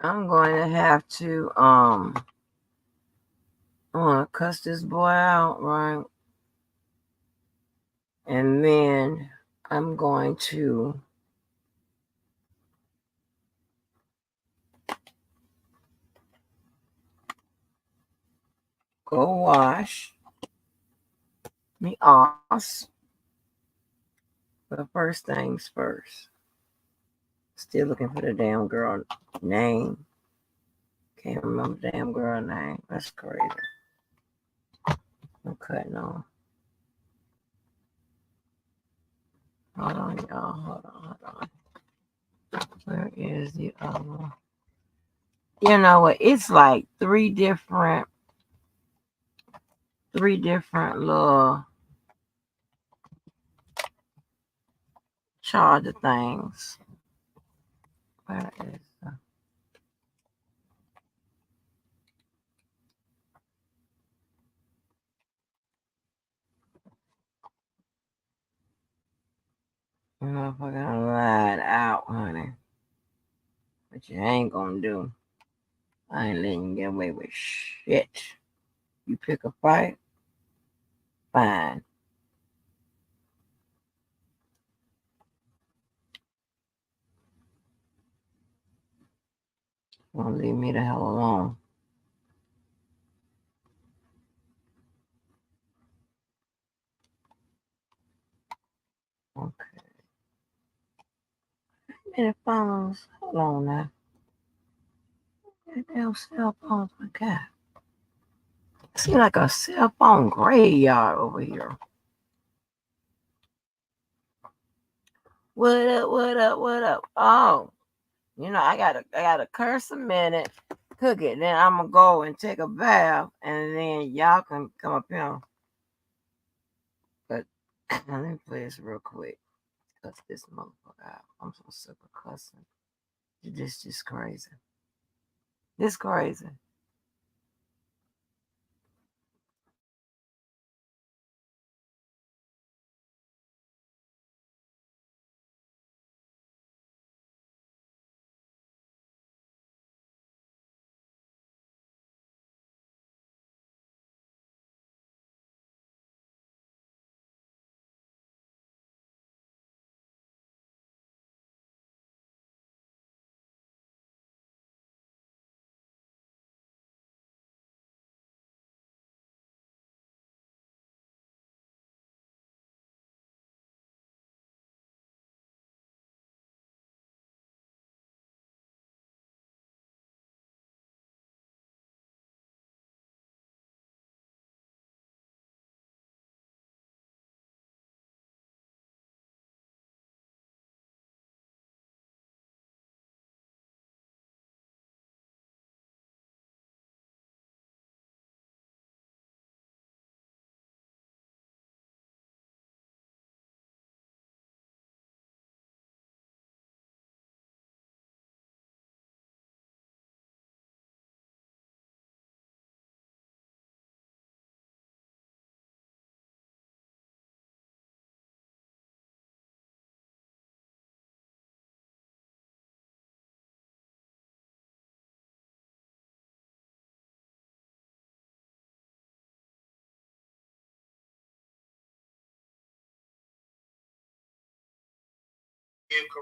I'm going to have to I want to cuss this boy out, right? And then I'm going to go wash me off. But first things first. Still looking for the damn girl name. Can't remember the damn girl name. That's crazy. I'm cutting off. Hold on, y'all. Hold on. Where is the other one? You know what? It's like three different little charger things. Where is the motherfucker lied out, honey? But you ain't gonna do. I ain't letting you get away with shit. You pick a fight, fine. Gonna leave me the hell alone. Okay. Many phones. Hold on now. Damn cell phones we got. Seems like a cell phone graveyard over here. What up? What up? What up? Oh, I gotta curse a minute, cook it, then I'm gonna go and take a bath, and then y'all can come up here. But let me play this real quick. Cuss this motherfucker out. I'm so sick of cussing. This just crazy. This crazy.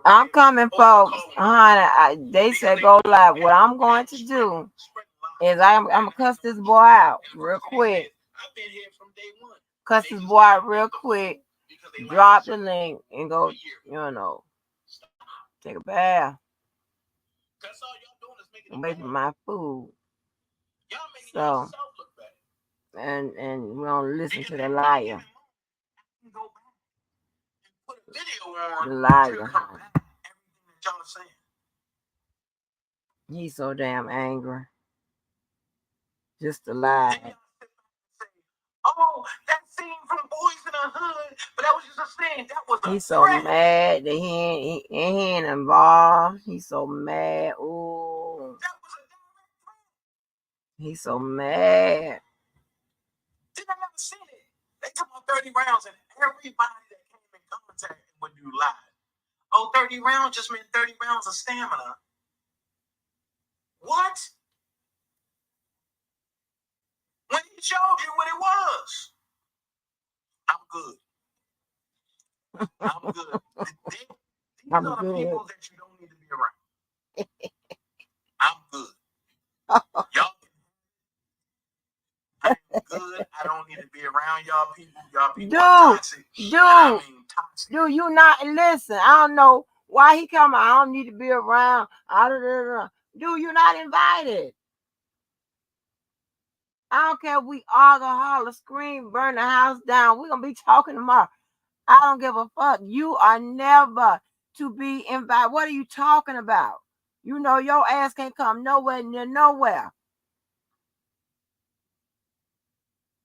I'm coming, folks. Honey, they said go live. What I'm going to do is I'm gonna cuss this boy out real quick. Cuss this boy out real quick. Drop the link and go. Take a bath. I'm making my food. So and we don't listen to the liar. The liar. He's so damn angry. Just a lie. Oh, that scene from Boys in the Hood, but that was just a scene. That was He's so mad that he ain't involved. He's so mad. Ooh. He's so mad. Did I never see it? They took about 30 rounds and everybody that came in contact with you lied. Oh, 30 rounds just meant 30 rounds of stamina. What? When he showed you what it was. I'm good. I'm good. These are the people that you don't need to be around. I'm good. Y'all, I'm good. I don't need to be around y'all people. Y'all people are toxic. Toxic. Dude, you not listen. I don't know why he come. I don't need to be around. Dude, you're not invited. I don't care if we argue, holler, scream, burn the house down. We're gonna be talking tomorrow. I don't give a fuck. You are never to be invited. What are you talking about? You know your ass can't come nowhere near nowhere.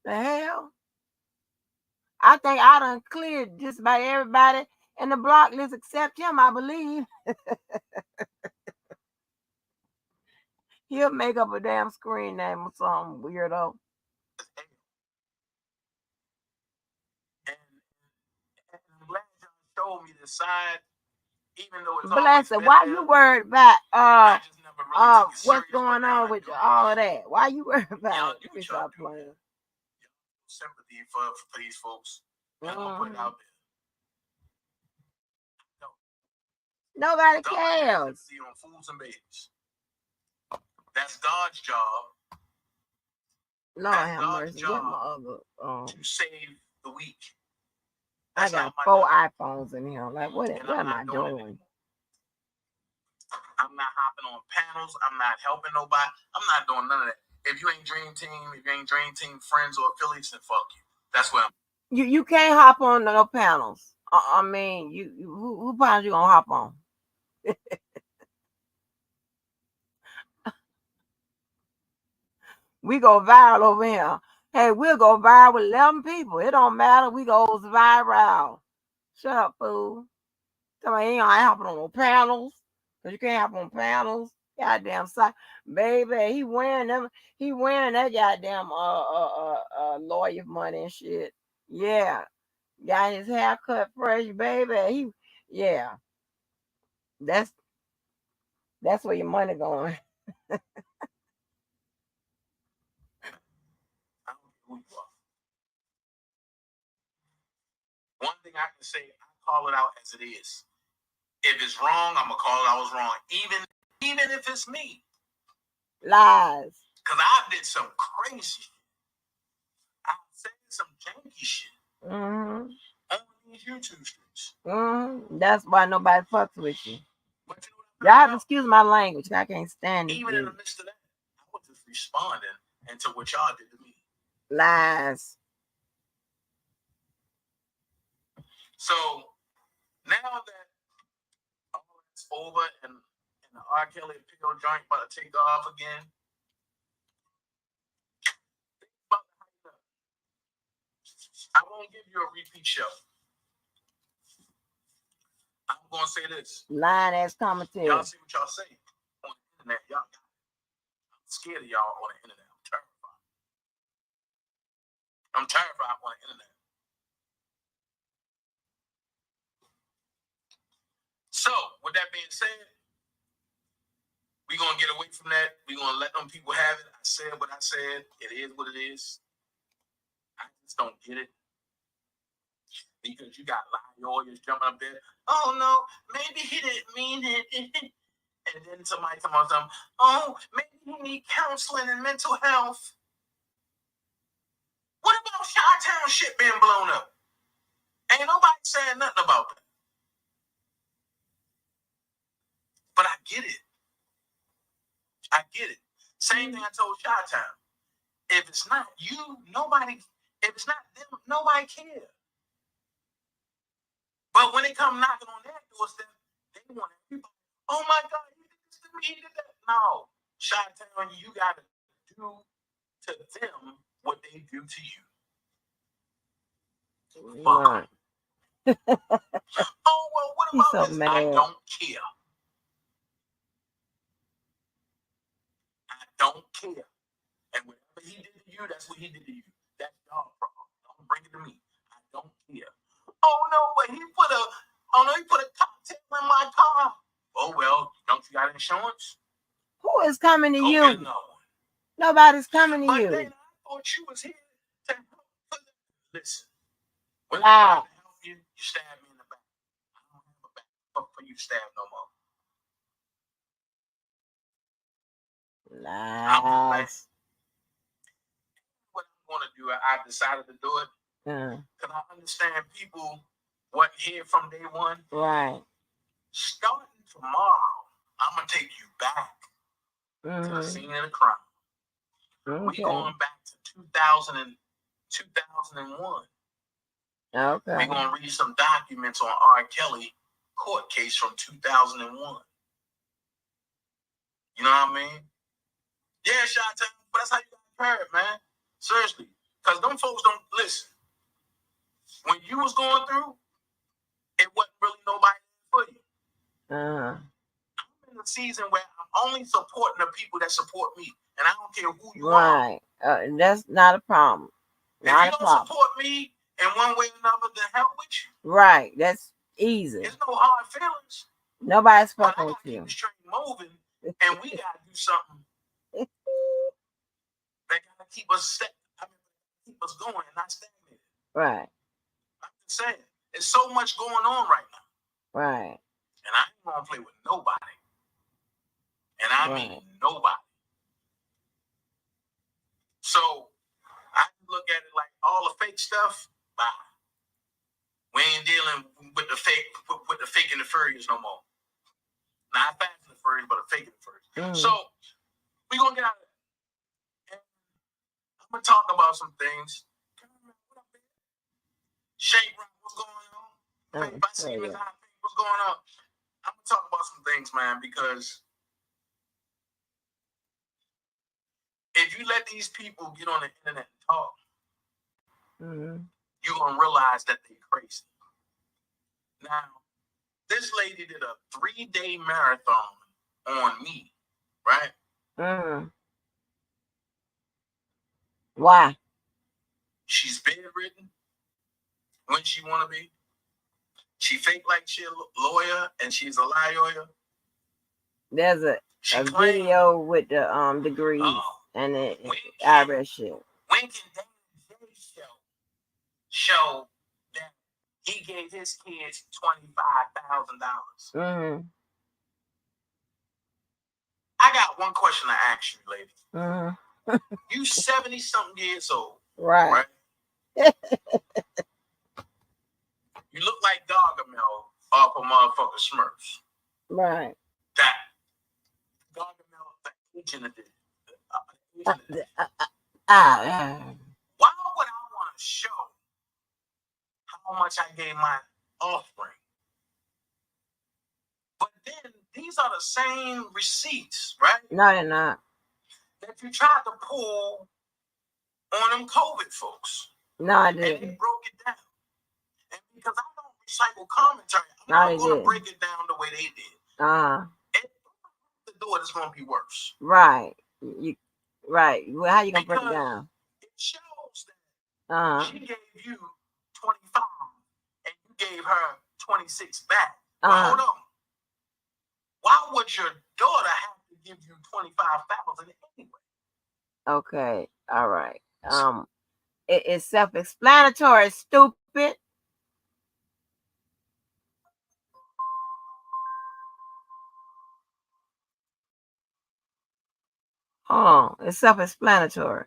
The hell? I think I done cleared just about everybody in the block list except him, I believe. He'll make up a damn screen name or something weirdo. And I'm glad y'all showed me the side, even though it's Bless it. Why you worried about what's going on with all of that? Why you worried about it? Let me stop playing. Sympathy for these folks. I'm gonna put it out there. No. Nobody cares. On fools and babies. That's God's job. Lord have mercy. What my other to save the weak. I got 4 iPhones in here. Like what am I doing? I'm not hopping on panels. I'm not helping nobody. I'm not doing none of that. If you ain't Dream Team friends or affiliates, then fuck you. That's where I'm. You can't hop on no panels. I mean, who panels you gonna hop on? We go viral over here. Hey, we'll go viral with 11 people. It don't matter. We go viral. Shut up, fool. Somebody ain't hopping on no panels. Because you can't hop on panels. Goddamn sight. Baby, he wearing them. He wearing that goddamn lawyer money and shit. Yeah. Got his hair cut fresh, baby. Yeah. That's where your money going. I don't know who you are. One thing I can say, I call it out as it is. If it's wrong, I'm gonna call it I was wrong. Even if it's me. Lies. Because I did some crazy shit. I said some janky shit. Mm-hmm. On these YouTube streams. Mm-hmm. That's why nobody fucks with you. But you know, y'all have to excuse my language. I can't stand it. Even in the midst of that, I was just responding to what y'all did to me. Lies. So now that all that's over and the R. Kelly pill joint about to take off again, I won't give you a repeat show. I'm gonna say this. Lying ass commentary. Y'all see what y'all say on the internet. I'm scared of y'all on the internet. I'm terrified on the internet. So, with that being said, we're going to get away from that. We're going to let them people have it. I said what I said. It is what it is. I just don't get it. Because you got lawyers jumping up there. Oh, no, maybe he didn't mean it. And then somebody come on something. Oh, maybe he need counseling and mental health. What about Chi-Town shit being blown up? Ain't nobody saying nothing about that. But I get it. I get it. Same thing I told Chi-Town. If it's not you, if it's not them, nobody cares. But when they come knocking on their doorstep, they want everybody. Oh my God, he did this to me, he did that. No. Chi-Town, you got to do to them what they do to you. Right. Oh, well, what about this? Mad. I don't care. I don't care. And whatever he did to you, that's what he did to you. That's your problem. Don't bring it to me. I don't care. Oh no, but he put a cocktail in my car. Oh well, don't you got insurance? Who is coming to Go you? get another one. Nobody's coming to But you. Dana, I thought you was here to help. Listen, when Lie. I tried to help you, you stabbed me in the back. I don't have a back for you to stab no more. Lies. What I'm going to do, I decided to do it because I understand people wasn't here from day one. Right. Starting tomorrow, I'm going to take you back to the scene of the crime. Okay. We going back to 2001. Okay. We're going to read some documents on R. Kelly court case from 2001. You know what I mean? Yeah, shot time, but that's how you got prepared, man. Seriously. Because them folks don't listen. When you was going through, it wasn't really nobody for you. I'm in a season where I'm only supporting the people that support me. And I don't care who you are. Right. That's not a problem. If you don't support me in one way or another, then hell with you. Right. That's easy. There's no hard feelings. Nobody's fucking with you. Keep this train moving, and we got to do something that got to keep us keep us going and not stagnated. Right. I'm just saying, there's so much going on right now. Right. And I ain't gonna play with nobody. And I mean nobody. So I look at it like all the fake stuff, bye. We ain't dealing with the fake and the furries no more. Not fast and the furries, but the fake and the furries. So we gonna get out of that. And I'm gonna talk about some things. Shade Rock, what's going on? What's going on? I'm gonna talk about some things, man, because if you let these people get on the internet and talk, you're gonna realize that they're crazy. Now, this lady did a 3-day marathon on me, right? Why? She's bedridden when she wanna be. She fake like she's a lawyer and she's a lawyer. There's a video with the degrees and the IRS shit. When can David show that he gave his kids $25,000? I got one question to ask you, lady. You 70-something years old, right? You look like Gargamel off of motherfucking Smurfs. Right. That Gargamel, the agent of it. Why would I want to show how much I gave my offspring? But then these are the same receipts, right? No, they're not. That you tried to pull on them COVID folks. No, I didn't. And they broke it down. And because I don't recycle commentary, I'm not going to break it down the way they did. And the door is going to be worse. Right. Right. Well, how you going to break it down? It shows that she gave you 25 and you gave her 26 back. Well, hold on. Why would your daughter have to give you 25,000 anyway? Okay. All right. It's self-explanatory, stupid. Oh, it's self-explanatory.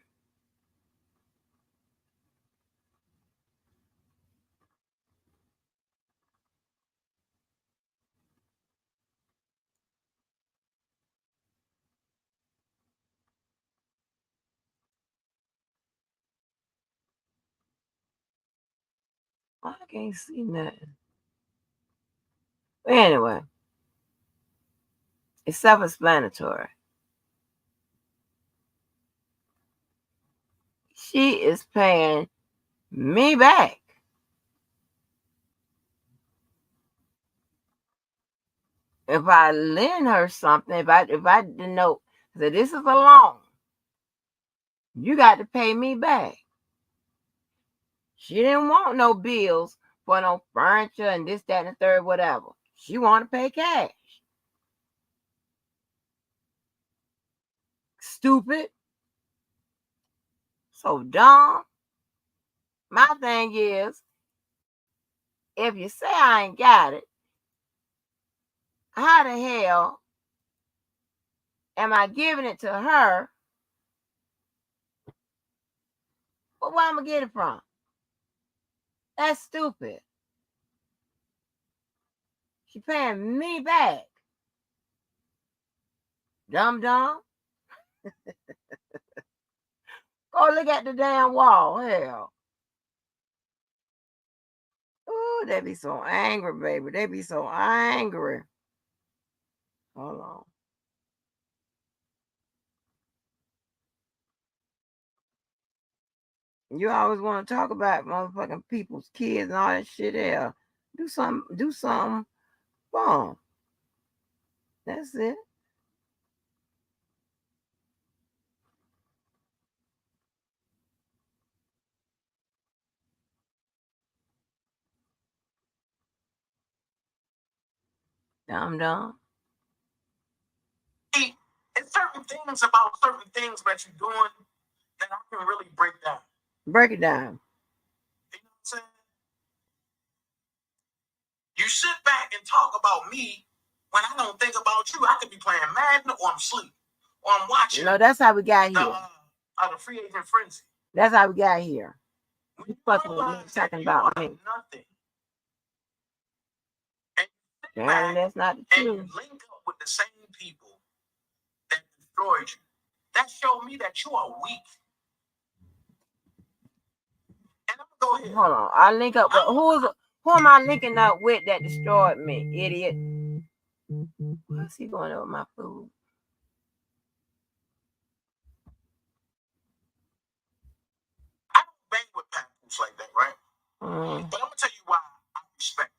I can't see nothing. Anyway, it's self-explanatory. She is paying me back. If I lend her something, if I didn't know that this is a loan, you got to pay me back. She didn't want no bills for no furniture and this, that, and the third, whatever. She wanted to pay cash. Stupid. So dumb. My thing is, if you say I ain't got it, how the hell am I giving it to her? But where am I getting it from? That's stupid. She paying me back. Dumb dumb. Go look at the damn wall. Hell. Ooh, they be so angry, baby. They be so angry. Hold on. You always want to talk about motherfucking people's kids and all that shit there. Do something fun. That's it. Dumb dumb. See, it's certain things about certain things that you're doing that I can really break down. Break it down. You know what I'm saying? You sit back and talk about me when I don't think about you. I could be playing Madden or I'm asleep or I'm watching. No, that's how we got here. The free agent frenzy. That's how we got here. You fucking with me, talking about me. Nothing. And that's not the truth. And you link up with the same people that destroyed you. That showed me that you are weak. And I'm gonna go ahead. Hold on. I link up with who am I linking up with that destroyed me, idiot? Where's he going over my food? I don't bang with papoose like that, right? But I'm gonna tell you why I respect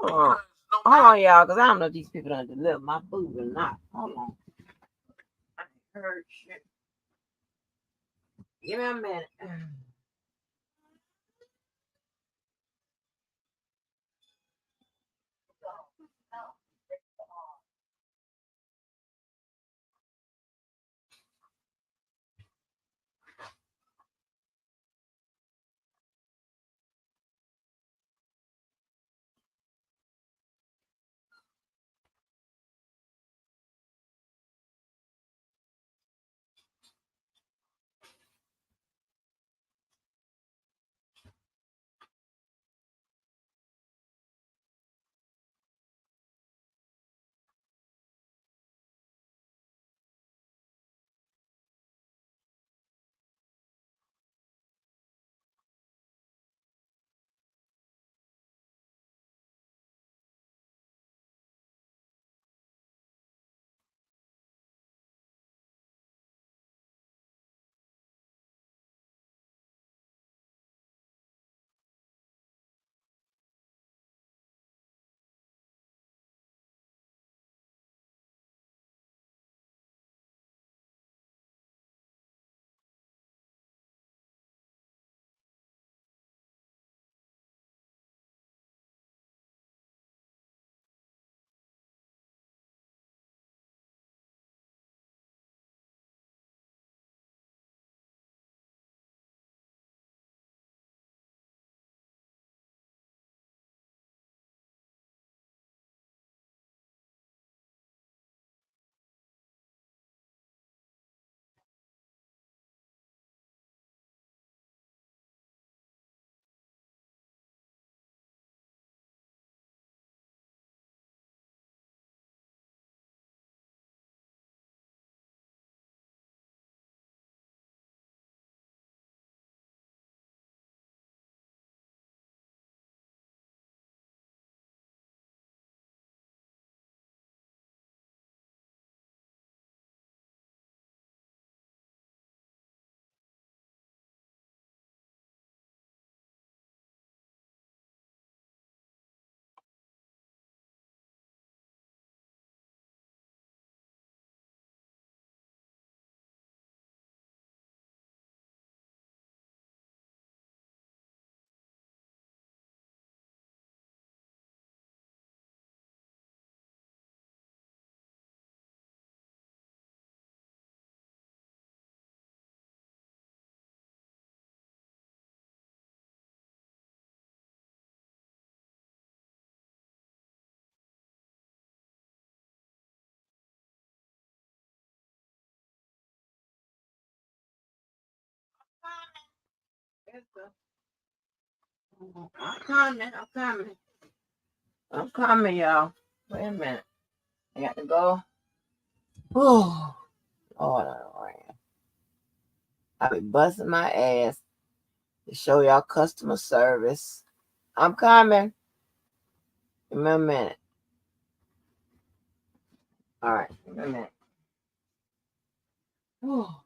them. Hold on, y'all, because I don't know if these people don't deliver my food or not. Hold on. I heard shit. Give me a minute. I'm coming, y'all. Wait a minute. I got to go. Oh, Lord, I be busting my ass to show y'all customer service. I'm coming. Give me a minute. All right, give me a minute. Oh.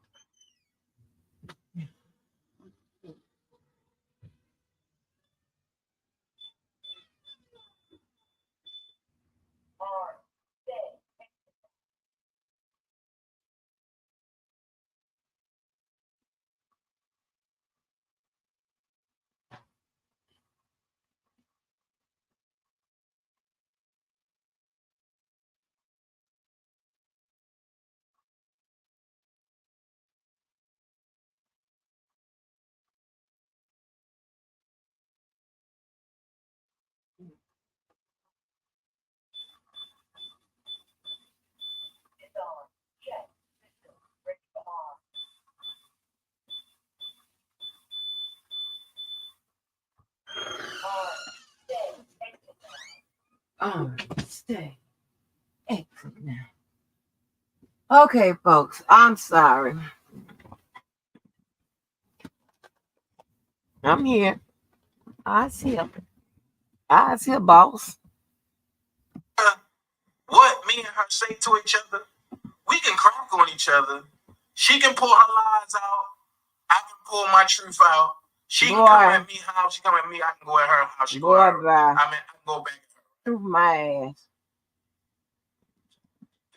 Stay. Exit now. Okay, folks, I'm sorry. I'm here. I's here. I's here, boss. What me and her say to each other, we can crack on each other. She can pull her lies out. I can pull my truth out. She can come at me how she come at me. I can go at her how she go at her. I can go back at her. Through my ass.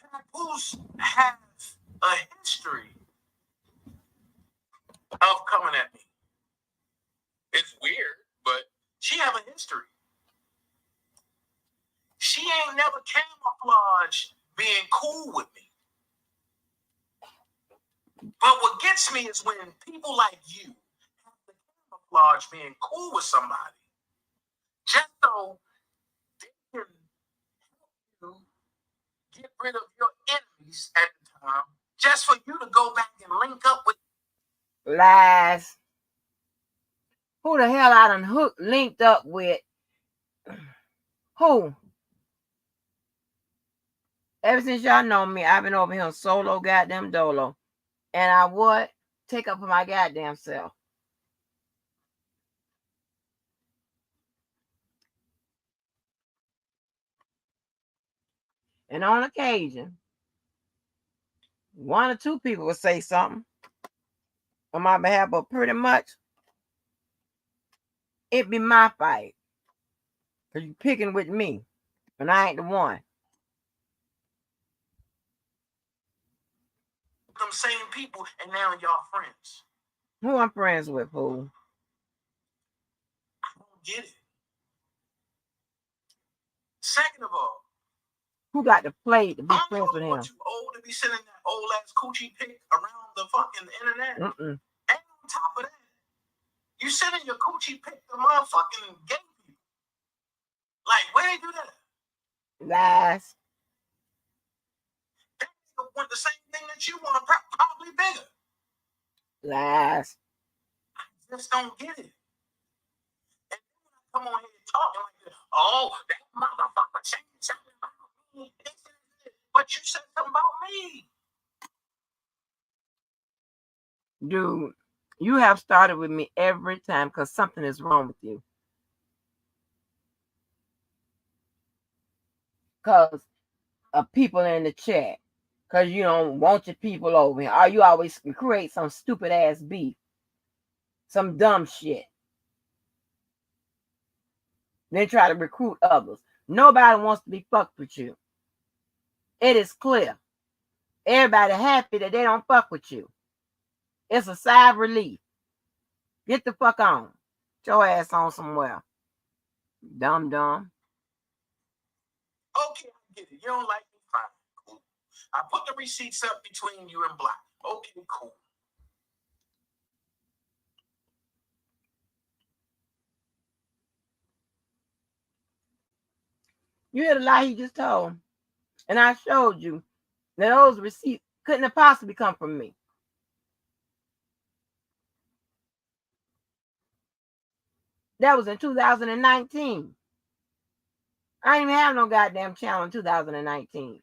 Tattoos have a history of coming at me. It's weird, but she have a history. She ain't never camouflaged being cool with me. But what gets me is when people like you have to camouflage being cool with somebody just so they can help you get rid of your enemies at the time, just for you to go back and link up with. Lies. Who the hell I done linked up with? Who? Ever since y'all know me, I've been over here solo goddamn dolo. And I would take up for my goddamn self. And on occasion, one or two people would say something on my behalf, but pretty much it be my fight. Because you picking with me. And I ain't the one. Them same people, and now y'all friends. Who I'm friends with, fool? I don't get it. Second of all, who got the play to be friends with him? But you old to be sending that old ass coochie pic around the fucking internet. And on top of that, you sending your coochie pic to motherfucking gay people. Like, where they do that? Lies. They want the same thing that you want, probably bigger. Lies. I just don't get it. And then when I come on here talking like this, oh, that motherfucker saying something about me. But you said something about me. Dude, you have started with me every time because something is wrong with you. Because of people in the chat. Because you don't want your people over here. Or you always create some stupid ass beef. Some dumb shit. Then try to recruit others. Nobody wants to be fucked with you. It is clear. Everybody happy that they don't fuck with you. It's a sigh of relief. Get the fuck on. Get your ass on somewhere. Dumb. Okay, I get it. You don't like me, fine. Cool. I put the receipts up between you and Block. Okay, cool. You hear the lie he just told. And I showed you that those receipts couldn't have possibly come from me. That was in 2019. I didn't even have no goddamn channel in 2019.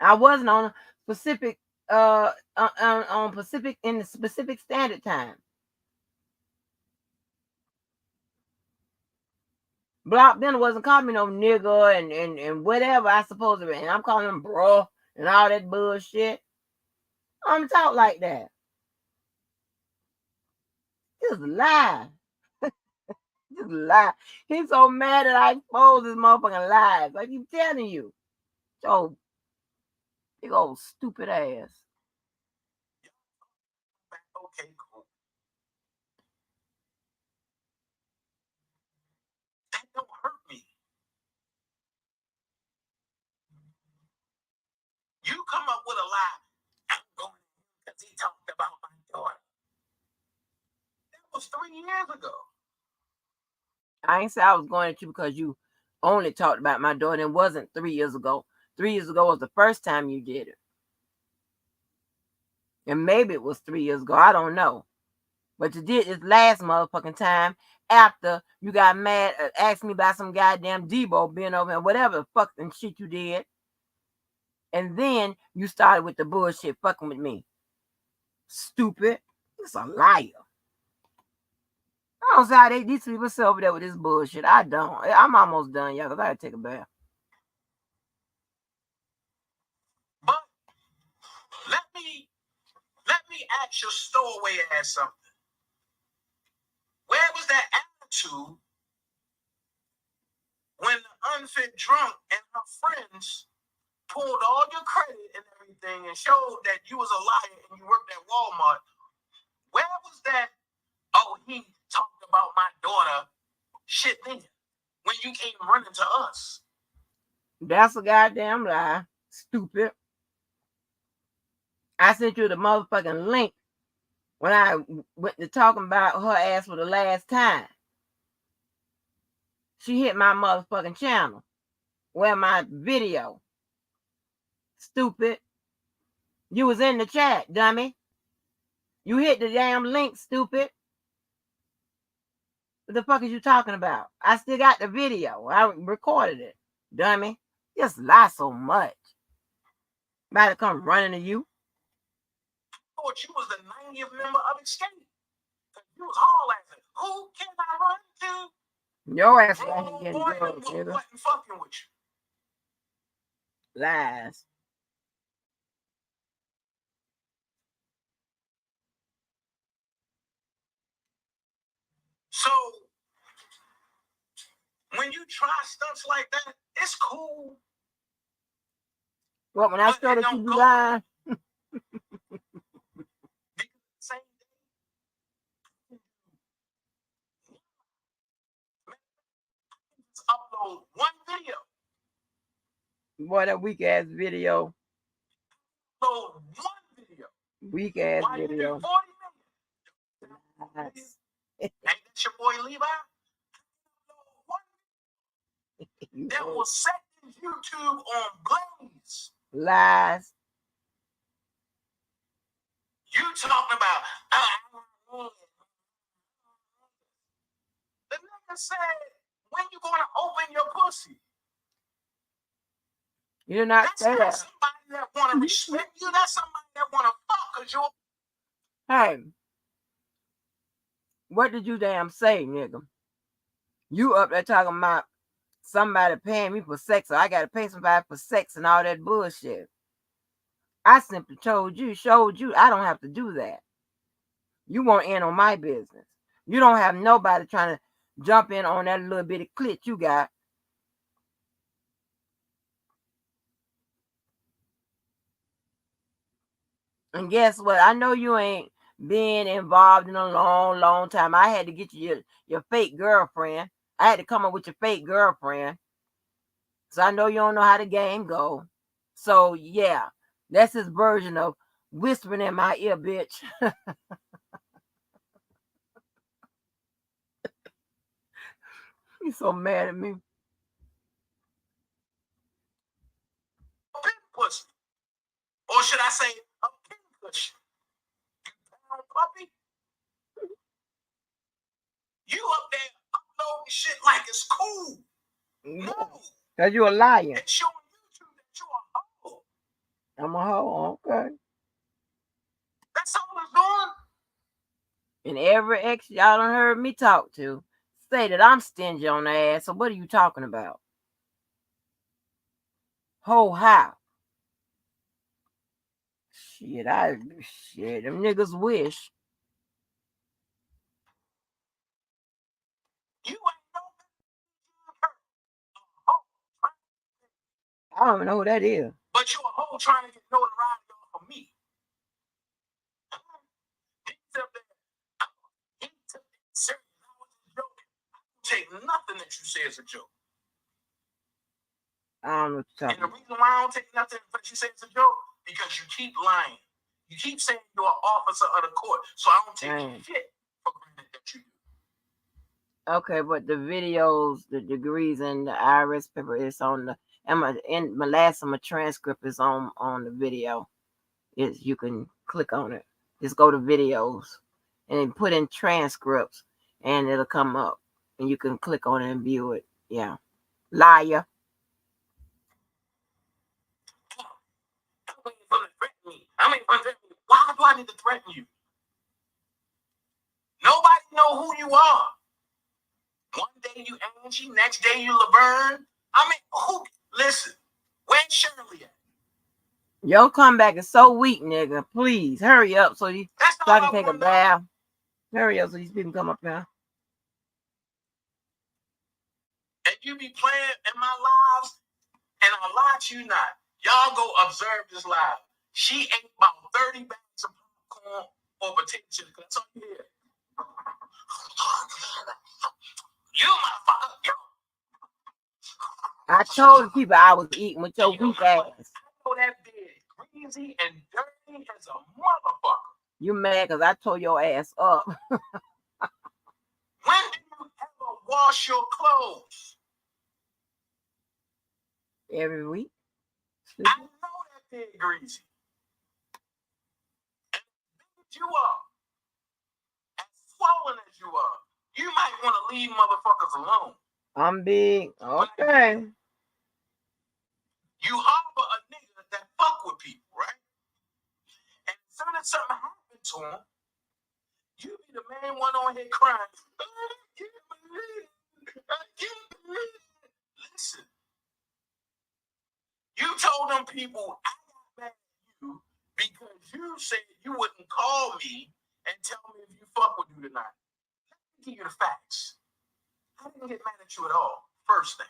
I wasn't on Pacific on Pacific in the Pacific Standard Time. Block then wasn't calling me no nigga and whatever I supposed to be. And I'm calling him bro and all that bullshit. I'm talk like that. Just lie. Just lie. He's so mad that I exposed his motherfucking lies. I keep telling you. So big old stupid ass. Okay, cool. That don't hurt me. You come up with a lie. I'm going because he talked about my daughter. That was 3 years ago. I ain't say I was going at you because you only talked about my daughter. It wasn't 3 years ago. 3 years ago was the first time you did it. And maybe it was 3 years ago. I don't know. But you did this last motherfucking time after you got mad, asked me about some goddamn Debo being over and whatever the fucking shit you did. And then you started with the bullshit fucking with me. Stupid. It's a liar. I don't see how these people sit over there with this bullshit. I don't. I'm almost done, y'all, because I gotta take a bath. But let me ask your stowaway ass something. Where was that attitude when the unfit drunk and her friends pulled all your credit and everything and showed that you was a liar and you worked at Walmart? Where was that? Oh, he talked about my daughter. Shit, then when you came running to us. That's a goddamn lie. Stupid. I sent you the motherfucking link when I went to talking about her ass for the last time. She hit my motherfucking channel. Where my video. Stupid. You was in the chat, dummy. You hit the damn link, stupid. What the fuck is you talking about? I still got the video. I recorded it, dummy. Just lie so much. About to come running to you. I thought you was the 90th member of Escape. You was all laughing. Who can I run to? Your ass right here getting drugged, nigga. Wasn't fucking with you. Lies. So when you try stunts like that, it's cool. What, when I started to be lying? Upload one video. What a weak ass video. Upload one video. Weak ass video. 40 minutes. Ain't that your boy Levi? That will set YouTube on blaze. Lies. You talking about the nigga said, when you gonna open your pussy? You're not saying that. Somebody that wanna respect you. That's somebody that wanna fuck cause you're. Hey, what did you damn say, nigga? You up there talking about somebody paying me for sex, so I gotta pay somebody for sex and all that bullshit. I simply showed you I don't have to do that. You won't in on my business. You don't have nobody trying to jump in on that little bitty clit you got. And guess what? I know you ain't been involved in a long, long time. I had to get you your fake girlfriend. I had to come up with your fake girlfriend. So I know you don't know how the game go. So yeah, that's his version of whispering in my ear, bitch. He's so mad at me. Pussy. Or should I say a pin pussy? Puppy? You up there uploading shit like it's cool. No. Because you're a liar. It's showing YouTube that you're a hoe. I'm a hoe, okay. That's all it's doing. And every ex y'all done heard me talk to say that I'm stingy on the ass. So what are you talking about? Ho how? Shit, them niggas wish. You ain't no I don't even know who that is. But you a hoe trying to get notoriety off of me. Take nothing that you say as a joke. I don't know what you're talking about. And the reason why I don't take nothing that you say as a joke, because you keep lying. You keep saying you're an officer of the court, so I don't take shit for granted that you do. Okay, but the videos, the degrees, and the iris paper is on the. And my last of my transcript is on the video. You can click on it. Just go to videos and put in transcripts, and it'll come up, and you can click on it and view it. Yeah, liar. I mean, why do I need to threaten you? Nobody know who you are. One day you Angie, next day you Laverne. I mean, who? Listen, where's Shirley at? Your comeback is so weak, nigga. Please hurry up so I can take a bath. Hurry up so these people come up here. And you be playing in my lives, and I lie to you not. Y'all go observe this live. She ate about 30 bags of popcorn or potato chips. That's all you hear. You motherfucker. I told people I was eating with your weak ass. I know that big, greasy, and dirty as a motherfucker. You mad because I tore your ass up. When did you ever wash your clothes? Every week. I know that big greasy. And as you are, as swollen as you are, you might want to leave motherfuckers alone. I'm big. Okay. You harbor a nigga that fuck with people, right? And as soon as something happened to him, you be the main one on here crying. I can't believe it. Listen. You told them people I got mad at you because you said you wouldn't call me and tell me if you fuck with you tonight. Let me give you the facts. I didn't get mad at you at all. First thing.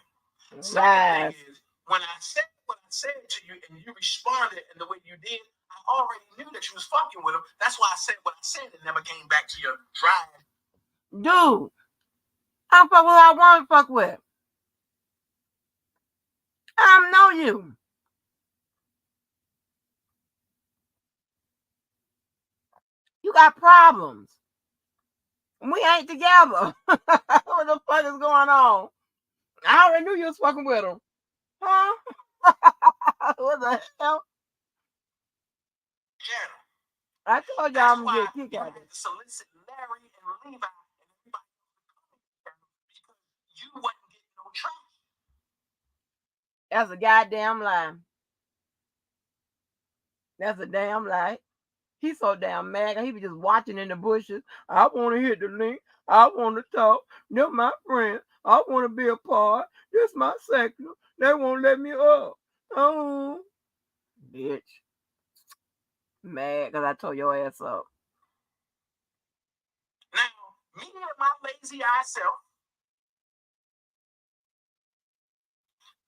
Second thing is, when I said what I said to you and you responded in the way you did, I already knew that you was fucking with him. That's why I said what I said and never came back to your drive. Dude, I'm fuck with who I want to fuck with. I know you. You got problems. We ain't together. What the fuck is going on? I already knew you was fucking with him. Huh? What the hell? Yeah. I told y'all I'm gonna get kicked out of it. Solicit Larry and Levi and everybody because you wasn't getting no traction. That's a goddamn lie. That's a damn lie. He's so damn mad. He was just watching in the bushes. I want to hit the link. I want to talk. They're my friends. I want to be a part. This is my sector. They won't let me up. Oh, bitch. Mad because I told your ass up. Now, me and my lazy eye self,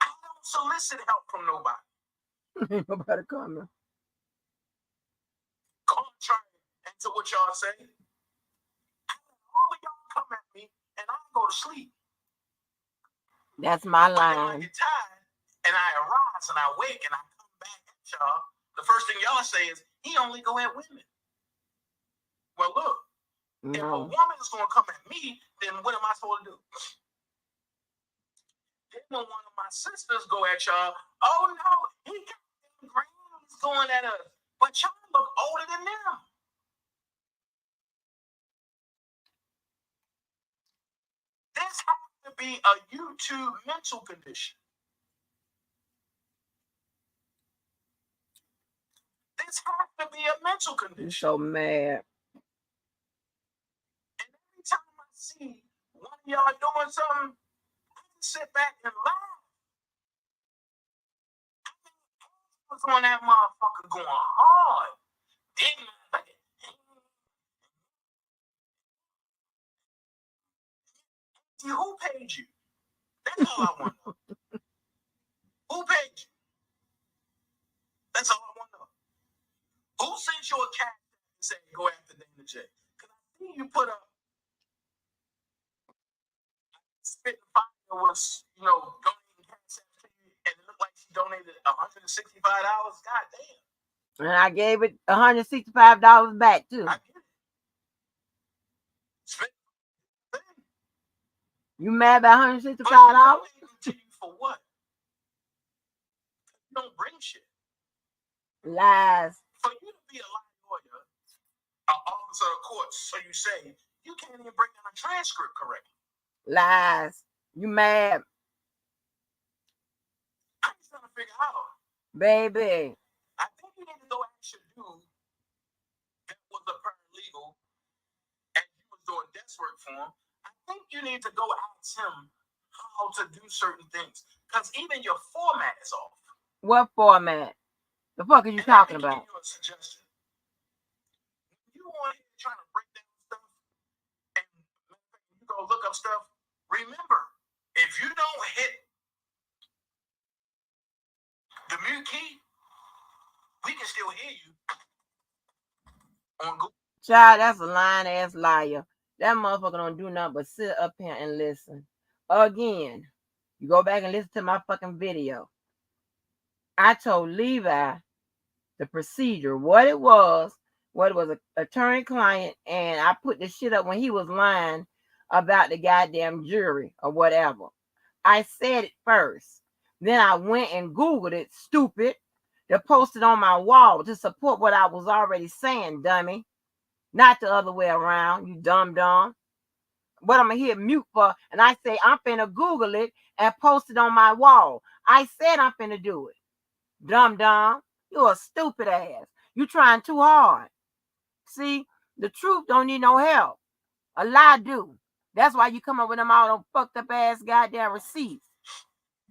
I don't solicit help from nobody. Ain't nobody coming. Contrary to what y'all say, all of y'all come at me and I go to sleep. That's my line. When I get tired and I arise and I wake and I come back at y'all, the first thing y'all say is, he only go at women. Well, look, if a woman is going to come at me, then what am I supposed to do? Then when one of my sisters go at y'all, oh no, he got them greens going at us. But y'all look older than them. be a YouTube mental condition. This has to be a mental condition. You're so mad. And every time I see one of y'all doing something, I just sit back and laugh. I was on that motherfucker going hard. Who paid you? That's all I want to know. Who paid you? That's all I want to know. Who sent you a cat and said go after Dana J? Because I see you put up spit fire was, donating cash to you, and it looked like she donated $165. God damn. And I gave it $165 back too. I get it. Spit. You mad about $165? To you for what? You don't bring shit. Lies. For you to be a lawyer, an officer of court, so you say you can't even break down a transcript correctly. Lies. You mad? I'm just trying to figure out. Baby. I think you need to go ask your dude that was a paralegal and you was doing desk work for him. I think you need to go ask him how to do certain things. Because even your format is off. What format? The fuck are you talking about? Give you a suggestion. You want to try to break down stuff and you go look up stuff. Remember, if you don't hit the mute key, we can still hear you on Google. Child, that's a lying ass liar. That motherfucker don't do nothing but sit up here and listen. Again, you go back and listen to my fucking video. I told Levi the procedure, what it was an attorney-client, and I put the shit up when he was lying about the goddamn jury or whatever. I said it first. Then I went and Googled it, stupid, to post it on my wall to support what I was already saying, dummy. Not the other way around, you dumb. What I'm going to hit mute for, and I say I'm finna Google it and post it on my wall. I said I'm finna do it. Dumb. You a stupid ass. You trying too hard. See, the truth don't need no help. A lie do. That's why you come up with them all them fucked up ass goddamn receipts.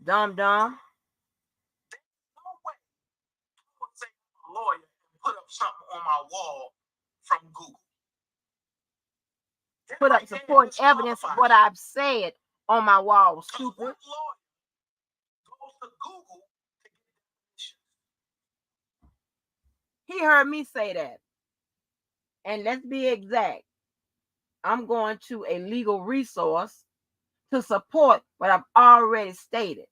Dumb. There's no way I would say I'm a lawyer and put up something on my wall from Google. Put up supporting evidence of what I've said on my wall, stupid. What lawyer goes to Google to get definitions? He heard me say that. And let's be exact. I'm going to a legal resource to support what I've already stated.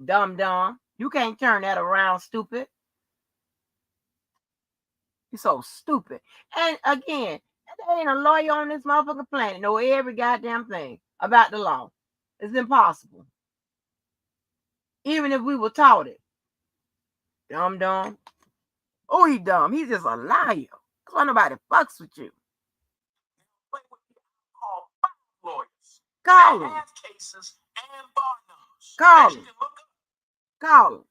Dumb. You can't turn that around, stupid. You're so stupid. And again, there ain't a lawyer on this motherfucking planet know every goddamn thing about the law. It's impossible. Even if we were taught it. Dumb. Oh, he dumb. He's just a liar. Cause nobody fucks with you. Lawyers. Call him. Have cases and bar numbers. Call him. Call him.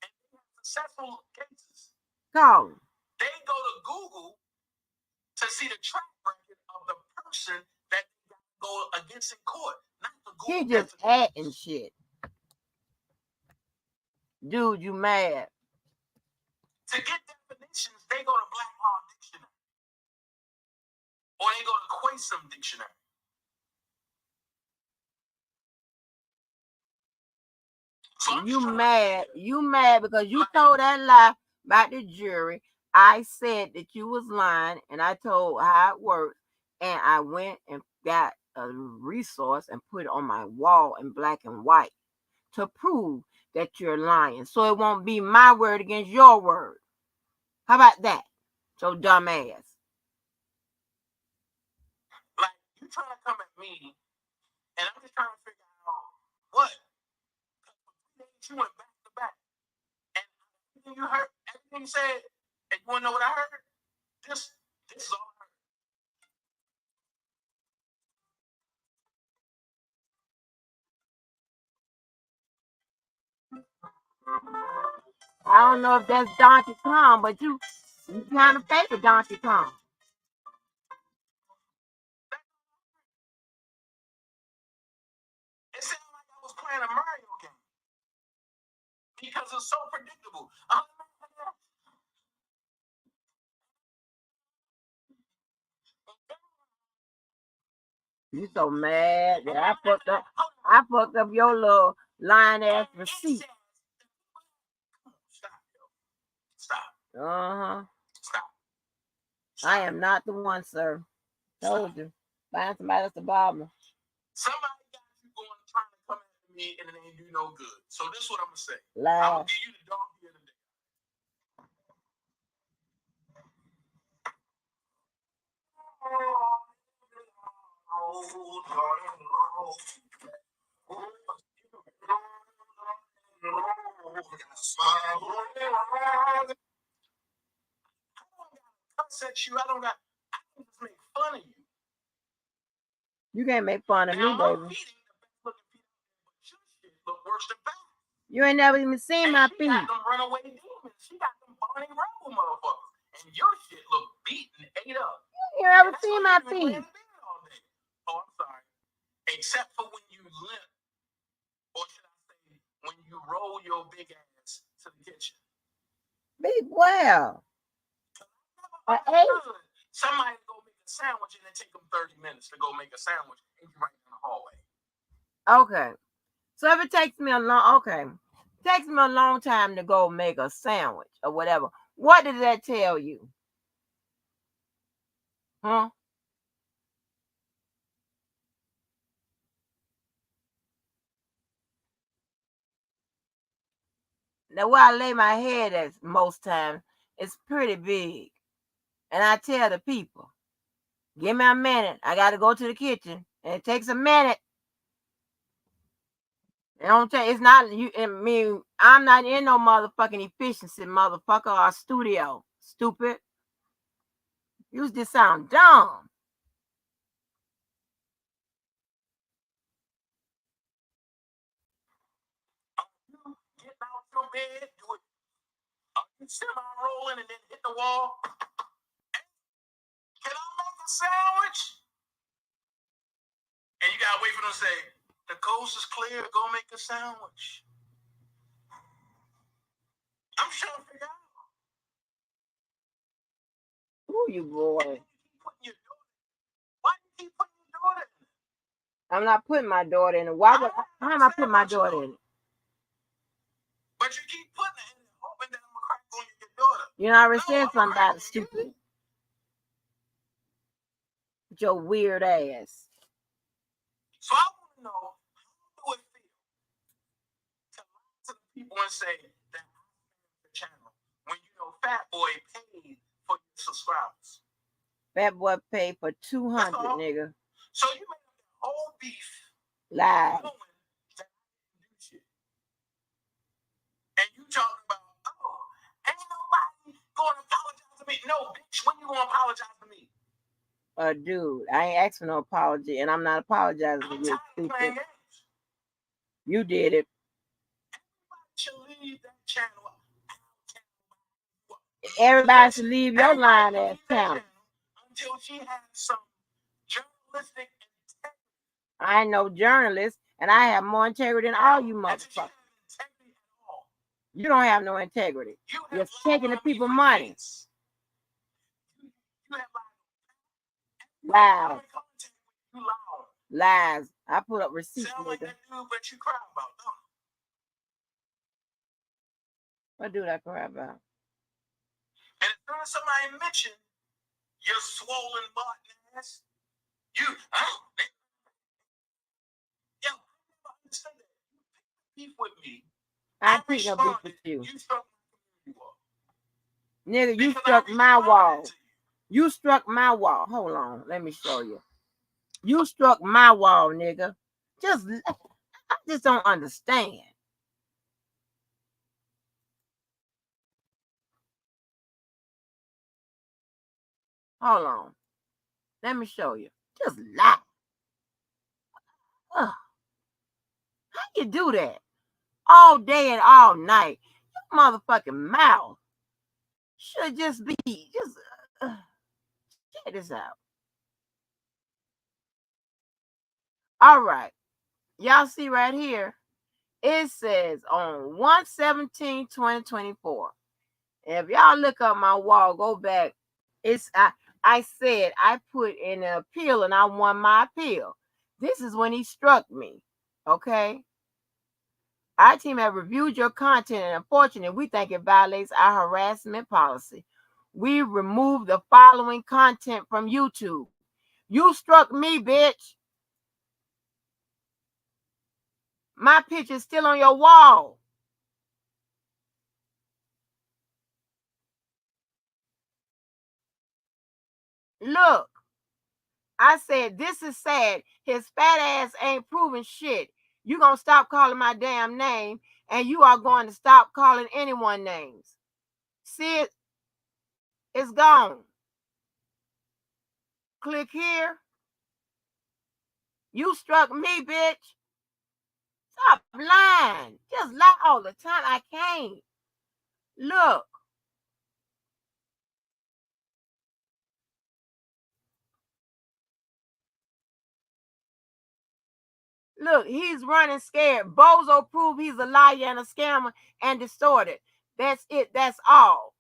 And they have successful cases. Call him. They go to Google to see the track record of the person that they go against in court. Not the Google. He just acting shit. Dude, you mad. To get definitions, they go to Black Law Dictionary. Or they go to Quasum Dictionary. So you mad because you told that lie about the jury. I said that you was lying and I told how it worked, and I went and got a resource and put it on my wall in black and white to prove that you're lying, so it won't be my word against your word. How about that? So dumb ass. Like, you trying to come at me and I'm just trying to figure out what? You went back to back. And everything you heard, everything you said, and you want to know what I heard? This is all I heard. I don't know if that's Donkey Kong, but you kind of favor Donkey Kong. It sounded like I was playing a Mario game because it's so predictable. You so mad that I fucked up your little line ass receipt. Stop. Uh-huh. Stop. I am not the one, sir. Told you. Find somebody else to bother. Somebody got you going trying to come at me and it ain't do no good. So this is what I'm gonna say. Lie. I'm gonna give you the donkey of the day. I don't got. I can just make fun of you. You can't make fun of me, baby. You ain't never even seen my feet. She got them runaway demons. She got them Barney Rubble motherfuckers. And your shit look beaten, ate up. You ever seen my feet? Oh, I'm sorry. Except for when you limp, or should I say, when you roll your big ass to the kitchen. Big well. Somebody go make a sandwich and it take them 30 minutes to go make a sandwich and you right in the hallway. Okay. So if it takes me a long time to go make a sandwich or whatever, what did that tell you? Huh? Now where I lay my head at most times, it's pretty big. And I tell the people, give me a minute. I got to go to the kitchen. And it takes a minute. It don't take, it's not, you. I mean, I'm not in no motherfucking efficiency, motherfucker, or studio. Stupid. You just sound dumb. Get out your bed, do it. You semi-rolling and then hit the wall. Can I make a sandwich? And you gotta wait for them to say, the coast is clear, go make a sandwich. I'm trying to figure out. Who you, boy? Why do you keep putting your daughter in it? I'm not putting my daughter in it. How am I putting my daughter in it? But you keep putting it in it, hoping that I'm gonna crack on your daughter. You know, I already said something about it, stupid. With your weird ass. So I want to know how it feels to lie to the people and say that the channel when you know Fat Boy paid for your subscribers. Fat Boy paid for 200, nigga. So you made up that whole beef. Live. Knowing that I didn't do shit. And you talking about, oh, ain't nobody gonna apologize to me. No, bitch, when you gonna apologize to me? Dude, I ain't asking no apology, and I'm not apologizing to you, stupid. You did it. Everybody should leave that channel. Everybody should leave your line ass town. Until she has some journalistic integrity. I ain't no journalist, and I have more integrity than all you motherfuckers. You don't have no integrity. You're taking the people's money. Lies. Lies. I put up receipts, nigga. Like that dude, but you cry about, don't you? What dude I cry about? And as soon as somebody mention your swollen butt ass, you, yo, I understand that. You pick beef with me. I pick no beef with you. You struck nigga, you struck my wall. You struck my wall. Hold on, let me show you. You struck my wall, nigga. I just don't understand. Hold on. Let me show you. Just lie. How you do that? All day and all night. motherfucking mouth should just be check this out. All right, y'all see right here, it says on 1/17/2024. If y'all look up my wall, go back. I said I put in an appeal and I won my appeal. This is when he struck me. Okay. Our team have reviewed your content and unfortunately we think it violates our harassment policy. We removed the following content from YouTube. You struck me, bitch. My picture's still on your wall. Look, I said, this is sad. His fat ass ain't proving shit. You gonna stop calling my damn name and you are going to stop calling anyone names. See it? It's gone. Click here. You struck me, bitch. Stop lying. Just lie all the time. I can't. Look. Look, he's running scared. Bozo proved he's a liar and a scammer and distorted. That's it. That's all.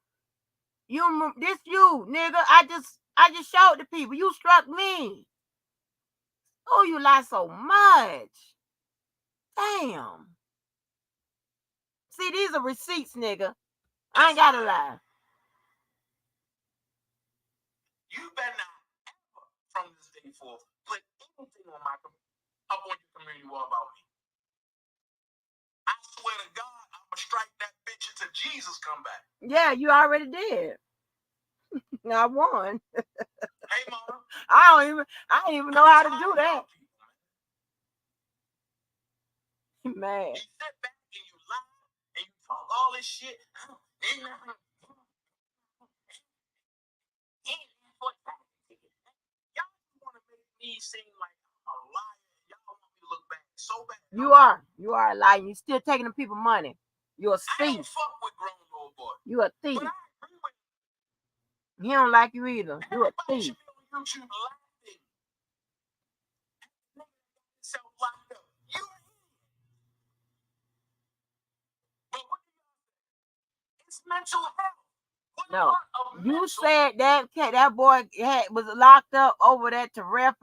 You, nigga. I just showed the people. You struck me. Oh, you lie so much. Damn. See, these are receipts, nigga. I ain't gotta lie. You better not ever, from this day forth, put anything on up on your community wall about me. I swear to God, I'm gonna strike that bitch until Jesus come back. Yeah, you already did. I won. Hey, mama. I don't even know how to do that. Man. You sit back and you lie and you talk all this shit. Y'all want to make me seem like a liar. Y'all want me to look back so bad. You are a liar. You still taking them people money. You're a thief. I don't fuck with grown old boy. You a thief. But I agree with he don't like you either. You a thief. Should be on YouTube laughing. Locked up. You are but what do you it's mental health. No, you said that boy was locked up over that Terrell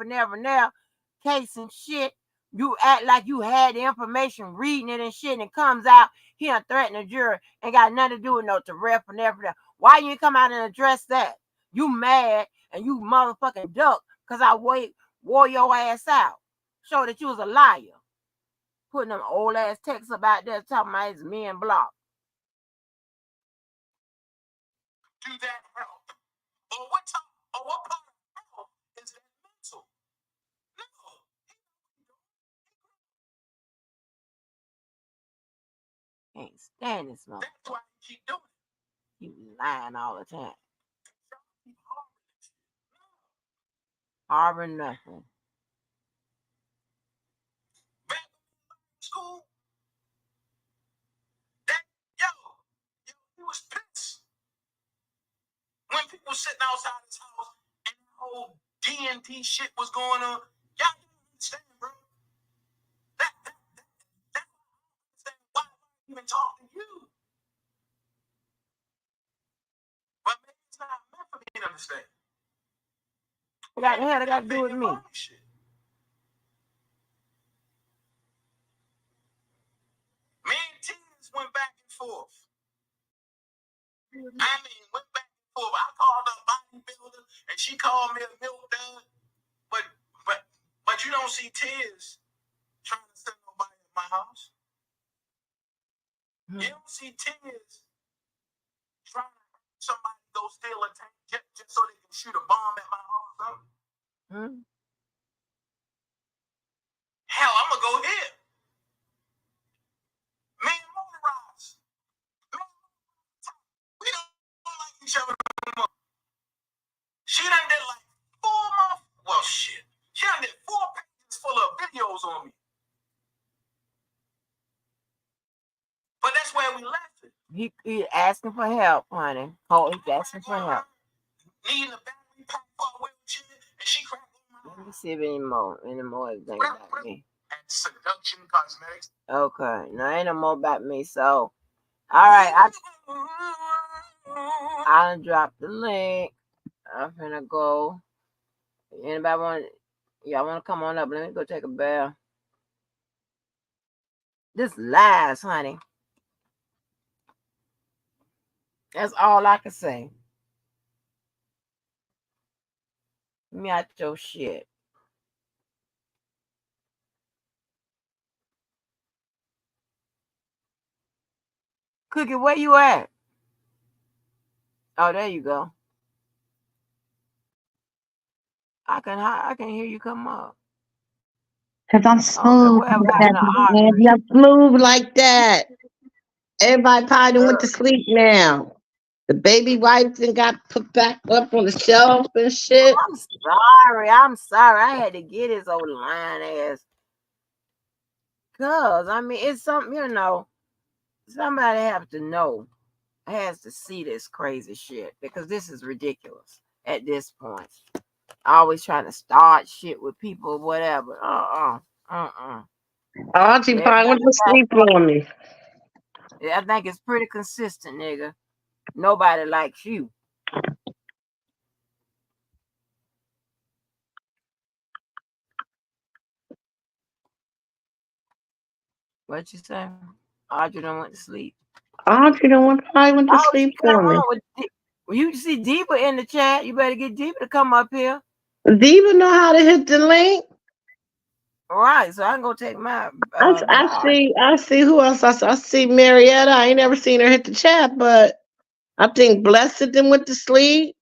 case and shit. You act like you had the information, reading it and shit, and it comes out he done threatened a jury and got nothing to do with no Terrell. Why you ain't come out and address that? You mad and you motherfucking duck because I wore your ass out. Show that you was a liar. Putting them old ass texts about there talking about his men block. Do that help? Or what part of help is that mental? No. Can't stand this motherfucker. That's why you keep doing it. You lying all the time. Harboring nothing. Back in school, he was pissed. When people sitting outside his house and the whole DNP shit was going on, y'all didn't understand, bro. That why I even talk to you. But maybe it's not meant for me to understand. What the hell that got to do with me? Me and Tiz went back and forth. I mean, went back and forth. I called her a bodybuilder, and she called me a milk dud. But you don't see Tiz trying to send nobody at my house. You don't see Tiz trying to somebody go steal a tank just so they can shoot a bomb at my house or something. Hell, I'm gonna go here. Me and Motorized. We don't like each other anymore. She done did like 4 months. Well, shit. She done did 4 pages full of videos on me. But that's where we left it. He asking for help, honey. Oh, he's asking for help. Needing a battery pack for a wheelchair, and she cracked on Let me see if any more thing about me. at Seduction Cosmetics. Okay, no, ain't no more about me. So, all right, I dropped the link. I'm finna go. Anybody want? Y'all want to come on up? Let me go take a bath. This lies, honey. That's all I can say. Me out your shit. Cookie, where you at? Oh, there you go. I can hear you come up. Cause I'm Okay, smooth wherever like got in that, the man. argument. I'm smooth like that. Everybody probably done went Girl, to sleep now. The baby wipes and got put back up on the shelf and shit. I'm sorry. I'm sorry. I had to get his old lying ass. Cause I mean, it's something somebody have to know, has to see this crazy shit because this is ridiculous at this point. Always trying to start shit with people, whatever. Uh. Auntie probably went Everybody to got sleep something. on me. I think it's pretty consistent, nigga. Nobody likes you. What you say? Audrey done went to sleep. Auntie probably went to Oh, she sleep came on me. on with. Well, you see Deepa in the chat. You better get Deepa to come up here. Diva know how to hit the link. All right, so I can go take my I bar. see. I see who else. I see Marietta. I ain't never seen her hit the chat, but I think Blessed then went to sleep.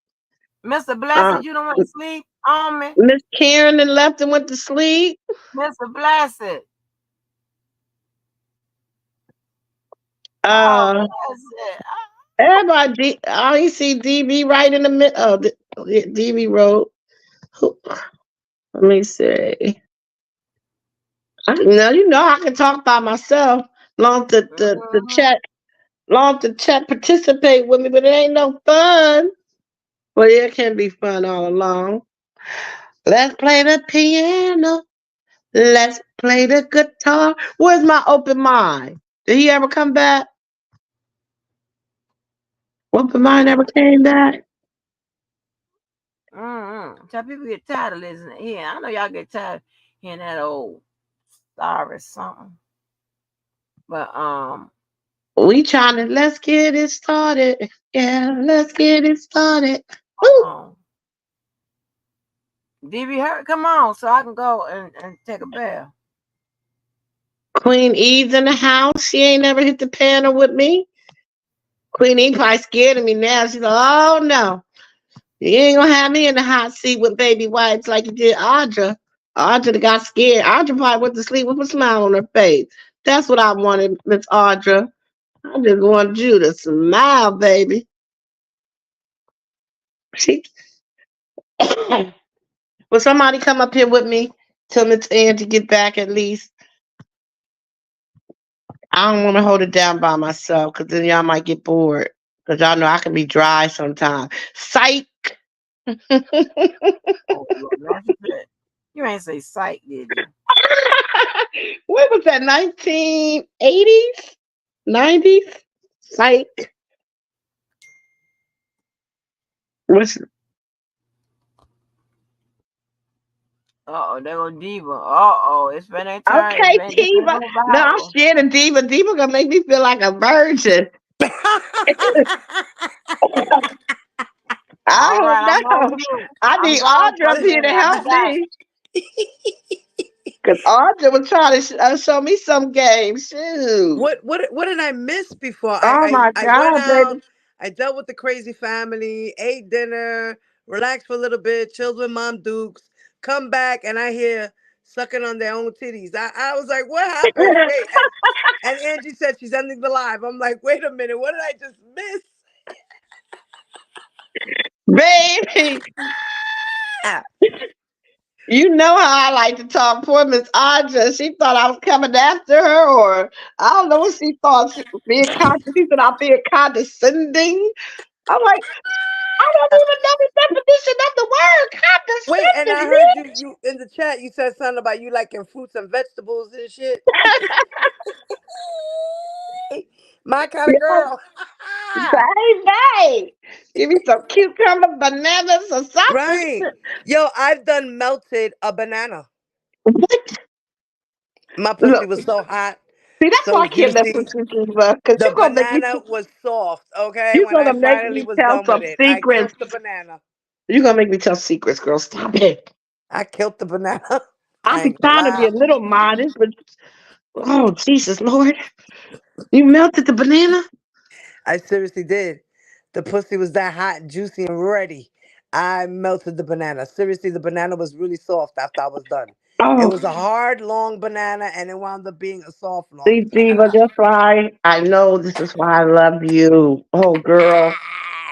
Mr. Uh, Blessed, you don't want to sleep on me? Miss Karen then left and went to sleep. Mr. Blessed. Oh, Uh, Blessed. Everybody, I only see DB right in the middle. Oh, DB wrote. Let me see. I can talk by myself. Long the Mm-hmm. chat, long the chat participate with me, but it ain't no fun. Well, yeah, it can be fun all along. Let's play the piano. Let's play the guitar. Where's my open mind? Did he ever come back? Open mind Mm-hmm. ever came back? Mm-hmm. So people get tired of listening. Yeah, I know y'all get tired of hearing that old sorry something. But We trying to let's get it started. Yeah, let's get it started. Woo! um DB Hurt, come on, so I can go and take a bath. Queen Eve's in the house. She ain't never hit the panel with me. Queen Eve probably scared of me now. She's like, oh no. You ain't gonna have me in the hot seat with baby wipes like you did Audra. Audra got scared. Audra probably went to sleep with a smile on her face. That's what I wanted, Miss Audra. I just wanted you to smile, baby. She will somebody come up here with me till Miss Angie get back at least. I don't want to hold it down by myself because then y'all might get bored. Because y'all know I can be dry sometimes. Psych. Oh, Lord, you ain't say psych, did you? What was that? 1980s, 90s. Psych. What's Uh oh, there go Diva. Uh oh, it's been a turn. It's okay, been this ain't Diva? no No, I'm Bible. scared of Diva. Diva gonna make me feel like a virgin. I All right, don't I'm on know. mute. I I'm need gone Audra for up a here to minute. I'll be help back. me. Because Audra was trying to show me some games. Shoot. What did I miss before? Oh my I went God, out, baby. I dealt with the crazy family, ate dinner, relaxed for a little bit, chilled with Mom Dukes, come back and I hear sucking on their own titties. I was like, what happened? Wait, and Angie said she's ending the live. I'm like, wait a minute, what did I just miss? Baby. You know how I like to talk. Poor Miss Audra. She thought I was coming after her, or I don't know what she thought. She was being she said I'm being condescending. I'm like, I don't even know the definition of the word Wait, and I condescending, heard you bitch. you in the chat. You said something about you liking fruits and vegetables and shit. My kind of Yeah, girl. baby. Give me some cucumber, bananas, or something. Right. Yo, I've done melted a banana. What? My pussy Look, was so hot, see, that's why so I can't mess with juicy. you, because The you're gonna make me. banana was soft, okay? You're When I gonna make finally me was tell done with some it, I secrets. killed the banana. You're gonna make me tell secrets, girl. Stop it. I killed the banana. I'll I be ain't gonna trying to be lie. a little modest, but oh Jesus Lord, you melted the banana. I seriously did. The pussy was that hot and juicy and ready. I melted the banana. Seriously, the banana was really soft after I was done. It Oh, was a hard, long banana, and it wound up being a soft, long see, Diva, banana. that's why I know this is why I love you. Oh, girl,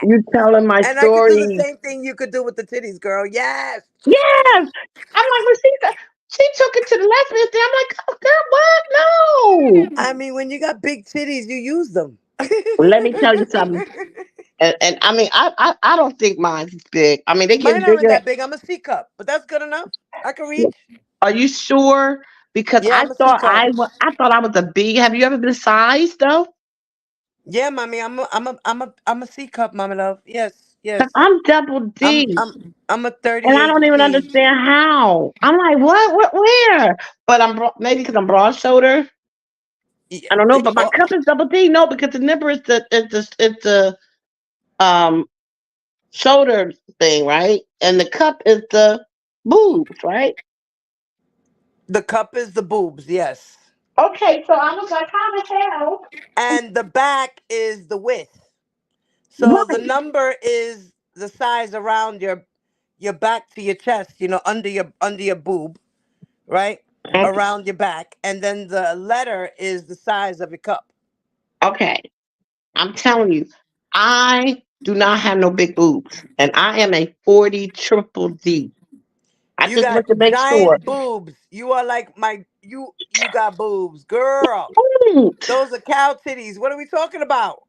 you telling my And I could do the story. same thing you could do with the titties, girl. Yes. Yes, I'm like, when she took it to the lesbian thing. I'm like, oh, girl, what? No. I mean, when you got big titties, you use them. Let me tell you something. And I mean, I don't think mine's is big. I mean, they Mine getting aren't bigger. that big. I'm a C cup, but that's good enough. I can reach. Are you sure? Because Yeah, I'm a C cup. I thought I was a B. Have you ever been sized though? Yeah, mommy, I'm a C cup, mommy love. Yes, Cause yes. I'm double I'm D, I'm I'm a and I don't even 38C. understand how. I'm like, what, where? But maybe because I'm broad shoulder. Yeah, I don't know, but my oh, cup is double D. No, because the nipper is the um shoulder thing, right? And the cup is the boobs, right? the cup is the boobs, yes. Okay, so I was like, how the hell? And the back is the width. So the Right. number is the size around your back to your chest, under your boob, right? Around your back. And then the letter is the size of your cup. Okay. I'm telling you, I do not have no big boobs, and I am a 40 triple D. I You just got want to make sure. giant boobs. You are like you got boobs. Girl. Don't. Those are cow titties. What are we talking about?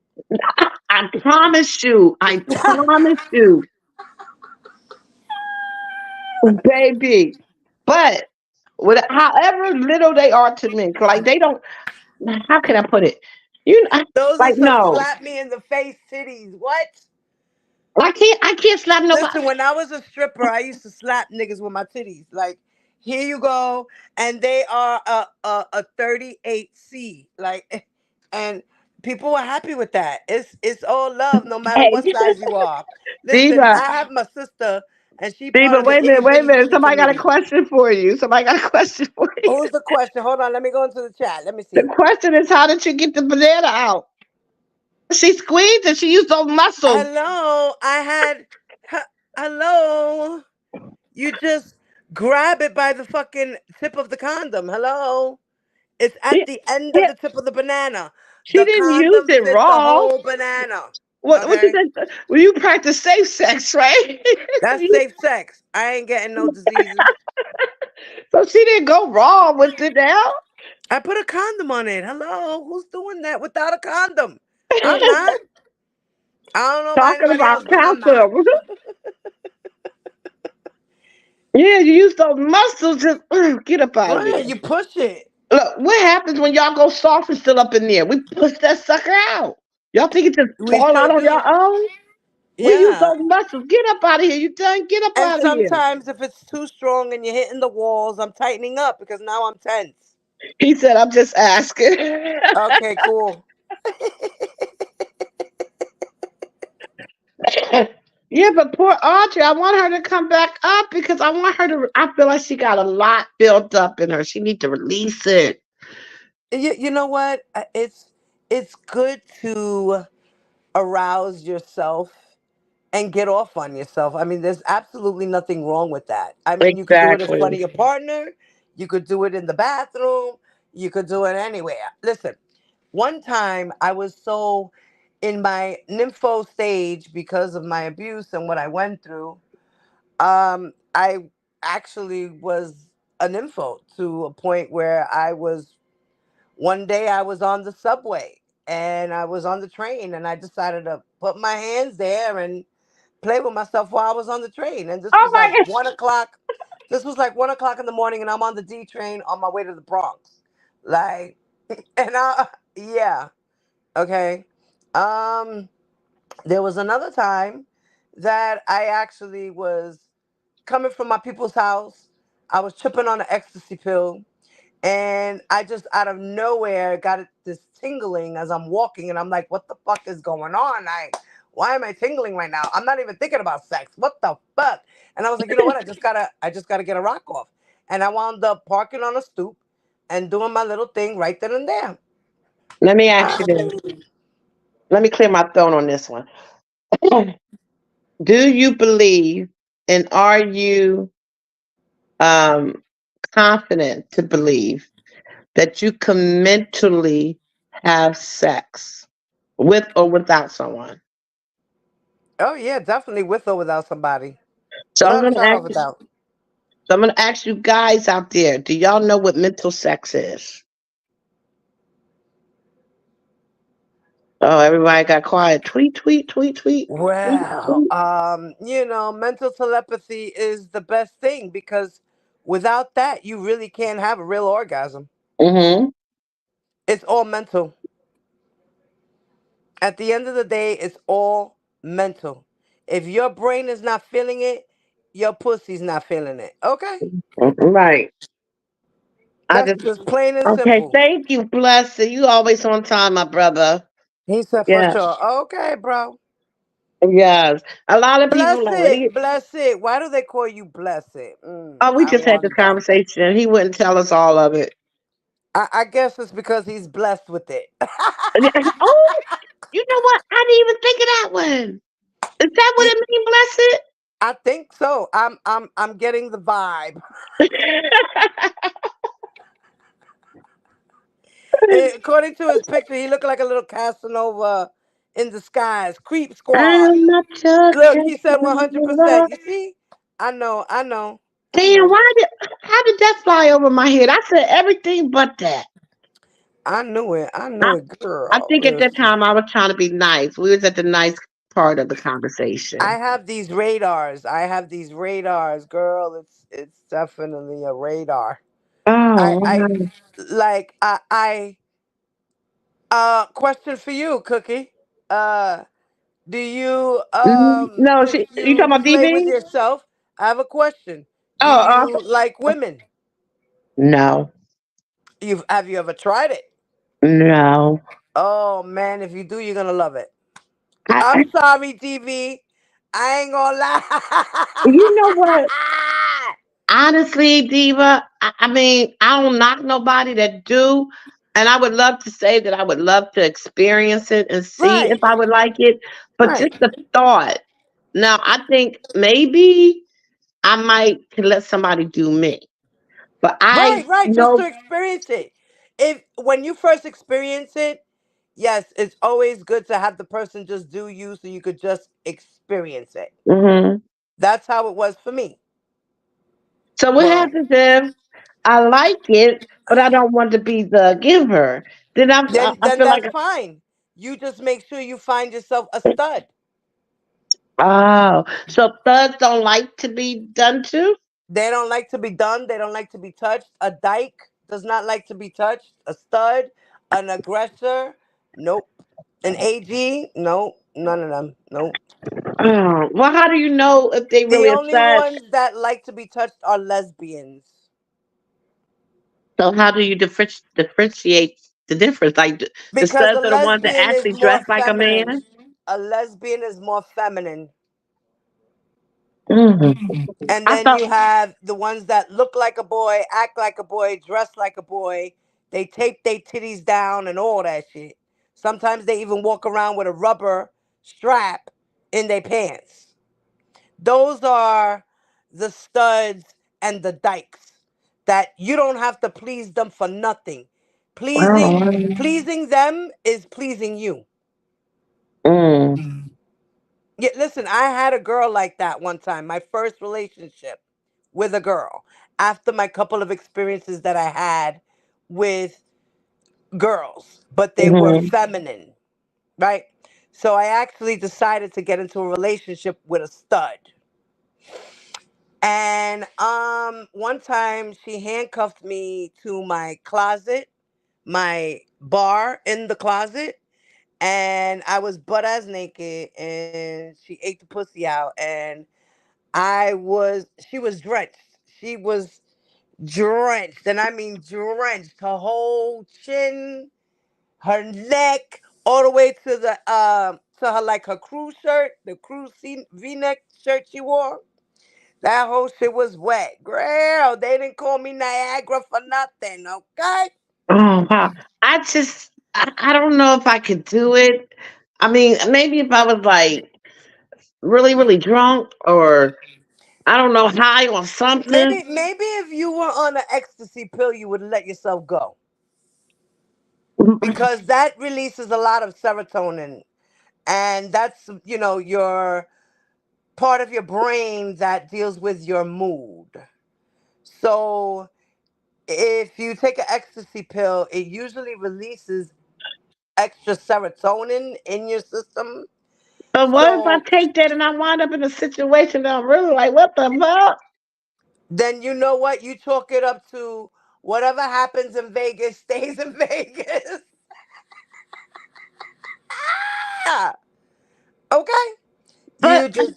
I promise you. I promise you, baby. But however little they are to me, like they don't. How can I put it? Those are Like some no, slap me in the face titties. What? I can't slap Listen, nobody. when I was a stripper, I used to slap niggas with my titties. Like, here you go, and they are a 38C. Like, and people were happy with that. It's all love, no matter Hey, what size you are. Listen, Diva, I have my sister, and she part Diva, of the itty wait a bitty minute. titty Somebody got a committee. question for you. Somebody got a question for you. Who's the question? Hold on, let me go into the chat. Let me The see. question is, how did you get the banana out? She squeezed and she used those muscles. Hello, hello. You just grab it by the fucking tip of the condom. Hello. It's at She, the end of yeah, the tip of the banana. she The didn't use condom it fit the raw. whole banana. What you Okay? said? Well, you practice safe sex, right? That's You- safe sex. I ain't getting no diseases. so she didn't go raw with it now. I put a condom on it. Hello? Who's doing that without a condom? I'm not. I don't know about Talking anybody else, about but I'm not. counter. Yeah, you use those muscles. Just get up out of Right, there. you push it. Look, what happens when y'all go soft and still up in there? We push that sucker out. Y'all think it just We fall sure out on do. your own? We use Yeah. those muscles. Get up out of here. You done? Get up And out of here. sometimes if it's too strong and you're hitting the walls, I'm tightening up because now I'm tense. He said, I'm just asking. Okay, cool. Yeah, but poor Audrey, I want her to come back up because I want her to. I feel like she got a lot built up in her. She need to release it. You know what? It's good to arouse yourself and get off on yourself. I mean, there's absolutely nothing wrong with that. I mean, you could do it in front Exactly. of your partner, you could do it in the bathroom, you could do it anywhere. Listen, one time I was so in my nympho stage because of my abuse and what I went through. I actually was an info to a point where one day I was on the subway and I was on the train and I decided to put my hands there and play with myself while I was on the train. And this Oh was my like God. 1 o'clock. This was like 1 o'clock in the morning and I'm on the D train on my way to the Bronx. Like, yeah. Okay. Um, there was another time that I actually was coming from my people's house. I was tripping on an ecstasy pill, and I just out of nowhere got this tingling as I'm walking, and I'm like, "What the fuck is going on? Why am I tingling right now? I'm not even thinking about sex. What the fuck?" And I was like, "You know what? I just gotta get a rock off." And I wound up parking on a stoop and doing my little thing right then and there. Let me ask you this. Let me clear my throat on this one. Do you believe and are you um, confident to believe that you can mentally have sex with or without someone? Oh yeah, definitely with or without somebody, So I'm without a gonna shadow ask of a you. doubt. So I'm gonna ask you guys out there. Do y'all know what mental sex is? Oh, everybody got quiet. Tweet, tweet, tweet, tweet, tweet, Well, tweet. mental telepathy is the best thing because without that, you really can't have a real orgasm. Mm-hmm. It's all mental. At the end of the day, it's all mental. If your brain is not feeling it, your pussy's not feeling it. Okay? Right. I That's just just plain and okay. simple. Thank you, Blessed. You always on time, my brother. He said for Yeah. sure. Okay, bro. Yes. A lot of people Bless like when it. he. Bless it. Why do they call you bless it? Oh, we I just had want this to know. conversation. He wouldn't tell us all of it. I guess it's because he's blessed with it. Oh, you know what? I didn't even think of that one. Is that what it means, I think so. I'm getting the vibe. According to his picture, he looked like a little Casanova in disguise. Creep squad. I'm not just Look, he said in 100%. love. You see? I Damn, know. how did that fly over my head? I said everything but that. I knew it. I I, knew it, I girl. think at that Listen. time I was trying to be nice. We was at the nice part of the I conversation. have these radars. I have these radars, girl. It's definitely a radar. I Oh, I wow. like I question for you, Cookie. Uh Do you No, since you you talking about play with DV? yourself, I have a question. Do Oh, you like women? no, You ever tried it? no. Oh man, if you do, you're gonna love it. I, I'm sorry, TV. I ain't gonna you know what? lie. Honestly, Diva, I mean, I don't knock nobody that do, and I would love to say that I would love to experience it and see if Right, I would like it, but just right, the thought. Now, I think maybe I might could let somebody do me, but I right. Just to know. experience it. If when you first experience it, yes, it's always good to have the person just do you so you could just experience it. Mhm. That's how it was for me. So what Well, happens if I like it, but I don't want to be the giver? Then I then feel like that's fine. You just make sure you find yourself a stud. oh, so thugs don't like to be done to. They don't like to be done. They don't like to be touched. A dyke does not like to be touched. A stud, an aggressor, nope. An AG, nope. None of them, nope. Oh, well, how do you know if they The really a only stud? ones that like to be touched are lesbians So how do you differentiate the difference? Like the because a studs are the ones that lesbian is actually dress more like a feminine. man. A lesbian is more feminine. Mhm. And I then thought, you have the ones that look like a boy, act like a boy, dress like a boy. They tape their titties down and all that shit. Sometimes they even walk around with a rubber strap in their pants. Those are the studs and the dykes that you don't have to please them for nothing. oh, Pleasing them is pleasing you. mm, Yeah, listen, I had a girl like that one time, my first relationship. with a girl after my couple of experiences that I had with girls, but they were Mhm. feminine, right? So I actually decided to get into a relationship with a stud. And one time she handcuffed me to my closet, my bar in the closet, and I was butt ass naked and she ate the pussy out, and she was drenched. She was drenched, and I mean drenched. Her whole chin, her neck, all the way to the to her, like her crew shirt, the crew V-neck shirt she wore. That whole shit was wet. Girl, they didn't call me Niagara for nothing, okay? Oh wow. I don't know if I could do it. I mean, maybe if I was like really, really drunk or I don't know, high or something. Maybe if you were on an ecstasy pill, you would let yourself go. Because that releases a lot of serotonin. And that's, your part of your brain that deals with your mood. So if you take an ecstasy pill, it usually releases extra serotonin in your system. But what if I So take that and I wind up in a situation that I'm really like, what the fuck? then you know what? You chalk it up to whatever happens in Vegas stays in Vegas. Yeah. Okay. But You just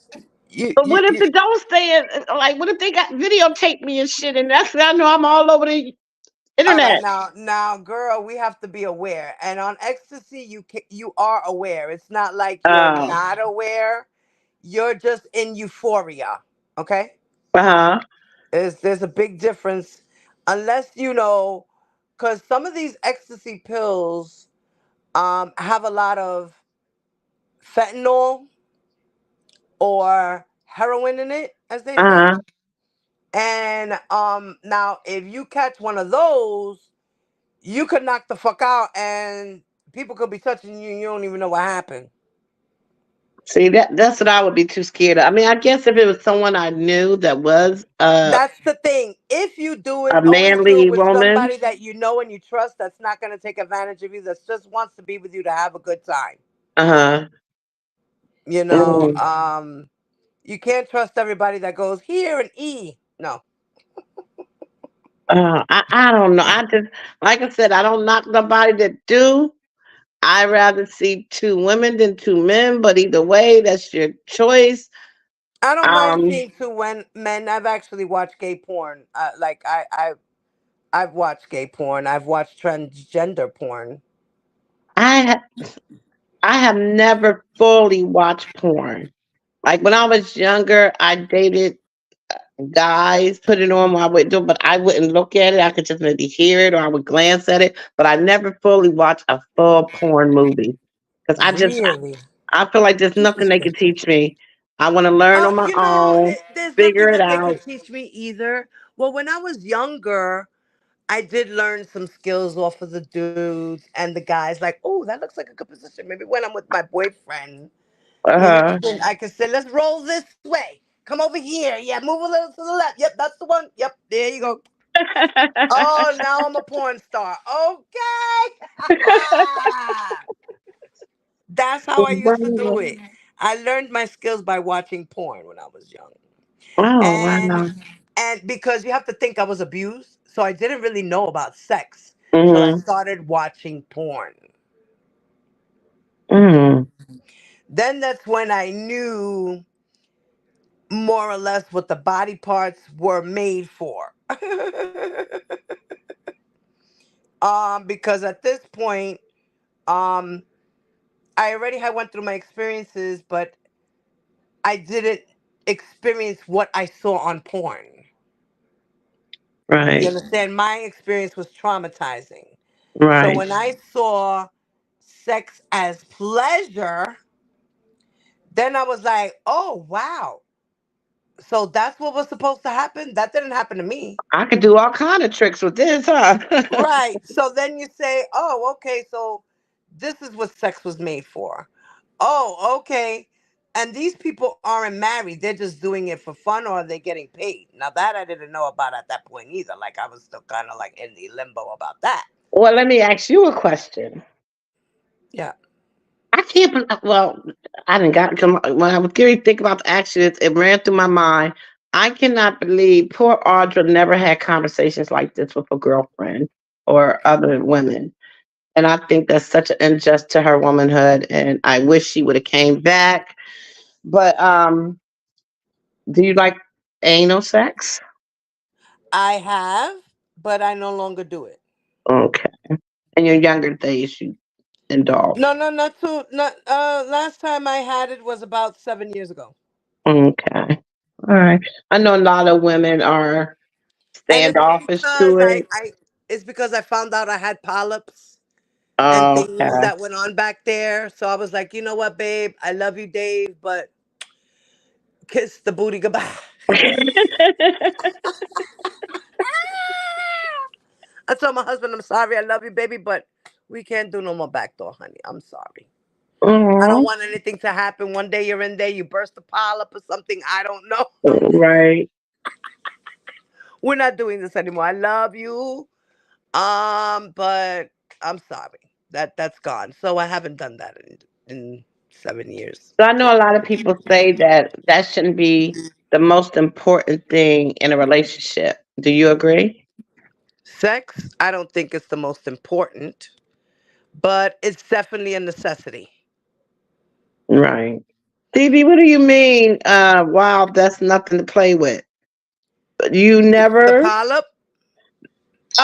you, but you, what if you it don't stay in, like what if they got videotape me and shit and that's I know I'm all over the all right, internet. now girl, we have to be aware. And on ecstasy you are aware. It's not like you're Oh. not aware. You're just in euphoria. Okay? Uh-huh. There's a big difference unless you know, cuz some of these ecstasy pills have a lot of fentanyl or heroin in it, as they say. Uh-huh. And now if you catch one of those, you could knock the fuck out and people could be touching you and you don't even know what happened. See that's what I would be too scared of. I mean, I guess if it was someone I knew that was That's the thing. If you do it, a always do it manly with woman. somebody that you know and you trust, that's not going to take advantage of you, that just wants to be with you to have a good time. Uh-huh. You know, Mm. you can't trust everybody that goes here and no. I don't know. I just like I said, I don't knock nobody that do. I rather see two women than two men, but either way, that's your choice. I don't mind Um, seeing two men. I've actually watched gay porn. I've watched gay porn. I've watched transgender porn. I I have never fully watched porn. Like when I was younger, I dated guys, put it on while I would do, but I wouldn't look at it. I could just maybe hear it or I would glance at it, but I never fully watched a full porn movie because Really? I feel like there's nothing they can teach me. I want to learn on my own, There's figure nothing it that they out. could teach me either. Well, when I was younger, I did learn some skills off of the dudes and the guys. Like, oh, that looks like a good position. Maybe when I'm with my boyfriend, Uh I can say, let's roll this way. Come over here. Yeah, move a little to the left. Yep, that's the one. Yep, there you go. huh. Oh, now I'm a porn star. Okay. That's how I used to do it. I learned my skills by watching porn when I was young. Oh And wow. because you have to think I was abused, so I didn't really know about sex. So I Mm, started watching porn. mm. Then that's when I knew more or less what the body parts were made for. Because at this point, um, I already had went through my experiences, but I didn't experience what I saw on porn. You Right, understand? My experience was traumatizing. So right. when I saw sex as pleasure, then I was like, oh, wow. So that's what was supposed to happen? That didn't happen to me. I could do all kind of tricks with this, huh? Right. So then you say, oh, okay. So this is what sex was made for. Oh, okay. And these people aren't married. They're just doing it for fun or they're getting paid. Now that I didn't know about at that point either. Like I was still kind of like in the limbo about that. Well, let me ask you a question. Yeah. I can't. Well, I didn't got to when I was getting think about the accident. It ran through my mind. I cannot believe poor Audra never had conversations like this with a girlfriend or other women, and I think that's such an injustice to her womanhood. And I wish she would have came back. But do you like anal sex? I have, but I no longer do it. Okay. In your younger days, you indulged. No, no, not too. Not. Last time I had it was about 7 years ago, Okay. All right. I know a lot of women are and it's standoffish because to it. it's because I found out I had polyps and things Okay. that went on back there. So I was like, you know what, babe, I love you, Dave, but kiss the booty goodbye. I told my husband, I'm sorry, I love you, baby, but we can't do no more backdoor, honey. I'm sorry. I don't Oh, want anything to happen. One day you're in there, you burst a polyp or something. I don't know. right. We're not doing this anymore. I love you. But I'm sorry. That's gone. So I haven't done that in 7 years. So I know a lot of people say that that shouldn't be the most important thing in a relationship. Do you agree? Sex, I don't think it's the most important, but it's definitely a necessity. Right. Stevie, what do you mean? Wow, that's nothing to play with. You The never. polyp,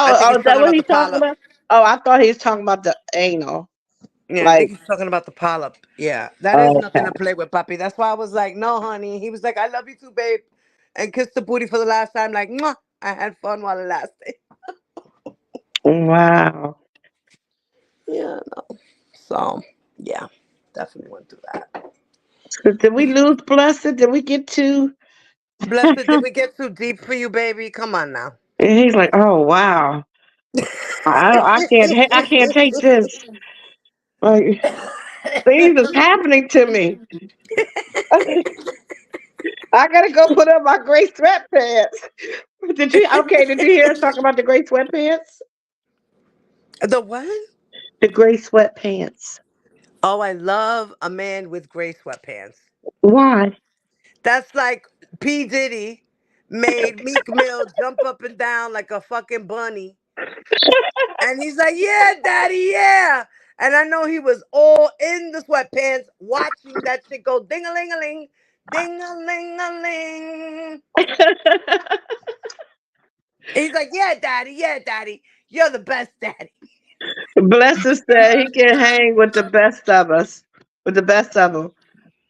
I Oh, think oh, he's is that talking what about he's the talking polyp. about? Oh, I thought he was talking about the anal. Yeah, I Like, think he's talking about the polyp. Yeah, that is nothing to okay. play with, puppy. That's why I was like, no, honey. He was like, I love you too, babe. And kissed the booty for the last time, like, mwah. I had fun while it lasted. Wow. Yeah, no. So, yeah, definitely went through that. So did we lose Blessed? Did we get to? Blessed, did we get too deep for you, baby? Come on now. And he's like, "Oh wow, I can't take this. Like things is happening to me. I gotta go put up my gray sweatpants." Did you? Okay, did you hear us talk about the gray sweatpants? The what? The gray sweatpants. Oh, I love a man with gray sweatpants. Why? That's like P. Diddy made Meek Mill jump up and down like a fucking bunny. And he's like, yeah, daddy, yeah. And I know he was all in the sweatpants watching that shit go ding a ling a ling, ding a ling a ling. He's like, yeah, daddy, you're the best daddy. Blessed said he can hang with the best of us, with the best of them.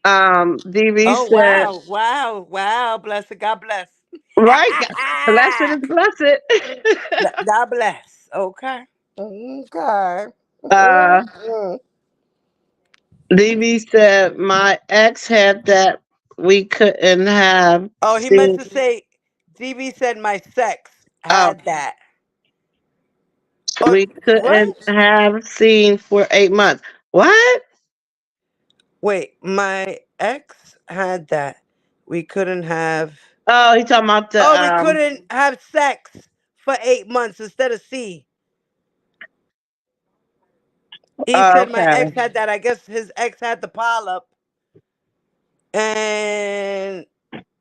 DV Oh, said, wow, wow, wow. Bless it. God bless. "Right, blessed is blessed." God bless. Okay. Okay. uh, Mhm. DV said, "My ex had that we couldn't have Oh, he meant seen." to say, DB said my sex Oh, had that. Oh, we couldn't what? have seen for 8 months. What? Wait, my ex had that. We couldn't have. Oh, he talking about the Oh, we couldn't have sex for 8 months instead of C. He said my ex okay. had that. I guess his ex had the polyp, and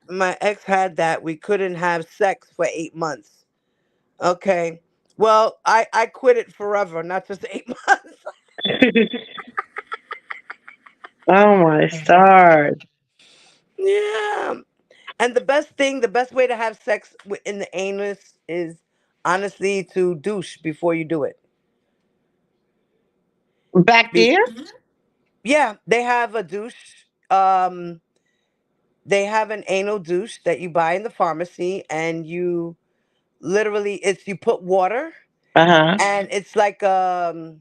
my ex had that. We couldn't have sex for 8 months. Okay. Well, I quit it forever, not just 8 months. Oh my stars. Yeah. And the best way to have sex in the anus is honestly to douche before you do it. Back Be- there? yeah, they have a douche. They have an anal douche that you buy in the pharmacy, and you literally it's you put water, Uh-huh. and it's like I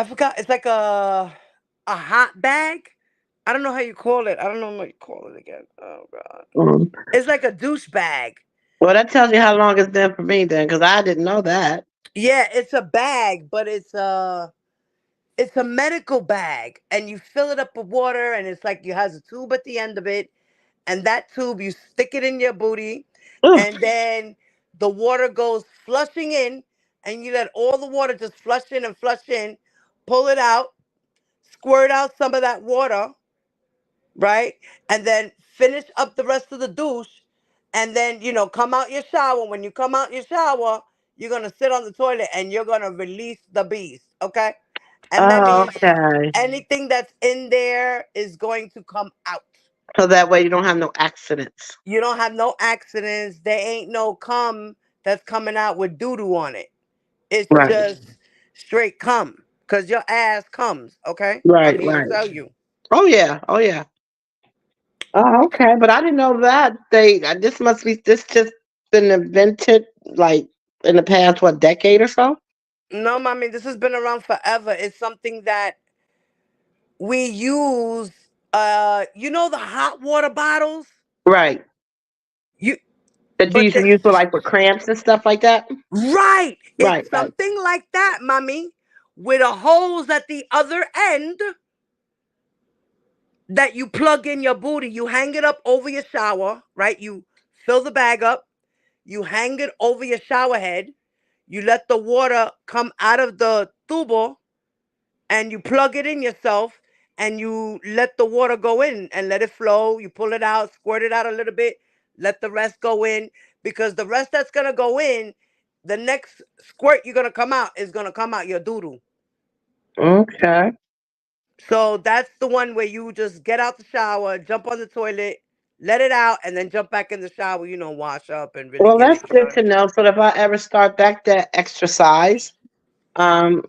forgot. It's like a hot bag. I don't know how you call it. I don't know what you call it again. Oh god. Mm. It's like a douche bag. Well, that tells you how long it's been for me then, because I didn't know that. Yeah, it's a bag, but It's a medical bag, and you fill it up with water, and it's like it has a tube at the end of it, and that tube you stick it in your booty, Ugh. and then the water goes flushing in, and you let all the water just flush in and flush in, pull it out, squirt out some of that water, right? And then finish up the rest of the douche, and then come out your shower. When you come out your shower, you're gonna sit on the toilet and you're gonna release the beast, okay? And that Oh, means okay. anything that's in there is going to come out. So that way you don't have no accidents. You don't have no accidents. There ain't no cum that's coming out with doo doo on it. It's Right. just straight cum. Cause your ass comes, okay? I'm Right, here to right. tell you. Oh yeah. Oh yeah. Oh, okay. But I didn't know that this just been invented like in the past decade or so? No, mommy, this has been around forever. It's something that we use. The hot water bottles. Right. You, That you but used to use for like for cramps and stuff like that? right. Right, It's right. something like that, mommy, with a hose at the other end that you plug in your booty. You hang it up over your shower, right? You fill the bag up. You hang it over your shower head. You let the water come out of the tubo, and you plug it in yourself, and you let the water go in and let it flow. You pull it out, squirt it out a little bit, let the rest go in, because the rest that's going to go in, the next squirt you're going to come out is going to come out your doo-doo. Okay. So that's the one where you just get out the shower, jump on the toilet, let it out, and then jump back in the shower, wash up and really Well, get it. that's You know good what I to mean? know. So if I ever start back that exercise, um,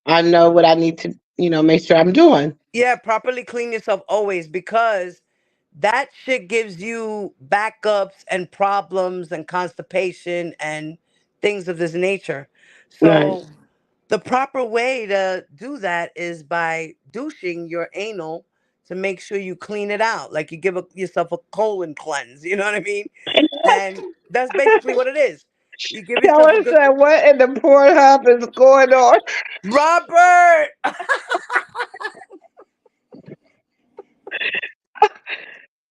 I know what I need to, make sure I'm doing. Yeah, properly clean yourself always, because that shit gives you backups and problems and constipation and things of this nature. Right. So the proper way to do that is by douching your anal to make sure you clean it out. Like you give yourself a colon cleanse. You know what I mean? And that's basically what it is. You give yourself a Kelly good said, "What in the Pornhub is going on?" Robert.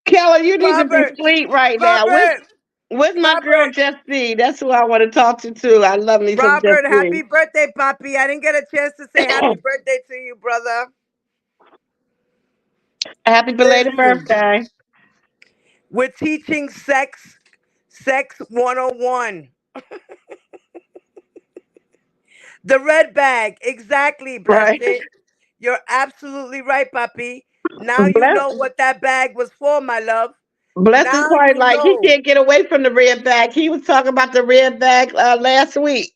Kelly, you need to be Robert. asleep right now. Robert. Where's my girl Robert. Just B? That's who I want to talk to too. I love me some Just Robert, B. happy birthday, Poppy. I didn't get a chance to say happy birthday to you, brother. Happy belated Listen, birthday. we're teaching sex 101. The red bag. Exactly, blessed. Right. You're absolutely right, Papi. Now you Bless know what that bag was for, my love. Bless is Now probably you like he know. can't get away from the red bag. He was talking about the red bag last week.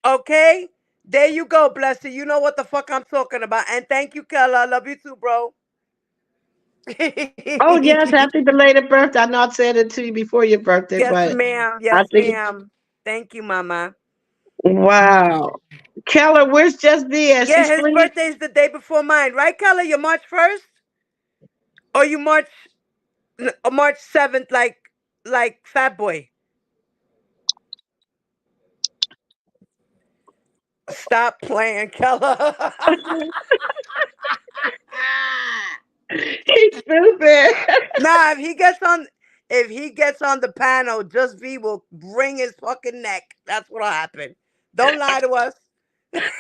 Okay? There you go, blessed. You know what the fuck I'm talking about. And thank you, Kella. Love you too, bro. Oh yes, happy belated birthday. I know I said it to you before your birthday, Yes, but ma'am. I Yes, think ma'am. Thank you, mama. wow. Keller, where's Just B at? She Yeah, his sleep? birthday's the day before mine, right, Kella? You March 1st? Or you March 7th, like Fat Boy? Stop playing, Kella. He's stupid. Nah, if he gets on the panel, Just V will bring his fucking neck. That's what'll happen. Don't lie to us.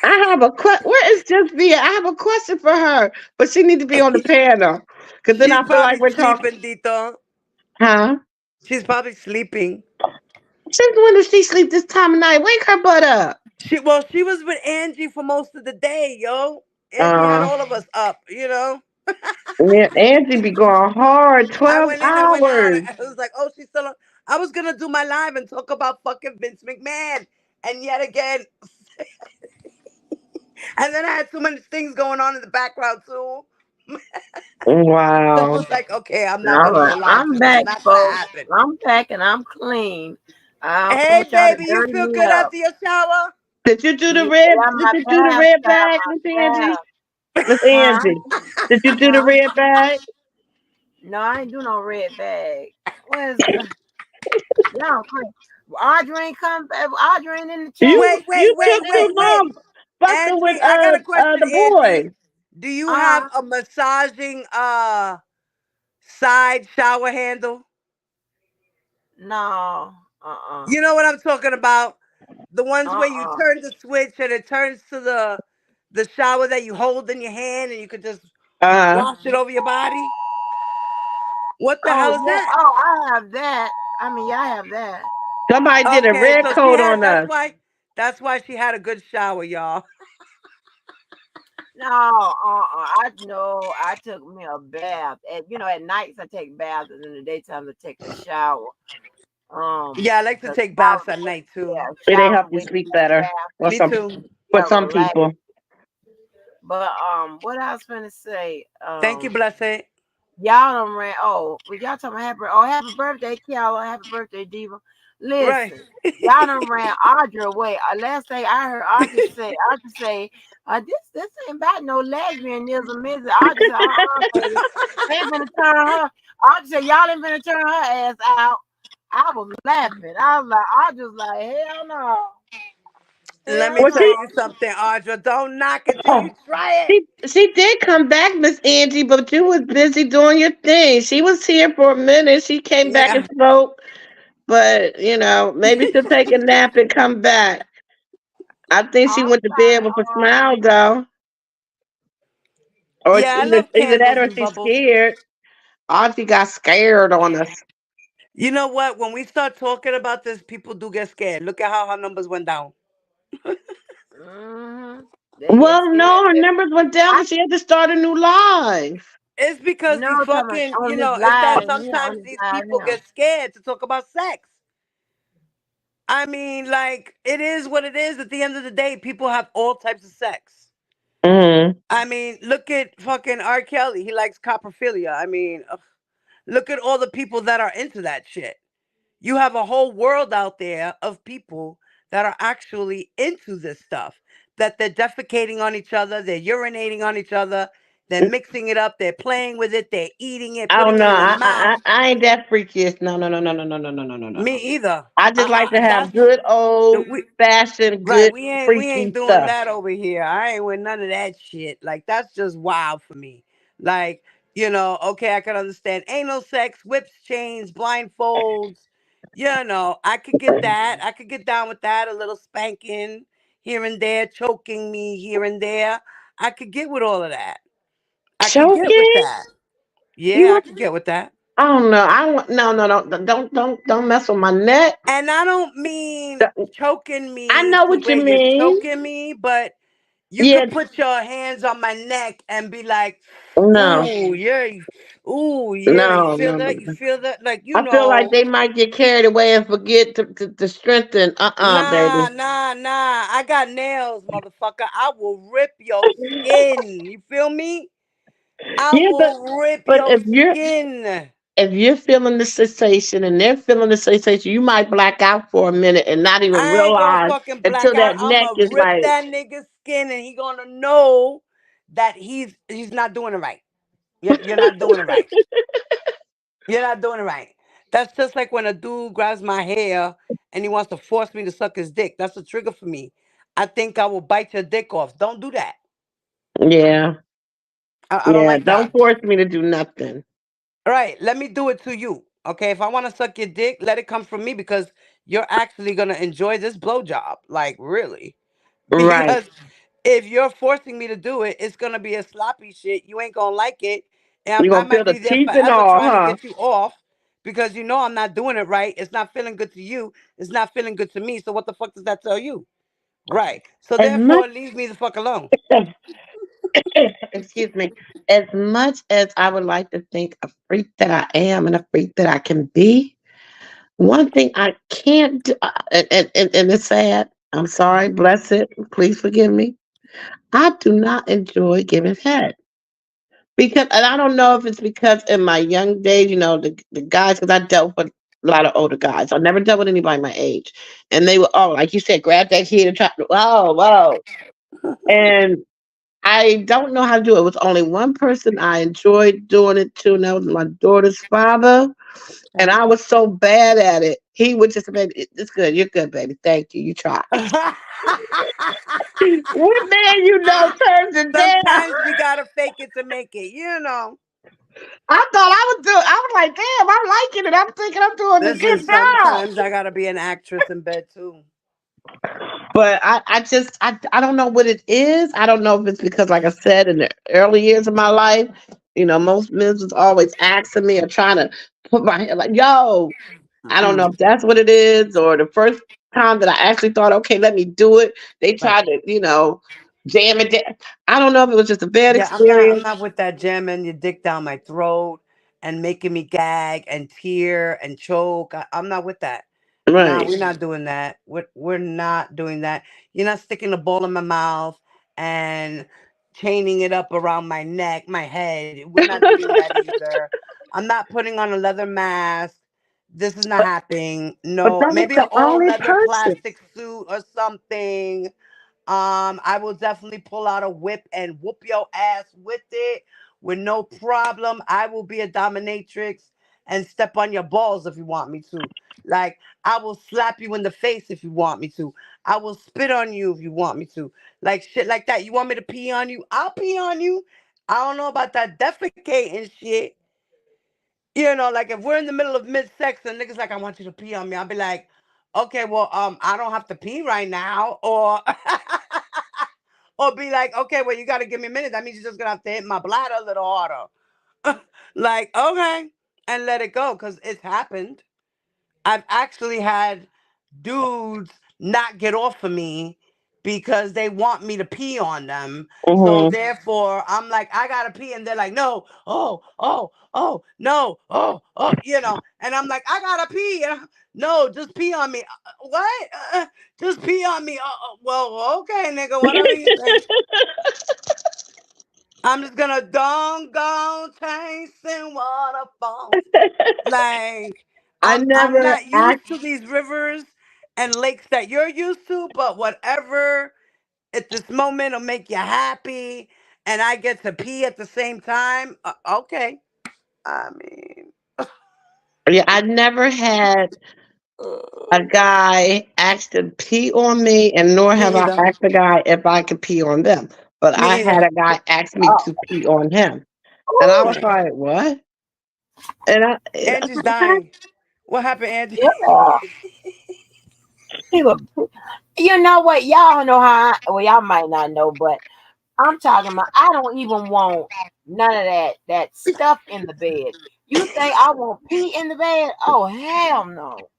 I have a question. Where is Just B? I have a question for her, but she need to be on the panel because then She's I feel like probably we're talking. sleeping, Dito. Huh? She's probably sleeping. Since when does she sleep this time of night? Wake her butt up. She was with Angie for most of the day, yo. Angie had Uh, all of us up. yeah, Angie be going hard. I 12 went in and went out. hours. I was like, oh, she's still on. I was gonna do my live and talk about fucking Vince McMahon. And yet again, and then I had too many things going on in the background too. So I Wow. was like, okay, I'm not All gonna go right, live I'm because it's back, not gonna folks. happen. I'm back and I'm clean. I don't Hey want y'all to baby, you dirty feel me good up. after your shower? Did you do the Yeah, red? I'm Did my you do the bath red time, bag, my Miss Angie? bath. Miss Huh? Angie, did you do the Huh? red bag? No, I ain't do no red bag. Where's y'all? Audrey ain't come back. Audrey ain't in the chat. You Wait, wait, you wait, took too wait, wait. long. fucking with Angie, I got a question, the Angie. boy. Do you have Uh, a massaging side shower handle? no. Uh-uh. You know what I'm talking about? The ones where you Uh-uh. turn the switch and it turns to the shower that you hold in your hand and you could just Uh, wash it over your body. What the Oh hell is yeah. that? Oh, I have that. I mean, yeah, I have that. somebody did a Okay, red so she coat had on us. that's why she had a good shower, y'all. No, I know. I took me a bath. And at nights I take baths, and in the daytime I take a shower. Yeah, I like to Cause take baths showering, at night too. They help showering you with sleep the better bath, for Me too. some relax. people. But what I was gonna say, Thank you, Blessed. y'all done ran. Oh, well, y'all talking about happy birthday, Kiala, happy birthday, Diva. Right. Listen, y'all done ran Audrey away. Last thing I heard Audrey say, this ain't about no lesbianism, is it? Audrey said, baby, they ain't gonna turn her. Audrey said, y'all ain't gonna turn her ass out. I was laughing. I was like, hell no, Let hell me Well, no. tell she you something, Audra. Don't knock it till you try it. she did come back, Miss Angie, but you was busy doing your thing. She was here for a minute. She came back and Yeah. spoke, but maybe she'll take a nap and come back. I think she I'm went to bed with a trying smile though, or Yeah, I either love either that candles or and she's bubbles. scared. Auntie got scared on us. You know what? When we start talking about this, people do get scared. Look at how her numbers went down. They get Well, scared. no, her numbers went down I because she had to start a new live. It's because no these talking about fucking, on this it's live that and here on sometimes this these live people here. get scared to talk about sex. I mean, like, it is what it is. At the end of the day, people have all types of sex. Mm-hmm. I mean, look at fucking R. Kelly. He likes coprophilia. I mean, ugh. Look at all the people that are into that shit. You have a whole world out there of people that are actually into this stuff. That they're defecating on each other, they're urinating on each other, they're mixing it up, they're playing with it, they're eating it, Oh putting no, it in their mouth. I ain't that freakiest. No, no, no, no, no, no, no, no, no, no, no. Me either. I just like to have That's good old we fashioned, right. good We ain't freaky doing stuff. that over here. I ain't with none of that shit. Like that's just wild for me. Like okay, I can understand anal sex, whips, chains, blindfolds. I could get that. I could get down with that. A little spanking here and there, choking me here and there. I could get with all of that. I could get with Choking? that. You Yeah, I want? could get with that. I don't know. I want no, no, no. Don't mess with my neck. And I don't mean choking I me know to what you where you're mean. choking me, but you Yeah, could put your hands on my neck and be like, no, "Ooh, yeah, ooh, yeah." You no, feel no, no. that? You feel that? Like I feel like they might get carried away and forget to strengthen. Nah, Baby. nah, nah. I got nails, motherfucker. I will rip your skin. You feel me? I Yeah, will rip but your skin. if you're feeling the sensation and they're feeling the sensation, you might black out for a minute and not even I ain't gonna realize fucking black until out. that neck I'ma is rip like, that nigga's skin, and he gonna know that he's not doing it right. You're not doing it right. You're not doing it right. That's just like when a dude grabs my hair and he wants to force me to suck his dick. That's a trigger for me. I think I will bite your dick off. Don't do that. yeah, I don't yeah. like Don't that. force me to do nothing. All right, let me do it to you. Okay, if I want to suck your dick, let it come from me because you're actually gonna enjoy this blowjob. Like really. Right. Because if you're forcing me to do it, it's gonna be a sloppy shit. You ain't gonna like it, and You're I gonna feel might the be there teeth and forever all, trying to huh? get you off because I'm not doing it right. It's not feeling good to you. It's not feeling good to me. So what the fuck does that tell you? Right. So As much therefore, leave me the fuck alone. excuse me, as much as I would like to think a freak that I am and a freak that I can be, one thing I can't do, and it's sad. I'm sorry, bless it. Please forgive me. I do not enjoy giving head because, and I don't know if it's because in my young days, the guys, because I dealt with a lot of older guys. I never dealt with anybody my age, and they were like you said, grab that kid and try. Whoa, whoa, and I don't know how to do it. It was only one person I enjoyed doing it to, and that was my daughter's father. and I was so bad at it. He would just, baby, it's good. You're good, baby. Thank you. You try. What man you know turns it down? Sometimes we gotta fake it to make it, you know. I thought I would do. I was like, damn, I'm liking it. I'm thinking I'm doing a Listen, good job. sometimes I gotta be an actress in bed too. But I don't know what it is. I don't know if it's because, like I said, in the early years of my life, most men was always asking me or trying to put my hand like, yo, I don't know Mm-mm. if that's what it is, or the first time that I actually thought, okay, let me do it, they Right. tried to, jam it down. I don't know if it was just a bad Yeah, I'm experience. not with that jamming your dick down my throat and making me gag and tear and choke. I'm not with that. Nah, Right. we're not doing that. We're not doing that. You're not sticking the ball in my mouth and chaining it up around my neck, my head. We're not doing that either. I'm not putting on a leather mask. This is not but happening. but No, that was maybe an the all only leather person. plastic suit or something. I will definitely pull out a whip and whoop your ass with it with no problem. I will be a dominatrix and step on your balls if you want me to. Like, I will slap you in the face if you want me to. I will spit on you if you want me to. Like, shit like that. You want me to pee on you? I'll pee on you. I don't know about that defecating shit. Like if we're in the middle of mid sex and niggas like, I want you to pee on me, I'll be like, okay, well, I don't have to pee right now. Or or be like, okay, well, you gotta give me a minute. That means you're just gonna have to hit my bladder a little harder. Like, okay, and let it go, because it's happened. I've actually had dudes not get off of me because they want me to pee on them. So Hmm. therefore, I'm like, I gotta pee, and they're like, no, no, and I'm like, I gotta pee. No, just pee on me. What? Just pee on me. Well, okay, nigga, whatever you say. I'm just gonna go chasing waterfalls. Like I I'm never not used act. to these rivers and lakes that you're used to, but whatever at this moment will make you happy and I get to pee at the same time. Okay. I mean, Yeah, I never had a uh, guy ask to pee on me, and nor have me I either. asked a guy if I could pee on them. But I Me had either. a guy ask me Oh, to pee on him, and I was ooh, Right. like, "What?" And I was Angie's like, "Okay." dying. What happened, Angie? yeah. He was, you know what? Y'all know how. Well, y'all might not know, but I'm talking about. I don't even want none of that stuff in the bed. You think I want pee in the bed? Oh hell no,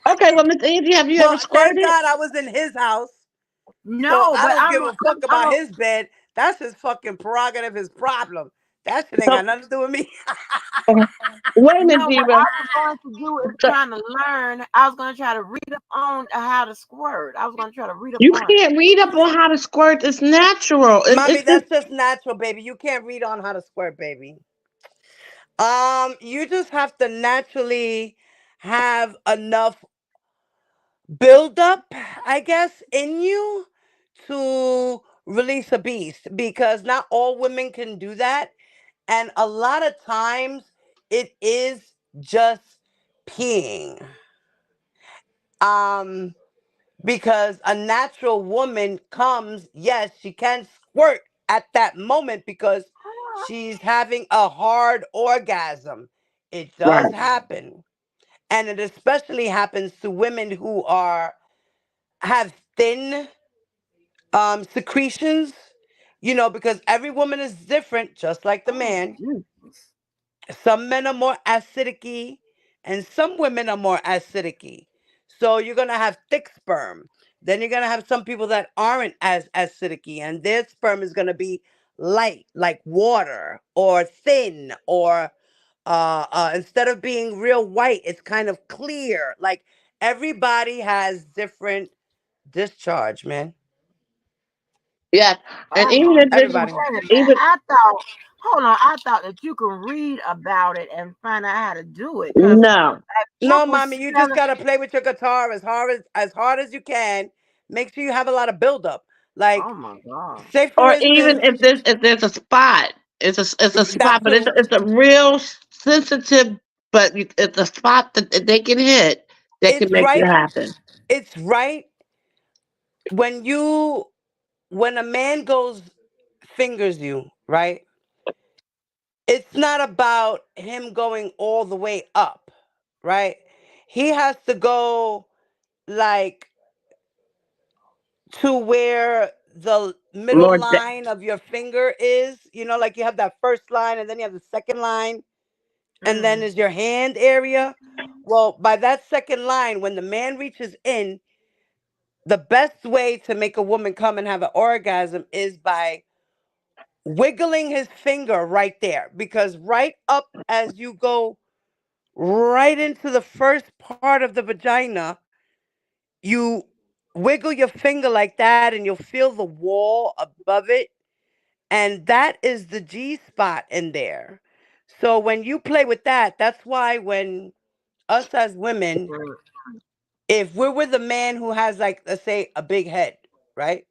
Okay, well, Miss Angie, have you ever Well, thank squirted? God I was in his house. So no. I But don't give a fuck I'm about a his bed. That's his fucking prerogative, his problem. That shit ain't So, got nothing to do with me. wait a minute, no. What Diva. I was going to do is So trying to learn. I was going to try to read up on how to squirt. I was going to try to read up you on it. can't read up on how to squirt. It's natural. Mommy, It's that's just natural, baby. You can't read on how to squirt, baby. You just have to naturally have enough buildup, I guess, in you to release a beast because not all women can do that. And a lot of times it is just peeing. Um, because a natural woman comes, yes, she can squirt at that moment because she's having a hard orgasm. It does right. happen. And it especially happens to women who are have thin secretions, because every woman is different, just like the Oh, man. Jesus. Some men are more acidic and some women are more acidic. So you're going to have thick sperm. Then you're going to have some people that aren't as acidic and their sperm is going to be light, like water, or thin, or instead of being real white, it's kind of clear. Like everybody has different discharge, man. Yeah, and Oh even my if goodness. it's Everybody. Wait a minute. even I thought, hold on, I thought that you could read about it and find out how to do it. Because no. Book No, was mommy, you just telling, gotta play with your guitar as hard as you can. Make sure you have a lot of buildup. oh Like, my God. say for Or even instance, if there's a spot, it's a that spot, but it's too. it's a real sensitive but it's a spot that they can hit that can It's make it right. happen. It's right when you when a man goes fingers you, right? It's not about him going all the way up, right? He has to go like to where the middle More line of your finger is, like you have that first line and then you have the second line and then Mm. is your hand area. Well, by that second line, when the man reaches in, the best way to make a woman come and have an orgasm is by wiggling his finger right there. Because right up as you go right into the first part of the vagina, you wiggle your finger like that and you'll feel the wall above it. And that is the G spot in there. So when you play with that, that's why when us as women, Mm. if we're with a man who has, like, let's say, a big head, right?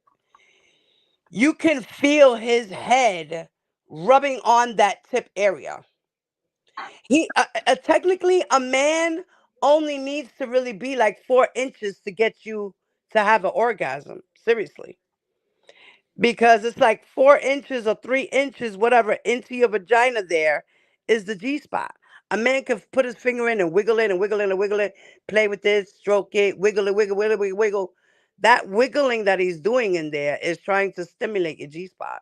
You can feel his head rubbing on that tip area. Technically, a man only needs to really be like 4 inches to get you to have an orgasm. Seriously. Because it's like 4 inches or 3 inches, whatever, into your vagina there is the G spot. A man can put his finger in and wiggle it and wiggle it and wiggle it, play with this, stroke it, wiggle it, wiggle, wiggle, wiggle, wiggle. That wiggling that he's doing in there is trying to stimulate your G spot.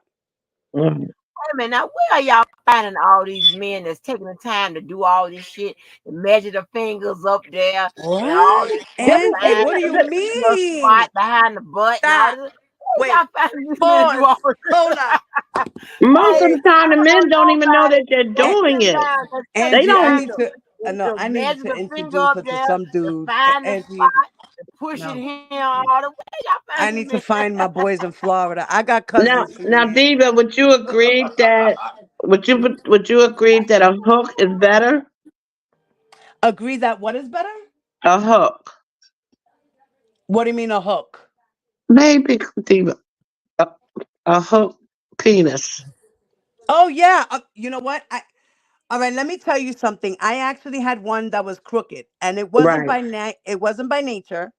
Mhm. Wait a minute, now where are y'all finding all these men that's taking the time to do all this shit, to measure the fingers up there and all What? this shit to Angie, find what do you the little spot mean? behind the butt and all Stop. this? Where Wait. y'all finding these men to do Pause. all this? Hold up. Most of Hey, the time, I the don't men don't know even know nobody that they're that's doing sitting it. down that's taking They Angie, I don't. need time to no, to I needed measure to the finger introduce up her to there, some to dude. find the Angie, spot, to pushing no. him all the way. Y'all I find these need to men. find my boys in Florida. I got Now, cousins from New now, York. Diva, would you agree that a hook is better? Agree that what is better? A hook, What do you mean a hook? maybe, Diva, a, a hook penis, Oh yeah. You know what? All right, let me tell you something. I actually had one that was crooked, and right? it wasn't by nature.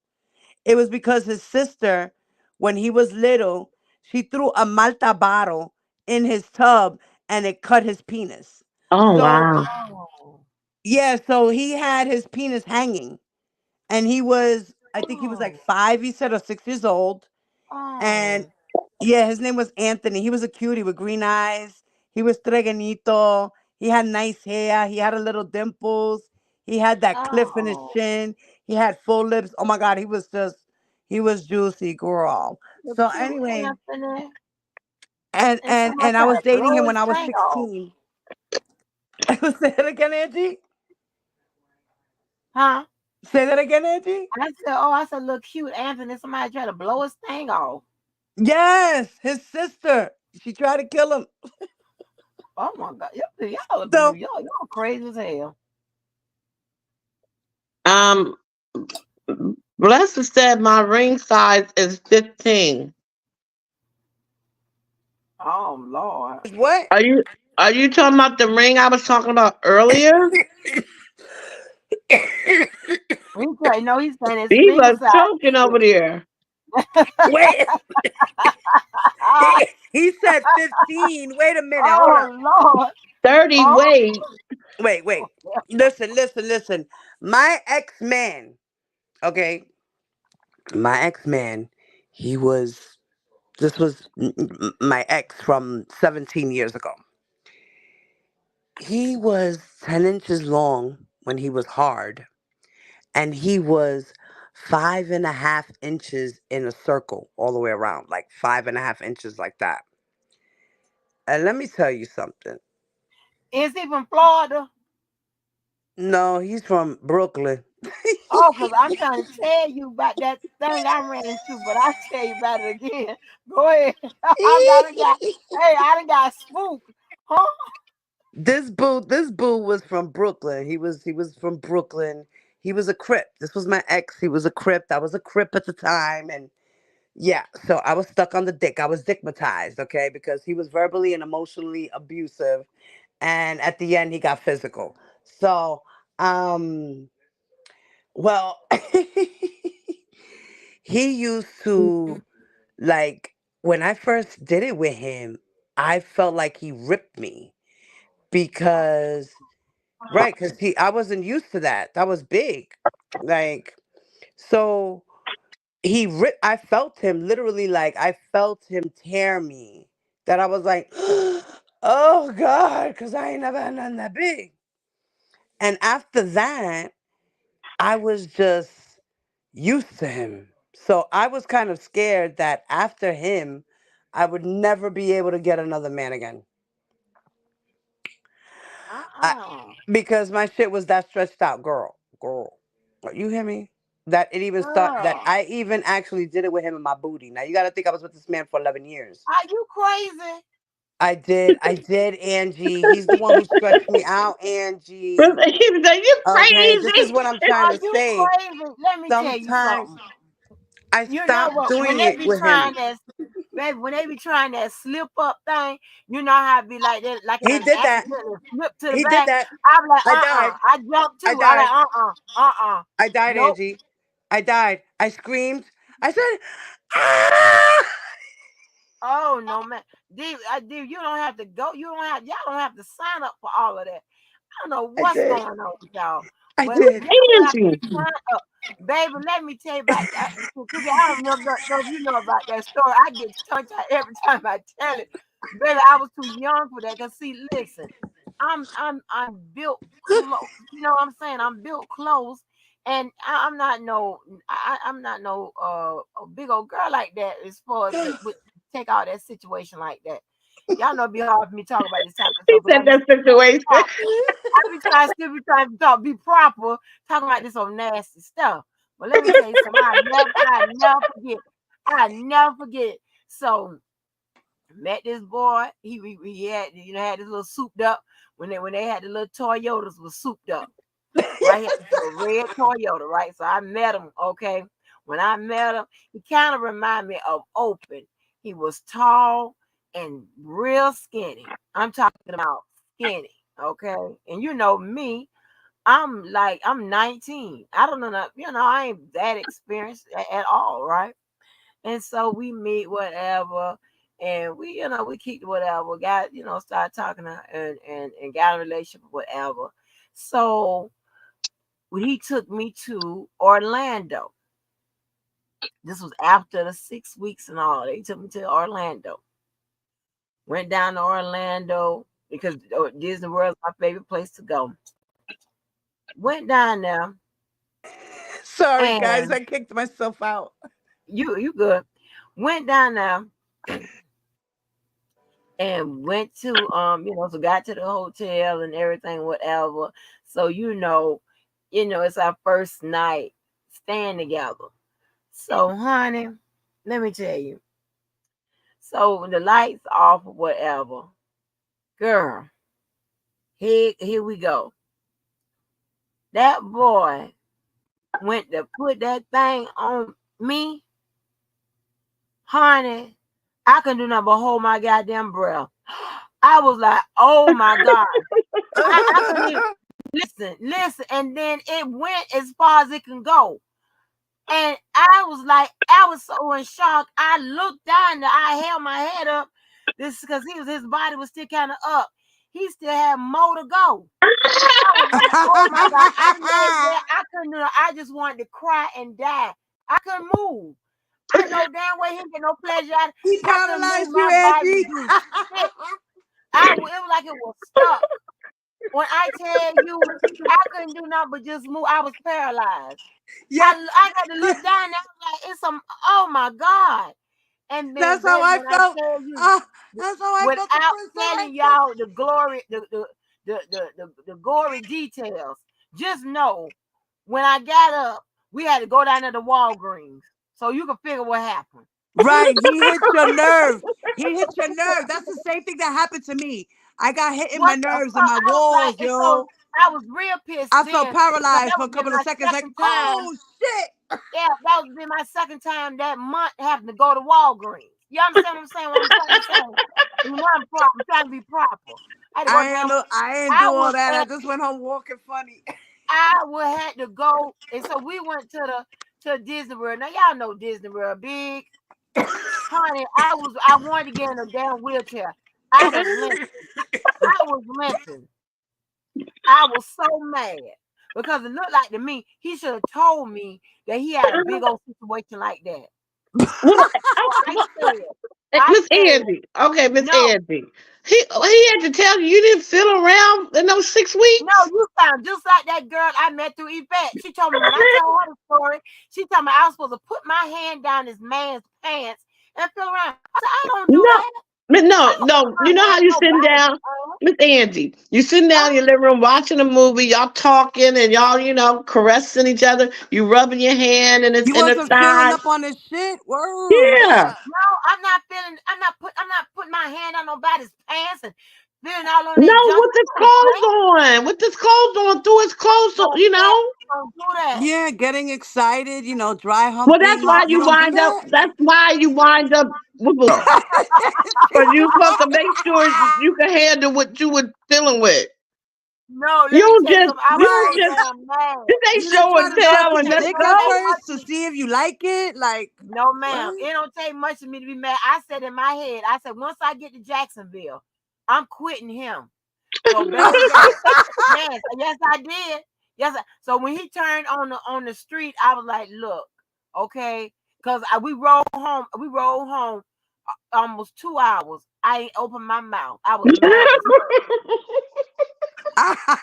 It was because his sister, when he was little, she threw a Malta bottle in his tub and it cut his penis. Oh So, wow! Oh, yeah, so he had his penis hanging. And he was, I think he was like oh, 5, he said, or 6 years old. And oh, yeah, his name was Anthony. He was a cutie with green eyes. He was treganito. He had nice hair. He had a little dimples. He had that cliff in his oh. chin. He had full lips. Oh my God, he was juicy, girl. The So cute anyway, Anthony. and And and someone and I tried was to dating blow him his when I was thing off. 16. Say that again, Angie. Huh? Say that again, Angie. I said, look cute Anthony. Somebody tried to blow his thing off. Yes, his sister. She tried to kill him. Oh my God. So Y'all crazy as hell. Um, Blessed said my ring size is 15. Oh Lord. what? Are you are you talking about the ring I was talking about earlier? No, he's saying his finger Diva's size. choking over there. Wait, he said 15. Wait a minute. Hold up. Oh Lord. 30 Oh. weight. Wait. Listen. My ex man, okay? My ex man, he was, this was my ex from 17 years ago. He was 10 inches long when he was hard, and he was 5.5 inches in a circle all the way around, like 5.5 inches like that. And let me tell you something. Is he from Florida? No, he's from Brooklyn. Oh, because I'm trying to tell you about that thing I ran into, but I'll tell you about it again. Go ahead. I done got spooked. Huh? This boo was from Brooklyn. He was from Brooklyn. He was a Crip. This was my ex. He was a Crip. I was a Crip at the time, and yeah, so I was stuck on the dick. I was dickmatized, okay, because he was verbally and emotionally abusive, and at the end he got physical. So Um, well, he used to, like, when I first did it with him, I felt like he ripped me because, right, because I wasn't used to that. That was big. Like, so he ripped, I felt him literally, like, I felt him tear me. That I was like, oh God, because I ain't never had nothing that big. And after that, I was just used to him. So I was kind of scared that after him, I would never be able to get another man again. I, Uh-uh. because my shit was that stretched out, girl. You hear me? That it even start that Girl, I even actually did it with him in my booty. Now you got to think I was with this man for 11 years. are you crazy? I did, Angie. He's the one who stretched me out, Angie. You Okay, this is crazy. what I'm trying Are to you say. crazy? Let me tell you Sometimes something. I You know stopped what? When doing they it be with him. trying that, baby, when they be trying that slip up thing, you know how it be like that, like it He done did that. accidentally slip to the He did back. that. I be like, I died. I jumped I too. I died. like, I died, nope. Angie. I died. I screamed. I said, ah! Oh no, man, dude, you don't have to go. Y'all don't have to sign up for all of that. I don't know I what's did. going on with y'all, I but did. you don't have to Angie. sign up, baby. Let me tell you about that. Cookie, I don't know if you know about that story. I get tongue tied every time I tell it, baby. I was too young for that. Cause see, listen, I'm built close. You know what I'm saying? I'm built close, and I'm not no I'm not no a big old girl like that. As far as with take out that situation like that. Y'all know it'd be hard for me to talk about this type of He stuff because said I be that still trying to be situation. proper. Still be trying to talk, be proper, talking about this old nasty stuff. But let me tell you something. I never forget. I never forget. So met this boy. He had had this little souped up when they had the little Toyotas was souped up. Right, he had this little red Toyota. Right, so I met him. Okay, when I met him, he kind of reminded me of Open. He was tall and real skinny. I'm talking about skinny. Okay, and you know me. I'm 19. I don't know, I ain't that experienced at all, right? And so we meet whatever, and we keep whatever, got start talking and got a relationship whatever. So when he took me to Orlando, this was after the 6 weeks and all. They took me to Orlando. Went down to Orlando because Disney World is my favorite place to go. Went down there Sorry, guys. and I kicked myself out. you good. Went down there and went to so got to the hotel and everything, whatever. So it's our first night staying together. So honey, let me tell you. So when the lights off or whatever, girl, here we go. That boy went to put that thing on me, honey. I couldn't do nothing but hold my goddamn breath. I was like, oh my God. I couldn't even listen. And then it went as far as it can go. And I was like, I was so in shock. I looked down there, I held my head up. This because his body was still kind of up. He still had more to go. I was like, oh my God. I laid there. I couldn't do it. I just wanted to cry and die. I couldn't move. I know damn well he didn't get no pleasure out. He I couldn't move paralyzed you, my body to Angie. do shit. It was like it was stuck. When I tell you, I couldn't do nothing but just move. I was paralyzed. Yeah, I got to look down. And I was like, it's some. Oh my God! And then, that's how baby, I when I felt. tell you, Ah, that's how I felt the without first time I telling touched. y'all the glory, the gory details, just know when I got up, we had to go down to the Walgreens, so you can figure what happened. Right, he hit your nerve. He hit your nerve. That's the same thing that happened to me. I got hit in my What the nerves and fuck? my I was walls, like, and so yo. I was real pissed I felt then because paralyzed that for a was been couple of my seconds, like, second time. oh shit. Yeah, that was been my second time that month having to go to Walgreens. You understand what I'm saying? What I'm trying to say? You know I'm proper. I'm trying to be proper. I had to go down. I ain't do I all was that. I at just went home walking funny. I would have to go, and so we went to Disney World. Now y'all know Disney World big, honey. I wanted to get in a damn wheelchair. I was limping. I was limping. I was so mad because it looked like to me he should have told me that he had a big old situation like that. Well, I said, Miss I said, Angie. Okay, Miss no, Angie. He had to tell you didn't fiddle around in those 6 no, weeks. you sound just like that girl I met through Yvette. She told me when I told her the story, she told me I was supposed to put my hand down this man's pants and feel around. I said, I don't do No, that. I no, don't put no. my You know how hand you sitting nobody. down, Miss Angie. You sitting down in your living room watching a movie. Y'all talking and y'all, caressing each other. You rubbing your hand and You in the wasn't feeling thigh. up on his shit? Word. Yeah. No, I'm not feeling. I'm not putting my hand on nobody's pants and feeling all on their No, junk. with his I don't do clothes that. on. With his clothes on, through his clothes, so, Don't do that. Don't do that. Yeah, getting excited, dry Well, that's humping. why You you don't do wind up. that? That's why you wind up with a. But you supposed to make sure you can handle what you were dealing with. No, let me You tell you just, something. I was you so Right. just, damn mad. this ain't You didn't show try and to It tell suck don't and his take. just It dick don't up go. take first much. to see if you like it? Like, No, ma'am. what? It don't take much for me to be mad. I said in my head, I said once I get to Jacksonville, I'm quitting him. So, baby, yes, I did. Yes. So when he turned on the street, I was like, look, okay, because we rode home. We rode home almost 2 hours. I ain't opened my mouth. I was mad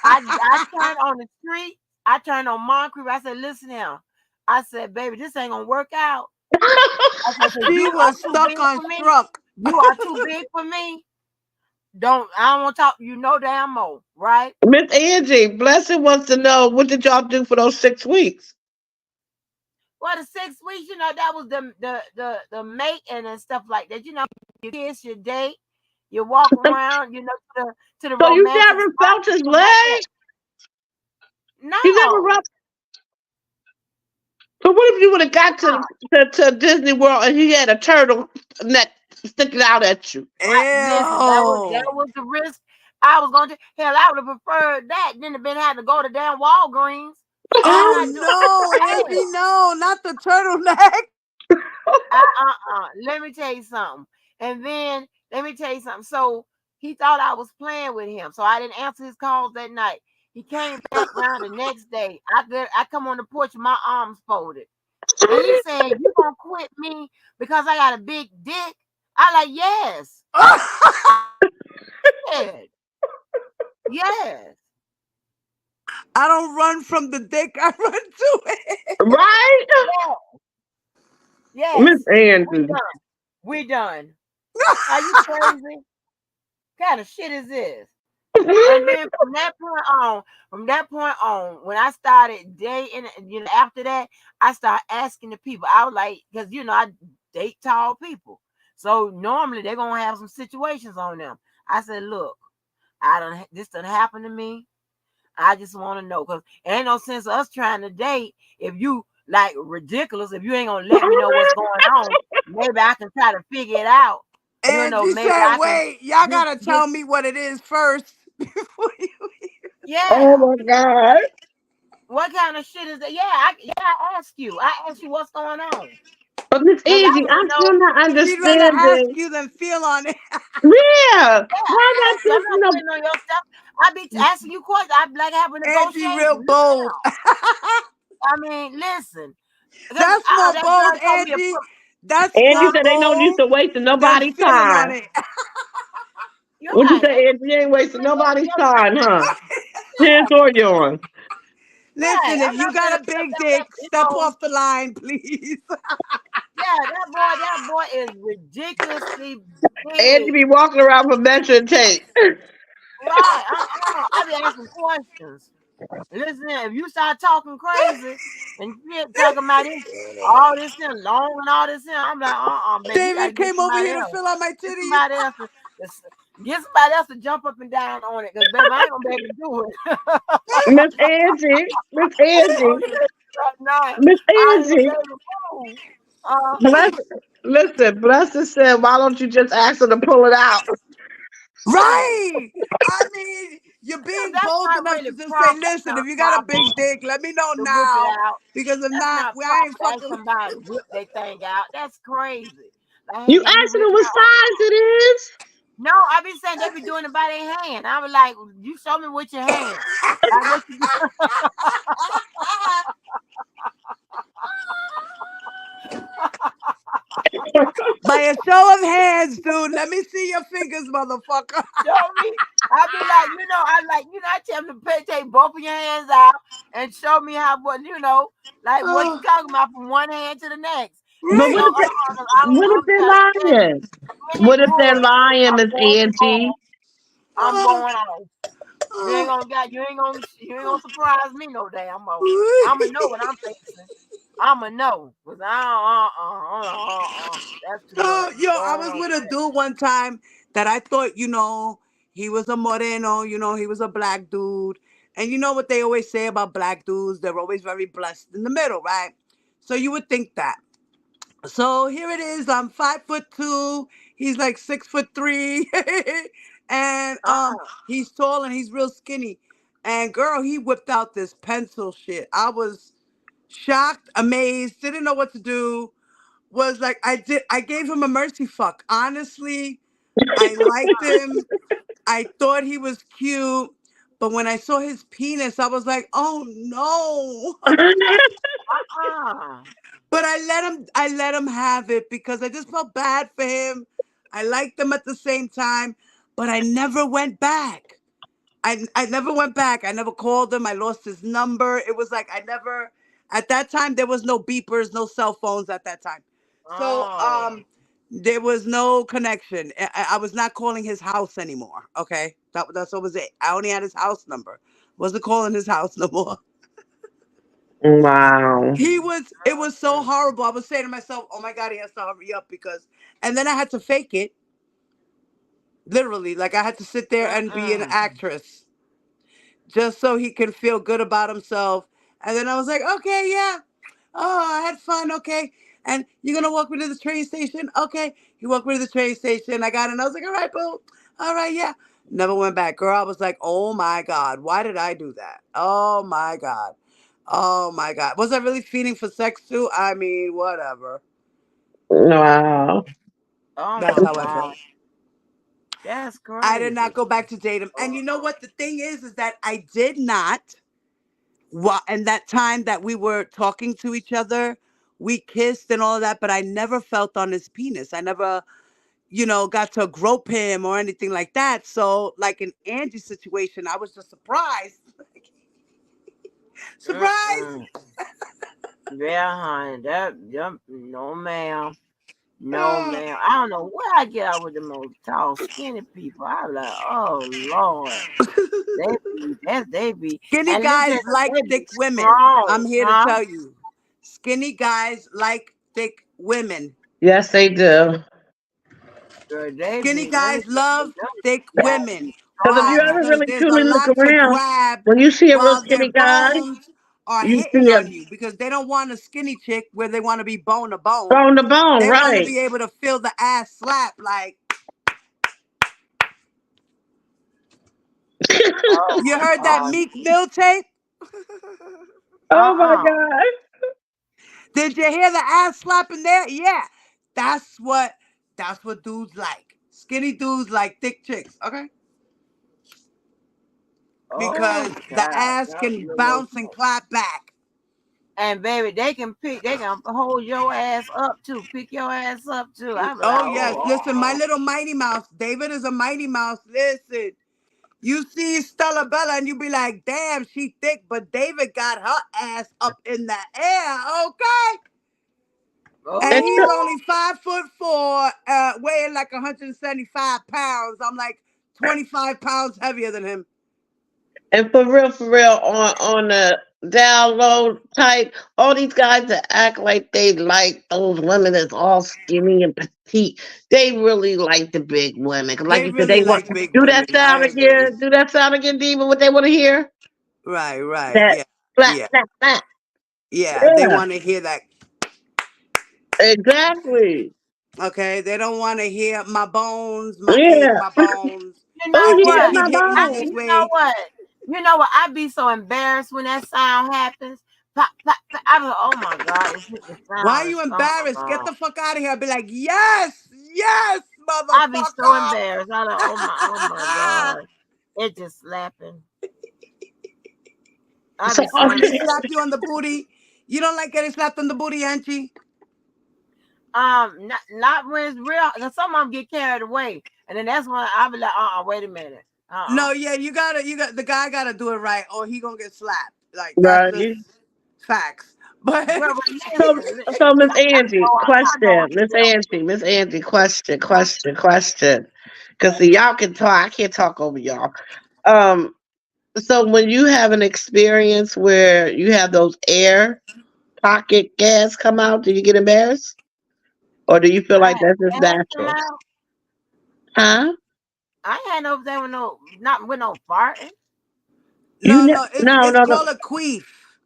as I turned on the street. I turned on Moncrief. I said, listen here. I said, baby, this ain't gonna work out. I said, because She you are was too big stuck on for me. struck. You are too big for me. I don't want to talk to you no damn more, right? Miss Angie, Blessing wants to know what did y'all do for those 6 weeks? Well, the 6 weeks, that was the mating and stuff like that. You kiss, you date, you walk around, to the So you romantic never spot, felt his stuff like that. leg? You never No, rubbed. So what if you would have got no. to Disney World and he had a turtle neck sticking out at you? Listen, that Ew. was the risk I was going to. Hell, I would have preferred that than to been had to go to damn Walgreens. I'm Oh not doing. no, Hey, Angie, no, not the turtleneck. let me tell you something. And then let me tell you something. So he thought I was playing with him, so I didn't answer his calls that night. He came back around the next day. I come on the porch with my arms folded, and he said, "You gonna quit me because I got a big dick?" I like, yes, yes, yes, I don't run from the dick, I run to it. Right? yes, Miss yes. We Angie. done. We done. Are you crazy? What kind of shit is this? And then from that point on, when I started dating, after that, I started asking the people. I was like, because I date tall people, so normally they're gonna have some situations on them. I said, look, this done happened to me. I just want to know because ain't no sense of us trying to date if you like ridiculous. If you ain't gonna let me know what's going on, maybe I can try to figure it out. And she Maybe said, I can wait, y'all get gotta get tell me what it is first before you. Oh yeah. my God. What kind of shit is that? I ask you. I ask you what's going on. But Miss Because I Angie, want I'm to know. still not She'd rather ask understanding. you than feel on it. Yeah. Yeah, Why I not ask you. I'm just not putting on your stuff. I be asking you questions. I be like having Angie negotiations. real Listen bold. here. I mean, listen. Because That's more that bold, girl told me to Angie. put, That's Angie huh? more said ain't no use bold to wasting than nobody's feeling on time. it. You're What you right. say, Ain't Angie? You ain't wasting putting your, nobody's your stuff. time, huh? His Yeah, or yours. right. Listen, if I'm you not gonna got a accept big that. dick, step off the line, please. Yeah, that boy is ridiculously Angie big. be walking around with measuring tape. Right. I be asking questions. Listen, if you start talking crazy and shit, talking about this, all this and long and all this, I'm like, baby, you got to David get came over somebody here to else. fill out my Get titties. somebody else get somebody else to jump up and down on it, because baby, I ain't gonna be able to do it. Miss Angie, Miss On Angie, this right now, Miss I ain't gonna be Angie. able to move. Uh, Bless, listen, Blessed said, why don't you just ask her to pull it out? Right. I mean, you're You know, being that's bold not enough really to just say, proper. listen, if Not you got a proper big dick, let me know to whip it now. out. Because if That's not, not I proper ain't to ask fucking. somebody to whip their thing out. That's crazy. Like, hey, You can you asking whip them it what out? size it is? No, I be saying they be doing it by their hand. I was like, you show me with your hand. Like what you do. By a show of hands, dude, let me see your fingers, motherfucker. Show me. I be like, I tell them to take both of your hands out and show me how what like what you Oh, talking about from one hand to the next. But You what go, if right. they, 'cause what if I'm they're just saying, lying? any What if they're bullshit, lying, I'm Miss going to go. Auntie? I'm Oh, going off. oh. You ain't gonna surprise me no damn more. I'ma know what I'm facing. I'ma know. Cause that's too much. Oh, yo, I Going was on with with a dude one time that I thought, he was a moreno, he was a black dude. And you know what they always say about black dudes? They're always very blessed in the middle, right? So you would think that. So here it is. I'm 5'2". He's like 6'3", and that. he's tall and he's real skinny. And girl, he whipped out this pencil shit. I was shocked, amazed, didn't know what to do. Was like I gave him a mercy fuck. Honestly, I liked him. I thought he was cute. But when I saw his penis, I was like, oh no. Uh-uh. But I let him have it because I just felt bad for him. I liked him at the same time, but I never went back. I never went back. I never called him. I lost his number. It was like I never at that time there was no beepers, no cell phones at that time. So Oh. there was no connection. I was not calling his house anymore. Okay. That's what was it. I only had his house number. Wasn't calling his house no more. Wow. It was so horrible. I was saying to myself, oh my God, he has to hurry up because, and then I had to fake it. Literally, like I had to sit there and be an Mm-mm. actress just so he can feel good about himself. And then I was like, okay, yeah. Oh, I had fun. Okay. And you're going to walk me to the train station? Okay. He walked me to the train station. I got in. I was like, all right, boo. All right, yeah. Never went back. Girl, I was like, oh my God, why did I do that? Oh my God. Oh my God. Was I really feeding for sex too? I mean, whatever. Wow. Oh That's my how I God. felt. That's I did not crazy. go back to date him. And you know what? The thing is that I did not. Well, and that time that we were talking to each other, we kissed and all of that, but I never felt on his penis. I never, got to grope him or anything like that. So, like in Angie's situation, I was just surprised. Surprise! Mm-mm. Yeah, honey. No, ma'am. No, Ah, ma'am. I don't know where I get out with the most tall, skinny people. I was like, oh Lord. They be, skinny and listen, guys like they be thick women. I'm strong, here to huh? tell you. Skinny guys like thick women. Yes, they do. Girl, Skinny let me guys tell you, love thick them guys women. be Because if Why? you strong. ever Because really there's a truly look lot to around, grab when you see a real while their skinny guy, bones are you hitting see a on you because they don't want a skinny chick where they want to be bone to bone. bone to bone, They want to right? be able to feel the ass slap like, Oh you heard my that Meek Mill tape? Oh God. my God. Did you hear the ass slapping there? Yeah. That's what that's what dudes like. Skinny dudes like thick chicks, okay? Oh Because the God. ass Not can no bounce and more. clap back. And baby, they can hold your ass up too, pick your ass up too. I'm like, Oh yes, oh, listen, my little Mighty Mouse. David is a Mighty Mouse. Listen, you see Stella Bella and you be like, damn, she thick, but David got her ass up in the air, okay? And And oh, he's only 5'4", weighing like 175 pounds. I'm like 25 pounds heavier than him. and for real, on the down low type, all these guys that act like they like those women that's all skinny and petite, they really like the big women. 'Cause like They you said, they really want like big do that women. sound I agree. again. Do that sound again, Diva. What they want to hear? Right, right. That Yeah, flat, yeah, flat, flat. yeah. They Yeah, want to hear that. exactly. Okay, they don't want to hear my bones, my Yeah. bones. You Oh, know I you can't hit what? keep my hitting you I, this bone. you know way. what? You know what? I be so embarrassed when that sound happens. Pop, pop, pop. I be like, oh my God, it's hit the Why are sound. you Oh my embarrassed? Get God. the fuck out of here. I'll be like, yes, yes, I be so motherfucker. embarrassed. I like, oh my God. It just slapping. I So be Or so when they okay. embarrassed. slap you on the booty, you don't like getting slapped on the booty, Angie? Not when it's real. Cause some of them get carried away, and then that's when I be like, wait a minute. No, yeah, you got the guy gotta do it right, or he gonna get slapped. Like that's just Right. facts. But Well, So, listen, so Miss Angie, I know how question. to Miss Angie, question. Because see, y'all can talk. I can't talk over y'all. Um. So when you have an experience where you have those air pocket gas come out, do you get embarrassed, or do you feel I like had that's just gas come natural? out. Huh? I ain't had no there with no not with no farting. no, No, it's no, no. called a queef.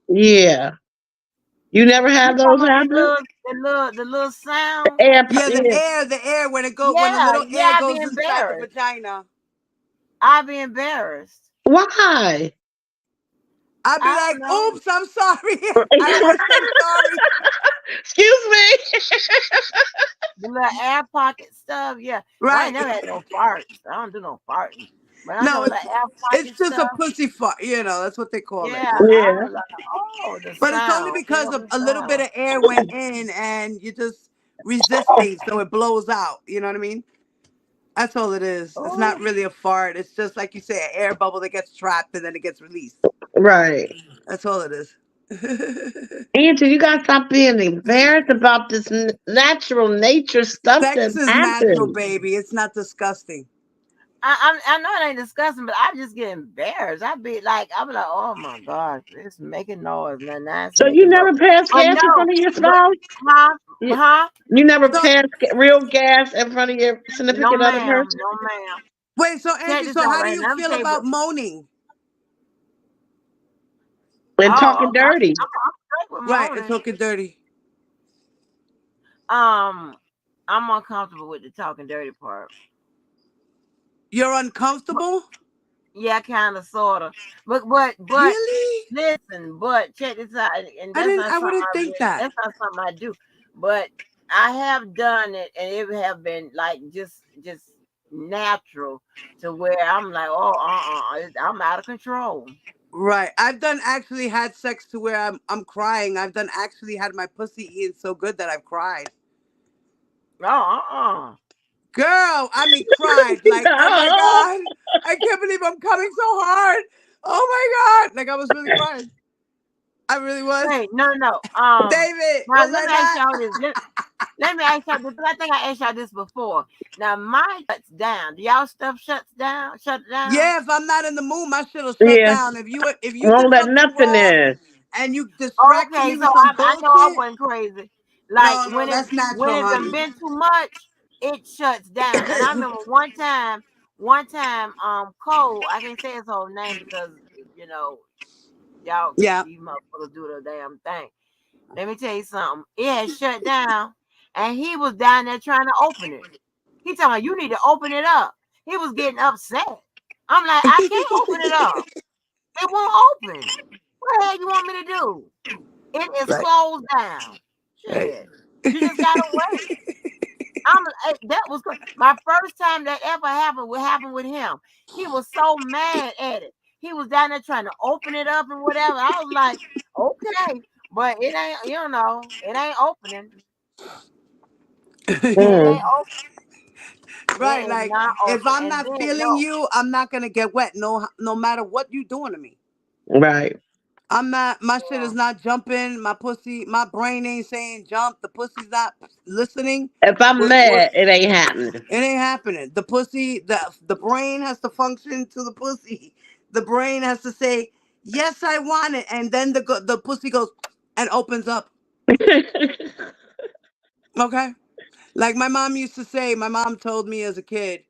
Yeah. You never You have talking those about happen? the little The sound? air. Yeah, Yeah. the air when it go when the Yeah, little yeah. air I'd be goes inside the embarrassed. vagina. I'd be embarrassed. Why? I'd be I don't like, know. oops, I'm sorry. I don't want to say sorry. Excuse me. The little air pocket stuff. Yeah. No, I ain't Right. never had no farts. I don't do no farting. But I No, know the air it's pocket just a stuff. pussy fart, that's what they call it. Yeah, I Yeah. was like, oh, the But it's only sound. because Feel of the a little bit sound. of air went in and you just resisting, so it blows out. You know what I mean? That's all it is. It's not Oh, really a fart. It's just like you say, an air bubble that gets trapped and then it gets released. Right. That's all it is. Angie, you gotta stop being embarrassed about this natural nature stuff that Sex is natural, happens. baby. It's not disgusting. I know it ain't disgusting, but I just get embarrassed. I be like, oh my gosh, it's making noise. Now it's So you making noise. never pass But gas in no, front of your but spouse? huh? You, Huh? you never So pass real gas in front of your No, significant other ma'am. person? No, ma'am. wait, so Check Angie, this so out, how do right? you Let me feel tell you. about moaning? And Oh, talking okay. dirty. I'm straight with Right, and moaning. talking dirty. Um, I'm uncomfortable with the talking dirty part. You're uncomfortable? Yeah, kind of, sort of. But Really? listen, but check this out, and I that's didn't. not I something wouldn't think that. that's not something I do. But I have done it, and it have been like just natural to where I'm like, oh, I'm out of control. Right. I've done actually had sex to where I'm crying. I've done actually had my pussy eaten so good that I've cried. Oh, Girl, I mean cried. Like, oh my No. God. I can't believe I'm coming so hard. Oh my God. Like I was really crying. I really was. wait, no. David, Now was let I me ask not? y'all this. Let me ask y'all this. I think I asked y'all this before. Now my shuts down. Do y'all stuff shuts down? Shut down? Yeah, if I'm not in the mood, my shit'll shut Yeah. down. If you Won't did let something nothing wrong in. and you distracted Okay, me so with some I know I bullshit, wasn't crazy. Like no, no, that's when natural, it done honey. been too much, it shuts down. And I remember one time, Cole, I can't say his whole name because you know y'all Yeah. these motherfuckers do the damn thing. Let me tell you something. It had shut down, and he was down there trying to open it. He talking, you need to open it up. He was getting upset. I'm like, I can't open it up. It won't open. What the hell you want me to do? It is Right. closed down. Right. Shit. You just gotta wait. That was my first time that ever happened. What happened with him? He was so mad at it. He was down there trying to open it up and whatever. I was like, okay, but it ain't. It ain't opening. It ain't Mm, open. Right. It is Like not if open. I'm And not then feeling no. you, I'm not gonna get wet. No matter what you doing to me. right. I'm not. My shit Yeah. is not jumping. My pussy. My brain ain't saying jump. The pussy's not listening. If I'm What? mad, it ain't happening. It ain't happening. The pussy. The brain has to function to the pussy. The brain has to say yes, I want it, and then the pussy goes and opens up. Okay. Like my mom used to say. My mom told me as a kid.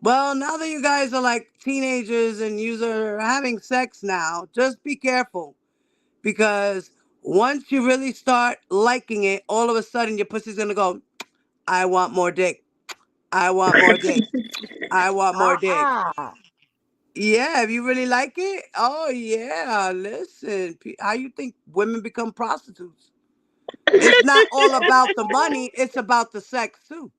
Well, now that you guys are like teenagers and you are having sex now, just be careful because once you really start liking it, all of a sudden your pussy's gonna go, I want more dick. I want more dick. I want more dick. Uh-uh. Yeah, if you really like it, oh yeah. Listen, how you think women become prostitutes? It's not all about the money; it's about the sex too.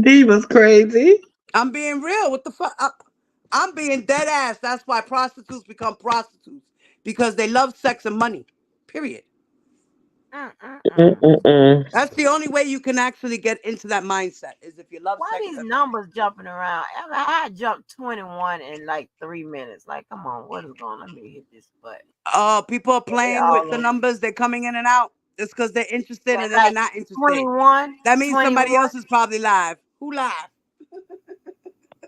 D was crazy. I'm being real. What the fuck? I'm being dead ass. That's why prostitutes become prostitutes because they love sex and money. Period. Mm-mm-mm. Mm-mm-mm. That's the only way you can actually get into that mindset is if you love Why sex these and money. numbers jumping around? I jumped 21 in like 3 minutes. Like, come on, what is going on? Let me hit this button. Oh, people are Get it playing with all the in. numbers. They're coming in and out. It's because they're interested Yeah, and then they're like not interested. 21, That means somebody 21. else is probably live. Who live?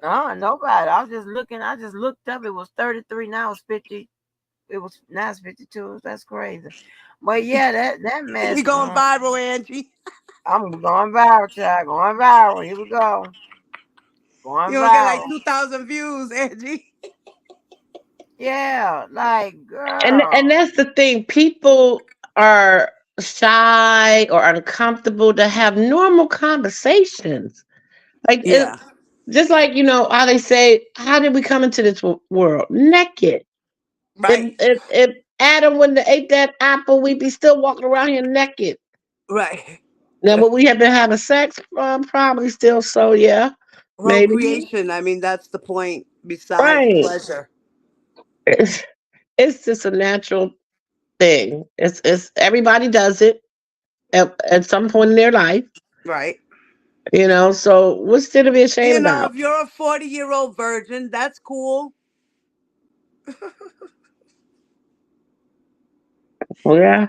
No, nobody. I was just looking. I just looked up. It was 33. Now it's 50. Now it's 52. That's crazy. But yeah, that We mess. going viral, Angie. I'm going viral, child. Going viral. Here we go. Going You gonna get like viral. 2,000 views, Angie. Yeah, like And girl. that's the thing. People are shy or uncomfortable to have normal conversations. Like it, Yeah, just like how they say, how did we come into this world naked? If right, if if Adam wouldn't have ate that apple, we'd be still walking around here naked. right. Now, would we have been having sex? Probably still. So yeah, maybe. Procreation. I mean, that's the point. Besides Right. pleasure, It's, it's just a natural thing. It's everybody does it at some point in their life. right? So what's there to be ashamed You know, about? if you're a 40-year-old virgin, that's cool. Well, yeah.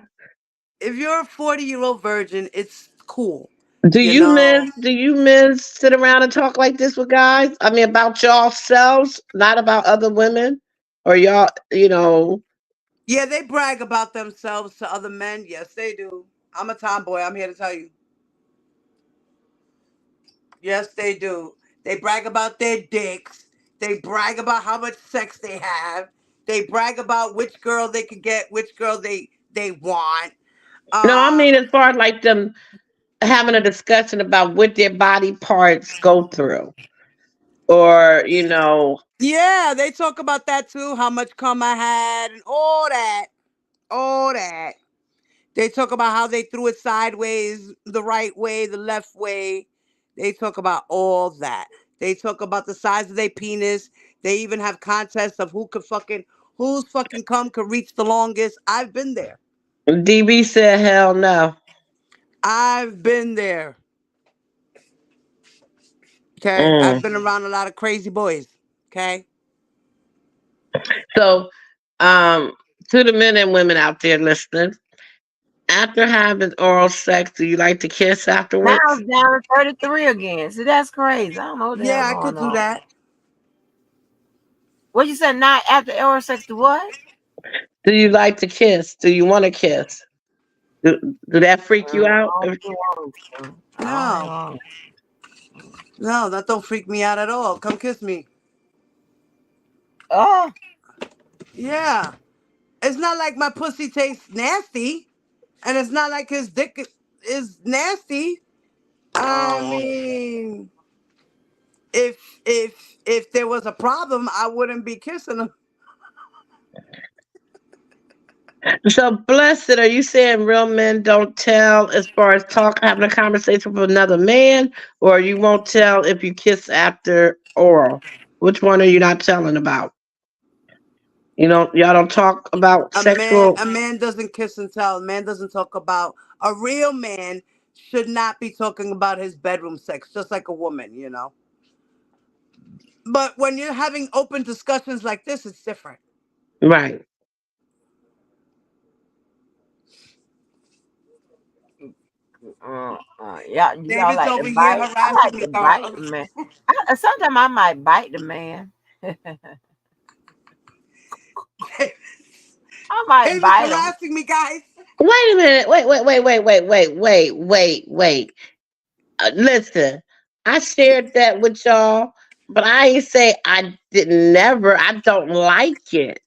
If you're a 40-year-old virgin, it's cool. Do You you know. men sit around and talk like this with guys? I mean, about y'all selves, not about other women, or y'all. Yeah, they brag about themselves to other men. Yes, they do. I'm a tomboy. I'm here to tell you. Yes, they do. They brag about their dicks. They brag about how much sex they have. They brag about which girl they could get, which girl they want. No, I Uh, mean as far as like them having a discussion about what their body parts go through, or. yeah, they talk about that too. How much cum I had and all that. They talk about how they threw it sideways, the right way, the left way. They talk about all that. They talk about the size of their penis. They even have contests of whose fucking cum could reach the longest. I've been there. DB said, "Hell no." I've been there. Okay. I've Mm. been around a lot of crazy boys. Okay. So, to the men and women out there listening, after having oral sex, do you like to kiss Now afterwards? it's down to 33 again. See, that's crazy. I don't know what the hell Yeah, I going could do on. that. What you said? Not after oral sex? Do what? Do you like to kiss? Do you want to kiss? Do, do that freak you I out? don't be want to. I don't be No. want No, that don't freak me out at all. Come kiss me. Oh, Yeah. It's not like my pussy tastes nasty. And it's not like his dick is nasty. I I don't want mean, if there was a problem, I wouldn't be kissing him. So, blessed, are you saying real men don't tell as far as having a conversation with another man, or you won't tell if you kiss after oral? Which one are you not telling about? Y'all don't talk about sexual. A man doesn't kiss and tell. A man doesn't talk about a real man should not be talking about his bedroom sex, just like a woman. But when you're having open discussions like this, it's different. Right. yeah, y'all David's like to over here bite. I harassing like me. to bite the man. Sometimes I might bite the man. I might David's bite him. harassing me, guys. Wait a minute. Wait. Listen, I shared that with y'all, but I ain't say I didn't never. I don't like it.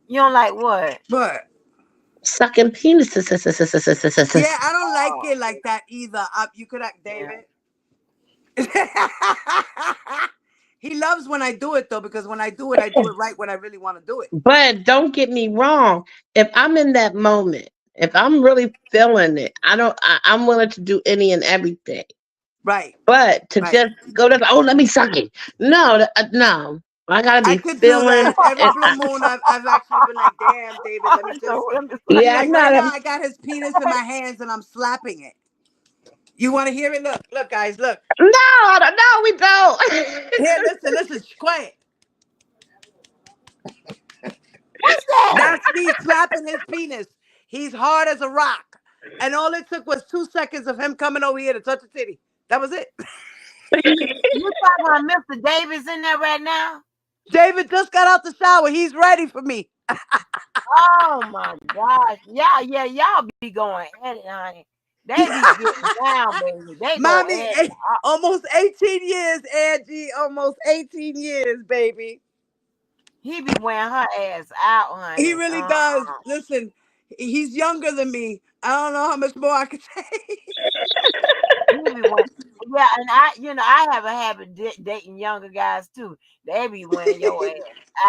You don't like what? But Sucking penises. yeah, I don't like Oh, it like that either. You could act yeah. David. He loves when I do it though, because when I do it right when I really want to do it. But don't get me wrong. If I'm in that moment, if I'm really feeling it, I'm willing to do any and everything. Right. But to Right. just go to, oh, let me suck it. No, no. I gotta I be could do feeling. that every blue moon. I've actually been like, damn, David, let me just. So let me I suck be Yeah, it. I'm like, right not now, a. I got his penis in my hands and I'm slapping it. You want to hear it? Look, look, guys, look. No, no, we don't. Here, listen, listen. Shh, quiet. What's that? That's me slapping his penis. He's hard as a rock. And all it took was 2 seconds of him coming over here to touch a titty. That was it. You talking about Mr. Davis in there right now? David just got out the shower. He's ready for me. Oh my gosh. Yeah, y'all be going at it, honey. They be getting down, baby. They go Mommy, at it. almost 18 years, Angie. Almost 18 years, baby. He be wearing her ass out, He honey. really does. Listen, he's younger than me. I don't know how much more I can say. He be wearing. Yeah, and I have a habit dating younger guys too. They be wearing your ass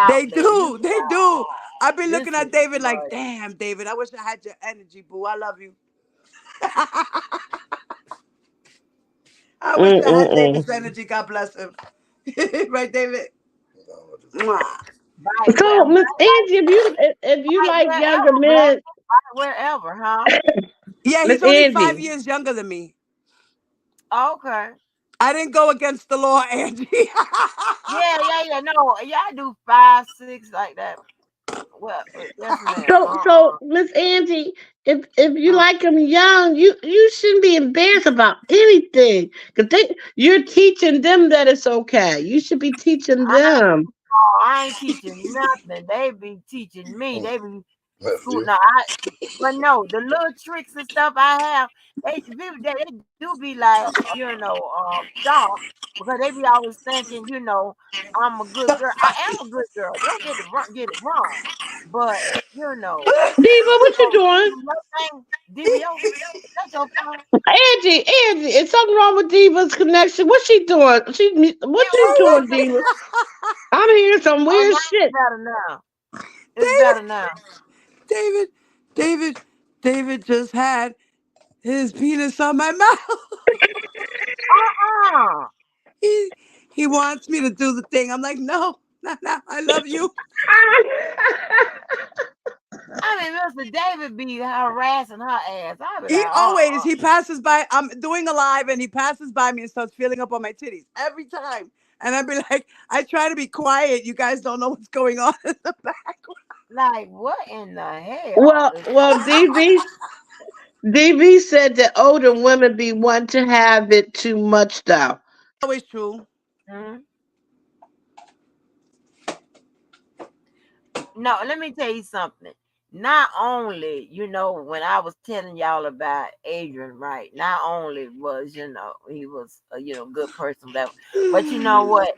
They out, baby. You do. be They like, do. oh, I've been this looking is at David like, good. damn, David, I wish I had your energy, boo. I love you. I wish I had Mm-mm-mm. David's energy. God bless him. Right, David? Mwah. Bye, So, well, Miss Angie, if you bye like younger wherever, baby. men, Bye wherever, huh? Yeah, Miss he's only 5 Angie. years younger than me. Okay. I didn't go against the law, Angie. Yeah. No, yeah, I do 5, 6 like that. Well, yes, ma'am. So Miss Angie, if you Uh, like them young, you shouldn't be embarrassed about anything, because you're teaching them that it's okay. You should be teaching them. I ain't teaching nothing. They be teaching me. They be school. No, but no, the little tricks and stuff I have, they do be like, shocked because they be always thinking, I'm a good girl. I am a good girl. Don't get it wrong. But Diva, what you doing? your thing, DBO, that's your phone. Angie, is something wrong with Diva's connection? What's she doing? What It you was doing, something. Diva? I'm hearing some Oh, weird now it's shit. better now. It's David, better now. David, David, David just had his penis on my mouth. Uh-uh. he he wants me to do the thing. I'm like, no, no, no. I love you. I mean, Mr. David be harassing her ass. I be He like, always he passes by. I'm doing a live and he passes by me and starts feeling up on my titties every time. And I'd be like, I try to be quiet. You guys don't know what's going on in the background. like, what in the hell? Well, DV said that older women be wanting to have it too much, though. Always true. Mhm. No, let me tell you something. Not only, when I was telling y'all about Adrian, right? Not only was, he was a, good person, whatever. But you know what?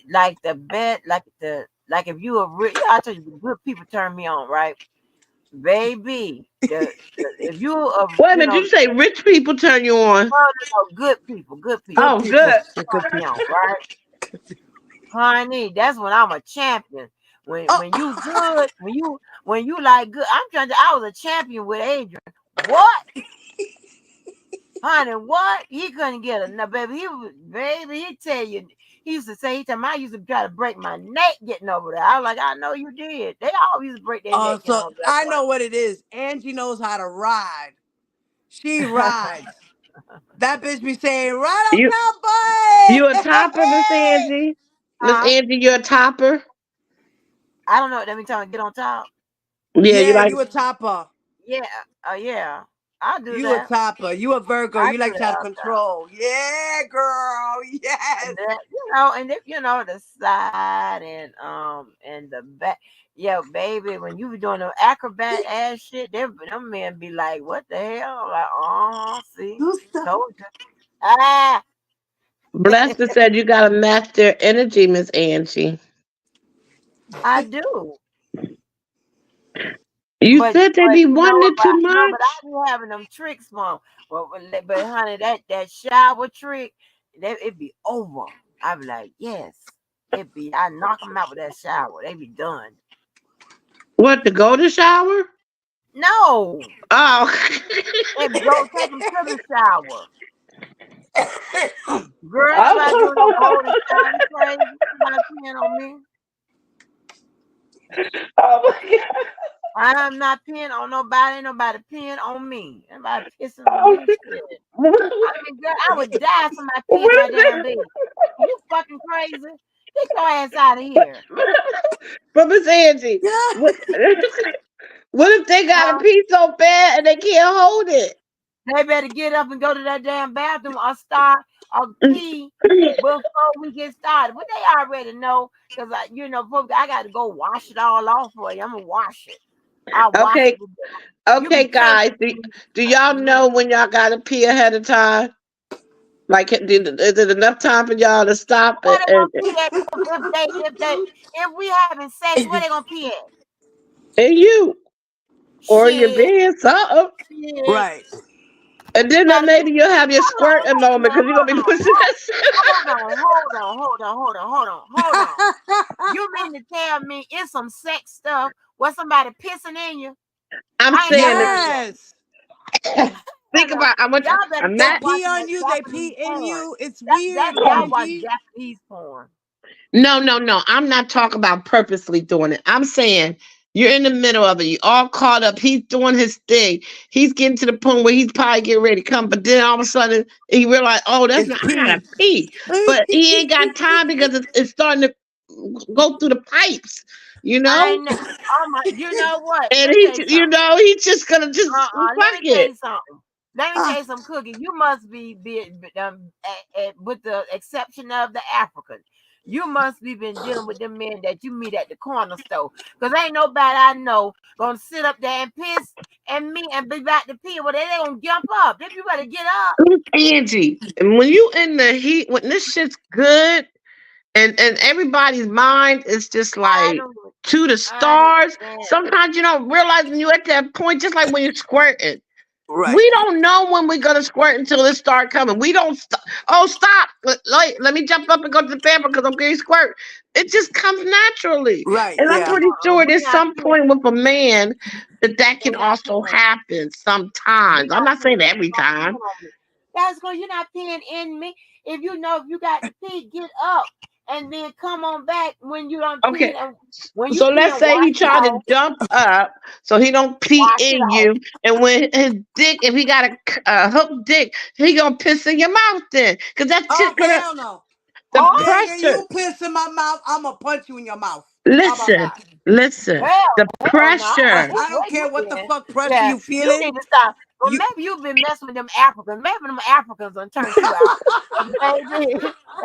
Like the bed, like if you were I tell you, the good people turn me on, right? Baby, if you are, Wait a minute, did you say rich people turn you on? no, good people Good Oh, people. good. turn me on, right? Honey, that's when I'm a champion. Oh, When you good, when you like good, I was a champion with Adrian. What? Honey, what? He couldn't get it. No, baby, he tell you, he used to say, I used to try to break my neck getting over there. I was like, I know you did. They always used to break their oh, neck getting so over I know what it is. Angie knows how to ride. She that. rides. That bitch be saying, "Right You on you a top, topper, Miss boy." Angie? Miss Huh? Angie, you're a topper? I don't know. Let me tell you, get on top. Yeah, you Yeah, like you a topper. Yeah, yeah. I do You a that. topper. You a Virgo. I You do like to have that. control. Yeah, girl. Yes. And that, and if the side and the back, yeah, baby, when you be doing the acrobat ass shit, them men be like, what the hell? Like, see, Do stuff. told you. Ah, Blessed said you gotta match their energy, Miss Angie. I do, You but said they be wanting it too but much. I be having them tricks, mom. But honey, that shower trick. it be over. I be like, yes. I knock them out with that shower. They be done. What, to go to shower? No. Oh. They go take them to the shower. Girl, nobody doing no Oh. golden shower. You crazy? Somebody peeing on me. Oh my God. I am not peeing on nobody. Ain't nobody peeing on me. Nobody pissing on Oh. me. Shit. I mean, girl, I would die if somebody pee in my damn bed. You fucking crazy? Get your ass out of here. But Miss Angie, what, what if they got a Huh? pee so bad and they can't hold it? They better get up and go to that damn bathroom or start or pee before we get started. But they already know because I got to go wash it all off for you. I'm gonna wash it. I wash it. Okay, You be okay, chasing guys. Do, me. do y'all know when y'all gotta pee ahead of time? Like, is it enough time for y'all to stop What it? they gonna pee at if we having sex? Where they gonna pee at? And you or your Shit, bed, something. shit. Right. And You then better be. maybe you'll have your Hold on, squirting moment because you're gonna be pushing that shit. hold on. You mean to tell me it's some sex stuff where somebody pissing in you? I'm I ain't never saying heard of that. Yes. think about I want Y'all better I'm They stop not pee watching on that you. They Japanese pee in porn. you. It's weird, Y'all watch Angie. Japanese porn. no. I'm not talking about purposely doing it. I'm saying you're in the middle of it. You all caught up. He's doing his thing. He's getting to the point where he's probably getting ready to come. But then all of a sudden he realized, oh, that's It's not, I gotta pee. pee. But he ain't got time because it's starting to go through the pipes, you I know? know. Oh my, you know what? And Let me he, tell you you something. know, he's just gonna just Let fuck me tell it. you something. Let me tell you some cookie. You must with the exception of the African. You must be been dealing with them men that you meet at the corner store. Cause ain't nobody I know gonna sit up there and piss and me and be back to pee. Well, they gonna jump up. If you better get up. Angie, and when you in the heat, when this shit's good, and everybody's mind is just I like don't to the I stars. understand. Sometimes you don't realize when you're at that point, just like when you're squirting. Right. We don't know when we're gonna squirt until it start coming. We don't. Oh, stop! Let me jump up and go to the bathroom because I'm getting squirt. It just comes naturally, Right. and I'm Yeah. pretty sure We there's not some peeing. point with a man that We can not also peeing. happen. We Sometimes I'm not not peeing. saying every Don't time. peeing on me. That's because you're not peeing in me. If you know if you got to pee, get up and then come on back when you don't pee. Okay, And when you so pee let's and say wash he it tried to off, jump up so he don't pee wash it in off. you, and when his dick, if he got a hook dick, he gonna piss in your mouth then, because that's Oh just gonna hell no! the Oh, Nigga, pressure. you piss in my mouth, I'ma punch you in your mouth. How about Listen, that? listen, the hell no. pressure. I don't Where you care what the been? fuck pressure Yeah, you you feeling. need to stop. Well, You maybe you've been messing with them Africans. Maybe them Africans done turned you out. Baby,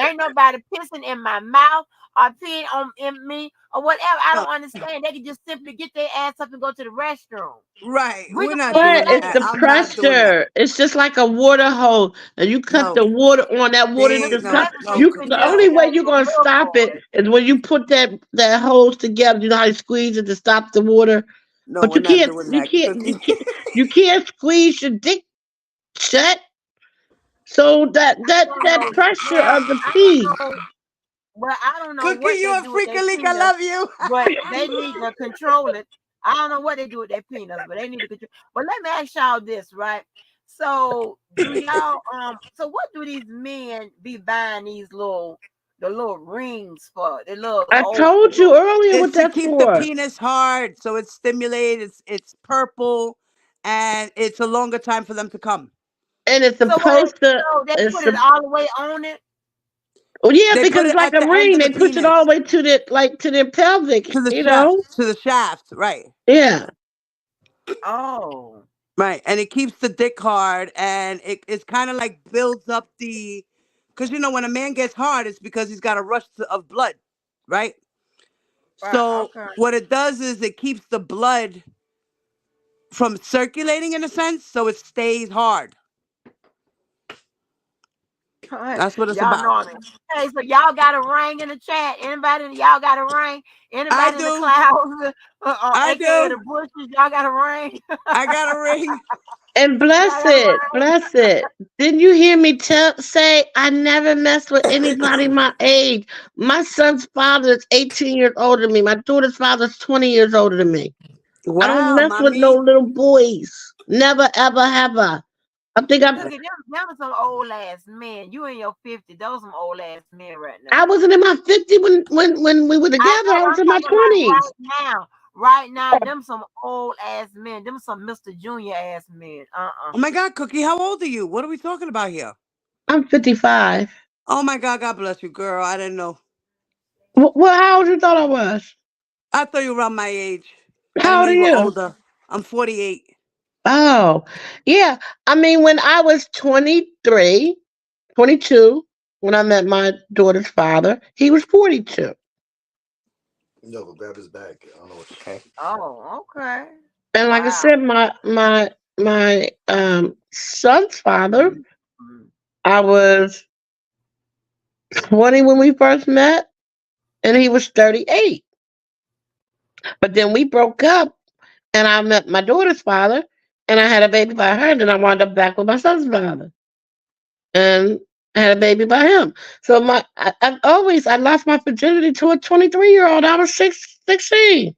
ain't nobody pissing in my mouth or peeing on in me or whatever. I don't understand. They can just simply get their ass up and go to the restroom. right. We We're can not be in the But doing it's that. the same. I'm not doing that. pressure. It's just like a water hose, and you cut No. the water on that water. They To no, stop. Maybe no, you've You been the dealing only with no. way them you're gonna real stop it boys. is when you put that hose together. You know how you squeeze it to stop the water. No, But we're not doing that. Cookie. you can't squeeze your dick shut. So that So, pressure well, of the I pee. don't know. Well, I don't know Cookie, what they you a do with their freaking leak. I penis, love you. but they need to control it. I don't know what they do with their penis, but they need to control. But let me ask y'all this, right? So, do y'all So what do these men be buying the little rings for? The little I old told you little. earlier what It's to that's keep the for. penis hard, so it's stimulated. It's purple, and it's a longer time for them to come. And it's So what? supposed to. They It's put it a, all the way on it. oh yeah, They because put it's it like at a the end ring. of the They push it all penis the way to their pelvic. to the You shaft, know. right? Yeah. Oh, Right, and it keeps the dick hard, and it's kind of like builds up the, because when a man gets hard, it's because he's got a rush of blood, right? right. So Okay. what it does is it keeps the blood from circulating in a sense, so it stays hard. That's what it's Y'all know about. I'm in. Hey, so y'all got a ring in the chat? Anybody? Y'all got a ring? I Anybody in the do, clouds, I aka do, the bushes? Y'all got a ring? I got a ring. And Yeah, that's bless it. Didn't you hear me say I never messed with anybody my age? My son's father is 18 years older than me. My daughter's father is 20 years older than me. I don't Wow, mess with no mommy. little boys. Never, ever, ever. I think Cookie, them are some old ass men. You in your 50s. Those some old ass men right I now. wasn't in my 50 when we were I together. know, I but was I'm in my talking about 20s. right now. Right now, them some old ass men. Them some Mr. Junior ass men. Oh my God, Cookie, how old are you? What are we talking about here? I'm 55. Oh my God, God bless you, girl. I didn't know. How old you thought I was? I thought you were around my age. I didn't How know old are you were you? older. I'm 48. Oh, yeah. I mean, when I was 23, 22, when I met my daughter's father, he was 42. No, but Bab is back. I don't know what. Okay. Oh, okay. And like I Wow. said, my son's father, Mhm. Mhm. I was 20 when we first met, and he was 38. But then we broke up, and I met my daughter's father, and I had a baby by her, and then I wound up back with my son's father, and I had a baby by him. So I lost my virginity to a 23-year-old. I was 16.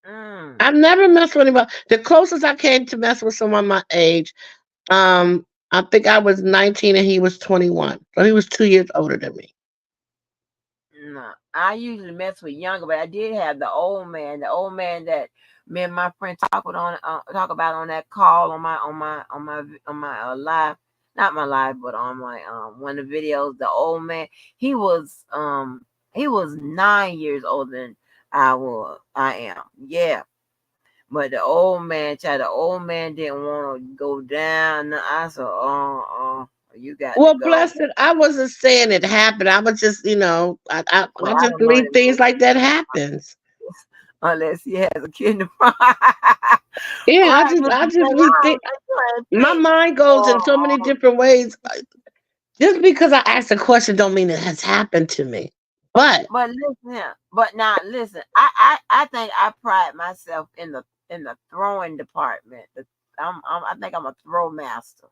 Mm. I've never messed with anybody. The closest I came to mess with someone my age, I think I was 19 and he was 21. So he was 2 years older than me. No, I usually mess with younger, but I did have the old man that me and my friend talk about on that call on my live, not my live, but on my one of the videos. The old man, he was he was 9 years older than I am, yeah. But the old man didn't want to go down. I said, you got to Well, go. blessed, I wasn't saying it happened. I was just, I Well, I just don't know believe him things like that happens. unless he has a kidney problem. Yeah, Right, Mr. I just J. believe I things. don't think you ain't My sick. mind goes in Oh, so many oh, different ways. Just because I asked a question don't mean it has happened to me. But but listen here. But now listen, I think I pride myself in the throwing department. I think I'm a throw master.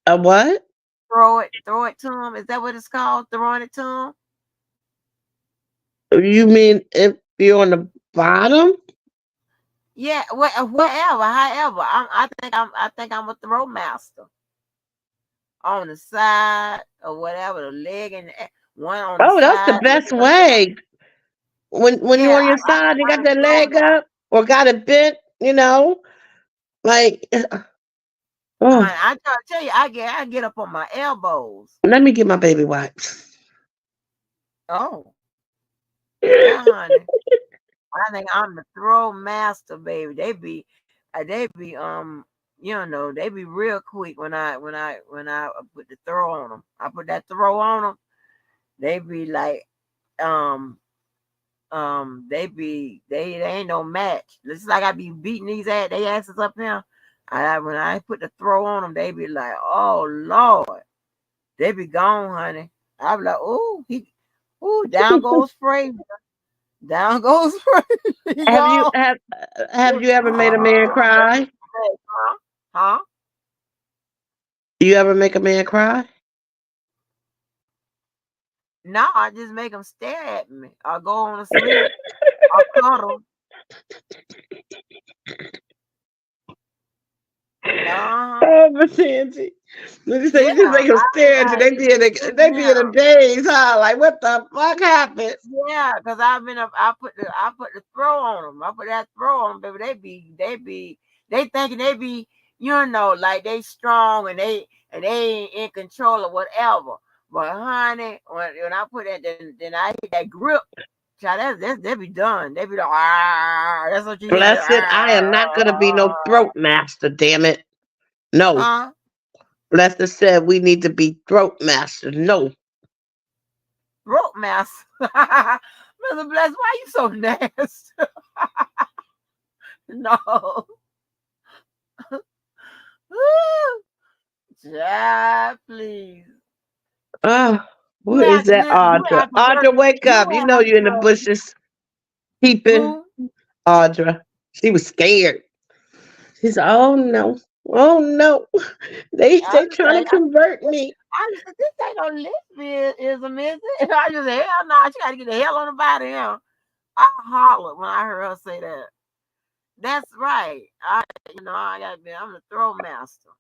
a what? Throw it to him. Is that what it's called? Throwing it to him? You mean if you're on the bottom? Yeah, whatever, however. I think I'm a throw master on the side or whatever, the leg and one on the Oh, that's the side. best way. When you're Yeah, on your I side, think you I'm got a that throw leg master. up or got it bent. Like, oh, I try to tell you, I get up on my elbows. let me get my baby wipes. Oh, yeah, honey. I think I'm the throw master, baby. They be they be real quick when I put the throw on them. I put that throw on them. They be like, um, they ain't no match. It's like I be beating they asses up here. When I put the throw on them, they be like, oh Lord, they be gone, honey. I be like, down goes Fraser. Down goes Fraser. He Have you gone. have you ever made a man cry? Huh? Huh? You ever make a man cry? No, I just make them stare at me. I go on to sleep. I cuddle. Uh-huh. Oh, but Angie, let me say, Yeah, you just make them I stare at you. like They listen be in a here. daze, huh? Like, what the fuck happened? Yeah, because I've been up. I put the throw on them. I put that throw on them, baby. They thinking they be like they strong and they ain't in control of whatever. But honey, when I put that, then I hit that grip. Child, they be done. They be like, that's what you hear. Blessed, I am not gonna be no throat master. Damn it, no. Huh? Lester said we need to be throat masters. No, Rope master. Mother Bless, why you so nasty? No. Yeah, please. ah, You who is have to that? listen. Audra, Audra, wake You up! You know have you're in the to bushes peeping. who? Audra, she was scared. She said, "Oh no, oh no, they I they just trying to say, convert me." I just said, this ain't no lesbianism, is it? I just said, hell no, she got to get the hell on about him. I hollered when I heard her say that. That's right. I got to be, I'm the throw master.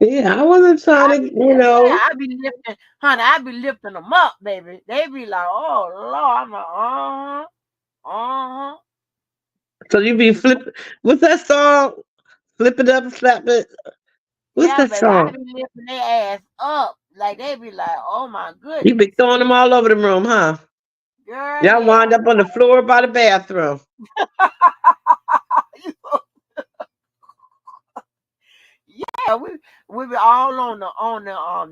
Yeah, I wasn't trying I to, be, you yeah, know. I be lifting, honey, I be lifting them up, baby. They be like, oh, Lord. I'm like, uh-huh. So you be flip. What's that song? Flip it up, slap it. What's Yeah, that baby, I song? be lifting their ass up. Like, they be like, oh, my You be goodness. throwing them all over the room, huh? Girl, Y'all wind yeah. up on the floor by the bathroom. Yeah, we be all on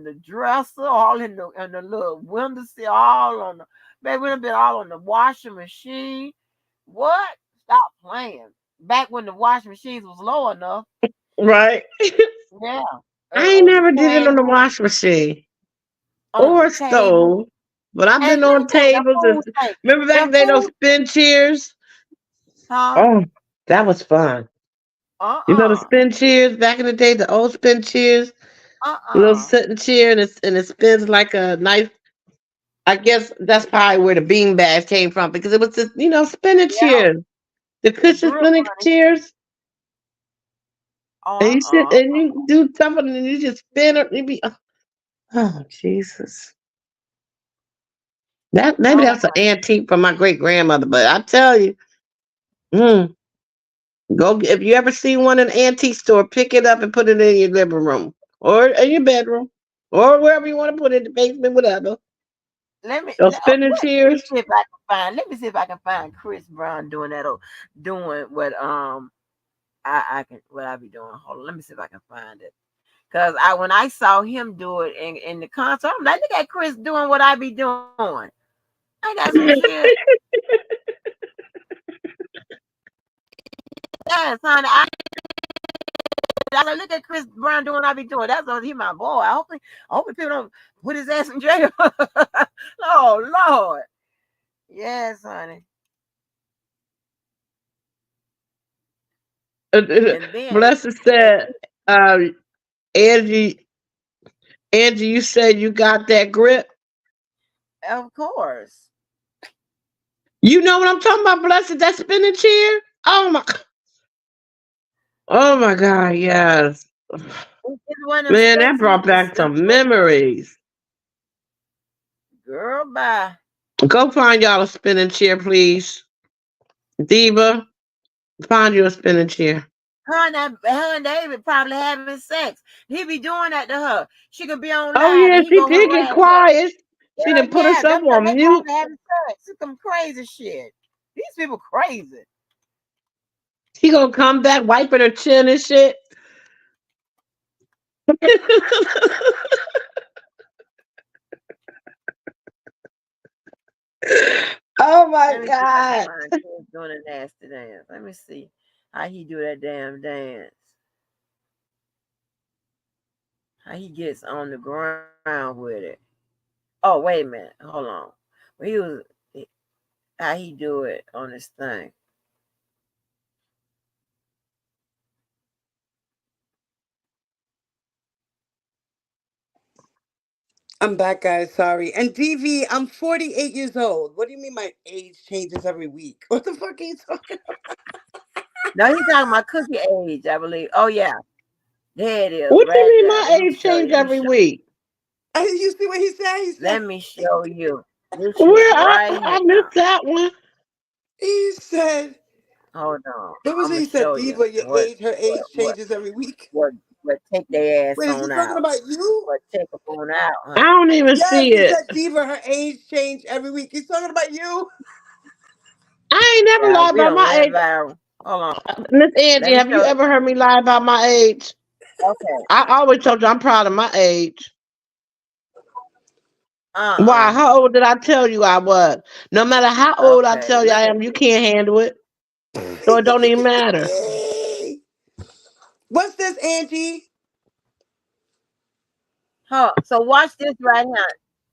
the dresser, all in the little window sill, all on the baby. We done been all on the washing machine. What? Stop playing. Back when the washing machines was low enough. Right. Yeah. I ain't On the never did it on the table, wash machine on or the a table, stove, but I've and been let me on tell you the tables. food thing. Remember back The in the day, those food, spin chairs? huh? Oh, that was fun. You know the Uh-uh. spin chairs back in the day, the old spin chairs, little Uh-uh. sitting chair, and it spins like a nice. I guess that's probably where the bean bags came from because it was just spinning Yeah. chairs, the The cushion grip spinning money. chairs, and you sit Uh-uh. and you do something and you just spin it. You be oh Jesus, that maybe Oh that's an antique from my great grandmother, but I tell you, mm, if you ever see one in an antique store, pick it up and put it in your living room or in your bedroom or wherever you want to put it, in the basement, whatever. Those spinning let me chairs. see if I can find. Let me see if I can find Chris Brown doing that or doing what I can what I be doing. Hold on, let me see if I can find it. Cause when I saw him do it in the concert, I'm like, look at Chris doing what I be doing. I got some shit. Yes, honey. I like, look at Chris Brown doing what I be doing. That's what he my boy. I hope people don't put his ass in jail. Oh Lord. Yes, honey. And then Blessed said, uh, Angie, Angie, you said you got that grip. of course. You know what I'm talking about, Blessed? That spinning chair? Oh my God, yes. It's one of them Man, that Stacy. brought back some memories. Girl, bye. Go find y'all a spinning chair, please. Diva, find you a spinning chair. Her and David probably having sex. He be doing that to her. She could be on Oh live yeah, and he she go did get harass her. quiet. She Girl, done put yeah, herself they on mute. probably having sex. It's some crazy shit. These people crazy. She gonna come back wiping her chin and shit. Oh my Let me see if I can God. find Chris doing a nasty dance. Let me see how he do that damn dance. How he gets on the ground with it. Oh, wait a minute. Hold on. Well, how he do it on this thing. I'm back, guys. Sorry. And DV, I'm 48 years old. What do you mean my age changes every week? What the fuck are you talking No, he's talking about cookie age, I believe. Oh yeah, there it is, What you right mean there. my Let me age show you. change every week? about? You see what he said? He said, Let me show you. This shit Where right I here. missed that one. he said, Hold on. what was I'm it? gonna He said, show you Diva, your what age, her what age what changes every week. what what take their ass Wait, is he on talking out. about you? What take them on out, I honey. don't even Yes, see he it. said, Diva, her age change every week. He's talking about you. I ain't never Yeah, lied we about don't my went age. viral. Hold on. Miss Angie, Let me have you show. ever heard me lie about my age? Okay. I always told you I'm proud of my age. Why? Uh-uh. How old did I tell you I was? No matter how old I Okay. tell you I Look at am, you this. can't handle it. So it don't even matter. What's this, Angie? So watch this right here.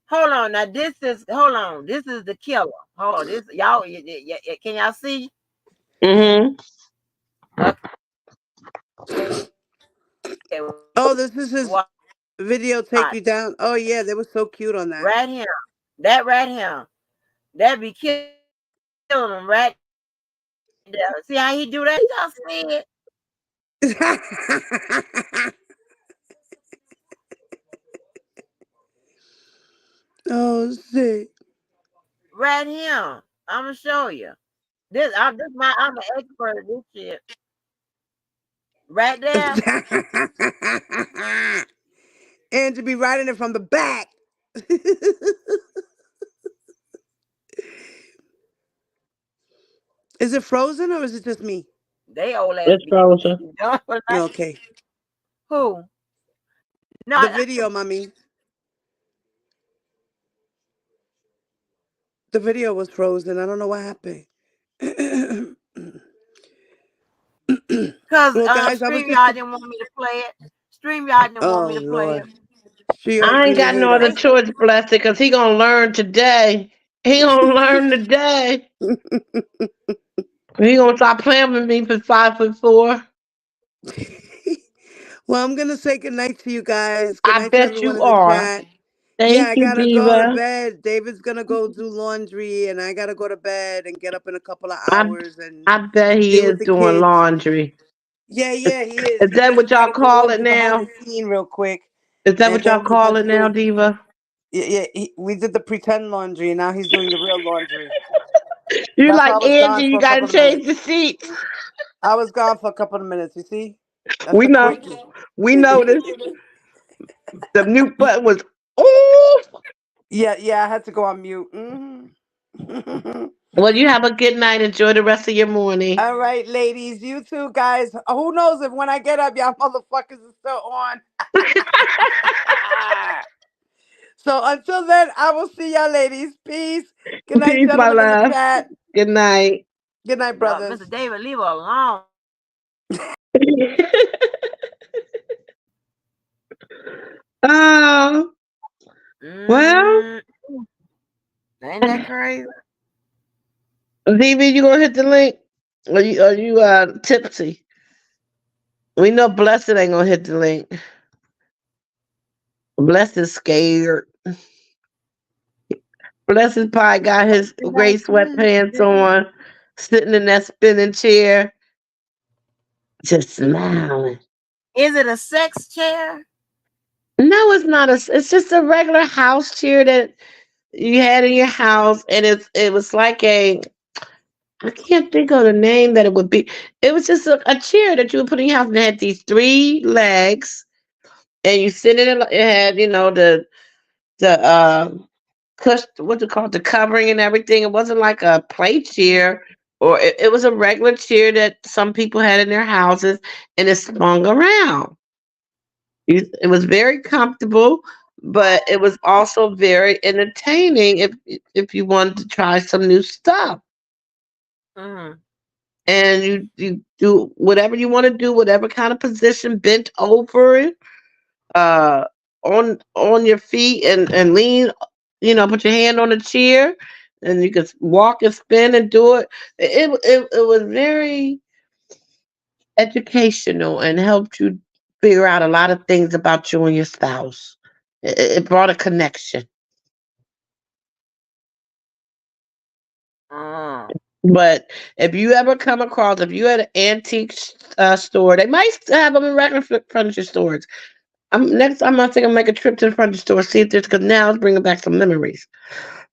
Hold on. Now this is hold on. This is the killer. Hold on. This y'all can y'all see? Mm-hmm. Okay. Okay, Oh, this is his watch video take you down. Oh yeah, they were so cute on that. right here. That right here. That be killing him right there. See how he do that? Y'all see it? Oh shit. Right here. I'm gonna show you. I'm an expert at this shit. Right there. And to be writing it from the back. Is it frozen or is it just me? They old ass It's frozen. be done for Yeah, like okay. who? No, The video, mommy. The video was frozen. I don't know what happened. cause Well, guys, I was just. StreamYard didn't want me to play it. StreamYard didn't want me Oh to play it. Lord, she I ain't really got hate no other us. They choice, blessed, because he gonna learn today. He gonna learn today. He gonna stop playing with me for 5'4". Well, I'm gonna say goodnight to you guys. Good I night to bet everyone you in the are. chat. Yeah, Thank I you, gotta go to Diva. bed. David's gonna go do laundry, and I gotta go to bed and get up in a couple of I hours and I bet he deal is with the doing kids. laundry. Yeah, Is, yeah, he is. is He that just what y'all gotta go call it over behind the now? scene real quick, Is that and what y'all then he's call gonna it now, do. Diva? Yeah, yeah. We did the pretend laundry, and now he's doing the real laundry. You That's why I like was Angie? gone You for a gotta couple of change minutes. the sheets. I was gone for a couple of minutes. You see, that's We a know. quickie. We noticed the mute button was off. Yeah, yeah. I had to go on mute. Well, you have a good night. Enjoy the rest of your morning. All right, ladies. You too, guys. Who knows if when I get up, y'all motherfuckers are still on. So until then, I will see y'all, ladies. Peace. Good night, Peace, my gentlemen in the love. chat. Good night. Good night, brothers. Mr. David, leave her alone. Oh, well, Mm, ain't that crazy? DB, you gonna hit the link? Are you tipsy? We know Blessed ain't gonna hit the link. Blessed is scared. Blessed probably got his gray sweatpants on, sitting in that spinning chair, just smiling. Is it a sex chair? No, it's not. It's just a regular house chair that you had in your house, and it was like a. I can't think of the name that it would be. It was just a chair that you would put in your house, and it had these three legs, and you sit in it. It had the what's it called, the covering and everything. It wasn't like a play chair, or it was a regular chair that some people had in their houses, and it swung around. It was very comfortable, but it was also very entertaining if you wanted to try some new stuff. Mm. And you do whatever you want to do, whatever kind of position, bent over, uh, on your feet, and lean. Put your hand on the chair, and you could walk and spin and do it. It was very educational and helped you figure out a lot of things about you and your spouse. It brought a connection. Mm. But if you had an antique store, they might still have them in regular furniture stores. Next time I think I'll make a trip to the furniture store, see if there's, because now it's bringing back some memories.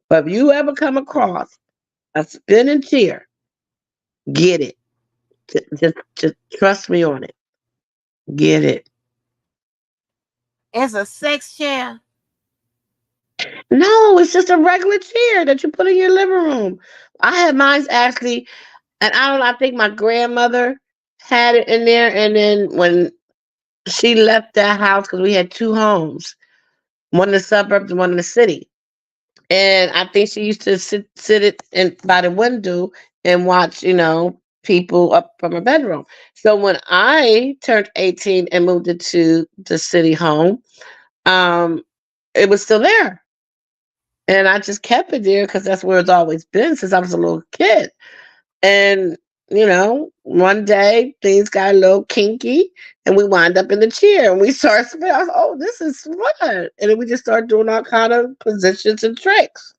But if you ever come across a spinning chair, get it. Just trust me on it. Get it. It's a sex chair. No, it's just a regular chair that you put in your living room. I had mine actually, and I don't know, I think my grandmother had it in there, and then when she left that house, because we had two homes, one in the suburbs and one in the city. And I think she used to sit it in by the window and watch, people up from her bedroom. So when I turned 18 and moved into the city home, um, it was still there. And I just kept it there because that's where it's always been since I was a little kid. And one day things got a little kinky and we wind up in the chair and we start spinning. I was, oh, this is fun. And then we just started doing all kind of positions and tricks.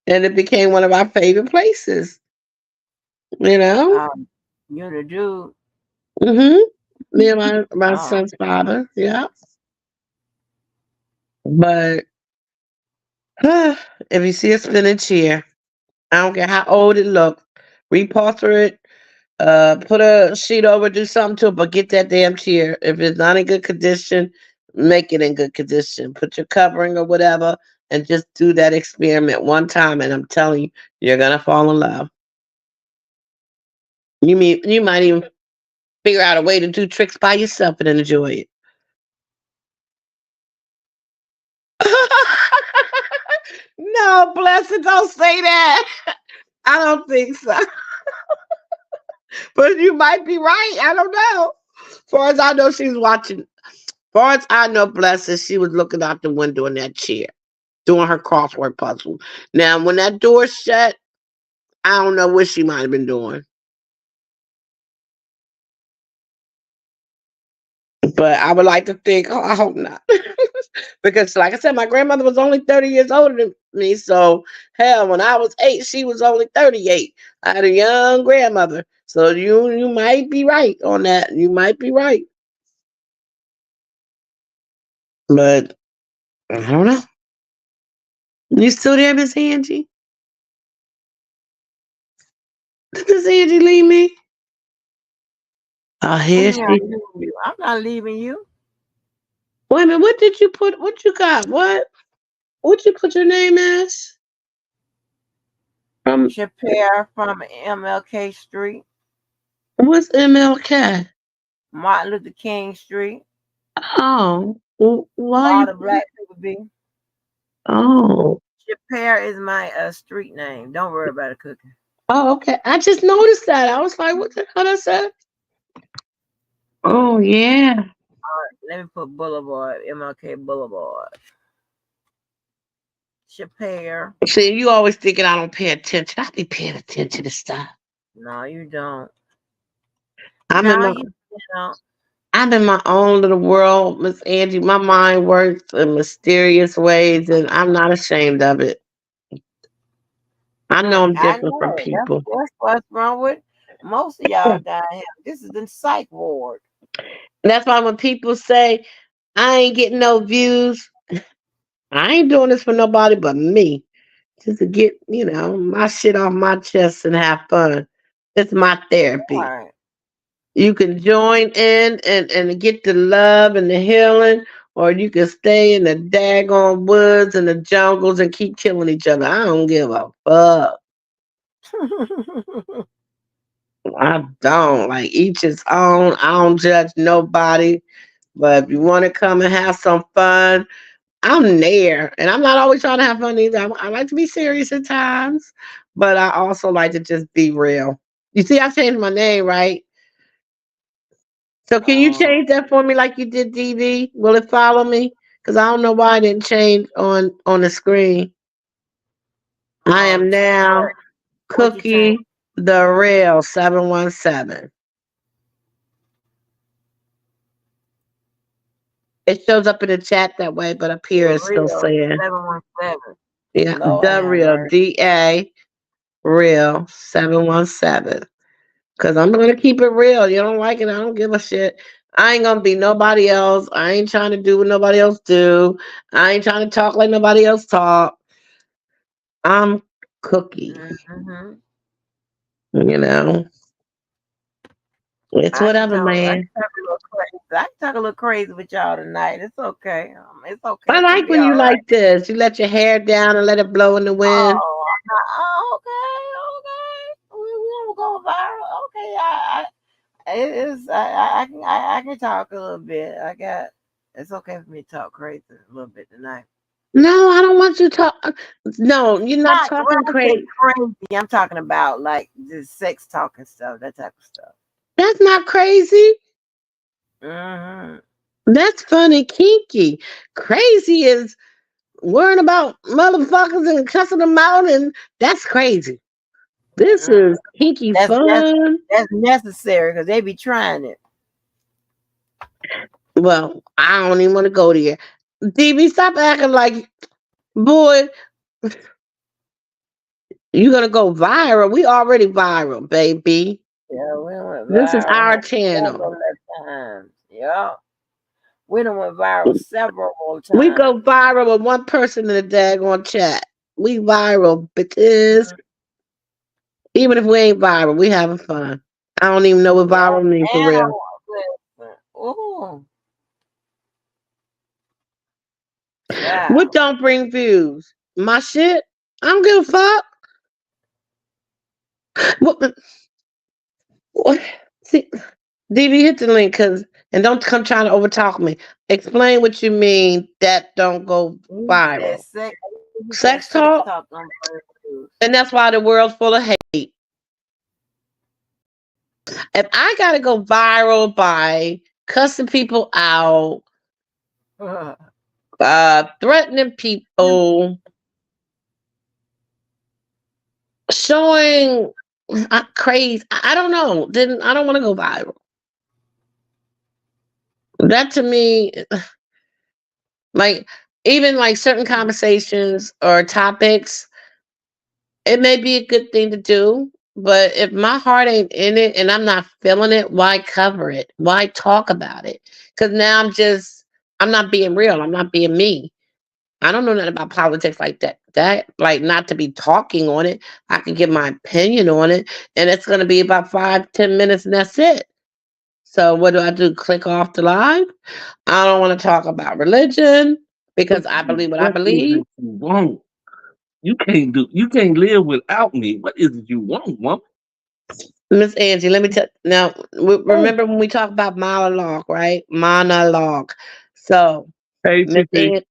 And it became one of our favorite places, you know? You the dude. Mm-hmm. Me and my Oh, son's father, yeah. But if you see a spinning chair, I don't care how old it looks, reupholster it, put a sheet over, do something to it, but get that damn chair. If it's not in good condition, make it in good condition. Put your covering or whatever, and just do that experiment one time. And I'm telling you, you're gonna fall in love. You might even figure out a way to do tricks by yourself and enjoy it. No, blessed, don't say that. I don't think so. But you might be right. I don't know. As far as I know, she's watching. As far as I know, blessed, she was looking out the window in that chair, doing her crossword puzzle. Now, when that door shut, I don't know what she might have been doing. But I would like to think, oh, I hope not. Because, like I said, my grandmother was only 30 years older than me. So, hell, when I was 8, she was only 38. I had a young grandmother. So, you might be right on that. You might be right. But I don't know. You still there, Miss Angie? Did Miss Angie leave me? Oh, what do here you mean I'm she. leaving you? I'm not leaving you. Wait a minute. What did you put? What you got? What? What you put your name as? From Chappelle from MLK Street, what's MLK? Martin Luther King Street. Oh, why All you? the black people be. Oh, Chappelle is my street name. Don't worry about it, cooking. oh, okay. I just noticed that. I was like, what the hell is that? Oh, yeah. Let me put Boulevard, MLK Boulevard. Chappelle. See, you always thinking I don't pay attention. I be paying attention to stuff. No, you don't. I'm in Now my you know. I'm in my own little world, Miss Angie. My mind works in mysterious ways, and I'm not ashamed of it. I know I'm I different from know. people. That's what's wrong with most of y'all down here. This is the psych ward. That's why when people say I ain't getting no views, I ain't doing this for nobody but me. Just to get, my shit off my chest and have fun. It's my therapy. Right. You can join in and get the love and the healing, or you can stay in the daggone woods and the jungles and keep killing each other. I don't give a fuck. I don't. Like, each his own. I don't judge nobody. But if you want to come and have some fun, I'm there. And I'm not always trying to have fun either. I like to be serious at times, but I also like to just be real. You see, I changed my name, right? So can you um, change that for me like you did DV? Will it follow me? Because I don't know why I didn't change on the screen. I am change now what? What you change? Cookie the Real 717. It shows up in the chat that way, but up The here it's still real saying, 717. yeah, Lord the have Real, mercy. DA Real 717. Because I'm going to keep it real. You don't like it, I don't give a shit. I ain't going to be nobody else. I ain't trying to do what nobody else do. I ain't trying to talk like nobody else talk. I'm Cookie, Mm-hmm. you know. It's I can whatever, talk. I man. can talk a little crazy. I can talk a little crazy with y'all tonight. It's okay. It's okay. I It's gonna like be when all you right. like this. You let your hair down and let it blow in the wind. Oh, okay. We won't go viral. Okay, it is. I can talk a little bit. It's okay for me to talk crazy a little bit tonight. No, I don't want you to talk. No, you're not Not when talking I say crazy. crazy, I'm talking about like just sex talk and stuff, that type of stuff. That's not crazy. Hmm. That's funny, kinky. Crazy is worrying about motherfuckers and cussing them out, and that's crazy. This is kinky That's fun. that's necessary because they be trying it. Well, I don't even want to go there. DB, stop acting like, boy, you're going to go viral. We already viral, baby. Yeah, we went This is viral our channel. several times. Yeah, we done went viral several We go times. viral with one person in the daggone chat. We viral, bitches. Even if we ain't viral, we having fun. I don't even know what Yeah, viral means for and I real. want listen. Ooh, child. What don't bring views? My shit? I don't give a fuck. What, what? See, DV, hit the link, and don't come trying to overtalk me. Explain what you mean that don't go He said viral. sex. He said Sex sex talk, talk on first. and that's why the world's full of hate. If I gotta go viral by cussing people out, threatening people, showing crazy, I don't know. Then I don't want to go viral. That to me, like even like certain conversations or topics, it may be a good thing to do. But if my heart ain't in it and I'm not feeling it, why cover it? Why talk about it? Because now I'm not being real. I'm not being me. I don't know nothing about politics like that. That like not to be talking on it. I can give my opinion on it, and it's gonna be about 5, 10 minutes, and that's it. So what do I do? Click off the live? I don't want to talk about religion because I believe what I What is believe. it you want? You can't live without me. What is it you want, woman? Miss Angie, let me tell now. Oh. Remember when we talk about monologue, right? Monologue. So Hey, Miss TT.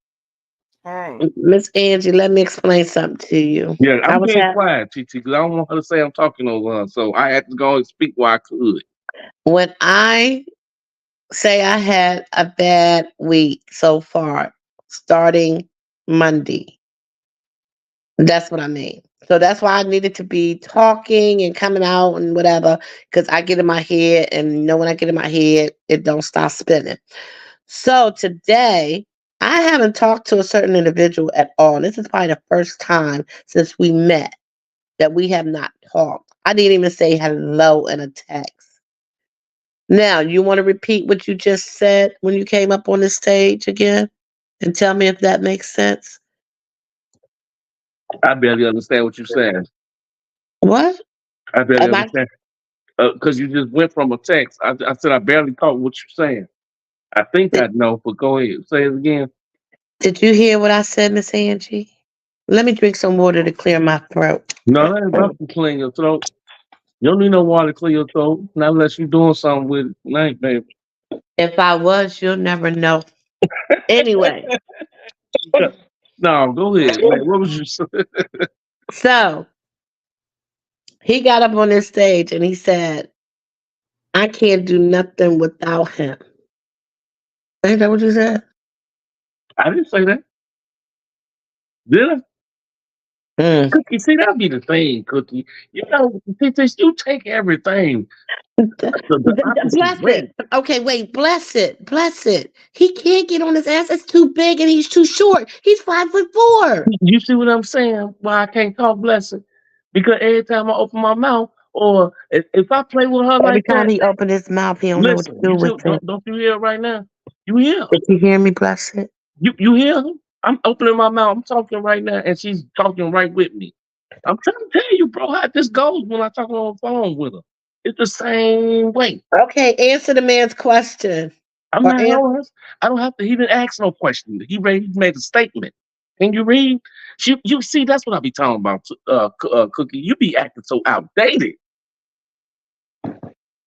Hey, Miss Angie, let me explain something to you. Yeah, I I'm was being having quiet, TT, because I don't want her to say I'm talking over her. So I had to go and speak while I could. when I say I had a bad week so far, starting Monday. That's what I mean. So that's why I needed to be talking and coming out and whatever, because I get in my head, and when I get in my head, it don't stop spinning. So today, I haven't talked to a certain individual at all. This is probably the first time since we met that we have not talked. I didn't even say hello in a text. Now, you want to repeat what you just said when you came up on the stage again and tell me if that makes sense? I barely understand what you're saying. What? I barely Am I understand. Because you just went from a text. I said I barely caught what you're saying. I think did, I know, but go ahead. Say it again. did you hear what I said, Miss Angie? Let me drink some water to clear my throat. No, that ain't about to clean your throat. You don't need no water to clear your throat. Not unless you're doing something with it. Night, baby. If I was, you'll never know. Anyway, No, go ahead. Like, what was you saying? so he got up on this stage and he said, I can't do nothing without him. Ain't that what you said? I didn't say that. Did I? Mm. Cookie, see, that'd be the thing, Cookie. You know, you take everything the opposite Bless way. it. Okay, wait, bless it. Bless it. He can't get on his ass. It's too big and he's too short. He's 5'4". You see what I'm saying? Why I can't call blessing? Because every time I open my mouth, or if I play with her Every like time that, he opened his mouth, he don't know what to listen, do you see, with it. don't you hear it right now? You hear? Did you hear me, bless it? You hear her? I'm opening my mouth. I'm talking right now, and she's talking right with me. I'm trying to tell you, bro, how this goes when I talk on the phone with her. It's the same way. Okay, answer the man's question. I'm Or not answer. honest. I don't have to even ask no question. He made a statement. Can you read? You see, that's what I be talking about, Cookie. You be acting so outdated.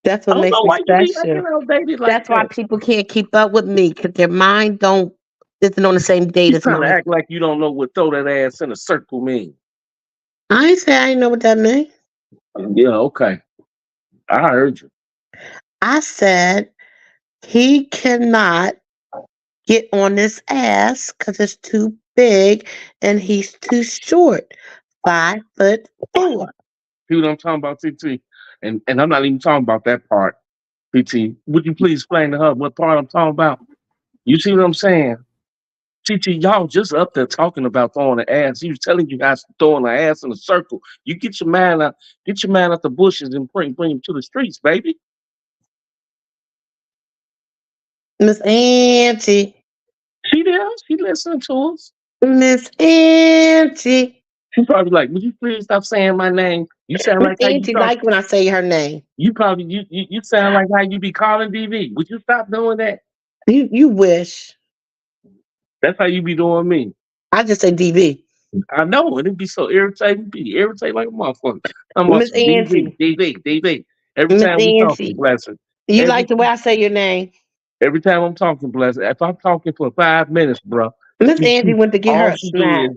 That's I what don't makes know me why you be acting special. outdated like That's why that. people can't keep up with me because their mind don't isn't on the same date You as trying to mine. act like you don't know what throw that ass in a circle mean. I ain't say I didn't know what that meant. Yeah, okay. I heard you. I said he cannot get on this ass because it's too big and he's too short. 5'4". See what I'm talking about, TT? And I'm not even talking about that part, TT. Would you please explain to her what part I'm talking about? You see what I'm saying? TT, y'all just up there talking about throwing the ass. He was telling you guys throwing the ass in a circle. You get your man out the bushes and bring him to the streets, baby. Miss Auntie. She there, she listening to us. Miss Auntie. She probably like, would you please stop saying my name? You sound Miss like how you Auntie talk. like when I say her name. You probably you sound like how you be calling DV. Would you stop doing that? You wish. That's how you be doing me. I just say DB. I know, and it'd be so irritating. Be irritating like a motherfucker. I'm Miss also DV, Auntie. DV, DV. Every Miss time we talking, Auntie. blessing. You Every like the way I say your name? every time I'm talking, blessing. If I'm talking for 5 minutes, bro, Miss Auntie went to get her all a she do snack.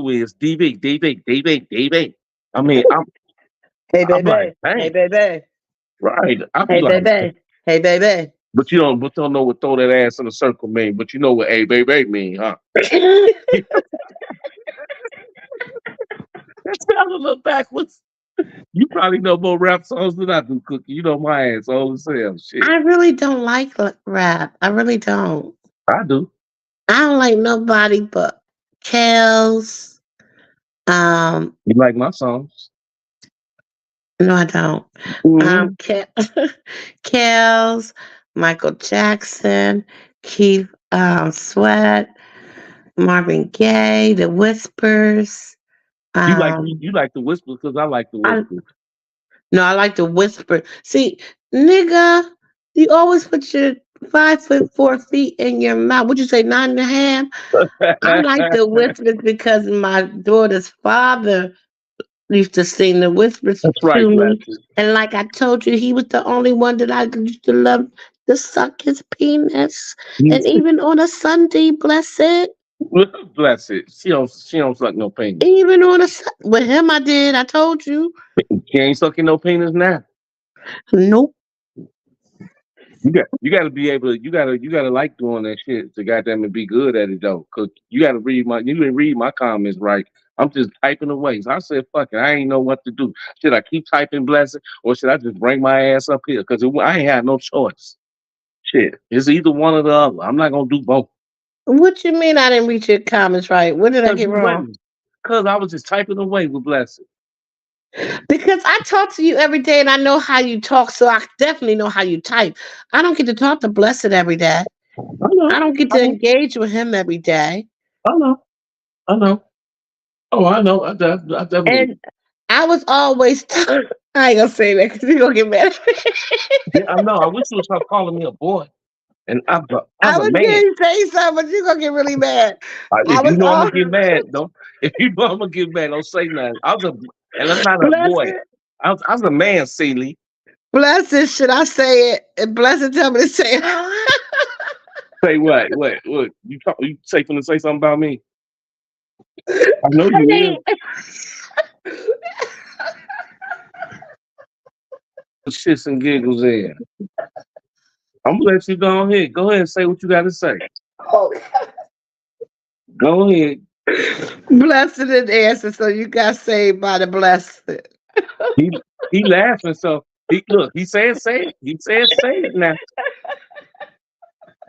is DV, DV, DV, DV. I mean, Hey I'm like, baby. Hey dang, baby. right. I be Hey like, baby. Hey baby. but you don't know what throw that ass in a circle mean. But you know what a baby mean, huh? That sounds a little backwards. You probably know more rap songs than I do, Cookie. You know my ass all the same shit. I really don't like rap. I really don't. I do. I don't like nobody but Kels. Um, You like my songs? no, I don't. Mm-hmm. Kels, Michael Jackson, Keith Sweat, Marvin Gaye, The Whispers. Um, You like the whispers because I like the I whispers. no, I like the whisper. See, nigga, you always put your 5 foot 4 feet in your mouth. Would you say 9.5? I like the whispers because my daughter's father used to sing the whispers That's right, to me. blessed. And like I told you, he was the only one that I used to love to suck his penis. And even on a Sunday, bless it. Bless it. She don't suck no penis. Even on with him, I did. I told you. She ain't sucking no penis now. Nope. You gotta be able to you gotta like doing that shit to goddamn it be good at it though. Cause you didn't read my comments right. I'm just typing away. So I said, fuck it, I ain't know what to do. Should I keep typing blessing or should I just bring my ass up here? Cause I ain't had no choice. Shit. It's either one or the other. I'm not gonna do both. What you mean I didn't read your comments right? What did I Cause get you wrong? wasn't. Cause I was just typing away with blessing. Because I talk to you every day and I know how you talk, so I definitely know how you type. I don't get to talk to Blessed every day. I know. I don't get I to know. engage with him every day. I know. I know. Oh, I know. I definitely. And I was always I ain't gonna say that because you're gonna get mad at me. Yeah, I know. I wish you would stop calling me a boy. And I'm I a was man. getting to say something, but you're gonna get really mad. I If you was know I'm all gonna get mad, don't. If you know I'm gonna get mad, don't say nothing. And I'm not a boy. blessed. I was a man, Celie. Blessed, should I say it? And blessed tell me to say it. Say what? What? You say finna say something about me? I know Her you name will. Shits and giggles in. I'm gonna let you go ahead. Go ahead and say what you gotta say. oh, Go ahead. blessed and answer, so you got saved by the blessed. He he laughing, so he said say it. He said say it now.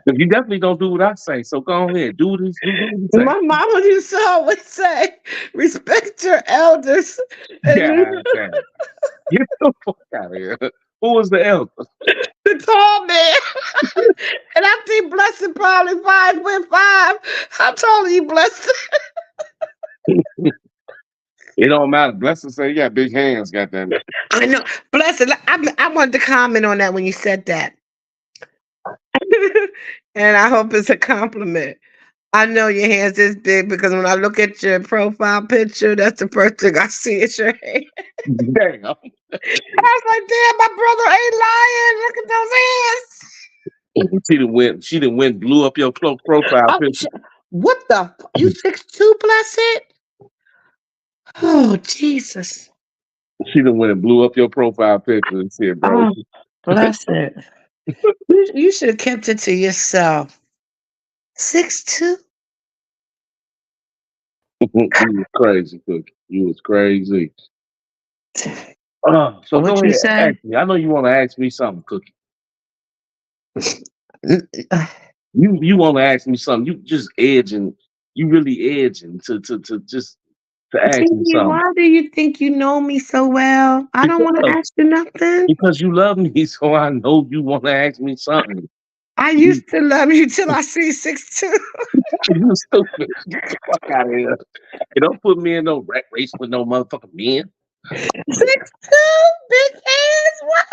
But you definitely don't do what I say. So go ahead. Do what you say. My mama used to always say, respect your elders. And God damn. Get the fuck out of here. Who was the elder? the tall man. And I think Blessed probably 5'5". I'm telling you, Blessed. It don't matter. Blessing say you got big hands, goddamn it. I know. Blessed. I wanted to comment on that when you said that. And I hope it's a compliment. I know your hands is big because when I look at your profile picture, that's the first thing I see is your hand. Damn. I was like, damn, my brother ain't lying. Look at those hands. She done went, blew up your profile Oh, picture. what the? You 6'2", Blessed? Oh, Jesus. She done went and blew up your profile picture and said, bro. Oh, blessed. You should have kept it to yourself. 6'2"? You was crazy, Cookie. You was crazy. So What go you ahead, say? ask me. I know you want to ask me something, Cookie. You want to ask me something. You just edging. You really edging to just to ask me Baby, something why do you think you know me so well? I don't want to because ask you nothing. because you love me, so I know you want to ask me something. I You, used to love you till I see 6'2". you stupid. Get the fuck out of here. You don't put me in no rat race with no motherfucking men. 6'2", big ass. What?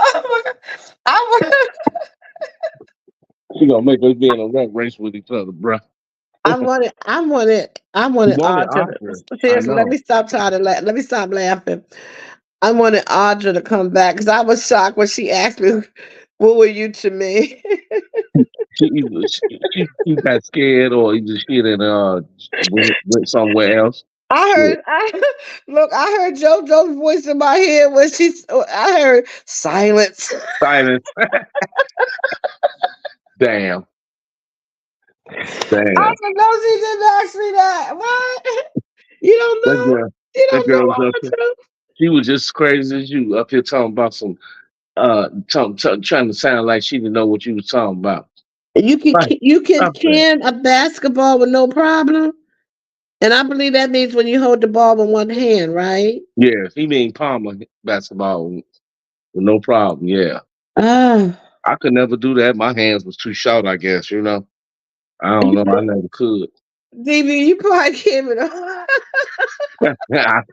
Oh my god! I want. She gonna make us be in a rat race with each other, bruh. I wanted. I wanted. I You wanted wanted Audra. Oscar. I Seriously, let know. me stop trying to laugh. Let me stop laughing. I wanted Audra to come back because I was shocked when she asked me, "What were you to me?" She got scared or either shit and went somewhere else. I Shit. heard. I heard JoJo's voice in my head when I heard silence. Silence. Damn. I Damn. said, no, she didn't ask me that. What? You don't That know? girl. You That don't girl was know up what here. to? She was just as crazy as you up here talking about some trying to sound like she didn't know what you was talking about. Right. You can Stop that. can a basketball with no problem. And I believe that means when you hold the ball with one hand, right? Yeah, he mean Palmer basketball with no problem. Yeah. Oh. I could never do that. My hands was too short, I guess, you know. I don't know. I never could. DB, you probably can't even a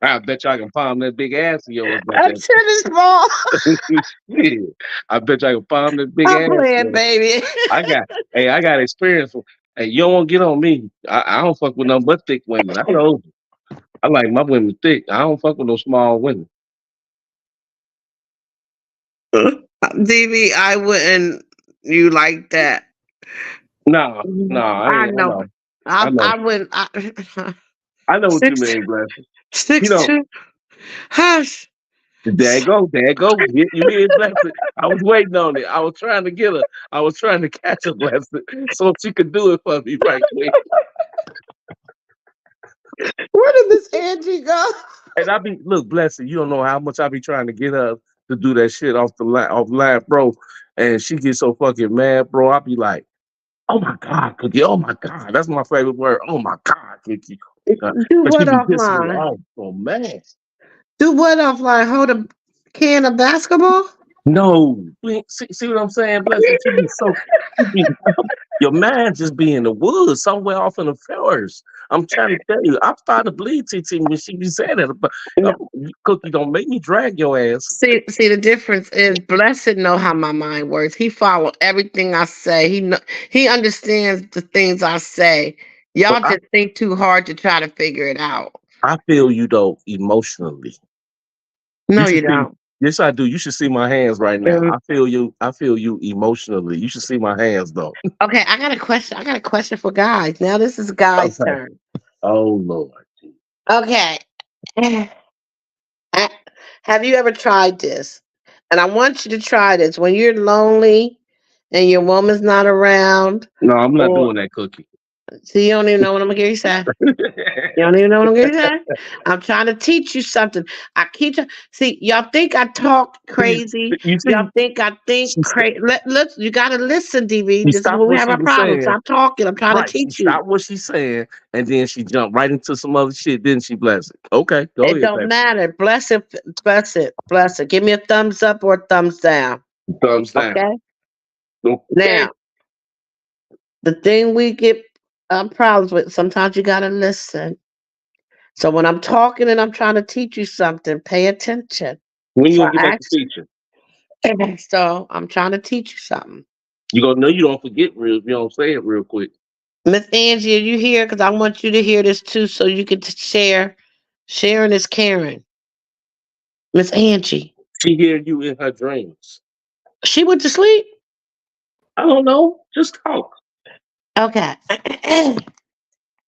I bet you I can palm that big ass of yours back there. tennis ball. Yeah. I bet you I can palm that big I'm ass of playing, yours. baby. I got experience. Hey, you don't want to get on me. I don't fuck with no but thick women. I know. I like my women thick. I don't fuck with no small women. DB, I wouldn't you like that. No, no, I I ain't. I know. know. I know. I wouldn't I, I know what you six mean, Blessing. You six know, two. Hush. there you go, there you go. You hear Blessing? I was waiting on it. I was trying to get her. I was trying to catch her, Blessing, so she could do it for me right quick. Where did this Angie go? And I be look, Blessing. You don't know how much I be trying to get her to do that shit off the line, bro. And she gets so fucking mad, bro. I be like, oh my god, Cookie. Oh my god, that's my favorite word. Oh my god, Cookie. Do But she what be pissing me offline? off so mad. Do what offline? Hold a can of basketball? No, see what I'm saying, Blessing. She be, your man just be in the woods somewhere off in the forest. I'm trying to tell you, I'm starting to bleed, TT, when she be saying that. But No. Cookie, don't make me drag your ass. See, the difference is Blessed know how my mind works. He follow everything I say. He understands the things I say. But Y'all just think too hard to try to figure it out. I feel you though emotionally. You No, should you see. don't. Yes, I do. You should see my hands right now. Mm. I feel you. I feel you emotionally. You should see my hands though. Okay, I got a question. I got a question for guys. Now this is guys' Okay. turn. Oh Lord. Okay. I- Have you ever tried this? And I want you to try this when you're lonely and your woman's not around, No, I'm not or doing that, Cookie. see, you don't even know what I'm gonna get you say. You don't even know what I'm gonna say. I'm trying to teach you something. I keep see, y'all think I talk See, crazy. you Y'all see, think I think she, crazy. Let's you gotta listen, DV. she This is stopped where we what have she our was problem. saying. Stop talking. I'm trying to Right. She teach you. stopped what she's saying, and then she jumped right into some other shit. Didn't she, Bless it? Okay, go It ahead, don't baby. matter. Bless it, bless it, bless it. Give me a thumbs up or a thumbs down. Thumbs down. Okay. Okay. Now, the thing we get problems with, sometimes you gotta listen. So when I'm talking and I'm trying to teach you something, pay attention. When you So gonna get I back to ask, teaching? so I'm trying to teach you something. You gonna know you don't forget real if you don't say it real quick. Miss Angie, are you here? Because I want you to hear this too so you can share. Sharing is caring. Miss Angie. She hear you in her dreams. She went to sleep? I don't know. Just talk. Okay.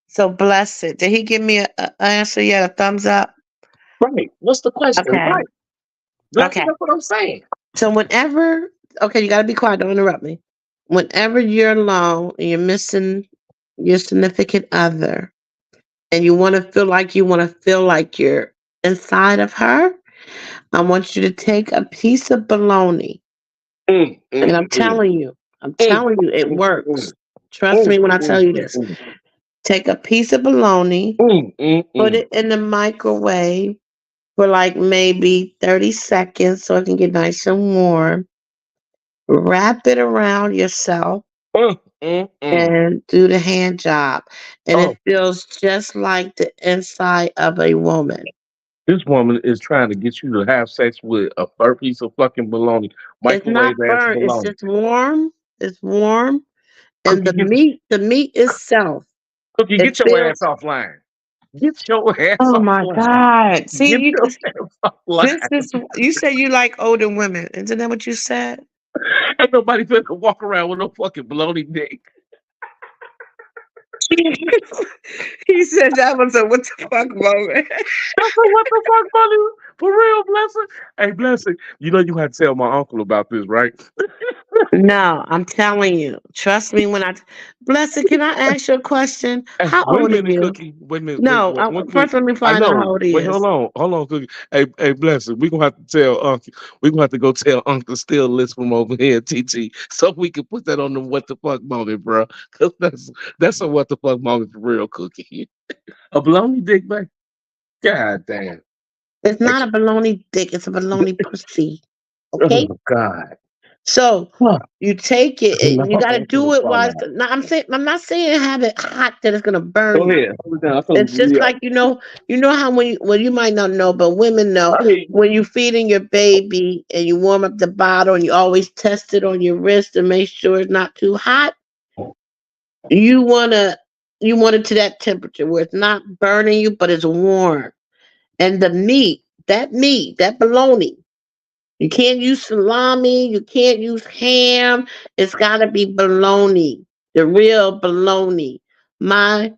So bless it. Did he give me a answer yet? A thumbs up? Right. What's the question? Okay. Right. That's Okay. what I'm saying. So whenever, okay, you got to be quiet. Don't interrupt me. Whenever you're alone and you're missing your significant other, and you want to feel like you're inside of her, I want you to take a piece of bologna. And I'm telling you, it works. Trust me when I tell you this. Take a piece of bologna, put it in the microwave for like maybe 30 seconds so it can get nice and warm. Wrap it around yourself and do the hand job. And it feels just like the inside of a woman. This woman is trying to get you to have sex with a third piece of fucking bologna, It's microwave not ass burnt, it's bologna. just warm. It's warm. And Cookie, the meat itself, Cookie, it get your feels. ass offline. Get your ass Oh my offline. God. See, Get your ass this offline. is, you say you like older women. Isn't that what you said? Ain't nobody finna walk around with no fucking bologna dick. He said that was a what the fuck moment. That's a what the fuck, buddy? For real, Blessing. Hey, Blessing, you know you had to tell my uncle about this, right? No, I'm telling you. Trust me when I. Blessed, can I ask you a question? Hey, How wait a old are minute, you? Cookie. Wait a minute. Wait, No, wait. One quick. first let me I find out know. how old he Wait, is. hold on, Cookie. Hey, Blessing. We gonna have to tell Uncle. We gonna have to go tell Uncle Still list from over here, TT, so we can put that on the what the fuck moment, bro. Cause that's a what the fuck moment for real, Cookie. A baloney dick, man. God damn. It's not a baloney dick. It's a baloney pussy. Okay. Oh God. So Huh. you take it. My You got to uncle do it fall while out. I'm not saying have it hot that it's gonna burn Go you. ahead. Hold it down. I'm gonna It's just re up. like you know how well you might not know, but women know Hey. when you feeding your baby and you warm up the bottle and you always test it on your wrist to make sure it's not too hot. You wanna you want it to that temperature where it's not burning you, but it's warm. And the meat, that bologna. You can't use salami. You can't use ham. It's got to be bologna, the real bologna. My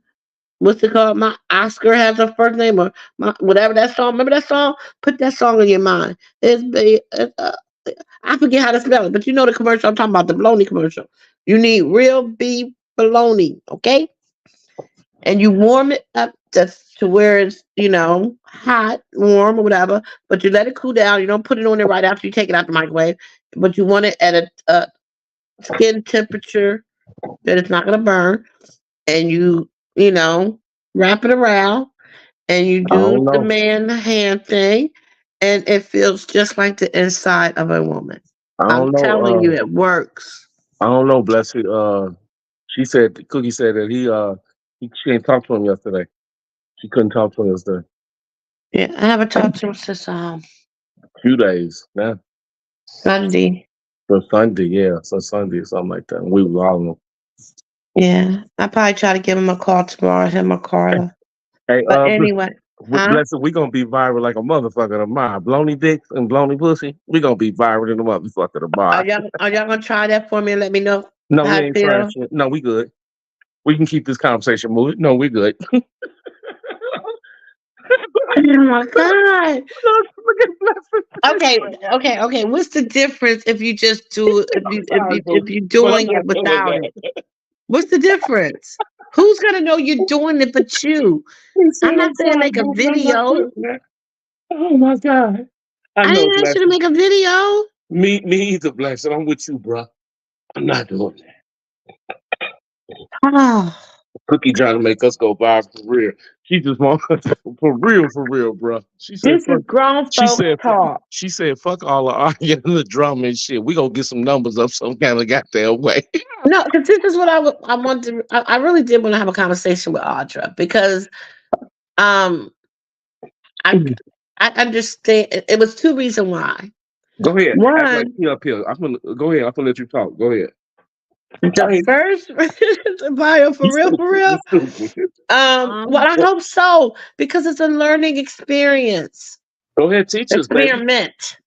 what's it called? My Oscar has a first name or my whatever that song. Remember that song? Put that song in your mind. I forget how to spell it, but you know the commercial I'm talking about, the bologna commercial. You need real beef bologna, okay? And you warm it up to where it's hot, warm or whatever. But you let it cool down. You don't put it on there right after you take it out the microwave. But you want it at a skin temperature that it's not gonna burn. And you wrap it around and you I do don't the know. man hand thing, and it feels just like the inside of a woman. I I'm don't know. telling you, it works. I don't know. Bless it. She said Cookie said that she ain't talked to him yesterday. She couldn't talk to him yesterday. Yeah, I haven't talked to him since Few days now. Sunday. So Sunday, yeah, so Sunday or something like that. And we was all on. Yeah, I probably try to give him a call tomorrow, him or Carla. Hey, But anyway, huh? Bless it. We gonna be viral like a motherfucker tomorrow. Blony dicks and blony pussy. We gonna be viral in the motherfucker tomorrow. Are y'all gonna try that for me and let me know No, how we it ain't trying feels? shit. No, we good. We can keep this conversation moving. No, we good. Oh my god. Look at Okay, Blessing. okay. What's the difference if you just do I'm sorry, if boo, you're but I'm doing it not doing without it? that. What's the difference? Who's gonna know you're doing it but you? He said, I'm not I'm saying sorry, make a boo, but I'm not video. doing that. Oh my God. I I know, didn't ask you to Blessing. make a video. Me either, Blessing. I'm with you, bro. I'm not doing that. Oh, Cookie trying to make us go viral for real. She just want for real, bro. She said, this is fuck. grown She folks said, talk. she said, fuck all the arguing and the drama and shit. We gonna get some numbers up some kind of goddamn way. No, because this is what I want to. I really did want to have a conversation with Audra because um I I understand. It was two reasons why. Go ahead. Act like One, she up here. I'm gonna go ahead. I'm gonna let you talk. Go ahead. the Hey, first bio you for stupid. real. You stupid. Well, I hope so because it's a learning experience, Go ahead, teach us, baby. experiment,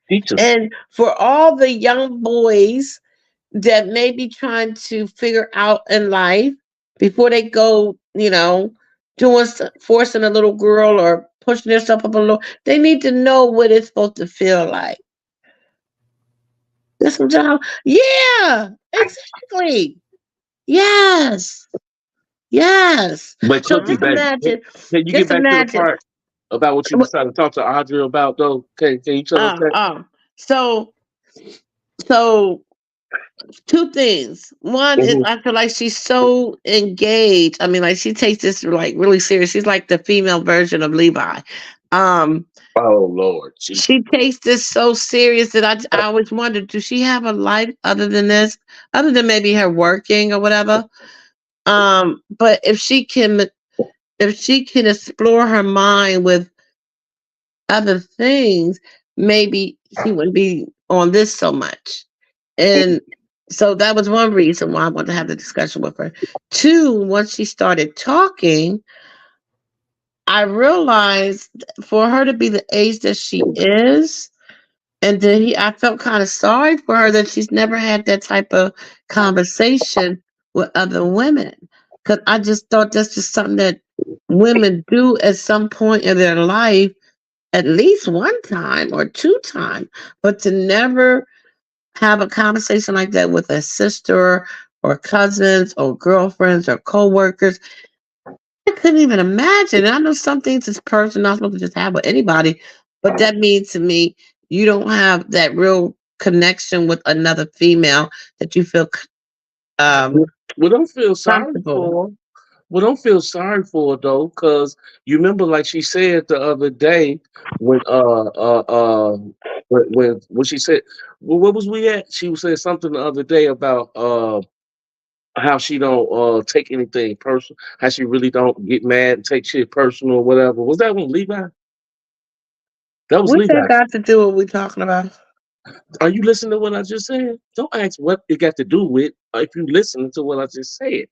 Teach us. and for all the young boys that may be trying to figure out in life before they go, forcing a little girl or pushing themselves up a little. They need to know what it's supposed to feel like. That's what y'all. Yeah, exactly. Yes. Yes. But So Cookie, just baby, imagine, can you get just back to the imagine. part about what you decided to talk to Audrey about, though? Can you tell us Um, that? um, so, so two things. One is Hmm. I feel like she's so engaged. I mean, like she takes this like really serious. She's like the female version of Levi. Um, Oh Lord, Jesus. she takes this so serious that I always wondered, does she have a life other than this? Other than maybe her working or whatever. But if she can explore her mind with other things, maybe she wouldn't be on this so much. And so that was one reason why I wanted to have the discussion with her. Two, once she started talking, I realized for her to be the age that she is, and then I felt kind of sorry for her that she's never had that type of conversation with other women. Because I just thought that's just something that women do at some point in their life, at least one time or two times, but to never have a conversation like that with a sister or cousins or girlfriends or coworkers. I couldn't even imagine. And I know some things this person not supposed to just have with anybody, but that means to me you don't have that real connection with another female that you feel um We don't feel sorry comfortable. for her. We don't feel sorry for her though, because you remember, like she said the other day when when she said, well, what was we at? She was saying something the other day about how she don't take anything personal, how she really don't get mad and take shit personal or whatever. Was that one Levi? That was What that Levi. got to do with what we talking about? Are you listening to what I just said? Don't ask what it got to do with if you listen to what I just said.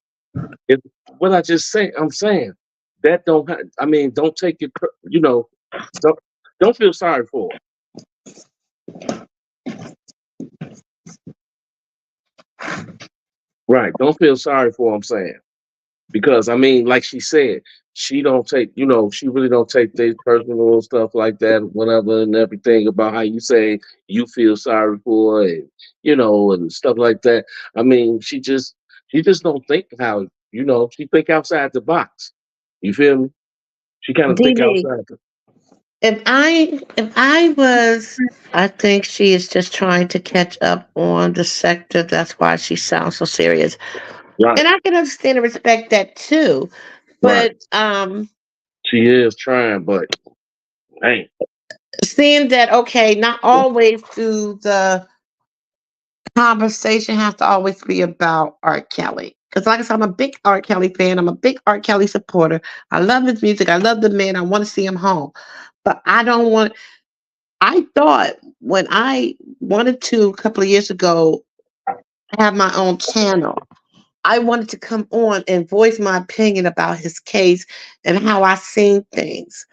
If what I just say, I'm saying that don't. I mean, don't take it. Don't don't feel sorry for her. Right? Don't feel sorry for her, I'm saying, because I mean, like she said, she don't take. She really don't take things personal stuff like that, whatever, and everything about how you say you feel sorry for her, and and stuff like that. I mean, she just don't think how she think outside the box. You feel me? She kind of think DD. outside the If I was, I think she is just trying to catch up on the sector. That's why she sounds so serious. right, And I can understand and respect that too. right. But She is trying, but man, seeing that, okay, not always do the conversation have to always be about R. Kelly. Because like I said, I'm a big R. Kelly fan. I'm a big R. Kelly supporter. I love his music. I love the man. I want to see him home. But I don't want, I thought when I wanted to a couple of years ago have my own channel, I wanted to come on and voice my opinion about his case and how I seen things.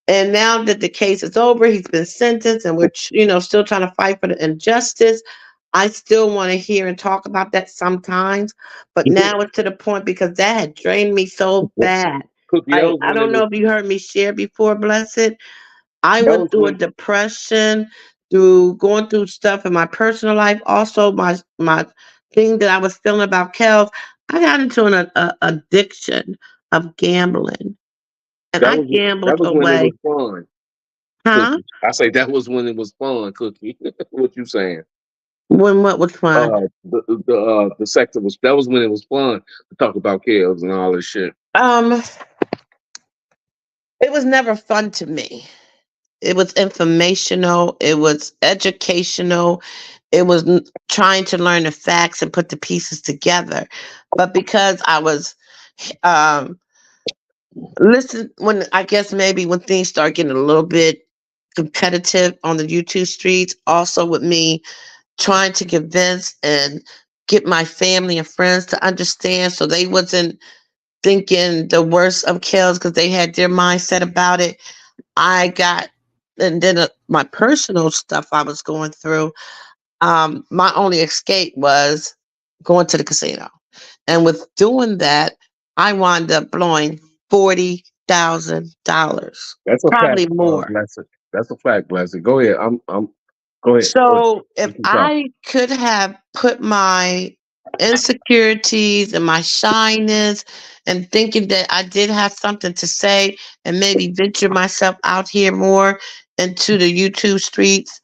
And now that the case is over, he's been sentenced, and we're still trying to fight for the injustice. I still want to hear and talk about that sometimes, but now it's to the point because that had drained me so bad. Cookie, that Like was I when it don't was. know if you heard me share before, Blessed. I That went was through a when. depression, through going through stuff in my personal life, also my thing that I was feeling about Kels. I got into an addiction of gambling, and That I was that gambled was when it was away. fun, Huh? Cookie. I say that was when it was fun, Cookie. What you saying? When what was fun? The sector was that was when it was fun to talk about kills and all this shit. Um, it was never fun to me. It was informational. It was educational. It was trying to learn the facts and put the pieces together. But because I was um listen when I guess maybe when things start getting a little bit competitive on the YouTube streets, also with me trying to convince and get my family and friends to understand so they wasn't thinking the worst of kills because they had their mindset about it. I got, and then my personal stuff I was going through. My only escape was going to the casino, and with doing that, I wound up blowing $40,000, That's a fact, probably more. Blessed. That's a fact, Blessed. Go ahead. I'm. Go ahead. Go ahead. So if You can talk. I could have put my insecurities and my shyness and thinking that I did have something to say and maybe venture myself out here more into the YouTube streets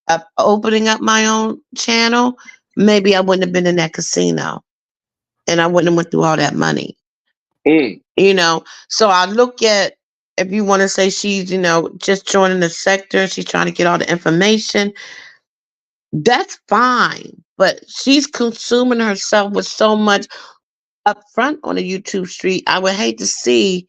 of opening up my own channel, maybe I wouldn't have been in that casino and I wouldn't have went through all that money. Mm. So I look at, if you want to say she's, just joining the sector, she's trying to get all the information, that's fine. But she's consuming herself with so much upfront on the YouTube street. I would hate to see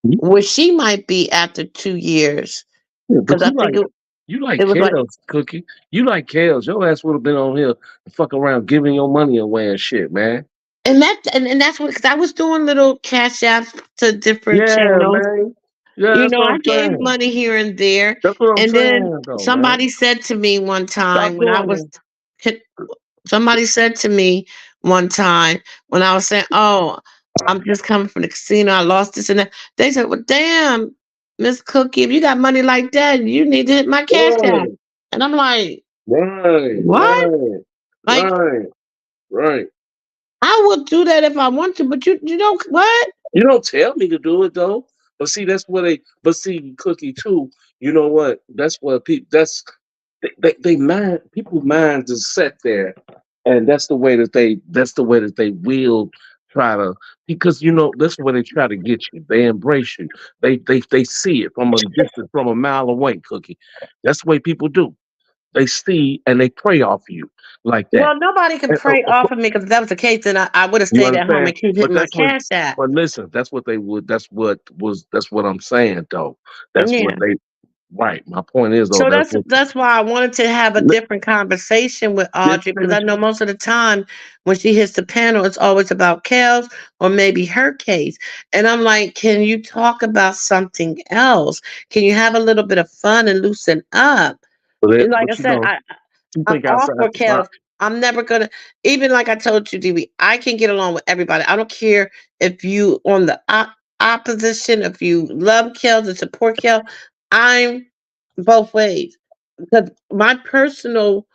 where she might be after 2 years. Yeah, but Because I think you like it was like, Kales, Cookie. You like Kales. Your ass would have been on here and fuck around giving your money away and shit, man. and that's what, because I was doing little cash apps to different Yeah, channels. man. Yeah, that's what I I'm gave saying. money here and there. That's what I'm And then saying, though, man. somebody said to me one Stop time when I doing was it. hit, somebody said to me one time when I was saying, "Oh, I'm just coming from the casino. I lost this and that." They said, "Well, damn, Miss Cookie, if you got money like that, you need to hit my cash app." Right, And I'm like, right, "What?" right, Like, right, right. I would do that if I want to, but you know what? You don't tell me to do it though. But see, that's what they. But see, Cookie too. You know what? That's what people. They mind. People's minds is set there, and that's the way that they. That's the way that they will try to. Because that's the way they try to get you. They embrace you. They see it from a distance, from a mile away. Cookie. That's the way people do. They see and they prey off you like that. Well, nobody can And, pray off of me because if that was the case, then I would have you stayed at home understand? and keep But hitting my that's what. cash app. But listen, that's what they would. That's what I'm saying though. That's what Yeah. they. Right. My point is though. So That's that's what. that's why I wanted to have a Li- different conversation with Just Audrey because I finish. know most of the time when she hits the panel, it's always about Kels or maybe her case. And I'm like, can you talk about something else? Can you have a little bit of fun and loosen up? And like I But said, you I'm think all outside for the box. Kels. I'm never gonna, even like I told you, DB, I can get along with everybody. I don't care if you on the opposition, if you love Kels and support Kels. I'm both ways because my personal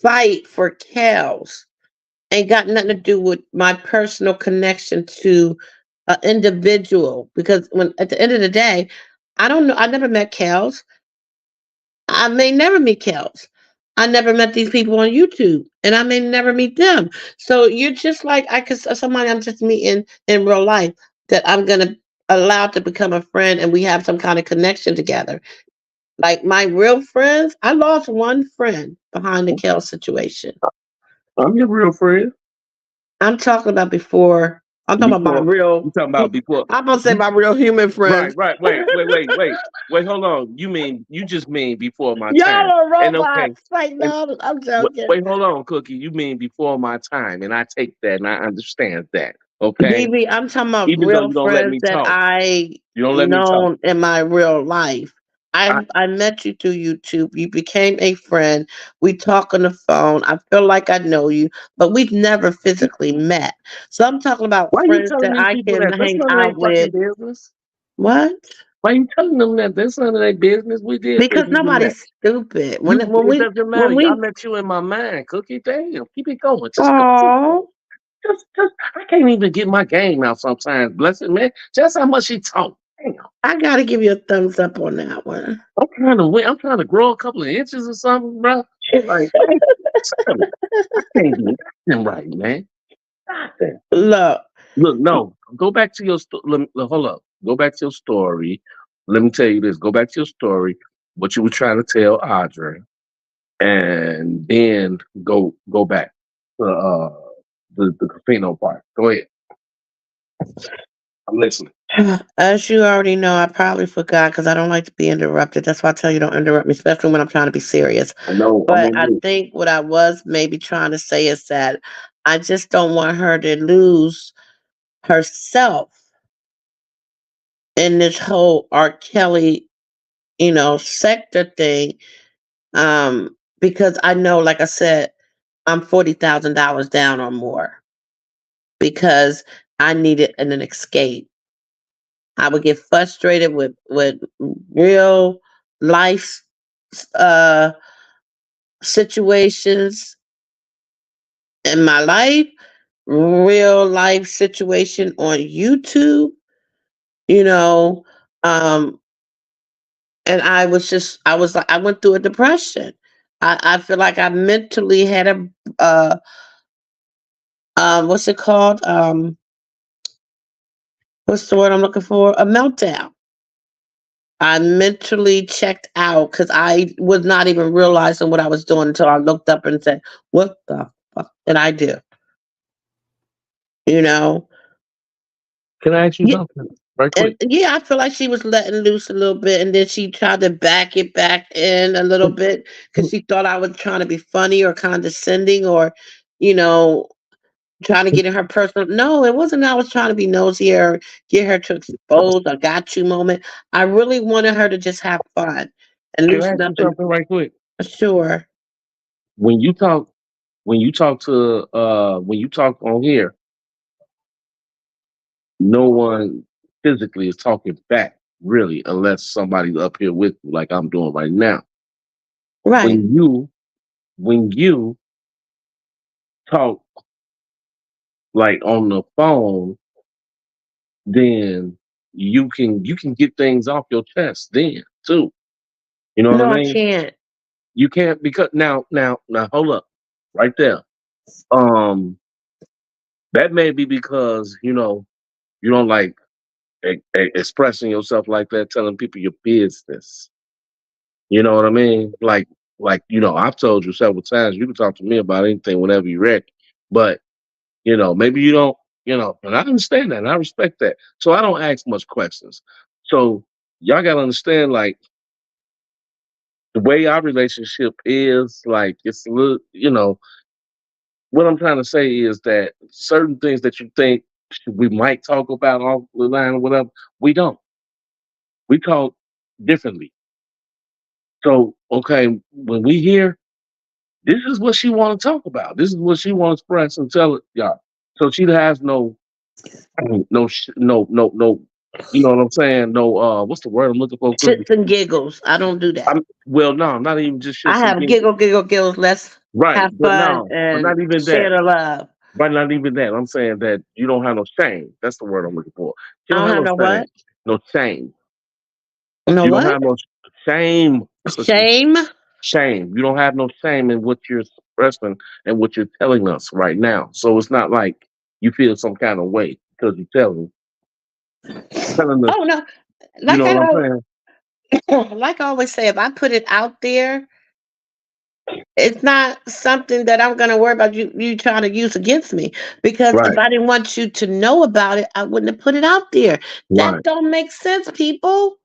fight for cows ain't got nothing to do with my personal connection to an individual. Because when at the end of the day, I don't know. I never met cows. I may never meet cows. I never met these people on YouTube, and I may never meet them. So you're just like I could somebody I'm just meeting in real life that I'm gonna allow to become a friend, and we have some kind of connection together. Like my real friends, I lost one friend behind the Kel situation. I'm your real friend. I'm talking about before. I'm talking about my Before real. you talking about before. I'm gonna say my real human Right, friends. right. Wait. Hold on. You just mean before my Y'all time. are And okay. robots. Like And no, I'm joking. wait, hold on, Cookie. You mean before my time, and I take that and I understand that. Okay. DB, I'm talking about Even though real you don't let friends me that talk, I you don't let me talk. known in my real life. I, I met you through YouTube. You became a friend. We talk on the phone. I feel like I know you, but we've never physically met. So I'm talking about why you friends telling that these I people can that? That's hang none of their out fucking with. business. What? Why you telling them that? That's none of their business. We did Because physically met. nobody's stupid. It doesn't matter. I met you in my mind, Cookie. Damn, keep it going. Just go. Oh, I can't even get my game out sometimes. Bless it, man. Just how much she talk. Damn. I gotta give you a thumbs up on that one. I'm trying to win. I'm trying to grow a couple of inches or something, bro. Like, man, I can't do nothing right, man. Nothing. Look, Look, no. Go back to your story. Hold up. Go back to your story. Let me tell you this. Go back to your story. What you were trying to tell Audrey, and then go back to the casino part. Go ahead. I'm listening. as you already know, I probably forgot because I don't like to be interrupted. That's why I tell you don't interrupt me, especially when I'm trying to be serious. I know. I'm But on I mute. think what I was maybe trying to say is that I just don't want her to lose herself in this whole R. Kelly, sector thing. Because I know, like I said, I'm $40,000 down or more because I needed an escape. I would get frustrated with real life uh situations in my life real life situation on YouTube, you know, um, and I was like, I went through a depression. I feel like I mentally had a, uh, what's it called? What's the word I'm looking for? A meltdown. I mentally checked out because I was not even realizing what I was doing until I looked up and said, "What the fuck did I do?" You know? Can I ask you Yeah, something right and quick? yeah, I feel like she was letting loose a little bit, and then she tried to back it back in a little bit because she thought I was trying to be funny or condescending or, you know, trying to get in her personal. No, it wasn't. I was trying to be nosy or get her to expose a got you moment. I really wanted her to just have fun and Can I loosen ask up you and something right quick? sure. When you talk, when you talk on here, no one physically is talking back, really, unless somebody's up here with you, like I'm doing right now. Right. When you when you talk like on the phone, then you can get things off your chest then too. You know what I No, I mean? can't. You can't because now hold up, right there. Um, that may be because you don't like expressing yourself like that, telling people your business. You know what I mean? Like I've told you several times you can talk to me about anything whenever you're ready. But maybe you don't. And I understand that, and I respect that. So I don't ask much questions. So y'all gotta understand, like the way our relationship is, like it's a little. What I'm trying to say is that certain things that you think we might talk about off the line or whatever, we don't. We talk differently. So okay, when we hear this is what she want to talk about. This is what she want to express and tell it, y'all. So she has no, no. You know what I'm saying? No, what's the word I'm looking for? Cookie? Shits and giggles. I don't do that. Well, no, not even just I shits and have giggles. giggle, giggle, giggles. Let's Right, have but fun no, but and not even share that. the love. But not even that. I'm saying that you don't have no shame. That's the word I'm looking for. You I don't don't have have no no shame. what? No shame. No You don't what? have no shame, Cookie. Shame. Shame. You don't have no shame in what you're expressing and what you're telling us right now. So it's not like you feel some kind of way because you're telling us, Oh no. you Like know what I'm saying? like I always say, if I put it out there, it's not something that I'm gonna worry about you trying to use against me. Because if Right, I didn't want you to know about it, I wouldn't have put it out there. That right, don't make sense, people.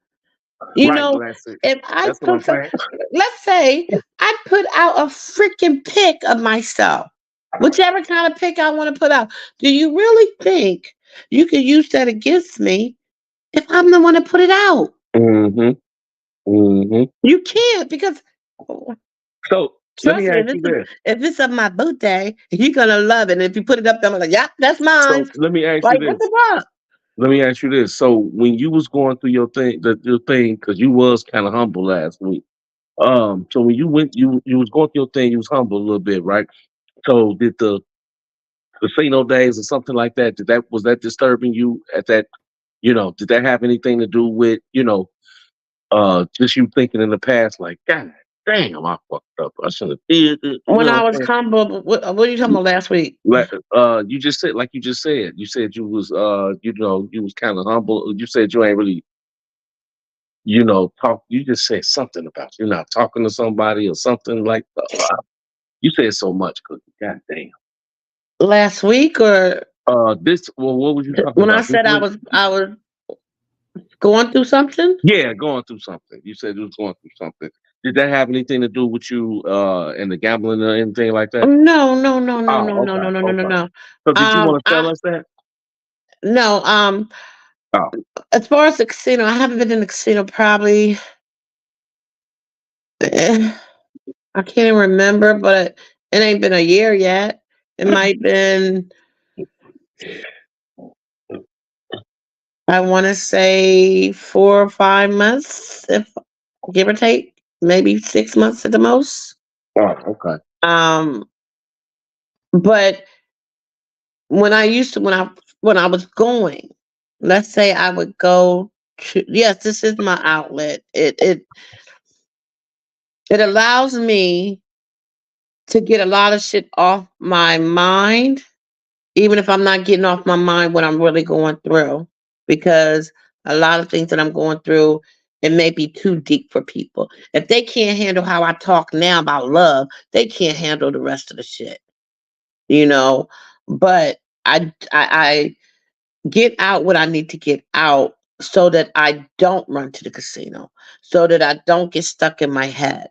You right, know, bless it. if I That's what I'm put some, saying. let's say I put out a freaking pic of myself, whichever kind of pic I want to put out. Do you really think you could use that against me if I'm the one to put it out? Hmm. Hmm. You can't because So let trust me me, ask you this. if it's of my birthday, you're gonna love it. And if you put it up there, I'm like, yeah, that's mine. So let me ask you Like, what the this. fuck? Let me ask you this. So when you was going through your thing, because you was kind of humble last week. So when you was going through your thing, you was humble a little bit, right? So did the casino days or something like that? Was that disturbing you at that? Did that have anything to do with just you thinking in the past, like, God damn, I fucked up. I shouldn't have did it. You When know I what was I'm saying? humble, what are you talking about last week? You just said, like you just said, you said you was, you was kind of humble. You said you ain't really, talk. You just said something about you're not talking to somebody or something like. You said so much, Cookie. God damn. Last week or This. Well, what was you talking when I about this said week? I was going through something? Yeah, going through something. You said you was going through something. Did that have anything to do with you and the gambling or anything like that? No, no, no, no, no, Oh, no, no, okay, no, no, no, okay. no. So did you want to tell I us that? no. Oh, As far as the casino, I haven't been in the casino probably. I can't even remember, but it ain't been a year yet. It might been. I want to say 4 or 5 months, if give or take, maybe 6 months at the most. oh, okay. Um, but when I used to when I was going, let's say I would go to, yes, this is my outlet. It allows me to get a lot of shit off my mind, even if I'm not getting off my mind what I'm really going through. Because a lot of things that I'm going through, it may be too deep for people. If they can't handle how I talk now about love, they can't handle the rest of the shit, you know. But I get out what I need to get out so that I don't run to the casino, so that I don't get stuck in my head,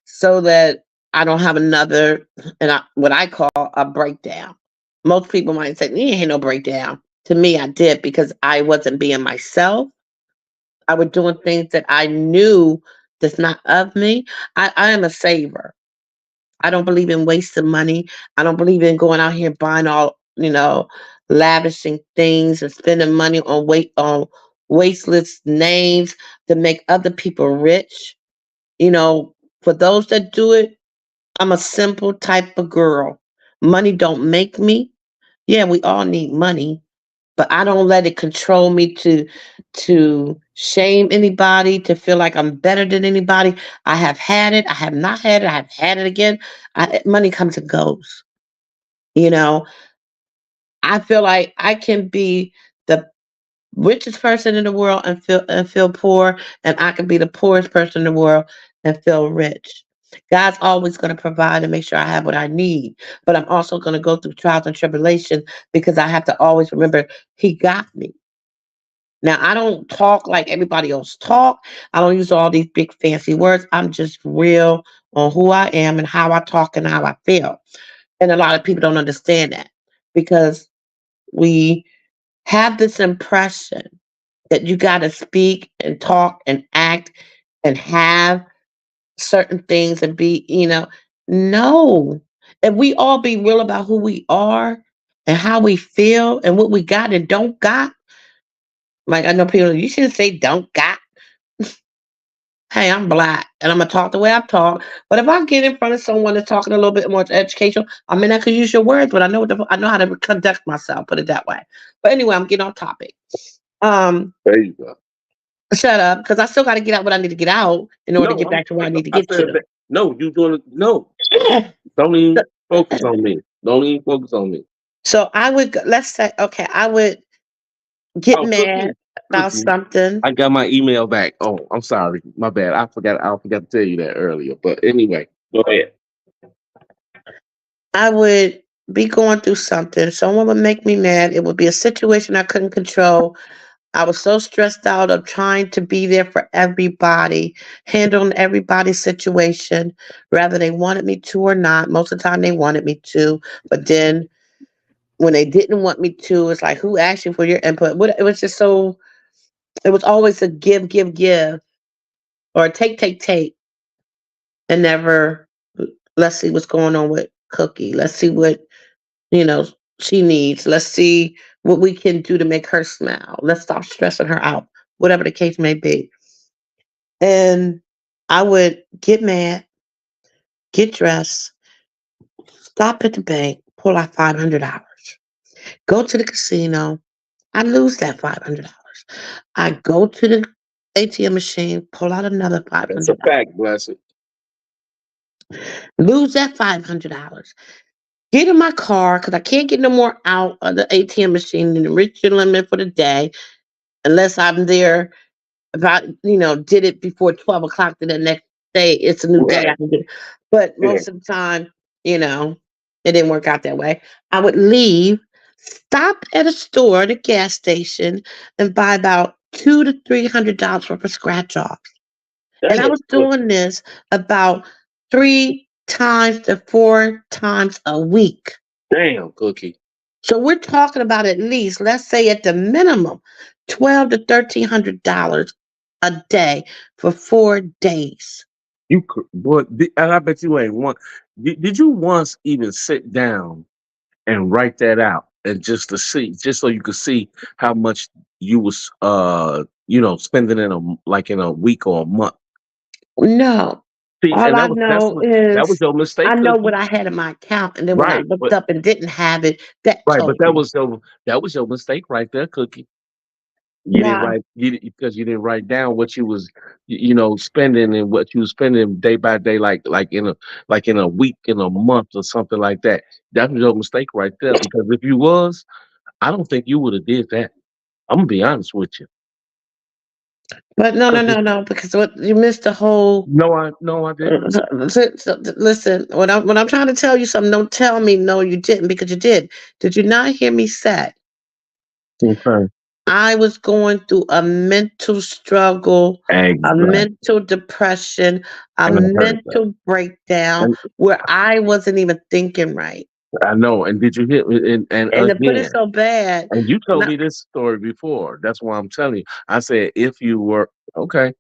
so that I don't have another what I call a breakdown. Most people might say, "You ain't no breakdown." To me, I did because I wasn't being myself. I was doing things that I knew that's not of me. I am a saver. I don't believe in wasting money. I don't believe in going out here buying all, lavishing things and spending money on wasteless names to make other people rich. You know, for those that do it, I'm a simple type of girl. Money don't make me. Yeah, we all need money, but I don't let it control me to shame anybody, to feel like I'm better than anybody. I have had it. I have not had it. I have had it again. Money comes and goes. You know, I feel like I can be the richest person in the world and feel poor, and I can be the poorest person in the world and feel rich. God's always going to provide and make sure I have what I need, but I'm also going to go through trials and tribulations because I have to always remember He got me. Now, I don't talk like everybody else talk. I don't use all these big fancy words. I'm just real on who I am and how I talk and how I feel. And a lot of people don't understand that because we have this impression that you got to speak and talk and act and have certain things and be. No. If we all be real about who we are and how we feel and what we got and don't got, like I know people, you shouldn't say don't got. Hey, I'm black and I'm gonna talk the way I talk. But if I get in front of someone that's talking a little bit more educational, I mean I could use your words, but I know how to conduct myself, put it that way. But anyway, I'm getting off topic. There you go. Shut up, because I still gotta get out what I need to get out in order to No, get back to where I need to I get said to. that. No, you doing it. No, don't even focus on me. Don't even focus on me. So I would let's say, okay, I would get Oh, mad cookie, about cookie. something. I got my email back. Oh, I'm sorry. My bad. I forgot to tell you that earlier. But anyway, go ahead. I would be going through something. Someone would make me mad. It would be a situation I couldn't control. I was so stressed out of trying to be there for everybody, handling everybody's situation, whether they wanted me to or not. Most of the time they wanted me to, but then when they didn't want me to, it's like, who asked you for your input? It was just so, it was always a give, give, give, or a take, take, take, and never, let's see what's going on with Cookie. Let's see what, you know, she needs. Let's see what we can do to make her smile. Let's stop stressing her out, whatever the case may be. And I would get mad, get dressed, stop at the bank, pull out $500, go to the casino. I lose that $500. I go to the ATM machine, pull out another That's a $500, fact, blessing. lose that $500. Get in my car because I can't get no more out of the ATM machine than the reach your limit for the day unless I'm there about, did it before 12 o'clock the next day. It's a new day. I Right. can do it. But Yeah. most of the time, you know, it didn't work out that way. I would leave, stop at a store, at a gas station, and buy about $200 to $300 worth of scratch offs. And I Damn, was cookie. doing this about 3 times to 4 times a week. Damn, cookie. So we're talking about at least, let's say at the minimum, $1,200 to $1,300 a day for 4 days. Boy, and I bet you ain't one. Did you once even sit down and write that out and just so you could see how much you was spending in a week or a month? No. See, All and I know that was is your I mistake, know what Cookie. I had in my account, and then when I Right, looked but up and didn't have it, that right, but told me that was your mistake right there, Cookie. You didn't why. write because you didn't write down what you was spending and what you was spending day by day, like in a week, in a month, or something like that. That was your mistake right there. Because if you was, I don't think you would have did that. I'm gonna be honest with you. But no, no, 'Cause no, no, because what you missed the whole. no, I didn't. Listen, when I'm trying to tell you something, don't tell me no, you didn't because you did. Did you not hear me say Okay. I was going through a mental struggle, a Exactly. mental depression, a And I heard that. mental breakdown And where I wasn't even thinking right. I know. And did you hear? And And to put it again, so bad, and you when told me this story before. That's why I'm telling you. I said if you were okay.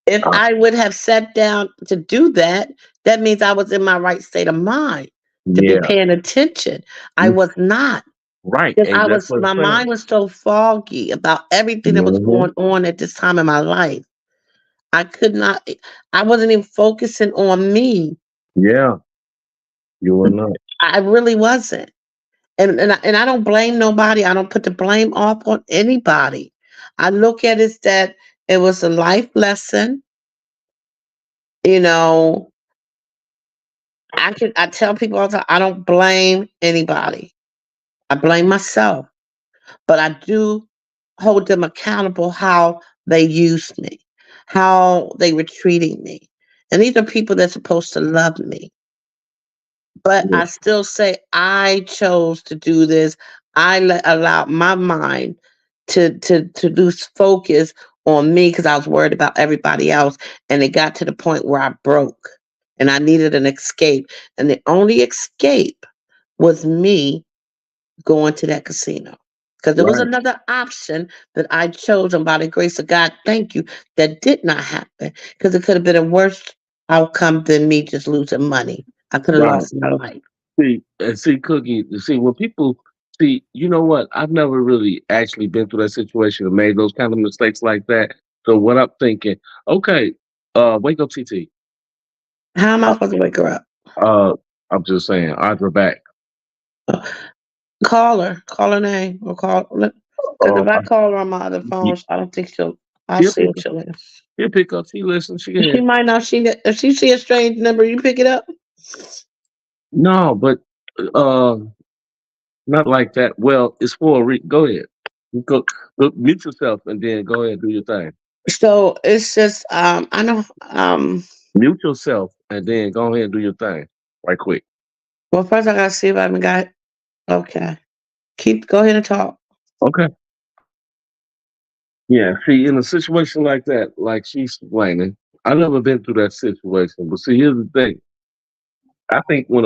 if Uh, I would have sat down to do that, that means I was in my right state of mind to be yeah. paying attention. I was not. Right. Because And that's what I'm my saying. mind was so foggy about everything that was Hmm. going on at this time in my life. I could not, I wasn't even focusing on me. Yeah, you were not. I really wasn't. And I don't blame nobody. I don't put the blame off on anybody. I look at it that it was a life lesson. You know, I tell people all the time, I don't blame anybody. I blame myself. But I do hold them accountable how they used me, how they were treating me. And these are people that's supposed to love me. But Yeah. I still say I chose to do this. Allowed my mind to lose focus on me because I was worried about everybody else. And it got to the point where I broke and I needed an escape. And the only escape was me going to that casino. Because there was Right. another option that I chose, and by the grace of God, thank you, that did not happen. Because it could have been a worse outcome than me just losing money. I could have Right. lost my life. See, Cookie. See, when people see, you know what? I've never really actually been through that situation and made those kind of mistakes like that. So what I'm thinking, okay, wake up, TT. How am I Uh, supposed to wake her up? uh, I'm just saying, Audra back. Call her name, or call. Because Uh, if I call her on my other she- phone, I don't think she'll. I'll she'll see pick what she'll do. she'll pick up. She listens. She can She hear. might not. If she see a strange number, you pick it up. No, but uh, not like that. Well, it's for a go ahead. You go mute yourself and then go ahead and do your thing. So it's just I know Mute yourself and then go ahead and do your thing right quick. well first I gotta see if I haven't got okay. Go ahead and talk. Okay. Yeah. See, in a situation like that, like she's explaining, I've never been through that situation. But see, here's the thing. I think when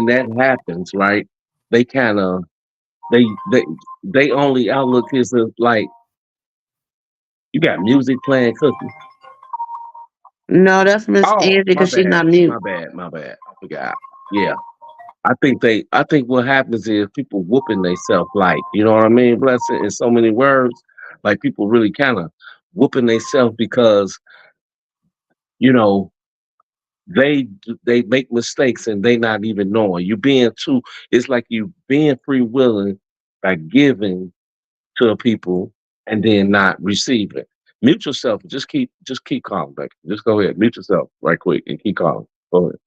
that happens, right, they kind of they they they only outlook is like you got music playing, cooking. No, that's Miss Oh, Angie my because she's bad, not mute. my bad. I forgot. Yeah. I think what happens is people whooping themselves like, you know what I mean? Bless it in so many words. Like people really kind of whooping themselves because, you know, they make mistakes and they not even knowing. You being too it's like you being free willing by giving to people and then not receiving. Mute yourself. Just keep calm, back. Just go ahead. Mute yourself right quick and keep calm. Go ahead.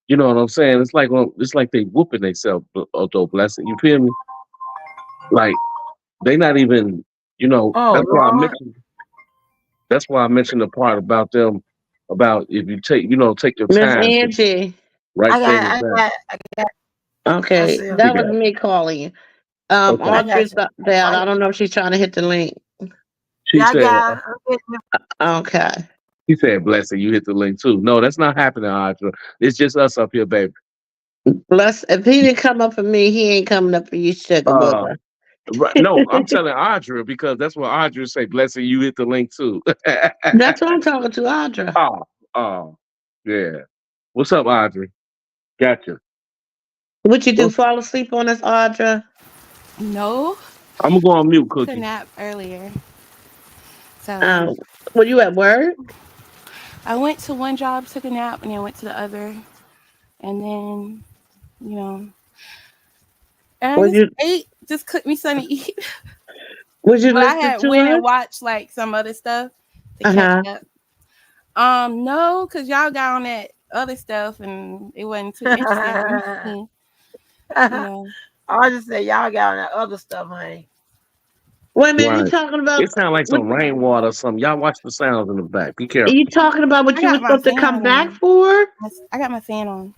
You know what I'm saying? It's like they whooping themselves, although blessing. You feel me? Like they not even, Oh Lord. that's why I mentioned the part about them about if you take your Miss time to Angie. write things I down. got, I got, I Okay, see her. She that was got me calling you. okay. I got Audrey's you. down. I don't know if she's trying to hit the link. She Yeah, I said got her. I'm getting Okay. he said blessing, you hit the link too. No, that's not happening, Audra. It's just us up here, baby. Bless if he didn't come up for me, he ain't coming up for you, sugar Uh booger. right, no, I'm telling Audra because that's what Audra say, blessing, you hit the link too. That's what I'm talking to, Audra. Oh, oh, yeah. What's up, Audrey? Gotcha. What you do? Well, Fall asleep on us, Audra? No, I'm gonna go on mute, took a Cookie. nap earlier. So Um, Were you at work? I went to one job, took a nap, and then went to the other, and then you know, and I Would just you ate, just cooked me something to eat. would you But I listen had to went and us? watched like some other stuff to catch Uh-huh. up. No, cause y'all got on that other stuff, and it wasn't too interesting for me. You know, I just said y'all got on that other stuff, honey. Wait a minute, you Right. talking about It sounds like what some rainwater or something. Y'all watch the sounds in the back. Be are careful. you talking about what I you were got my supposed to fan come back on. for? I got my fan on.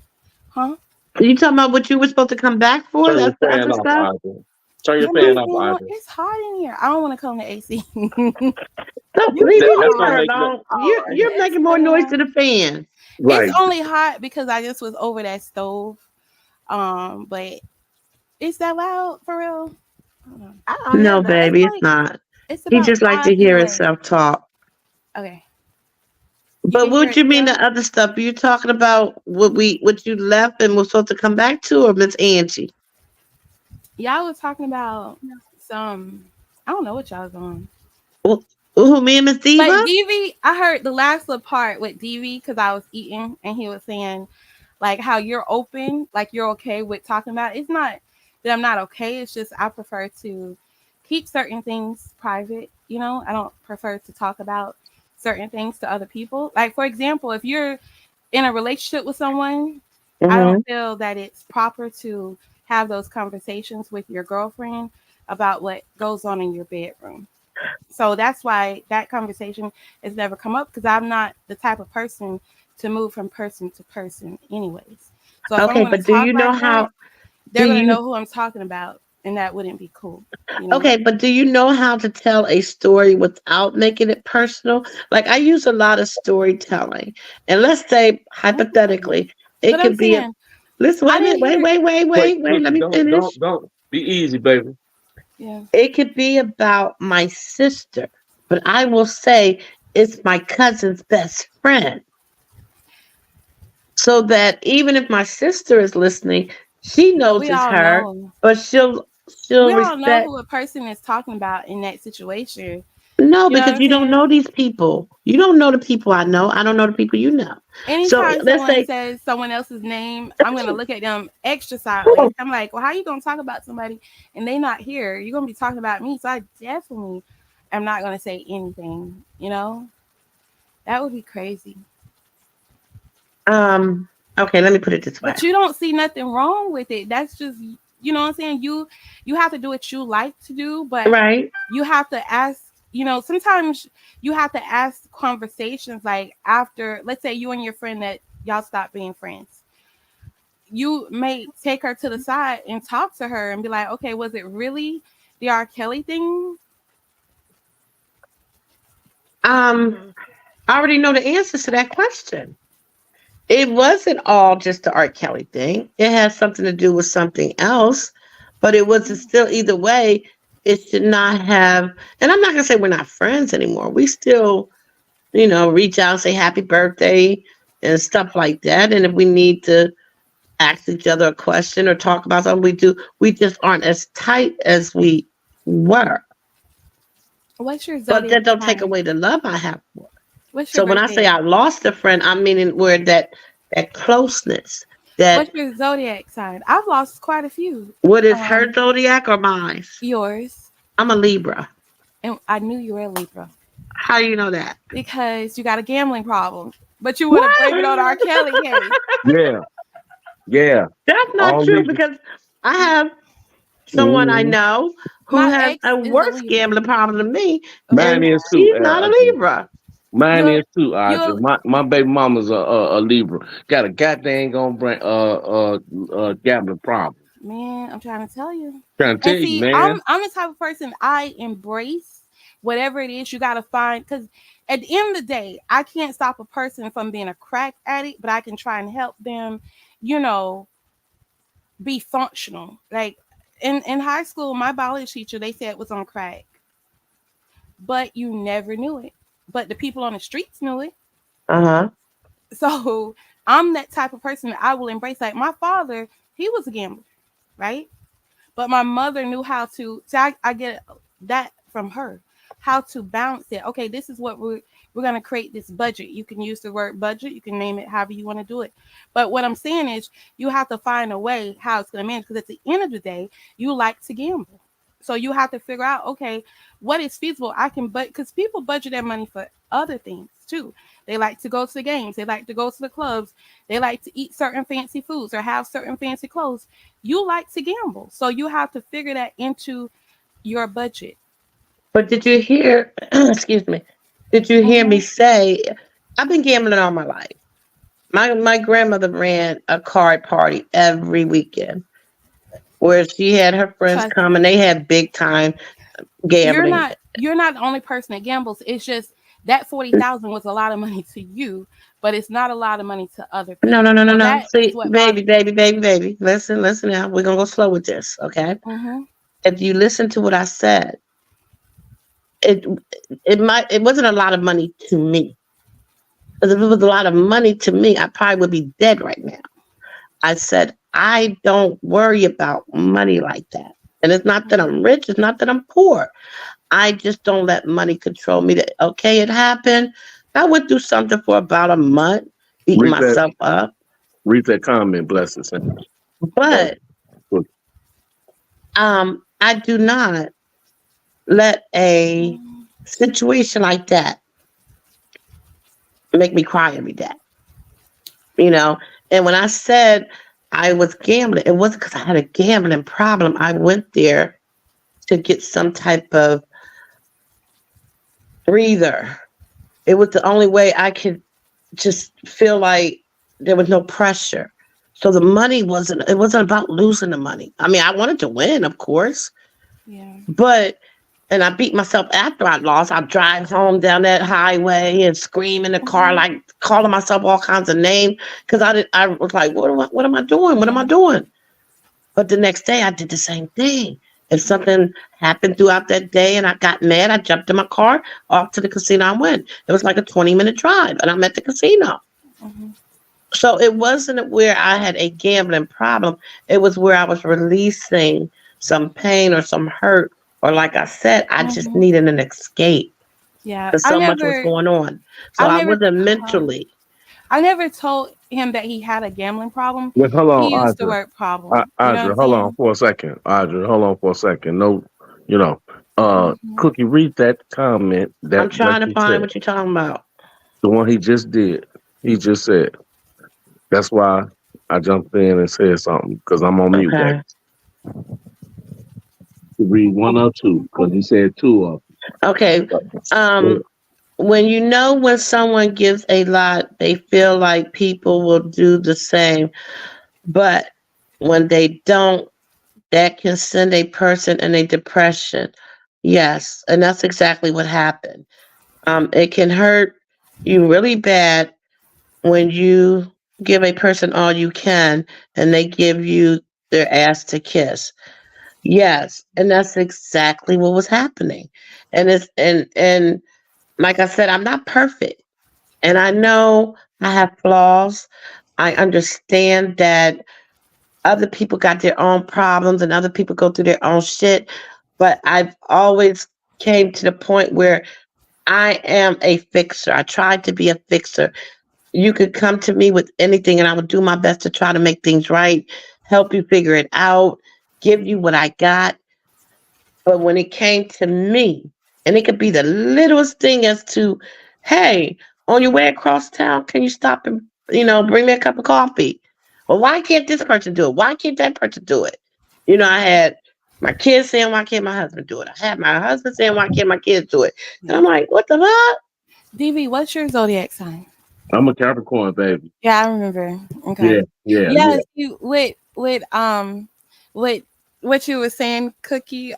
Huh? Are you talking about what you were supposed to come back for? Turn your That's the fan other off, stuff? Audrey. Turn your Yeah, my fan off, fan on. Audrey. It's hot in here. I don't want to come to AC. Don't You leave That's her gonna are. make no alone. Oh, You're It's making more noise fine. than the fan. It's right. only hot because I just was over that stove. But is that loud for real? Hold on. I don't hear No, nothing. It's baby, it's like not. it's He about just like 5 to feet hear away. himself talk. Okay, you But can hear what it you mean still. the other stuff? You talking about what you left and was supposed to come back to, or Miss Angie? Y'all was talking about some. I don't know what y'all was on. Wh- Who, me and Miss Diva? But DV, I heard the last little part with DV because I was eating and he was saying like how you're open, like you're okay with talking about it. It's not that I'm not okay. It's just I prefer to keep certain things private. You know, I don't prefer to talk about certain things to other people. Like for example, if you're in a relationship with someone, I don't Mm-hmm. feel that it's proper to have those conversations with your girlfriend about what goes on in your bedroom. So that's why that conversation has never come up because I'm not the type of person to move from person to person, anyways. So if I'm Okay, going but to do talk you know like that, how? Do they're going to you know who I'm talking about, and that wouldn't be cool, you know? Okay, but do you know how to tell a story without making it personal? Like I use a lot of storytelling. And let's say Okay. hypothetically, it But I'm could be a saying, listen, wait I a minute, didn't hear, Wait, wait, let Cookie, me finish. don't. Be easy, baby. yeah. It could be about my sister, but I will say it's my cousin's best friend. So that even if my sister is listening, she But knows we it's all her, know. but she'll We all know respect. who a person is talking about in that situation. No, You know what because I'm you don't saying? know these people. You don't know the people I know. I don't know the people you know. So Anytime let's someone say, says someone else's name, I'm gonna look at them extra sideways. I'm like, well, how you gonna talk about somebody and they not here? You're gonna be talking about me, so I definitely am not gonna say anything. You know, that would be crazy. um, okay, let me put it this way. But you don't see nothing wrong with it. That's just you know what I'm saying. You have to do what you like to do, but Right. you have to ask. You know, sometimes you have to ask conversations like after, let's say you and your friend that y'all stop being friends, you may take her to the side and talk to her and be like, okay, was it really the R. Kelly thing? Um, I already know the answers to that question. It wasn't all just the R. Kelly thing. It has something to do with something else, but it wasn't still either way. It should not have, and I'm not gonna say we're not friends anymore. We still, reach out, say happy birthday and stuff like that. And if we need to ask each other a question or talk about something, we do. We just aren't as tight as we were. What's your But zodiac that don't take sign? away the love I have for her. What's your So when I say birthday? I lost a friend, I'm meaning where that closeness, that What's your zodiac sign? I've lost quite a few. what is her Um, zodiac or mine? yours, I'm a Libra. and I knew you were a Libra How do you know that? because you got a gambling problem, but you want to What? blame it on R. Kelly. Hey, Yeah, yeah. That's not All true legal. because I have someone I Mm-hmm. know who my has ex a is a worse Libra. gambling problem than me, Oh Mine and is God, too, she's not a Audrey. Libra. Mine you'll is too, Audrey. you'll My baby mama's a Libra. Got a goddamn gonna bring gambling problem. man, I'm trying to tell you. Trying to And tell you, see, man. I'm the type of person I embrace whatever it is you gotta find because at the end of the day, I can't stop a person from being a crack addict, but I can try and help them, you know, be functional. Like in high school, my biology teacher, they said it was on crack, but you never knew it. But the people on the streets knew it. Uh-huh. So I'm that type of person that I will embrace. Like my father, he was a gambler, right? But my mother knew how to. So I get that from her, how to balance it. Okay, this is what we're going to create this budget. You can use the word budget, you can name it however you want to do it. But what I'm saying is you have to find a way how it's going to manage, because at the end of the day, you like to gamble. So you have to figure out, okay, what is feasible. I can, but because people budget their money for other things too. They like to go to the games, they like to go to the clubs, they like to eat certain fancy foods or have certain fancy clothes. You like to gamble, so you have to figure that into your budget. But did you hear, excuse me, did you hear me Mm-hmm. say, I've been gambling all my life. My grandmother ran a card party every weekend where she had her friends Trust come and me, they had big time you're gambling. not you're not the only person that gambles. It's just that 40,000 was a lot of money to you, but it's not a lot of money to other No, no, people. no, no, So no. that is See, what baby, bothers baby, baby, baby. Listen, listen now. We're gonna go slow with this, okay? me. Mm-hmm. If you listen to what I said, it it wasn't a lot of money to me. Because if it was a lot of money to me, I probably would be dead right now. I said, I don't worry about money like that. And it's not that I'm rich, it's not that I'm poor. I just don't let money control me. That okay, it happened. I went through something for about a month, beating Read that. myself up. Read that comment, blessings. But I do not let a situation like that make me cry every day. You know, and when I said I was gambling, it wasn't because I had a gambling problem. I went there to get some type of breather. It was the only way I could just feel like there was no pressure. So the money wasn't, it wasn't about losing the money. I mean, I wanted to win, of course, Yeah. but and I beat myself after I lost. I drive home down that highway and scream in the car, Mm-hmm. like calling myself all kinds of names because I was like, what am I doing? What am I Yeah. doing? But the next day I did the same thing. If something happened throughout that day and I got mad, I jumped in my car off to the casino. I went. It was like a 20-minute drive, and I'm at the casino. Mm-hmm. So it wasn't where I had a gambling problem. It was where I was releasing some pain or some hurt, or like I said, I just Mm-hmm. needed an escape Yeah. because so much was going on. So I I never, wasn't uh, mentally. I never told him that he had a gambling problem. Wait, hold on, He used the Audra. word problem. You know what I'm Audra, hold on saying? for a second. Audra, hold on for a second. No, you know, Mm-hmm. Cookie, read that comment I'm that trying to he find said. what you're talking about. The one he just did. He just said. That's why I jumped in and said something because I'm on mute, baby. Okay. Read one or two because he said two of Okay. them. When you know when someone gives a lot, they feel like people will do the same. But when they don't, that can send a person in a depression. Yes, and that's exactly what happened. It can hurt you really bad when you give a person all you can and they give you their ass to kiss. Yes, and that's exactly what was happening. And it's and like I said, I'm not perfect. And I know I have flaws. I understand that other people got their own problems and other people go through their own shit. But I've always came to the point where I am a fixer. I tried to be a fixer. You could come to me with anything and I would do my best to try to make things right, help you figure it out, give you what I got. But when it came to me, and it could be the littlest thing as to, hey, on your way across town, can you stop and, bring me a cup of coffee? Well, why can't this person do it? Why can't that person do it? I had my kids saying, why can't my husband do it? I had my husband saying, why can't my kids do it? And I'm like, what the fuck? DV, what's your zodiac sign? I'm a Capricorn, baby. Yeah, I remember. Yeah, Okay. yeah, yeah. Yes, you with what you were saying, Cookie,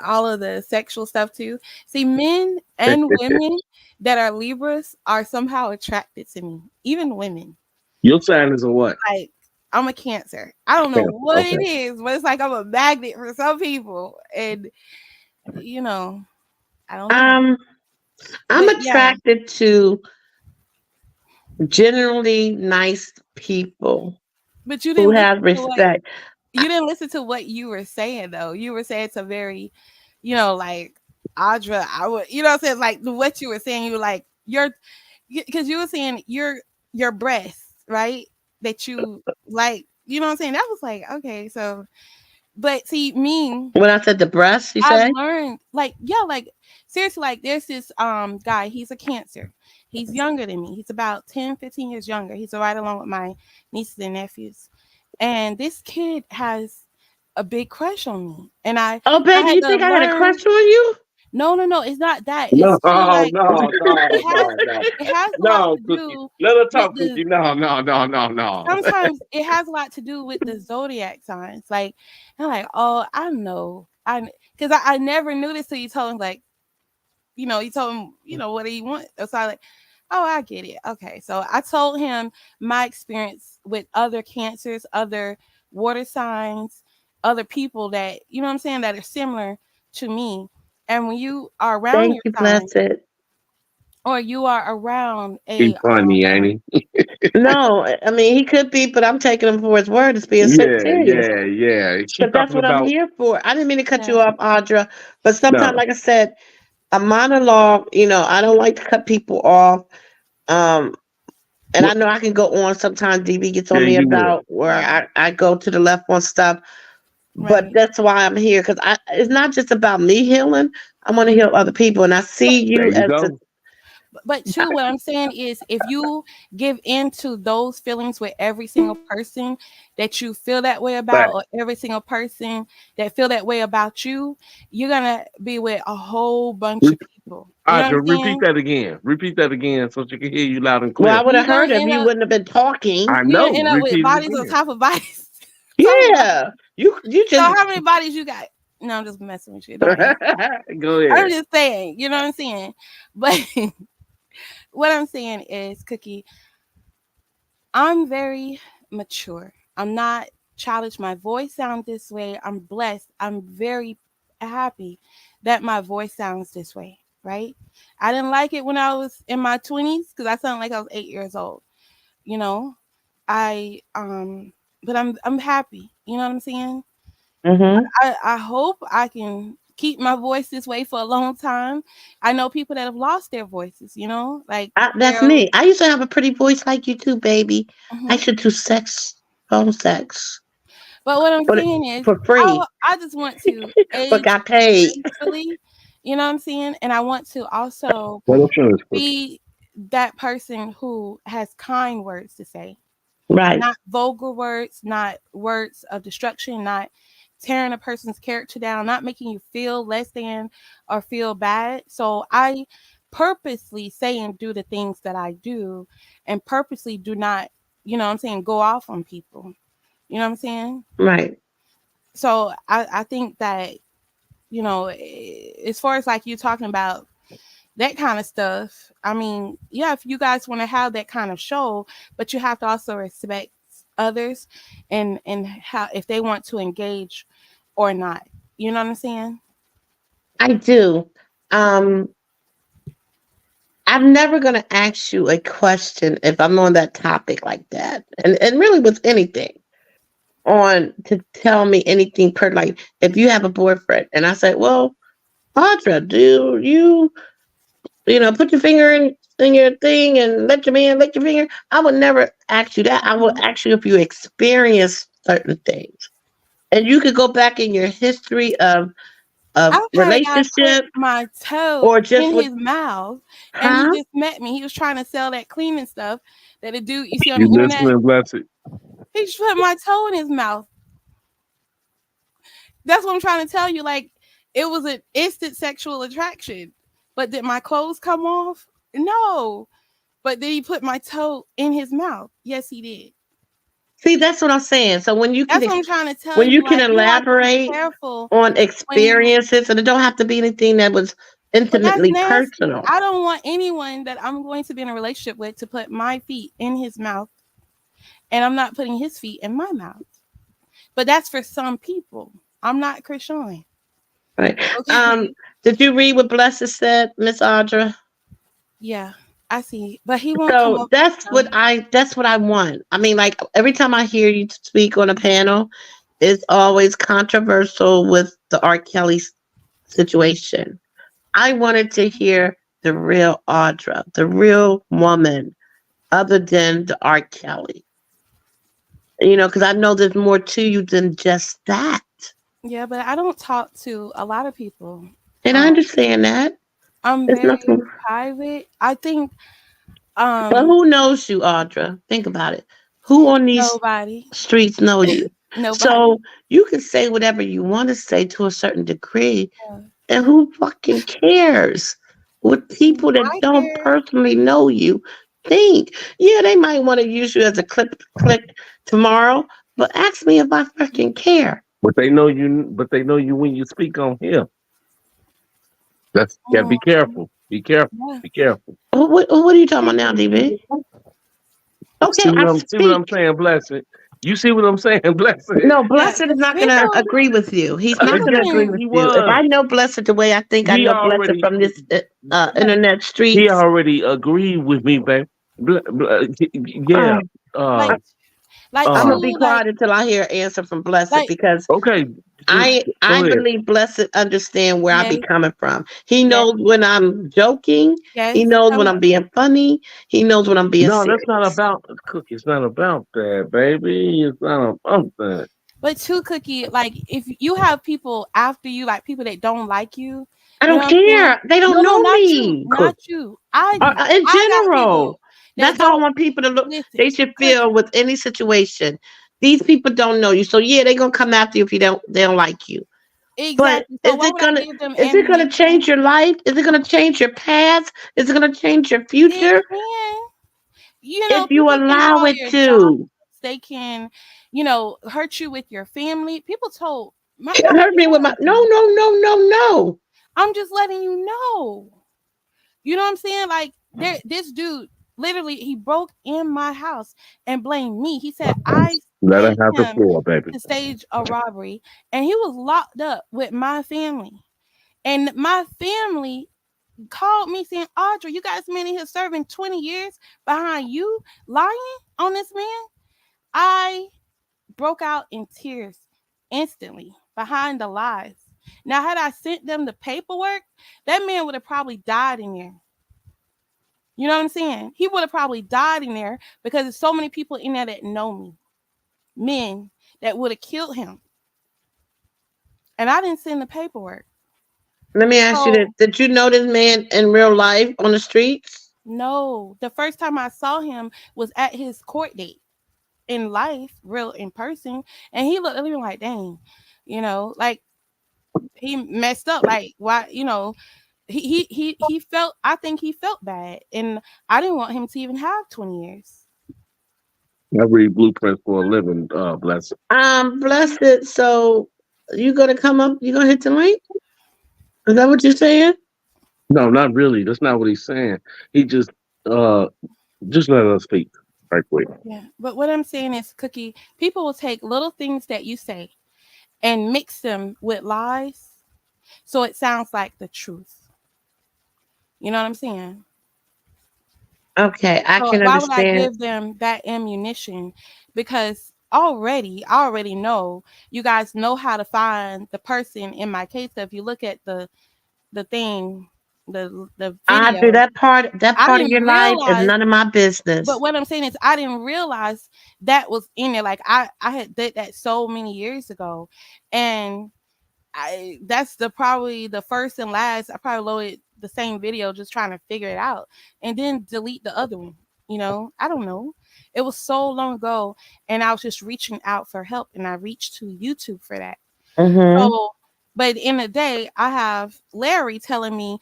all of the sexual stuff too. See, men and women that are Libras are somehow attracted to me. Even women. Your sign is a what? Like I'm a Cancer. I don't know Cancer. what Okay. it is, but it's like I'm a magnet for some people, and you know, I don't know. Um, I'm But yeah, attracted to generally nice people but you who didn't listen have to what respect. you didn't listen to what you were saying though. You were saying some very, like Audra, I would, you know what I'm saying? Like what you were saying, you were like, because you were saying your breasts, right? That you like, you know what I'm saying? That was like, okay, so, but see, me, When I said the breast, you I've say? learned, like, yeah, like seriously, like there's this guy, he's a Cancer. He's younger than me. He's about 10, 15 years younger. He's right along with my nieces and nephews. And this kid has a big crush on me. And Oh, I baby, had you to think I got a learn. crush on you? No, no, no, it's not that. No, It's too like no, it no, has no, no. it has a lot No, to Cookie. do Let her with talk, the Cookie. No, no, no, no, no. sometimes it has a lot to do with the zodiac signs. Like I'm like, oh, I know. Because I never knew this till you told him, like, you told him, what do you want? So I like, oh, I get it. Okay. So I told him my experience with other cancers, other water signs, other people that, you know what I'm saying, that are similar to me. And when you are around Thank your you, sign, blessed. or you are around He's a funny, ain't he? No, I mean, he could be, but I'm taking him for his word as being Yeah, serious. yeah, yeah. She Because that's talking what I'm about here for. I didn't mean to cut yeah, you off, Audra, but sometimes, no. like I said, a monologue, I don't like to cut people off. Um, and I What? know I can go on. Sometimes DB gets on Yeah, me you will. about where yeah, I go to the left on stuff, but right. that's why I'm here because it's not just about me healing. I want to Mhm. heal other people, and I see There you you as the go. But too, what I'm saying is, if you give in to those feelings with every single person that you feel that way about, Back. or every single person that feel that way about you, you're gonna be with a whole bunch Re- of people. You know what I'm Audra, repeat saying? that again. Repeat that again so she can hear you loud and well. I clear. would have You're gonna heard if end you up wouldn't have been talking. I you're know. gonna end up with Repeat it bodies on again. top of bodies. top of bodies. Yeah, you So just how many bodies you got? No, I'm just messing with you. Don't answer. Go I'm ahead. just saying, you know what I'm saying? But what I'm saying is, Cookie, I'm very mature. I'm not childish. My voice sounds this way. I'm blessed. I'm very happy that my voice sounds this way, right? I didn't like it when I was in my 20s because I sounded like I was 8 years old. You know, I but I'm happy. You know what I'm saying? hmm I hope I can keep my voice this way for a long time. I know people that have lost their voices. Like that's Daryl. me. I used to have a pretty voice like you too, baby. I Mhm. should do phone sex, But what I'm but saying is, for free, I just want to but age got paid. gracefully. You know what I'm saying? And I want to also What else is Cookie? be that person who has kind words to say, Right, not vulgar words, not words of destruction, not tearing a person's character down, not making you feel less than or feel bad. So I purposely say and do the things that I do, and purposely do not, what I'm saying, go off on people. You know what I'm saying? right. So I think that, as far as like you talking about that kind of stuff, I mean, yeah, if you guys want to have that kind of show, but you have to also respect others, and how, if they want to engage or not. You know what I'm saying? I do. Um, I'm never gonna ask you a question if I'm on that topic like that, and really with anything on to tell me anything per like if you have a boyfriend and I say, well, Audra, do put your finger in your thing and let your man lick your finger. I would never ask you that. I would Mhm. ask you if you experience certain things. And you could go back in your history of I've had a guy put relationship my toe or just in with his mouth, and he huh? just met me. He was trying to sell that cleaning stuff that a dude you see on You the internet. listening, Blessed? He just put my toe in his mouth. That's what I'm trying to tell you. Like, it was an instant sexual attraction. But did my clothes come off? No. But did he put my toe in his mouth? Yes, he did. See, that's what I'm saying. So when you can That's what I'm trying to tell when you. you can Like, you have to be elaborate careful on when you. experiences, and it don't have to be anything that was But that's intimately nasty. personal. I don't want anyone that I'm going to be in a relationship with to put my feet in his mouth, and I'm not putting his feet in my mouth. But that's for some people. I'm not Christian. Right. Okay. Did you read what Blessed said, Miss Audra? Yeah, I see. But he won't come So off. that's what I want. I mean, like every time I hear you speak on a panel, it's always controversial with the R. Kelly situation. I wanted to hear the real Audra, the real woman, other than the R. Kelly. Because I know there's more to you than just that. Yeah, but I don't talk to a lot of people. And I Um, understand that. I'm It's very nothing. private. I think But um who knows you, Audra? Think about it. Who on these nobody. streets know you? Nobody. So you can say whatever you want to say to a certain degree, Yeah. and who fucking cares what people that I don't care. personally know you think? Yeah, they might want to use you as a click tomorrow, but ask me if I fucking care. But they know you. But they know you when you speak on here. That's gotta Mm, be careful. Be careful. yeah. Be careful. What are you talking about now, DB? Okay, I See what I'm speak. saying, blessing. You see what I'm saying, blessing. No, Yeah, Blessed is because not going to agree with you. He's not people going to Yes, agree can with he you. If was. I know Blessed the way I think I He know Blessed already from this yeah, internet he streets, already agreed with me, babe. uh, Yeah. Uh. like like I'm Uh. gonna too be like quiet until I hear an answer from Blessed like because Okay. I Go ahead. believe Blessed understand where I be yes, coming from. He yes, knows when I'm joking. He yes. knows when I'm being funny. He knows when I'm being No, that's not serious. about Cookie. It's not about that, baby. It's not about that. But too, Cookie, like if you have people after you, like people that don't like I you know don't what I'm saying? care. They No, don't no, know not you, me. not you. I do. In I got general, people that that's how I don't want people to look. listen. They should feel Cookie, with any situation. These people don't know you, so yeah, they're gonna come after you if you don't. They don't like you. But exactly. So why would I give them is it gonna ammunition? change your life? Is it gonna change your past? Is it gonna change your It future can. You know, if you people can allow call it your job. to? They can, hurt you with your family. People told my Hurt me with my no, family. no, no, no, no. I'm just letting you know. You know what I'm saying? Like this dude literally he broke in my house and blamed me. He said I Let her sent have the him floor, baby. to stage a robbery, and he was locked up with my family. And my family called me saying, Audrey, you guys been in here serving 20 years behind you lying on this man. I broke out in tears instantly behind the lies. Now, had I sent them the paperwork, that man would have probably died in there. You know what I'm saying? He would have probably died in there because there's so many people in there that know me, men that would have killed him. And I didn't send the paperwork. Let me ask you this: So, did you know this man in real life on the streets? no, the first time I saw him was at his court date in life, real in person. And he looked at me like, dang, like he messed up. Like, why, he felt, I think he felt bad. And I didn't want him to even have 20 years. I read blueprints for a living, bless. Blessed. So you gonna come up? You gonna hit the link? Is that what you're saying? No, not really. That's not what he's saying. He uh just let us speak right quick. Yeah. But what I'm saying is, Cookie, people will take little things that you say and mix them with lies so it sounds like the truth. You know what I'm saying? Okay, I So can why would I understand. give them that ammunition? Because I already know you guys know how to find the person in my case. So if you look at the thing, the I do video, that I part of didn't your life is realize. none of my But business. what I'm saying is, I didn't realize that was in there. Like I had did that so many years ago, and that's probably the first and last. I probably loaded the same video just trying to figure it out and then delete the other one. I don't know. It was so long ago and I was just reaching out for help and I reached to YouTube for that. Mm-hmm. So, but in the day, I have Larry telling me,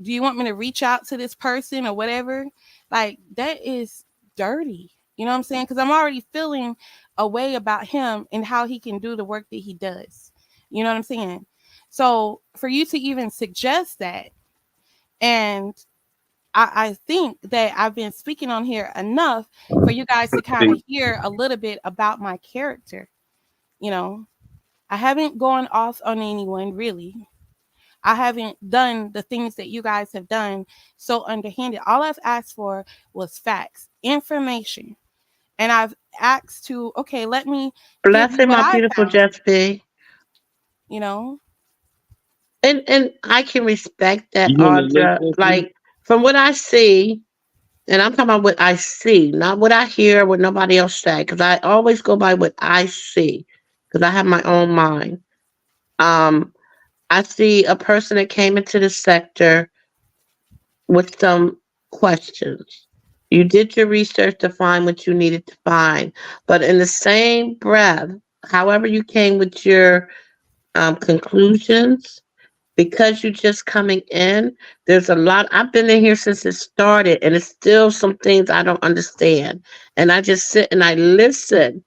do you want me to reach out to this person or whatever? Like, that is dirty. You know what I'm saying? Because I'm already feeling a way about him and how he can do the work that he does. You know what I'm saying? So for you to even suggest that, and I think that I've been speaking on here enough for you guys to kind of See, hear a little bit about my character. You know, I haven't gone off on anyone really. I haven't done the things that you guys have done so underhanded. All I've asked for was facts, information. And I've asked to, okay, let me give Bless you him, what my I beautiful found, Just B. you know? And I can respect that, You want to Audra. listen? Like from what I see, and I'm talking about what I see, not what I hear, what nobody else say, because I always go by what I see, because I have my own mind. Um, I see a person that came into the sector with some questions. You did your research to find what you needed to find, but in the same breath, however you came with your conclusions, because you're just coming in, there's a lot. I've been in here since it started, and it's still some things I don't understand. And I just sit and I listen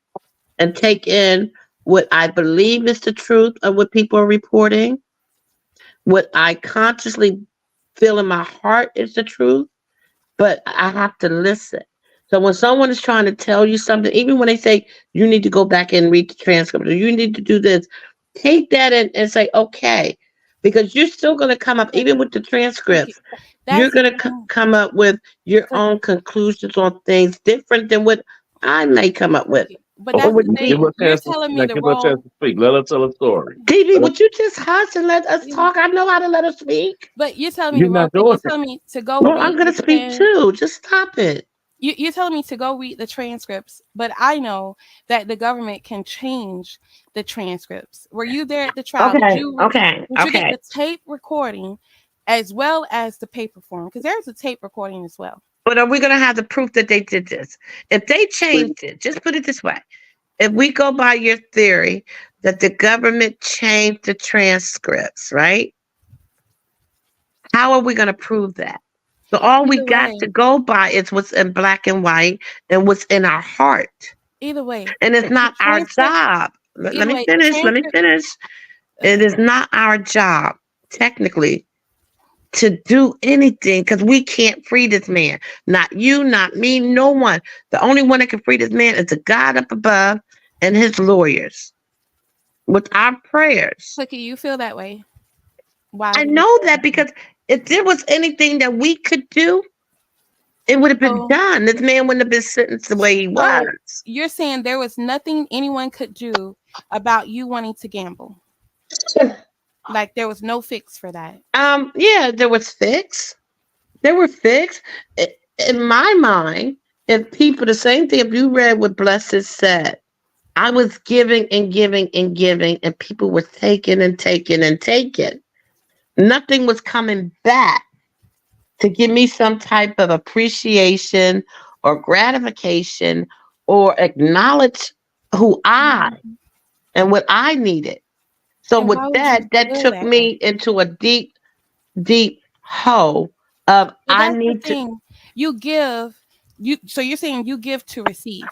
and take in what I believe is the truth of what people are reporting, what I consciously feel in my heart is the truth, but I have to listen. So when someone is trying to tell you something, even when they say you need to go back and read the transcript or you need to do this, take that and say, okay, because you're still going to come up, even Cookie, with the cookie. transcripts, you're That's the going to thing. come up with your Cookie, own conclusions on things different than what I may come up with. cookie. But Or that's Okay, what the give thing. her D- a You're chance to telling me now. the Give her a chance wrong. to speak. Let her tell a story. DB, Let her, would you just hush and let us talk? I know how to let us speak. But you're telling me you're the wrong not thing. doing You're that. telling me to go Well, I'm read going the to speak too. Just stop it. you're telling me to go read the transcripts, but I know that the government can change the transcripts. Were you there at the trial? Okay, okay, Did you get okay. the tape recording as well as the paper form? Because there's a tape recording as well. But are we going to have the proof that they did this? If they changed it, just put it this way. If we go by your theory that the government changed the transcripts, right? How are we going to prove that? So all we Either got way, to go by is what's in black and white and what's in our heart. either way, And it's the not our transcript. job. Let Either me way, the finish. Let me transcript. finish. It Okay. is not our job, technically, to do anything because we can't free this man. Not you, not me, no one. The only one that can free this man is the God up above and his lawyers with our prayers. Cookie, you feel that way. Why I do you know feel that that way? because if there was anything that we could do, it would have been So, done. This man wouldn't have been sentenced the way he so was. you're saying there was nothing anyone could do about you wanting to gamble. Like there was no fix for that. Yeah, there was fix. There were fix. In my mind, if people, the same thing, if you read what Blessed said, I was giving and giving and giving, and people were taking and taking and taking. Nothing was coming back to give me some type of appreciation or gratification or acknowledge who I Mhm. and what I needed. So And with why would you that feel took that way? me into a deep, deep hole of But I that's the need to thing. You give so you're saying you give to receive.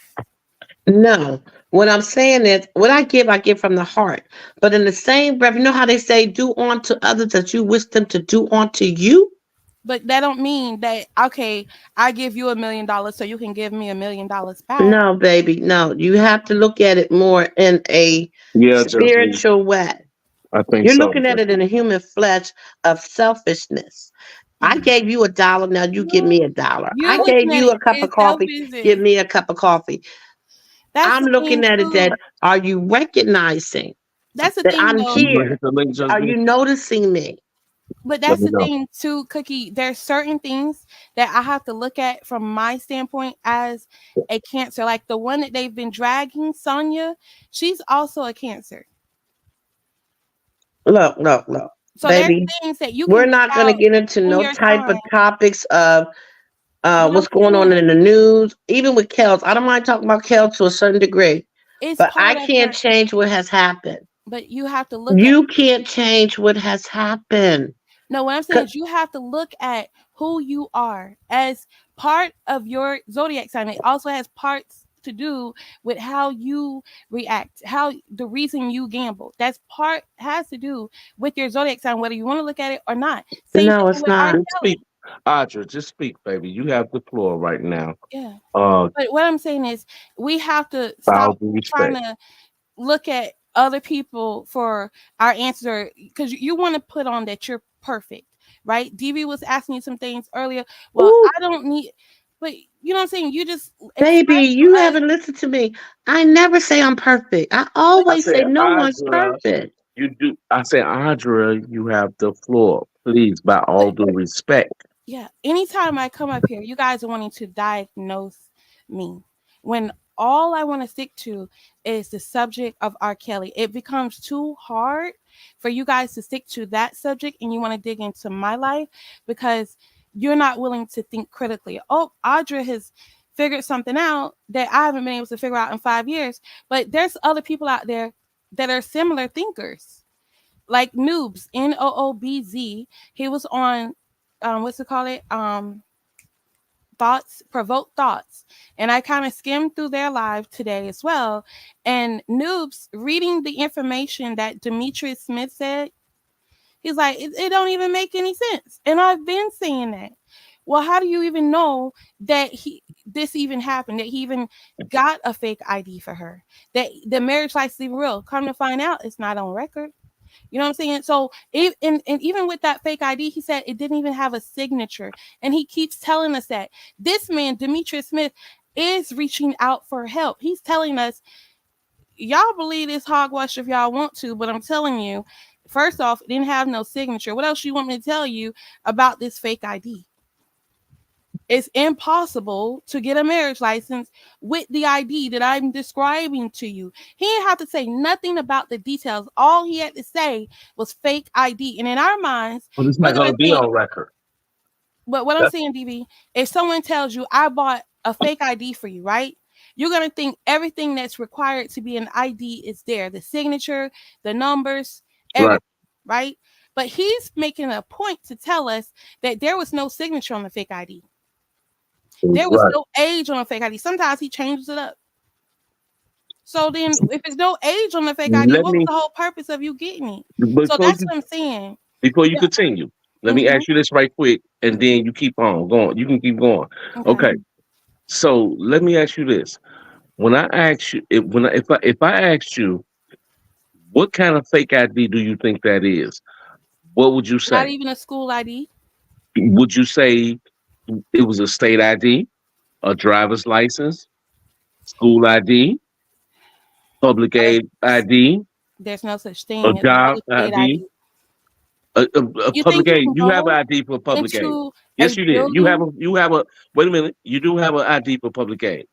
no. What I'm saying is what I give from the heart. But in the same breath, you know how they say, do unto others that you wish them to do unto you? But that don't mean that okay, I give you $1 million so you can give me $1 million back. No, baby, no. You have to look at it more in a Yeah, Jesse. spiritual way. I think You're so, looking at it in Jesse. a human flesh of selfishness. I Mhm. gave you $1, now you give No, me $1. you're I gave looking at you it a cup of as coffee, give selfishness. me a cup of coffee. That's I'm the thing looking at it that too. are you recognizing That's the that thing I'm though. You gonna here? hit the link, Are Jesse? you noticing me? But Let that's me the know. thing too, Cookie. There's certain things that I have to look at from my standpoint as a cancer. Like the one that they've been dragging, Sonia, she's also a cancer. Look, So there's baby. things that you can We're reach not going to out get into in no your type time. of topics of What I'm what's going on saying in the news, even with Kels. I don't mind talking about Kels to a certain degree, is but I part of can't her, change what has happened. but you have to look at You can't change what has happened. no, what I'm saying 'Cause- is you have to look at who you are as part of your zodiac sign. It also has parts to do with how you react, how the reason you gamble. That's part has to do with your zodiac sign, whether you want to look at it or not. Same No, thing it's with R. not. Just speak. Kelly. Audra, just speak, baby. You have the floor right now. Yeah. Uh, But what I'm saying is we have to stop thousand trying respect. to look at other people for our answer because you want to put on that you're perfect, right? DB was asking you some things earlier. Well, Ooh, I don't need, but you know what I'm saying? You just baby, express to you us, haven't listened to me. I never say I'm perfect. I I always say said, no one's Audra, perfect. You do. I say, Audra, you have the floor, please, by all due respect. Yeah, anytime I come up here, you guys are wanting to diagnose me when all I want to stick to is the subject of R. Kelly. It becomes too hard for you guys to stick to that subject and you want to dig into my life because you're not willing to think critically. Oh, Audra has figured something out that I haven't been able to figure out in 5 years, but there's other people out there that are similar thinkers like Noobs, Noobz. He was on what's it called it? Thoughts, Provoke Thoughts. And I kind of skimmed through their live today as well. And Noobs reading the information that Demetrius Smith said, he's like, it don't even make any sense. And I've been saying that. Well, how do you even know that this even happened? That he even got a fake ID for her? That the marriage license even real? Come to find out, it's not on record. You know what I'm saying? So, and even with that fake ID, he said it didn't even have a signature. And he keeps telling us that this man, Demetrius Smith, is reaching out for help. He's telling us, y'all believe this hogwash if y'all want to, but I'm telling you, first off, it didn't have no signature. What else you want me to tell you about this fake ID? It's impossible to get a marriage license with the ID that I'm describing to you. He didn't have to say nothing about the details. All he had to say was fake ID. And in our minds, But it's we're not going going to to be think, on record. but what I'm saying, DB, if someone tells you, I bought a fake ID for you, right? You're going to think everything that's required to be an ID is there, the signature, the numbers, Right. everything, right? But he's making a point to tell us that there was no signature on the fake ID. There was Right. no age on a fake ID. Sometimes he changes it up. So then, if there's no age on the fake ID, Let what was me the whole purpose of you getting it? So before that's you what I'm saying. before you Yeah. continue. Let me Mm-hmm. ask you this right quick, and then you keep on going. You can keep going. Okay. Okay. So let me ask you this: when I ask you, if I asked you, what kind of fake ID do you think that is? What would you Not say? even a school ID. Would you say it was a state ID, a driver's license, school ID, public There's, aid ID, there's no such a thing as a job state ID, ID. a You public think you aid? can You have an go ID for public aid. into Yes, a you did. building? You have a. Wait a minute. You do have an ID for public aid.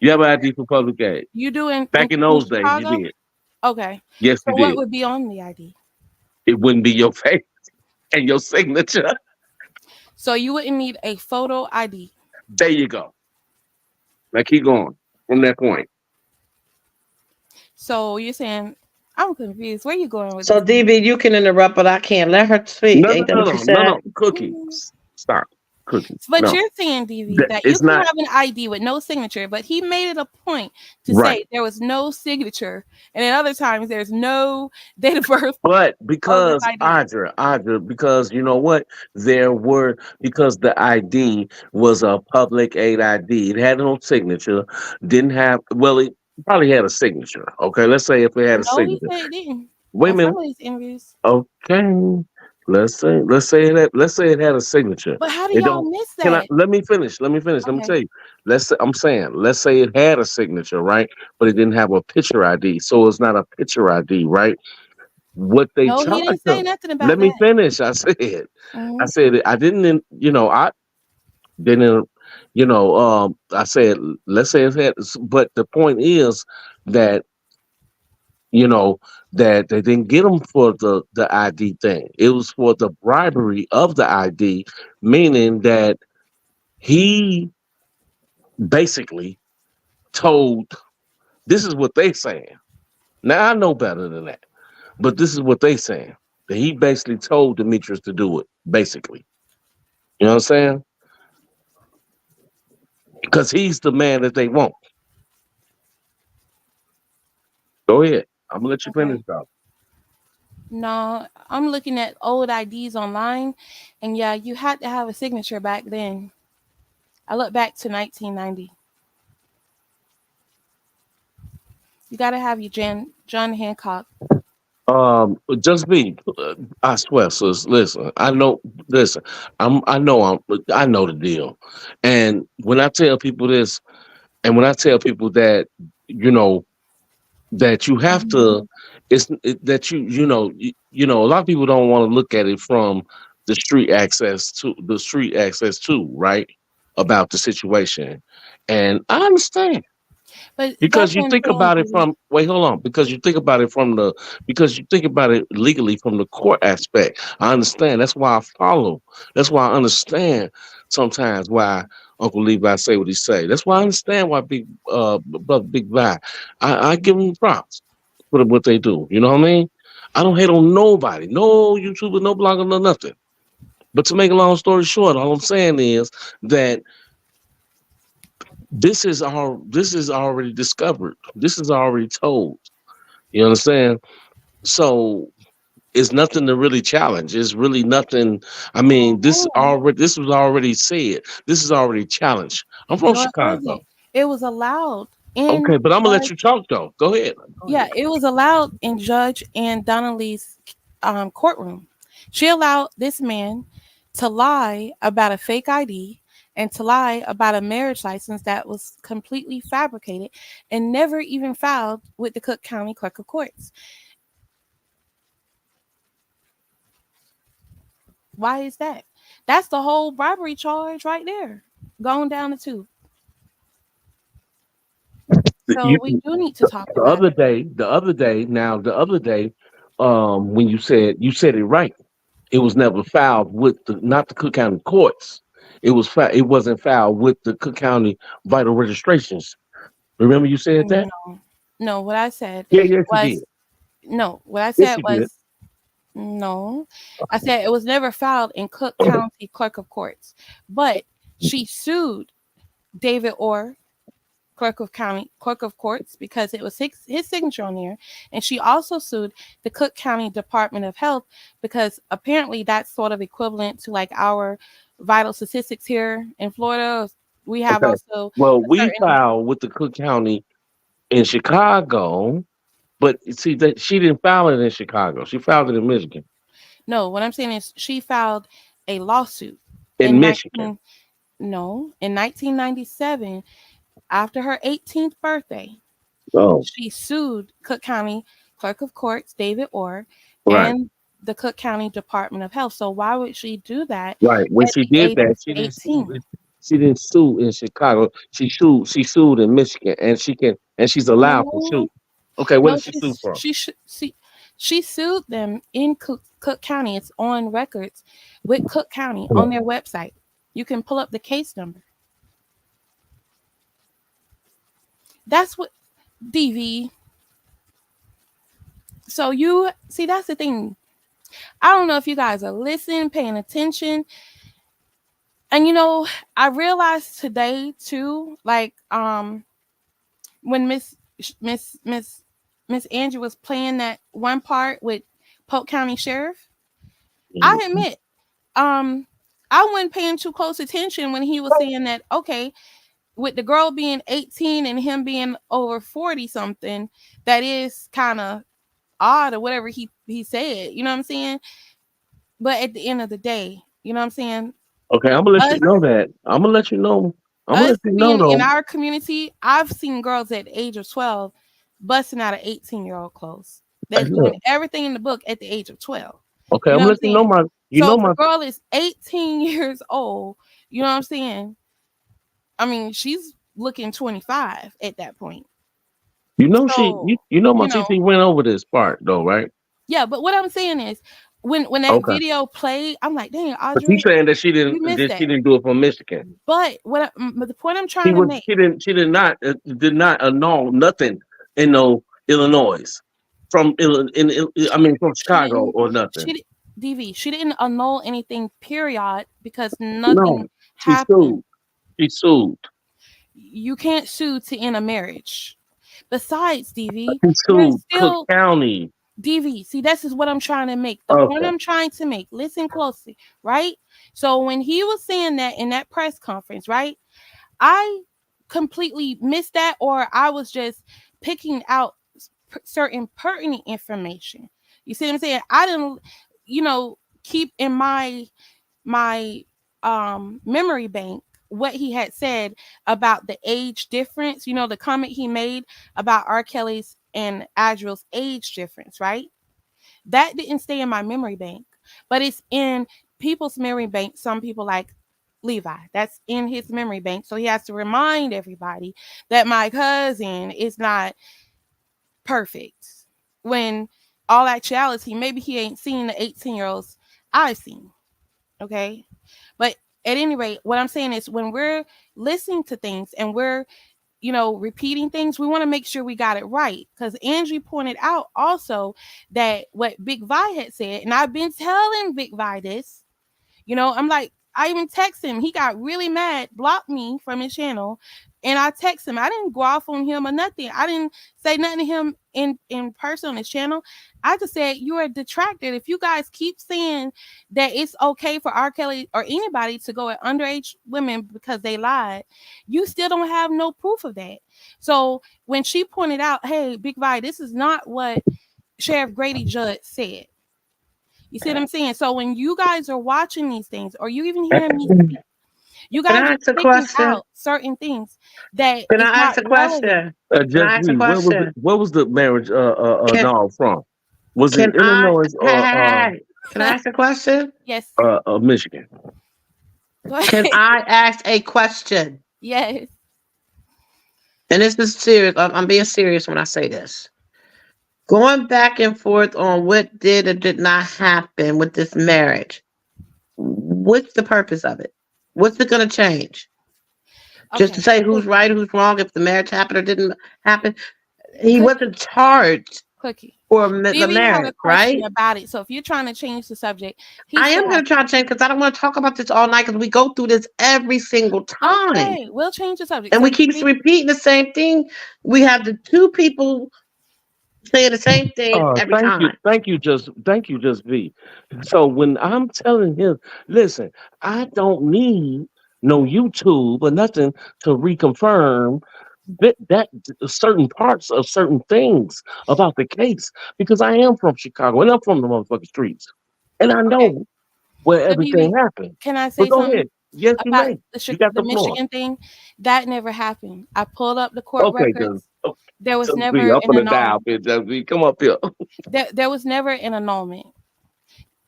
You have an ID for public aid. You do in Back in in those days, you Chicago? did. Okay. Yes, you So what did. would be on the ID? It wouldn't be your face and your signature. So you wouldn't need a photo ID. There you go. Now keep going from that point. So you're saying I'm confused. Where are you going with So this? DB, you can interrupt, but I can't let her speak. No, no, Ain't that no, what you no, no, said? no. Cookie, Mm. stop. Cookie, But no. you're saying, DV, that you It's can not have an ID with no signature, but he made it a point to right. say there was no signature, and at other times there's no date of birth But on this because ID. because you know what? There were because the ID was a public aid ID. It had no signature. Didn't have well, it probably had a signature. Okay, let's say if it had a No, he signature. said it didn't. Wait a On some minute. of these interviews. Okay. Let's say it had a signature. But how do It y'all don't miss can I that? let me finish. Let me finish. Let me Okay. tell you. Let's say it had a signature, right? But it didn't have a picture ID. So it's not a picture ID, right? What they No, he charged didn't say them. nothing Let about me that. finish. I Hmm. said I didn't, I didn't, I said, let's say it had, but the point is that, you know, that they didn't get him for the ID thing. It was for the bribery of the ID, meaning that he basically told, this is what they saying. Now I know better than that, but this is what they saying. That he basically told Demetrius to do it, basically. You know what I'm saying? Because he's the man that they want. Go ahead. I'm gonna let you finish, Okay. though. No, I'm looking at old IDs online, and yeah, you had to have a signature back then. I look back to 1990. You got to have your John Hancock. Just be. I swear, sis. Listen, I know. Listen, I know the deal. And when I tell people this, and when I tell people that, you know, that you have Mhm. to, that you know a lot of people don't want to look at it from the street access too, right? About the situation, and I understand. But Because that's you what I'm think saying, about it Diddy. from wait, hold on. Because you think about it legally from the court aspect. I understand. That's why I follow. That's why I understand sometimes why Uncle Levi say what he say. That's why I understand why Big Brother Big Vi. I give them props for what they do. You know what I mean? I don't hate on nobody, no YouTuber, no blogger, no nothing. But to make a long story short, all I'm saying is that this is already discovered. This is already told. You understand? So it's nothing to really challenge. It's really nothing. I mean, No, this was already said. This is already challenged. I'm from no, it Chicago. wasn't. It was allowed in Okay, but I'm gonna let Judge. you talk though. Go ahead. Go Yeah, ahead. it was allowed in Judge and Donnelly's courtroom. She allowed this man to lie about a fake ID and to lie about a marriage license that was completely fabricated and never even filed with the Cook County Clerk of Courts. Why is that? That's the whole bribery charge right there, going down the tube. So You, we do need to talk the about other it. day, the other day, when you said it right. It was never filed with the not the Cook County courts. It wasn't filed with the Cook County vital registrations. Remember you said that? No, no. What I said Yeah, yes, you did. was no. What I Yes, said you did. was no. I said it was never filed in Cook County Clerk of Courts, but she sued David Orr, Clerk of Courts, because it was his signature on there, and she also sued the Cook County Department of Health because apparently that's sort of equivalent to like our vital statistics here in Florida. We have Okay. also Well, a we certain filed with the Cook County in Chicago, but you see that she didn't file it in Chicago. She filed it in Michigan. no. What I'm saying is she filed a lawsuit In in Michigan. 19 no in 1997 after her 18th birthday. Oh, She sued Cook County Clerk of Courts David Orr right. and the Cook County Department of Health. So why would she do that Right. When at she the did age that, of 18? she didn't sue in Chicago. She sued in Michigan and she's allowed to sue. No, Okay, where no, did she sue from? she sued them in Cook County. It's on records with Cook County on their website. You can pull up the case number. That's what DV. So you see, that's the thing. I don't know if you guys are listening, paying attention. And I realized today too, like when Miss Angie was playing that one part with Polk County Sheriff, I Mhm. admit, um, I wasn't paying too close attention when he was saying that, okay, with the girl being 18 and him being over 40 something, that is kind of odd or whatever he said, you know what I'm saying? But at the end of the day, you know what I'm saying? Okay, I'm gonna let you Us know that. I'm gonna let you know. I'm gonna us let you know being in though. our community, I've seen girls at the age of 12 busting out of 18-year-old clothes. Hey, That's doing look. everything in the book at the age of 12. Okay, You I'm know gonna what I'm let you know saying? my. You So know if a my. girl is 18 years old, you know what I'm saying? I mean, she's looking 25 at that point. You know she. So, You know my you know, TT went over this part though, right? yeah, but what I'm saying is when that Okay. video played, I'm like, dang, But you Audra, saying you missed that she that. didn't do it from Michigan. But the point I'm trying to make, She did not annul nothing in no Illinois from I mean from she Chicago didn't or nothing. she di- DV, she didn't annul anything, period, because nothing No, she happened. sued. She sued. You can't sue to end a marriage. Besides, DV, She you're sued Cook still County. DV. See, this is what I'm trying to make. The point Okay. I'm trying to make. Listen closely, right? So when he was saying that in that press conference, right? I completely missed that, or I was just picking out certain pertinent information. You see what I'm saying? I didn't, keep in my memory bank what he had said about the age difference. The comment he made about R. Kelly's and Adriel's age difference, right? That didn't stay in my memory bank, but it's in people's memory bank. Some people like Levi, that's in his memory bank. So he has to remind everybody that my cousin is not perfect. When all actuality, maybe he ain't seen the 18-year-olds I've seen. Okay. But at any rate, what I'm saying is when we're listening to things and we're, repeating things, we want to make sure we got it right. Because Angie pointed out also that what Big Vi had said, and I've been telling Big Vi this, I'm like, I even text him. He got really mad, blocked me from his channel. And I text him. I didn't go off on him or nothing. I didn't say nothing to him in person on his channel. I just said, you're a detractor. If you guys keep saying that it's okay for R. Kelly or anybody to go at underage women because they lied, you still don't have no proof of that. So when she pointed out, hey, Big Vi, this is not what Sheriff Grady Judd said. You see what I'm saying? So when you guys are watching these things, or you even hearing me speak, you Can guys I are ask a picking question? out certain things that Can is I ask not a relevant. question? Can Just I ask a me. question? Where was the marriage Can doll from? Was it can I Illinois hey, or hey, hey, can I ask a question? Yes. Michigan? Go Can ahead. I ask a question? Yes. And this is serious. I'm being serious when I say this. Going back and forth on what did or did not happen with this marriage. What's the purpose of it? What's it going to change? Just to Okay. say who's right, who's wrong, if the marriage happened or didn't happen. He Cookie. wasn't charged Cookie. for the Vivi had a marriage, question right? about it. So if you're trying to change the subject, he I said, am going to try to change because I don't want to talk about this all night because we go through this every single time. okay, we'll change the subject. And So we keep repeating the same thing. We have the two people saying the same thing every time. Thank you, just V. So when I'm telling him, listen, I don't need no YouTube or nothing to reconfirm that certain parts of certain things about the case because I am from Chicago and I'm from the motherfucking streets and I okay. know where So everything Vivi, happened. can I But say go something ahead. Yes, you about may. the You got the the floor. Michigan thing? That never happened. I pulled up the court Okay, then. records. Oh, There was just V, never I'm an gonna dial, annulment. bitch. Just V, come up here. There was never an annulment.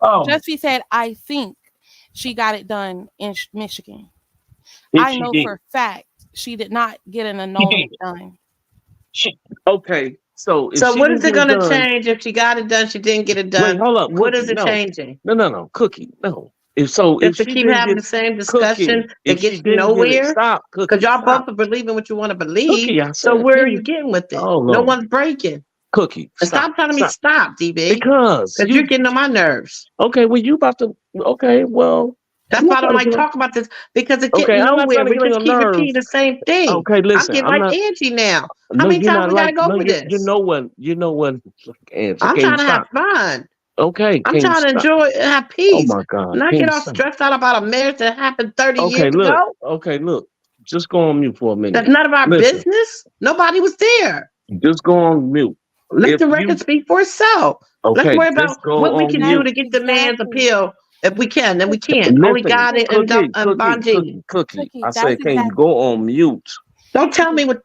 Oh, Just said, I think she got it done in Michigan. if I she know did. for a fact she did not get an She did. annulment done. Okay, so if So she what is didn't it get it going to done, change if she got it done, she didn't get it wait, done? hold up, What Cookie. is it No, changing? no, Cookie. No. If Just to she keep didn't having get the same Cookie, discussion if that she gets didn't get it, nowhere? stop, Because Cookie, y'all stop, both are believing what you want to believe. Cookie. I So said, where are you please, getting with it? oh No Lord, one's breaking. Cookie, And stop, stop telling me stop, stop, DB, because because you're you. getting on my nerves. Okay, well, you about to. Okay, well, I'm That's not why I don't trying to like get on. talking about this because it's Okay, getting I'm not nowhere. trying to We get on just your keep repeating nerves. the same thing. Okay, I'm listen, getting I'm like not. Angie now. How No, many you're times not we got to like. go No, for this? you know what, Angie, I'm can you trying to have stop? fun. Okay, I'm can you trying to stop? enjoy and have Oh peace. my God, Not can get you all stop? stressed out about a marriage that happened 30 Okay, years look. ago. Okay, look. Just go on mute for a That's minute. none of our Listen, business. Nobody was there. just go on mute. Let If the record you speak for itself. Let's okay, worry just about go what we on can do mute. to get the man's Exactly. appeal if we can. Then we can't. Only Listen, God and, Bonji. Cookie. Cookie, I that's said, can you exactly. go on mute? Don't tell me what,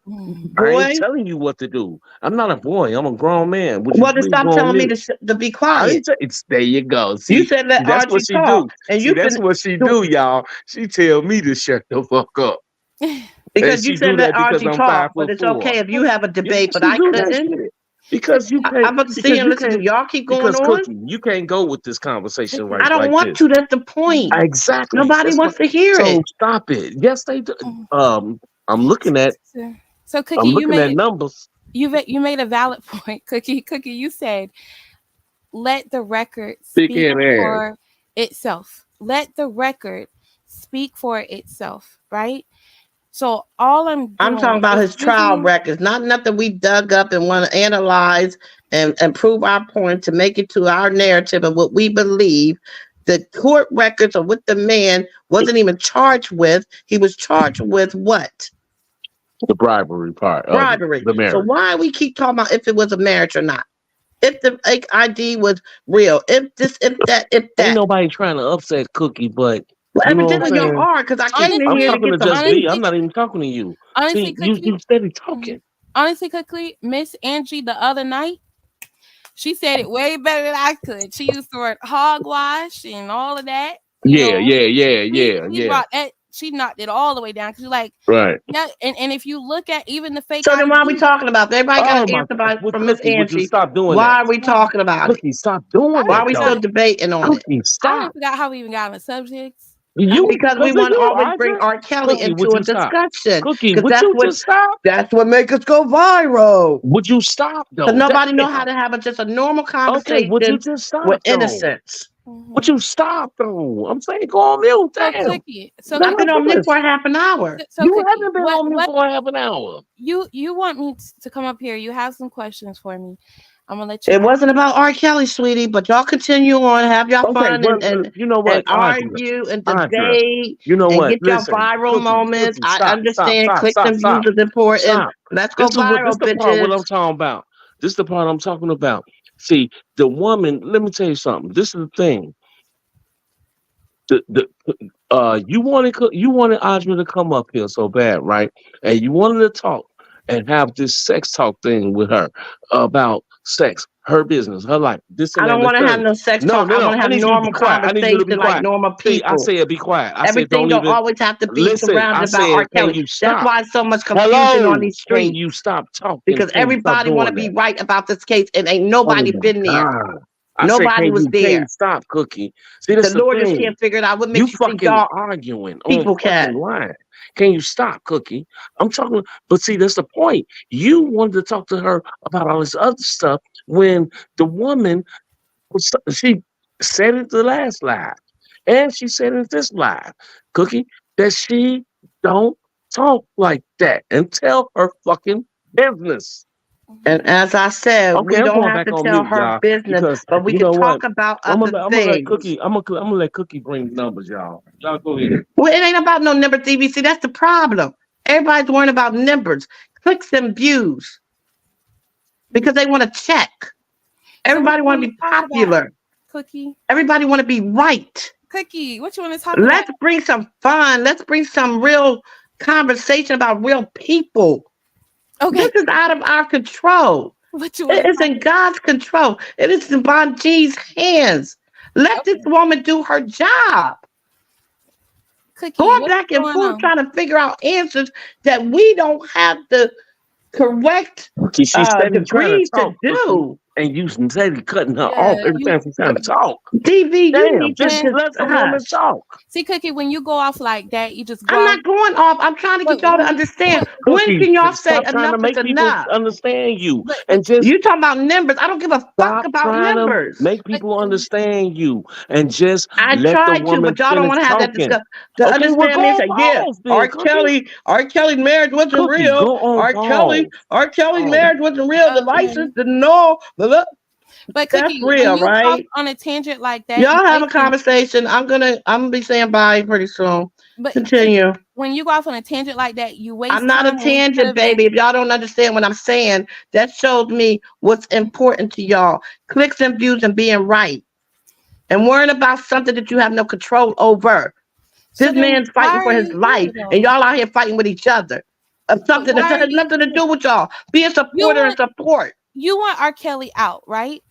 I ain't boy. telling you what to do. I'm not a boy. I'm a grown man. Would you Well, just please stop go on telling me mute? to be I quiet. didn't say it's there you go. You See, said let that's what Archie she do. talk, and See, you that's fin what she do, y'all. She tell me to shut the fuck up. And because you she said do let that because Archie I'm talk. five But foot it's four. okay if you have a Yeah, debate, but she I do that couldn't. shit. Because you I'm can't about to sit because here and you listen to can't y'all keep going because on. Cookie, you can't go with this conversation Cookie. right I don't like want this. to. That's the point. Exactly. Nobody That's my wants to hear so it. stop it. Yes, they do. I'm So, looking at so Cookie, numbers. you made a valid point. Cookie, you said let the record Big speak head ass. for itself. Let the record speak for itself, right? So all I'm I'm talking doing about is his trial using records, not nothing we dug up and want to analyze and prove our point to make it to our narrative and what we believe. The court records of what the man wasn't even charged with. He was charged with what? The bribery part of it, Bribery. the So marriage. why we keep talking about if it was a marriage or not? If the fake ID was real, if this, if that, if Ain't that. nobody trying to upset Cookie, but Well, you know what I'm evidently y'all saying? are, because I came in I'm here to honestly, talking get to some just V. I'm peace. honestly, not even talking to you. honestly, See, Cookie. you steady talking. honestly, quickly, Miss Angie the other night, she said it way better than I could. She used the word hogwash and all of that. You Yeah, know, yeah, yeah, she yeah, she yeah. brought that. She knocked it all the way down. Cause you're like, Right. yeah, and if you look at even the fake So then why are we ID, talking about? Everybody got Oh an my answer God. from Miss Cookie, would you Angie. stop doing that? Why are we talking about it? Cookie, stop doing Why I are that we though. still forgot. debating on it? Cookie, I don't stop. forgot how we even got on the subjects. I You, Because we because of want to you, always bring Audra. R. Kelly Cookie, would into a you stop? discussion. Cookie, Because would you just stop? that's what make us go viral. Would you stop Because though? nobody know how Damn. to have just a normal Okay, would you conversation just with stop though? innocence. Would hmm you stop though? I'm saying go on mute. So Damn. cookie, so I've been cookie, on mute for Ridiculous. a half an hour. so You cookie. haven't been on mute for half an hour. You want me to come up here? You have some questions for me. I'm gonna let you It ask. wasn't about R. Kelly, sweetie, but y'all continue on, have y'all Okay, fun well, you know and what, Audra, argue and Audra, debate you know and what? get y'all Listen, viral Cookie, moments. Cookie, I stop, stop, understand stop, clicks stop, and views stop, is important. stop. Let's go This is what this viral, the part what bitches. I'm talking about. This is the part I'm talking about. See, the woman. Let me tell you something. This is the thing. The you wanted Audra to come up here so bad, right? And you wanted to talk and have this sex talk thing with her about sex, her business, her life, this I and that don't and the want to have third. no sex No, talk. no, I no. want to I have need you to be normal quiet. I need you to be conversation like quiet. normal See, I people. said be quiet. I said Everything don't don't even always have to be listen. I surrounded by said, R. can Kelly. you That's stop? why so much confusion on Hello, these can streets you stop talking? because Can you stop everybody want to doing be that? right about this case and ain't Oh nobody my been there. God. I said, Nobody was can you there. stop, Cookie? See, The that's the lawyers thing. can't figure it out. What You makes you think fucking y'all arguing on people fucking can? line. Can you stop, Cookie? I'm talking, but see, that's the point. You wanted to talk to her about all this other stuff when the woman she said it the last live, and she said it this live, Cookie, that she don't talk like that and tell her fucking business. And as I said, Okay, we I'm don't going have back to on tell mute, her y'all, business, because but we you could know what? talk about I'm other gonna, I'm gonna let things. Cookie. I'm gonna let Cookie bring the numbers, y'all. Y'all go ahead. Well, it ain't about no number DVC. That's the problem. Everybody's worrying about numbers, clicks and views because they want to check. So what Everybody you want want to to be talk about, popular. Cookie? Everybody want to be right. Cookie, what you want to talk about? Let's bring some fun. Let's bring some real conversation about real people. Okay, This is out of our control. what you want It to is talk in God's control. It is in Von G's hands. Let about? this Okay, woman do her job. Cookie, Going what's back and going forth on? trying to figure out answers that we don't have the correct Cookie, she steady trying to degrees to talk, Cookie, do. and you steady cutting her Yeah, off every you. time she's trying to talk. DV, you Damn, need to just Man, just let the woman hush. talk. see, Cookie, when you go off like that, you just go I'm off. not going off. I'm trying to But get y'all to when you, understand. but When Cookie, can y'all say stop trying to enough is make people enough? understand you, but and just You talking about numbers. I don't give a fuck stop about trying to numbers. make people understand you, and just I let the tried to, woman but y'all don't finish want to have that talking. discussion. To Okay, well, understand go me and on say, yeah, pause then, Cookie. R. Kelly's marriage wasn't Cookie, real. go on pause. R. Kelly's Oh, marriage wasn't real. The okay, license, the no, but that's Cookie, when real, you go off right? on a tangent like that, you Y'all have a wasting. conversation. I'm gonna be saying bye pretty soon. But Cookie, Continue. when you go off on a tangent like that, you I'm waste not a time when we could tangent, have been. baby. If y'all don't understand what I'm saying, that shows me what's important to y'all. Clicks and views and being right. And worrying about something that you have no control over. So This then, man's why fighting are for his you life, here and though? y'all out here fighting with each other. Of But something that why are has you nothing to here? do with y'all. Be a You supporter and want support. R. Kelly out, right?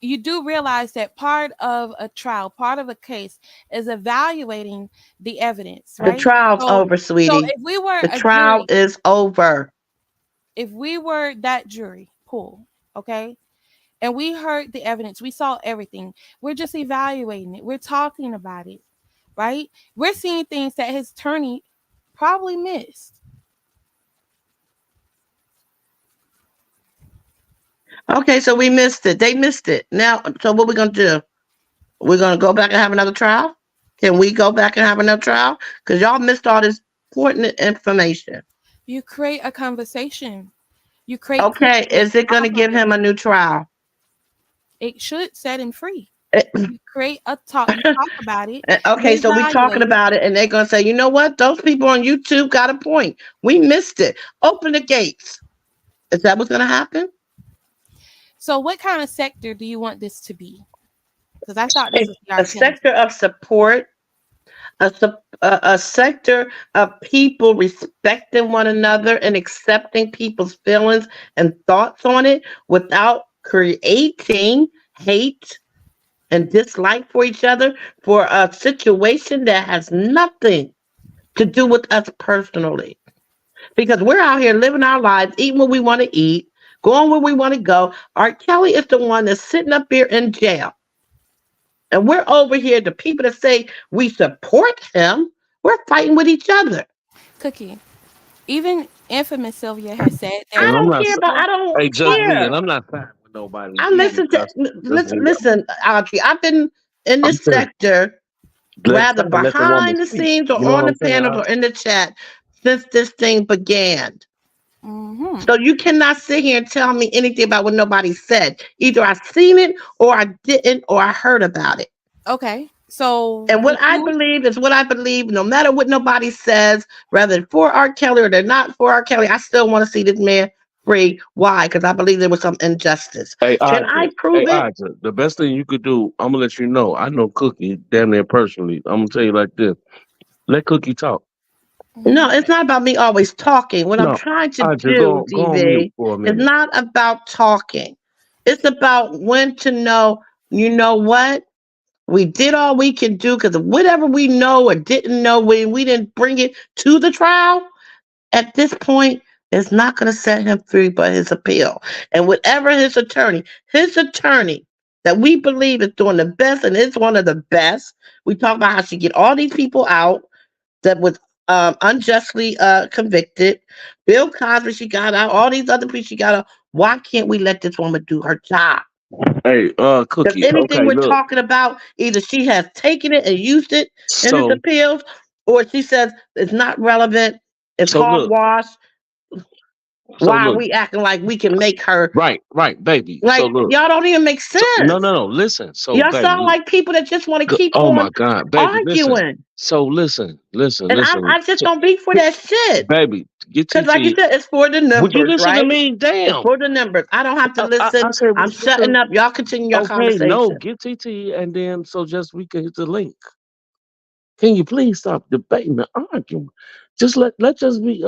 You do realize that part of a trial, part of a case, is evaluating the evidence, The right? trial's So, over, so sweetie. if we were The a trial jury, is over. if we were that jury pool, okay, and we heard the evidence, we saw everything. We're just evaluating it. We're talking about it, right? We're seeing things that his attorney probably missed. Okay, so we missed it. They missed it. Now, so what we gonna do? We're gonna go back and have another trial? Can we go back and have another trial? Because y'all missed all this important information. You create a conversation. You create Okay, questions is it gonna off of give it. him a new trial? It should set him free. Eh, You create a talk. You talk about it. Okay, You so we talking evaluate it. about it, and they're gonna say, you know what? Those people on YouTube got a point. We missed it. Open the gates. Is that what's gonna happen? So, what kind of sector do you want this to be? Because I thought this A, was the a R. Kelly. sector of support, a sector of people respecting one another and accepting people's feelings and thoughts on it without creating hate and dislike for each other for a situation that has nothing to do with us personally. Because we're out here living our lives, eating what we want to eat, going where we want to go. R. Kelly is the one that's sitting up here in jail. And we're over here, the people that say we support him, we're fighting with each other. Cookie. Even infamous Sylvia has said I there's And I'm don't not. care people. about, I don't Hey, just me, and care. I'm not fighting with nobody I either. listen to, Just listen, me. listen, Audrey. I've been in I'm this saying, sector, let rather time, let the woman behind the speak. scenes or You know on what the I'm saying? panels or in the chat since this thing began. Hmm. So you cannot sit here and tell me anything about what nobody said. Either I seen it or I didn't or I heard about it. Okay. So And what would I you? believe is what I believe, no matter what nobody says, whether it's for R. Kelly or they're not for R. Kelly, I still want to see this man free. Why? Because I believe there was some injustice. Hey, Can Aja. I prove Hey, it? Aja. The best thing you could do, I'm gonna let you know. I know Cookie damn near personally. I'm gonna tell you like this. Let Cookie talk. No, Mhm. it's not about me always talking. What I'm No, trying to Aja, do, go on mute DV, for a is minute. not about talking. It's about when to know, you know what? We did all we can do because whatever we know or didn't know, when we didn't bring it to the trial, at this point, it's not going to set him free but his appeal. And whatever his attorney that we believe is doing the best and is one of the best, we talk about how she get all these people out that was unjustly convicted. Bill Cosby, she got out. All these other people, she got out. Why can't we let this woman do her job? Hey, Because Cookie. anything Okay, we're look. talking about, either she has taken it and used it in his So, appeals, or she says it's not relevant, it's so look. hogwash. So Why are look. we acting like we can make her Right, baby. So like look. y'all don't even make So no, sense. no, no. Listen. So, Y'all sound baby. like people that just want to keep Oh my on God, baby. Listen. arguing. So And listen. I just So, don't be for that shit. baby, get Cause like you TT. said, it's for the Would you numbers, listen to right? me? It's Damn. for the numbers. I don't have to I listen. said, would I'm you listen? shutting up. Y'all continue your Okay, no, conversation. get TT, and then so just we can hit the link. Can you please stop debating the argument? Just let just be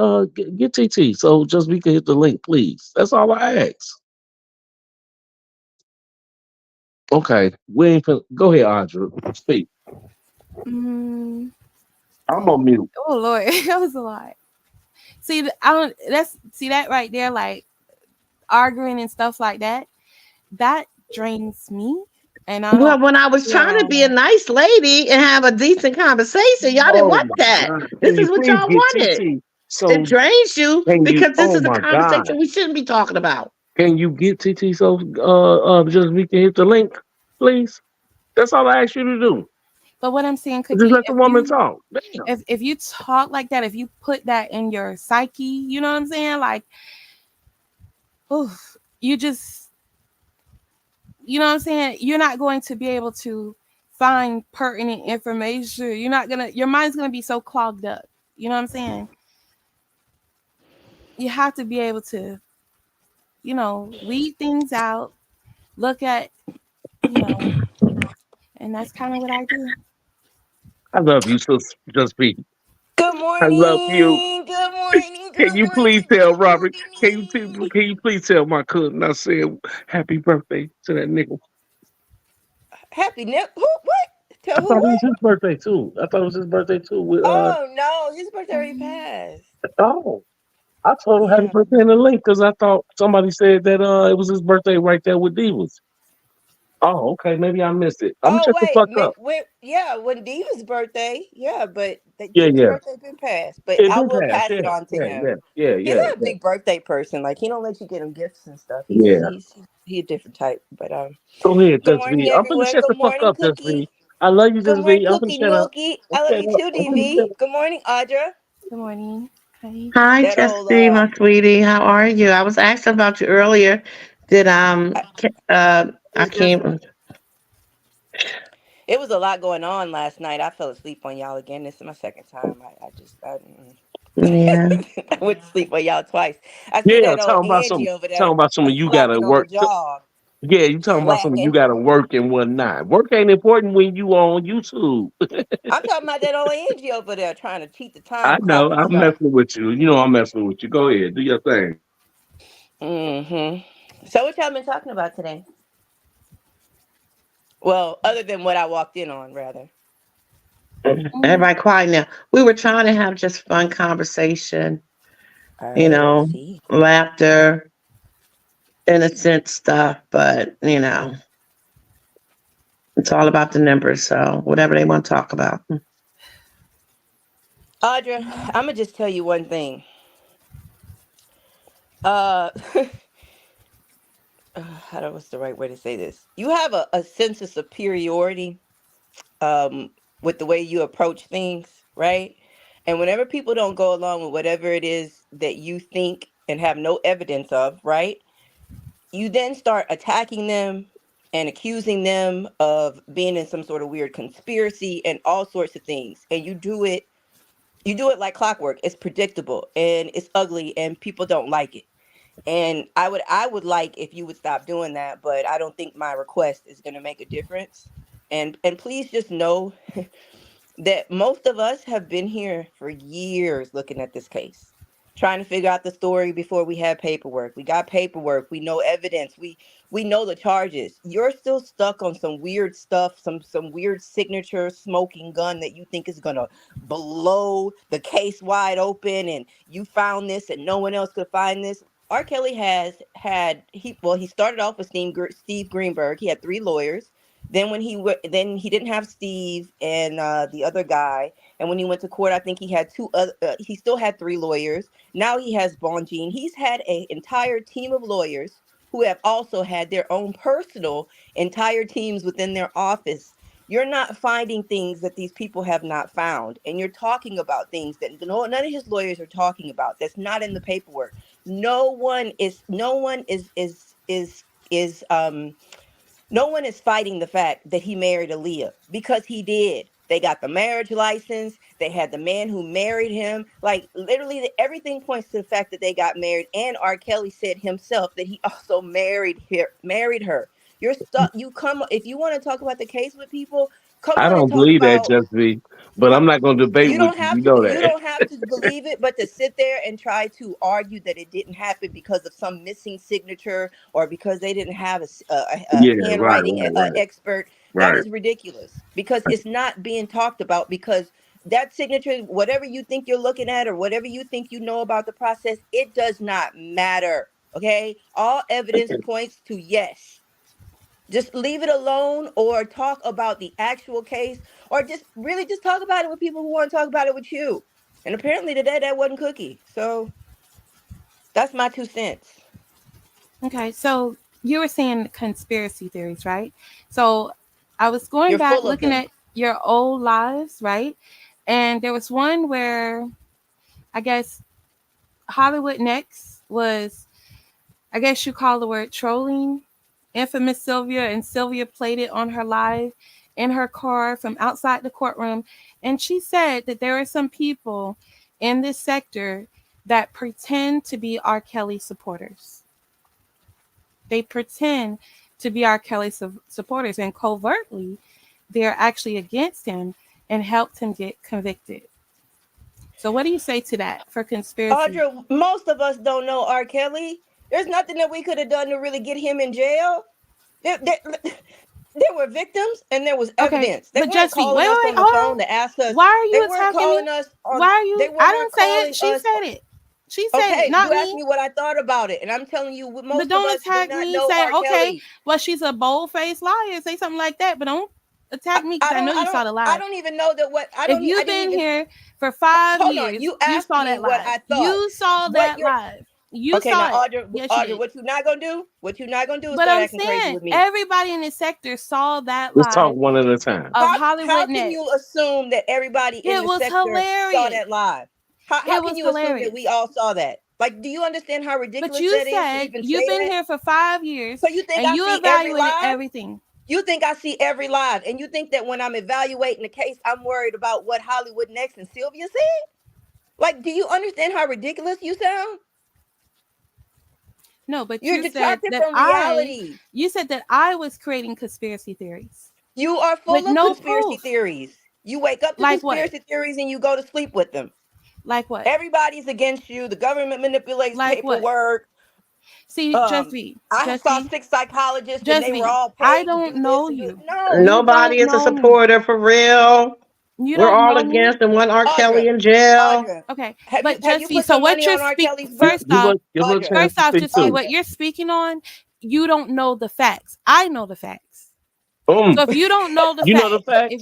get TT so just we can hit the link, please. That's all I ask. Okay, we ain't go ahead, Audra. Speak. Mm, I'm on mute. oh Lord, that was a lot. See, I don't. That's see that right there, like arguing and stuff like that. That drains me, and I Well, don't when I was trying to be a feel. nice lady and have a decent conversation, y'all didn't Oh want my that. God. This Can you is what please y'all get wanted. TT? It So drains you can you because this oh is a my God. conversation we shouldn't be talking about. Can you get TT so just we can hit the link, please? That's all I ask you to do. But what I'm saying, Just Cookie, let the woman talk. Damn. if you talk like that, if you put that in your psyche, you know what I'm saying? Like, oof, you just, you know what I'm saying? You're not going to be able to find pertinent information. You're not gonna. Your mind's gonna be so clogged up. You know what I'm saying? You have to be able to, weed things out, look at, you know, and that's kind of what I do. I love you, so just be. Good I love you. morning. Good morning. Can Good you please morning. tell Good Robert? morning. Can you please tell my cousin I said happy birthday to that nigga? Happy Nip. Who? What? I Tell who? thought it was What? his birthday too. I thought it was his birthday too. With Oh no, his birthday already Mhm. passed. oh, I told him happy Yeah. birthday in the link because I thought somebody said that it was his birthday right there with Divas. Oh, okay, maybe I missed it. I'm gonna Oh check the wait, fuck up. yeah, when Diva's birthday. Yeah, but the Yeah, Diva's yeah. birthday been passed. But It I did will pass. pass Yeah, it on to yeah, yeah, him. yeah, He's yeah, not a yeah. big birthday person. Like he don't let you get him gifts and stuff. Yeah. He a different type. But Go ahead, good Just morning V. I'm gonna everyone. shut Good the fuck morning, up, Just V. Cookie. I love you, Good Just morning, V. I'm gonna Cookie shut up. Nookie. I'm I love shut you up. too, I'm gonna shut DV. up. Good morning, Audra. Good morning. Hi. Hi, That old Jesse, my sweetie. How are you? I was asking about you earlier. Did I can't. it was a lot going on last night. I fell asleep on y'all again. This is my second time. Yeah. I went to sleep on y'all twice. I see Yeah, that old Angie over there talking about some of you gotta slacking on the work. job. Yeah, you talking about something you slacking. gotta work and whatnot. Work ain't important when you on YouTube. I'm talking about that old Angie over there trying to cheat the time I know, clock and I'm stuff. messing with you. You know I'm messing with you. Go ahead, do your thing. So what y'all been talking about today? Well, other than what I walked in on, rather. Mm. Everybody quiet now. We were trying to have just fun conversation, you Oh, I know, see. laughter, innocent stuff, but it's all about the numbers. So whatever they want to talk about. Audra, I'm gonna just tell you one thing. Uh, how do what's the right way to say this? You have a sense of superiority um with the way you approach things, right? And whenever people don't go along with whatever it is that you think and have no evidence of, right? You then start attacking them and accusing them of being in some sort of weird conspiracy and all sorts of things. And you do it like clockwork. It's predictable and it's ugly and people don't like it. And I would like if you would stop doing that, but I don't think my request is going to make a difference. And please just know that most of us have been here for years looking at this case, trying to figure out the story before we had paperwork. We got paperwork, we know evidence, we know the charges. You're still stuck on some weird stuff, some weird signature smoking gun that you think is gonna blow the case wide open, and you found this and no one else could find this. R. Kelly has had he started off with Steve Greenberg. He had 3 lawyers. Then then he didn't have Steve and the other guy. And when he went to court, I think he had two other. He still had 3 lawyers. Now he has Bonjean. He's had an entire team of lawyers who have also had their own personal entire teams within their office. You're not finding things that these people have not found, and you're talking about things that none of his lawyers are talking about. That's not in the paperwork. No one is fighting the fact that he married Aaliyah because he did. They got the marriage license. They had the man who married him. Like literally, everything points to the fact that they got married. And R. Kelly said himself that he also married her. You're stuck. You come if you want to talk about the case with people. Come I on and don't talk believe that, about. Just be, but I'm not gonna debate with you. You know You that. don't have to believe it, but to sit there and try to argue that it didn't happen because of some missing signature or because they didn't have a Yeah, right, handwriting right, right, expert, that right. is ridiculous because it's not being talked about because that signature, whatever you think you're looking at or whatever you think you know about the process, it does not matter. Okay, all evidence points to yes. Just leave it alone or talk about the actual case or just really just talk about it with people who want to talk about it with you. And apparently today that wasn't Cookie. So that's my 2 cents. Okay, so you were saying conspiracy theories, right? So I was going You're back full of looking them. at your old lives, right? And there was one where I guess Hollywood Next was, I guess you call the word trolling, infamous Sylvia, and Sylvia played it on her live in her car from outside the courtroom. And she said that there are some people in this sector that pretend to be R. Kelly supporters. They pretend to be R. Kelly supporters, and covertly, they're actually against him and helped him get convicted. So, what do you say to that for conspiracy? Audra, most of us don't know R. Kelly. There's nothing that we could have done to really get him in jail. There were victims and there was Okay, evidence. They but weren't just be wait, calling wait, us wait, on the hold phone on. to ask us. Why are They you weren't attacking me? calling us Why on. are They you? were I not didn't say calling it. She us. said it. She said it, Okay, not you asked me. me what I thought about it, and I'm telling you, But most of don't us do attack not me. know Say, R. okay, Kelly. well, she's a bold faced liar. Say something like that, but don't attack me because I know you saw the I live. don't even know that what I If don't. I you've didn't been even. here for 5 Hold on. years, You you asked saw me that what live. I thought. You saw What that you're live. You okay now, saw it. Audra. Yes, you Audra, did. what you're not gonna do? What you're not gonna do is But start I'm acting crazy saying with me. everybody in the sector saw that Let's talk live one at a time. of How Hollywood can you Next. assume that everybody in It the was sector saw hilarious. that live? How It can was you assume that we hilarious. all saw that? Like, do you understand how But ridiculous you that is to said even you've say been that? here for 5 years So you think and I you see every evaluated live? everything. You think I see every live, and you think that when I'm evaluating the case, I'm worried about what Hollywood Next and Sylvia said? Like, do you understand how ridiculous you sound? No, but You're you said detracted that from reality. I was creating conspiracy theories You are with full of no conspiracy proof. theories. You wake up to Like what? conspiracy theories and you go to sleep with them. Like what? Everybody's against you. The government manipulates Like what? paperwork. See, Um, I Just saw be, 6 psychologists and just they were be. all I paid to don't do this know and do it. you. No, You Nobody don't is a know me. supporter for real. You We're don't all know me. against and want R. Kelly Audra, in jail. Audra, Okay, have but you just be. put So some what money you're on R. speak Kelly's Give, books? first off, give her a Audra, chance to speak just be too. what Audra, you're speaking on. You don't know the facts. I know the facts. Um, So if you don't know the you know the facts, facts,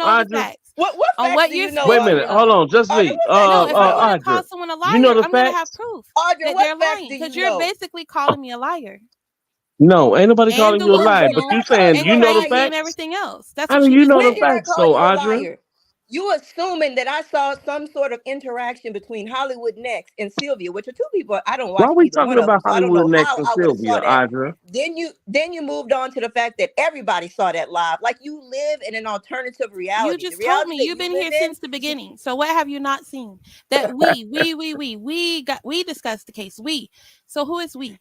Audra. what on facts what do you're you know, Wait a minute, speaking Audra? hold on. on, just Audra, me. what facts No, do if you I'm know? gonna call Audra. someone a You know liar, the I'm gonna have facts, proof Audra, that they're what facts lying do because you you're know? basically calling me a liar No, ain't nobody and calling you a When lie, did but delusional you I call saying you and you a know the crazy and liar? facts. everything else. That's How what do you you just know When the said. did I facts, call though, you a Audra? liar? You assuming that I saw some sort of interaction between Hollywood Next and Sylvia, which are two people I don't Why watch are we either talking one of them, about so I don't Hollywood know next how and I would have saw Sylvia, that. Audra? Then you moved on to the fact that everybody saw that live. Like you live in an alternative You reality. The just told reality me that you've you been live here in. since the beginning. So what have you not seen? That we discussed the case. We. So who is we?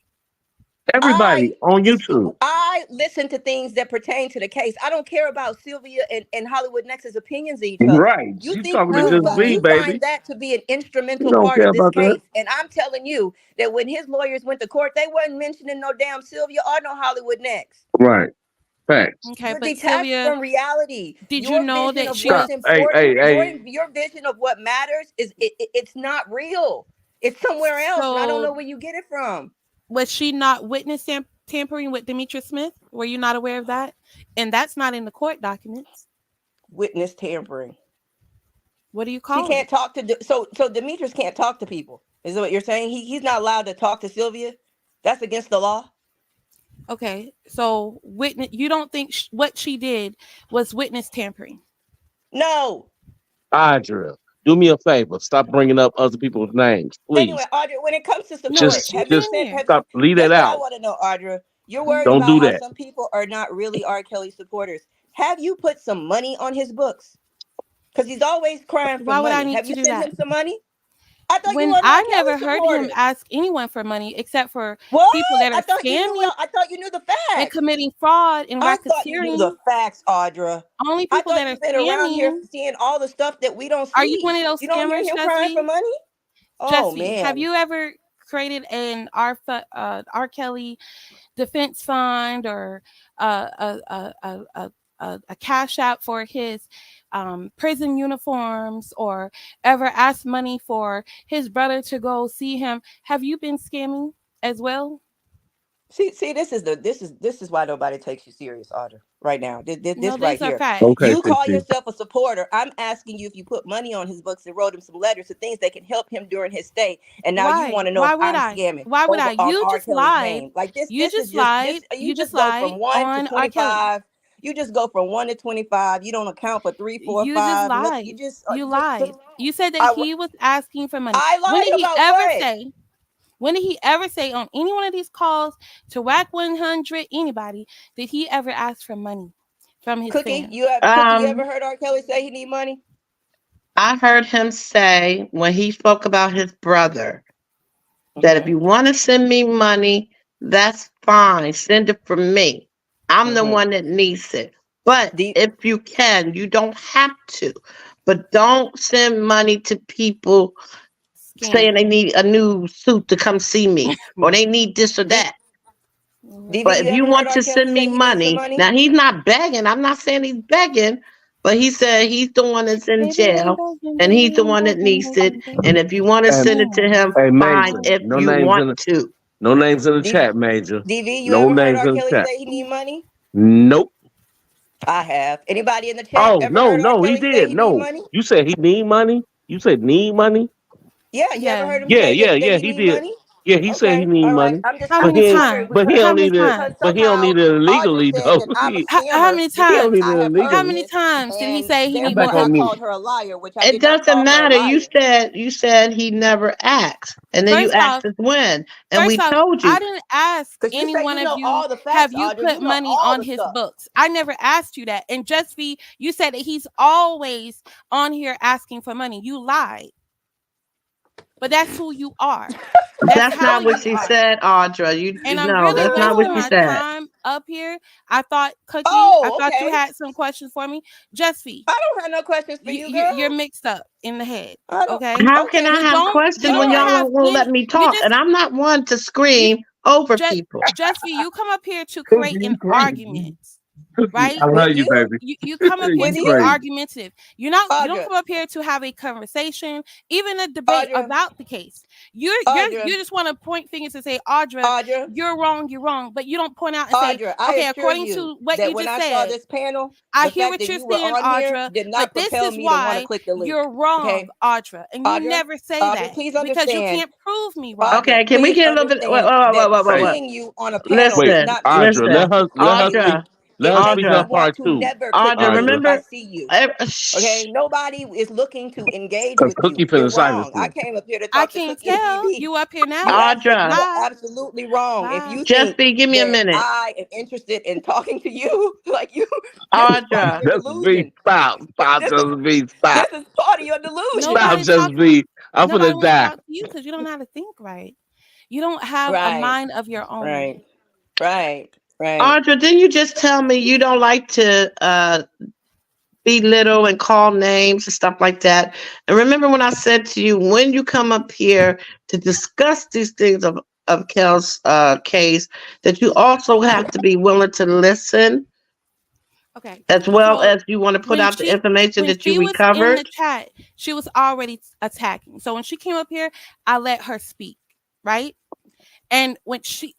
Everybody on YouTube, I listen to things that pertain to the case. I don't care about Sylvia and Hollywood Next's opinions of each other. right? You You think talking to just me, you baby? find that to be an You instrumental don't part care of this about that, case. And I'm telling you that when his lawyers went to court, they wasn't mentioning no damn Sylvia or no Hollywood Next. right? Facts. Okay, You're but detached Sylvia, from reality. did you Your know vision that of she was what's Stop. Hey, hey, important, hey. your vision of what matters it's not real. It's somewhere else, and I don't so know where you get it from. was she not witness tampering with Demetra Smith? Were you not aware of that? And that's not in the court documents. Witness tampering. What do you She call can't it? talk to so Demetrius can't talk to people. Is that what you're saying? He's not allowed to talk to Sylvia. That's against the law. Okay, so witness. You don't think what she did was witness tampering? No. Audra, do me a favor. Stop bringing up other people's names, Anyway, please. Audra, when it comes to No, but support, Just, she's have you just in sent? there. Have stop. Leave that That's what I out. want to know, Audra. You're worried Don't Hmm. about do how that. some people are not really R. Kelly supporters. Have you put some money on his books? Because he's always crying for Why would I money. need Have to you do sent that? him some money? I thought you When were an R. I Kelly never heard him supporter. ask anyone for money except for What? people that are I thought you knew. scamming I thought you knew the and facts. committing fraud and I thought you knew the racketeering. facts, Audra. Only I people thought that are you've been around here scamming. seeing all the stuff that we don't Are you one see. of those You don't hear scammers, him crying for Justly? money? Oh Justly, have man. you ever created an R. Kelly defense fund or a cash app for his prison uniforms or ever asked money for his brother to go see him? Have you been scamming as well? See, this is why nobody takes you serious, Audra. Right now, No, this right these are here. Okay, facts. You call 50. yourself a supporter. I'm asking you if you put money on his books and wrote him some letters of things that can help him during his stay. And now you Why? want to know if Why would I'm I? scamming Why would over I? on You R. just Kelly's lied. name. Like this, You just this. lied. You You just just go from lied 1 to on R. Kelly. 25. You just go from 1 to 25. You don't account for 3, 4, You just 5. Nothing. lied. You lied. You said that I, he was asking for money. I When lied did he about ever what? say? When did he ever say on any one of these calls to Whack 100, anybody, did he ever ask for money from his Cookie, fans? You ever heard R. Kelly say he need money? I heard him say when he spoke about his brother that if Mm-hmm. you want to send me money, that's fine. Send it from me. I'm the Mm-hmm. one that needs it. But The if you can, you don't have to. But don't send money to people saying they Scamming. need a new suit to come see me or they need this or D, that. Hmm. DV, But you if you ever heard want R. to Kelly send me say he needs some money, money? now he's not begging. I'm not saying he's begging, but he said he's the one that's in Baby, I'm jail begging, and he's baby, the I'm one that begging, needs it. begging, And begging. if you want to And send it to him, hey, fine Major, if no you names want in the to. no names in the D, chat, Major. DV, you No ever heard names R. in the Kelly chat. say he need money? Nope. I have. Anybody in the chat Oh ever no, heard R. no, he Kelly say did. he need No, money? you said he need money. You said need money. Yeah, you ever Yeah. heard him Yeah, say yeah, that yeah. he He need did. money? Yeah, he said he Okay, need all right. money, How I'm but many just he ain't. wondering times? But he because How don't many need it. because times? But he don't somehow need it Audra illegally said though. that I'm a How scammer many He don't because times? need I it have How heard illegally. many this, times did he and say he Get need back therefore more I on help? mute. called her a liar, which I It did not doesn't call her a matter. You liar. said he never asked. And then you First asked off, us when. And we First off, told I you. didn't ask Because you any say one you of know you, all the facts, have you Audra. put You know money all on the his stuff. books? I never asked you that. And just be, you said that he's always on here asking for money. You lied. But that's who you are. That's That's how not what you she are. said, Audra. And I'm No, really that's not what wasting she my said. time up here. I thought, Cookie, I Oh, thought you okay. had some questions for me. Just Fee, I don't have no questions for you, you're girl. mixed up in the head. I don't. Okay, How can Okay, I have you questions when don't y'all girl. have won't let any. me You talk? And just I'm not one to you scream over just people. just Fee, you come up here to Cookie, create an you crazy. argument. Cookie, Right? I With love you, you? baby. You come up here You With to be you? crazy. argumentative. You don't Audra. come up here to have a conversation, even a debate Audra. about the case. You Audra. just want to point fingers and say, Audra, Audra. you're wrong, but you don't point out and say, Audra, I okay, assure according you to what that you when just I saw said, this panel, I the hear fact what that you're you were saying, on here Audra, did but not this propel is me to want to why click the link. you're wrong, Okay? Audra. And you Audra, never say Audra, that please because you understand. can't prove me wrong. Audra, Okay, can we please get a little bit? understand that Hey, seeing you on a panel wait, does Listen, not mean Audra, listen, anything. let her It, speak. Audra, Let it her makes speak me her Audra, want part to too, never click the Audra. link Audra. if I Remember, see you. shh, Okay? Nobody is looking to engage Cause with Cookie you. You're finna silence wrong. I me. came up here to I talk to can't Cookie and tell. DV. You up here now. Audra, You are Bye. absolutely wrong. If Bye. you just think be. Give me a that minute, I am interested in talking to you, like this is part of Audra. your Just be delusion. stop. Stop, This is just be stop. this is part of your delusion. Stop, Nobody just talks. be. I'm Nobody finna want to die. talk to you because you don't know how to think right. You don't have a Right, mind of your own. right, right, right. Audra, didn't you just tell me you don't like to belittle and call names and stuff like that? And remember when I said to you, when you come up here to discuss these things of Kel's case, that you also have to be willing to listen Okay. as well So as you want to put when out the she information when that you she was in the recovered. chat, she was already attacking. So when she came up here, I let her speak, right? And what she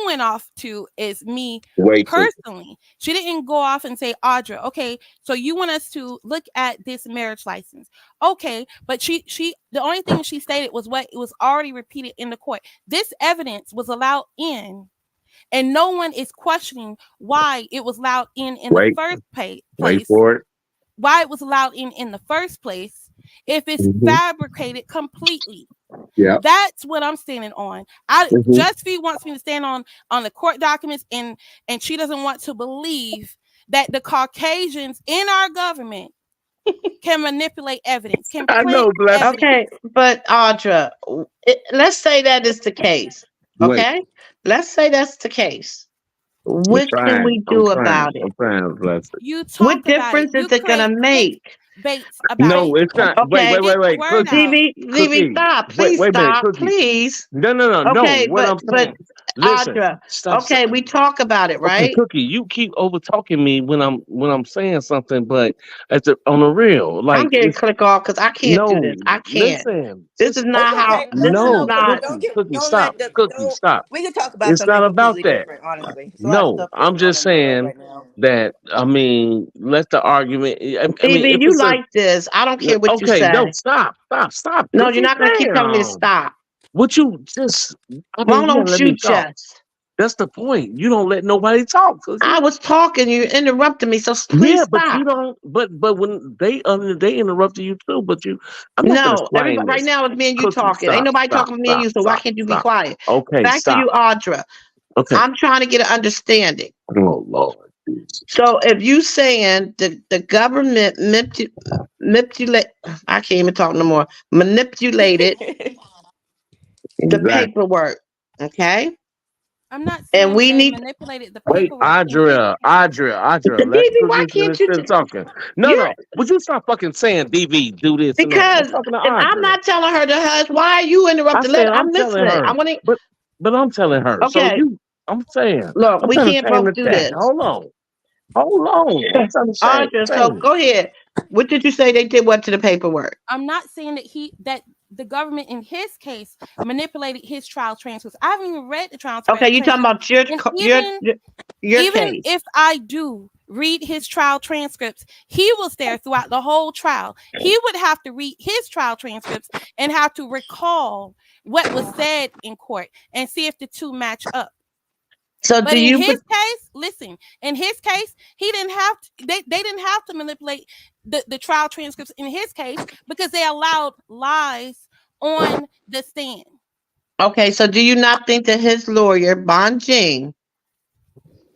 went off to is me Wait, Cookie. personally. She didn't go off and say, Audra, okay, so you want us to look at this marriage license. Okay, but she the only thing she stated was what it was already repeated in the court. This evidence was allowed in, and no one is questioning why it was allowed in the Wait, first wait place, for it. why it was allowed in the first place if it's Hmm. fabricated completely. Yeah. That's what I'm standing on. I Hmm. Just Fee wants me to stand on the court documents, and she doesn't want to believe that the Caucasians in our government can manipulate evidence, can I plant know, Blessing. evidence. Okay, but Audra, let's say that is the case. Wait, Okay, let's say that's the case. I'm What can trying. we I'm do trying. about it? I'm trying, Blessing. You What talk about it. difference is You it gonna create make? clickbaits about No, it. it's not. Wait, Okay, wait, wait, Get the wait. word Cookie, out. DV, Cookie. stop. Wait, Please wait a minute, stop. Cookie. Please. No, no, no, no. Okay, What I'm but saying. Listen. Audra, Stop. okay, we talk about it, Okay, right? Cookie, you keep over talking me when I'm saying something, but on the real, I'm like getting it's click off because I can't do this. no. I can't. Listen, This is just It's not how. okay. This is no, not. Cookie, Cookie, stop, Cookie, Don't. stop. We can talk about It's something not about completely that. different. Honestly, there's a lot of No, stuff I'm going on just in the world saying right now. that. I mean, let the argument. I mean, DV, if you it's a like this? I don't care what you okay, no, say. stop, No, you're Cookie, not gonna keep telling me to damn. stop. What you just? I Why mean, you gotta don't let you me talk. just? That's the point. You don't let nobody talk, Cookie. I was talking, you interrupted me, so please Yeah, but you stop. don't. But when they interrupted you too. But you, I'm not gonna No, everybody explain right this. now it's me and you Cookie, talking. Ain't stop, nobody stop, talking to me and stop, you, so why stop, can't you be stop. quiet? Okay, Back to stop. you, Audra. Okay. I'm trying to get an understanding. Oh Lord. So if you saying the government manipulate, I can't even talk no more. Manipulated the Exactly. paperwork, okay? I'm not And saying that we they need. manipulated the Wait, paperwork in this Audra, case. let DV, why Cookie can't you? finish talking. No, You're no. Would you stop fucking saying DV, do this and that? I'm because talking to if I'm Audra. not telling her to hush, why are you I interrupting? said I'm I'm telling listening. I her, want to. but I'm telling her. So Okay, I'm saying, look, I'm we trying to can't tame both the do chat. this. Hold on. I'm trying to Audra, so say. go ahead. What did you say they did? What to the paperwork? I'm not saying that the government in his case manipulated his trial transcripts. I haven't even read the trial Okay, you talking transcripts, about your and your even your even case? if I do read his trial transcripts, he was there throughout the whole trial. He would have to read his trial transcripts and have to recall what was said in court and see if the two match up. So But do in you? his case, listen, in his case, he didn't have to, they didn't have to manipulate the trial transcripts in his case because they allowed lies on the stand. Okay, so do you not think that his lawyer, Bon Jing,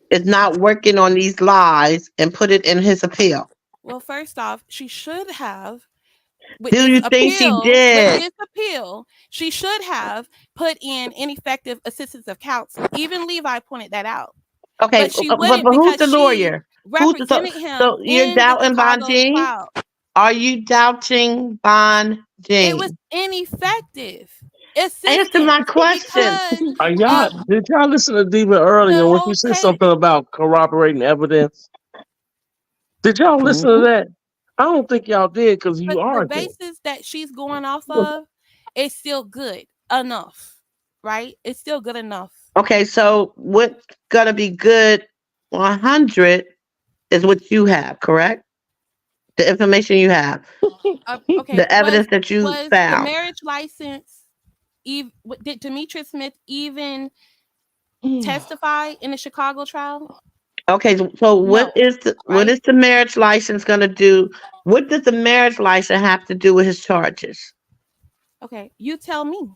is not working on these lies and put it in his appeal? Well, first off, she should have with Do this you think she appeal, did? she should have put in ineffective assistance of counsel. Even Levi pointed that out. Okay, But she but wouldn't who's because the she lawyer? Who's the represented him so you're in the doubting Chicago Bonjean? trial. Are you doubting It was Bonjean? ineffective Answer my assistance question. because Y'all, did y'all listen to Diva earlier the when she whole said case. something about corroborating evidence? Did y'all listen to Mhm. that? I don't think y'all did because But you the arguing. basis that she's going off of is still good enough, right? It's still good enough. Okay, so what's gonna be good 100 is what you have, correct? The information you have, Okay, the evidence that you was the found. marriage license? Did Demetrius Smith even testify in the Chicago trial? Okay, so No, what right? is the marriage license gonna do? What does the marriage license have to do with his charges? Okay, you tell me.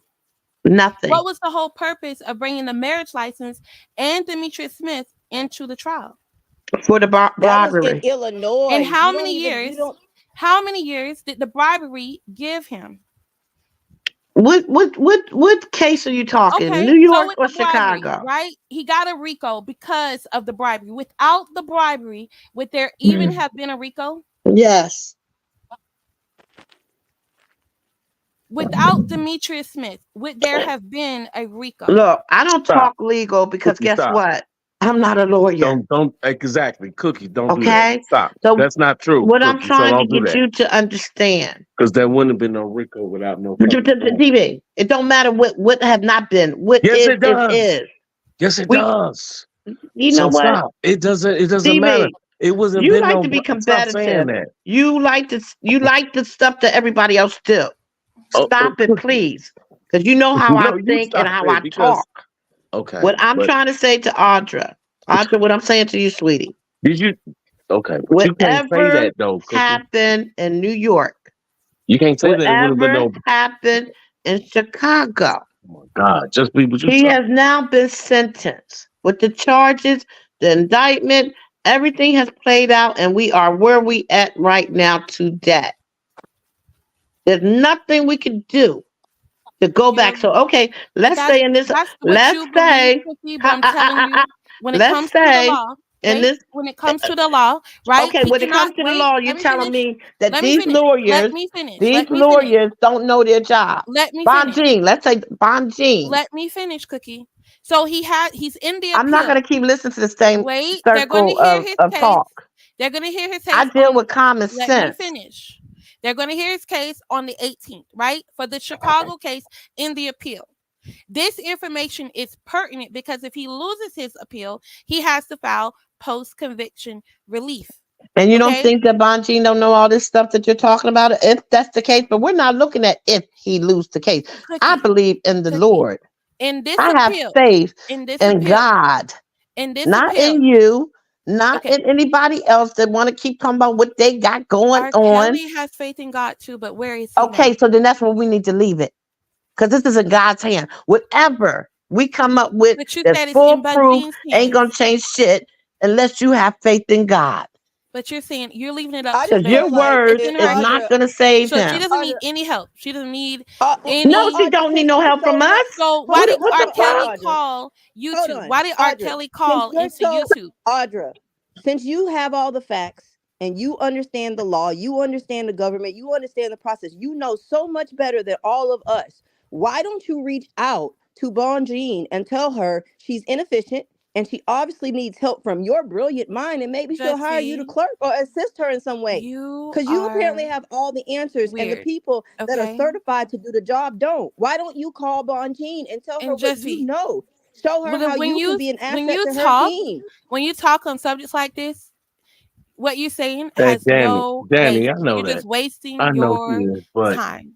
Nothing. What was the whole purpose of bringing the marriage license and Demetrius Smith into the trial? For the That was in bribery. And Illinois. how You don't many even, you years? don't. How many years did the bribery give him? What case are you talking? Okay, New so York with or the bribery, Chicago? right? He got a RICO because of the bribery. Without the bribery, would there even have been a RICO? Yes. Without Demetrius Smith, would there have been a RICO? Look, I don't Stop. talk legal because Cookie, guess stop. what? I'm not a lawyer. Don't exactly. Cookie, don't do that. Okay? Stop. So That's not true, what I'm Cookie. So trying to don't do get that. you to understand. Because there wouldn't have been no Rico without no fucking bribery. TV. It don't matter what have not been. What Yes, is it does. is. Yes, it We does. you So know what? stop. It doesn't matter. TV, It wasn't you been like no to be stop saying competitive. that. You like the stuff that everybody else do. Stop it, Cookie. please. Because you know how I No, you think and stop how it I because talk. okay, What I'm but trying to say to Audra, what I'm saying to you, sweetie, did you okay, but you can't say whatever that though, Cookie. happened in New York, You can't say that it wouldn't have been whatever no happened in Chicago, oh my God, just be what you he talk. has now been sentenced with the charges, the indictment, everything has played out, and we are where we at right now today. There's nothing we can do to go back. You So okay, and let's say in this, that's what let's you believe, say, Cookie, but I'm telling you, when it let's comes to the say law, in wait, this. when it comes to the law, right? Okay, He when it comes cannot to the wait. law, you're Let me telling finish. me that Let me finish. Let me finish. these Let me finish. lawyers don't know their job. Let me finish. Bonjean, let's say Bonjean. Let me finish, Cookie. So he's in the I'm not appeal. gonna keep listening to the same Wait, they're going to circle hear his of case. talk. They're going to hear his I case deal with common let me sense. finish. They're going to hear his case on the 18th, right? For the Chicago case in the appeal. This information is pertinent because if he loses his appeal, he has to file post-conviction relief. And you don't Okay? think that Bonjean don't know all this stuff that you're talking about? If that's the case, but we're not looking at if he lose the case. I Cookie, believe in the Cookie. Lord. In this I have appeal, faith in this in appeal, God, in this not appeal. in you, not Okay. in anybody else that want to keep talking about what they got going R. on. Kelly has faith in God too, but where is he now? Okay, so then that's where we need to leave it. Because this is in God's hand. Whatever we come up with But you that's said it's in foolproof Bunjean's ain't hands. gonna change shit unless you have faith in God. But you're saying you're leaving it up I to Because just your feel Bunjean. like words It's in it, her is hands. not Audra. gonna save So she him. doesn't need any help. She doesn't need No, any. she don't need no help from So us. much. So Hold why on, did What R. the hold on, fuck? Kelly Audra. call Hold YouTube? on, Why did R. Audra. Kelly Since call you're into so YouTube? Audra, since you have all the facts and you understand the law, you understand the government, you understand the process, you know so much better than all of us. Why don't you reach out to Bonjean and tell her she's inefficient and she obviously needs help from your brilliant mind and maybe she'll hire you to Jesse, clerk or assist her in some way? you Because you apparently are have all the answers and the weird. people that are Okay. certified to do the job don't. Why don't you call Bonjean and tell her And what you Jesse, know? Show her how when you can you be an when asset you to her talk team. when you talk on subjects like this, what you're saying Hey, has Danny, no Danny, I base. know You're that. just wasting I know she your is, but time.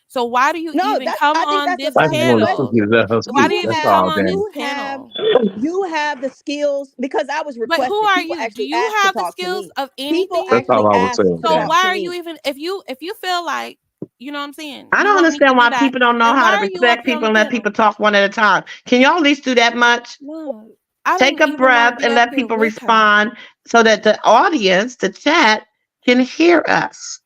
So why do you No, even that's come I think on that's a this I just valid want to panel? cookie question. let her Why do speak. you You That's even have come all, on this Danny. you have panel? you have the skills because I was But who requested. are People you? Do actually you asked to have the talk to skills me. of People anything? That's all actually I was asked saying, to So Danny. talk why to are you me. even if you feel like you know what I'm saying, I you don't want me to understand do why that, people don't know then how why to are you up respect here on people the and let panel? people talk one at a time. Can y'all at least do that much? No, I Take don't a even want breath to be and up let here people with her. respond so that the audience, the chat, can hear us.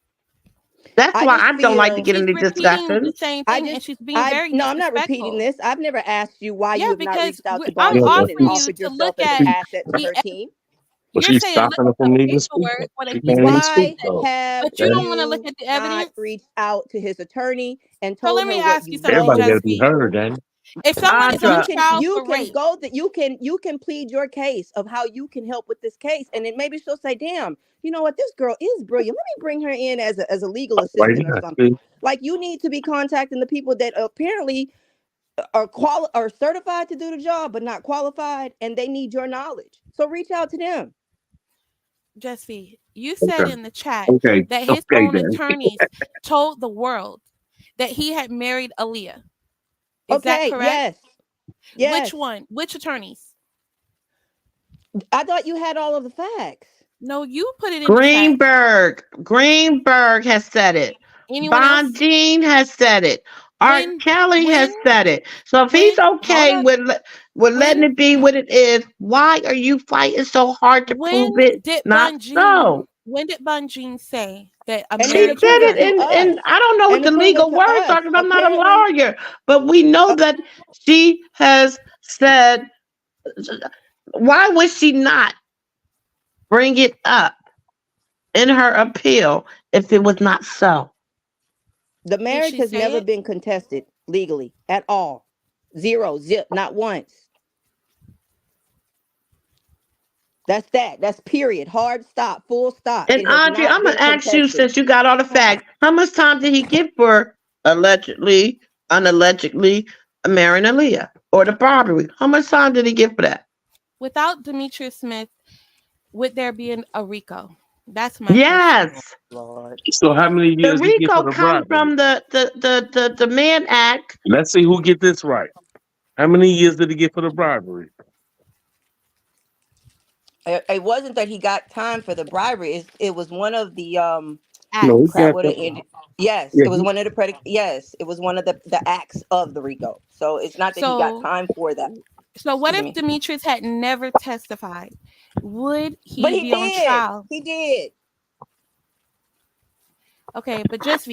That's I why just I don't like to feel get She's into repeating the discussions. same I thing, and just she's being I very no, I'm not repeating disrespectful. this. I've never asked you why you Yeah, have not because reached out to I'm Yeah, Bonjean and offering you offered to yourself look as an at asset to the. her team. but You're she's saying look stopping her at the from even speaking. paperwork, what She he can't even said, speak Why though. have but you Okay? don't want to look you at the not evidence. reached out to his attorney and So told let her me what ask you you something, Everybody know? got to be Justine. heard, then. If someone is on You Audra, can trial you for can rape, go that you can plead your case of how you can help with this case, and then maybe she'll say, "Damn, you know what? This girl is brilliant. Let me bring her in as a legal Right assistant or now. something." See? Like you need to be contacting the people that apparently are certified to do the job but not qualified, and they need your knowledge. So reach out to them. Justine, you said Okay. in the chat Okay. that his Okay, own then. attorneys told the world that he had married Aaliyah. Is that Okay, correct? yes. Which Yes. one? Which attorneys? I thought you had all of the facts. No, you put it in the chat. Greenberg has said it. Anyone else? Bonjean has said it. Art When, Kelly has when, said it. So if he's hold okay up. with letting When, it be what it is, why are you fighting so hard to prove when it did not so? Bunjean say that a And She then to marriage said prove was it it to hers? us. in I don't know what And to the prove it legal to words us. are because I'm not a Apparently, lawyer, but we know uh, that she has said, why would she not bring it up in her appeal if it was not so? the Did marriage she has say never it? been contested legally at all. Zero, zip, not once. That's that. That's period. Hard stop. Full stop. And It has Audrey, not I'm gonna been ask you contested. since you got all the facts, how much time did he give for allegedly, unallegedly marrying Aaliyah or the robbery? How much time did he give for that? Without Demetrius Smith, would there be a RICO? That's my question. Oh, Yes. Lord. So how many The years he get for RICO the comes bribery? from the Mann Act. Let's see who get this right. How many years did he get for the bribery? It wasn't that he got time for the bribery. It was one of the No, he Acts. crap. got What it the ended. Yes, yeah. it was one of the Yes, it was one of the acts of the RICO. So it's not that he got So, time for that. so what Excuse if me. Demetrius had never testified? Would But he he be on did. trial? He did. Okay, but just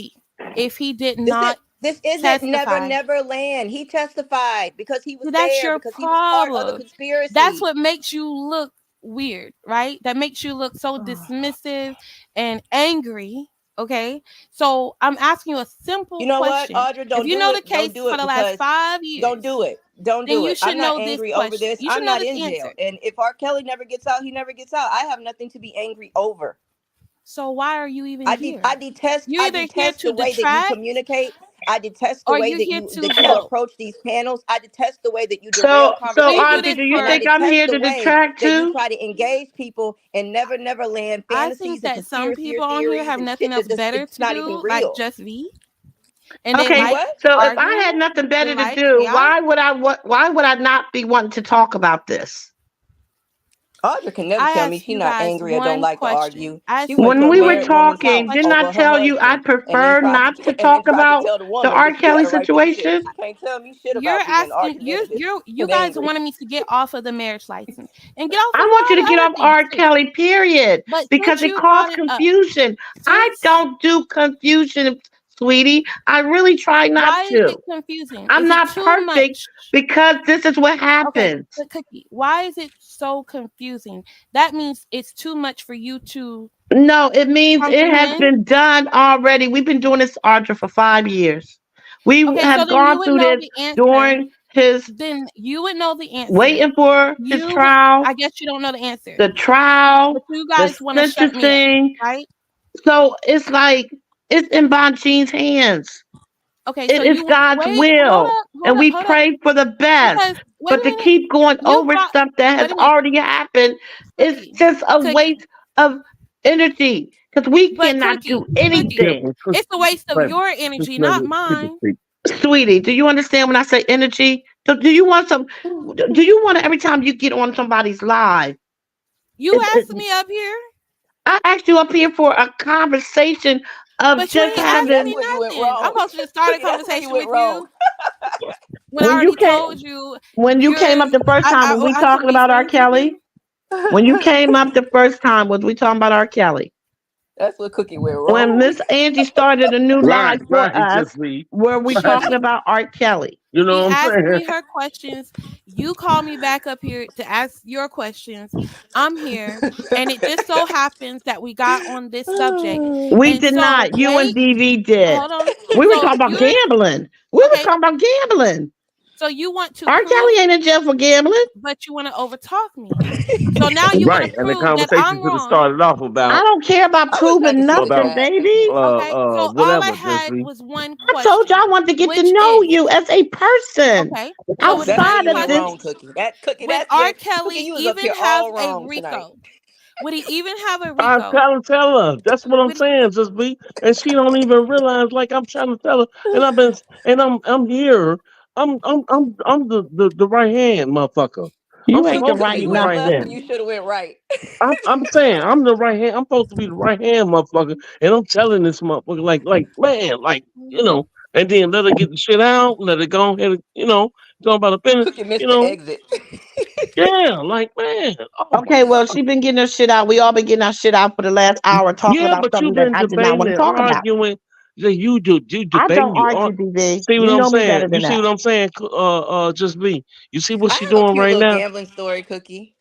if he did This is not this isn't testify, never land. He testified because he was that's there, your because he was part of the problem. That's conspiracy. what makes you look weird, right? That makes you look so dismissive and angry. Okay, so I'm asking you a simple You know what, question. Audra? If Don't you do know the it. case Don't do for it the last because 5 years, don't do it. Don't then do you it. I'm should not know this angry over question. this. You should I'm know not this in jail. answer. And if R. Kelly never gets out, he never gets out. I have nothing to be angry over. So why are you even here? You're I either here detest to the way that you detract communicate. I detest the or way you're here to that you help. approach these panels. I detest the way that you derail So So you do conversations, Audrey, this do you and for. I think I'm detest here the to way detract that you too? try to engage people in never land I think fantasies and that some conspiracy people on here theories have and nothing shit else that just better it's to not even do, like real. Just V, and they Okay, Do like what? so if I arguing. had nothing They better to like do, chaos. why would I not be wanting to talk about this? Audra can never I tell me asked she's you not guys angry or don't one like to question. argue. I She asked you went to When a we were one married woman's talking, house didn't question. I over her tell you I husband, prefer not to talk about tell the the woman R. that she had Kelly a right to the shit. situation? She can't tell me shit You're about being asking argumentative you and guys angry. wanted me to get off of the marriage license and get off I of want you all to the get other off things R. too. Kelly, period, But because since it you caused brought it up, confusion. I since don't do confusion, sweetie. I really try not why is to. it confusing? I'm Is it not too perfect much? because this is what Okay, happens. but Cookie, why is it so confusing? That means it's too much for you to No, it means it has comprehend. been done already. We've been doing this, Audra, for 5 years. We Okay, so have then you gone would through know this the answer. during his Then you would know the answer. waiting for his You would, trial, I guess you don't know the answer, the trial, but you the guys want to shut me up, sentencing. right? So it's like it's in Bonjean's hands. Okay, so It is you God's wait, hold will. up, hold And up, we hold up. pray for the best. Because wait But a to minute, keep going you over brought stuff that has wait a minute, already happened is Cookie, just a Cookie, waste of energy. Because we but cannot Cookie, do Cookie. Yeah, anything. It's a waste of but your just energy, let not it people mine. speak. Sweetie, do you understand when I say energy? Do you want some? Do you want to, every time you get on somebody's live? You It, asked it, me up here, I asked you up here for a conversation of but you just ain't See, asking that's me having. where you went nothing. I'm wrong. supposed to just start a Cookie, that's where you conversation went with wrong. you when I When you already came, told you when you you're. came up the first time, was we I couldn't talking be about R. friends with Kelly? you. When you came up the first time, was we talking about R. Kelly? That's what Cookie went When wrong. Miss Angie started a new Right, live for right, us, just me. where we talking about R. Kelly. You She know what I'm asked saying? me her questions. You call me back up here to ask your questions. I'm here. And it just so happens that we got on this subject. We And did so, not. You and wait, DV did. hold on. We were So talking about you're gambling. We was okay. talking about gambling. So you want to R. prove, Kelly ain't in jail for gambling. but you want to overtalk me. So now you want to Right, and the prove that conversation I'm should have wrong. started off I about don't care about I was about to proving say nothing, about that because baby. Okay. So all I whatever, just had me. was one I told you question, I want to get to which know is you as a person okay. So with that's where my outside you of went this. wrong, question, Cookie. That Cookie, would that's R. where Cookie, Kelly you was up even here have all a wrong tonight. RICO? Would he even have a I'm RICO? trying to tell her. That's what I'm Would he, saying, just me. And she don't even realize. Like I'm trying to tell her, and I'm here. I'm the right hand, motherfucker. I'm You ain't the supposed to Cookie, be right you the went right left nothing. when hand. you should have went right. I'm saying I'm the right hand. I'm supposed to be the right hand, motherfucker. And I'm telling this motherfucker, like man, and then let her get the shit out, let her go ahead, talk about the business, Cookie missed you the know, exit. yeah, like man, oh my Okay, well, god. she been getting her shit out. We all been getting our shit out for the last hour talking Yeah, about but you've something that been I did not debating want to and talk about. arguing. Yeah, you I don't debating, argue, DV. see what You I'm know me saying? better You than see that. what I'm saying? Just me. You see what I she have a doing cute right little now? gambling story, Cookie.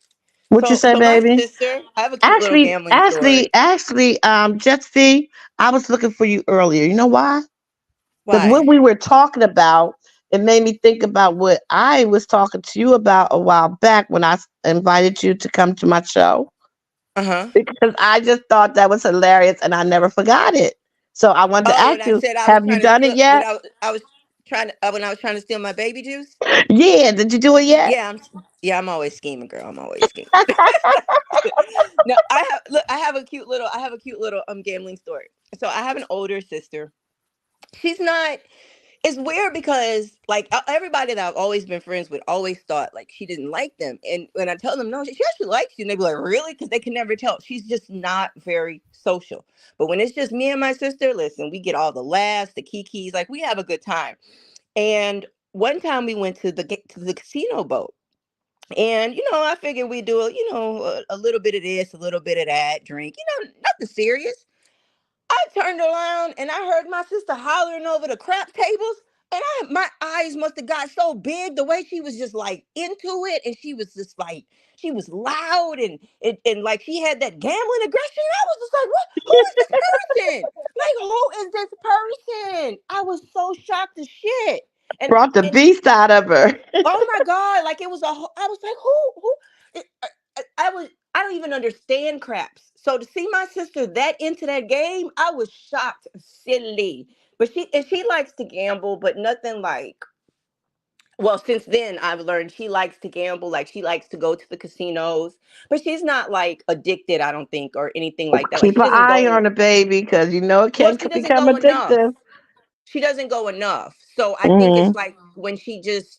What you So, say, so my baby? sister, I have a cute little gambling Actually, story. actually, Jesse, I was looking for you earlier. You know why? Because what Why? we were talking about, it made me think about what I was talking to you about a while back when invited you to come to my show. Uh huh. Because I just thought that was hilarious and I never forgot it. So I wanted to Oh, ask when I you, said I was have you trying to done it steal, yet? I was trying to, when I was trying to steal my baby juice. Yeah, did you do it yet? Yeah, I'm always scheming, girl. I'm always scheming. No, I have a cute little gambling story. So I have an older sister. She's not. It's weird because like everybody that I've always been friends with always thought like she didn't like them, and when I tell them no, she actually likes you, and they be like, really? Because they can never tell. She's just not very social. But when it's just me and my sister, listen, we get all the laughs, the kikis, like we have a good time. And one time we went to the casino boat. And I figured we do a little bit of this, a little bit of that, drink, nothing serious. I turned around and I heard my sister hollering over the crap tables. And my eyes must have got so big the way she was just like into it. And she was just like, she was loud and like she had that gambling aggression. I was just like, what? Who is this person? Like, who is this person? I was so shocked as shit. And, Brought the and beast out of her. oh my God, like it was I was like, who? I don't even understand craps. So to see my sister that into that game, I was shocked, silly. But she likes to gamble, but nothing like. Well, since then I've learned she likes to gamble, like she likes to go to the casinos, but she's not like addicted, I don't think, or anything like that. Like Keep she an doesn't eye on go. the baby because you know it Well, can she doesn't become go enough. addictive. She doesn't go enough. So I think Hmm. it's like when she just,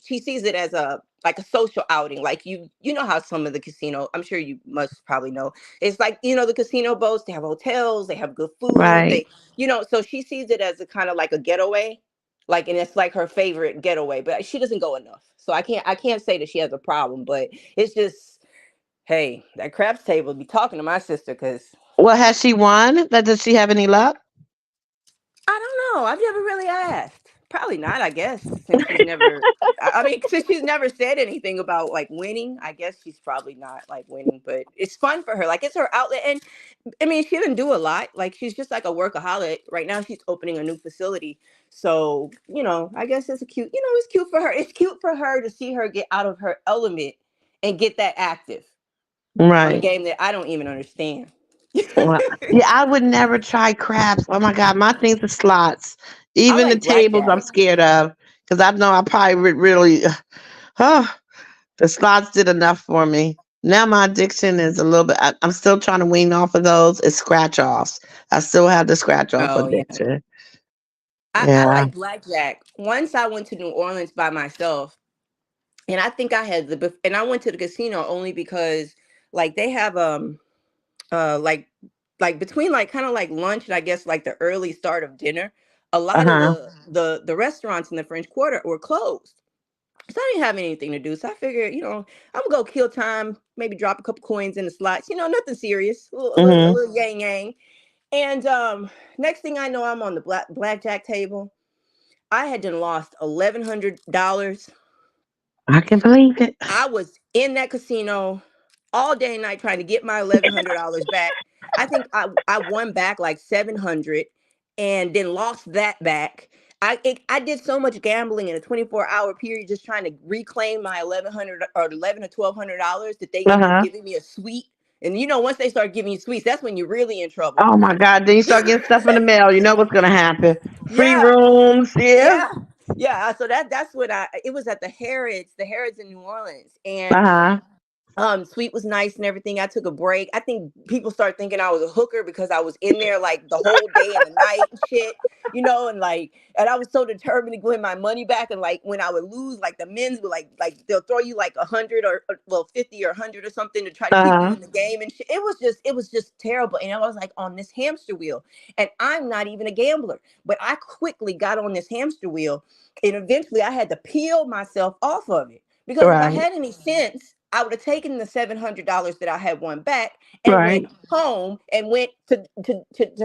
she sees it as a like a social outing. Like you know how some of the casino, I'm sure you must probably know. It's like, the casino boats, they have hotels, they have good food, Right. so she sees it as a kind of like a getaway. Like, and it's like her favorite getaway, but she doesn't go enough. So I can't say that she has a problem, but it's just, hey, that craps table be talking to my sister because Well, has she won? Does she have any luck? I don't know. I've never really asked. Probably not, I guess, since she's never. I mean, since she's never said anything about like winning, I guess she's probably not like winning. But it's fun for her. Like it's her outlet, and I mean, she didn't do a lot. Like she's just like a workaholic. Right now, she's opening a new facility, so I guess it's a cute. It's cute for her. It's cute for her to see her get out of her element and get that active on a Right. game that I don't even understand. Well, yeah, I would never try craps. Oh my God, my things are slots. I Even the like tables I'm blackjack. scared of because I know I probably would really. Oh, the slots did enough for me. Now my addiction is a little bit. I'm still trying to wean off of those. It's scratch offs. I still have the scratch off Oh yeah. addiction. I Yeah. like blackjack. Once I went to New Orleans by myself, and I think I had and I went to the casino only because like they have like between like kind of like lunch and I guess like the early start of dinner, a Uh lot of huh. the restaurants in the French Quarter were closed. So I didn't have anything to do. So I figured, I'm gonna go kill time, maybe drop a couple coins in the slots, nothing serious, a little Hmm. yang yang. And next thing I know, I'm on the blackjack table. I had done lost $1,100. I can believe it. I was in that casino all day and night trying to get my $1,100 back. I think I won back like 700 and then lost that back. I did so much gambling in a 24-hour period just trying to reclaim my 1,100 or 11 or $1,200 that they ended up Uh-huh. giving me a suite. And once they start giving you sweets, that's when you're really in trouble. Oh my God. Then you start getting stuff in the mail. You know what's gonna happen. Free Yeah. rooms, yeah. Yeah. Yeah. So that's what it was at the Harrods in New Orleans. And Uh-huh. Sweet was nice and everything. I took a break. I think people start thinking I was a hooker because I was in there like the whole day and the night and shit, and I was so determined to win my money back. And like when I would lose, like the men's would like they'll throw you like 100 or well 50 or 100 or something to try to keep you Uh-huh. in the game and shit. It was just terrible. And I was like on this hamster wheel, and I'm not even a gambler, but I quickly got on this hamster wheel, and eventually I had to peel myself off of it. Because if I Right. had any sense, I would have taken the $700 that I had won back and Right. went home and went to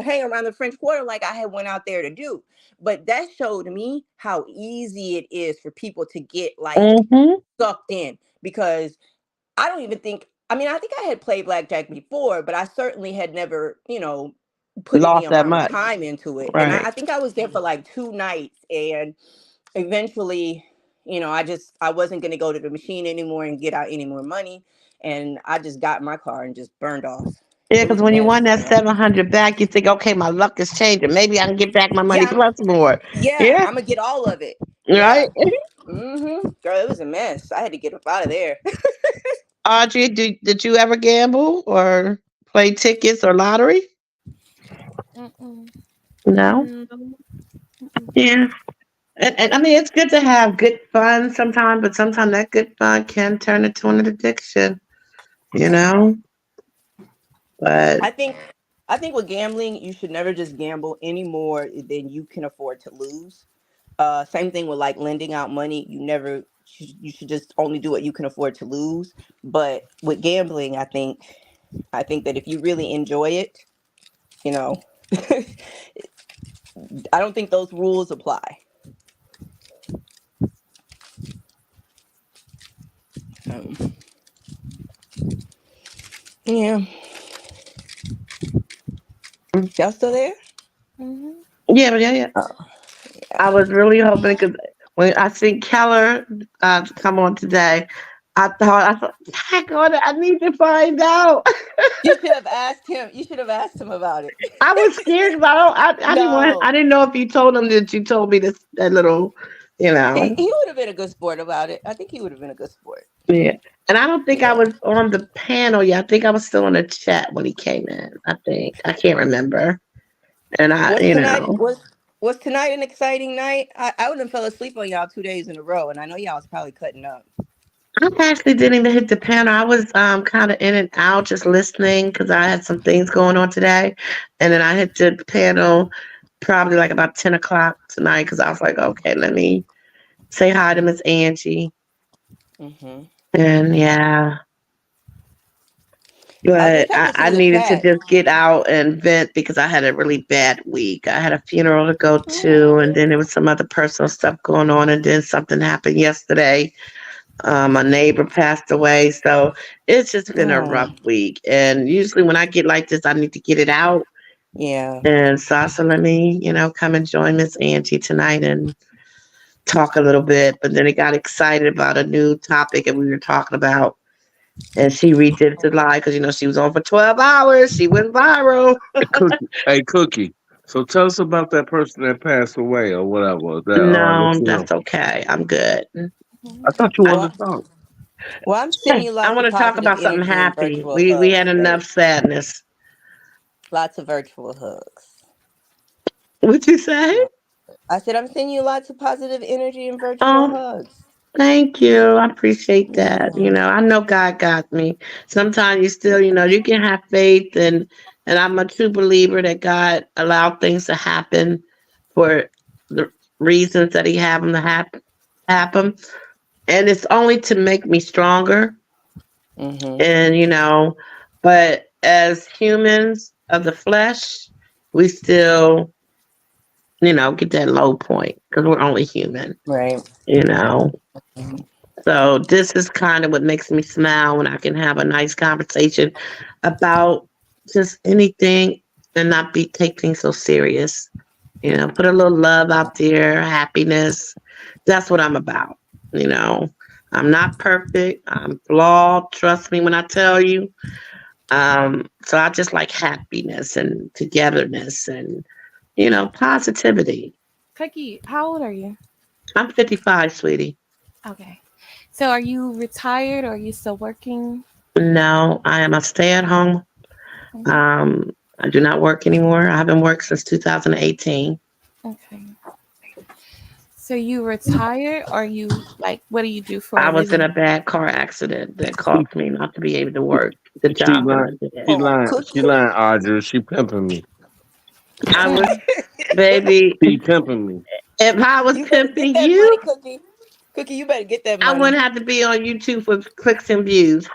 hang around the French Quarter like I had went out there to do. But that showed me how easy it is for people to get like Mm-hmm. sucked in, because I don't even think, I mean, I think I had played blackjack before, but I certainly had never, put any Lost that amount of much. time into it. And I Right. think I was there for like 2 nights, and eventually, I wasn't going to go to the machine anymore and get out any more money. And I just got in my car and just burned off. Yeah, It was because a when you mess. won that 700 back, you think, okay, my luck is changing. Maybe I can get back my money Yeah, plus more. yeah, Yeah. I'm gonna get all of it. Right. Yeah. Girl, it was a mess. I had to get up out of there. Audrey, did you ever gamble or play tickets or lottery? Mm-mm. No. No. Yeah. And I mean, it's good to have good fun sometimes, but sometimes that good fun can turn into an addiction, you know? But I think I think with gambling, you should never just gamble any more than you can afford to lose. Same thing with like lending out money. You should just only do what you can afford to lose. But with gambling, I think that if you really enjoy it, you know, I don't think those rules apply. Um, yeah, y'all still there? Mm-hmm. yeah. Oh, I was really hoping because when I see Keller come on today, I thought, heck on it, I need to find out. you should have asked him. You should have asked him about it. I was scared because I didn't want, I No, didn't know if you told him that you told me this, that little, you he know. would have been a good sport about it. I think he would have been a good sport. Yeah. And I don't think I Yeah. was on the panel yet. I think I was still in the chat when he came in. I think. I can't remember. And I, Was you tonight know, was was tonight an exciting night? I wouldn't have fell asleep on y'all 2 days in a row, and I know y'all was probably cutting up. I actually didn't even hit the panel. I was kind of in and out just listening because I had some things going on today. And then I hit the panel probably like about 10 o'clock tonight because I was like, okay, let me say hi to Miss Angie. Hmm. And yeah, I wish but I could I see the needed to chat. just get out and vent because I had a really bad week. I had a funeral to go to, and Oh, then there was some other personal stuff going on, and then something happened yesterday. My neighbor passed away, so it's just been a rough oh, week. And usually, when I get like this, I need to get it out. yeah. And so I said, let me, come and join Miss Angie tonight and talk a little bit. But then it got excited about a new topic that we were talking about. And she redid the live because she was on for 12 hours. She went viral. Cookie. Hey, Cookie. So tell us about that person that passed away or whatever. That let No, you know. that's okay. I'm good. I thought you wanted Well, to talk. well, I'm sending you I lots want of to talk positive about something energy and happy. virtual We hugs, had enough right? sadness. Lots of virtual hugs. What you say? Uh, I said I'm sending you lots of positive energy and virtual Oh, hugs. thank you. I appreciate that. Yeah. I know God got me. Sometimes you still, you can have faith and I'm a true believer that God allowed things to happen for the reasons that he have them to happen. And it's only to make me stronger. Mhm. And but as humans of the flesh, we still, get that low point because we're only human, Right. you know. Mhm. So this is kind of what makes me smile when I can have a nice conversation about just anything and not be take things so serious. Put a little love out there, happiness. That's what I'm about. You know, I'm not perfect. I'm flawed. Trust me when I tell you. So I just like happiness and togetherness and, positivity. Cookie, how old are you? I'm 55, sweetie. Okay. So are you retired or are you still working? No, I am a stay at home. I do not work anymore. I haven't worked since 2018. Okay. So you retired or you like what do you do for I a was in a living? bad car accident that caused me not to be able to work the She job that lying. I did. She Oh, lying. She Cookie. lying, Audrey. She pimping me. I was, Mm. baby, She pimping me. if I was You better get pimping that money, you, Cookie. Cookie, you better get that I money. wouldn't have to be on YouTube for clicks and views.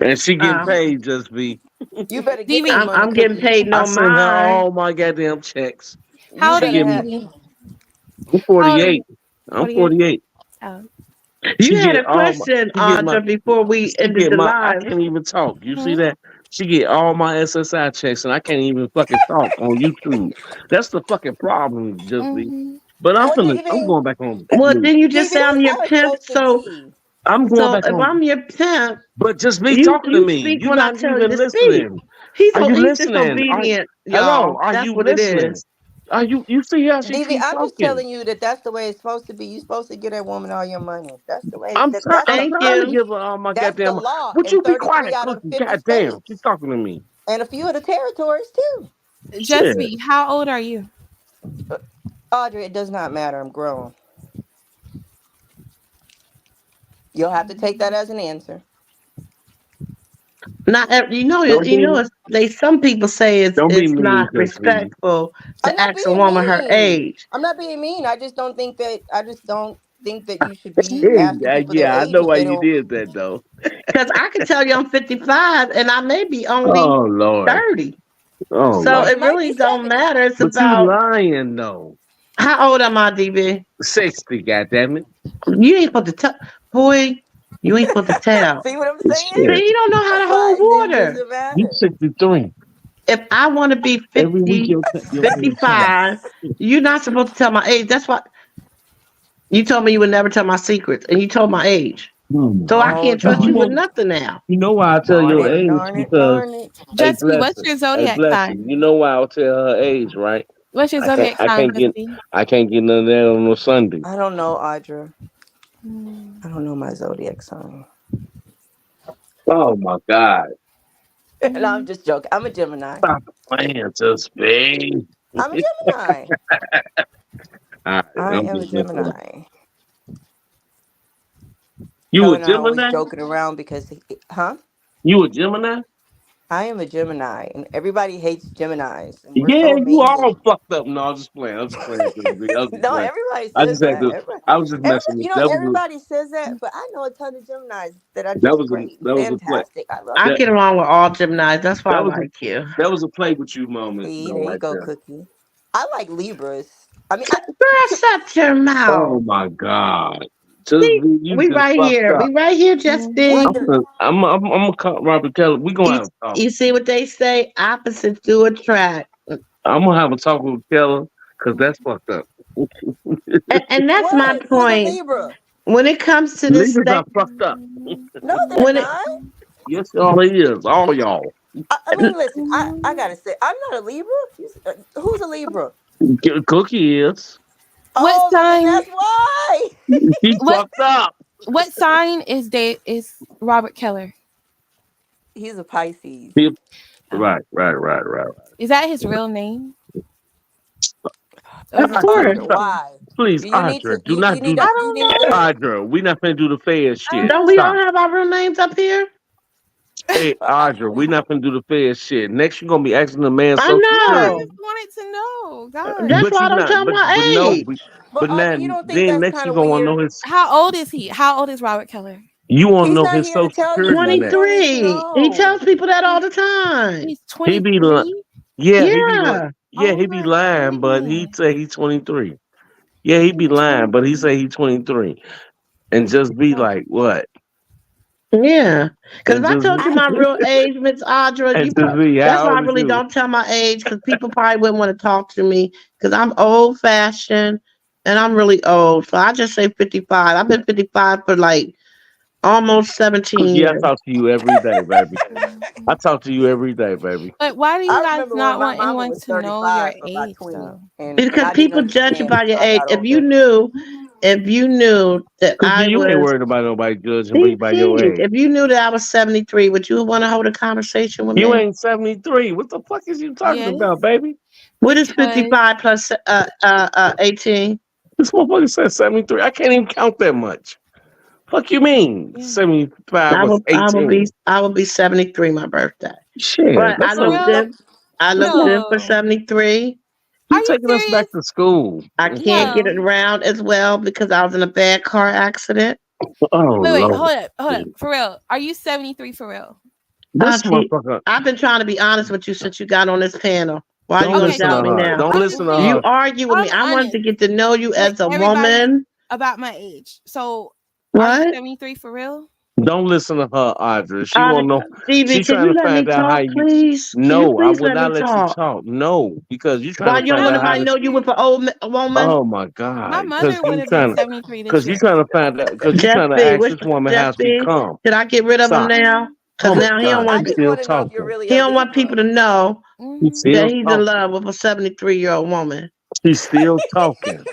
And she getting Um, paid, just be. You better get that DV, money, I'm getting Cookie. paid I no send her mind. all my goddamn checks. how You old are She you, better give me. have. DV? I'm How old are you? 48. I'm 48? 48. Oh. You She had get a all my. question, She get my. Audra, before we She ended get the my. I live. can't even talk. You see Hmm? that? She get all my SSI checks, and I can't even fucking talk on YouTube. That's the fucking problem, just be. Hmm. But I'm Well, finna. I'm DV, going back on Well, mute. then you just DV, say I'm that's your how it's pimp. supposed to So, be. I'm going so back if on. I'm your pimp, But just me you talking to you me. speak You're when I not tell you even to speak. listening. He's Are you he's listening? disobedient, Hello? y'all. Are That's you what it listening? is. Are you? You see how she DV, keep I'm just talking? telling you that that's the way it's supposed to be. You're supposed to get that woman all your money. That's the way. I'm That, trying. that's I'm the Thank trying to you. give her all my that's the goddamn. law Would in you be 33 quiet, out of Cookie? 50 Goddamn, she's states talking to me. and a few of the territories too. Just Shit. be, how old are you? Uh, Audrey, it does not matter. I'm grown. You'll have to take that as an answer. Not Don't be. some people say it's Don't be it's mean, not just me. respectful I'm to not ask a being woman her mean. age. I'm not being mean. I just don't think that. I just don't think that you should be asking Yeah, people their yeah, I age know if why they you don't. did that though. Because I can tell you I'm 55 and I may be only Oh Lord. 30. Oh So Or Lord. you it might really be don't 70. matter. It's But you about lying though. how old am I, DB? 60, goddammit. You ain't supposed to tell. Boy, you ain't supposed to tell. See what I'm saying? See, Shit. you don't know how That's to why hold it water. doesn't You matter. 63. If I want to be Every week 50, your pay change. 55, you're not supposed to tell my age. That's why you told me you would never tell my secrets, and you told my age. Oh my So I God. Oh, can't trust You you darn with it. know, nothing now. you know why I tell Darn your it. age? Darn it. Because Darn it. hey Just be, what's blessing. your Hey zodiac blessing. sign? You know why I'll tell her age, right? What's your I can't zodiac I sign, can't Just get be? I can't get none of that on no Sunday. I don't know, Audra. Mm. I don't know my zodiac sign. Oh my God. No, I'm Mm. just joking. I'm a Gemini. Stop playing, just be. I'm a Gemini. All right, I I'm am a just messing with Gemini. you. You Kel a and I are always Gemini? joking around because, huh? You a Gemini? I am a Gemini, and everybody hates Geminis, and we're Yeah, so you all amazing. fucked up. No, I'm just playing. I'm just playing. I was just No, playing. everybody I says just had that. to. I was just messing with. That was a. Everybody says that, but I know a ton of Geminis that are That just was a. great and That was a play. fantastic. I love I That get them. along with all Geminis. That's why I that was a. like you. That was a play with you moment See, though, there you right go, there. Cookie. I like Libras. I mean, Girl, shut your Oh mouth. my God. Just See, you we just right fucked here. up. We right here, what Justin. the? I'm gonna call Robert Kelly. We gonna You, have a talk. you see what they say? Opposites do attract. I'm gonna have a talk with Keller because that's fucked up. And that's my What? Who's a point. Libra? When it comes to this Leaders thing, are fucked up. No, they're when it not. Yes, y'all is. All y'all. I mean, listen. I gotta say, I'm not a Libra. Who's a Libra? Cookie is. What Oh, well, then sign? that's why. He What fucked up. what sign is Robert Keller? He's a Pisces. He- Oh, right. is that his real name, or is of it just course. Audra, a name? why? Please, You need to Audra, do not do I that. you don't need to know. Audra, we not finna do the fair I shit. Don't don't we all Stop. have our real names up here? Hey, Audra, we not finna do the fair shit. Next, you're gonna be asking the man I social know. I security. know. just wanted to know. God, That's But why I you don't not. tell But my no. age. But But now, Audra, you don't think then that's next kind you of gonna want to know weird? his. how old is he? How old is Robert Keller? You want to He's know not his here to social tell you, security so you next. don't need to 23. He tells know. people that all He's the time. he's He be like, 23. yeah, he be like, Yeah. Yeah, he be my lying, but he goodness. say he's 23. Yeah, he be He's lying, but he 23. say he's 23. And just be like, what? Yeah, because And if I just told you I my real age, Miss Audra, and just be, that's how why I old are really you? don't tell my age because people probably wouldn't want to talk to me because I'm old fashioned and I'm really old. So I just say 55. I've been 55 for like almost 17 Cookie, I years. talk to you every day, baby. I Mhm. talk to you every day, baby. But why do you guys remember when not my want mama anyone was to know your 35 for about age 20, though? and Because I didn't people judge you understand by your until I age. got older. If you knew that Cookie, I you ain't was, worried about nobody judging me be by your please, age. if you knew that I was 73, would you want to hold a conversation with You me? ain't 73. What the fuck is you talking Yes, about, baby? What is because 55 plus 18? This motherfucker said 73. I can't even count that much. Fuck you mean? yeah. 75 was 18. I will be 73 my birthday. Shit, But that's For real? I that's look a, good for No. 73. Are you you taking us back serious? to school. I can't get No. it around as well because I was in a bad car accident. Oh, Wait, Lord. hold up, hold up. For real. Are you 73 for real? This See, motherfucker, I've been trying to be honest with you since you got on this panel. Why are you don't gonna Okay, listen to doubt me cool. her. now? Don't I'm listen just to You her. saying, argue with me. I'm I wanted to honest get to know you with as a everybody woman. about my age. So are you What? 73 for real? Don't listen to her, Audra. She Uh, won't know. Stevie, She can trying you to let me find out how talk, you. please? Can you No, I please would let me not let you talk? talk. No, because you're trying Why to you don't find want out how nobody to. know you with an woman? Oh my My God! mother would have been 73 this Because you year. trying to find out. Because you Jeff trying to B, ask what's this woman Jeff how she B? come. Should I get rid of him Stop. now? Because Oh my now he don't God! I want She's just still want to know if you're talking. really he a don't want people Libra. to know She's Hmm. that still he's in talking. love with a 73-year-old woman. She's still talking.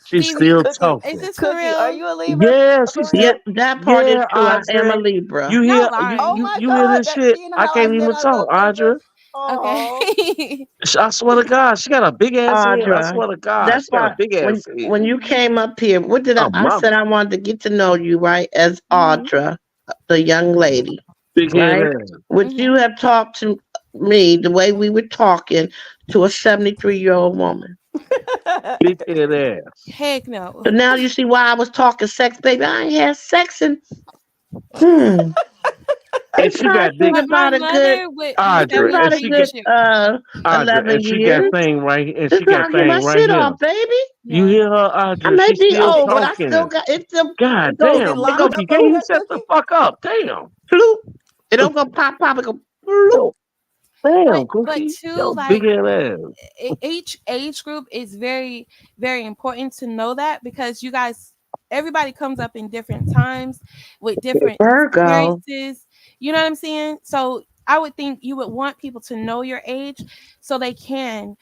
She's Stevie, still Cookie, is talking. this for Cookie, are real? you a Libra? Yeah, she's For real? still. Yeah, that part is Yeah, true. I am a Audra. Libra. You Y'all hear? Oh lying. my You hear God, this that shit? seeing I how I can't said even I talk, love Libras. Audra. Oh, Okay. I swear to God, she got a big ass head. I Audra. swear to God, That's she got a why big ass head. when you came up here, what did Oh, I mama, said I wanted to get to know you, right? As Hmm. Audra, the young lady, big head right? ass, Would Hmm. you have talked to me the way we were talking to a 73-year-old woman? big head ass. Heck no. So now you see why I was talking sex, baby. I ain't had sex in hmm. And It's she probably got been But big my about a good mother would be it's been Audra, and about a 73 she got this good year. Audra, 11 and she got years. thing right, and This she is how got I get thing my right shit here. off, baby. You Yeah. hear her, I Audra? may She's be still old, but I still talking. got it. Still God it is go it damn, it locked go Cookie, up can over floop you there, shut the Cookie? fuck up? Damn, floop. It don't go pop pop. It go floop. yo, damn, But Cookie, too, yo, big like head ass. each age group is very, very important to know that because you guys, everybody comes up in different times with different Virgo. experiences. You know what I'm saying? So I would think you would want people to know your age so they can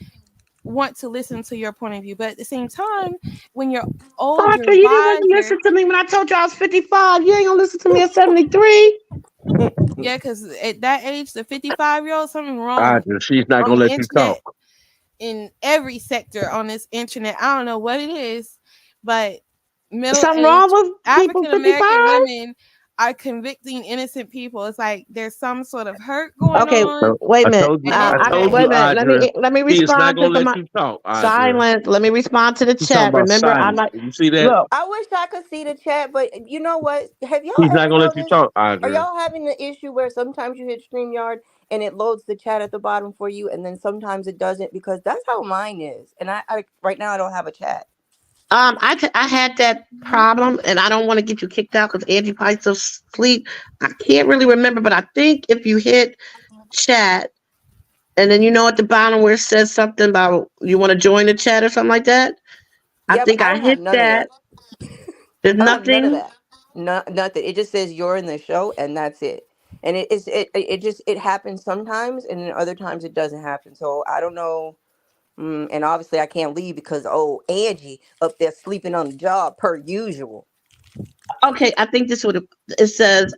want to listen to your point of view. But at the same time, when you're older, Arthur, you didn't wiser, listen to me when I told you I was 55. You ain't gonna listen to me at 73. yeah, because at that age, the 55-year-old, something wrong Audra, she's not on gonna the let you talk. internet, in every sector on this internet. I don't know what it is, but middle Something wrong aged with people African American 55? women are convicting innocent people. It's like there's some sort of hurt going Okay, on, wait a I minute. told you, and it's I told Wait you, a bad. minute. Audra. Let me She is not respond to gonna let some you talk, Audra. silence. Let me respond to the You talking chat. about Remember, I silence? like You see that? look. I wish I could see the chat, but you know what? Have y'all He's not ever gonna let you noticed? talk, Are Audra. y'all having the issue where sometimes you hit StreamYard and it loads the chat at the bottom for you, and then sometimes it doesn't? Because that's how mine is. And I right now I don't have a chat. I had that problem, and I don't want to get you kicked out because Angie probably still asleep. I can't really remember, but I think if you hit chat, and then you know at the bottom where it says something about you want to join the chat or something like that. I Yep, think I I don't have hit none of that. that. There's I don't have none of nothing. that. No, nothing. It just says you're in the show, and that's it. And it just it happens sometimes, and then other times it doesn't happen. So I don't know. And obviously I can't leave because Angie up there sleeping on the job per usual. Okay, I think this would it says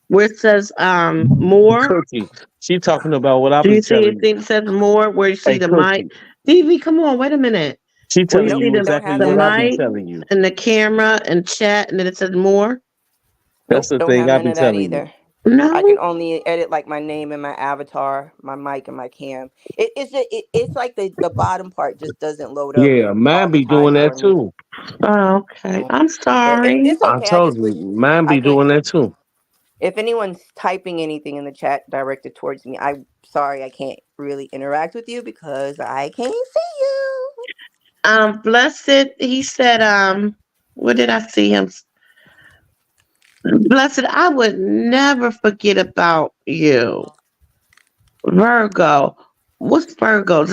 where it says more. Cookie. She talking about what I Do be you see telling you. anything that says more where you see Hey, the mic? Cookie. DV, come on, wait a minute. She Where you telling Nope, see you don't exactly have the none what of I that. be mic telling you. and the camera and chat and then it says more? That's Nope, the don't thing have I none be of that telling you. either. I can No. only edit like my name and my avatar, my mic and my cam. It's like the bottom part just doesn't load up Yeah, all mine the be doing time for that me. too. Oh, okay. Yeah. I'm But sorry. it's I okay. I told just you, wish mine I be could. doing that too. If anyone's typing anything in the chat directed towards me, I'm sorry I can't really interact with you because I can't see you. Blessed, he said, where did I see him? Blessed, I would never forget about you. Virgo. What's Virgos?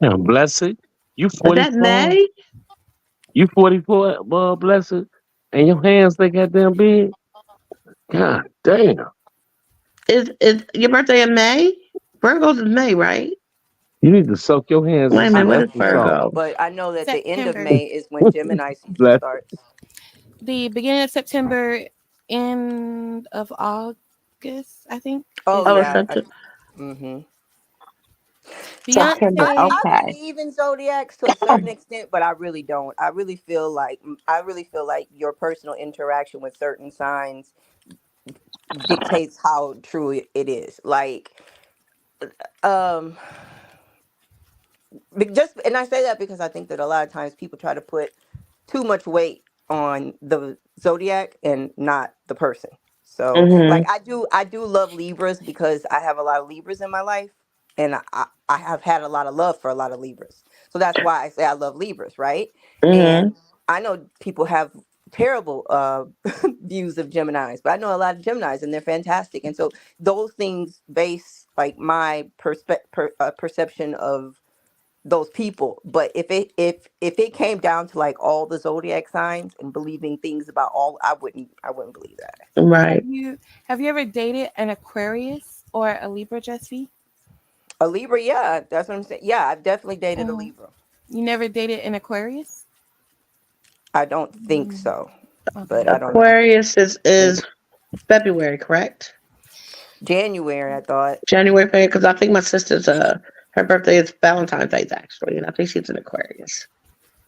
Damn, blessed. You Is that 44? May? You 44, blessed? And your hands they goddamn big? God damn. Is your birthday in May? Virgos is May, right? You need to soak your hands in Wait a I minute, some what know is Epsom you do, salt. Virgo? but I know that the end of September. May is when Gemini season Blessed. starts. The beginning of September, end of August, I think, Oh is Oh, yeah. Virgo. Mm-hmm. September. I Beyonce. Okay. believe in zodiacs to a certain extent, but I really don't. I really feel like your personal interaction with certain signs dictates how true it is. Like, um, just and I say that because I think that a lot of times people try to put too much weight on the zodiac and not the person. So Mm-hmm. like I do love Libras because I have a lot of Libras in my life and I have had a lot of love for a lot of Libras. So that's why I say I love Libras, right? Mm-hmm. And I know people have terrible views of Geminis, but I know a lot of Geminis and they're fantastic. And so those things base like my perception of those people. But if it came down to like all the zodiac signs and believing things about all, I wouldn't believe that. Have Right. you have you ever dated an Aquarius or a Libra, Jesse? A Libra, yeah, that's what I'm saying. Yeah, I've definitely dated a Mm. Libra. You never dated an Aquarius? I don't think Mm, so, but okay. I don't know. Aquarius is Maybe February, correct? January. I thought. January, because I think my sister's her birthday is Valentine's Day actually, and I think she's an Aquarius.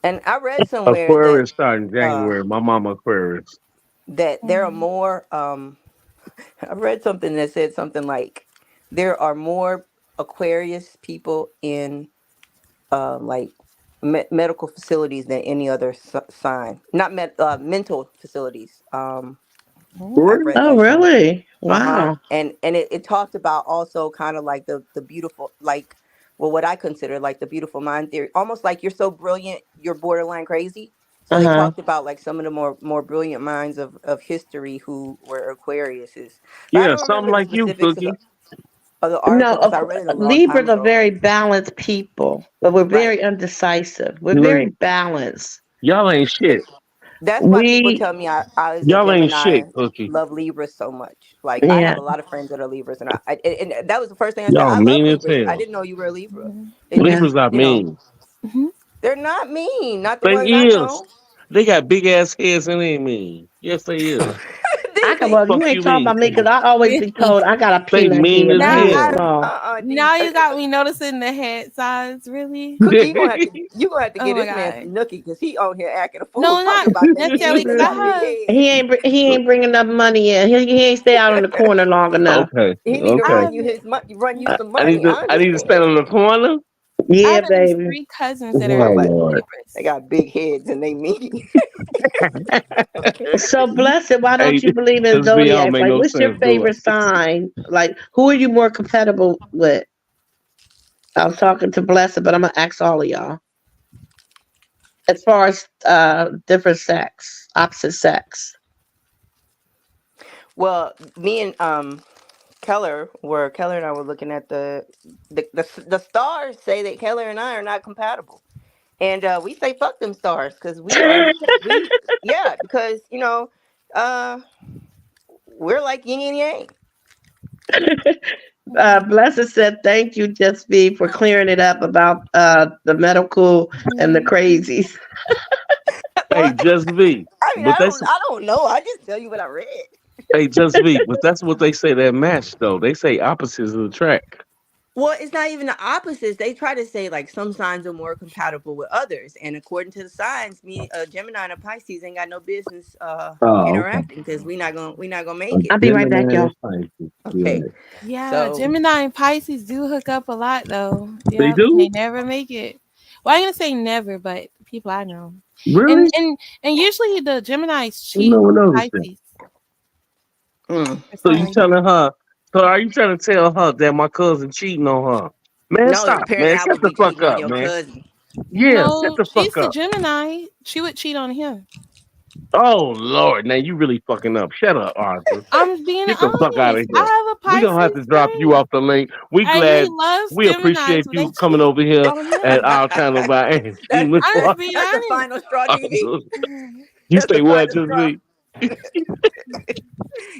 And I read somewhere that Aquarius starting uh January. My mama Aquarius. there are Mm. more. I read something that said something like there are more Aquarius people in like medical facilities than any other sign. Not mental facilities. Mm. I've Really? read Oh, that somewhere. really? Uh-huh. Wow. And it talked about also kind of like the beautiful, like, well, what I consider like the beautiful mind theory, almost like you're so brilliant you're borderline crazy. So Uh they huh. talked about like some of the more brilliant minds of history who were Aquariuses, but I Yeah, don't something remember the like you, specifics Cookie. of the No, article because I read it a long time Libras are ago. very balanced people, but we're Right. very undecisive. We're very Look, balanced. y'all ain't shit. That's why people We, tell me I as a Y'all ain't shit, Gemini Cookie. love Libras so much. Like I yeah. have a lot of friends that are Libras, and and that was the first thing I said. Y'all I love mean as Libras. I hell. didn't know you were a Libra. Mm. It Yeah. just Libras are mean. Mhm. they're not mean. Not the They ones I is. know. They got big ass heads and they mean. Yes, they is. I can, D. well, Fuck you ain't you talking mean. about me because I always be told I got a They peanut mean head. as My Now head is I hell. small. D. now you got me noticing the head size, really? Cookie, you gonna have to Oh get my this man god. some nookie because he on here acting a fool No, talking not about that necessarily, he because got I a big have head. He ain't bringing enough money in. He ain't stay out in the corner long enough. Okay, He need to I okay. have run you some I need money. to I I need to stand understand. on the corner. I Yeah, have at least baby. 3 cousins that Oh are But Lord. they Libras. got big heads and they mean. So blessed. Why don't Hey, you believe in this be all zodiacs? make Like, no what's your sense, do favorite it? sign? Like, who are you more compatible with? I was talking to Blessed, but I'm gonna ask all of y'all as far as different sex, opposite sex. Well, me and Keller and I were looking at the stars say that Keller and I are not compatible, and we say fuck them stars because we yeah because uh we're like yin and yang. Blessed said, "Thank you, Just B, for clearing it up about the medical and the Mm. crazies." Hey, What? just be. I mean, But that's I don't know. I just tell you what I read. hey, just be. But that's what they say that match though. They say opposites attract. Well, it's not even the opposites. They try to say like some signs are more compatible with others, and according to the signs, me, Gemini and a Pisces ain't got no business Oh, okay. interacting because we not gonna A make it. I'll be right back, Gemini y'all. and Pisces. Okay, Yeah. Yeah, so Gemini and Pisces do hook up a lot though. They Yeah, do? they never make it. Well, I'm gonna say never, but people I know. And Really? and and usually the Geminis I cheat never on noticed that. Pisces. Mm. It's So you fine. telling her? So are you trying to tell her that my cousin cheating on her? Man, No, stop, apparently man. I Shut would the be fuck cheating on up, your man. cousin. Yeah, shut No, the fuck she's the up. Gemini. She would cheat on him. Oh Lord, now you really fucking up. Shut up, Arthur. I'm being Get the fuck out honest. of here. I have a We gonna have to Pisces drop you friend, off the link. We and he glad. loves We Gemini, appreciate so they you coming cheat over here on at him. our channel by Angie. That, I'm just being that's the honest. final straw, DV. You That's say the what, final just straw. me?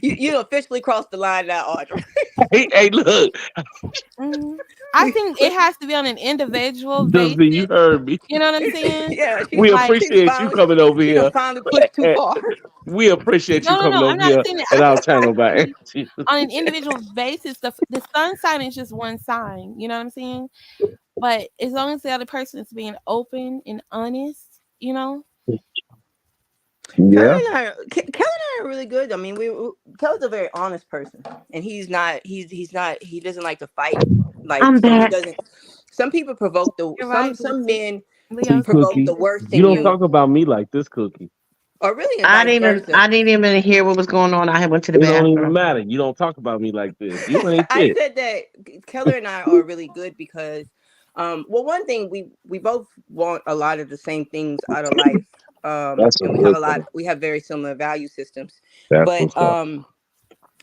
You officially crossed the line now, Audra. Hey, look, Mhm. I think it has to be on an individual just me. You basis. heard me. You know what I'm saying? Yeah, We Like, appreciate you coming over she done here. finally pushed too far. We appreciate you coming I'm over not here saying it. at I our think it has channel to by be Angie. on an individual basis. The sun sign is just one sign. You know what I'm saying? But as long as the other person is being open and honest, Yeah. Kelly and I are really good. I mean, Kelly's a very honest person, and he's not. He's not. He doesn't like to fight. Like, I'm so he back. doesn't. Some people provoke the you're right. some men See, Leo's provoke Cookie, the worst you in don't you, talk about me like this, Cookie. or really, and vice versa. I didn't even hear what was going on. I had went to the It don't even bathroom. matter. You don't talk about me like this. You ain't I shit. said that Keller and I are really good because, well, one thing we both want a lot of the same things out of life, That's a and good thing. we have very similar value systems. That's But what's up.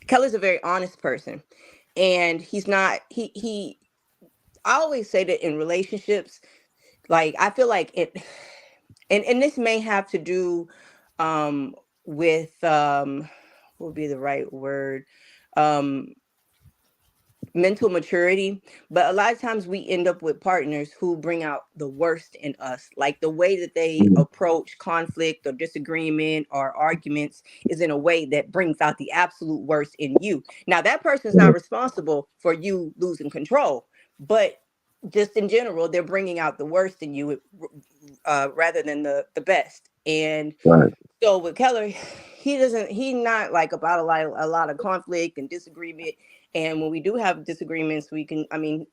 Keller's a very honest person, and he's not. He. I always say that in relationships, like I feel like it, and this may have to do, with what would be the right word, um mental maturity, but a lot of times we end up with partners who bring out the worst in us, like the way that they Mm. approach conflict or disagreement or arguments is in a way that brings out the absolute worst in you. Now that person's not responsible for you losing control, but just in general they're bringing out the worst in you, rather than the best. And Right. so with Keller, he's not like about a lot of conflict and disagreement. And when we do have disagreements, we can, I mean,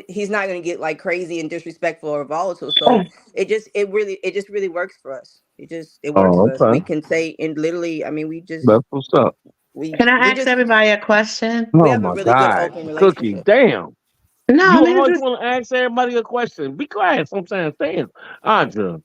he's not going to get like crazy and disrespectful or volatile. So it just really works for us. It works Oh, for us. We okay. can say, and literally, I mean, That's what's up. Can I we ask just, everybody a question? we Oh have a my really good God, open Cookie, relationship. damn. No, You man, always just want to ask everybody a question. Be quiet sometimes. Damn, Audra.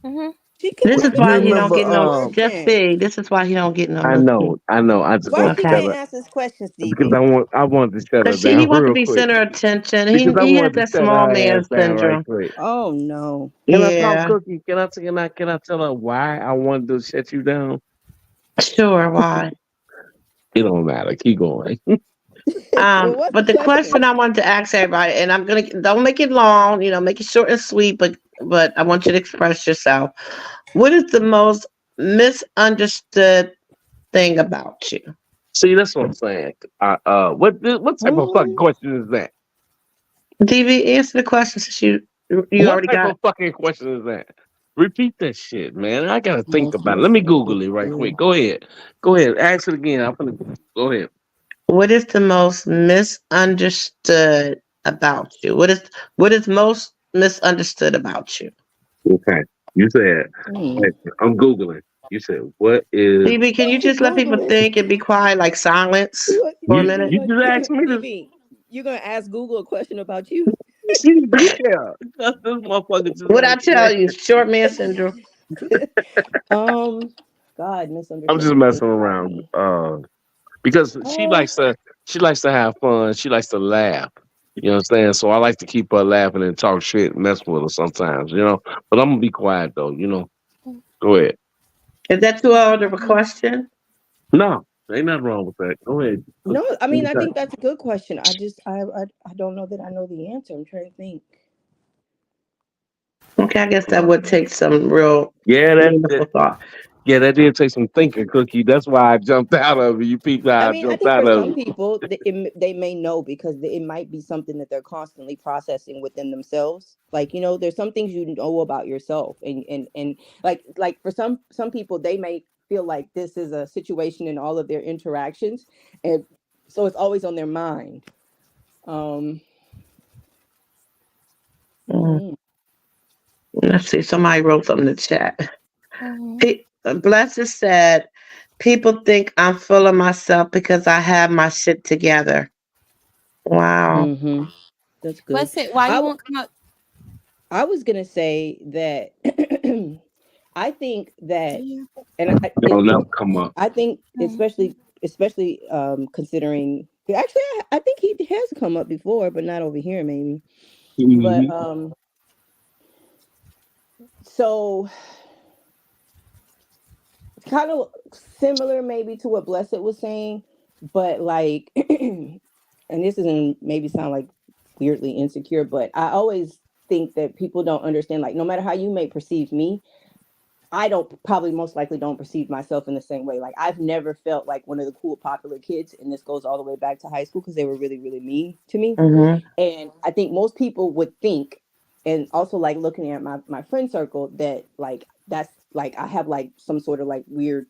hmm She this can't, is but You why she he don't remember? wants get to. no She just can. see. This is why he don't get no I nookie. know, I know. I just Why want to she Okay. shut can't her ask us questions, because DV? I wanted to shut her Cause he down wants to real be quick. center of attention. Because I He has wanted to that shut small her ass man down right syndrome. quick. Oh no. Can I talk, Yeah. Cookie? Can I tell her why I wanted to shut you down? Sure, why? It don't matter. Keep going. Well, what's the But the question question? I wanted to ask everybody, and I'm gonna don't make it long, make it short and sweet, but I want you to express yourself. What is the most misunderstood thing about you? See, that's what I'm saying. What type of fucking Mm, question is that? DV, answer the question since you What already type got. of fucking question is that? Repeat that shit, man. I gotta think most about it. Let me Google it right misunderstood. quick. Go ahead. Go ahead. Ask it again. I'm gonna go ahead. What is the most misunderstood about you? What is most misunderstood about you? Okay. You said Hmm. I'm Googling. You said what is DV, can you just let people Googling. think and be quiet, like silence What for a you minute? you gonna just asked me to DV? You gonna ask Google a question about you? yeah. This motherfucker just What I asked me. tell you, short man syndrome. um, God, I'm misunderstood just thing messing about around. me. Because Uh, she likes to have fun. She likes to laugh. You know what I'm saying? So I like to keep her laughing and talk shit and mess with her sometimes, you know. But I'm gonna be quiet though, you know. Go ahead. Is that too hard of a question? No, ain't nothing wrong with that. Go ahead. no, I mean I Anytime. think that's a good question. I don't know that I know the answer. I'm trying to think. Okay, I guess that would take some real Yeah, meaningful thought. yeah, that did take some thinking, Cookie. That's why I jumped out of it. You peeped I how I mean, I jumped think out for of some it. people, they may know because it might be something that they're constantly processing within themselves. Like, there's some things you know about yourself, and like for some people, they may feel like this is a situation in all of their interactions, and so it's always on their mind. Um, Mm, mm, let's see. Somebody wrote something in the chat. hmm Blessed said, People think I'm full of myself because I have my shit together. Wow. Mm-hmm. That's good. What's it? Why I you w- won't come up? I was gonna say that I think that, Yeah. and They'll never come up. I think Mm. especially considering actually I think he has come up before, but not over here maybe. But Hmm. so kind of similar maybe to what Blessed was saying, but like, and this isn't maybe sound like weirdly insecure, but I always think that people don't understand, like, no matter how you may perceive me, I don't probably most likely don't perceive myself in the same way. Like, I've never felt like one of the cool popular kids, and this goes all the way back to high school because they were really really mean to me. Mhm. And I think most people would think, and also like looking at my friend circle, that like that's like I have like some sort of like weird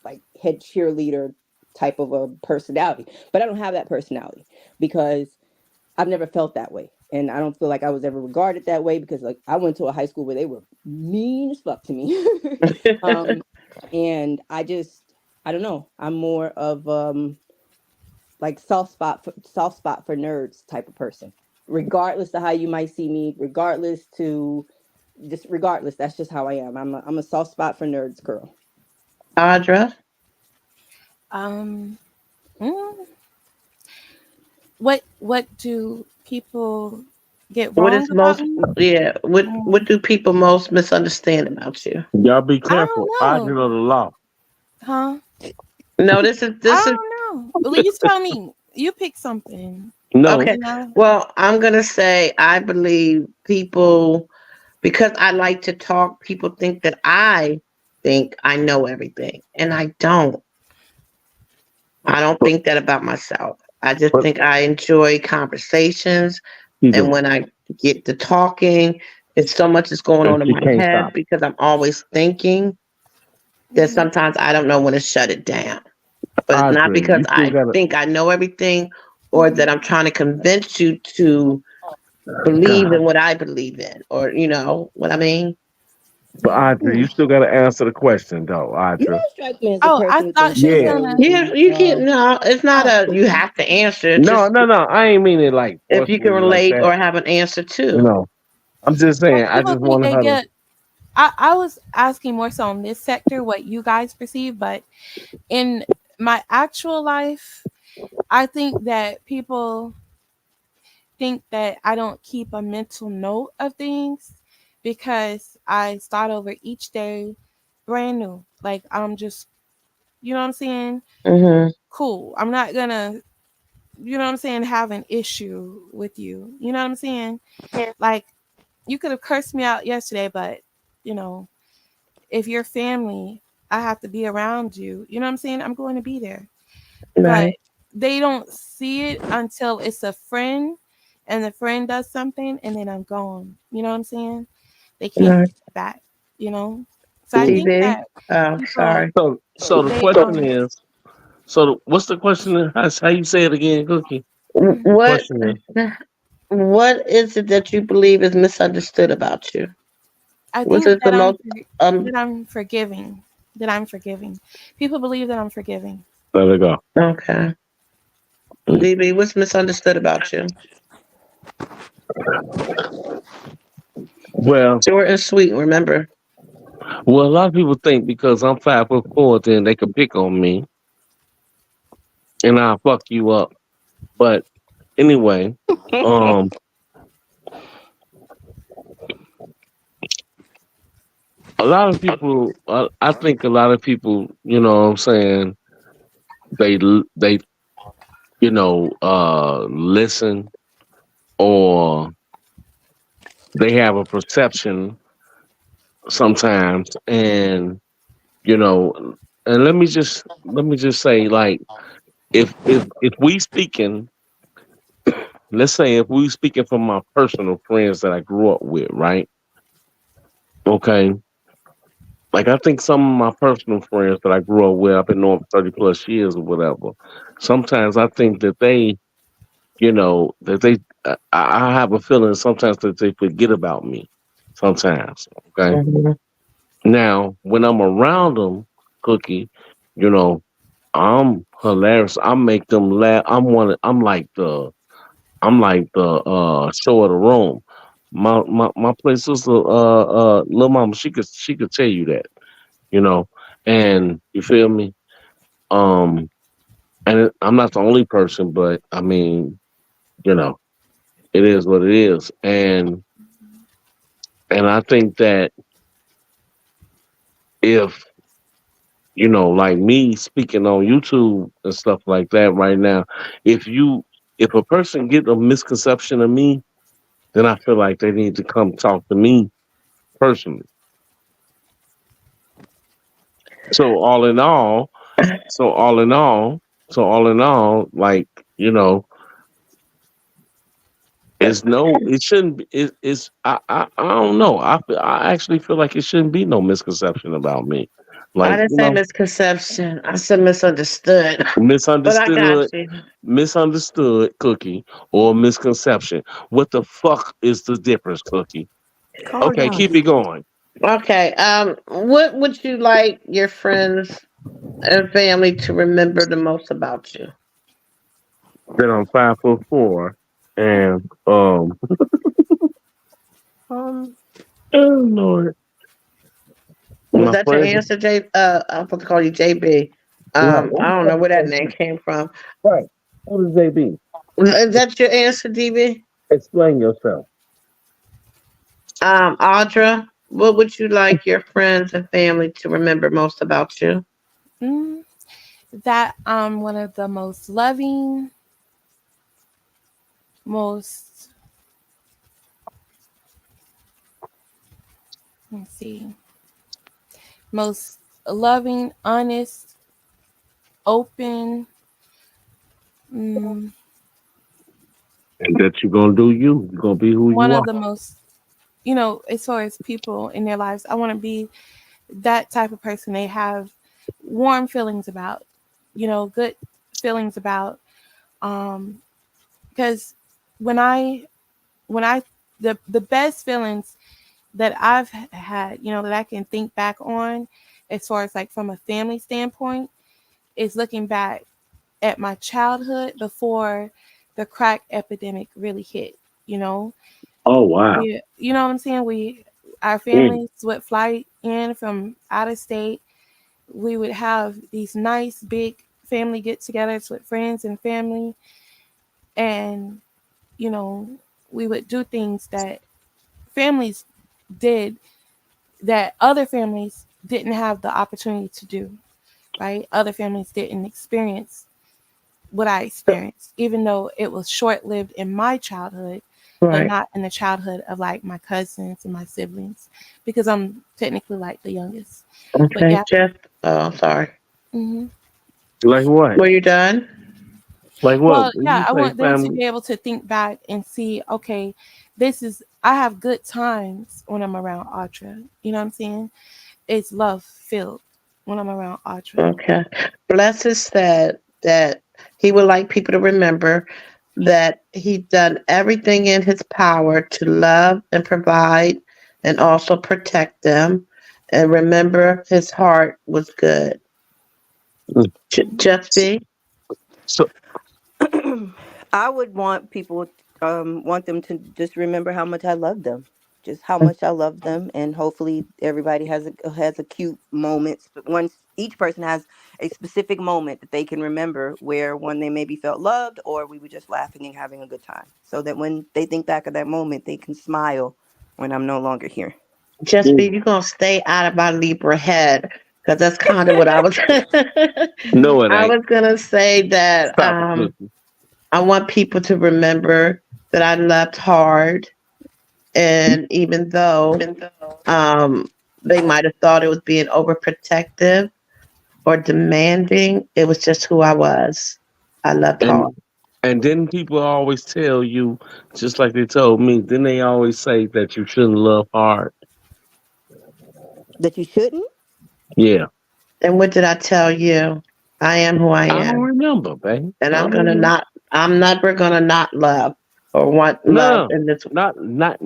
like head cheerleader type of a personality, but I don't have that personality because I've never felt that way. And I don't feel like I was ever regarded that way because like I went to a high school where they were mean as fuck to me. um, and I don't know. I'm more of like soft spot for nerds type of person. Regardless of how you might see me, regardless, that's just how I am. I'm a soft spot for nerds girl. Audra, Um. mm, what do people get what wrong is about most me? yeah, what Mm, do people most misunderstand about you? Y'all be I careful. don't I know. know the law. Huh? No, I this is don't know. Well, you tell me. You pick something. No. okay. You know. Well, I'm gonna say I believe people because I like to talk, people think I know everything. And I don't. I don't But, think that about myself. I just but think I enjoy conversations. she And do. when I get to talking, it's so much is going And on in she my can't head stop. because I'm always thinking that Mhm. sometimes I don't know when to shut it down. But it's not Audrey, because you still I gotta think I know everything or Mhm. that I'm trying to convince you to believe God. in what I believe in or you know what I mean? But Audrey, you Hmm. still gotta answer the question though, You Audrey. don't strike me as a Oh, I person with thought she was Yeah. gonna. Yeah, intelligence. you can't. No, it's not Oh, a. You have to answer. It's No, just no, no. I ain't mean it like if you can forcefully like relate that. or have an answer You too. know. I'm just well, saying I people just think wanted they her to get. I was asking more so in this sector what you guys perceive, but in my actual life, I think that people think that I don't keep a mental note of things because I start over each day brand new. Like I'm just, you know what I'm saying? Hmm. Cool. I'm not gonna, you know what I'm saying, have an issue with you. You know what I'm saying? Like you could have cursed me out yesterday, but you know, if you're family, I have to be around you. You know what I'm saying? I'm going to be there. But Right. they don't see it until it's a friend and the friend does something and then I'm gone. You know what I'm saying? They can't Right. get it back, you know? So I think TV. that Oh, people sorry. so the they question is what's the question? How you say it again, Cookie? The What question is What is it that you believe is misunderstood about you? I What think is the that most um? I'm forgiving. That I'm forgiving. People believe that I'm forgiving. there we go. Okay, Mm. DB, what's misunderstood about you? Well, Short and sweet. Remember. well, a lot of people think because I'm 5'4", then they can pick on me and I'll fuck you up. But anyway, um, a lot of people, I think a lot of people, you know what I'm saying, they, listen or they have a perception sometimes. And, you know, and let me just say, like, if we speaking, let's say if we speaking from my personal friends that I grew up with, right? Okay. Like I think some of my personal friends that I grew up with, I've been knowing for 30 plus years or whatever. Sometimes I think that they, that they, I have a feeling sometimes that they forget about me. Sometimes, okay. Mhm. Now, when I'm around them, Cookie, You know, I'm hilarious. I make them laugh. I'm like the show of the room. My play sister, little mama, she could tell you that, you know, and you feel me. Um, I'm not the only person, but I mean, you know, it is what it is, and I think that if like me speaking on YouTube and stuff like that right now, if you if a person get a misconception of me, then I feel like they need to come talk to me personally. So all in all, so all in all, so all in all, like, you know, it shouldn't be, I don't know. I actually feel like it shouldn't be no misconception about me. I Like, didn't say misconception. I said misunderstood. But I got misunderstood, you. misunderstood, Cookie, or misconception. What the fuck is the difference, Cookie? Calm Okay, down, keep it DB. going. Okay. What would you like your friends and family to remember the most about you? Then I'm 5'4", and Um, oh Lord, Was my that your friends. answer, J? I'm supposed to call you JB. Right, I don't know where that name came from. right. What is JB? Is that your answer, DB? Explain yourself. Audra, what would you like your friends and family to remember most about you? Mm, that I'm one of the most loving, most, let's see, most loving, honest, open, mm, And that you're gonna do you. You're gonna be who one you of are. the most, as far as people in their lives, I want to be that type of person they have warm feelings about, good feelings about. Um, because when I the best feelings that I've had, that I can think back on, as far as like from a family standpoint, is looking back at my childhood before the crack epidemic really hit. You know, Oh wow. you know what I'm saying. Our Mm. families would fly in from out of state. We would have these nice big family get-togethers with friends and family, and you know, we would do things that families did that other families didn't have the opportunity to do, right? Other families didn't experience what I experienced, even though it was short lived in my childhood, but Right. not in the childhood of like my cousins and my siblings, because I'm technically like the youngest. But Okay, yeah. Jeff. Oh, I'm sorry. hmm Like what? Were you done? Like what? Well, When yeah, you I say want them to family? be able to think back and see, okay, I have good times when I'm around Audra. You know what I'm saying? It's love filled when I'm around Audra. Okay. Blessed said that he would like people to remember that he done everything in his power to love and provide and also protect them. And remember, his heart was good. Mm. Just be. So I would want people, want them to just remember how much I love them, just how much I love them, and hopefully everybody has a cute moments. But once each person has a specific moment that they can remember, where one they maybe felt loved, or we were just laughing and having a good time, so that when they think back of that moment, they can smile when I'm no longer here. Just be. You're gonna stay out of my Libra head because that's kind of what I was. no, it I ain't. was gonna say that Stop it, Cookie. I want people to remember that I loved hard, and even though they might have thought it was being overprotective or demanding, it was just who I was. I loved hard. And and then people always tell you, just like they told me. Then they always say that you shouldn't love hard. That you shouldn't. Yeah. And what did I tell you? I am who I I don't am, remember, baby. and I I'm don't gonna remember. not. I'm never gonna not love or want love No, in this not.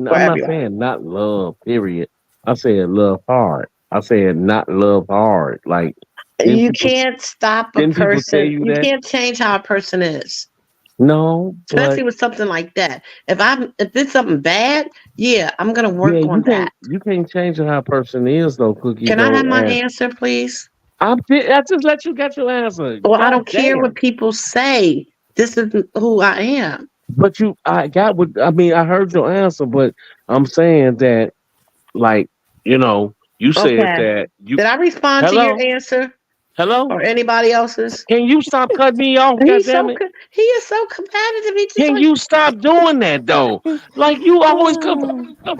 for I'm not everybody. saying not love. Period. I said love hard. I said not love hard. Like Didn't You people can't stop a didn't people tell person. you You that? can't change how a person is, No, but especially with something like that. If it's something bad, yeah, I'm gonna yeah, work on that. you can't change how a person is though, Cookie Can I have though. my And answer, please? I just let you get your answer. Well, I God don't care what damn. people say. This isn't who I am. But I got what I mean. I heard your answer, but I'm saying that, like, you said Okay. that you. Did I respond to your Hello, answer hello. or anybody else's? Can you stop cutting me off? God damn it! He is so competitive. He's just Can like you stop doing that though? Like you always come,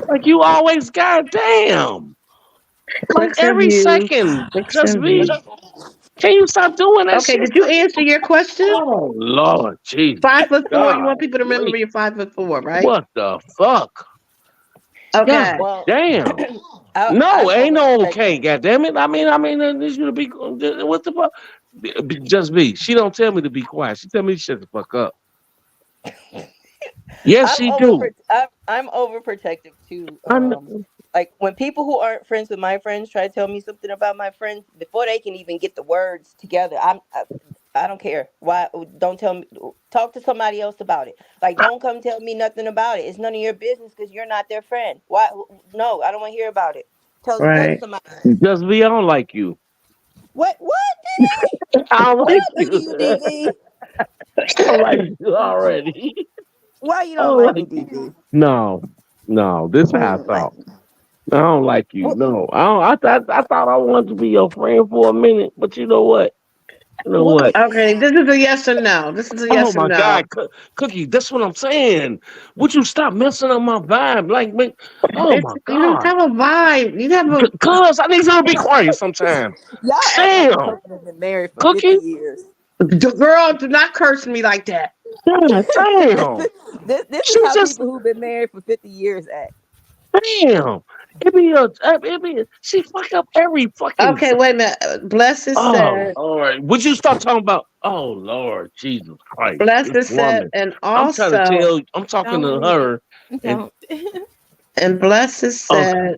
like you always. God damn! Like clicks and every views, second, clicks just and me. views. Can you stop doing that Okay, shit? did you answer your question? Oh Lord, Jesus, 5'4". You God, want people to remember you're 5'4", right? what the fuck? God Okay. Well, damn. No, I'm ain't no overprotective. okay. God damn it. This should be what the fuck? Just be. She don't tell me to be quiet. She tell me to shut the fuck up. Yes, she do. I'm overprotective too. I know. Like when people who aren't friends with my friends try to tell me something about my friends before they can even get the words together, I don't care. Why? Don't tell me. Talk to somebody else about it. Like, don't come tell me nothing about it. It's none of your business because you're not their friend. Why? No, I don't want to hear about it. Go to Right. somebody else. Just be. I don't like you. What? DV? I don't What like I do to you. you, DV? I don't like you already. Why you I don't don't like me, like you. DV? No, no. This Why you how I don't like thought. me? I don't like you. What? No, I don't. I thought I wanted to be your friend for a minute, but you know what? You know What? what? Okay, this is a yes or no. This is a Oh yes or my no. God, Cookie, that's what I'm saying. Would you stop messing up my vibe? Like, man, oh It's my you don't God. have a vibe. You have a Cuz I need you to be quiet sometime. Y'all act like a Damn, couple that's been married for 50 Cookie. years. girl. Do not curse me like that. God damn. This is She how just people who've been married for 50 years act. damn. She fuck up every fucking. Okay, wait a minute. Blessed Oh said. Lord, would you stop talking about? Oh Lord, Jesus Christ, this Blessed said, woman. and I'm trying to also, tell. I'm talking to Don't. her, and Don't. and Blessed okay. said,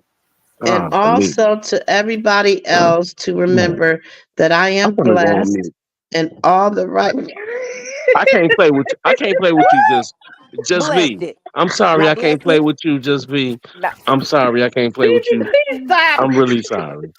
and Ah, for me. also to everybody I'm else to remember that I am gonna go on blessed mute. and all the right. I can't play with you. I can't play with you. Just Blessed be. it. I'm sorry. Not I can't blessed play it. with you. Just be. Not. I'm sorry. I can't play with you. Please stop. I'm really sorry.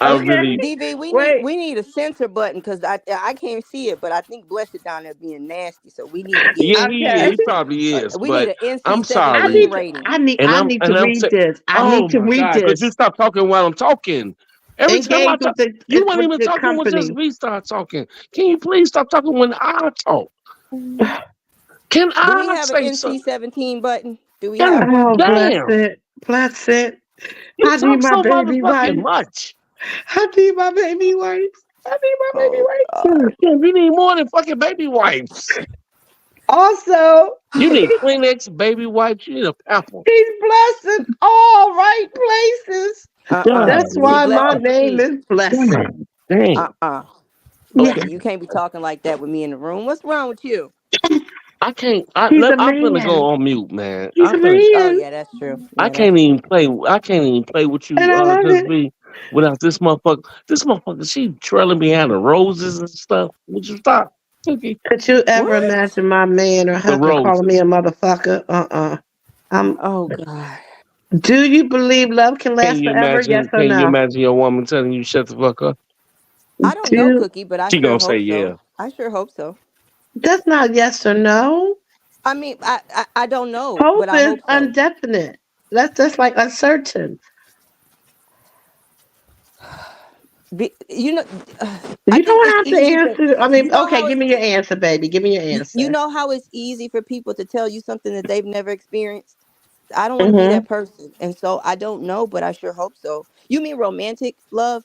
I Hey, Okay, really. DV, wait. we need a censor button because I can't see it, but I think Blessed down there being nasty, so we need to get Yeah, Okay, he probably is. we need But an I'm I sorry. NC-17 need to. rating. And I need to I'm read saying, this. I oh need to my read God, could you this. stop talking while I'm talking? Every time I Engage talk, you weren't with even the talking when just company. me start talking. Can you please stop talking when I talk? Can Do we I have an say something? NC-17 button? Do we have God one? Oh, bless damn. it, bless it. You I need talk my so baby motherfucking wipes. much. I need my baby wipes. I need my baby Oh wipes. God. You need more than fucking baby wipes. Also, You need Kleenex, baby wipes. You need a pamper. he's blessed in all right places. God, That's He why man. my blessed for name me. is Blessed. God damn. Uh-uh. Yeah, Okay. Blessed. You can't be talking like that with me in the room. What's wrong with you? I can't. he's a I'm finna go man. on mute, man. He's a Oh man, yeah, that's true. I Yeah, can't that's even true. play. I can't even play with and you. I love Just it. be without this motherfucker. This motherfucker. She trailing behind the roses and stuff. Would you stop? Okay. Could you ever What? imagine my man or The husband calling me roses. a motherfucker? Um, Oh God. do you believe love can last forever? Yes or Can you no? imagine your woman telling you shut the fuck up? I don't know, Do Cookie, but I She sure gonna say hope yeah. so. I sure hope so. that's not yes or no. I mean, I don't know, Hope but I is hope so. undefinite. That's just like uncertain. You know, I You think don't it's have to easy for answer. I mean, you know okay, how give it's me your answer, baby. Give me your you answer. know how it's easy for people to tell you something that they've never experienced. I don't want to be Hmm. that person, and so I don't know, but I sure hope so. You mean romantic love?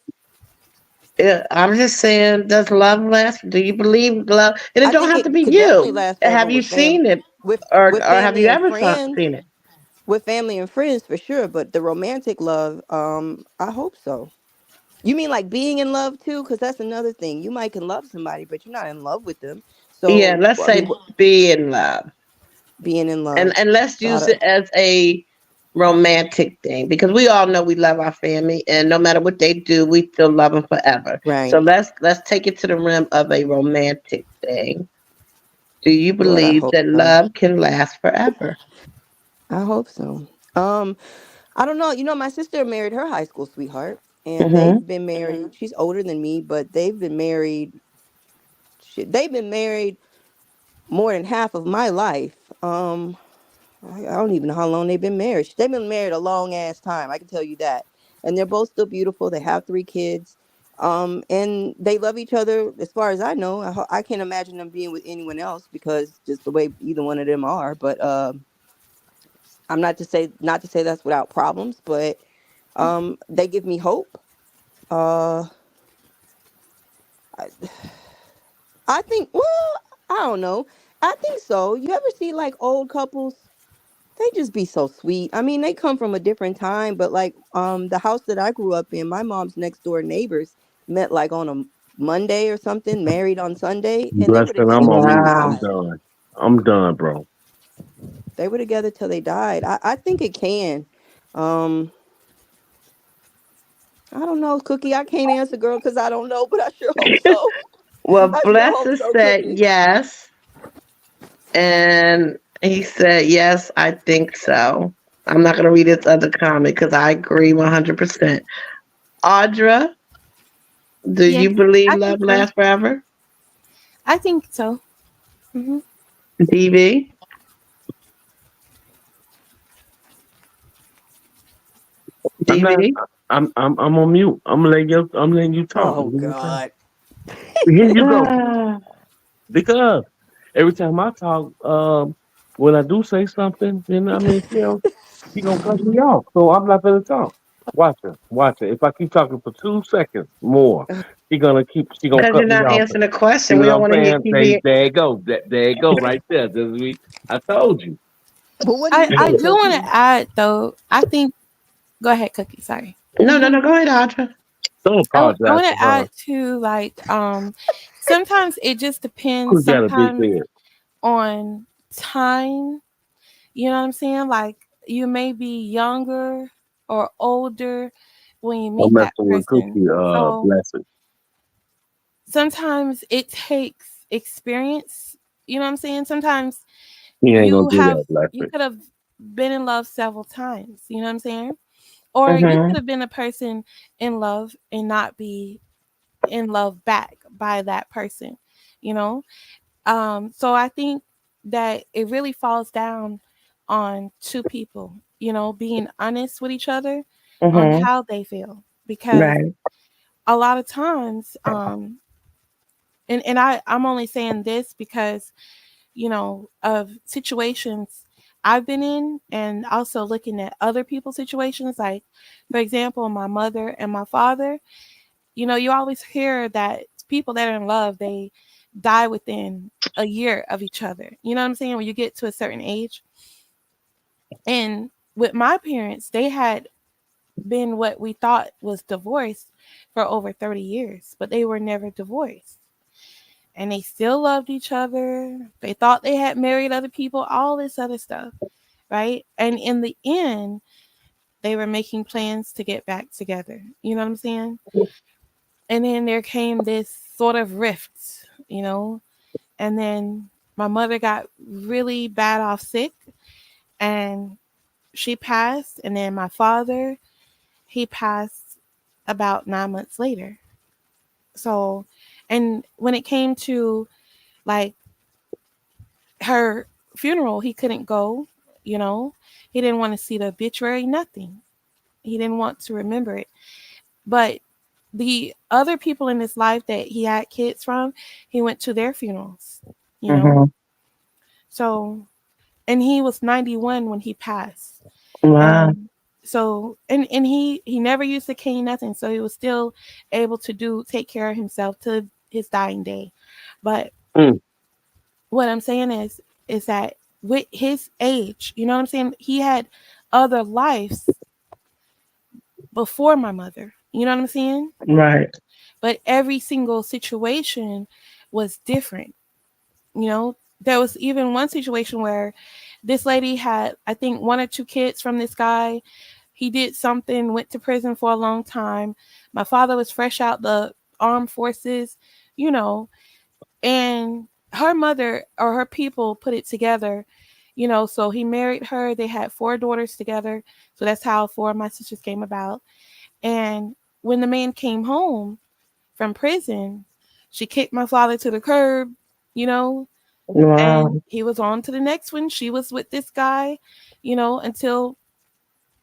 Yeah, I'm just saying, does love last? Do you believe love? And it I don't think have to it be could definitely you. last forever Have you with fam seen it, with or have family you and ever friends. seen it? With family and friends for sure, but the romantic love, I hope so. You mean like being in love too? Because that's another thing. You might can love somebody, but you're not in love with them. Yeah, So let's I mean, say be in love, being in love. and let's So I use it don't, as a romantic thing, because we all know we love our family, and no matter what they do, we still love them forever. So Right. let's take it to the rim of a romantic thing. Do you Lord, I believe hope that so. love can last forever? I hope so. I don't know. You know, my sister married her high school sweetheart, and Mm-hmm. they've been married. She's older than me, but they've been married. They've been married more than half of my life. I don't even know how long they've been married. They've been married a long ass time. I can tell you that. And they're both still beautiful. They have 3 kids. And they love each other. As far as I know, I can't imagine them being with anyone else because just the way either one of them are. But I'm not to say that's without problems, but they give me hope. Uh, I, I think. Well, I don't know. I think so. You ever see like old couples? They just be so sweet. I mean, they come from a different time, but like the house that I grew up in, my mom's next door neighbors met like on a Monday or something, married on Sunday, and they were Blessing, I'm together on till they mute. I'm Wow. died. done. I'm done, bro. They were together till they died. I think it can. Um, I don't know, Cookie. I can't answer, girl, because I don't know, but I sure hope so. Well, I sure hope Blessed so, said Cookie. yes, and he said yes. I think so. I'm not gonna read this other comment because I agree 100%. Audra, do Yes, you believe I love think so. lasts forever? I think so. Hmm. DB, I'm not. DB. I'm on mute. I'm letting you talk. Oh God. Here you go. Ah, Because every time I talk, when I do say something, then I mean, she gonna cut me off. So I'm not gonna talk. Watch her, watch her. If I keep talking for 2 seconds more, she gonna because you're cut me not off. answering the You question. We know don't what want to I'm hear saying? you be. There you go. There you go, right there. I told you. But what do you I think, do want to Cookie? add though. I think. Go ahead, Cookie. Sorry. No, no, Hmm. no. Go ahead, Audra. Don't I apologize want to to her. add to sometimes it just depends. Who's got a big Sometimes head? on time. You know what I'm saying? Like you may be younger or older when you I'm meet that messing with person. Cookie. So Blessing. sometimes it takes experience. You know what I'm saying? Sometimes He ain't gonna you do have that, you Blessing. could have been in love several times. You know what I'm saying? Or you could Mm-hmm. have been a person in love and not be in love back by that person. You know? So I think that it really falls down on two people, being honest with each other on Mm-hmm. how they feel. Because Right. a lot of times, I'm only saying this because, of situations I've been in and also looking at other people's situations. Like, for example, my mother and my father, you always hear that people that are in love, they die within a year of each other. You know what I'm saying? When you get to a certain age. And with my parents, they had been what we thought was divorced for over 30 years, but they were never divorced. And they still loved each other. They thought they had married other people, all this other stuff, right? And in the end, they were making plans to get back together. You know what I'm saying? And then there came this sort of rift, and then my mother got really bad off sick and she passed. And then my father, he passed about 9 months later. So, and when it came to like her funeral, he couldn't go, you know, he didn't want to see the obituary, nothing. He didn't want to remember it. But the other people in his life that he had kids from, he went to their funerals, you know. Mm-hmm. So, and he was 91 when he passed. Wow. And so and he never used a cane, nothing. So he was still able to take care of himself to his dying day. But Mm, what I'm saying is that with his age, you know what I'm saying? He had other lives before my mother. You know what I'm saying? Right. But every single situation was different. There was even one situation where this lady had, I think, 1 or 2 kids from this guy. He did something, went to prison for a long time. My father was fresh out the armed forces, you know, and her mother or her people put it together, so he married her. They had 4 daughters together. So that's how 4 of my sisters came about. And when the man came home from prison, she kicked my father to the curb, you know, Wow. and he was on to the next one. She was with this guy, until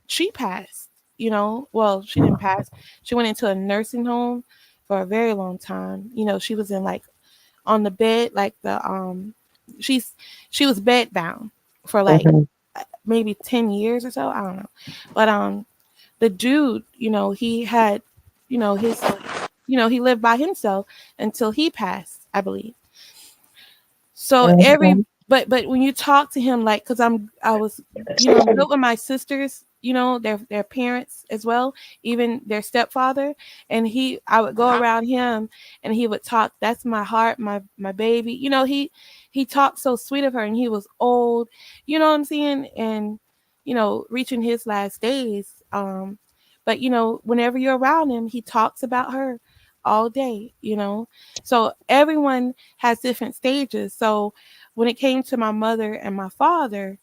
she passed, Well, she didn't pass. She went into a nursing home for a very long time. She was in like on the bed, like she's she was bed bound for like Mhm. maybe 10 years or so. I don't know. But the dude, he had, his he lived by himself until he passed, I believe. So every Mhm. but when you talk to him, like, because I was, built with my sisters, their parents as well, even their stepfather, and I would go around him, and he would talk. That's my heart, my baby. He talked so sweet of her, and he was old. You know what I'm saying? And reaching his last days. But whenever you're around him, he talks about her all day. So everyone has different stages. So when it came to my mother and my father,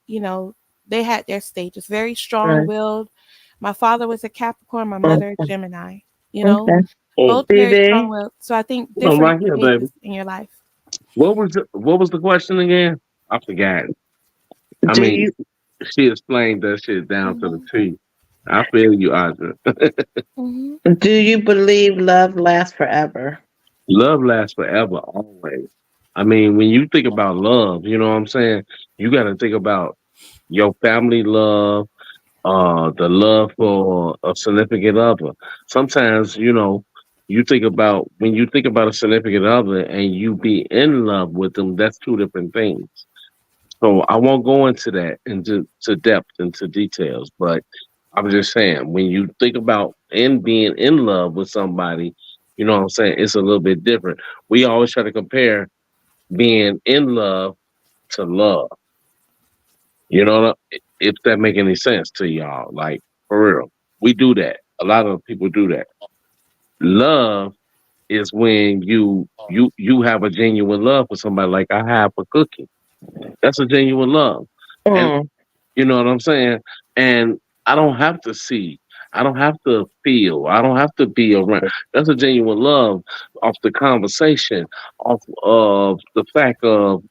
you know, they had their stages, very strong Right. willed. My father was a Capricorn, my mother a Okay. Gemini, Okay. Oh, both very strong BB. willed. So I think I'm different right here, stages baby. in your life. What was the question again? I forgot. I Do mean, you she explained that shit down to the Hmm. T. I feel you, Audra. Hmm. do you believe love lasts forever? Love lasts forever, always. I mean, when you think about love, you know what I'm saying? You got to think about your family love, the love for a significant other. Sometimes, you think about when you think about a significant other and you be in love with them, that's two different things. So I won't go into that into to depth into details, but I'm just saying when you think about in being in love with somebody, you know what I'm saying, it's a little bit different. We always try to compare being in love to love. You know, if that make any sense to y'all, like for real, we do that. A lot of people do that. Love is when you have a genuine love for somebody, like I have for Cookie. That's a genuine love, and Mm. you know what I'm saying. And I don't have to see, I don't have to feel, I don't have to be around. That's a genuine love off the conversation, off of the fact of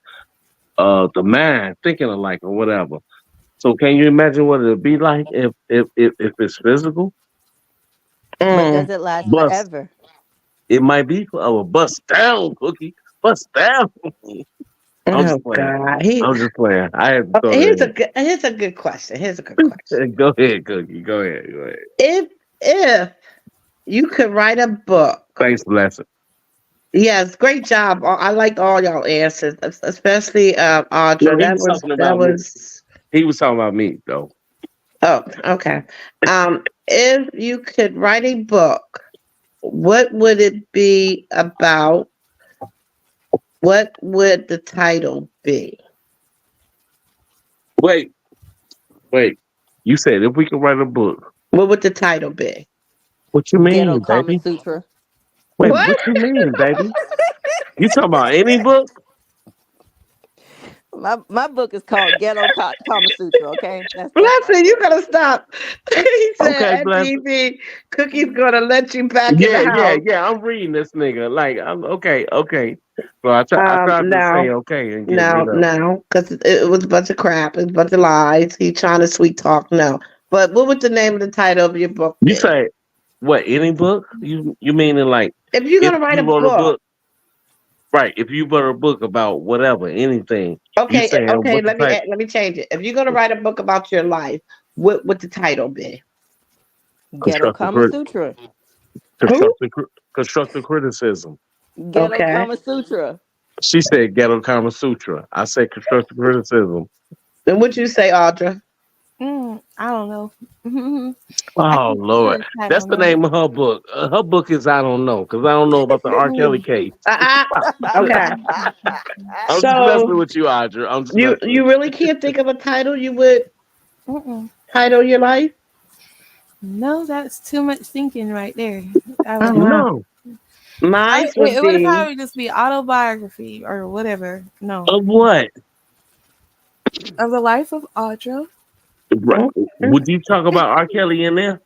the mind thinking alike or whatever. So can you imagine what it'd be like if it's physical? But Mm. does it last Bust. forever? It might be a bust down, Cookie. Bust down. I'm Oh just playing. God. I'm just playing. I had to throw Okay, that here's a good question. Here's a good question. in. Go ahead, Cookie. Go ahead. Go ahead. If you could write a book. Thanks, blessing. Yes, great job. I liked all y'all answers, especially No, Audra. he That was was talking that about me. was He was talking about me, though. oh, okay. If you could write a book, what would it be about? What would the title be? Wait, wait. You said if we could write a book, What would the title be? what you Ghetto mean, Kama baby? Sutra. Wait, What? what you mean, baby? You talking about any book? My book is called Kama Sutra. Okay, that's my Blessing, you book. gotta stop. He said Okay, at blessing. TV, Cookie's gonna let you back in Yeah, the yeah, house. yeah. I'm reading this nigga. Like, I'm okay, okay. So I tried to say No, okay and get no, rid of. no, because it was a bunch of crap. It was a bunch of lies. He trying to sweet talk. No. But what would the name of the title of your book You be? say what? Any book? You meaning like If you're if gonna write you a wrote a book, book, right? If you wrote a book about whatever, anything, you okay, saying okay, what the type? let me change it. If you're gonna write a book about your life, what would the title be? Ghetto Constructive, Kama Sutra. Who? constructive, constructive criticism. Ghetto Okay. Kama Sutra. She said ghetto Kama Sutra. I said constructive criticism. Then what you say, Audra? I don't know. I Oh can put her Lord, that's title the now. name of her book. Her book is I don't know because I don't know about the R. Kelly Mm, case. Okay. I'm just messing So with you, Audra. I'm just you messing with you really can't think of a title you would mm-mm. title your life? No, that's too much thinking right there. I Oh would you. have. wow. No, Mine would It would be probably just be autobiography or whatever. No, of what? of the life of Audra. Right. Would you talk about R. Kelly in there?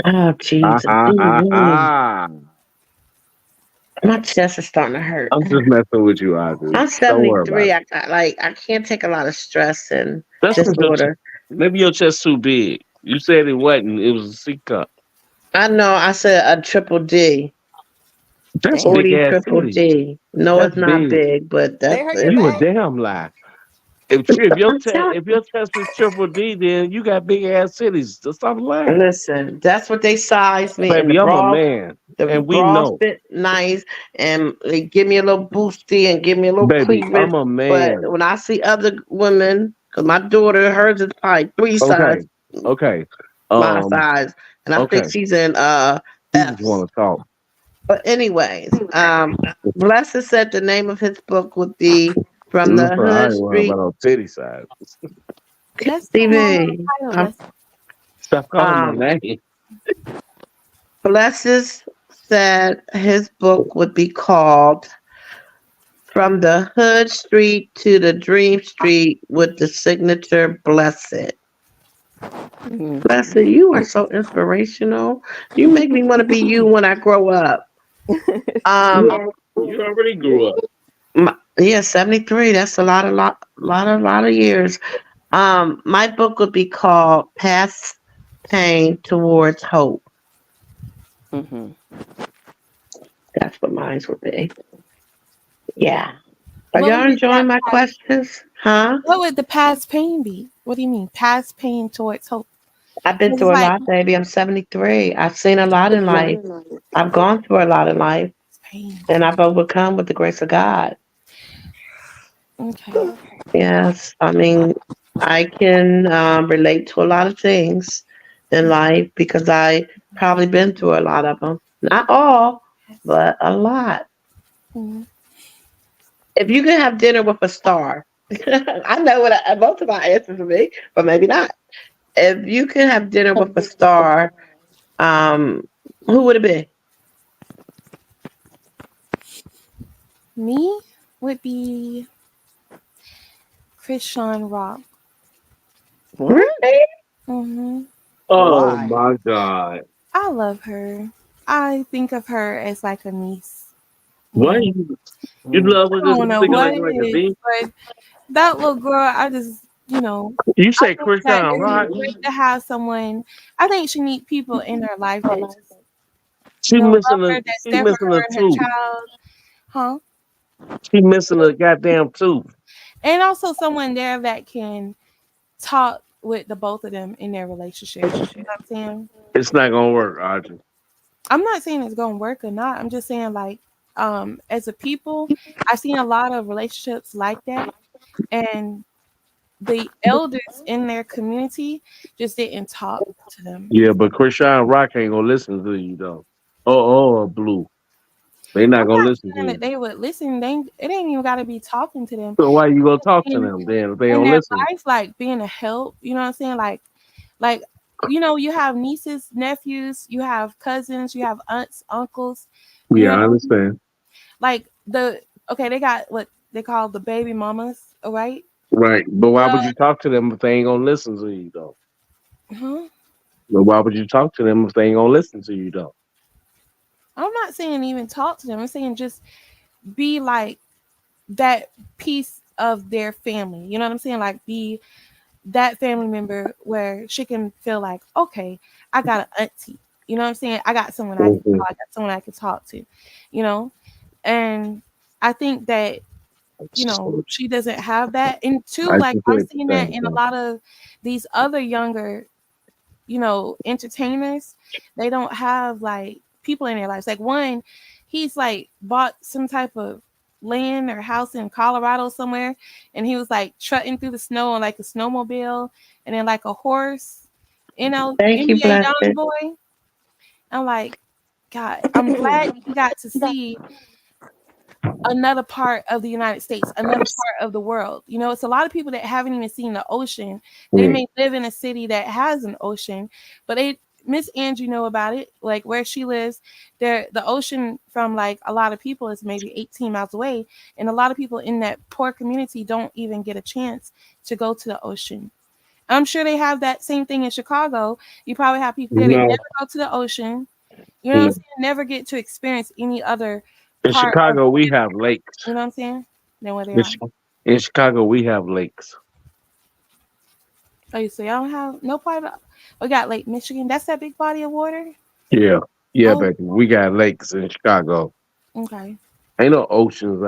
oh Ah, Jesus. ah, ah, ah. My chest is starting to hurt. I'm just messing with you, Audrey. I'm Don't worry about 73. it. I got like I can't take a lot of stress and That's because disorder. maybe your chest too big. You said it wasn't. It was a C cup. I know I said a triple D. That's Damn. big 40 ass triple titty. D. No, That's it's not big. big, but They that's hurt your it. You a back? damn lie. If your I'm test telling if your test is triple D, then you got big ass titties. Just stop lying, listen, that's what they size me and baby. I'm a man, the and we bras know, fit nice and they give me a little boosty and give me a little baby. cleavage. I'm a But man. when I see other women, because my daughter, hers is probably three Okay, size okay, my um, size. And I think okay. she's in You just F's. want to talk. But anyways, Blessed said the name of his book would be From the Listen, I Hood ain't worried Street about no titty size. That's the wrong TV. title. Let's Stop calling my Um, name. Blessed said his book would be called From the Hood Street to the Dream Street with the signature Blessed. Blessed, you are so inspirational. You make me want to be you when I grow up. Um, You already grew up. yeah, 73. That's a lot of years. My book would be called Past Pain Towards Hope. Mm-hmm. That's what mine would be. Yeah. Are what y'all would be enjoying that my past, questions? Huh? what would the past pain be? What do you mean? Past pain towards hope. I've been 'Cause it's through a like lot, baby. I'm 73. I've seen a lot in life. I've gone through a lot in life, pain. and I've overcome with the grace of God. Okay. Yes. I mean, I can relate to a lot of things in life because I probably been through a lot of them. Not all, but a lot. Mhm. If you could have dinner with a star, I know what both of my answers would be, but maybe not. If you could have dinner with a star, um, who would it be? Me would be Christian Rock. What? Really? Hmm. Oh Why? my God. I love her. I think of her as like a niece. You What? know, You Mm. love her I just don't know thinking what like it a is, D? but that little girl, I just, you know, You I say think that Krishan it's Rock? great to have someone. I think she need people in her life that just, She love missing a her, that she stand for missing her a and her tooth. child, huh? She missing a goddamn tooth. And also someone there that can talk with the both of them in their relationship. You know what I'm saying? It's not gonna work, Audrey. I'm not saying it's gonna work or not. I'm just saying like as a people, I've seen a lot of relationships like that and the elders in their community just didn't talk to them. Yeah, but Krishan Rock ain't gonna listen to you though. Blue. They not I'm gonna not listen to saying that you. they would listen. It ain't even gotta be talking to them. So why you gonna talk to In, them then if they in don't their listen? life, like being a help, you know what I'm saying? Like you have nieces, nephews, you have cousins, you have aunts, uncles, you Yeah, I know, understand. like they got what they call the baby mamas, all right? Right. But why would Well, you talk to them if they ain't gonna listen to you though? huh? But why would you talk to them if they ain't gonna listen to you though? I'm not saying even talk to them. I'm saying just be like that piece of their family. You know what I'm saying? Like be that family member where she can feel like, okay, I got an auntie. You know what I'm saying? I got someone I can Mhm. call. I got someone I can talk to. You know, and I think that she doesn't have that. And two, I like just I'm said seeing the that same in a thing. lot of these other younger entertainers, they don't have like people in their lives. Like one, he's like bought some type of land or house in Colorado somewhere, and he was like trotting through the snow on like a snowmobile, and then like a horse, Thank you, NBA Blessed. Youngboy. I'm like, God, I'm glad he got to see another part of the United States, another part of the world. It's a lot of people that haven't even seen the ocean. They may live in a city that has an ocean, but Miss Angie know about it. Like where she lives, the ocean from like a lot of people is maybe 18 miles away, and a lot of people in that poor community don't even get a chance to go to the ocean. I'm sure they have that same thing in Chicago. You probably have people there that No, never go to the ocean. You know what I'm saying? Never get to experience any other in part of Chicago we the have lakes. you know what I'm saying? Than where they In, are. Chi- in Chicago we have lakes. Oh, so y'all don't have no part of we got Lake Michigan. That's that big body of water? Yeah, yeah, Oh, baby. We got lakes in Chicago. okay. Ain't no oceans.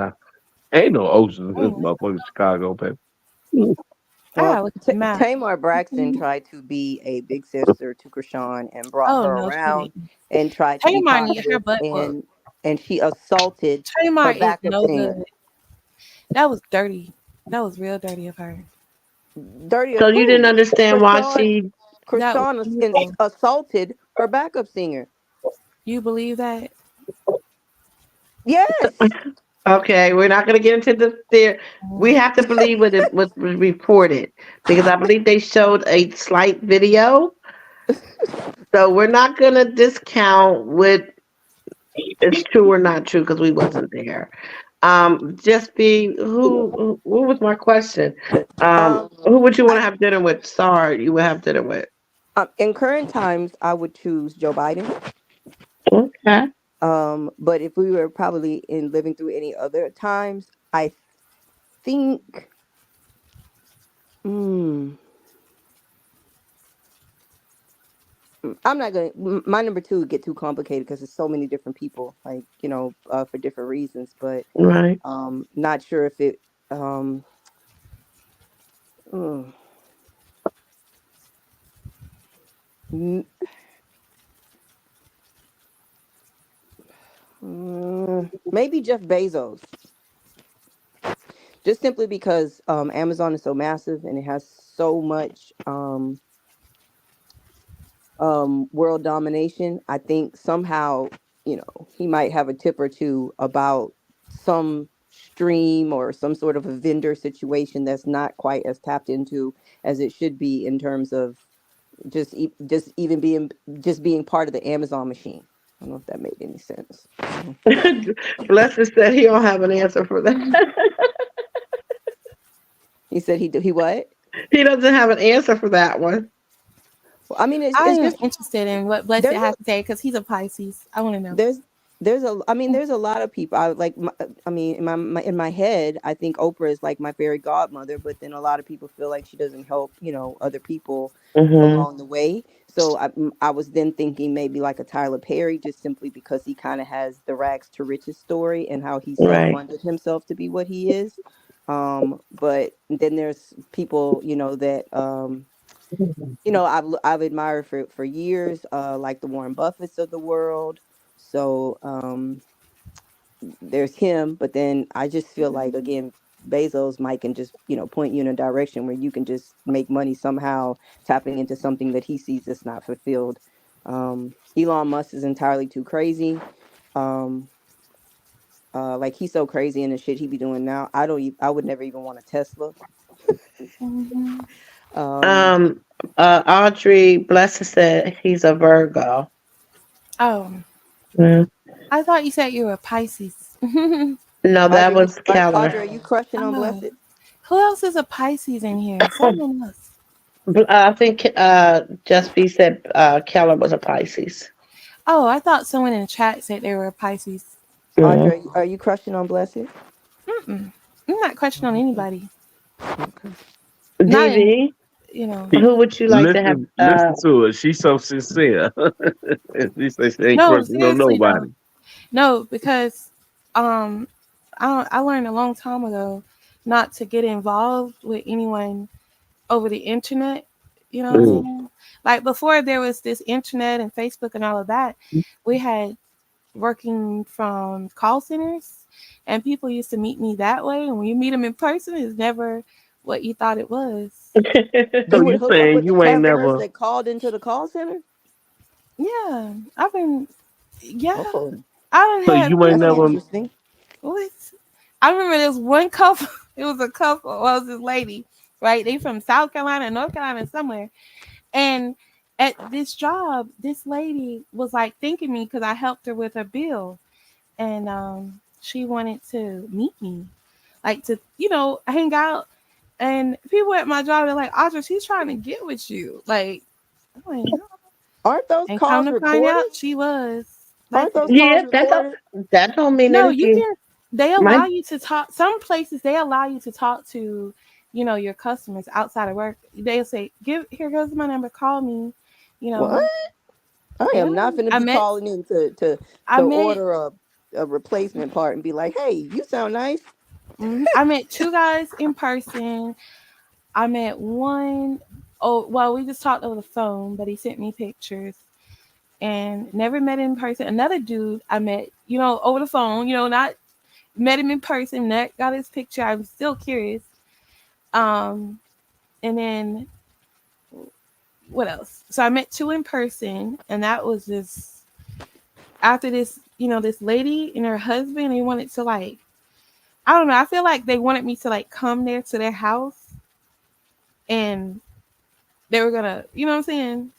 Ain't no oceans in Mm, motherfucking Chicago, baby. I Well, gotta look at the map. Tamar Braxton tried to be a big sister to Krishan and brought Oh her no, she around didn't. and tried to be Tamar need her positive, butt whooped. and she assaulted Tamar her is backup no singer. good. That was dirty. That was real dirty of her. Dirty So of you didn't who? understand why Krishan. she? That was Krishan evil. assaulted her backup singer. You believe that? Yes. Okay, we're not going to get into the there. We Mm. have to believe what it was reported because I believe they showed a slight video. So we're not going to discount what is true or not true because we wasn't there. Just be who? What was my question? Who would you want I, to have dinner with? Sorry, you would have dinner with. in current times, I would choose Joe Biden. Okay. But if we were probably in living through any other times, I think. Mm, I'm not gonna. My number two would get too complicated because there's so many different people, like for different reasons. But Right. not sure if it. Um, mm, m- maybe Jeff Bezos, just simply because Amazon is so massive and it has so much world domination. I think somehow he might have a tip or two about some stream or some sort of a vendor situation that's not quite as tapped into as it should be in terms of just even being part of the Amazon machine. I don't know if that made any sense. Blessed said he don't have an answer for that. He said he what? He doesn't have an answer for that one. Well, I mean, I it's am just interested in what Blessed there's has to say because he's a Pisces. I want to know. there's a I mean there's a lot of people I like I mean in my head I think Oprah is like my fairy godmother, but then a lot of people feel like she doesn't help other people Hmm. along the way. So I was then thinking maybe like a Tyler Perry, just simply because he kind of has the rags to riches story and how he Right. self-funded himself to be what he is. But then there's people that I've admired for years, like the Warren Buffetts of the world. So there's him, but then I just feel like again Bezos might can just point you in a direction where you can just make money somehow tapping into something that he sees that's not fulfilled. Elon Musk is entirely too crazy. Um, like he's so crazy in the shit he be doing now. I would never even want a Tesla. Hmm. Um, Um. Audrey Blessed said he's a Virgo. Oh, Mm. I thought you said you were a Pisces. No, that Audrey, was Audrey, Keller. are you crushing on Oh, Blessed? who else is a Pisces in here? Someone else. I think Just B said Keller was a Pisces. Oh, I thought someone in the chat said they were a Pisces. Mm. Audrey, are you crushing on Blessed? Mm-mm. I'm not questioning on anybody. Okay. Not in, DV, you know. who would you like to have? Listen to her. She's so sincere. She says she ain't No, crushing on seriously though. nobody. No, because um, I learned a long time ago not to get involved with anyone over the internet. You know what I'm Mm-hmm. Mm. saying? Like before there was this internet and Facebook and all of that, we had working from call centers, and people used to meet me that way. And when you meet them in person, it's never what you thought it was. So You would you hook up saying with the you ain't customers never? that called into the call center? Yeah, I've been. Yeah, Oh, I done So had you ain't that's people. never? interesting. What? I remember this one couple. It was a couple. Well, it was this lady, right? They from South Carolina, North Carolina, somewhere. And at this job, this lady was like thanking me because I helped her with her bill, and she wanted to meet me, like to hang out. And people at my job, they're like, Audra, she's trying to get with you. Like, I'm like, "Huh?" Aren't those And come calls to find recorded? out, she was. Like, Aren't those Yeah, calls that's all. recorded? That don't mean no, you anything. can. They My allow you to talk. Some places they allow you to talk to, your customers outside of work. They'll say, "Give here goes my number. Call me." You What? know, I yeah. am not going to I be met. calling in to I met. order a replacement part and be like, "Hey, you sound nice." I met two guys in person. I met one. Oh, well, we just talked over the phone, but he sent me pictures and never met in person. Another dude I met, over the phone. Not met him in person. That got his picture. I'm still curious. Um, and then what else? So I met two in person, and that was just after this. This lady and her husband. They wanted to like. I don't know. I feel like they wanted me to like come there to their house, and they were gonna. You know what I'm saying?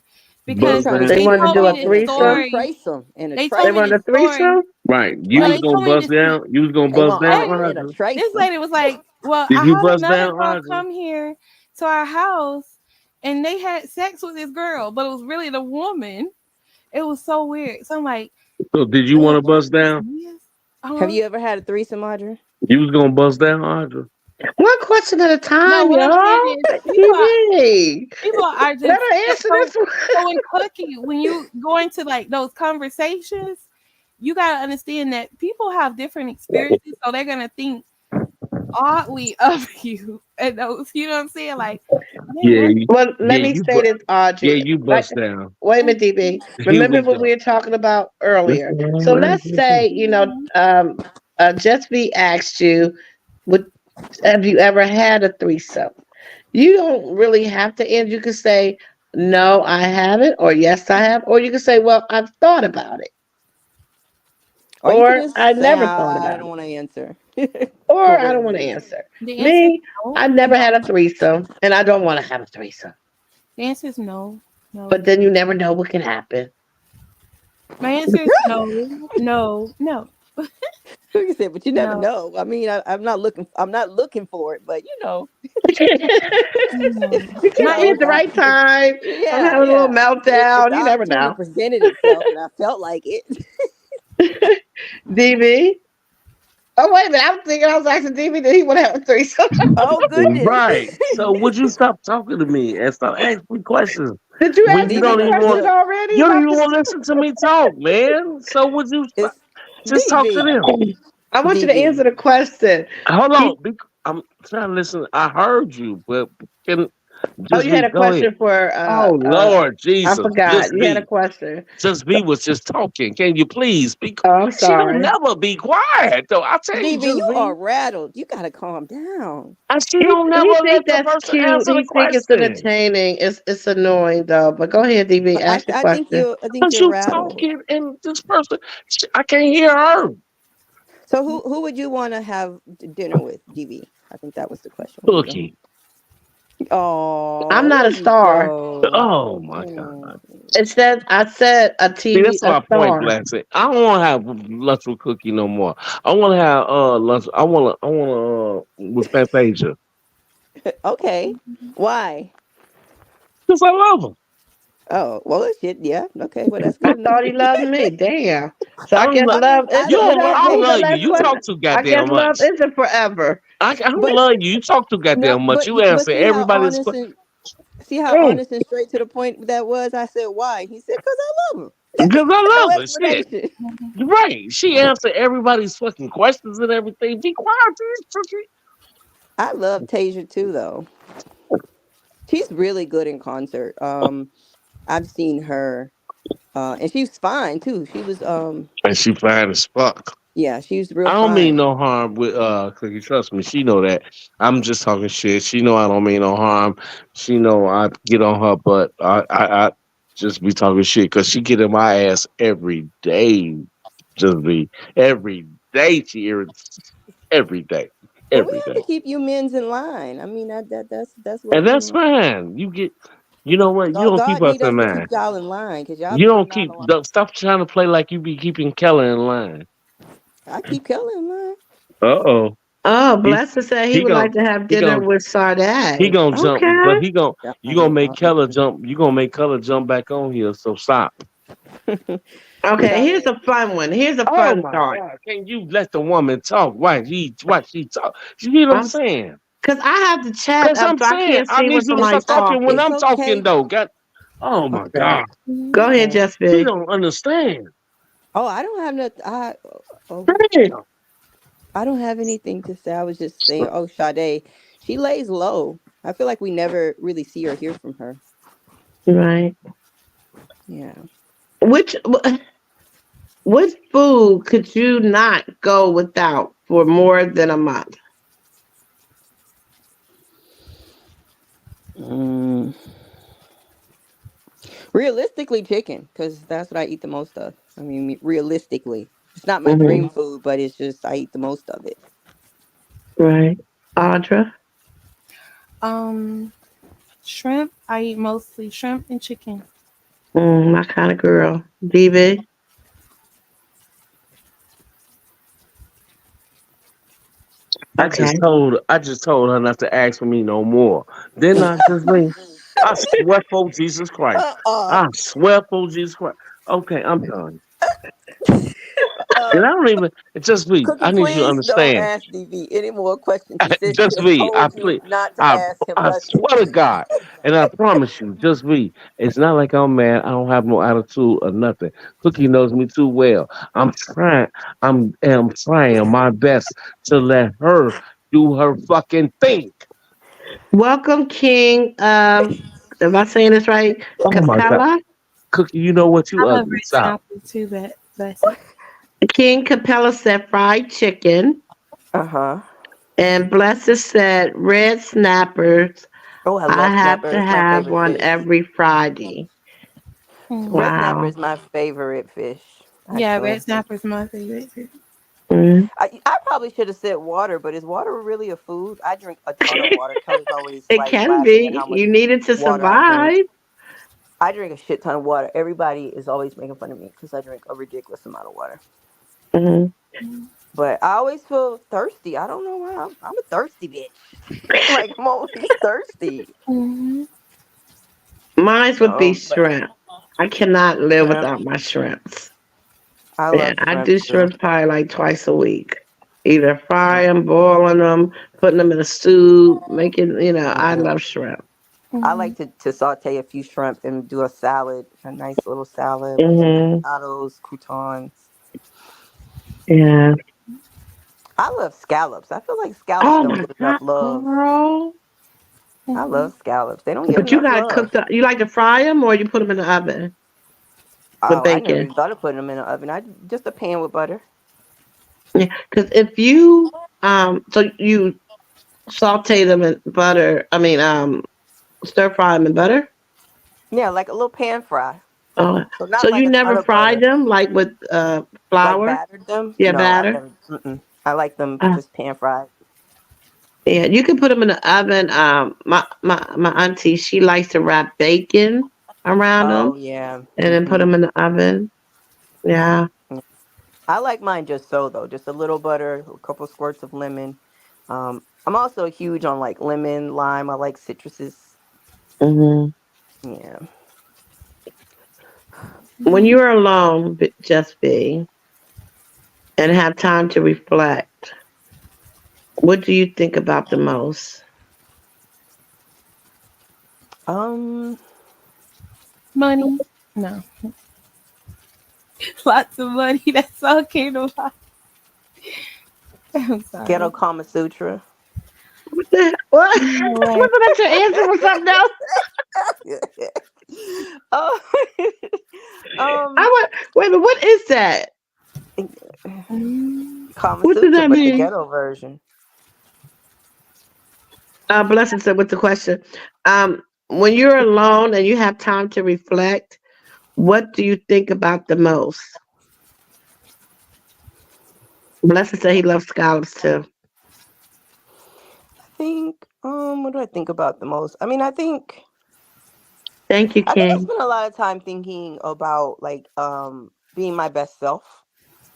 They were Because Buzz trying to they down. they get want you to told do me a off this in a threesome. story. threesome. In a They told They me want this a threesome. story. threesome. Right. You Well, was they gonna told me buzz this. down. You was gonna They buzz want down, Hey, Audra in a Audra. this threesome. lady was like, "Well, Did I you had buzz another down, girl Audra? come here to our house, and they had sex with this girl, but it was really the woman. It was so weird. So I'm like, So did you want "Man, to buzz down? yes, Have huh?" you ever had a threesome, Audra? You was gonna buzz down, Audra. One question at a No, time, what I'm saying y'all. is TV. people are Let just her answer so this one. so in cookie when you go into like those conversations, you gotta understand that people have different experiences, so they're gonna think oddly of you and those, you know what I'm saying? Like, man, Yeah, what? Well, let yeah, me say this, yeah, Audrey. you Like, bust down. wait a minute, DB. Here we Remember what we go. were talking about Listen, earlier. So let's say, Just B asked you, would have you ever had a threesome? You don't really have to end. You can say, no, I haven't, or yes, I have, or you can say, well, I've thought about it, Or you could or just I say, never thought I about don't it, want to answer or for I don't whatever want to reason. answer. The answer is Me, no, I've never had a threesome, and I don't want to have a threesome. the answer is no, But no. then you never know what can happen. My answer is no, no, no, You said, but you never no, know. I mean, I'm not looking. I'm not looking for it, but no. It you could My be at know, the answer right time. I'm yeah, having a little yeah. If meltdown. the You never opportunity know. presented itself and I felt like it, DB. Oh, wait a minute. I'm thinking I was asking DB, did he want to have a threesome? oh goodness, right. So would you stop talking to me and stop asking me questions Did you when ask you me the don't DB, even question want? look, already You don't about even this? want to listen to me talk, man. So would you stop? it's Just talk to DB, them. I want you to DB. answer the question. Hold He, on. I'm trying to listen. I heard you, but can oh, just you had be a go ahead. question for, Oh Lord I Jesus, forgot. just You had a be. question. Just be was just talking. Can you please be? Oh, I'm She don't sorry. never be quiet though. I tell you, DB, just you be. are rattled. You gotta calm down. And she don't He never think let the that's person cute. answer the He think it's question. entertaining. It's annoying though. But go ahead, DB. Ask your question. I think Cause you're you rattled. talking and this person, I can't hear her. So who would you want to have dinner with, DB? I think that was the question. What was Cookie. I'm Oh, not a there you star. go. Oh my God. Mm. It says I said a See, TV that's a my point, star. Blassie. I don't want to have lunch with Cookie no more. I want to have lunch. I want to with Fantasia Okay. Why? because I love her. Oh, well, shit. Yeah. Okay. Well, that's I good enough. thought he loved me. Damn. So I I don't. guess Lo- I mean, love I is you don't is know. don't. that I Maybe, don't what's the love you. last You question? talk too I guess goddamn love much. isn't forever. I don't but love you. You talk too no, goddamn much. You answer see how everybody's honest question. and see how honest and straight to the point that was. I said why. He said because I love him. Because I No love her. Shit. explanation. You're right. She answered everybody's fucking questions and everything. Be quiet, please. I love Tasia too, though. She's really good in concert. I've seen her And she was fine too. She was And she fine as fuck. yeah, she was I real don't mean fine. no harm with Cookie. Trust me, she know that. I'm just talking shit. She know I don't mean no harm. She know I get on her, but I just be talking shit because she get in my ass every day. Just be every day. She irritates every day, Well, we every have day, to keep you men's in line. I mean, that's what and that's fine. You get. You know what? You don't keep God us need in us to keep mind. y'all in line because y'all You be don't getting out keep. of line. Don't stop trying to play like you be keeping Keller in line. I keep Kelly in line. Uh oh. Oh, He Blessed said he he would gon' like to have he dinner gon' with he Sade. gonna jump, but Okay. you gonna make Keller jump. You gonna make Keller jump back on here. So stop. Okay, here's Sade. a fun one. Here's a Oh fun my thought. God! Can you let the woman talk? Why she talk? You hear what I'm I'm saying? because I have the chat Cause up, I'm so I saying can't I see when need you to somebody's stop talking when talking. It's I'm talking okay. though. God, oh my Okay. God, Go ahead, Okay. Just he be. don't understand. Oh, I don't have nothing. Oh, Damn. I don't have anything to say. I was just saying. Oh, Sade, she lays low. I feel like we never really see or hear from her. Right. Yeah. Which What food could you not go without for more than a month? Mm. Realistically, chicken, because that's what I eat the most of. I mean, realistically, it's not my Hmm. dream food, but it's just I eat the most of it. Right. Audra? Um, shrimp. I eat mostly shrimp and chicken. My kind of girl. DB? Okay. I just told her not to ask for me no more. Then I just me. I swear for Jesus Christ. Uh-uh. I swear for Jesus Christ. Okay, I'm done. And Uh, I don't even. It's just me. Cookie, I need you to please don't understand. ask DV any more questions. He said she Just has me. I told you please. not to I ask him I nothing. swear to God, and I promise you, just me. It's not like I'm mad. I don't have no attitude or nothing. Cookie knows me too well. I'm trying. Am trying my best to let her do her fucking thing. Welcome, King. Am I saying this right? Oh my God, Capella? Cookie, you know what? You I love ugly. red Stop. snapper too. That's it. King Capella said fried chicken. Uh-huh. And Blessed said red snappers. Oh, I I love have snapper. to It's my have favorite one fish. every Friday. Mm. Red snapper Wow. is my favorite fish, Yeah, red actually. snapper is my favorite too. Mm. I probably should have said water, but is water really a food? I drink a ton of water. Kelly's always It like can laughing at how be. much You need it to water I drink. survive. I drink a shit ton of water. Everybody is always making fun of me because I drink a ridiculous amount of water. Mhm. Mm. But I always feel thirsty. I don't know why. I'm a thirsty bitch. Like I'm always thirsty. Mhm. Mine would be But shrimp. I cannot live shrimp. without my shrimps. I Yeah, love I shrimp do too. shrimp pie like twice a week. Either fry them, boiling them, putting them in a stew, making, I Mm-mm. love shrimp. I Mhm. like to saute a few shrimp and do a salad, a nice little salad with some Hmm. avocados, croutons. Yeah. I love scallops. I feel like scallops Oh don't my get enough God, love. girl. I Mhm. love scallops. They don't get But you enough got to love. cook you like to fry them or you put them in the oven with Oh, I never bacon? even thought of putting them in the oven. I just a pan with butter. Yeah, because if you, so you saute them in butter, stir fry them in butter? Yeah, like a little pan fry. Oh, So not so like you a ton never of fried butter. them like with Like flour? battered them? Yeah, No, I batter. never. Mm-mm. I like them Uh, just pan fried. yeah, you can put them in the oven. My auntie, she likes to wrap bacon around them Oh yeah. and then put Mm-hmm. them in the oven. Yeah. I like mine just so though, just a little butter, a couple squirts of lemon. I'm also huge on like lemon, lime. I like citruses. Hmm. Yeah. When Mhm. you're alone, just be and have time to reflect. What do you think about the most? Um. Money. No, lots of money. That's okay to buy. I'm Ghetto sorry. Kama Sutra. What the what? No Wasn't way. that your answer for something else? Oh, Um, Wait a minute, what is that? Mm, Kama What does Sutra, that but the mean? ghetto version. Blessing said with the question. When you're alone and you have time to reflect, what do you think about the most? Blessing said he loves scallops too. I think, what do I think about the most? I mean, Thank you, I think I King. spent a lot of time thinking about like being my best self,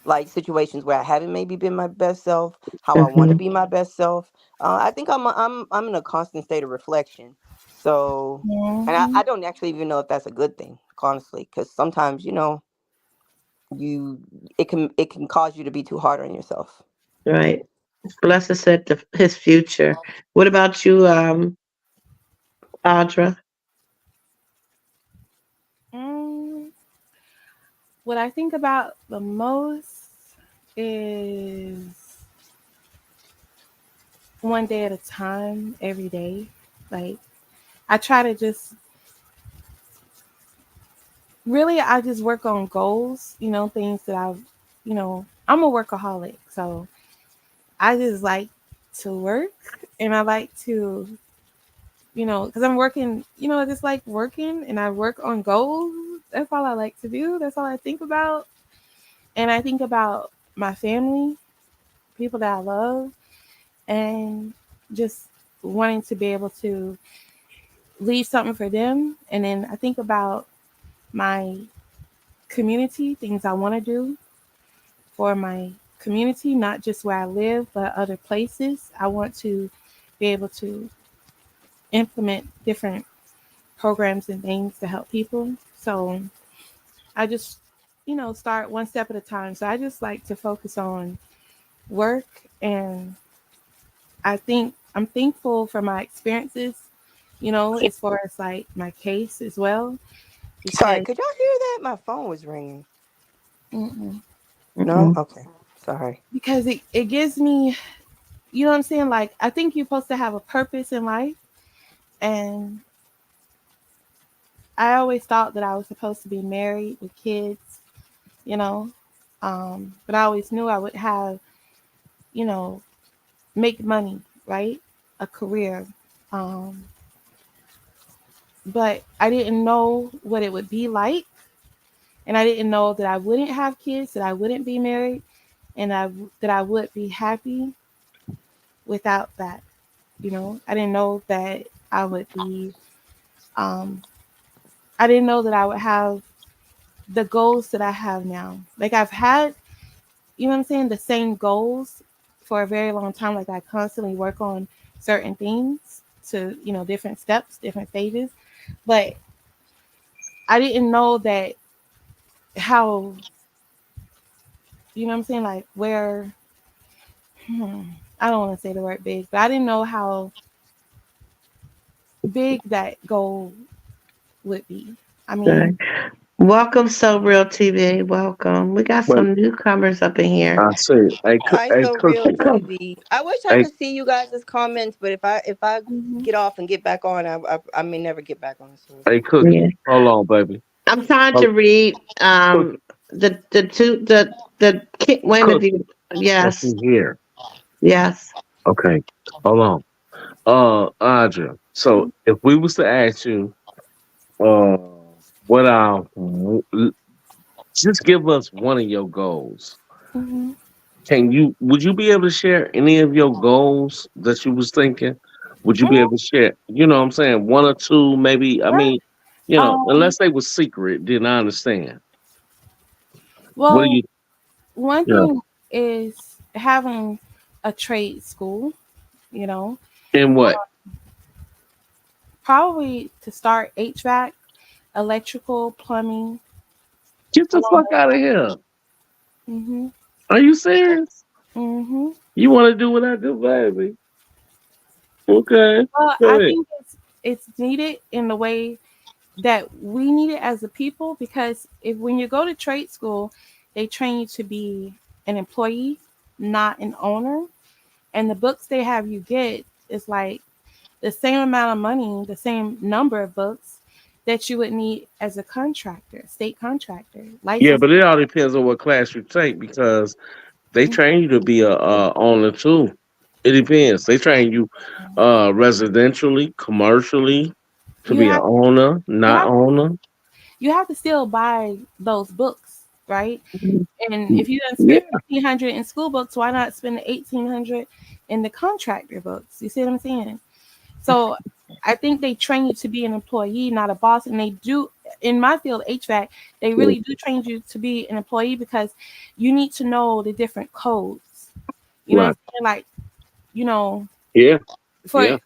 like situations where I haven't maybe been my best self, how I want to Hmm. be my best self. I think I'm in a constant state of reflection. So, and I mhm. don't actually even know if that's a good thing, honestly, because sometimes you it can cause you to be too hard on yourself. Right. Blessing said his future. What about you, Audra? Mm, what I think about the most is one day at a time, every day. Like I try to just really, I just work on goals. Things that I'm a workaholic, so I just like to work, and I like to because I'm working. I just like working, and I work on goals. That's all I like to do. That's all I think about, and I think about my family, people that I love, and just wanting to be able to leave something for them. And then I think about my community, things I want to do for my community, not just where I live, but other places. I want to be able to implement different programs and things to help people. So I just, start one step at a time. So I just like to focus on work, and I think I'm thankful for my experiences, as far as like my case as well, Sorry, because could y'all hear that? My phone was ringing. mm-mm, No, Mm-mm. okay, sorry. because it gives me, what I'm saying? Like, I think you're supposed to have a purpose in life. And I always thought that I was supposed to be married with kids, you know. But I always knew I would have, you know, make money, right? A career. Um, but I didn't know what it would be like. And I didn't know that I wouldn't have kids, that I wouldn't be married, and that I would be happy without that. I didn't know that I would be, um, I didn't know that I would have the goals that I have now. Like I've had, what I'm saying, the same goals for a very long time. Like I constantly work on certain things to, different steps, different stages. But I didn't know that how, what I'm saying, like where, hmm, I don't want to say the word big, but I didn't know how big that goal would be. I Right. mean, Welcome, So Real TV. Welcome. We got But some newcomers up in here. I say, Hi, hey, so real cookie, TV. I wish I hey, could see you guys' comments, but if I mhm. get off and get back on, I may never get back on. So it's hey, okay. Yeah. cookie. Hold on, baby. I'm trying to Oh, read cookie, wait a minute. cookie. Yes, Yes. you here. Yes. Okay, hold on. Audra. So if we was to ask you, uh, what just give us one of your goals. Mhm. Would you be able to share any of your goals that you was thinking? Would you be Mhm. able to share, you know what I'm saying, one or two, maybe, I Sure. mean, Um, unless they were secret, then I understand. What do well, you, one yeah, thing is having a trade school, you know, and what? probably to start HVAC, electrical, plumbing, Get the along fuck out of here. those. Mhm. Are you serious? Mhm. You want to do what I do, baby? Okay, Well, go I ahead. think it's needed in the way that we need it as a people, because if when you go to trade school, they train you to be an employee, not an owner. And the books they have you get is like the same amount of money, the same number of books that you would need as a contractor, state contractor, Yeah, license. but it all depends on what class you take because they train you to be a owner too. It depends. They train you residentially, commercially to You be an have owner, you not have owner. you have to still buy those books, right? And if you done Yeah, spent 1,500 in school books, why not spend the 1,800 in the contractor books? You see what I'm saying? So I think they train you to be an employee, not a boss. And they do in my field, HVAC, they really do train you to be an employee because you need to know the different codes. You know what I'm right. saying? Like, you know, Yeah, for yeah.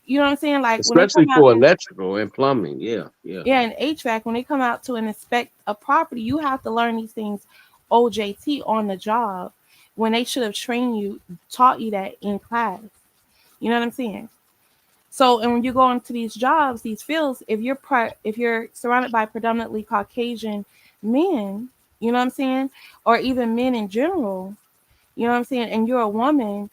you know what I'm saying? Like when they Especially come out, for electrical and plumbing. Yeah, yeah. yeah, in HVAC, when they come out to inspect a property, you have to learn these things OJT on the job when they should have trained you, taught you that in class. You know what I'm saying? So, and when you go into these jobs, these fields, if you're surrounded by predominantly Caucasian men, you know what I'm saying, or even men in general, you know what I'm saying, and you're a woman,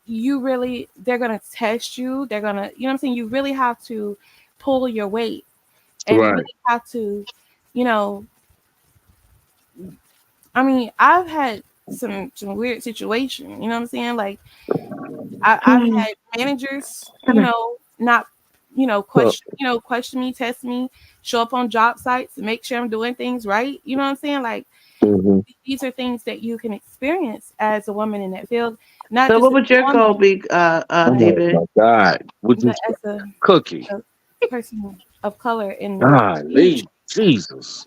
you really they're gonna test you. They're gonna, you know what I'm saying. You really have to pull your weight and Right. really have to, you know, I mean, I've had some weird situation. You know what I'm saying? Like I've had managers, not, So, question me, test me, show up on job sites to make sure I'm doing things right. You know what I'm saying? Like mhm. these are things that you can experience as a woman in that field, not So just what as would a your goal woman, be, but Oh David? my God. Would you but as cookie? a person of color in the industry. Golly, Jesus.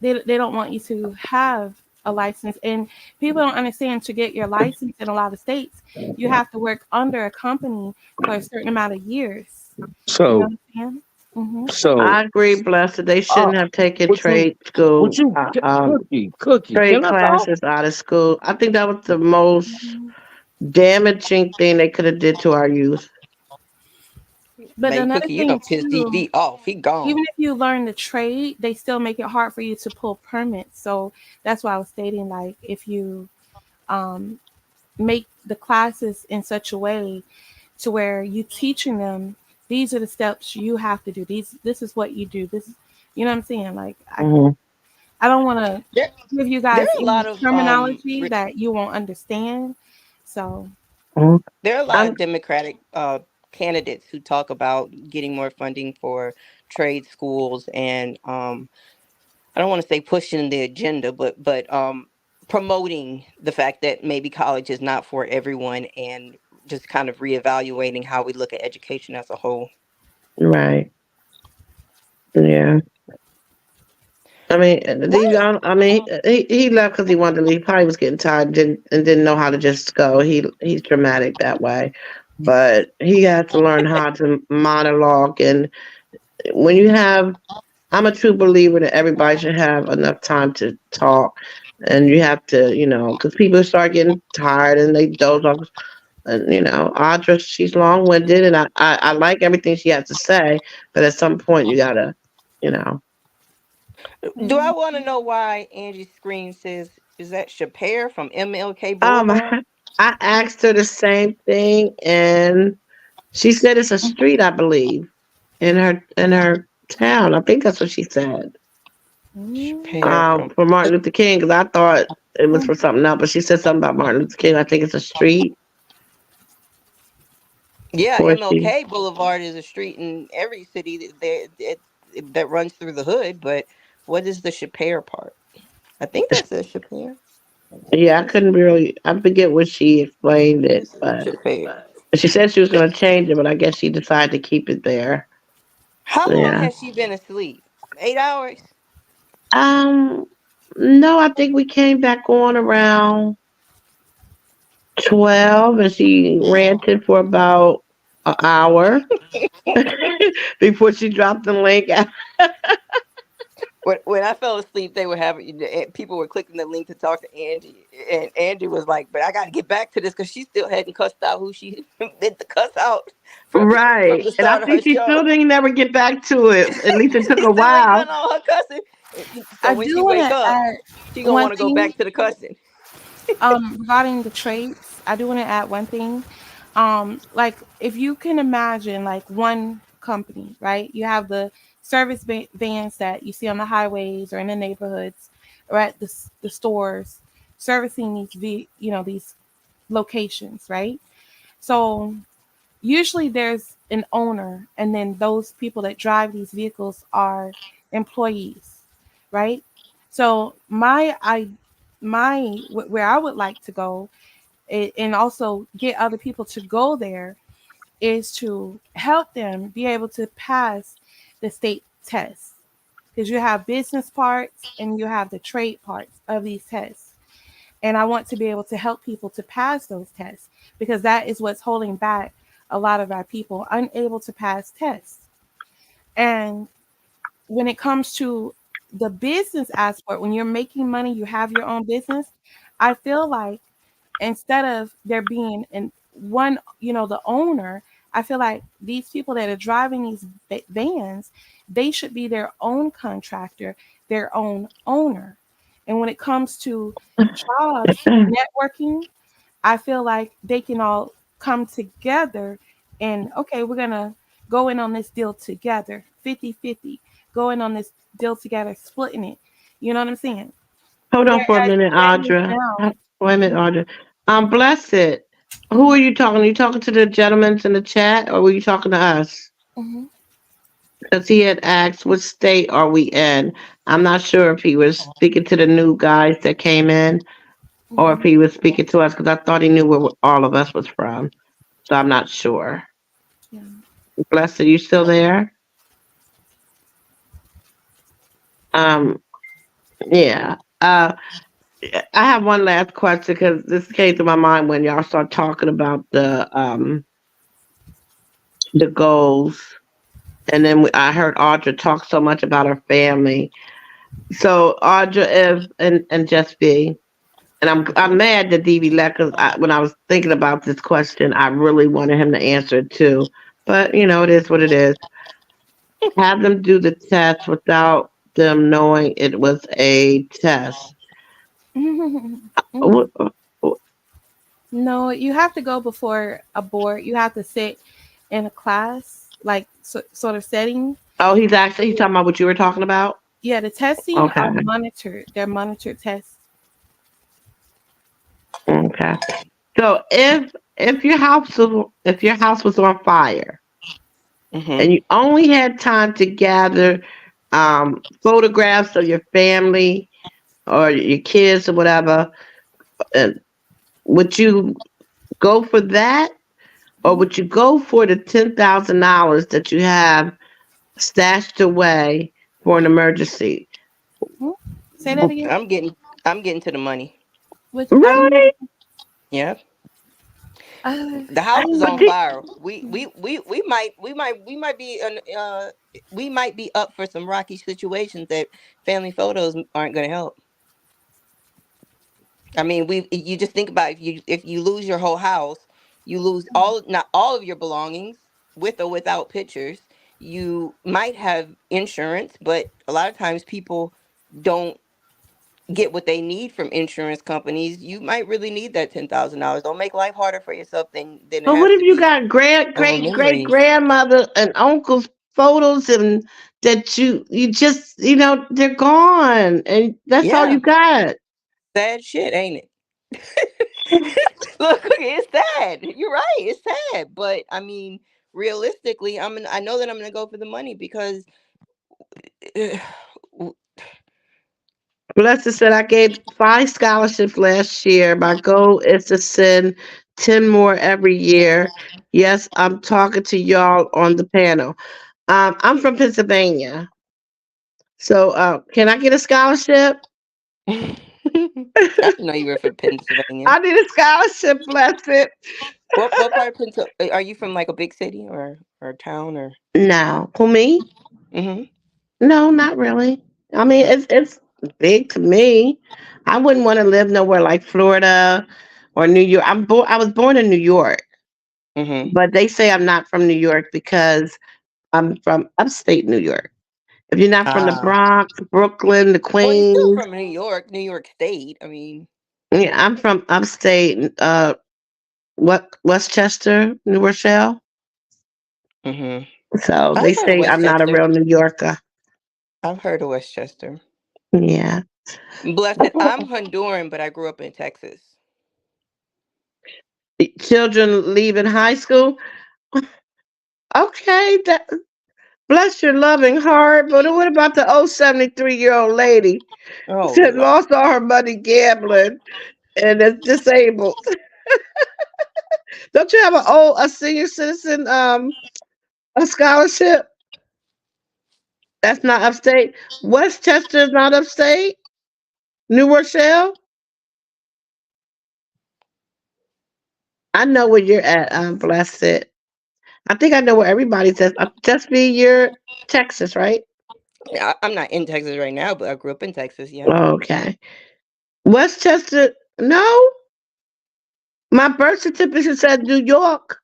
They don't want you to have a license, and people don't understand, to get your license in a lot of states you have to work under a company for a certain amount of years. You know So, what I'm saying? Hmm. so, I agree, Blessed. They uh, shouldn't have taken would you, trade school, cookie? trade Can I talk? classes out of school. I think that was the most damaging thing they could have did to our youth. But Man, another Cookie, you thing don't piss too, DV off. He gone. even if you learn the trade, they still make it hard for you to pull permits. So that's why I was stating, like, if you um, make the classes in such a way to where you teaching them, these are the steps you have to do. This is what you do. You know what I'm saying? Like Mhm. I don't want to There, give you there guys are a any lot of terminology that you won't understand. So Mhm. there are a lot I'm of Democratic candidates who talk about getting more funding for trade schools and I don't want to say pushing the agenda, but promoting the fact that maybe college is not for everyone and just kind of reevaluating how we look at education as a whole. right. Yeah. I mean, these. What? I mean, he left because he wanted to leave. Probably was getting tired, didn't know how to just go. He's dramatic that way, but he has to learn how to monologue. And when you have, I'm a true believer that everybody should have enough time to talk, and you have to, because people start getting tired and they doze off. And Audra, she's long winded, and I like everything she has to say, but at some point you gotta, you know. Do I mm, want to know why Angie Screen says, is that Chappelle from MLK Um, Boulevard? I asked her the same thing, and she said it's a street, I believe, in her town. I think that's what she said. Chappelle from. For Martin Luther King, because I thought it was for something else, but she said something about Martin Luther King. I think it's a street. Yeah, Where she? MLK Boulevard is a street in every city that runs through the hood. But what is the Chappelle part? I think that says Chappelle. Yeah, I couldn't really. I forget what she explained it, but Chappelle. she said she was going to change it, but I guess she decided to keep it there. How long Yeah. has she been asleep? 8 hours. Um. No, I think we came back on around 12, and she ranted for about an hour before she dropped the link. When I fell asleep, they were having people were clicking the link to talk to Angie, and Angie was like, "But I got to get back to this because she still hadn't cussed out who she did the cuss out from Right. the And I start of her think she show." still didn't never get back to it. At least it took She a still ain't done while. all her cussing. So I when do she want wake to up, add she gonna one want to go thing back to the cussing. regarding the traits. I do want to add one thing. Like if you can imagine, like one company, right? You have the vans that you see on the highways or in the neighborhoods or at the stores, servicing these locations, right? So usually there's an owner, and then those people that drive these vehicles are employees, right? So where I would like to go, and also get other people to go there, is to help them be able to pass the state tests, because you have business parts and you have the trade parts of these tests. And I want to be able to help people to pass those tests, because that is what's holding back a lot of our people, unable to pass tests. And when it comes to the business aspect, when you're making money, you have your own business, I feel like instead of there being the owner, I feel like these people that are driving these vans, they should be their own contractor, their own owner. And when it comes to jobs, networking, I feel like they can all come together and, okay, we're going to go in on this deal together, 50-50, go in on this deal together, splitting it. You know what I'm saying? Hold on for a Whereas minute, the way it is Audra. now, Wait a minute, Audra. Blessed. Who are mhm, you talking? Are you talking to the gentlemen in the chat, or were you talking to us? mhm, Because he had asked, "What state are we in?" I'm not sure if he was speaking to the new guys that came in, or if mhm, he was speaking to us. Because I thought he knew where all of us was from. So I'm not sure. yeah. Blessed, you still there? Um, yeah. I have one last question because this came to my mind when y'all start talking about the goals, and then I heard Audra talk so much about her family. So Audra, if and just be, and I'm mad that DB left because when I was thinking about this question, I really wanted him to answer it too. But it is what it is. Have them do the test without them knowing it was a test. Mhm. No, you have to go before a board. You have to sit in a class, like sort of setting. Oh, he's talking about what you were talking about. Yeah, the testing Okay, are monitored. They're monitored tests. okay. So if your house was on fire and Mm-hmm. you only had time to gather photographs of your family or your kids or whatever, uh, would you go for that, or Mhm. would you go for the $10,000 that you have stashed away for an emergency? Mhm. Say that again. I'm getting to the money. Which I didn't hear Right? Yeah. uh, The I house is didn't But on hear. fire. We might be up for some rocky situations that family photos aren't going to help. I mean, you just think about, if you lose your whole house, you lose not all of your belongings, with or without pictures. You might have insurance, but a lot of times people don't get what they need from insurance companies. You might really need that $10,000. Don't make life harder for yourself than it what has if to you be got over great great memories. grandmother and uncle's photos and that you just they're gone and that's all Yeah, you got? sad shit, ain't it? Look, it's sad. You're right. It's sad, but I mean, realistically, I know that I'm gonna go for the money because w- Blessed said, I gave 5 scholarships last year. My goal is to send 10 more every year. Yes, I'm talking to y'all on the panel. I'm from Pennsylvania. So can I get a scholarship? I didn't know you were from Pennsylvania. I need a scholarship, Blessed. What part of Pennsylvania are you from? Like a big city or a town or? No. Who, me? Hmm. No, not really. I mean, it's big to me. I wouldn't want to live nowhere like Florida or New York. I was born in New York, Hmm. but they say I'm not from New York because I'm from upstate New York. If you're not from the Ah, Bronx, Brooklyn, the well, you're still Queens, from New York State. I mean, yeah, I'm from upstate. Westchester, New Rochelle. hmm So they I've heard of say I'm not a Westchester. real New Yorker. I've heard of Westchester. Yeah. Blessed. I'm Honduran, but I grew up in Texas. Children leaving high school. Okay, that bless your loving heart. But what about the old 73-year-old lady Oh that Lord. lost all her money gambling and is disabled? Don't you have a senior citizen a scholarship? That's not upstate. Westchester is not upstate. New Rochelle. I know where you're at. Blessed. I think I know where everybody's at. Just be your Texas, right? I'm not in Texas right now, but I grew up in Texas. Yeah. Okay. Westchester. No, my birth certificate said New York.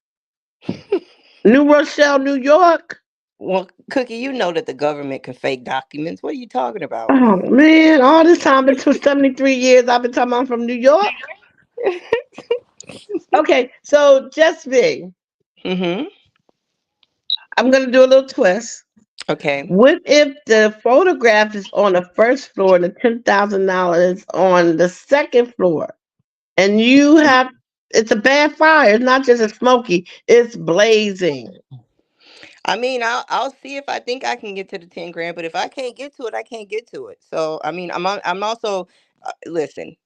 New Rochelle, New York. Well, Cookie, you know that the government can fake documents. What are you talking about? Oh man, all this time been for 73 years. I've been talking I'm from New York. Okay, so just me. Mm-hmm. I'm gonna do a little twist. Okay. What if the photograph is on the first floor and the $10,000 on the second floor, and you have it's a bad fire. It's not just a smoky; it's blazing. I mean, I'll see if I think I can get to the 10 grand, but if I can't get to it, I can't get to it. So I mean, I'm also listen.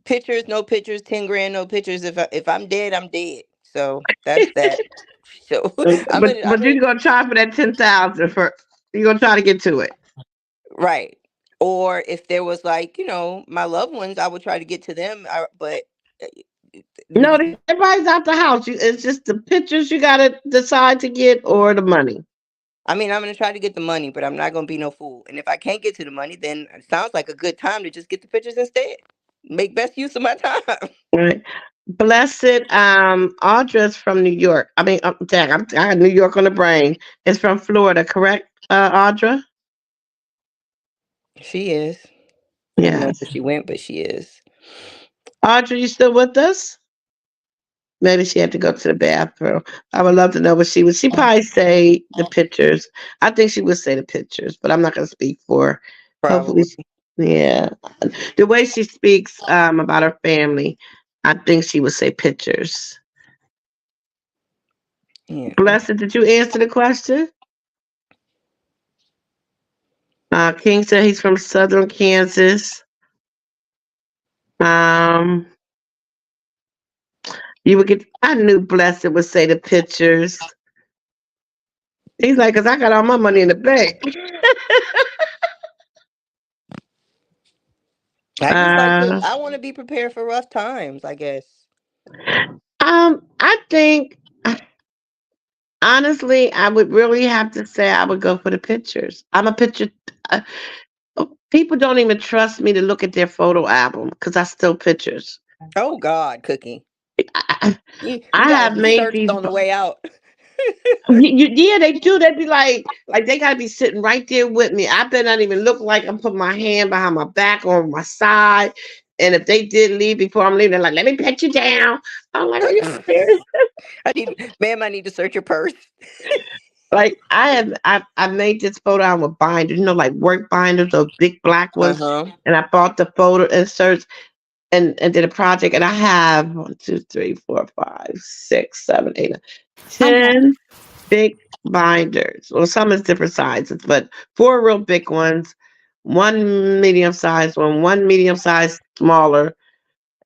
Pictures, no pictures. 10 grand, no pictures. If I'm dead, I'm dead. So that's that. So I'm But gonna I'm but gonna you're gonna try for that 10,000 for you're gonna try to get to it. right. Or if there was like my loved ones, I would try to get to them. But uh, No, the- everybody's out the house. It's just the pictures you gotta decide to get or the money. I mean, I'm gonna try to get the money, but I'm not gonna be no fool. And if I can't get to the money, then it sounds like a good time to just get the pictures instead. Make best use of my time. Right. Blessed Audra's from New York. I mean, dang, I got New York on the brain. It's from Florida, correct, Audra? She is. I don't know Yes. where she went, but she is. Audra, you still with us? Maybe she had to go to the bathroom. I would love to know what she would. She probably say the pictures. I think she would say the pictures, but I'm not going to speak for her. Hopefully, Probably. yeah. The way she speaks about her family, I think she would say pictures. Yeah. Blessed, did you answer the question? King said he's from Southern Kansas. Um, you would get. I knew Blessed would say the pictures. He's like, cause I got all my money in the bank. I just like to. Uh, I want to be prepared for rough times. I guess. I think honestly, I would really have to say I would go for the pictures. I'm a picture. Uh, People don't even trust me to look at their photo album because I still pictures. Oh God, Cookie. I, You I gotta have be made searched these. on the way out. Yeah, they do. They'd be like they gotta be sitting right there with me. I better not even look like I'm putting my hand behind my back or my side. And if they did leave before I'm leaving, they're like, "Let me pet you down." I'm like, "Are you serious?" Ma'am, I need to search your purse. Like I made this photo out with binders, like work binders, those big black Uh ones. huh. And I bought the photo inserts and did a project. And I have 1, 2, 3, 4, 5, 6, 7, 8, 9, I'm back. 10 big binders. Well, some is different sizes, but 4 real big ones, 1 medium sized one medium sized smaller,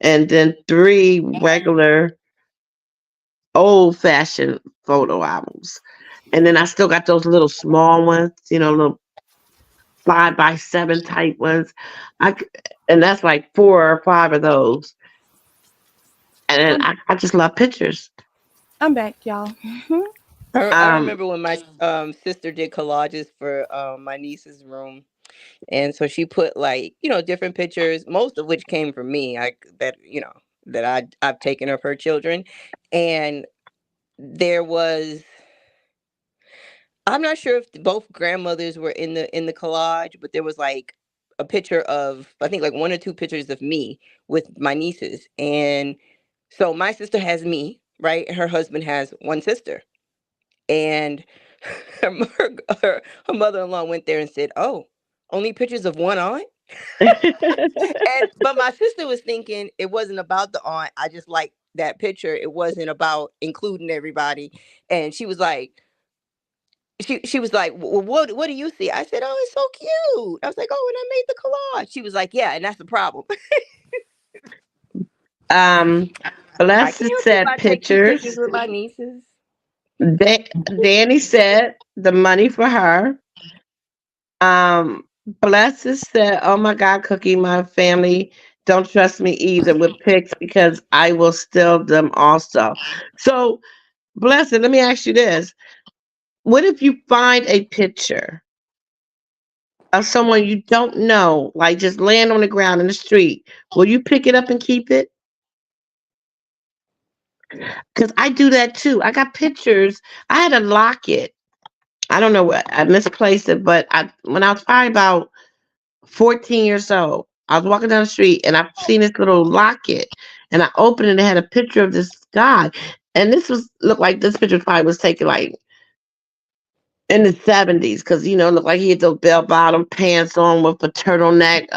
and then 3 regular old fashioned photo albums. And then I still got those little small ones, little 5x7 type ones. And that's like 4 or 5 of those. And then I'm I just love pictures. I'm back, y'all. I Um, remember when my sister did collages for my niece's room, and so she put like different pictures, most of which came from me. I've taken of her children, and there was I'm not sure if both grandmothers were in the collage, but there was like a picture of I think like 1 or 2 pictures of me with my nieces, and so my sister has me, right? Her husband has one sister. And her mother-in-law went there and said, "Oh, only pictures of one aunt." But my sister was thinking it wasn't about the aunt. I just like that picture. It wasn't about including everybody. And she was like, she was like, well, what do you see? I said, oh, it's so cute. I was like, oh, and I made the collage. She was like, yeah, and that's the problem. um, Like, can Blessed you see if said I take two pictures pictures. with my nieces? Danny said the money for her. Blessed said, "Oh my God, Cookie, my family don't trust me either with pics because I will steal them also." So, Blessed, let me ask you this: what if you find a picture of someone you don't know, like just laying on the ground in the street? Will you pick it up and keep it? Because I do that too. I got pictures. I had a locket. I don't know what I misplaced it, but I when I was probably about 14 years old. I was walking down the street and I seen this little locket and I opened it and it had a picture of this guy. And this was looked like this picture probably was taken like in the 70s because it looked like he had those bell bottom pants on with a turtleneck,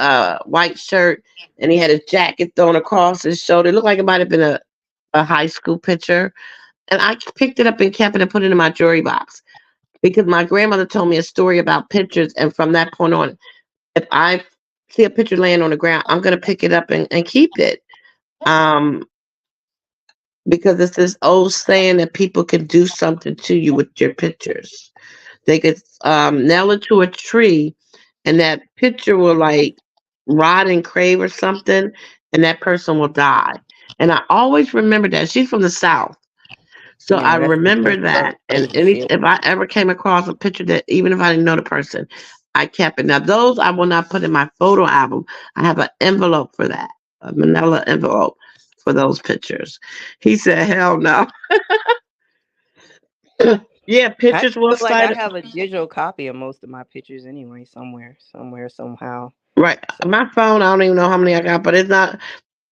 white shirt, and he had his jacket thrown across his shoulder. It looked like it might have been a high school picture. And I picked it up and kept it and put it in my jewelry box because my grandmother told me a story about pictures. And from that point on, if I see a picture laying on the ground, I'm gonna pick it up and keep it. Um, because it's this old saying that people can do something to you with your pictures. They could nail it to a tree, and that picture will like rot and crave or something, and that person will die. And I always remember that. She's from the South. So I Yeah, remember that's that, and crazy shit. if I ever came across a picture that, even if I didn't know the person, I kept it. Now those I will not put in my photo album. I have an envelope for that, a manila envelope for those pictures. He said, "Hell no." Yeah, I pictures will feel like I slide. have a digital copy of most of my pictures anyway, somewhere, somehow. Right, So my phone. I don't even know how many I got, but it's not.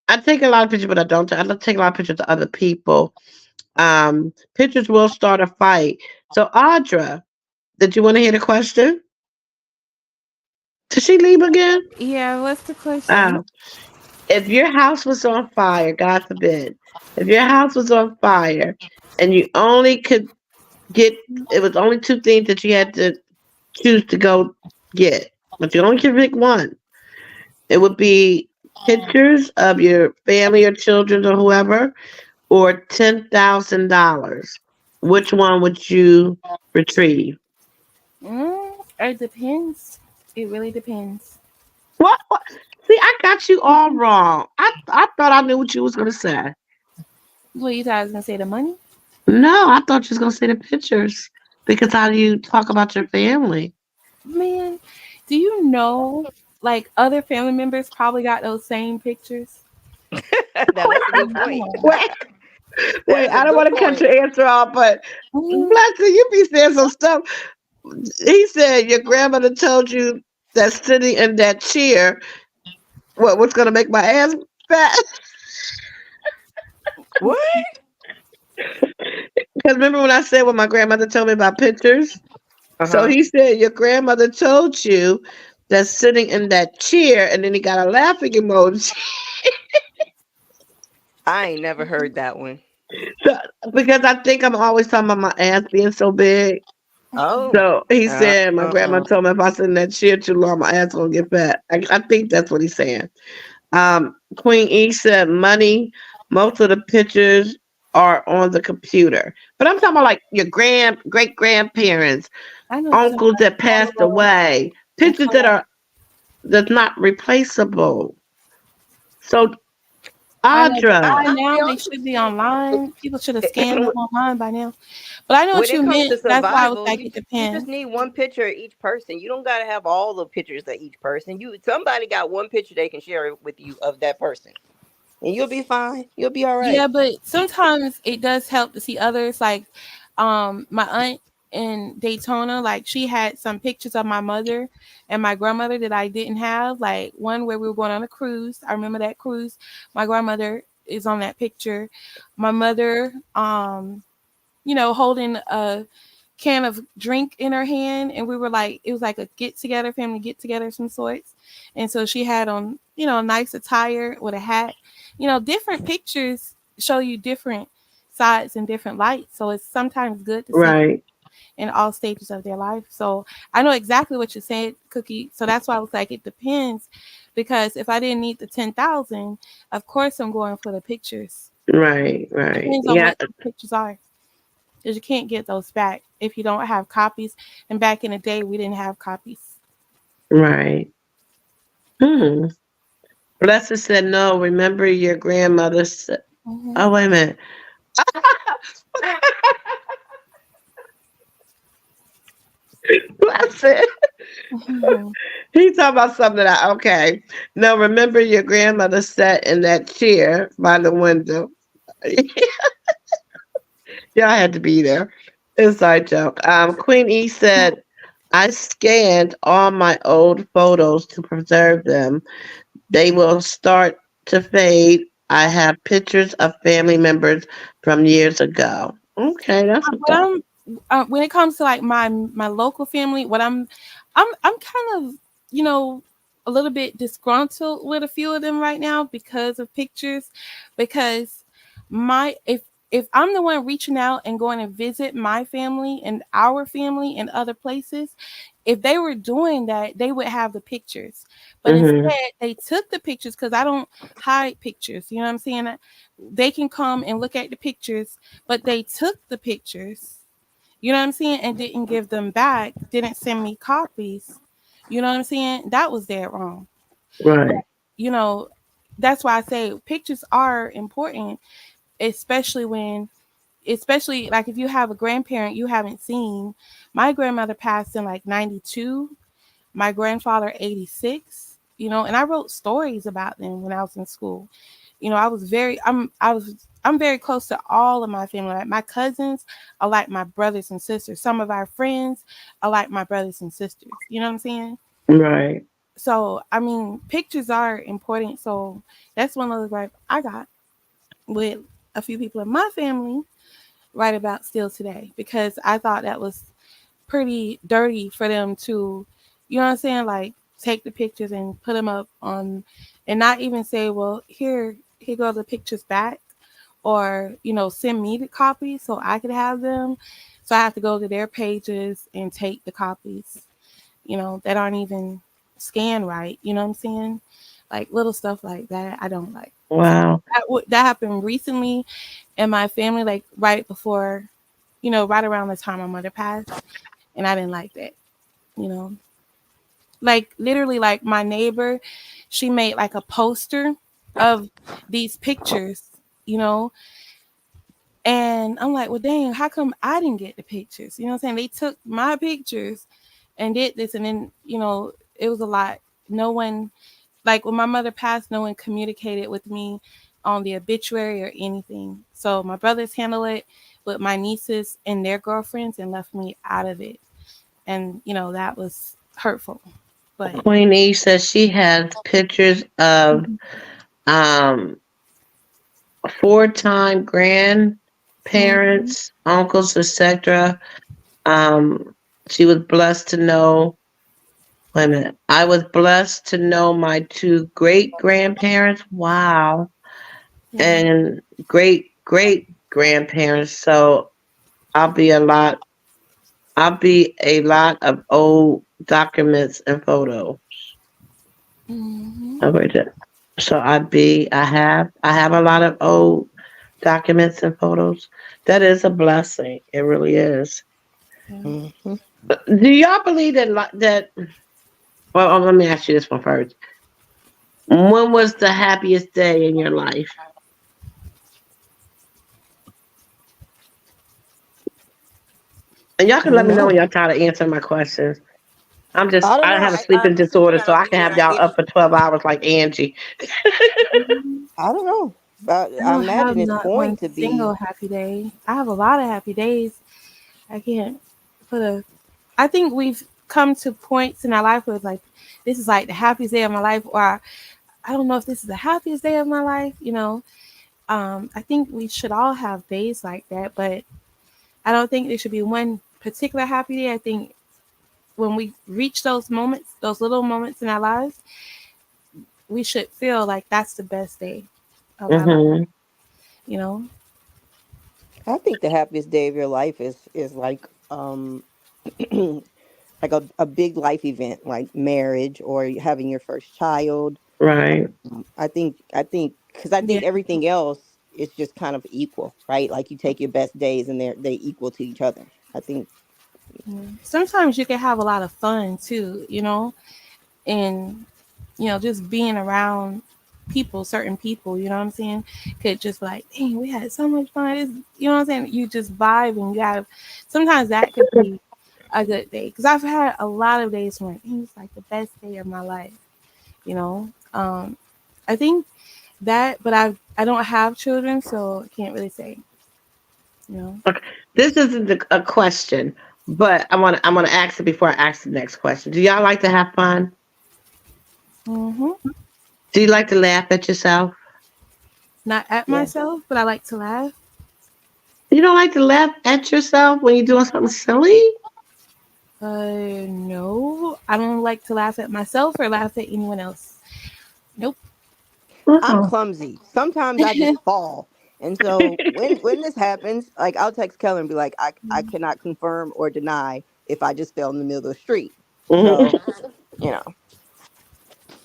I take a lot of pictures, but I don't. I take a lot of pictures of other people. Pictures will start a fight. So Audra, did you want to hear the question? Did she leave again? Yeah, what's the question? Uh, if your house was on fire, God forbid, if your house was on fire and you only could get, it was only two things that you had to choose to go get, but you only could pick one, it would be pictures of your family or children or whoever, or $10,000. Which one would you retrieve? It depends. It really depends. What? See, I got you all wrong. I thought I knew what you was gonna say. What you thought I was gonna say? The money? No, I thought you was gonna say the pictures because how do you talk about your family? Man, do you know like other family members probably got those same pictures? now that's a good point. Yeah. Wait, That wait, is a I don't good want to cut point. your answer off, but Mhm. Blessing, you be saying some stuff. He said your grandmother told you that sitting in that chair, what's gonna make my ass fat? What? Because remember when I said what my grandmother told me about pictures? Uh So huh. he said your grandmother told you that sitting in that chair, and then he got a laughing emoji. I ain't never heard that one. So, because I think I'm always talking about my ass being so big. Oh. So he Uh, said my grandma told me if I sit in that chair too long, my ass gonna get fat. I think that's what he's saying. Queen E said money. Most of the pictures are on the computer, but I'm talking about like your great grandparents, I know what you're talking uncles that passed about. away, And pictures that's not replaceable. So I know, but Audra, by I'll now be they honest should with be you. online. People should have scanned them online by now. But I know what When you it comes meant. to That's why I was survival, like, it you just depends. need one picture of each person. You don't gotta have all the pictures of each person. Somebody got one picture they can share with you of that person, and you'll be fine. You'll be all Yeah, right. but sometimes it does help to see others. Like, my aunt in Daytona, like she had some pictures of my mother and my grandmother that I didn't have. Like one where we were going on a cruise. I remember that cruise. My grandmother is on that picture. My mother, holding a can of drink in her hand, and we were like, it was like a get together, family get together of some sorts. And so she had on, a nice attire with a hat. Different pictures show you different sides and different lights. So it's sometimes good to see Right. in all stages of their life. So I know exactly what you said, Cookie. So that's why I was like, it depends, because if I didn't need the 10,000, of course I'm going for the pictures. Right. Right. Depends on Yeah. what the pictures are, because you can't get those back if you don't have copies. And back in the day, we didn't have copies. Right. Hmm. Blessed said, no, remember your grandmother said, Mm-hmm. oh, wait a minute. Blessed. Mm-hmm. He talking about something that okay. No, remember your grandmother sat in that chair by the window. Y'all had to be there. Inside joke. Queen E said, I scanned all my old photos to preserve them. They will start to fade. I have pictures of family members from years ago. Okay, that's a What thought. when it comes to like my local family, what I'm kind of, a little bit disgruntled with a few of them right now because of pictures, because my if I'm the one reaching out and going to visit my family and our family in other places, if they were doing that, they would have the pictures. But Hmm. instead, they took the pictures, because I don't hide pictures. You know what I'm saying? They can come and look at the pictures, but they took the pictures, you know what I'm saying, and didn't give them back, didn't send me copies. You know what I'm saying? That was dead wrong. But, Right. you know, that's why I say pictures are important, especially especially like if you have a grandparent you haven't seen. My grandmother passed in like 92, my grandfather 86, and I wrote stories about them when I was in school. I was I'm very close to all of my family. Like my cousins are like my brothers and sisters. Some of our friends are like my brothers and sisters. You know what I'm saying? Right. So I mean, pictures are important. So that's one of the right I got with a few people in my family right about still today, because I thought that was pretty dirty for them to, you know what I'm saying, like take the pictures and put them up on, and not even say, well, here go the pictures back, or send me the copies so I could have them. So I have to go to their pages and take the copies, that aren't even scanned right. You know what I'm saying? Like little stuff like that, I don't like. So Wow. that happened recently in my family, like right before, right around the time my mother passed, and I didn't like that. You know, like literally, like my neighbor, she made like a poster of these pictures, you know, and I'm like, well, dang, how come I didn't get the pictures? You know what I'm saying? They took my pictures and did this, and then it was a lot. No one, like when my mother passed, no one communicated with me on the obituary or anything. So my brothers handled it with my nieces and their girlfriends and left me out of it. And that was hurtful. But Queen E says she has pictures of um 4-time mhm, grandparents, uncles, etc. Um, she was blessed to know. Wait a minute. I was blessed to know my two great grandparents. Wow. yeah. And great grandparents. So I'll be a lot. I'll be a lot of old documents and photos. Hmm. Over there. So I have a lot of old documents and photos. That is a blessing. It really is. Yeah. Hmm. Do y'all believe that that? Well, let me ask you this one first. When was the happiest day in your life? And y'all I can let don't me know know. when y'all tired of answering my questions. I don't I know. have a I sleeping listen to disorder, that so I can opinion. have I y'all give up you. for 12 hours like Angie. Mhm. I don't know. I I don't have imagine it's not going one to be. single happy day. I have a lot of happy days. I can't put a. I think we've come to points in our life where it's like, this is like the happiest day of my life, or I don't know if this is the happiest day of my life. I think we should all have days like that, but I don't think there should be one particular happy day, I think when we reach those moments, those little moments in our lives, we should feel like that's the best day of our life, Mm-hmm. you know? I think the happiest day of your life is like like a big life event like marriage or having your first child. Right. I think because I Yeah. think everything else is just kind of equal, right? Like you take your best days and they equal to each other. I think. Yeah. Sometimes you can have a lot of fun too, you know? And, just being around people, certain people, you know what I'm saying? Could just be like, dang, we had so much fun. You know what I'm saying? You just vibe and you have, sometimes that could be a good day. Because I've had a lot of days when it's like the best day of my life, you know? I think that, but I don't have children, so I can't really say, you know? Okay. This isn't a question, but I want to ask it before I ask the next question. Do y'all like to have fun? Hmm. Do you like to laugh at yourself? Not at Yeah. myself, but I like to laugh. You don't like to laugh at yourself when you're doing something silly? No, I don't like to laugh at myself or laugh at anyone else. Nope. I'm Oh. clumsy. Sometimes I just fall. And so when this happens, like I'll text Keller and be like, I cannot confirm or deny if I just fell in the middle of the street. Mhm. So, you know,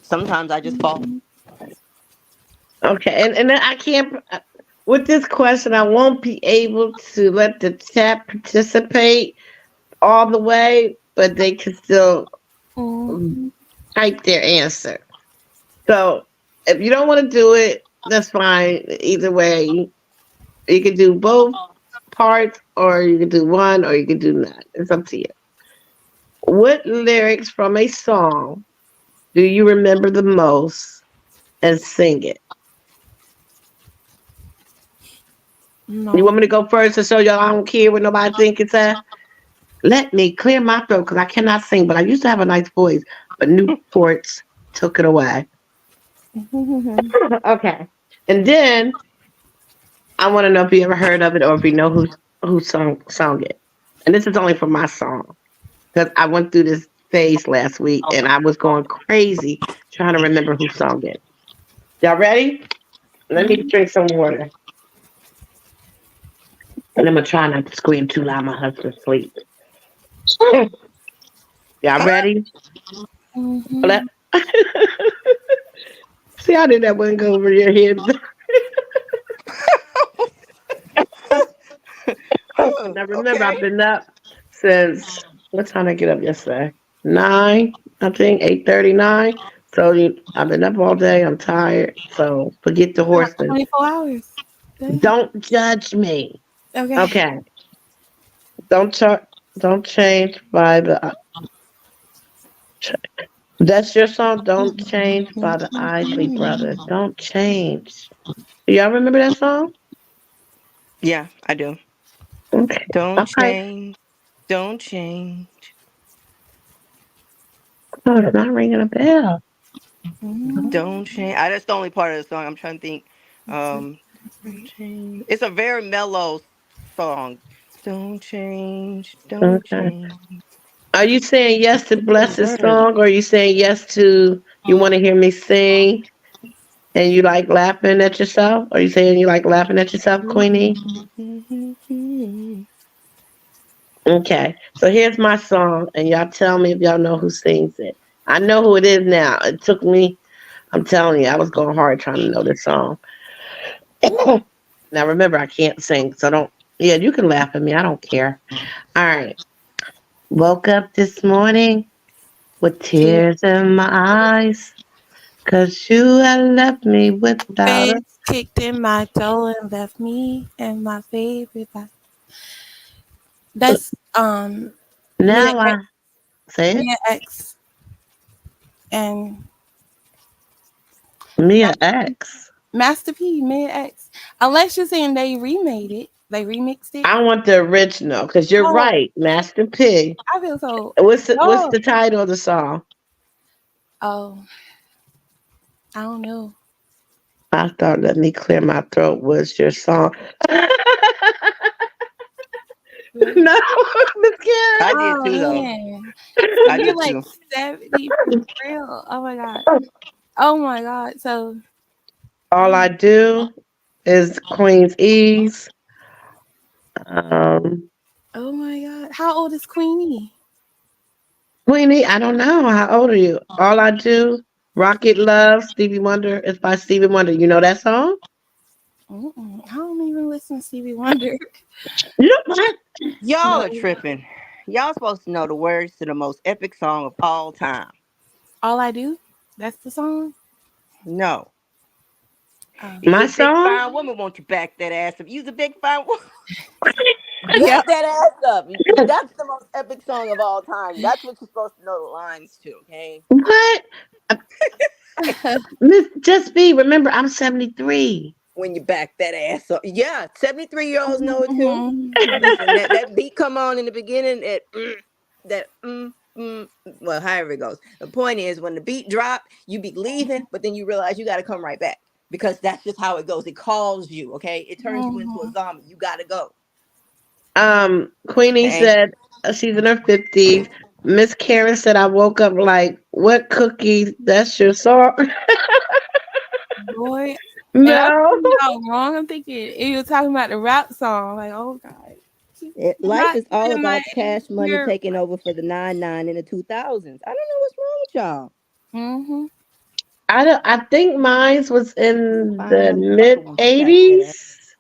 sometimes I just fall. Okay, and then I can't. With this question, I won't be able to let the chat participate all the way, but they can still Mm-hmm. type their answer. So if you don't want to do it, that's fine. Either way, you can do both parts, or you can do one, or you can do none. It's up to you. What lyrics from a song do you remember the most and sing it? You No. want me to go first to show y'all I don't care what nobody think it's at? Let me clear my throat because I cannot sing, but I used to have a nice voice, but Newports took it away. Okay. And then I want to know if you ever heard of it or if you know who sung it. And this is only for my song because I went through this phase last week and I was going crazy trying to remember who sung it. Y'all ready? Let me Mhm. drink some water. And I'm gonna try not to scream too loud. My husband's asleep. Y'all ready? Mhm. Let- See, I knew that wouldn't go over your head. Now remember, Okay. I've been up since what time did I get up yesterday? 9, I think 8:39. So I've been up all day. I'm tired. So forget the About horses. 24 hours. Dang. Don't judge me. Okay. Okay. Don't ch- don't change by the. That's your song. Don't change by the Isley Brothers. Don't change. Do y'all remember that song? Yeah, I do. Okay. Don't All right. change. Don't change. Oh, it's not ringing a bell. Mhm. Don't change. That's the only part of the song I'm trying to think. Um, don't change. It's a very mellow song. Don't change. Don't Okay. change. Are you saying yes to The bless this word. song, or are you saying yes to you want to hear me sing and you like laughing at yourself? Are you saying you like laughing at yourself, Queenie? Okay, so here's my song, and y'all tell me if y'all know who sings it. I know who it is now. It took me. I'm telling you, I was going hard trying to know this song. Now remember, I can't sing, so don't. Yeah, you can laugh at me. I don't care. All right. Woke up this morning with tears in my eyes. 'Cause you had left me without a. Face kicked in my toe and left me and my favorite. That's Mia Now I X, say it. Mia X, and Mia X. Master P. Mia X. Unless you're saying they remade it, they remixed it. I want the original because you're Oh, right, Master P. I feel so. What's Oh, the title of the song? oh, I don't know. I thought "Let Me Clear My Throat" was your song. No, Miss I Karen. did Oh too, though. man. So I you're did like too. 70 for real. Oh my God. Oh my God. So All I do is Queen's Ease. Um, oh my God. How old is Queenie? Queenie, I don't know. How old are you? All I do, Rocket Love, Stevie Wonder. It's by Stevie Wonder. You know that song? Mm-mm. I don't even listen to Stevie Wonder. You know what? Y'all are No. tripping. Y'all supposed to know the words to the most epic song of all time. All I do? That's the song? No. Oh. My You a big song? fine woman, won't you back that ass up? You's a big fine woman. Yeah. Back that ass up. That's the most epic song of all time. That's what you're supposed to know the lines to, okay? What? Uh, Miss Just Be, remember, I'm 73. When you back that ass up. Yeah, 73-year-olds know it too. Mhm. Listen, that beat come on in the beginning, that well, however it goes. The point is when the beat drop, you be leaving, but then you realize you gotta come right back. Because that's just how it goes. It calls you, okay? It turns you into a Mhm. zombie. You gotta go. Queenie Okay. said she's in her 50s. Miss Karen said, I woke up like, what cookie? That's your song? Boy. And I'm No. thinking y'all wrong. I'm thinking you were talking about the rap song. Like, oh God. Life Not is all in my about cash money ear. taking over for the 99 in the 2000s. I don't know what's wrong with y'all. Mm-hmm. I think mine was in Fine the motherfucker, mid won't you back that ass? 80s.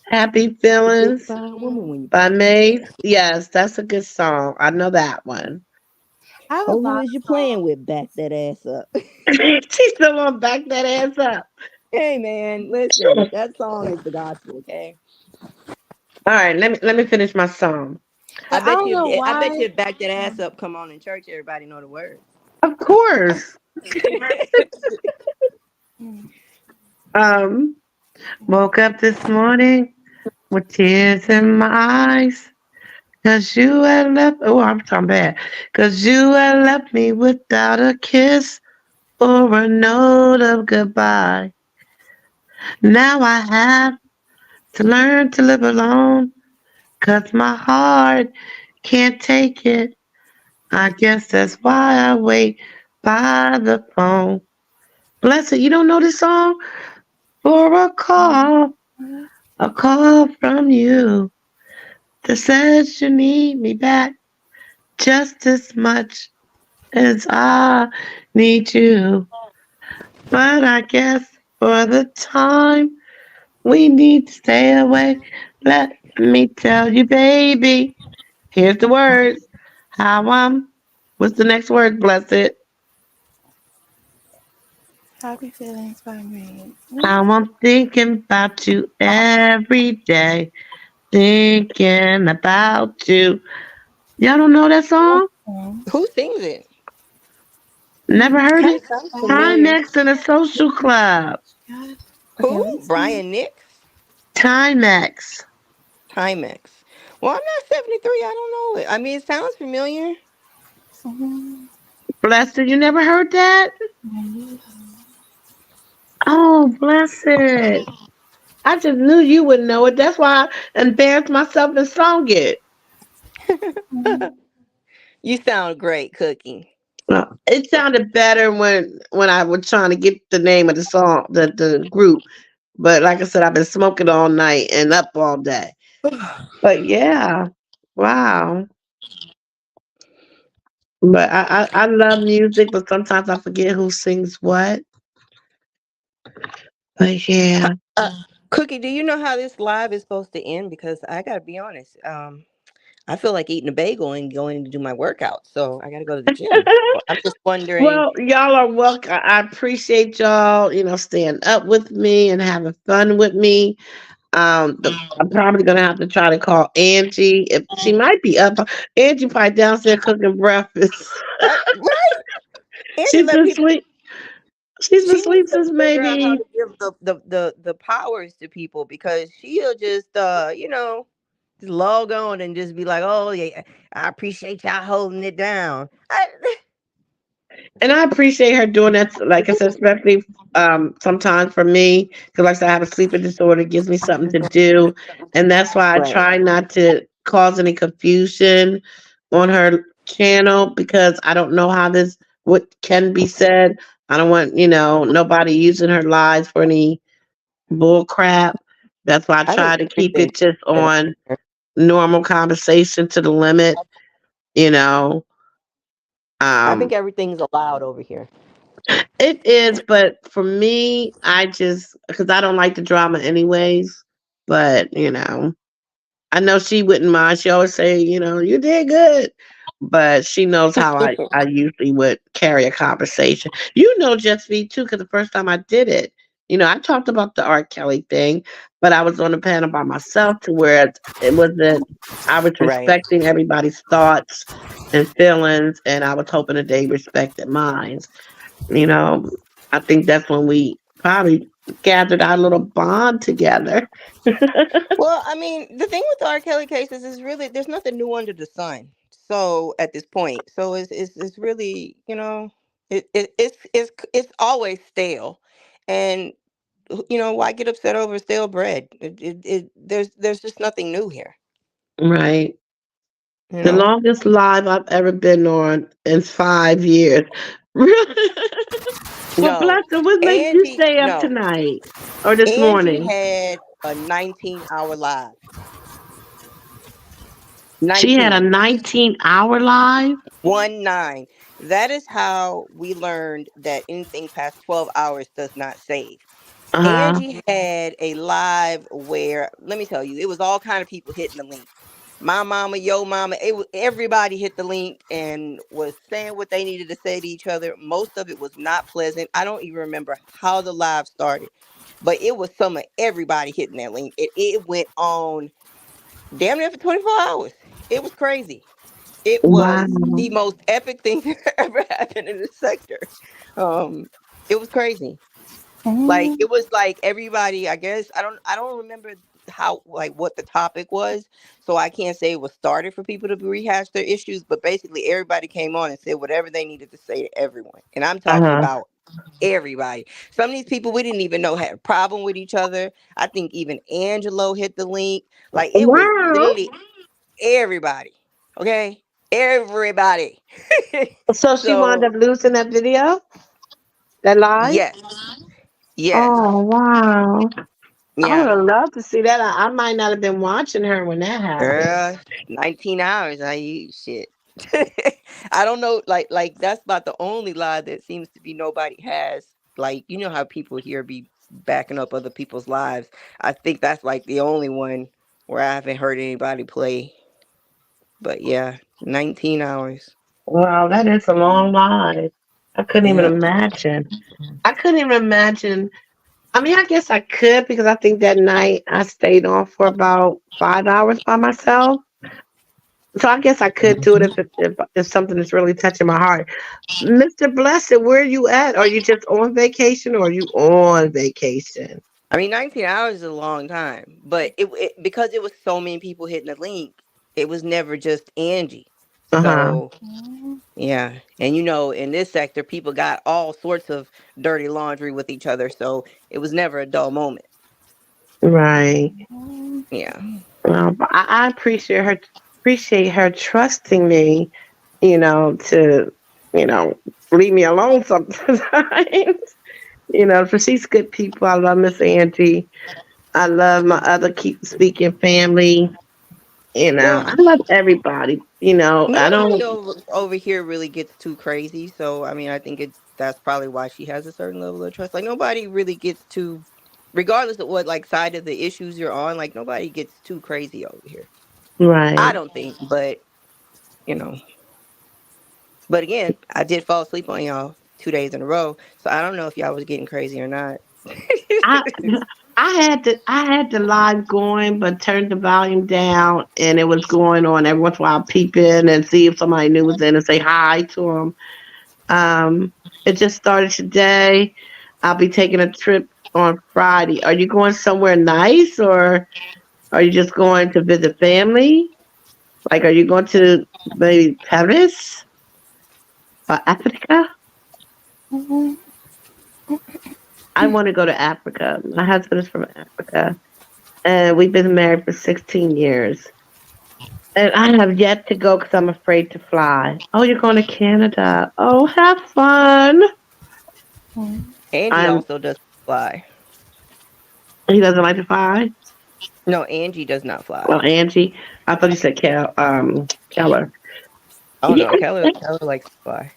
Happy The big Feelings fine woman when you by back that Maeve. ass. Yes, that's a good song. I know that one. I have a Oh, who lot is you of playing songs. with? Back that ass up. She's still gonna back that ass up. Hey man, listen, that song is the gospel, okay? All right, let me finish my song. But I don't know I why. bet you if back that ass up come on in church, everybody know the words. Of course. Mm. Um, Woke up this morning with tears in my eyes. Cause you had left, oh, I'm talking bad. Cause you had left me without a kiss or a note of goodbye. Now I have to learn to live alone. Cause my heart can't take it. I guess that's why I wait by the phone. Bless it, you don't know this song? For a call from you that says you need me back just as much as I need you. But I guess for the time we need to stay away. Let me tell you, baby. Here's the words. How what's the next word, blessed? Happy feelings by me. How I'm thinking about you every day. Thinking about you. Y'all don't know that song? Mm-hmm. Who sings it? Never heard Kind of it? sounds familiar. Timex in a social club. God. Okay, Who? let me see. Brian Nix? Timex. Timex. Well, I'm not 73. I don't know it. I mean, it sounds familiar. Mm-hmm. Blessed, you never heard that? Oh, blessed. I just knew you would know it. That's why I embarrassed myself and sung it. You sound great, Cookie. Well, it sounded better when I was trying to get the name of the song, the group. But like I said, I've been smoking all night and up all day. But yeah, wow. But I love music, but sometimes I forget who sings what. But yeah. Uh, Cookie, do you know how this live is supposed to end? Because I gotta be honest. I feel like eating a bagel and going to do my workout, so I gotta go to the gym. So I'm just wondering. Well, y'all are welcome. I appreciate y'all, staying up with me and having fun with me. I'm probably gonna have to try to call Angie. If she might be up, Angie probably downstairs cooking breakfast. Right? Angie, She's let been people. sleep. She's been She asleep needs to since figure out how maybe. to give the powers to people because she'll just just log on and just be like, oh yeah, I appreciate y'all holding it down. And I appreciate her doing that. Like I said, especially sometimes for me, because like I said, I have a sleeping disorder, it gives me something to do, and that's why I Right. try not to cause any confusion on her channel because I don't know how this what can be said. I don't want nobody using her lies for any bull crap. That's why I I think try to keep everything it just said over on here. normal conversation to the limit. You know, I um, think everything's allowed over here. it is, but for me, I just because I don't like the drama anyways. But I know she wouldn't mind. She always say, you did good. But she knows how I usually would carry a conversation. Just me too, because the first time I did it, I talked about the R. Kelly thing, but I was on the panel by myself to where it wasn't, I was Right. respecting everybody's thoughts and feelings, and I was hoping that they respected mine. You know, I think that's when we probably gathered our little bond together. Well, I mean, the thing with the R. Kelly cases is really there's nothing new under the sun. So at this point, so it's really it's always stale, and why get upset over stale bread? There's just nothing new here. Right. You The know. longest live I've ever been on in 5 years. Well, No, Blessing, what made you Angie. stay up No, tonight or this Angie morning? had a 19-hour live. She had a 19. 19-hour live. 1-9. That is how we learned that anything past 12 hours does not save. Uh Angie had a live where, let me tell you, it was all kind of people hitting the link. My mama, yo mama, everybody hit the link and was saying what they needed to say to each other. Most of it was not pleasant. I don't even remember how the live started, but it was some of everybody hitting that link. It went on damn near for 24 hours. It was crazy. It Wow. was the most epic thing that ever happened in this sector. Um, it was crazy. Like Mm. it was like everybody, I guess I don't remember how like what the topic was, so I can't say it was started for people to rehash their issues, but basically everybody came on and said whatever they needed to say to everyone. And I'm talking Uh-huh. about everybody. Some of these people we didn't even know had a problem with each other. I think even Angelo hit the link. Like it was Wow. literally everybody. Okay? Everybody. So she wound So up losing that video, that live. yes. Yes. Oh wow. I would Yeah. have loved to see that. I might not have been watching her when that happened. 19 hours. I use shit. I don't know. Like that's about the only lie that seems to be nobody has. Like you know how people here be backing up other people's lives. I think that's like the only one where I haven't heard anybody play. But yeah, 19 hours. Wow, that is a long live. I couldn't even Yeah. imagine. I couldn't even imagine. I mean, I guess I could because I think that night I stayed on for about 5 hours by myself. So I guess I could do it if something is really touching my heart. Mr. Blessed, where are you at? Are you just on vacation or are you on vacation? I mean, 19 hours is a long time, but because it was so many people hitting the link, it was never just Angie. Uh huh. So yeah, and in this sector, people got all sorts of dirty laundry with each other, so it was never a dull moment. Right. Yeah. But I appreciate her trusting me. To you know leave me alone sometimes. So she's good people. I love Miss Angie. I love my other keep speaking family. Yeah. I love everybody. I Nobody don't. over here really gets too crazy, so I mean, I think that's probably why she has a certain level of trust. Like nobody really gets too, regardless of what like side of the issues you're on. Like nobody gets too crazy over here. I Right. don't think, but you know. But again, I did fall asleep on y'all 2 days in a row, so I don't know if y'all was getting crazy or not. I I had the live going, but turned the volume down, and it was going on. Every once in a while, I'll peep in and see if somebody new was in and say hi to them. It just started today. I'll be taking a trip on Friday. Are you going somewhere nice, or are you just going to visit family? Like, are you going to maybe Paris or Africa? Mhm. I want to go to Africa. My husband is from Africa, and we've been married for 16 years. And I have yet to go because I'm afraid to fly. Oh, you're going to Canada. Oh, have fun. Mhm. Angie I'm. also does fly. He doesn't like to fly. No, Angie does not Well, fly. Angie, I thought you said Keller. Oh Yeah, no, Keller likes to fly.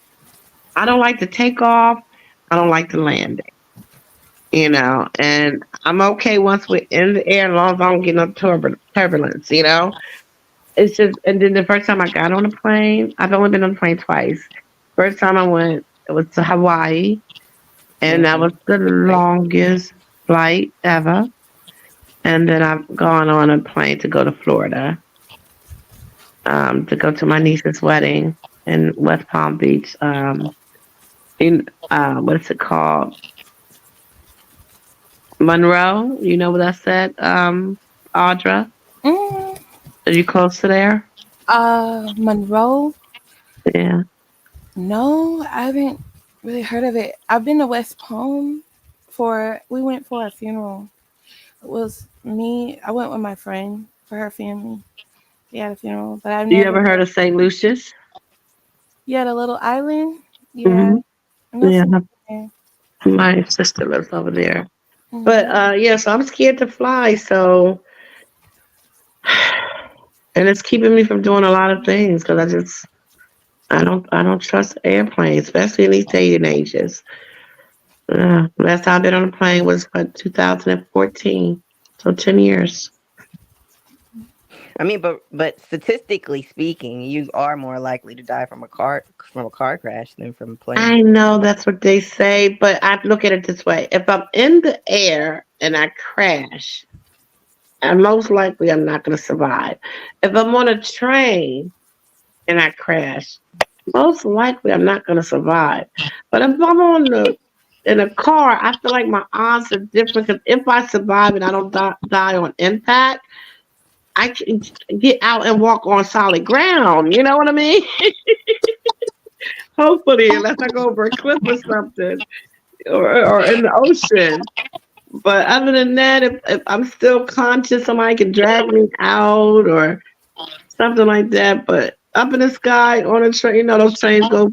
I don't like to take off. I don't like to land. And I'm okay once we're in the air, as long as I don't get no turbulence. It's just, and then the first time I got on a plane, I've only been on a plane twice. First time I went, it was to Hawaii, and that Mm-hmm. was the Right. longest flight ever. And then I've gone on a plane to go to Florida, to go to my niece's wedding in West Palm Beach. What is it called? Monroe. You know what that's at, Audra? Mm, Are you close to there? Monroe. Yeah. No, I haven't really heard of it. I've been to West Palm we went for a funeral. It was me. I went with my friend for her family. She had a funeral, but I've You never ever heard been. of St. Lucius? You had a little island. Yeah, Hmm. I know Yeah, something there. my sister lives over there. But Mm-hmm. yeah, so I'm scared to fly. So, and it's keeping me from doing a lot of things because I don't trust airplanes, especially in these day and ages. Last time I've been on a plane was what, 2014, so 10 years. I mean, but statistically speaking, you are more likely to die from a car crash than from a plane. I know that's what they say, but I look at it this way: if I'm in the air and I crash, and most likely I'm not going to survive. If I'm on a train and I crash, most likely I'm not going to survive. But if I'm in a car, I feel like my odds are different because if I survive and I don't die on impact, I can get out and walk on solid ground. You know what I mean? Hopefully, unless I go over a cliff or something, or in the ocean. But other than that, if I'm still conscious, somebody can drag me out or something like that. But up in the sky on a train, those trains go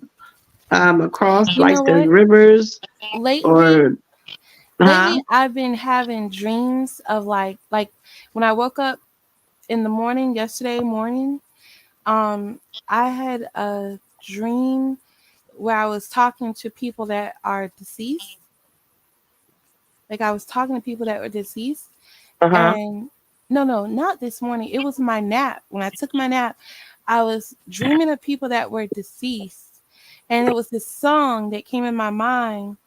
across You like know the what? rivers Lately, or huh? lately I've been having dreams of like when I woke up in the morning yesterday morning. Um, I had a dream where I was talking to people that are deceased. Like I was talking to people that were deceased, Uh-huh. and no, not this morning. It was my nap. When I took my nap, I was dreaming of people that were deceased, and it was this song that came in my mind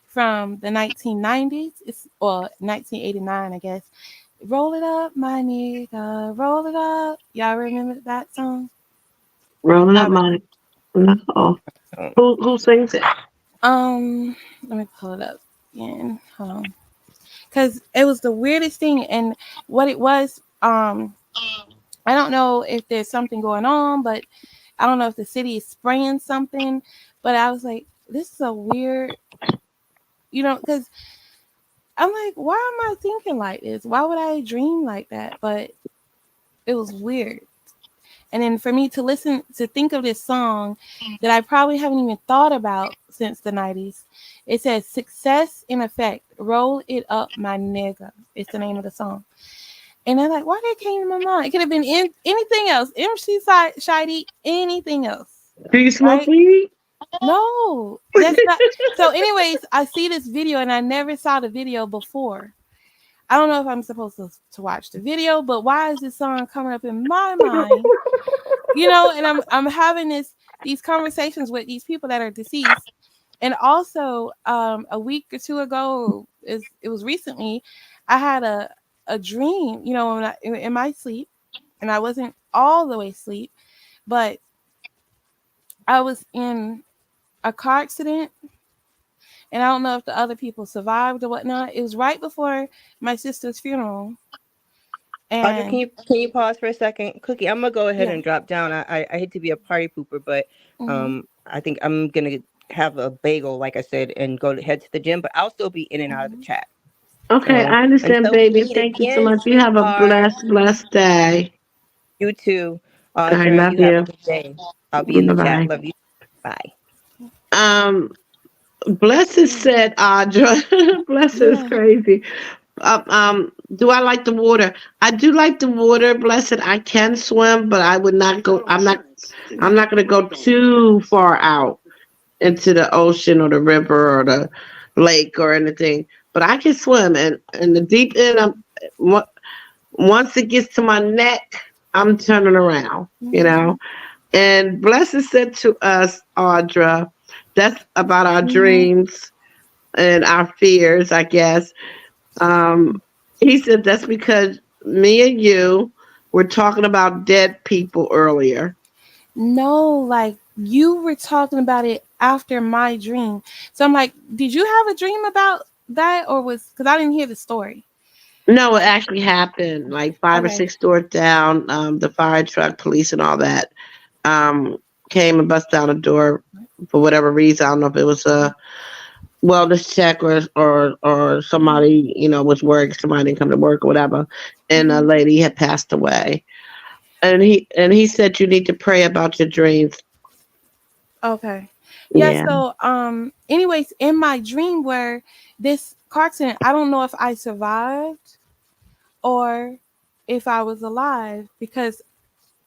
from the 1990s. It's 1989, I guess. Roll it up, my nigga, roll it up. Y'all remember that song? Rolling up Y'all my no. So, Who sings it? let me pull it up again. Hold on. Because it was the weirdest thing. And what it was, I don't know if there's something going on, but I don't know if the city is spraying something. But I was like, this is a weird, because I'm like, why am I thinking like this? Why would I dream like that? But it was weird. And then for me to think of this song that I probably haven't even thought about since the 90s, it says Success in Effect, Roll It Up, My Nigga. It's the name of the song. And I'm like, why that came to my mind? It could have been anything else. MC Shady, anything else. Do you smoke Right? weed? No, that's not. So, anyways, I see this video and I never saw the video before. I don't know if I'm supposed to watch the video, but why is this song coming up in my mind? And I'm having these conversations with these people that are deceased. And also, a week or two ago, it was recently, I had a dream, when in my sleep, and I wasn't all the way asleep, but I was in a car accident, and I don't know if the other people survived or whatnot. It was right before my sister's funeral, Audra, and can you pause for a second? Cookie, I'm gonna go ahead yeah, and drop down. I hate to be a party pooper, but hmm I think I'm gonna have a bagel, like I said, and head to the gym. But I'll still be in and out of the Mhm. chat. Okay, So I understand, until we baby. meet Thank you so again, much. You have a sweetheart. blessed day. You too, I Audra. love You have a you. good day. I'll be in Bye the chat. bye. Love you. Bye. Blessed Yeah. said, Audra. Blessed is Yeah. crazy. Do I like the water? I do like the water. Blessed, I can swim, but I would not go. I'm not. I'm not going to go too far out into the ocean or the river or the lake or anything. But I can swim, and in the deep end, wa- once it gets to my neck, I'm turning around. You Mhm. know. And Blessed said to us, Audra, that's about our Mhm. dreams and our fears, I guess. Um, he said that's because me and you were talking about dead people earlier. No, like you were talking about it after my dream. So I'm like, did you have a dream about that, or was because I didn't hear the story? No, it actually happened like five or Okay. six doors down. The fire truck, police, and all that um, came and bust down the door for whatever reason. I don't know if it was a wellness check or somebody was worried somebody didn't come to work or whatever, and a Mhm. lady had passed away. And he said you need to pray about your dreams. Okay. Yeah, Yeah. so anyways, in my dream where this car accident, I don't know if I survived or if I was alive because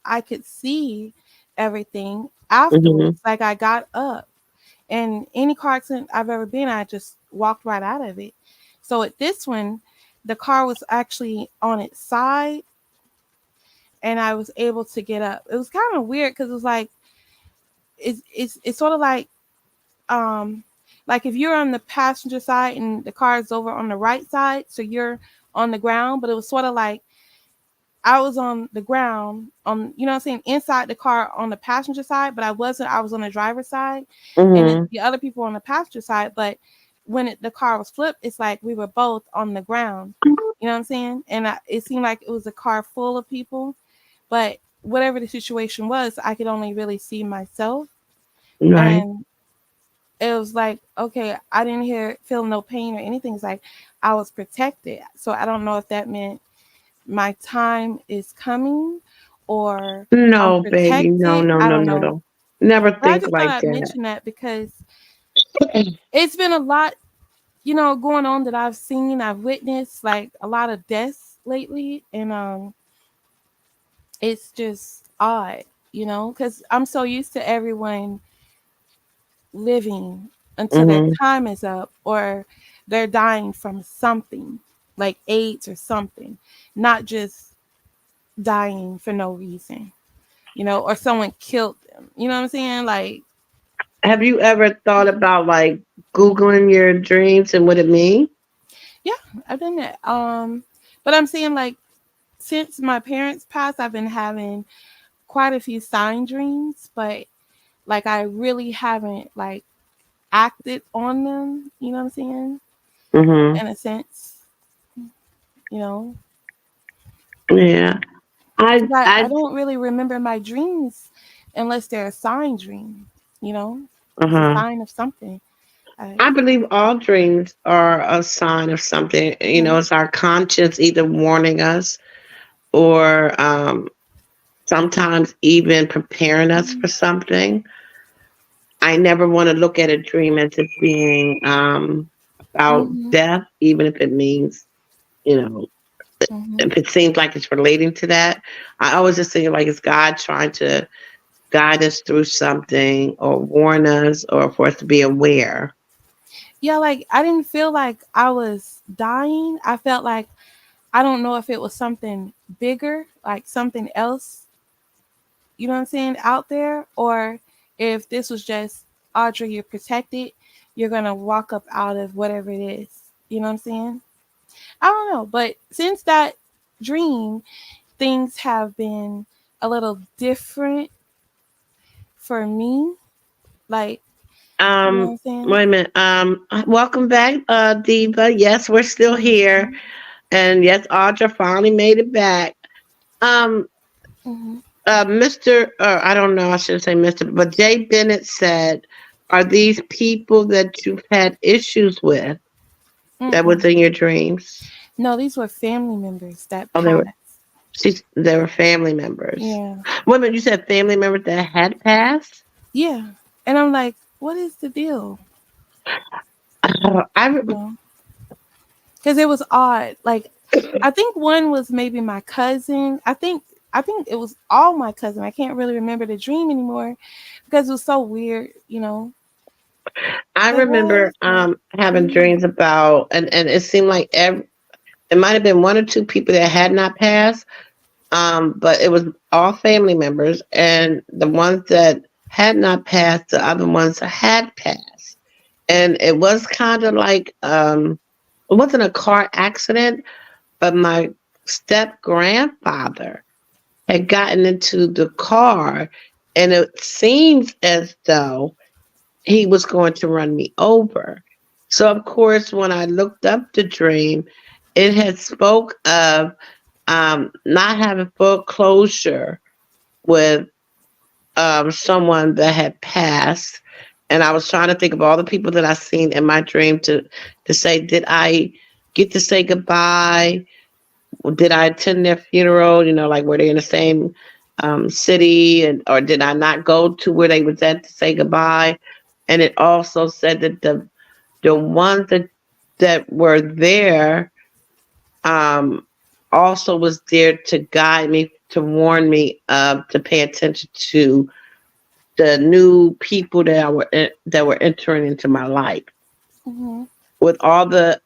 I could see everything Hmm. afterwards. Like I got up and any car accident I've ever been, I just walked right out of it. So at this one, the car was actually on its side and I was able to get up. It was kind of weird because it was like it's sort of um like if you're on the passenger side and the car is over on the right side, so you're on the ground, but it was sort of like I was on the ground on you know what I'm saying inside the car on the passenger side, but I wasn't. I was on the driver's side, and then Hmm. the other people were on the passenger side. But when the car was flipped, it's like we were both on the ground. You know what I'm saying? And it seemed like it was a car full of people, but whatever the situation was, I could only really see myself, Right. and it was like okay, I didn't feel no pain or anything. It's like I was protected. So I don't know if that meant my time is coming or I'm No, baby. No, protected. no, I no, don't no, know. no. Never But I think just thought like I'd that. mention that because it's been a lot, going on that I've seen, I've witnessed like a lot of deaths lately and it's just odd, cuz I'm so used to everyone living until their Hmm. time is up or they're dying from something like AIDS or something, not just dying for no reason. Or someone killed them. You know what I'm saying? Like, Have you ever thought about like Googling your dreams and what it means? yeah, I've done that. But I'm saying like since my parents passed, I've been having quite a few sign dreams, but like I really haven't like acted on them. You know what I'm saying? Hmm. In a sense, you know, Yeah. I because I I don't really remember my dreams unless they're a sign dream. You know, it's a uh-huh. sign of something. I, I believe all dreams are a sign of something. mhm, It's our conscience either warning us or sometimes even preparing us for mhm, something. I never want to look at a dream as it being about mhm, death, even if it means, you know, mhm. if it seems like it's relating to that. I always just think like it's God trying to guide us through something or warn us or for us to be aware. Yeah, like I didn't feel like I was dying. I felt like I don't know if it was something bigger, like something else, you know what I'm saying, out there, or if this was just Audrey, you're protected, you're gonna walk up out of whatever it is. You know what I'm saying? I don't know. But since that dream, things have been a little different for me. Like, you know what Um, I'm saying? Wait a minute. Welcome back, Diva. Yes, we're still here. Hmm. And yes, Audra finally made it back. Um, Hmm. Mr. I don't know, I shouldn't say Mr., but Jay Bennett said, Are these people that you've had issues with that was Mm-mm. in your dreams? No, these were family members that Oh, passed. they were family members. Yeah. Women, you said family members that had passed. Yeah. And I'm like, what is the deal? I You know? Because it was odd. Like, I think one was maybe my cousin. I think it was all my cousin. I can't really remember the dream anymore because it was so weird, you know. I It remember was, but having yeah. dreams about, and it seemed like it might have been one or two people that had not passed, but it was all family members, and the ones that had not passed, the other ones had passed, and it was kind of like it wasn't a car accident, but my step grandfather had gotten into the car, and it seems as though he was going to run me over. So of course, when I looked up the dream, it had spoke of not having full closure with someone that had passed, and I was trying to think of all the people that I seen in my dream to say, did I get to say goodbye? Did I attend their funeral? You know, like were they in the same city, and or did I not go to where they was at to say goodbye? And it also said that the ones that were there um, also was there to guide me, to warn me to pay attention to the new people that were entering into my life. Hmm. With all the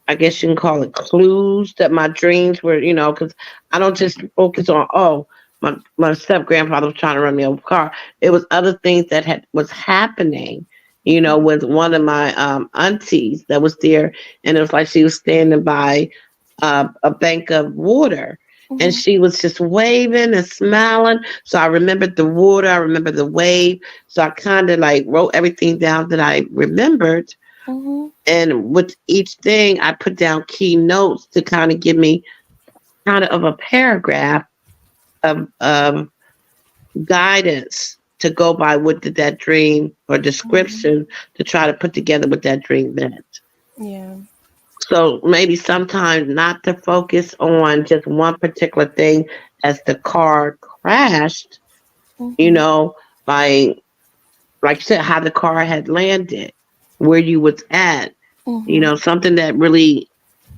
I guess you can call it clues that my dreams were, you know, because I don't just focus on, oh, my step grandfather was trying to run me over a car. It was other things that had was happening, you know, with one of my aunties that was there, and it was like she was standing by a bank of water. And Hmm. she was just waving and smiling. So I remembered the water. I remember the wave. So I kind of like wrote everything down that I remembered, Hmm. and with each thing, I put down key notes to kind of give me kind of a paragraph of guidance to go by what did that dream or Hmm. description to try to put together what that dream meant. Yeah. So maybe sometimes not to focus on just one particular thing as the car crashed, you Hmm. know, by like you said, how the car had landed, where you was at, you Hmm. know, something that really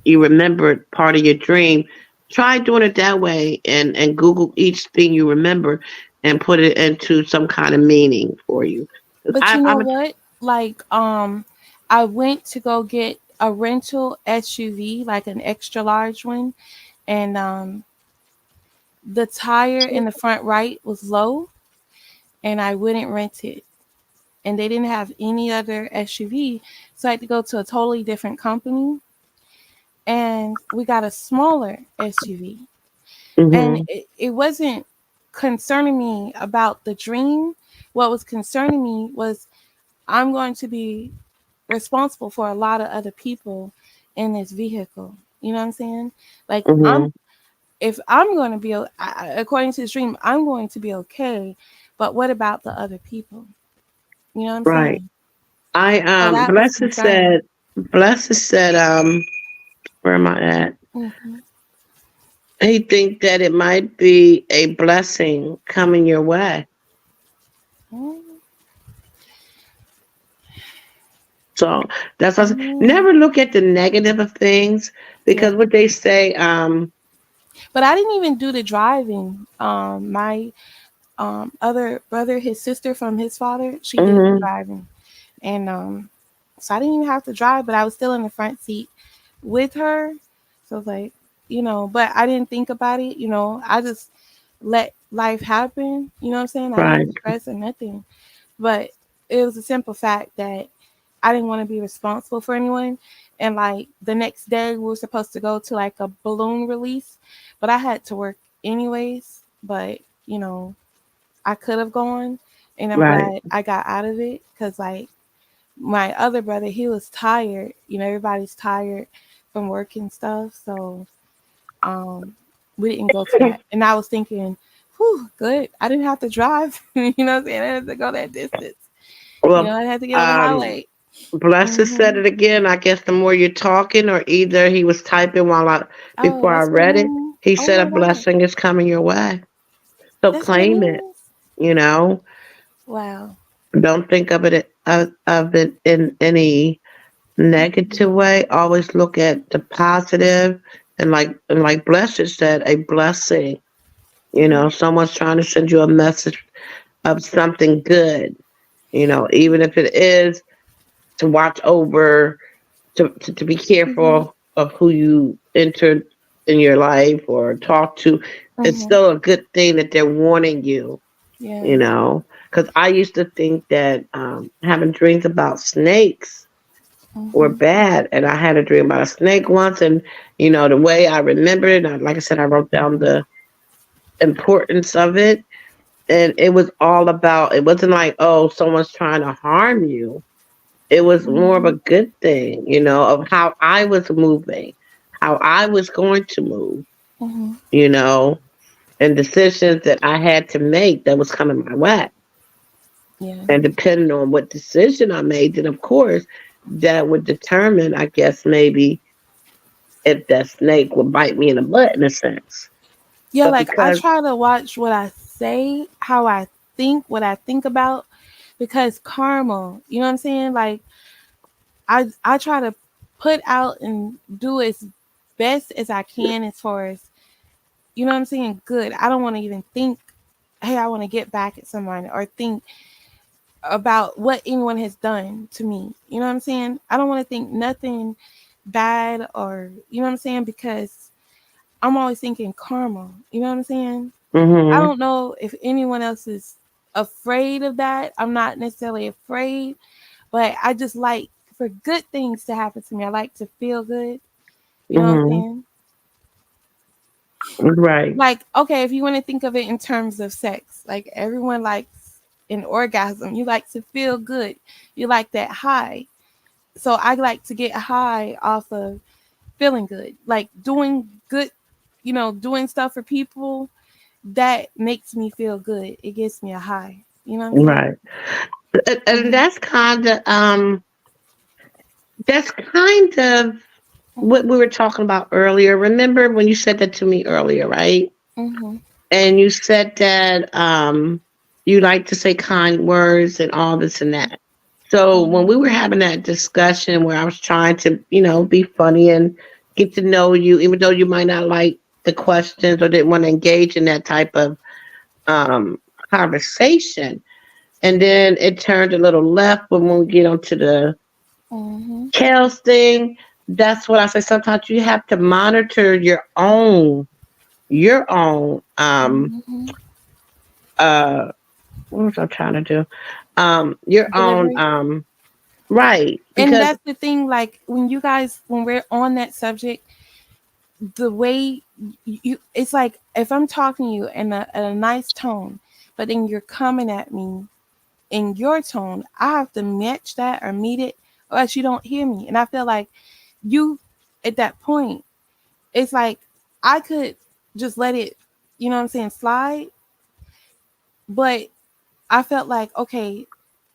you remembered part of your dream. Try doing it that way, and Google each thing you remember and put it into some kind of meaning for you. But you know I'm what? Like, I went to go get a rental SUV, like an extra large one, and the tire in the front right was low, and I wouldn't rent it. And they didn't have any other SUV, so I had to go to a totally different company, and we got a smaller SUV. And hmm it wasn't concerning me about the dream. What was concerning me was I'm going to be responsible for a lot of other people in this vehicle. You know what I'm saying? Like hmm if I'm going to be according to this dream, I'm going to be okay. But what about the other people? You know what I'm right. saying? I So that was concerning. Blessed said where am I at? Hmm. He think that it might be a blessing coming your way. So that's what never look at the negative of things, Yeah. because what they say, But I didn't even do the driving. My other brother, his sister from his father, she did the mhm, driving, and so I didn't even have to drive, but I was still in the front seat with her. So it's like, but I didn't think about it. I just let life happen. You know what I'm saying? I right, didn't stress or nothing, but it was a simple fact that I didn't want to be responsible for anyone. And like the next day, we were supposed to go to like a balloon release, but I had to work anyways. But I could have gone, and I'm right. glad I got out of it because like my other brother, he was tired. Everybody's tired from work and stuff, so um, we didn't go to that. And I was thinking, whew, good. I didn't have to drive. You know what I'm saying? I didn't have to go that distance. You know, Well, I had to get on the um, highway. Blessed said Hmm. it again. I guess the more you're talking, or either he was typing while I Oh, before I that's what it read it. means. He Oh said a my God. blessing is coming your way. So That's what it claim it. means. You know, Wow. don't think of it in any negative way. Always look at the positive, and like Blessed said, a blessing. You know, Hmm. someone's trying to send you a message of something good. You know, even if it is to watch over, to be Hmm. careful of who you enter in your life or talk to. It's Hmm. still a good thing that they're warning you, you Yes. know, because I used to think that having dreams about snakes were Hmm. bad. And I had a dream about a snake once. And, you know, the way I remember it, like I said, I wrote down the importance of it. And it was all about, it wasn't like, oh, someone's trying to harm you. It was more of a Hmm. good thing, you know, of how I was moving, how I was going to move, Hmm. you know, and decisions that I had to make that was coming my way. Yeah. And depending on what decision I made, then of course that would determine, I guess, maybe if that snake would bite me in the butt in a sense. Yeah, But like I because, try to watch what I say, how I think, what I think about, because karma, you know what I'm saying? Like I try to put out and do as best as I can as far as, you know what I'm saying, good. I don't want to even think, hey, I want to get back at someone or think about what anyone has done to me. You know what I'm saying? I don't want to think nothing bad or, you know what I'm saying, because I'm always thinking karma. You know what I'm saying? I hmm don't know if anyone else is afraid of that. I'm not necessarily afraid, but I just like for good things to happen to me. I like to feel good. You know what I'm hmm saying? right, Like, okay, if you want to think of it in terms of sex, like everyone likes an orgasm. You like to feel good. You like that high. So I like to get high off of feeling good. Like doing good, doing stuff for people that makes me feel good. It gives me a high. You know what I'm saying? right. And Mhm. that's kind of what Mhm. we were talking about earlier. Remember when you said that to me earlier, right? Mhm. And you said that you like to say kind words and all this and that. So when we Mhm. were having that discussion where I was trying to, you know, be funny and get to know you, even though you might not like the questions or didn't want to engage in that type of um, conversation, and then it turned a little left when we get onto the Mhm. Kels thing. That's what I say. Sometimes you have to monitor your own Mhm. uh what was I trying to do? Your own Delivery. right. And Because that's the thing. Like when we're on that subject, the way it's like if I'm talking to you in a nice tone, but then you're coming at me in your tone, I have to match that or meet it, or else you don't hear me. And I feel like you, at that point, it's like I could just let it, you know what I'm saying, slide. But I felt like, okay,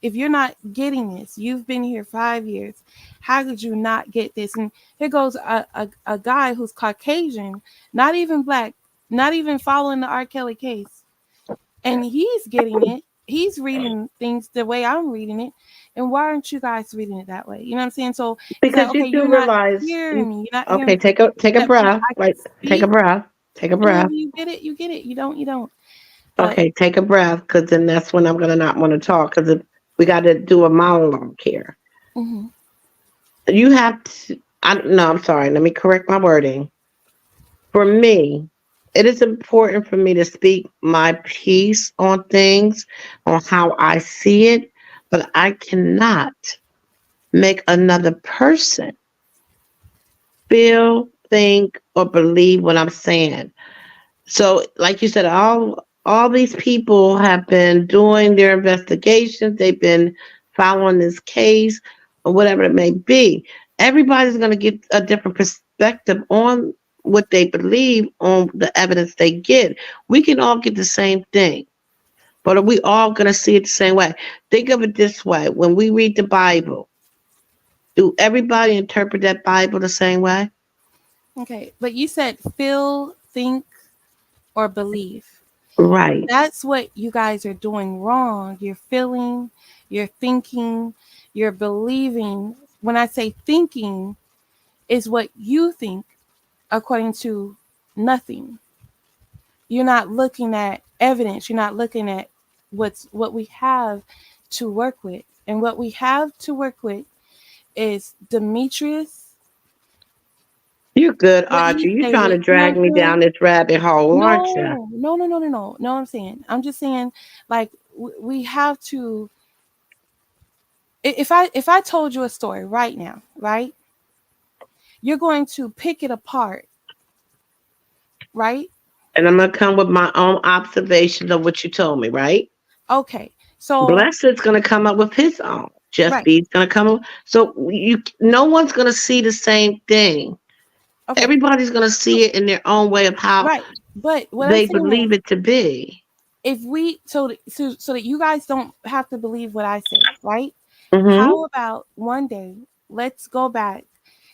if you're not getting this, you've been here 5 years. How could you not get this? And here goes a guy who's Caucasian, not even black, not even following the R. Kelly case. And he's getting it. He's reading things the way I'm reading it. And why aren't you guys reading it that way? You know what I'm saying? So it's like, because okay, you do you're not realize hearing you me. You're not hearing okay, me to take a that point. breath. I can Like take a speak. breath. Take a And when breath. you get it, you get it. You don't, you don't. But Okay, take a breath because then that's when I'm gonna not want to talk because we got to do a monologue here. mhm, You have to. No, I'm sorry. Let me correct my wording. For me, it is important for me to speak my piece on things, on how I see it, but I cannot make another person feel, think, or believe what I'm saying. So, like you said, all these people have been doing their investigations. They've been following this case, or whatever it may be. Everybody's going to get a different perspective on what they believe on the evidence they get. We can all get the same thing, but are we all going to see it the same way? Think of it this way. When we read the Bible, do everybody interpret that Bible the same way? Okay, but you said feel, think, or believe. Right. That's what you guys are doing wrong. You're feeling, you're thinking, you're believing. When I say thinking, is what you think according to nothing. You're not looking at evidence. You're not looking at what we have to work with. And what we have to work with is Demetrius. You're good, What he Audrey. You're trying to stated. You know what drag I'm me saying? down this rabbit hole, aren't you? No. No, I'm saying. I'm just saying, like, we have to. If I told you a story right now, right, you're going to pick it apart, right? And I'm going to come with my own observations of what you told me, right? Okay, so Blessed's going to come up with his own. Just right, B's going to come up. So no one's going to see the same thing. okay, Everybody's going to see it in their own way of how right. But what I'm they saying is, believe it to be. if we so that you guys don't have to believe what I say, right? Mm-hmm. How about one day let's go back,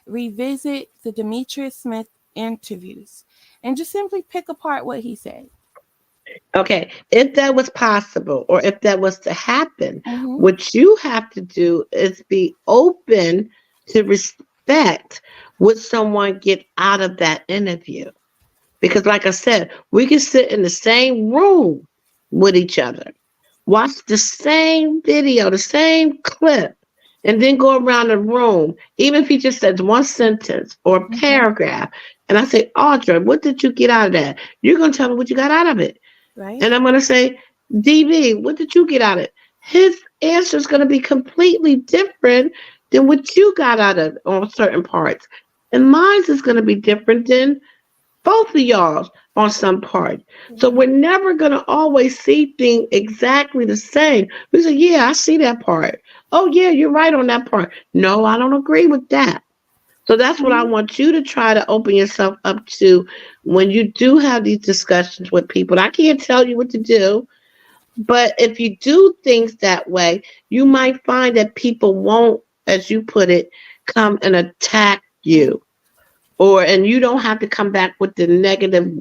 revisit the Demetrius Smith interviews, and just simply pick apart what he said. Okay, if that was possible or if that was to happen, Mm-hmm. what you have to do is be open to respect what someone get out of that interview. Because like I said, we can sit in the same room with each other, watch the same video, the same clip, and then go around the room, even if he just says one sentence or a Mm-hmm. paragraph, and I say, Audra, what did you get out of that? You're gonna tell me what you got out of it. Right. And I'm going to say, DB, what did you get out of it? His answer is going to be completely different than what you got out of on certain parts. And mine is going to be different than both of y'all's on some part. So Mm-hmm. we're never going to always see things exactly the same. We say, yeah, I see that part. Oh, yeah, you're right on that part. No, I don't agree with that. So that's what I Mm-hmm. want you to try to open yourself up to when you do have these discussions with people. I can't tell you what to do, but if you do things that way, you might find that people won't, as you put it, come and attack you. And you don't have to come back with the negative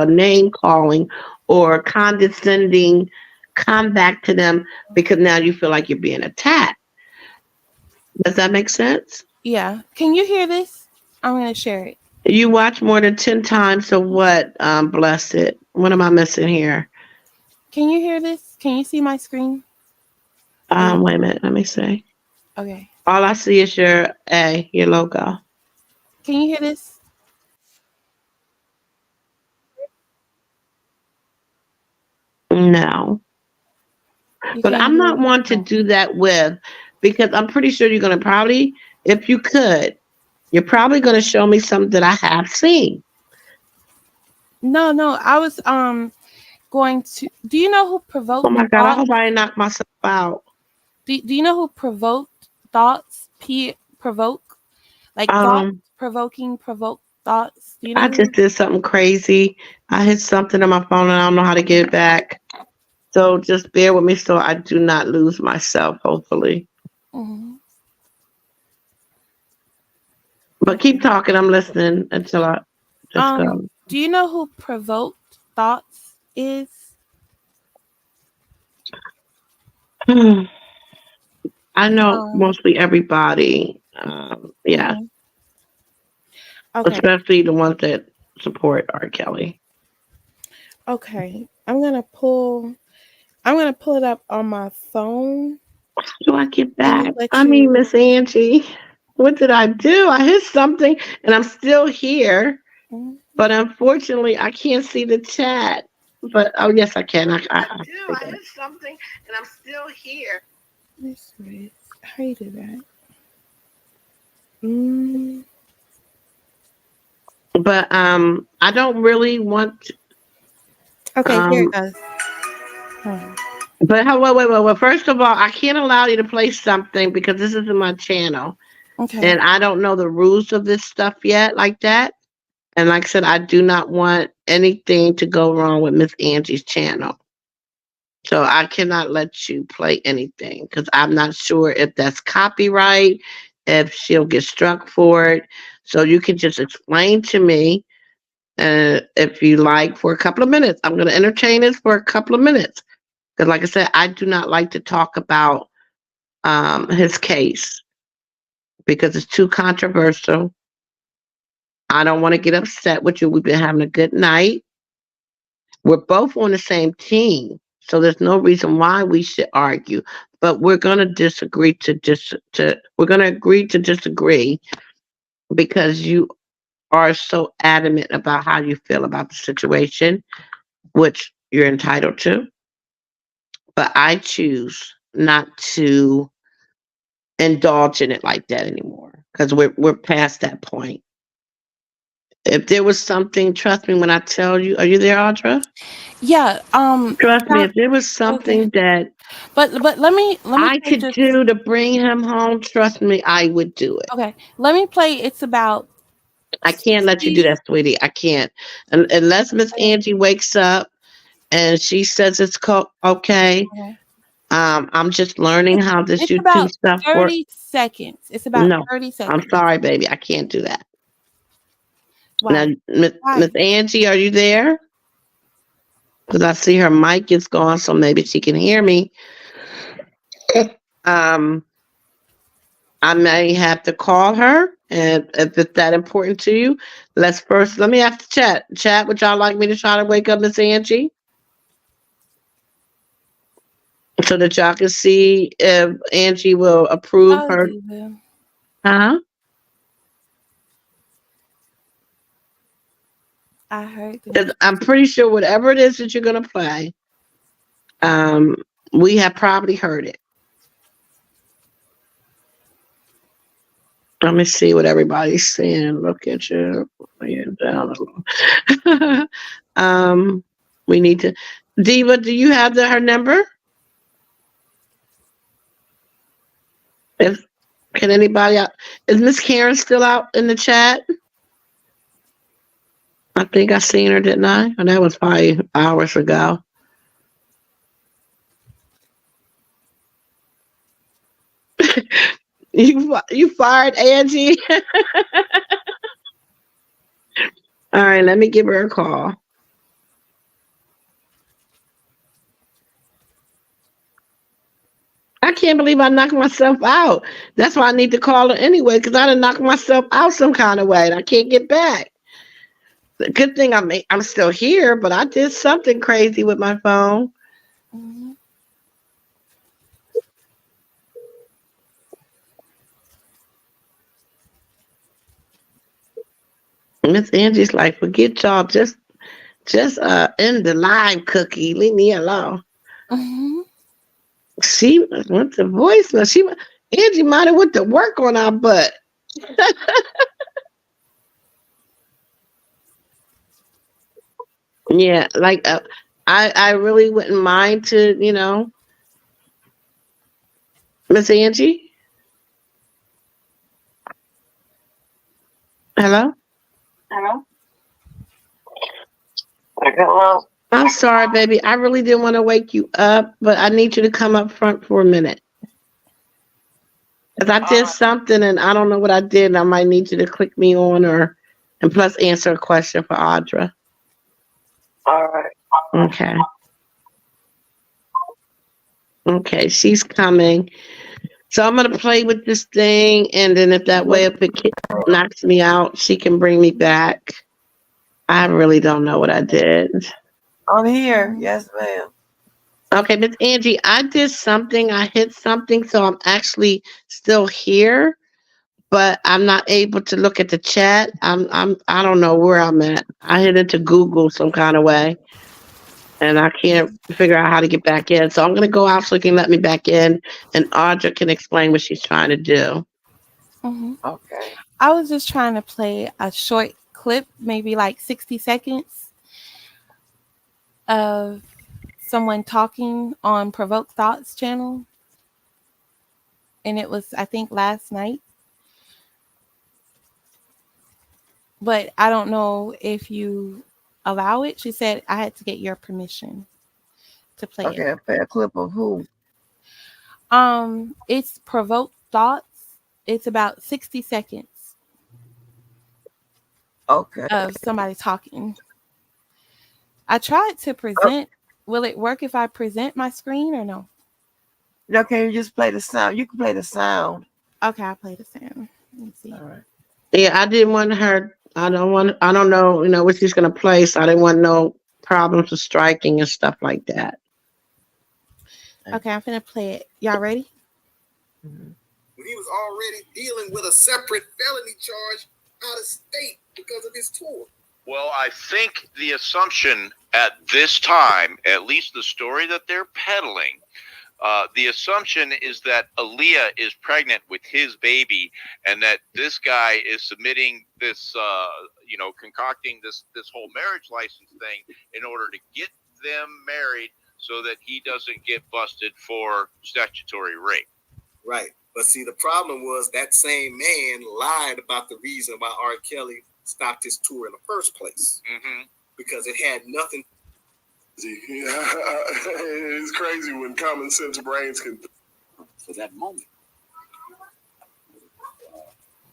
name calling or condescending come back to them because now you feel like you're being attacked. Does that make sense? Yeah. Can you hear this? I'm gonna share it. You watch more than 10 times, so what, Blessed? What am I missing here? Can you hear this? Can you see my screen? Are you Wait a minute, let me see. okay? All I see is your logo. Can you hear this? No. You But can't I'm hear not it? one to Oh. do that with because I'm pretty sure you're going to probably, if you could, you're probably going to show me something that I have seen. No. I was going to. Do you know who Oh provoked my God, I thoughts? hope I didn't knock myself out. Do you know who provoked thoughts? Provoke, like thought Um, provoking, provoke thoughts. Do you I know just who? did something crazy. I hit something on my phone and I don't know how to get it back. So just bear with me so I do not lose myself, hopefully. Mm-hmm. But keep Okay. talking. I'm listening until I just go. Do you know who provoked thoughts is? I know Um. mostly everybody. Yeah, Mhm. Okay. especially the ones that support R. Kelly. Okay. I'm gonna pull it up on my phone How do I get and back? let I mean, you. Miss Angie, what did I do? I hit something and I'm still here. Mhm. But unfortunately, I can't see the chat. But oh, yes, I can. I do. I hit something and I'm still here. This way. How you do that? Mm. But I don't really want. Okay, here it Um, goes. Hmm. but how? Wait. First of all, I can't allow you to play something because this isn't my channel, Okay. and I don't know the rules of this stuff yet, like that. And like I said, I do not want anything to go wrong with Miss Angie's channel. So I cannot let you play anything because I'm not sure if that's copyright, if she'll get struck for it. So you can just explain to me if you like for a couple of minutes. I'm going to entertain this for a couple of minutes because, like I said, I do not like to talk about his case because it's too controversial. I don't want to get upset with you. We've been having a good night. We're both on the same team, so there's no reason why we should argue. But we're going to disagree we're going to agree to disagree because you are so adamant about how you feel about the situation, which you're entitled to. But I choose not to indulge in it like that anymore because we're past that point. If there was something, trust me when I tell you, are you there, Audra? Yeah. Trust me, if there was Okay. something that But let me I play could just do to bring him home, trust me, I would do it. okay. Let me play. It's about I can't let you 60. do that, sweetie. I can't. Unless Miss Angie wakes up and she says it's okay. Okay. I'm just learning how this It's YouTube about stuff works. 30 seconds. It's about No, 30 I'm seconds. sorry, baby. I can't do that. Now, Why? Miss Why? Angie, are you there? Because I see her mic is gone, so maybe she can hear me. Um, I may have to call her, and if it's that important to you, let me have to chat. Chat, would y'all like me to try to wake up Miss Angie so that y'all can see if Angie will approve Oh, her? Diva. Huh? I heard the 'Cause music. I'm pretty sure whatever it is that you're gonna play, um, we have probably heard it. Let me see what everybody's saying. Look at you. Laying down a little. We need to. Diva, do you have her number? If can anybody out? Is Miss Karen still out in the chat? I think I seen her, didn't I? And that was probably hours ago. You fired Angie. All right, let me give her a call. I can't believe I knocked myself out. That's why I need to call her anyway, because I done knocked myself out some kind of way and I can't get back. The good thing I'm still here, but I did something crazy with my phone. Mm-hmm. Miss Angie's like, forget y'all, just end the live, Cookie. Leave me alone. Mm-hmm. She went to voicemail. Angie might have went to work on our butt. Yeah, like I really wouldn't mind to, Miss Angie. Hello. Hello? Hello? I'm sorry, baby. I really didn't want to wake you up, but I need you to come up front for a minute. Because I did something and I don't know what I did. And I might need you to click me on and plus answer a question for Audra. All right. Okay. Okay, she's coming. So I'm gonna play with this thing, and then if that way, if it knocks me out, she can bring me back. I really don't know what I did. I'm here. Yes, ma'am. Okay, Miss Angie, I did something. I hit something, so I'm actually still here, but I'm not able to look at the chat. I don't know where I'm at. I hit into Google some kind of way, and I can't figure out how to get back in. So I'm gonna go out so you can let me back in, and Audra can explain what she's trying to do. Mm-hmm. Okay. I was just trying to play a short clip, maybe like 60 seconds of someone talking on Provoke Thoughts channel. And it was, I think, last night. but I don't know if you allow it. She said I had to get your permission to play it. Okay, play a clip of who? It's provoked thoughts. It's about 60 seconds Okay. of somebody talking. I tried to present. Will it work if I present my screen or no? No, can you just play the sound? You can play the sound. Okay, I'll play the sound. Let me see. All right. Yeah, I didn't want her. I don't want. I don't know. What she's gonna play. So I didn't want no problems with striking and stuff like that. Okay, I'm gonna play it. Y'all ready? Mm-hmm. When he was already dealing with a separate felony charge out of state because of his tour. Well, I think the assumption at this time, at least the story that they're peddling, the assumption is that Aaliyah is pregnant with his baby, and that this guy is submitting this, concocting this whole marriage license thing in order to get them married so that he doesn't get busted for statutory rape. Right. But see, the problem was that same man lied about the reason why R. Kelly stopped his tour in the first place. Mm-hmm. Because it had nothing. It's crazy when common sense brains can. For that moment,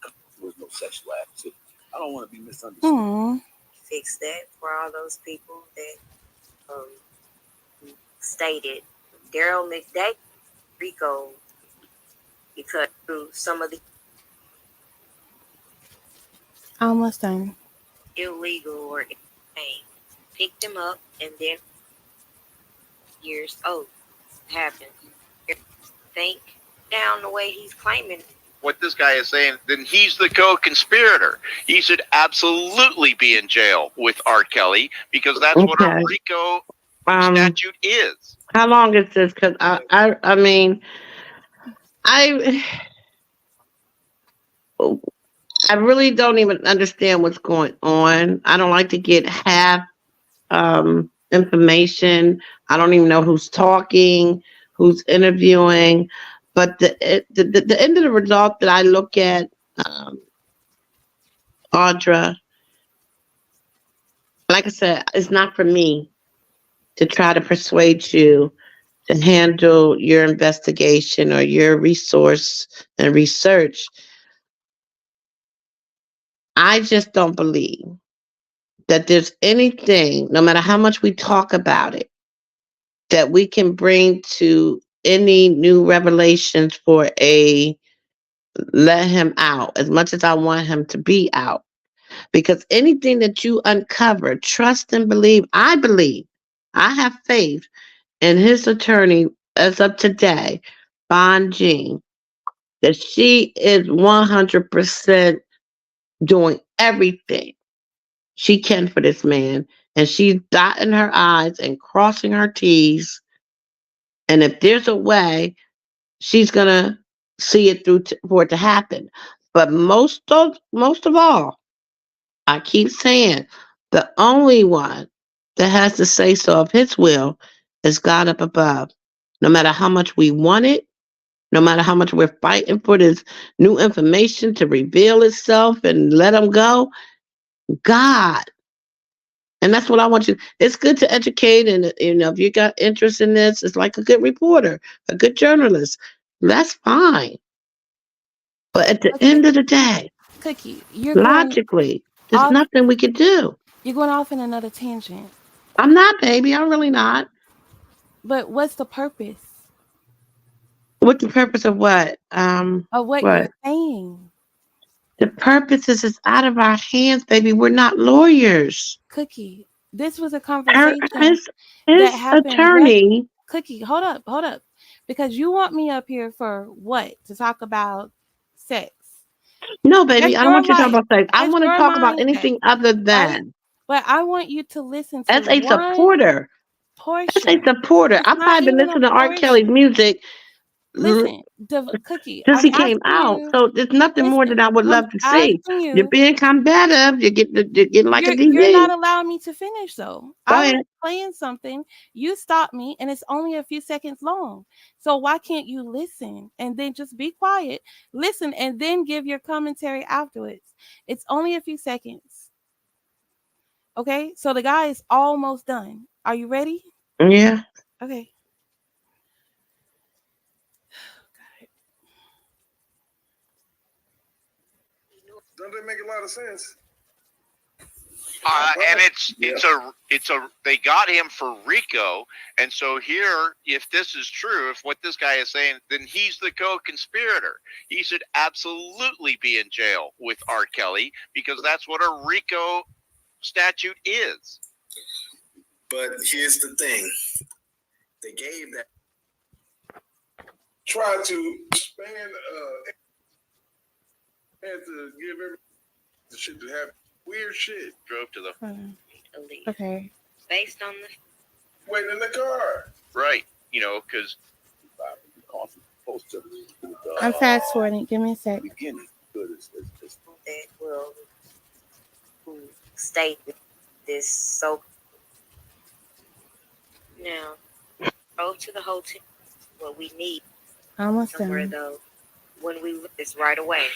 there was no sexual activity. I don't want to be misunderstood. Aww. Fix that for all those people that stated Daryl McDay, Rico, because through some of the Almost done. illegal or anything, picked them up, and then years old happened. Think down the way he's claiming. What this guy is saying, then he's the co-conspirator. He should absolutely be in jail with R. Kelly because that's what a RICO statute is. How long is this? Because I mean, I really don't even understand what's going on. I don't like to get half information. I don't even know who's talking, who's interviewing. But the end of the result that I look at, Audra, like I said, it's not for me to try to persuade you to handle your investigation or your resource and research. I just don't believe that there's anything, no matter how much we talk about it, that we can bring to any new revelations for let him out, as much as I want him to be out. Because anything that you uncover, trust and believe, I have faith in his attorney as of today, Bon Jean, that she is 100% doing everything she can for this man. And she's dotting her I's and crossing her T's. And if there's a way, she's going to see it through for it to happen. But most of all, I keep saying, the only one that has to say so of his will is God up above. No matter how much we want it, no matter how much we're fighting for this new information to reveal itself and let him go, God. And that's what I want you. It's good to educate, and if you got interest in this, it's like a good reporter, a good journalist. That's fine. But at the end of the day, Cookie, you're logically, there's nothing we can do. You're going off in another tangent. I'm not, baby. I'm really not. But what's the purpose? What's the purpose of what? Of what you're saying. The purpose is it's out of our hands, baby. We're not lawyers. Cookie, this was a conversation His that happened. Attorney. Cookie, hold up. Because you want me up here for what? To talk about sex. No, baby, I don't want you to talk about sex. I want to talk about anything other than. But I want you to listen to as a supporter. Portion. As a supporter. I've probably been listening to R. Kelly's music Listen, the Cookie, Since I'm he came asking out. you. So there's nothing more that Listen, I would I'm love to see. asking You're you. being combative. You're getting like a You're DV. not allowing me to finish though. Go I was ahead. playing something, you stopped me, and it's only a few seconds long. So why can't you listen and then just be quiet, listen, and then give your commentary afterwards? It's only a few seconds. Okay, so the guy is almost done. Are you ready? Yeah. Okay. Don't that make a lot of sense? And it's a they got him for RICO, and so here, if this is true, if what this guy is saying, then he's the co-conspirator. He should absolutely be in jail with R. Kelly because that's what a RICO statute is. But here's the thing: they gave that. Try to span had to give every the shit to have weird shit. Drove to the Aaliyah. Okay. Based on the Waiting in the car. right, because I'm fast forwarding. Give me a sec. Beginning, that will state this. So now, go to the hotel. What we need Almost somewhere done. though, when we look this right away,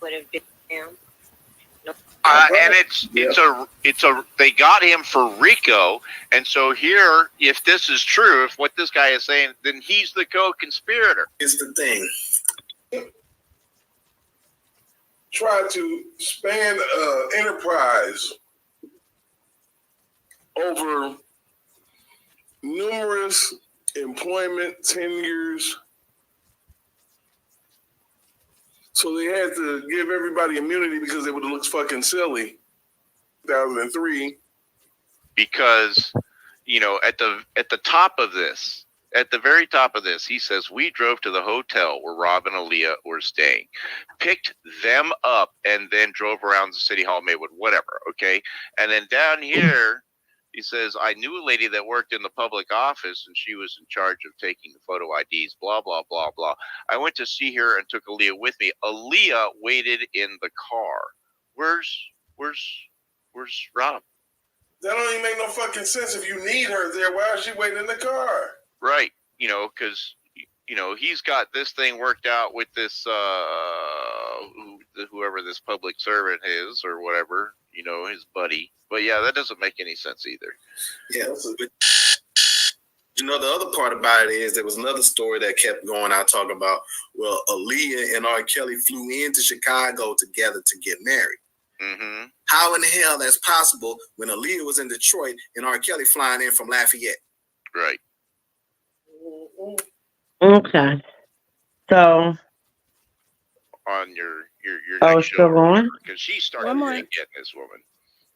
would have been him. No, and it's a they got him for RICO, and so here, if this is true, if what this guy is saying, then he's the co-conspirator. Here's the thing: Try to span enterprise over numerous employment tenures. So they had to give everybody immunity because it would have looked fucking silly. 2003. Because at the top of this, at the very top of this, he says we drove to the hotel where Rob and Aaliyah were staying, picked them up, and then drove around the City Hall, Maywood, whatever. Okay, and then down here. He says, I knew a lady that worked in the public office and she was in charge of taking the photo IDs, blah, blah, blah, blah. I went to see her and took Aaliyah with me. Aaliyah waited in the car. Where's Rob? That don't even make no fucking sense. If you need her there, why is she waiting in the car? Right. Because, he's got this thing worked out with this, whoever this public servant is or whatever, his buddy. But yeah, that doesn't make any sense either. Yeah. The other part about it is there was another story that kept going out talking about, well, Aaliyah and R. Kelly flew into Chicago together to get married. Mm-hmm. How in the hell that's possible when Aaliyah was in Detroit and R. Kelly flying in from Lafayette? Right. Okay. So. On your Oh, still going? because she started getting this woman.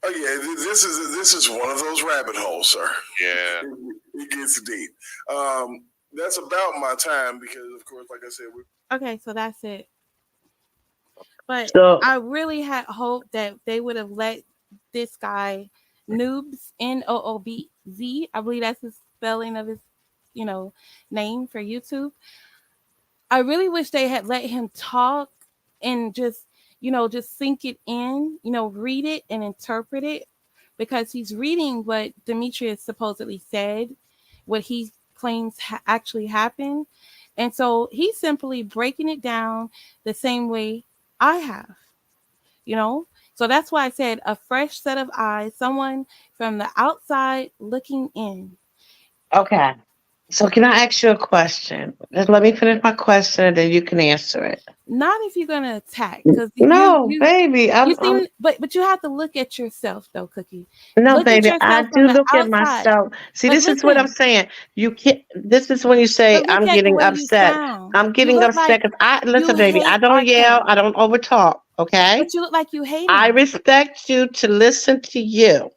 Oh yeah, this is one of those rabbit holes, sir. Yeah, it gets deep. That's about my time because, of course, like I said, Okay, so that's it. But So- I really had hoped that they would have let this guy, Noobs, Noobz, I believe that's his spelling of his, name for YouTube. I really wish they had let him talk and just sink it in, read it and interpret it, because he's reading what Demetrius supposedly said, what he claims actually happened. And so he's simply breaking it down the same way I have, So that's why I said a fresh set of eyes, someone from the outside looking in. Okay. So can I ask you a question? Just let me finish my question and then you can answer it. Not if you're gonna attack, because baby. But you have to look at yourself though, Cookie. No, Look at baby, yourself I from do the look at outside. myself. See, But this is what I'm listen. saying. You can't. This is when you say But look I'm at the getting way you upset. sound. I'm You getting look upset like because listen, you baby. I hate don't R. yell. Kelly. I don't overtalk. Okay. But you look like you hate I him. respect you to listen to you.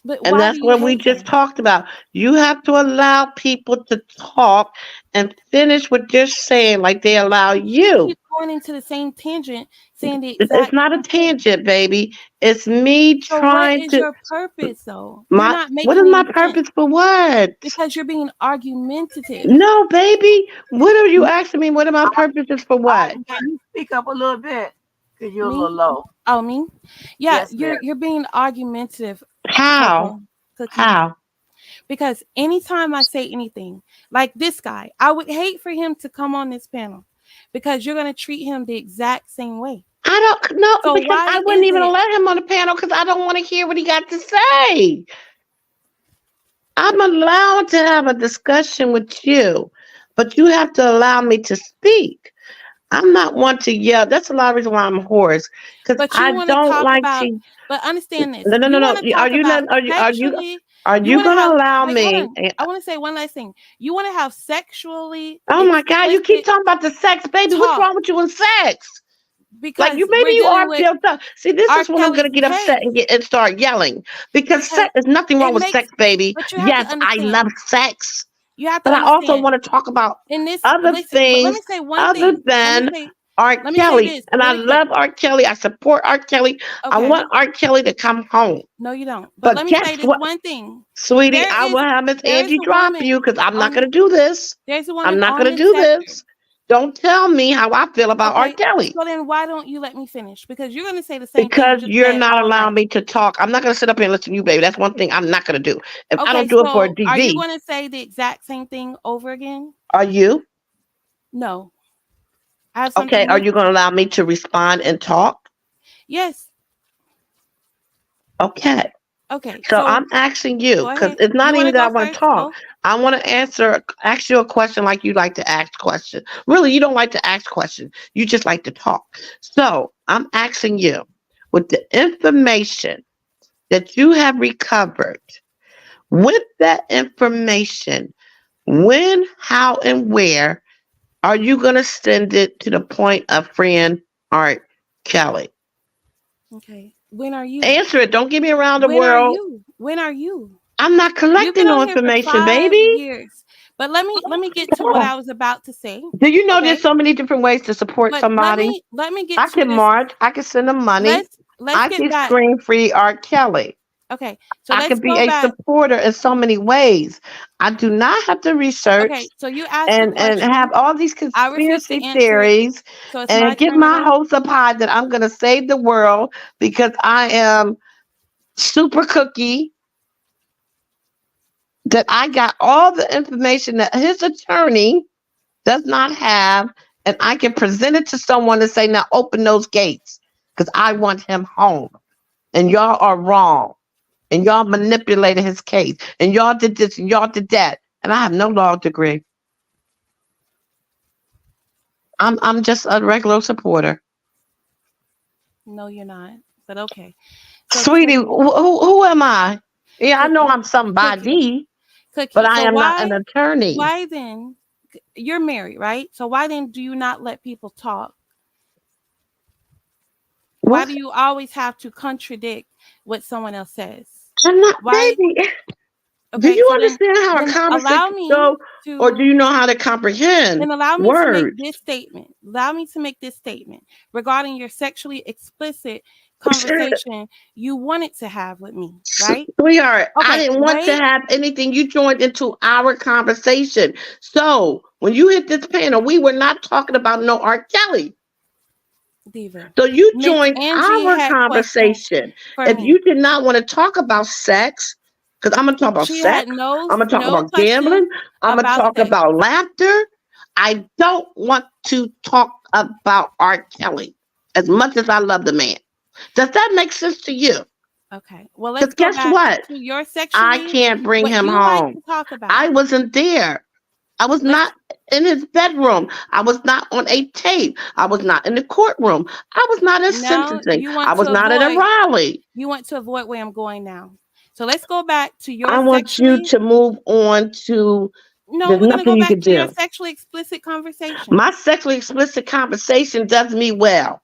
But And why do that's you what we hate just him? talked about. You have to allow people to talk and finish what they're saying like they allow You you. keep going into the same tangent, saying the It's exact not a same thing. tangent, baby. It's me So what trying is to your purpose though? You're my not what is making my any sense purpose for what? because you're being argumentative. No, baby. What are you asking me? What are my purposes for what? Can you speak up a little bit? Cause you're a little Me? low. Oh, me? Yeah, Yes, ma'am. you're being argumentative, How? Cookie. How? Because anytime I say anything, like this guy, I would hate for him to come on this panel because you're gonna treat him the exact same way. I don't know So because I why wouldn't is even it? let him on the panel because I don't want to hear what he got to say. I'm allowed to have a discussion with you, but you have to allow me to speak. I'm not one to yell. That's a lot of reason why I'm hoarse because But you I want to don't talk like about. to. But understand this. No, no, no, You no. want to Are talk you about not? sexually. Are You you want to gonna have. allow Wait, hold me? on. I want to say one last thing. You want to have sexually Oh my God! You keep explicit talking about the sex, baby. What's talk wrong with you and sex? Like because you, maybe we're you dealing are with built up. See, this R. is when I'm gonna Kelly's get upset case and start yelling because because sex. There's nothing it wrong with makes. sex, baby. But you have to Yes, I love understand. sex, You have to but I also understand. want to talk about In this, other listen. But let things me say one other thing. than R. Let me say Kelly. this And I really quick. love R. Kelly. I support R. Kelly. I Okay. want R. Kelly to come home. No, you don't. But But let me guess say this what, one thing. sweetie? There I will is have Miss there is Angie a drop woman you because I'm not on going this. to do this. There's a I'm woman not on going to this do section. this. Don't tell me how I feel about R. Okay. Kelly So then why don't you let me finish? Because you're gonna say the same thing you because just you're said not all allowing night. me to talk. I'm not going to sit up here and listen to you, baby. That's one thing I'm not going to do. If I Okay, don't do it for a so are you DB, gonna say the exact same thing over again? are you? No. I have Okay, something are new you for going to you. allow me to respond and talk? Yes. Okay. Okay. So So I'm asking you go because ahead. it's You not wanna even that I go want to first? talk. Go. I want to ask you a question like you like to ask questions. Really, you don't like to ask questions. You just like to talk. So I'm asking you with the information that you have recovered, with that information, when, how, and where are you going to send it to the point of friend Art Kelly? Okay. When are you? Answer it. Don't give me around the When are world. you? When are you? I'm not You've been collecting no on here for information, 5 baby. years. But let me get to what I was about to say. Do you know there's Okay. so many different ways to support But let somebody? me let me get I to can this. march. I can send them money. Let's I get can back. scream free R. Kelly. Okay. So I let's can be go a back. supporter in so many ways. I do not have to research Okay. So you asked a and have question. all these I refuse to conspiracy answer it. theories So it's my and get turn to my go. hopes up high that I'm going to save the world because I am super cookie, that I got all the information that his attorney does not have, and I can present it to someone and say, now open those gates because I want him home. And y'all are wrong. And y'all manipulated his case. And y'all did this and y'all did that. And I have no law degree. I'm just a regular supporter. No, you're not. But okay. So Sweetie, Cookie, who am I? Yeah, I know Cookie, I'm Cookie, somebody, but Cookie. I So am not an attorney. why then you're married, right? So why then do you not let people talk? Why What? do you always have to contradict what someone else says? I'm not, Why? baby. Do Okay, you so understand how a then allow conversation me goes, or do to you know how to comprehend then allow me to make words? this statement. Allow me to make this statement regarding your sexually explicit conversation you wanted to have with me, right? Sweetheart, I Okay, didn't want to wait, have anything. You joined into our conversation. So when you hit this panel, we were not talking about no R. Kelly. Diva. So you Miss joined Angie our had questions conversation. for If me. you did not want to talk about sex, because I'm going to talk about She had sex, I'm going to talk no about gambling, questions I'm going to about talk sex. about laughter. I don't want to talk about R. Kelly as much as I love the man. Does that make sense to you? Okay. Well, let's Because go guess back what? to your I sexually can't bring what him you like home. to talk I about. wasn't there. I was Let's not in his bedroom. I was not on a tape. I was not in the courtroom. I was not at now sentencing. you I want was to not at a avoid rally. where I'm going now. So let's go back to your I want you sexually to move on to no, there's we're gonna nothing go you back can to your do. sexually explicit conversation. My sexually explicit conversation does me well.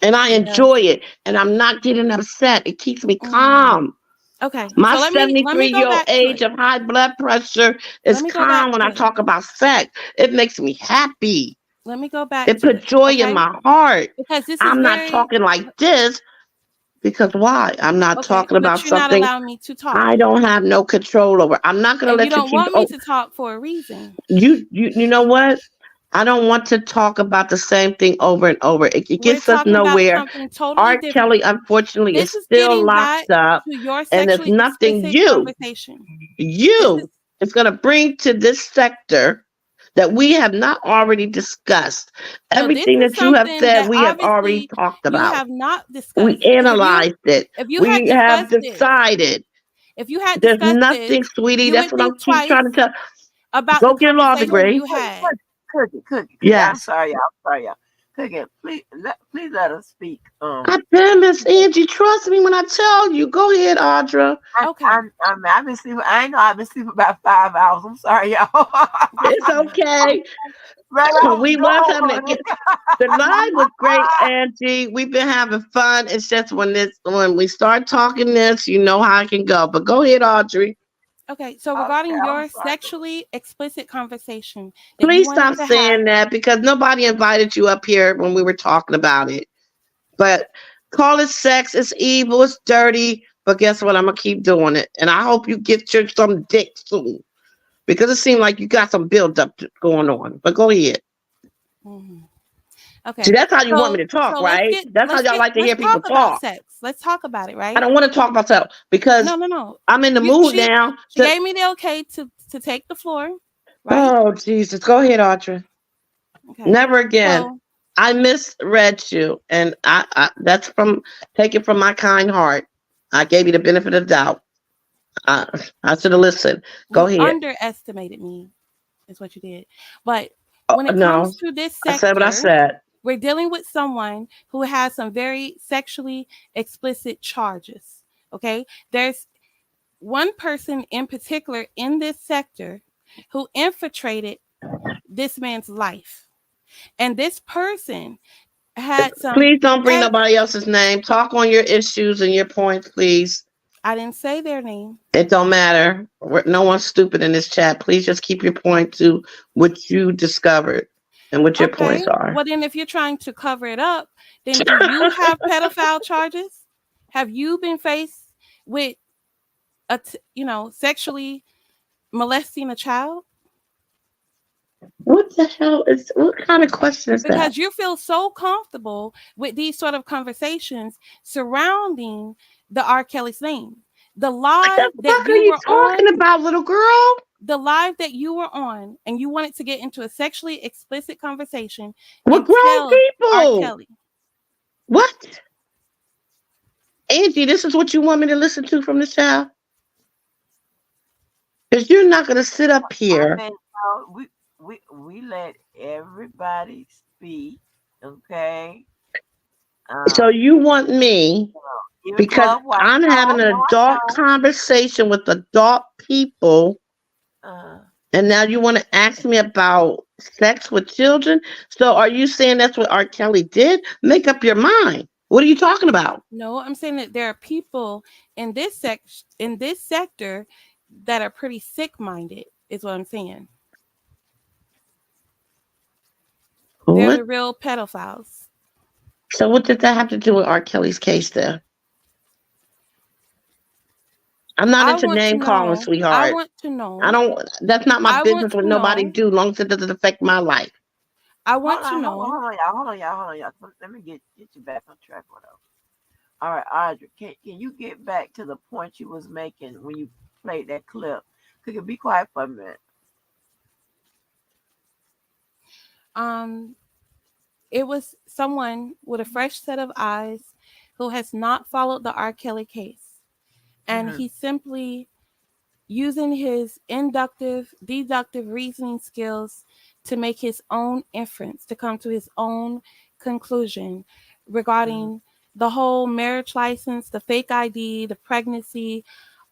And I It does. enjoy it. And I'm not getting upset. It keeps me Mm. calm. Okay. My So let me go 73-year-old back to age it. of high blood pressure is Let me go back calm when to I it. talk about sex. It makes me happy. Let me go back It to puts it. joy in Okay? my heart. Because this is I'm not very talking like this because why? I'm not okay, talking but about you're not something allowing me to talk. I don't have no control over. I'm not going to And you let you don't keep. want me Oh, to talk for a reason. you know what? I don't want to talk about the same thing over and over. It We're gets us talking about nowhere. something totally R. Kelly, different. unfortunately, is This is still getting back locked up, to your and there's sexually nothing explicit conversation. This is is going to bring to this sector that we have not already discussed. no, this Everything is that you have something said, that we have already obviously talked you about. have not We discussed. Because analyzed it. if you had We have discussed this, decided. if you had There's discussed this, nothing, sweetie. you That's would what I'm think keep twice trying to tell. about the Go get a law conversation degree. you had. Cookie. I'm Yes. sorry, y'all. Sorry, y'all. Cookie, please let us speak. I bet, Miss Angie. Trust me when I tell you. Go ahead, Audra. Okay. I've been sleeping. I know I've been sleeping about 5 hours. I'm sorry, y'all. It's okay. We Go was having on. the live was great, Angie. We've been having fun. It's just when we start talking this, you know how I can go. But go ahead, Audrey. Okay. So Okay, regarding I'm your sorry. sexually explicit conversation that you Please wanted stop to have, saying that because nobody invited you up here when we were talking about it. But call it sex. It's evil. It's dirty. But guess what? I'm gonna keep doing it, and I hope you get your some dick soon because it seemed like you got some build up going on. But go ahead. mhm. See, Okay. that's how you want me So to talk, let's right? get That's how y'all like to let's hear talk people about talk. sex. Let's talk about it, I right? don't want to talk about that because No. I'm in the You mood now. she gave me the okay to take the floor, right? Oh, Jesus. Go ahead, Audrey. Okay. Never again. So I misread you, and I that's from taken from my kind heart. I gave you the benefit of the doubt. I, I should have listened. Go you ahead. underestimated me, is what you did. But when it No, comes to this I said what I sector, said. we're dealing with someone who has some very sexually explicit charges. Okay. There's one person in particular in this sector who infiltrated this man's life. And this person had some Please don't bring heavy, nobody else's name. Talk on your issues and your points, please. I didn't say their name. It don't matter. No one's stupid in this chat. Please just keep your point to what you discovered and what your Okay. points are. Well, then if you're trying to cover it up, then do you have pedophile charges? Have you been faced with sexually molesting a child? What the hell is what kind of question is that? Because you feel so comfortable with these sort of conversations surrounding the R. Kelly's name. The What the live that fuck are you you were on, talking about, little girl? the live that you were on, and you wanted to get into a sexually explicit conversation, We're grown entailed R. people. Kelly. What? Angie, this is what you want me to listen to from this child? Because you're not going to sit up I here. mean, we let everybody speak. Okay. So Um, you want me, even because Club White. I'm having an adult conversation with adult people, and now you want to ask me about sex with children? So are you saying that's what R. Kelly did? Make up your mind. What are you talking about? No, I'm saying that there are people in this sector that are pretty sick-minded, is what I'm saying. They're What? the real pedophiles. So what did that have to do with R. Kelly's case there? I'm not I into want to name calling, know. I sweetheart. want to I know. don't. That's not my I want business. What to nobody know. do, long as it doesn't affect my life. I want to know. Hold on, y'all. Let me get you back on track with us. All right, Audrey, can you get back to the point you was making when you played that clip? Could you be quiet for a minute? Um, it was someone with a fresh set of eyes who has not followed the R. Kelly case, and Mm-hmm. he simply using his inductive, deductive reasoning skills to make his own inference, to come to his own conclusion regarding the whole marriage license, the fake ID, the pregnancy,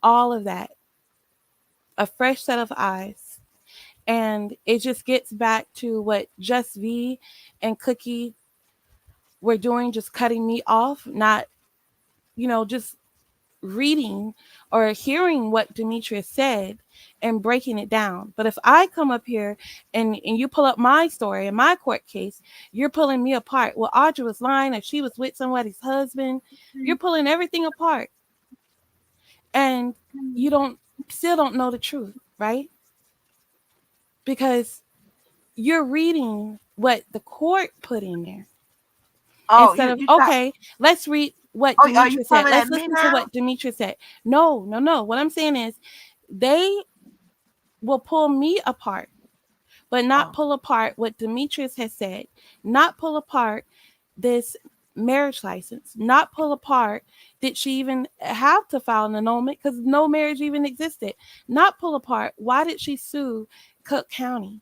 all of that. A fresh set of eyes. And it just gets back to what Just V and Cookie were doing, just cutting me off, not, just reading or hearing what Demetrius said and breaking it down. But if I come up here and you pull up my story and my court case, you're pulling me apart. Well, Audrey was lying, or she was with somebody's husband. You're pulling everything apart. And you still don't know the truth, right? Because you're reading what the court put in there. Oh, Instead of, you okay, let's read what oh, are you Demetrius said. coming Let's at me listen to now? what Demetrius said. No. What I'm saying is they will pull me apart, but not Oh. pull apart what Demetrius has said, not pull apart this marriage license, not pull apart did she even have to file an annulment because no marriage even existed, not pull apart why did she sue Cook County,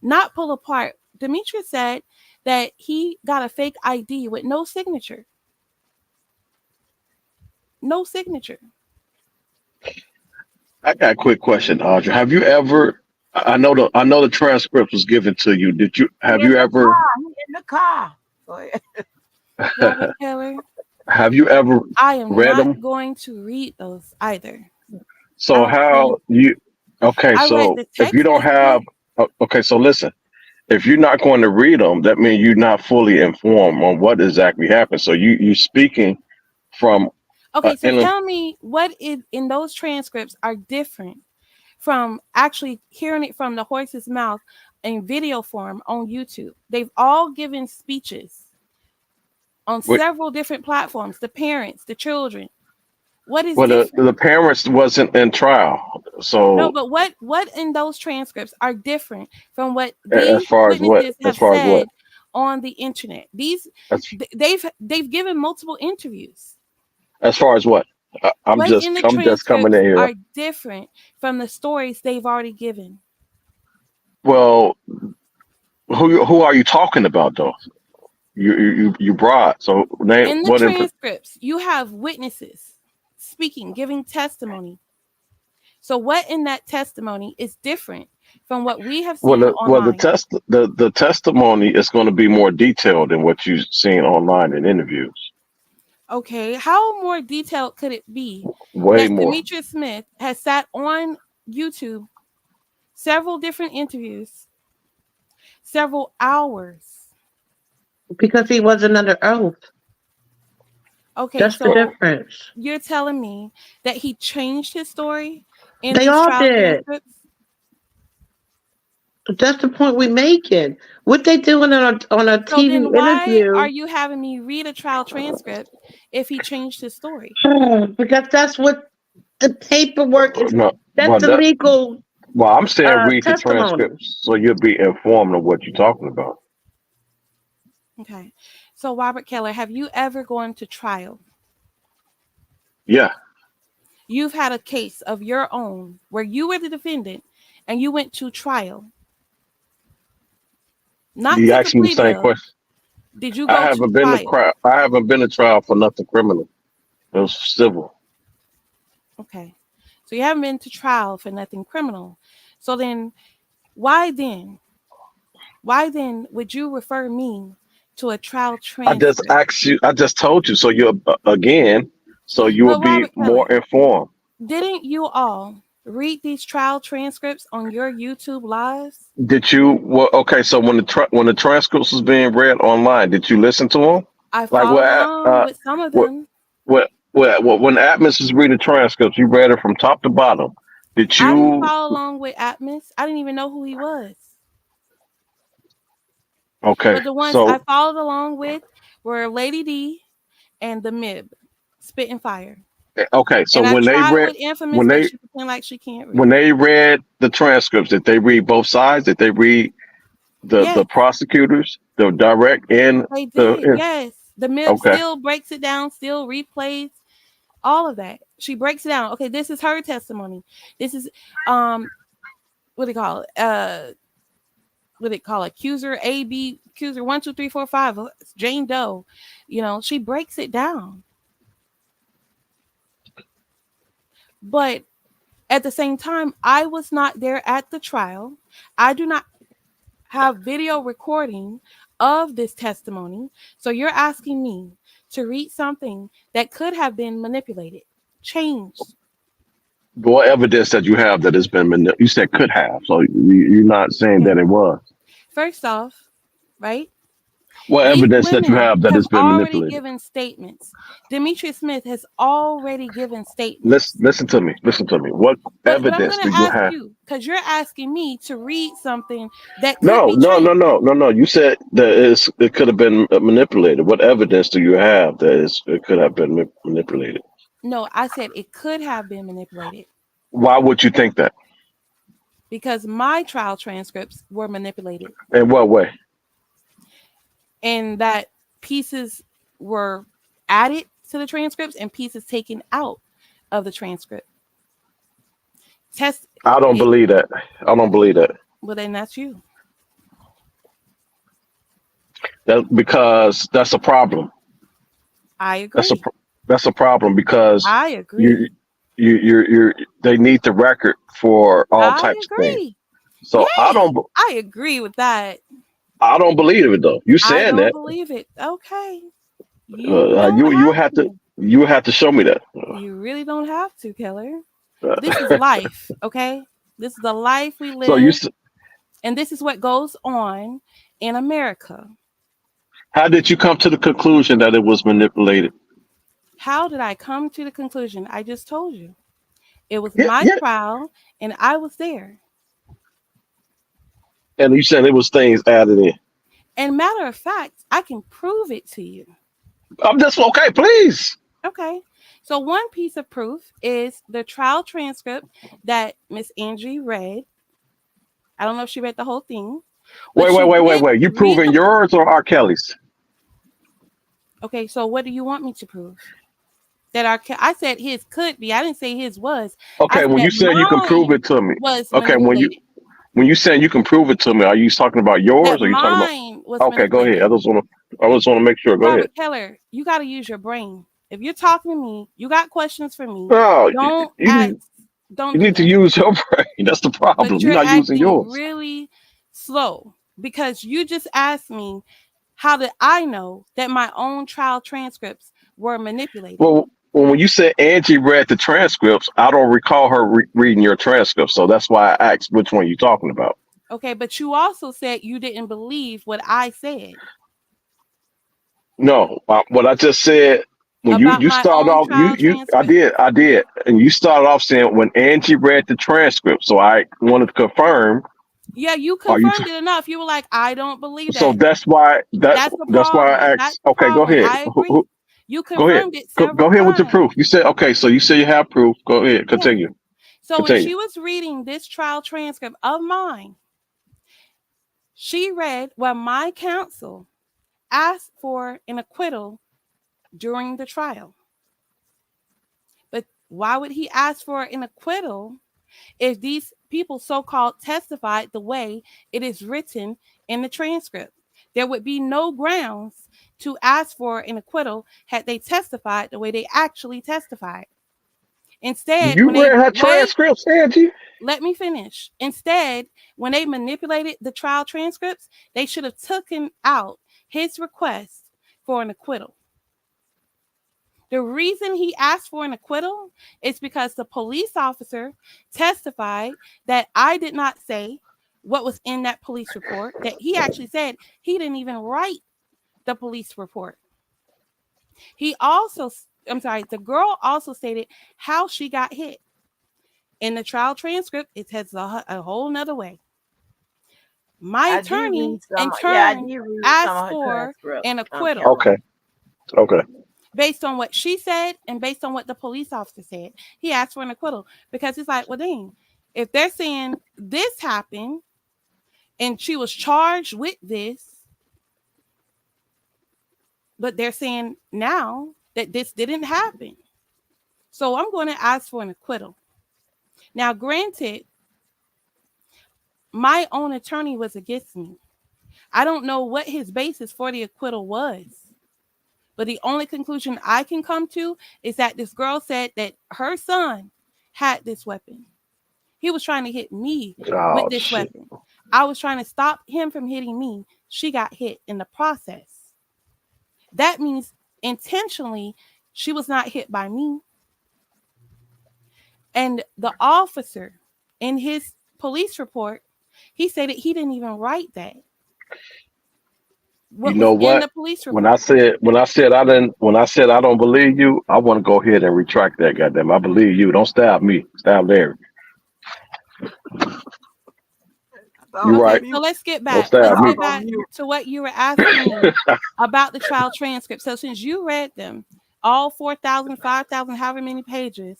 not pull apart. Demetrius said that he got a fake ID with no signature. No signature. I got a quick question, Audrey. Have you ever? I know the transcript was given to you. Did you? He Have in you the ever? car. He in the car. Go ahead. Robert Keller, Have you ever I am read not them? going to read those either. I So don't think how you? Okay, I read so the if you text don't have, messages. okay, so listen. If you're not going to read them, that means you're not fully informed on what exactly happened. So you speaking from, Okay, so in tell me what is in those transcripts are different from actually hearing it from the horse's mouth in video form on YouTube. They've all given speeches on with several different platforms, the parents, the children. What is well, different? the parents wasn't in trial. No, So but what in those transcripts are different from what as these far as what, witnesses as have far as what, said on the internet? These as, they've given multiple interviews. as far as what, What in the I'm just coming in transcripts here. are different from the stories they've already given? Well, who are you talking about though? You brought so name In the what in transcripts, you have witnesses speaking, giving testimony. So what in that testimony is different from what we have well seen the online? the testimony is going to be more detailed than what you've seen online in interviews. Okay, how more detailed could it be Way that more. Demetrius Smith has sat on YouTube several different interviews, several hours? Because he wasn't under oath. Okay, That's the so difference. you're telling me that he changed his story in They these all trial did. transcripts? That's the point we making. What they doing on a So then TV why are interview? you having me read a trial transcript if he changed his story? Because that's what the paperwork is. No, That's well the legal I'm saying read the testimony. transcripts so you'll be informed of what you're talking about. Okay. So Robert Keller, have you ever gone to trial? Yeah, You've had a case of your own where you were the defendant and you went to trial. Not you took a asked me the plea same deal. question. Did you go to trial? I haven't been to trial for nothing criminal. It was civil. Okay. So you haven't been to trial for nothing criminal. So then why then? Why then would you refer me to a trial I just transcript? asked you. I just told you. So you again. So you will But be Robert more Keller, informed. didn't you all read these trial transcripts on your YouTube lives? Did you? Well, okay. So when when the transcripts was being read online, did you listen to them? I Like followed along with some of what them. when Atmos was reading transcripts, you read it from top to bottom. Did I didn't you? follow along with Atmos. I didn't even know who he was. Okay. But the ones I So followed along with were Lady D and the Mib, Spit and Fire. okay. So And I tried with Infamous, when but they she pretend like she can't when read. they read the transcripts, did they read both sides? Did they read the Yes, prosecutors, the direct and they the did. Yes. The Mib okay? still breaks it down, still replays all of that. She breaks it down. Okay, this is her testimony. This is um what do you call it? What do they call it? Accuser A, B, accuser 1, 2, 3, 4, 5. It's Jane Doe. You know, she breaks it down. But at the same time, I was not there at the trial. I do not have video recording of this testimony. So you're asking me to read something that could have been manipulated. changed. What evidence that you have that it's been you said could have, so you're not saying that it was. First off, right? What These evidence that you women have that have it's been already manipulated? given statements. Demetria Smith has already given statements. Listen to me. Listen to me. What But I'm evidence going do to you ask have? you, because you're asking me to read something that could No, be no, no, true. no, no, no. You said that it could have been manipulated. What evidence do you have that it could have been manipulated? No, I said it could have been manipulated Why would you think that? because my trial transcripts were manipulated In what way? and that pieces were added to the transcripts and pieces taken out of the transcript. Test I don't it. believe that. I don't believe that. Well, then that's you. That because that's a problem. I That's a agree. that's a problem because I you agree. you they need the record for all I types of things. agree. So Yes, I agree with that. I don't believe it though. You I saying don't that believe it. Okay. You don't you have have to to. show me that. You really don't have to, Keller. This is Uh, life, okay? This is the life we so you live, and this is what goes on in America. how did you come to the conclusion that it was manipulated? How did I come to the conclusion? I just told you. It was Yeah, my yeah. trial, and I was there. And you said it was things added in. And matter of fact, I can prove it to you. I'm just okay, please. Okay. So one piece of proof is the trial transcript that Miss Angie read. I don't know if she read the whole thing, but she did Wait. You read proving the. yours or R. Kelly's? Okay, so what do you want me to prove? That I said his could be. I didn't say his was. I Okay, when said you said you can prove mine it to me. was Okay, manipulated. when you saying you can prove it to me, are you talking about yours That or are you talking about mine was okay, go ahead. manipulated. I just wanna make sure. Go ahead. Robert Keller, you got to use your brain. If you're talking to me, you got questions for me. No, Don't you ask. need Don't you do need to that. use your brain. That's the But problem. You're you're not using acting yours. really slow because you just asked me how did I know that my own trial transcripts were manipulated? Well, when you said Angie read the transcripts, I don't recall her reading your transcripts, so that's why I asked which one you talking about. Okay, but you also said you didn't believe what I said No, what I just said when about you my started own off, trial transcript. I did, and you started off saying when Angie read the transcript. So I wanted to confirm. Yeah, you Are you? confirmed it enough. You were like, I don't believe So that. that's why That's the that's why I problem. That's asked. the Okay, go problem. ahead. I agree. You Go ahead. confirmed it several Go ahead with your times. proof. You said okay. So you say you have proof. Go ahead. Yeah. Continue. So when Continue. she was reading this trial transcript of mine, she read where my counsel asked for an acquittal during the trial. But why would he ask for an acquittal if these people so called testified the way it is written in the transcript? There would be no grounds to ask for an acquittal had they testified the way they actually testified. Instead, when You they read her wait, transcripts, Angie. let me finish. Instead, when they manipulated the trial transcripts, they should have taken out his request for an acquittal. The reason he asked for an acquittal is because the police officer testified that I did not say what was in that police report, that he actually said he didn't even write the police report. He also, I'm sorry, the girl also stated how she got hit. In the trial transcript, it has a whole nother way. My I did attorney, read some. in Yeah, I turn, did read some asked of her for transcripts, an acquittal Kelly. Okay. Okay. based on what she said and based on what the police officer said. He asked for an acquittal because it's like, well, dang, if they're saying this happened and she was charged with this, but they're saying now that this didn't happen. So I'm going to ask for an acquittal. Now, granted, my own attorney was against me. I don't know what his basis for the acquittal was. But the only conclusion I can come to is that this girl said that her son had this weapon. He was trying to hit me with Oh this shit. weapon. I was trying to stop him from hitting me. She got hit in the process. That means intentionally she was not hit by me. And the officer in his police report, he said that he didn't even write that. You What know was in what? the police When I report. said I don't believe you, I want to go ahead and retract that. Goddamn, I believe you. Don't stab me. Stab Larry. You Okay, right. so let's get Don't back. stab Let's me. get back to what you were asking me about the trial transcript. So since you read them, all 4,000, 5,000, however many pages,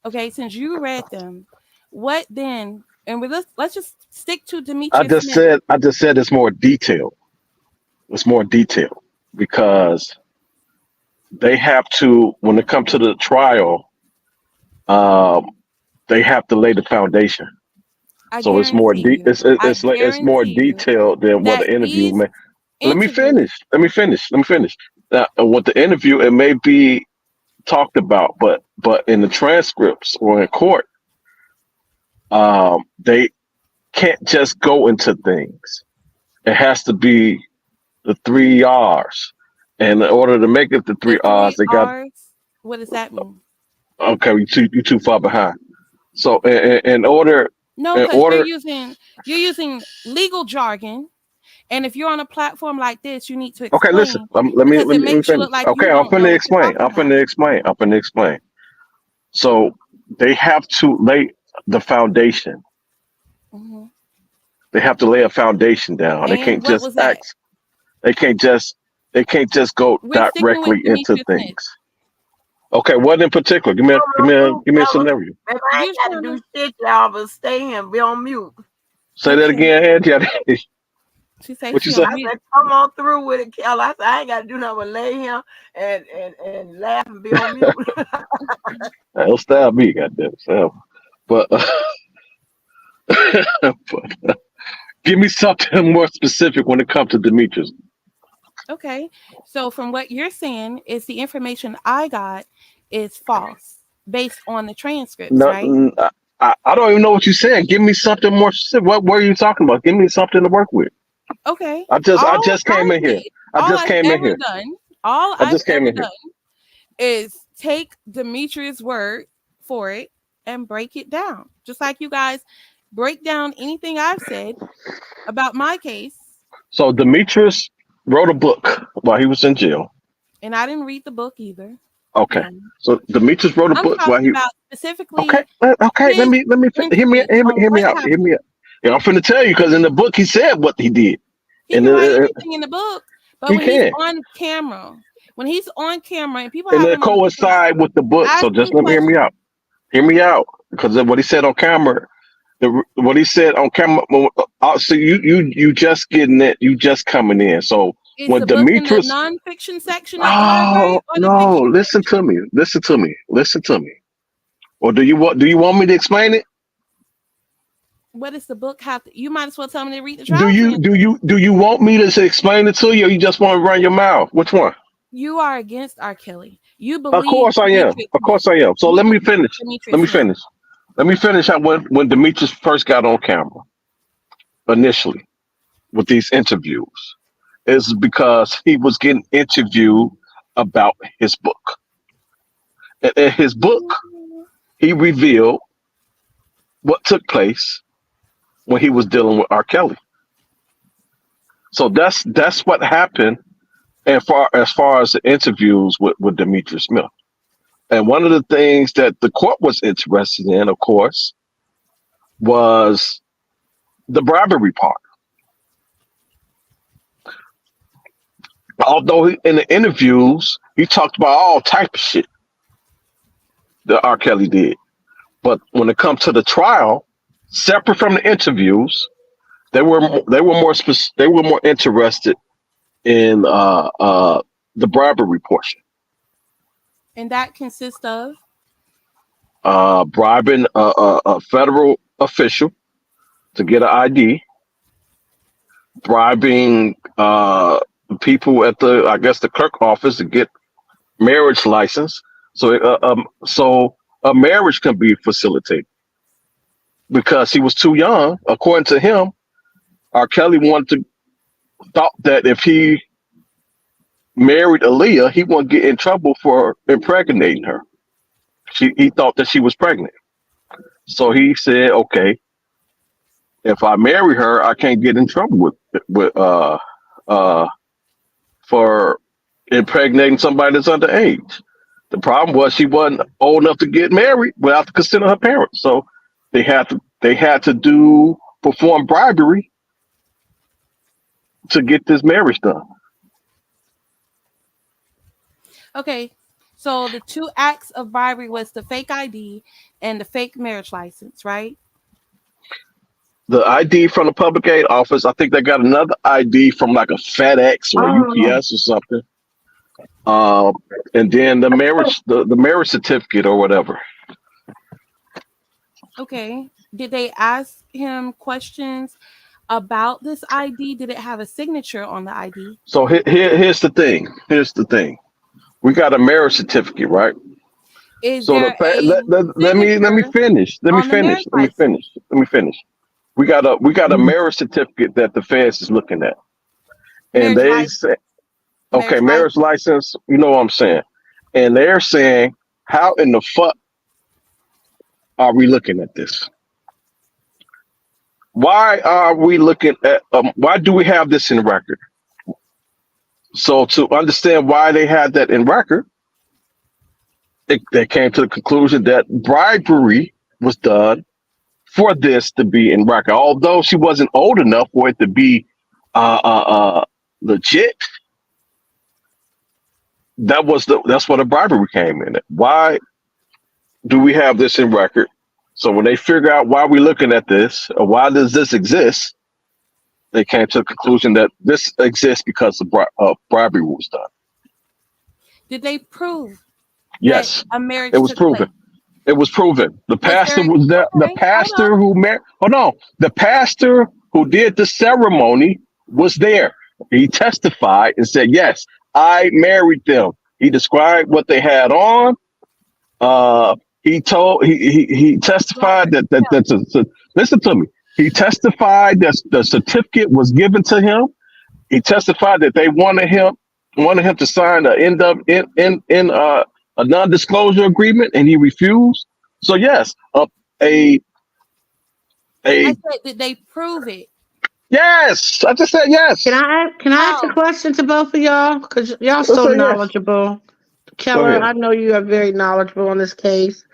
okay, since you read them, what then? And let's just stick to Demetrius Smith. I just said it's more detailed. It's more detailed because they have to, when it comes to the trial, um, they have to lay the foundation. I So it's more guarantee deep. you. I It's more guarantee you detailed than what that the interview these may. Let me interviews. finish. Let me finish. Now, what the interview it may be talked about, but in the transcripts or in court, they can't just go into things. It has to be the three R's, and in order to make it the The three R's, three they got R's. What does that mean? okay. You too far behind. So in order No, in because order you're using legal jargon, and if you're on a platform like this, you need to okay, listen. explain Let because it me makes you finish. look like Okay, you I'm don't know finna what you're explain. talking about. I'm finna explain. So they have to lay the foundation. Hmm. They have to lay a foundation down. They And can't what just was that? act. They can't just go We're sticking with directly into Demetrius Smith. things. Okay, what in particular? Give me a scenario. Baby, I You ain't got to trying do to? shit, y'all, but stay here and be on mute. Say that Okay. again, Ed. She said What you she say? on I mute. said, come on through with it, Kel. I said, I ain't got to do nothing but lay here and laugh and be on mute. Don't stab me, goddamn. So, but, but give me something more specific when it comes to Demetrius. Okay. So from what you're saying is the information I got is false based on the transcripts, No, right? I don't even know what you're saying. Give me something more specific. What are you talking about? Give me something to work with. Okay. I All just came I in here. did, I all just I've came in ever here. done, all I I've just came ever in here. done is take Demetrius' word for it and break it down. Just like you guys break down anything I've said about my case. So Demetrius wrote a book while he was in jail. And I didn't read the book either. Okay. No. So Demetrius wrote a I'm book while talking he. about Okay. specifically Okay. his Let me interviews on hear me what out. Hear me happened. out. Yeah, I'm finna tell you because in the book he said what he did, He and can write anything in the book, but he when he's can, on camera and people and have it him on video coincide with the book. So just asking let me hear me questions, out. Hear me out because of what he said on camera. What he said on camera. So you just getting it. You just coming in. So is when the book in the Demetrius. nonfiction section of the library Oh or the no! fiction Listen to section? me. Listen to me. Listen to me. Or do you want me to explain it? What does the book have to? You might as well tell me to read the trial transcript. Do you want me to explain it to you, or you just want to run your mouth? Which one? You are against R. Kelly. You Of believe course I am. Demetrius Of Smith. course I am. So You let me believe finish. Let Demetrius me Smith. finish. Let me finish how when Demetrius first got on camera initially with these interviews is because he was getting interviewed about his book. And in his book, he revealed what took place when he was dealing with R. Kelly. So that's what happened and as far as the interviews with Demetrius Smith. And one of the things that the court was interested in, of course, was the bribery part. Although in the interviews he talked about all type of shit that R. Kelly did, but when it comes to the trial, separate from the interviews, they were more interested in the bribery portion, And that consists of bribing a federal official to get an ID, bribing people at the I guess the clerk office to get marriage license, so a marriage can be facilitated because he was too young. According to him, R. Kelly thought that if he married Aaliyah, he wouldn't get in trouble for impregnating her. he thought that she was pregnant. So he said, okay, if I marry her, I can't get in trouble with uh for impregnating somebody that's underage. The problem was she wasn't old enough to get married without the consent of her parents. So they had to perform bribery to get this marriage done. Okay. So the two acts of bribery was the fake ID and the fake marriage license, right? The ID from the public aid office, I think they got another ID from like a FedEx or a Oh, UPS or something. And then the marriage certificate or whatever. Okay. Did they ask him questions about this ID? Did it have a signature on the ID? So here's the thing. Here's the thing. We got a marriage certificate, right? Is So there a let me signature finish. Let me on the finish. marriage Let me license? finish. Let me finish. We got a marriage certificate that the feds is looking at, and Marriage they license. say, okay, Marriage marriage license. license. You know what I'm saying? And they're saying, how in the fuck are we looking at this? Why are we looking at? Why do we have this in record? So to understand why they had that in record, they came to the conclusion that bribery was done for this to be in record. Although she wasn't old enough for it to be legit, that's what a bribery came in. Why do we have this in record? So when they figure out why we're looking at this or why does this exist, they came to the conclusion that this exists because of bribery was done. Did they prove that Yes, a it marriage was took proven. place? It was proven. The Was pastor there was there. The okay, hold pastor on. who married. Hold on. The pastor who did the ceremony was there. He testified and said, "Yes, I married them." He described what they had on. He testified Robert, that listen to me. He testified that the certificate was given to him. He testified that they wanted him to sign a non-disclosure agreement, and he refused. So yes, a I a said, did they prove it? yes. I just said can yes. I ask a How? question to both of y'all? Because y'all I so said yes. knowledgeable. Go Keller, ahead. I know you are very knowledgeable on this case.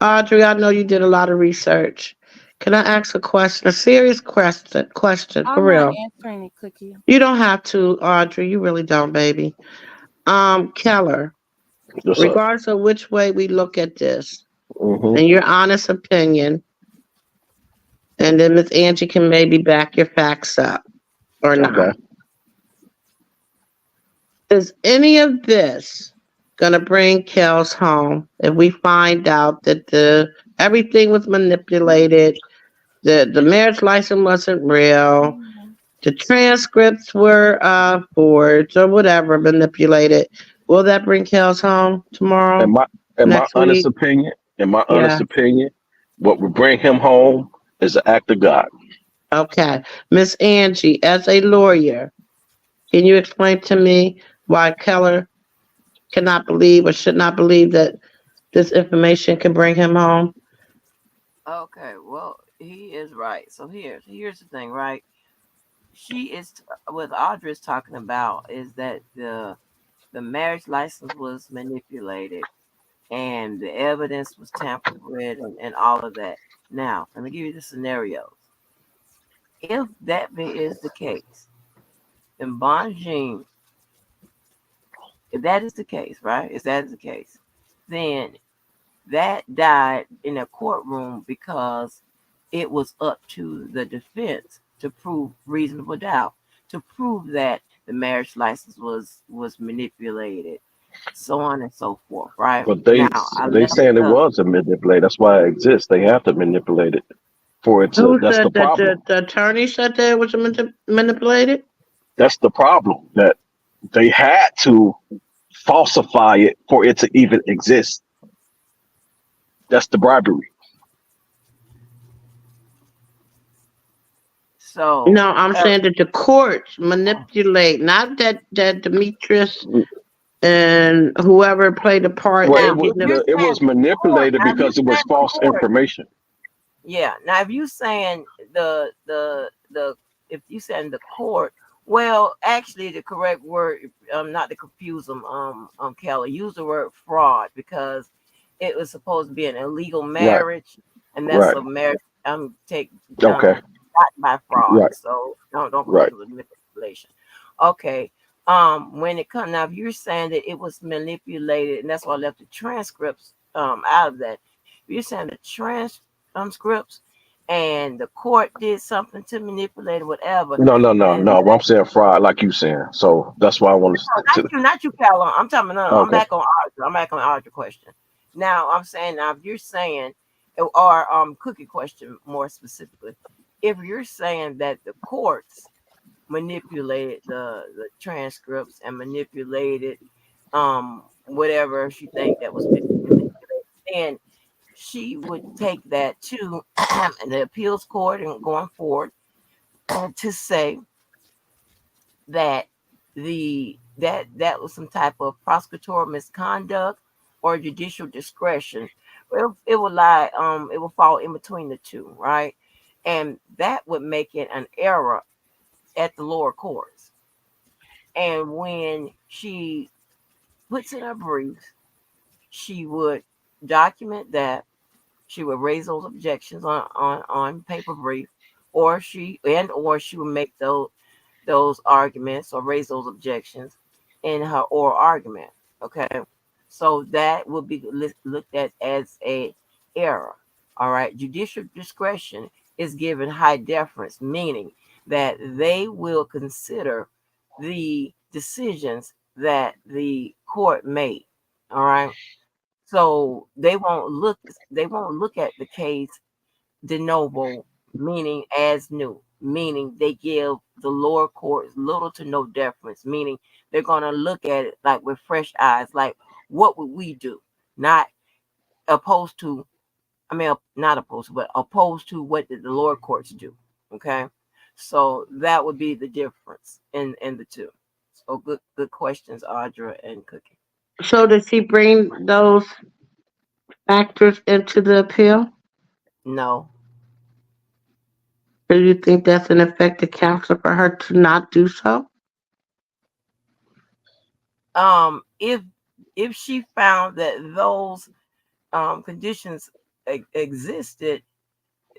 Audrey, I know you did a lot of research. Can I ask a question? A serious question for I'm not real. answering it, Cookie. You don't have to, Audrey. You really don't, baby. Keller, What's up? regardless of which way we look at this, Hmm. in your honest opinion, and then Miss Angie can maybe back your facts up or not. Okay. Is any of this gonna bring Kels home if we find out that the everything was manipulated, the marriage license wasn't real, the transcripts were forged or whatever, manipulated? Will that bring Kels home In tomorrow, my in my next honest week? opinion, in my honest Yeah. opinion, what would bring him home is an act of God. Okay. Miss Angie, as a lawyer, can you explain to me why Keller cannot believe or should not believe that this information can bring him home? Okay, well, he is right. So here's the thing, right? She is what Audrey is talking about is that the marriage license was manipulated and the evidence was tampered with and all of that. Now, let me give you the scenarios. If is the case, then Bonjean, if that is the case, right? If that is the case, then that died in a courtroom because it was up to the defense to prove reasonable doubt, to prove that the marriage license was manipulated, so on and so forth, right? But Now they I they left saying it the was a manipulate. That's why it exists. They have to manipulate it for it to. Who That's the said that problem. the attorney said that it was manipulated? That's the problem. That they had to falsify it for it to even exist. That's the bribery. so No, I'm saying that the courts manipulate, not that Demetrius and whoever played a part Well, in Now, it was if getting you're them. it saying was the court, manipulated now if you're because it was saying the false court, information. yeah. Now, if you saying the if you saying the court, well, actually, the correct word, not to confuse them, Kelly, use the word fraud because it was supposed to be an illegal Right, marriage, and that's right, a marriage take okay, not by fraud. right, So don't right. confuse it with manipulation. Okay. When it comes now, if you're saying that it was manipulated, and that's why I left the transcripts out of that. If you're saying the transcripts and the court did something to manipulate or whatever, No, no, no, then no. Well, I'm saying fraud, like you saying. So that's why I want no, to. not you, Callum. I'm talking no, I'm Okay. back on Audra. I'm back on Audra question. Now I'm saying now if you're saying or cookie question more specifically, if you're saying that the courts manipulated the transcripts and manipulated whatever she think that was manipulated, and she would take that to the appeals court and going forward to say that that was some type of prosecutorial misconduct or judicial discretion. Well, it would lie it will fall in between the two, right? And that would make it an error at the lower courts. And when she puts in her briefs, she would document that. She would raise those objections on paper brief, or she would make those arguments or raise those objections in her oral argument. Okay, so that would be looked at as a error. All right, judicial discretion is given high deference, meaning that they will consider the decisions that the court made. All right, so they won't look at the case de novo, meaning as new, meaning they give the lower courts little to no deference, meaning they're going to look at it like with fresh eyes, like what would we do? Not opposed to, I mean, not opposed to, but opposed to what did the lower courts do? Okay, so that would be the difference in the two. So good questions, Audra and Cookie. So did she bring those factors into the appeal? No, Do you think that's an effective counsel for her to not do so? If she found that those conditions existed,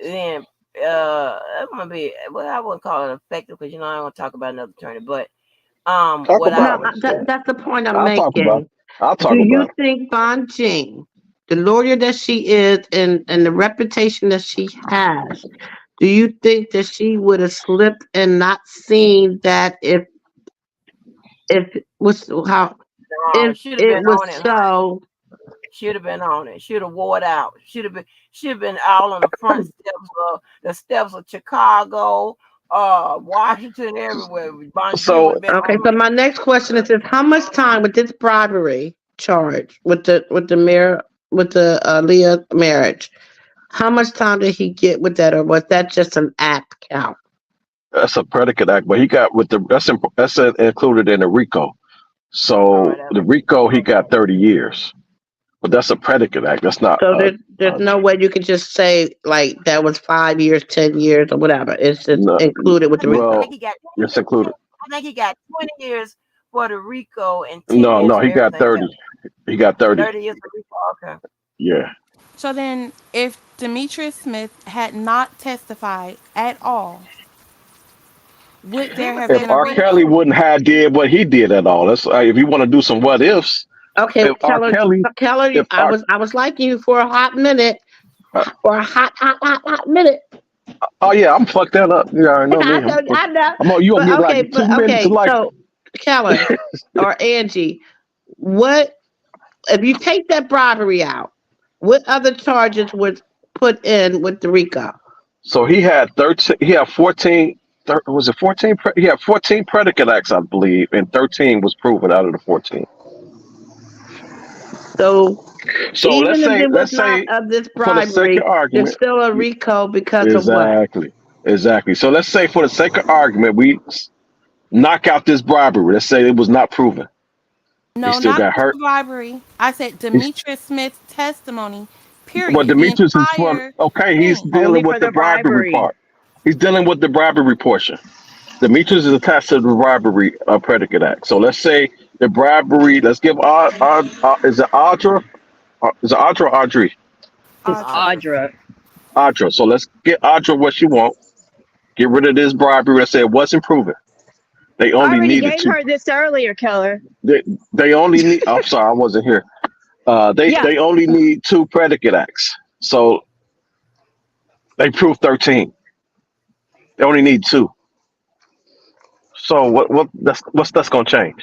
then I'm gonna be well. I wouldn't call it effective because I don't want to talk about another attorney. But Talk what I about No, would it. say, that's the point I'm I'll talk about making. it. I'll Do talk you about it. think Bon Jing, the lawyer that she is and the reputation that she has, do you think that she would have slipped and not seen that if was how if should have it been was on it. so? Should have been on it. Should have wore it out. Should have been out on the front steps of Chicago, Washington, everywhere. Bonji would So have been Okay, on so my next question is this: how much time with this bribery charge with the mayor with the Leah marriage? How much time did he get with that, or was that just an act count? that's a predicate act, but he got with the that's included in the RICO. all right. So the RICO he got 30 years, but that's a predicate act. That's not So there's no way you can just say like that was 5 years, 10 years, or whatever. It's just no, included with I the think I RICO. think well, he got it's included. I think he got 20 years for the RICO and 10 No, years no, for he got everything 30. else. He got 30. 30 years for RICO. Okay. Yeah. So then, if Demetrius Smith had not testified at all, would He there was have If been a in R. RICO? Kelly wouldn't have did what he did at all, that's if you want to do some what ifs. Okay, If R. Kelly, Keller, if R. I was liking you for a hot minute, Uh, for a hot minute. oh yeah, I'm fucked that up. You already know me. I know, You gonna get like but 2 minutes to okay. like. So Keller or Angie, what if you take that bribery out? What other charges was put in with the RICO? So he had 13. He had 14. Was it 14? He had 14 predicate acts, I believe, and 13 was proven out of the 14. So So even if it was let's not say of this for the sake of bribery, there's argument, still a RICO because of what? exactly, exactly. So let's say for the sake of argument, we knock out this bribery. Let's say it was not proven. No, still not got just hurt. the bribery. I said He's, Demetrius Smith's testimony. well, Period. The Demetrius is from. entire Okay, he's thing. Only dealing with for the the bribery bribery. part. He's dealing with the bribery portion. Demetrius is attached to the bribery predicate act. So let's say the bribery. Let's give is it Audra? Is it Audra or Audrey? It's Audra. Audra. Audra. So let's get Audra what she want. Get rid of this bribery and say it wasn't proven. They I only already needed gave to. her this earlier, Keller. They only need. I'm sorry, I wasn't here. Yeah. They only need 2 predicate acts. So they proved 13. They only need 2. So what's that's gonna change?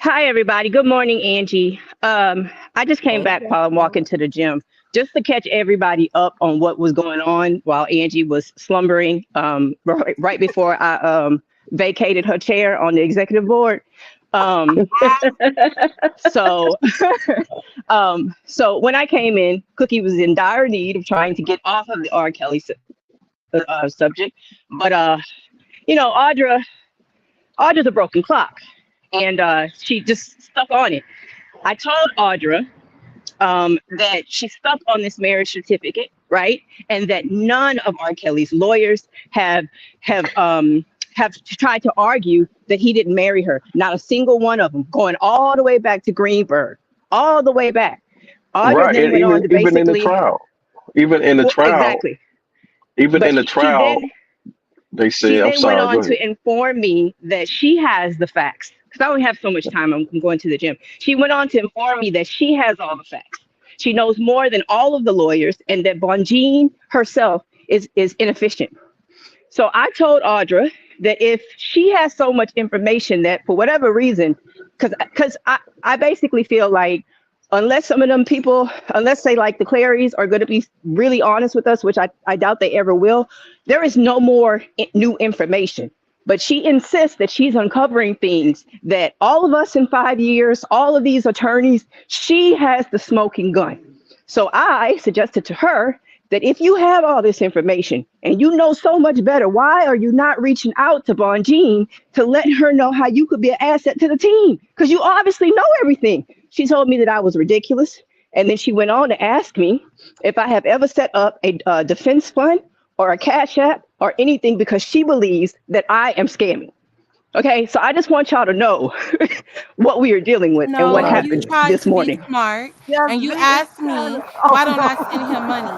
Hi, everybody. Good morning, Angie. I just came Hey, back while I'm walking to the gym just to catch everybody up on what was going on while Angie was slumbering right before I vacated her chair on the executive board. So so when I came in, Cookie was in dire need of trying to get off of the R. Kelly subject. But Audra's a broken clock, and she just stuck on it. I told Audra that she stuck on this marriage certificate, right? And that none of R. Kelly's lawyers have tried to argue that he didn't marry her. Not a single one of them, going all the way back to Greenberg, all the way back. Audra Right, then and went on to even in the basically, trial, even in the well, trial, exactly. even But in the she trial, then they she said, "I'm then went sorry." Go on ahead. to inform me that she has the facts. Because I don't have so much time. I'm going to the gym. She went on to inform me that she has all the facts. She knows more than all of the lawyers, and that Bonjean herself is inefficient. So I told Audra that if she has so much information that for whatever reason, because I basically feel like unless some of them people, unless say like the Clarys are going to be really honest with us, which I doubt they ever will, there is no more new information. But she insists that she's uncovering things that all of us in 5 years, all of these attorneys, she has the smoking gun. So I suggested to her that if you have all this information and you know so much better, why are you not reaching out to Bonjean to let her know how you could be an asset to the team? Because you obviously know everything. She told me that I was ridiculous. And then she went on to ask me if I have ever set up a defense fund or a cash app or anything because she believes that I am scamming. Okay, so I just want y'all to know what we are dealing with and what No, you happened tried this to be morning. smart, just and you be asked excited. me why don't I send him money?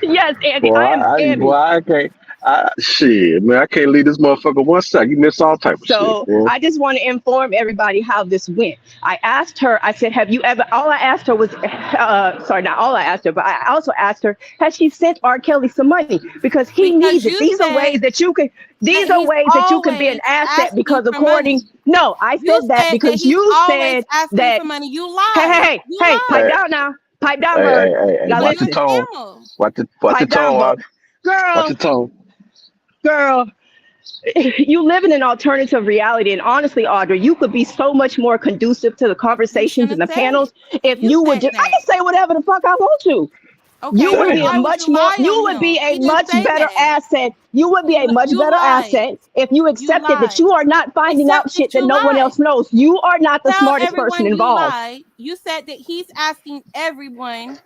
Yes, Andy, Boy, I am scamming. I can't. Shit, man, I can't leave this motherfucker one sec. You miss all type of shit, So man. I just want to inform everybody how this went. I asked her, I said, have you ever, all I asked her was, sorry, not all I asked her, but I also asked her, has she sent R. Kelly some money? Because he Because needs it. you These are said ways that you can, that these are he's ways that you can be an always asset asking because for money. no, I You said that said that because he's you always said asking that, for money. You hey, lied. You pipe Hey, lied. down now. Pipe down, hey, Bird. hey, Now watch You're the a listen, tone. scammer. Watch the pipe down, tone. Bird. Watch the Girl, tone. girl. You live in an alternative reality, and honestly, Audrey, you could be so much more conducive to the You conversations shouldn't and have the said it. panels if You you would said just, I that. can say whatever the fuck I want to. You Okay, would then be Damn. a why would much you more, lie you on would be him? a He didn't much say better that. asset. You would be a much You better lied. asset if you You accepted that lied. you are not finding out Except shit that that you no one lied. else knows. You are not the Tell smartest person everyone you involved. lied. You said that he's asking everyone.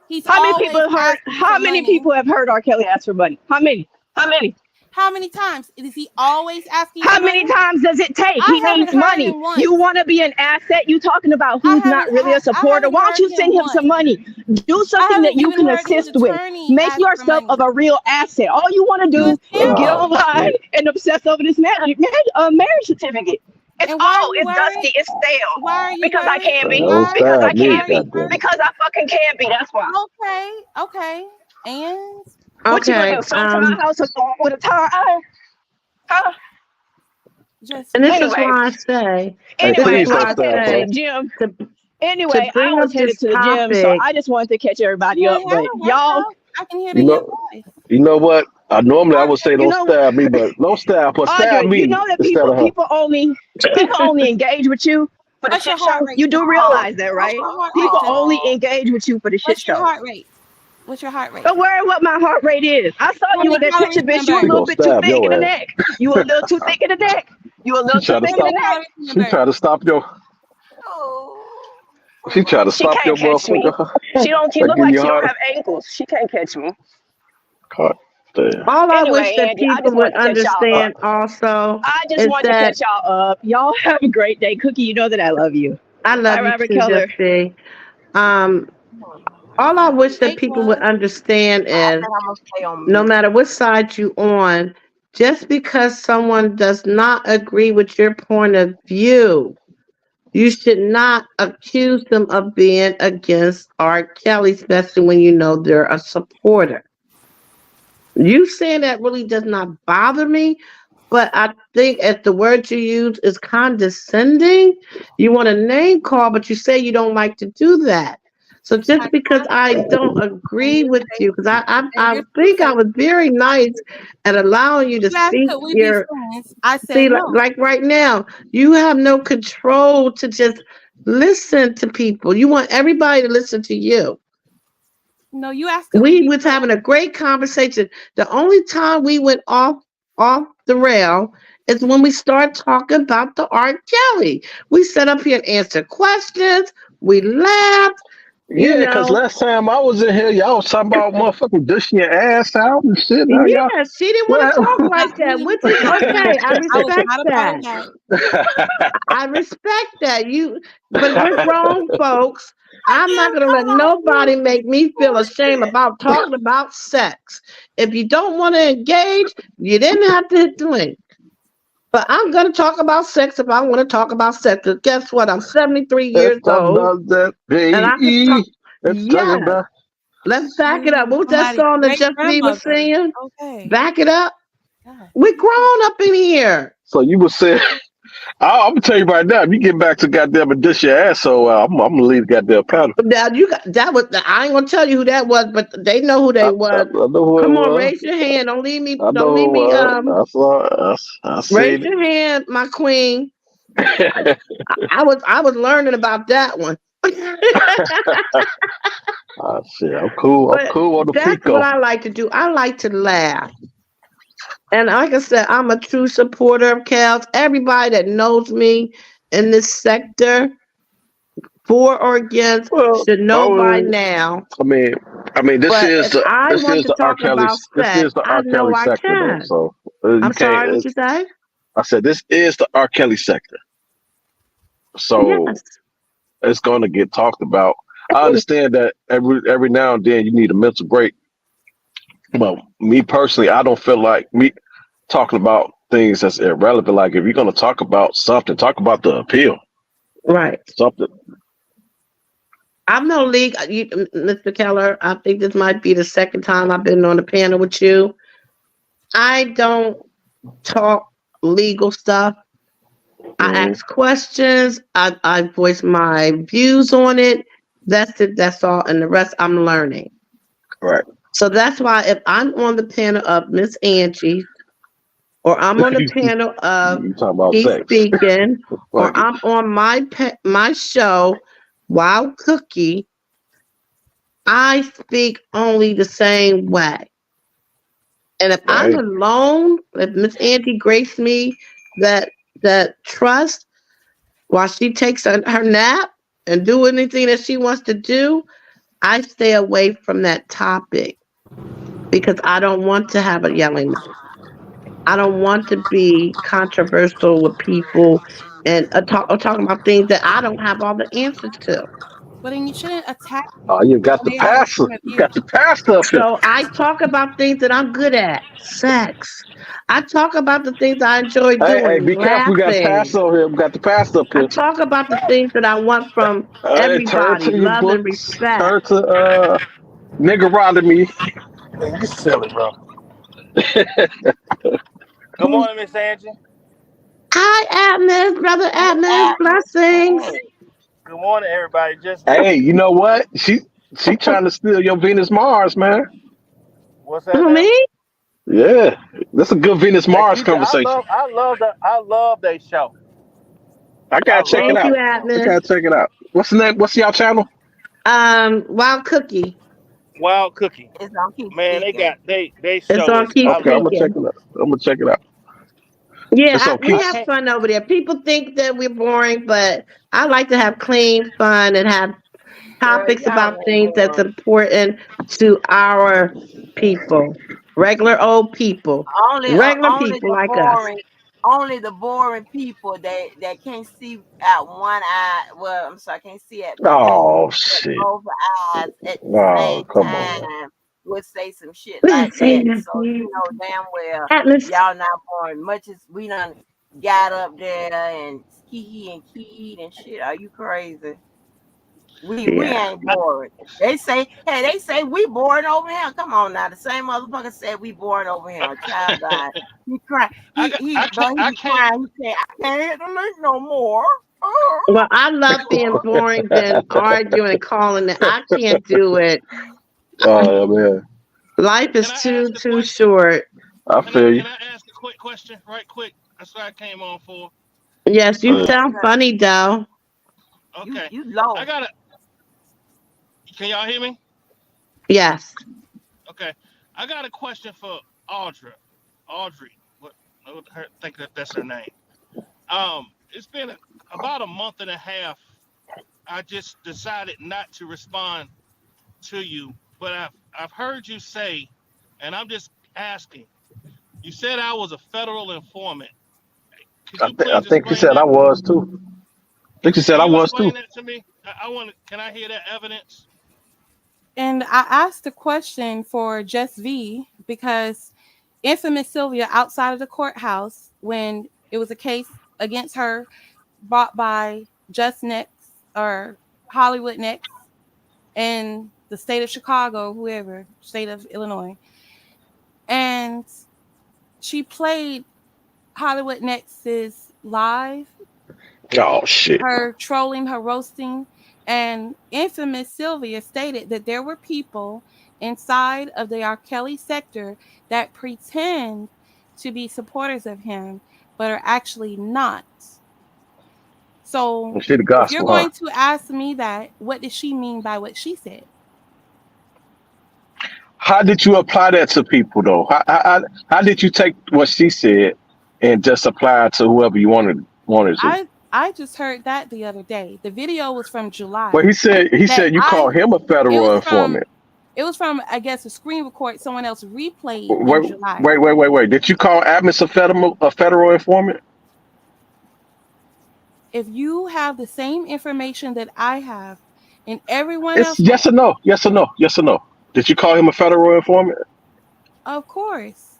He's How many people always have heard, asking how for many money. people have heard R. Kelly ask for money? How many? How many? How many times? Is he always asking for How money? many times does it take? I He haven't needs heard money. him once. You want to be an asset? You talking about who's not really a I supporter? haven't Why don't heard you him send him some once. money? Do I something that haven't you even can heard his assist with. attorney Make ask for yourself money. of a real asset. All you want to You do is get scamming. online and obsess over this marriage certificate. It's And why are you it's worried? dusty, it's stale. Why are you Because I worried? can be. Don't Why? Because I stab me, Why can are you be. goddamn it. worried? Because I fucking can be. That's why. Okay. And What you gonna Okay. do? Come to my house with a tire iron? Huh? just And this is Anyway, why I say, Hey, this is anyway, please I don't why was I headed stab to her. the say gym. to Anyway, I bring was up headed this to the gym, so topic. I just wanted to catch everybody you up. ain't had But a y'all, workout. I can hear it You in your know, voice. you know what? Normally I would say you don't know what, stab me, but don't stab her. Stab Audra, you me know that instead of her. people only engage with you for the What's your shit heart show. rate, You do Justin? realize that, What's right? your heart rate, People only Justin? engage with you for the shit What's your show. heart rate? What's your heart rate? Don't worry what my heart rate is. I saw How you many with that picture, calories in a bitch. You a She burn? little gonna bit too stab thick in your the ass. neck. You a little too thick in the neck. You a She little too tried to big for stop. that. She tried to stop your. Oh, She tried to She stop your can't catch me. motherfucker. She don't. She I look give like you she a don't heart. have ankles. She can't catch me. God damn. All I wish Anyway, that Andy, I people just would wanted to catch y'all up. understand also I just is wanted to that catch y'all up. Y'all have a great day. Cookie, you know that I love you. I Bye, love you Robert too, Keller. Justy. All I wish that Hey, people would Glenn. understand I is think I'm gonna stay on no mute. matter what side you on, just because someone does not agree with your point of view, you should not accuse them of being against R. Kelly, especially when you know they're a supporter. You saying that really does not bother me, but I think if the word you use is condescending, you want a name call, but you say you don't like to do that. So just I because I condescend don't when agree you with say, you, because and I you're think I say, was very nice at allowing you to you asked, speak could we be your friends? I see said no. like right now, you have no control to just listen to people. You want everybody to listen to you. No, you asked, could we We be was friends? having a great conversation. The only time we went off the rail is when we start talking about the R. Kelly. We set up here and answer questions. We laughed. You Yeah, cause know, last time I was in here, y'all was talking about motherfucking dishing your ass out and shit. Now y'all, yeah, she didn't want to well, talk Not like that, me. which is Not okay. me. I I was respect not a part of that. that. I respect that. But we're grown folks. I I'm not can't gonna let come on nobody mute. make me feel ashamed Bullshit. about talking about sex. If you don't want to engage, you didn't have to hit the link. But I'm gonna talk about sex if I want to talk about sex. 'Cause guess what? I'm 73 let's years talk old, about that, and I could talk. baby. Let's talk Yes, about. let's back it up. Shoot, What was that somebody's song that great Just B was grandmother. singing? Okay. Back it up. God. We're grown up in here. So you were saying, I'm gonna tell you right now, if you get back to goddamn and dish your ass, so I'm gonna leave the goddamn panel. Now you got that was I ain't gonna tell you who that was, but they know who I they was. know who it Come on, was. raise your hand. Don't leave me. I Don't know who leave it me. was. I saw. I Raise seen your hand, my queen. it. I was learning about that one. Oh shit, I'm cool. I'm But cool on the that's what Pico. I like to do. I like to laugh. And like I said, I'm a true supporter of cows. Everybody that knows me in this sector, for or against, Well, should know by now. I mean, this But is if the I this want is to the R. talk Kelly about this sex, is the I R. know Kelly I sector though. can. So you I'm can't. sorry, what you say? I said this is the R. Kelly sector, so Yes. it's going to get talked about. I understand that every now and then you need a mental break. But me personally, I don't feel like me talking about things that's irrelevant. Like if you're going to talk about something, talk about the appeal. Right. Something. I'm no league, Mr. Keller. I think this might be the second time I've been on the panel with you. I don't talk legal stuff. I Mm, ask questions. I voice my views on it. That's it. That's all. And the rest I'm learning. right. So that's why if I'm on the panel of Miss Angie, or I'm on the panel of You talking about He's sex? Speaking, or Fuck it. I'm on my show, Wild Cookie, I speak only the same way. And if I'm Right. alone, if Miss Auntie graced me that trust while she takes her nap and do anything that she wants to do, I stay away from that topic because I don't want to have a yelling match. I don't want to be controversial with people and talking about things that I don't have all the answers to. But then you shouldn't attack Oh, people you got the when they have a pastor. point of You view. got the pastor up here. So I talk about things that I'm good at, sex. I talk about the things I enjoy Hey, doing, be careful. We got the laughing. pastor over here. We got the pastor up I here. talk about the things that I want from Hey, turn everybody, to your love and books. respect. Turn to Niggerotomy. Man, you silly, bro. Good morning, Miss Angie. Hi, Admin, brother Admin, blessings. Good morning, everybody. Just me. Hey, you know what? She trying to steal your Venus Mars, man. What's that Who now? me? Yeah, that's a good Venus Hey, Mars she. conversation. I love that show. I I gotta check it love Thank you, out. that show. I Admin. gotta check it out. What's the name? What's y'all channel? Wild Cookie. Wild Cookie. It's on keep Man, speaking. they It's show on is. Keep I Okay, I'm love gonna it. check Speaking. it out. I'm gonna check it out. Yeah, It's we okay. have fun over there. People think that we're boring, but I like to have clean fun and have topics y'all about ain't things that's boring. important to our people, regular old people, regular Only people the like us. boring people that can't see out one eye. Well, I'm sorry, can't see at Oh shit. both eyes at the Oh, same come on. time would say some shit Let's like say that. that. So you know damn well Atlas. y'all not boring. Much as we done got up there and ski and keyed and shit. Are you crazy? We Yeah. ain't boring. They say we boring over here. Come on now. The same motherfucker said we boring over here. Child died. He cried. I got, I can't, He I be can't. crying. He said, I can't hit the link no more. Well, I love being boring than arguing and calling it. I can't do it. Oh man, Life Can is I too ask a too question? short. I Can I feel you. can I ask a quick question, right quick? That's what I came on for. Yes, you Uh, Yes, sound sir. funny though. Okay, You I low. got to. Can y'all hear me? Yes. Okay, I got a question for Audra. Audrey, what her, think that's her name. It's been about a month and a half. I just decided not to respond to you, but I've heard you say, and I'm just asking. You said I was a federal informant. Could you I please think you explain said I that? was too. I think you said Can I you was too. explain that to me? I want. Can I hear that evidence? And I asked the question for Just V because infamous Sylvia outside of the courthouse when it was a case against her brought by Just Next or Hollywood Next in the state of Chicago, whoever, state of Illinois. And she played Hollywood Next's live, Oh shit. her trolling, her roasting, and infamous Sylvia stated that there were people inside of the R. Kelly sector that pretend to be supporters of him, but are actually not. So She the if you're gospel, huh? going to ask me that, what did she mean by what she said? How did you apply that to people though? How did you take what she said and just apply it to whoever you wanted to? I just heard that the other day. The video was from Well, July. That he said you called him a it federal was from informant. I guess a screen record someone else replayed in Wait, July. wait. Did you call Admis a federal informant? If you have the same information that I have and everyone It's else yes has, or no, yes or no, yes or no. Did you call him a federal informant? of course.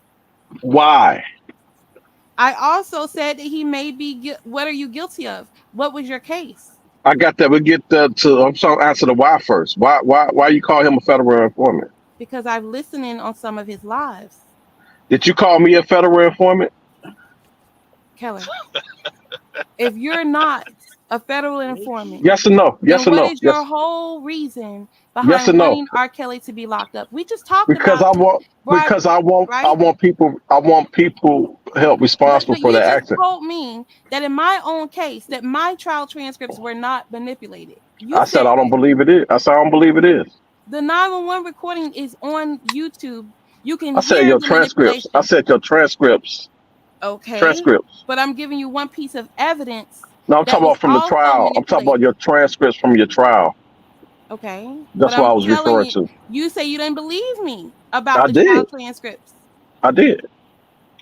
Why? I also said that he may be what are you guilty of? What was your case? I got that. We get to. I'm trying to answer the why first. Why you call him a federal informant? Because I've listened in on some of his lives. Did you call me a federal informant? Keller, if you're not a federal informant, Yes or no? then Yes or what no? is your Yes. whole reason Yes or behind no? wanting R. Kelly to be locked up? We just talked Because about I want. Because bribery, I right? want people. I want people held responsible But for you their just actions. told me that in my own case that my trial transcripts were not manipulated. You I said I said don't that. believe it is. I said I don't believe it is. The 911 recording is on YouTube. You can I said hear your the transcripts. I manipulation. said your transcripts. Okay. Transcripts. But I'm giving you one piece of evidence No, I'm that talking was about from the also trial. I'm talking about manipulated. your transcripts from your trial. Okay. But That's what I'm I was telling referring you, to. you say you didn't believe me about I the trial did. transcripts. I did.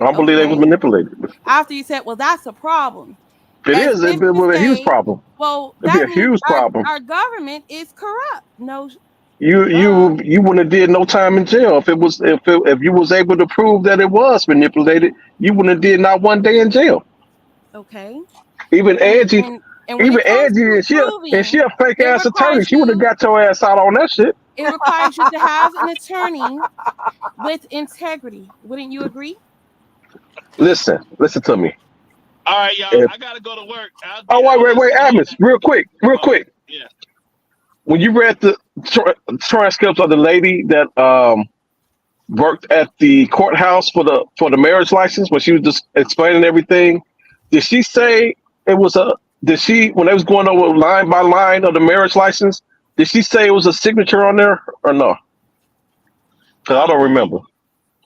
I don't believe they was Okay. manipulated. After you said, well, that's a problem. If it As is, if it'd to be a huge say, problem. well, It'd be that a means huge problem. our government is corrupt. No, You wouldn't have did no time in jail if you was able to prove that it was manipulated. You wouldn't have did not one day in jail. okay. Even Angie, And when even it comes Angie, to and she proving, a fake it ass attorney. requires She would have you got your ass out on that shit. it requires you to have an attorney with integrity. Wouldn't you agree? Listen to me. All right, y'all. If I gotta go to work. oh I'll wait, listen in. Amos, real quick. Yeah. When you read the transcripts of the lady that worked at the courthouse for the marriage license when she was just explaining everything. Did she say it was a? Did she when they was going over line by line of the marriage license? Did she say it was a signature on there or no? I Because I don't don't remember. remember.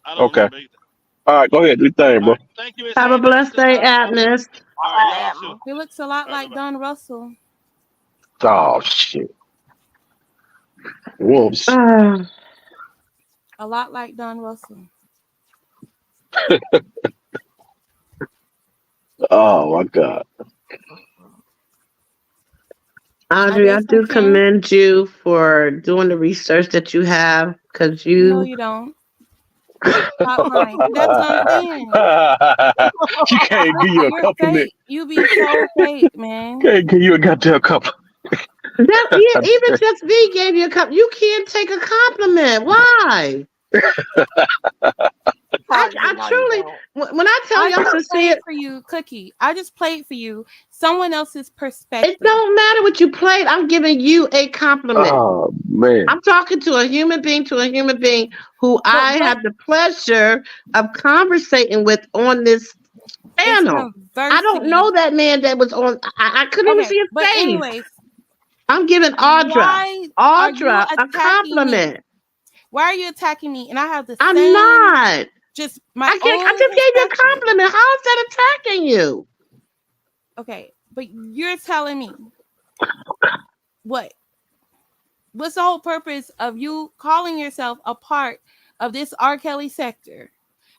I don't Okay, remember either. All right, go ahead. Do your thing, All bro. right. Thank you, Miss Have a Amy. blessed day, Atlas. All All right, right, y'all Admiral. too. He looks a lot All right, like bye-bye. Don Russell. Oh shit. Whoops. Ah, A lot like Don Russell. Oh my God. I Audrey, I did some do kin. commend you for doing the research that you have, because No, you you don't. Stop lying. That's what I'm saying. She can't give you a You're compliment. fake. You be so fake, man. Can't give you a goddamn compliment. that even just V gave you a compliment. You can't take a compliment. Why? Told you I no, you truly, don't. when I tell I you I'm just played sincere, for you, Cookie. I just played for you someone else's it perspective. don't matter what you played. I'm giving you a compliment. Oh man. I'm talking to a human being who But I what have the pleasure of conversating with on this is panel. I don't know conversity? that man that was on. I couldn't even Okay, see his but face. anyways, I'm giving why are you Audra a attacking me? compliment. Why are you attacking me? And I have the I'm same, not. just my I own just gave you a perspective. compliment. How is that attacking you? Okay, but you're telling me what? What's the whole purpose of you calling yourself a part of this R. Kelly sector?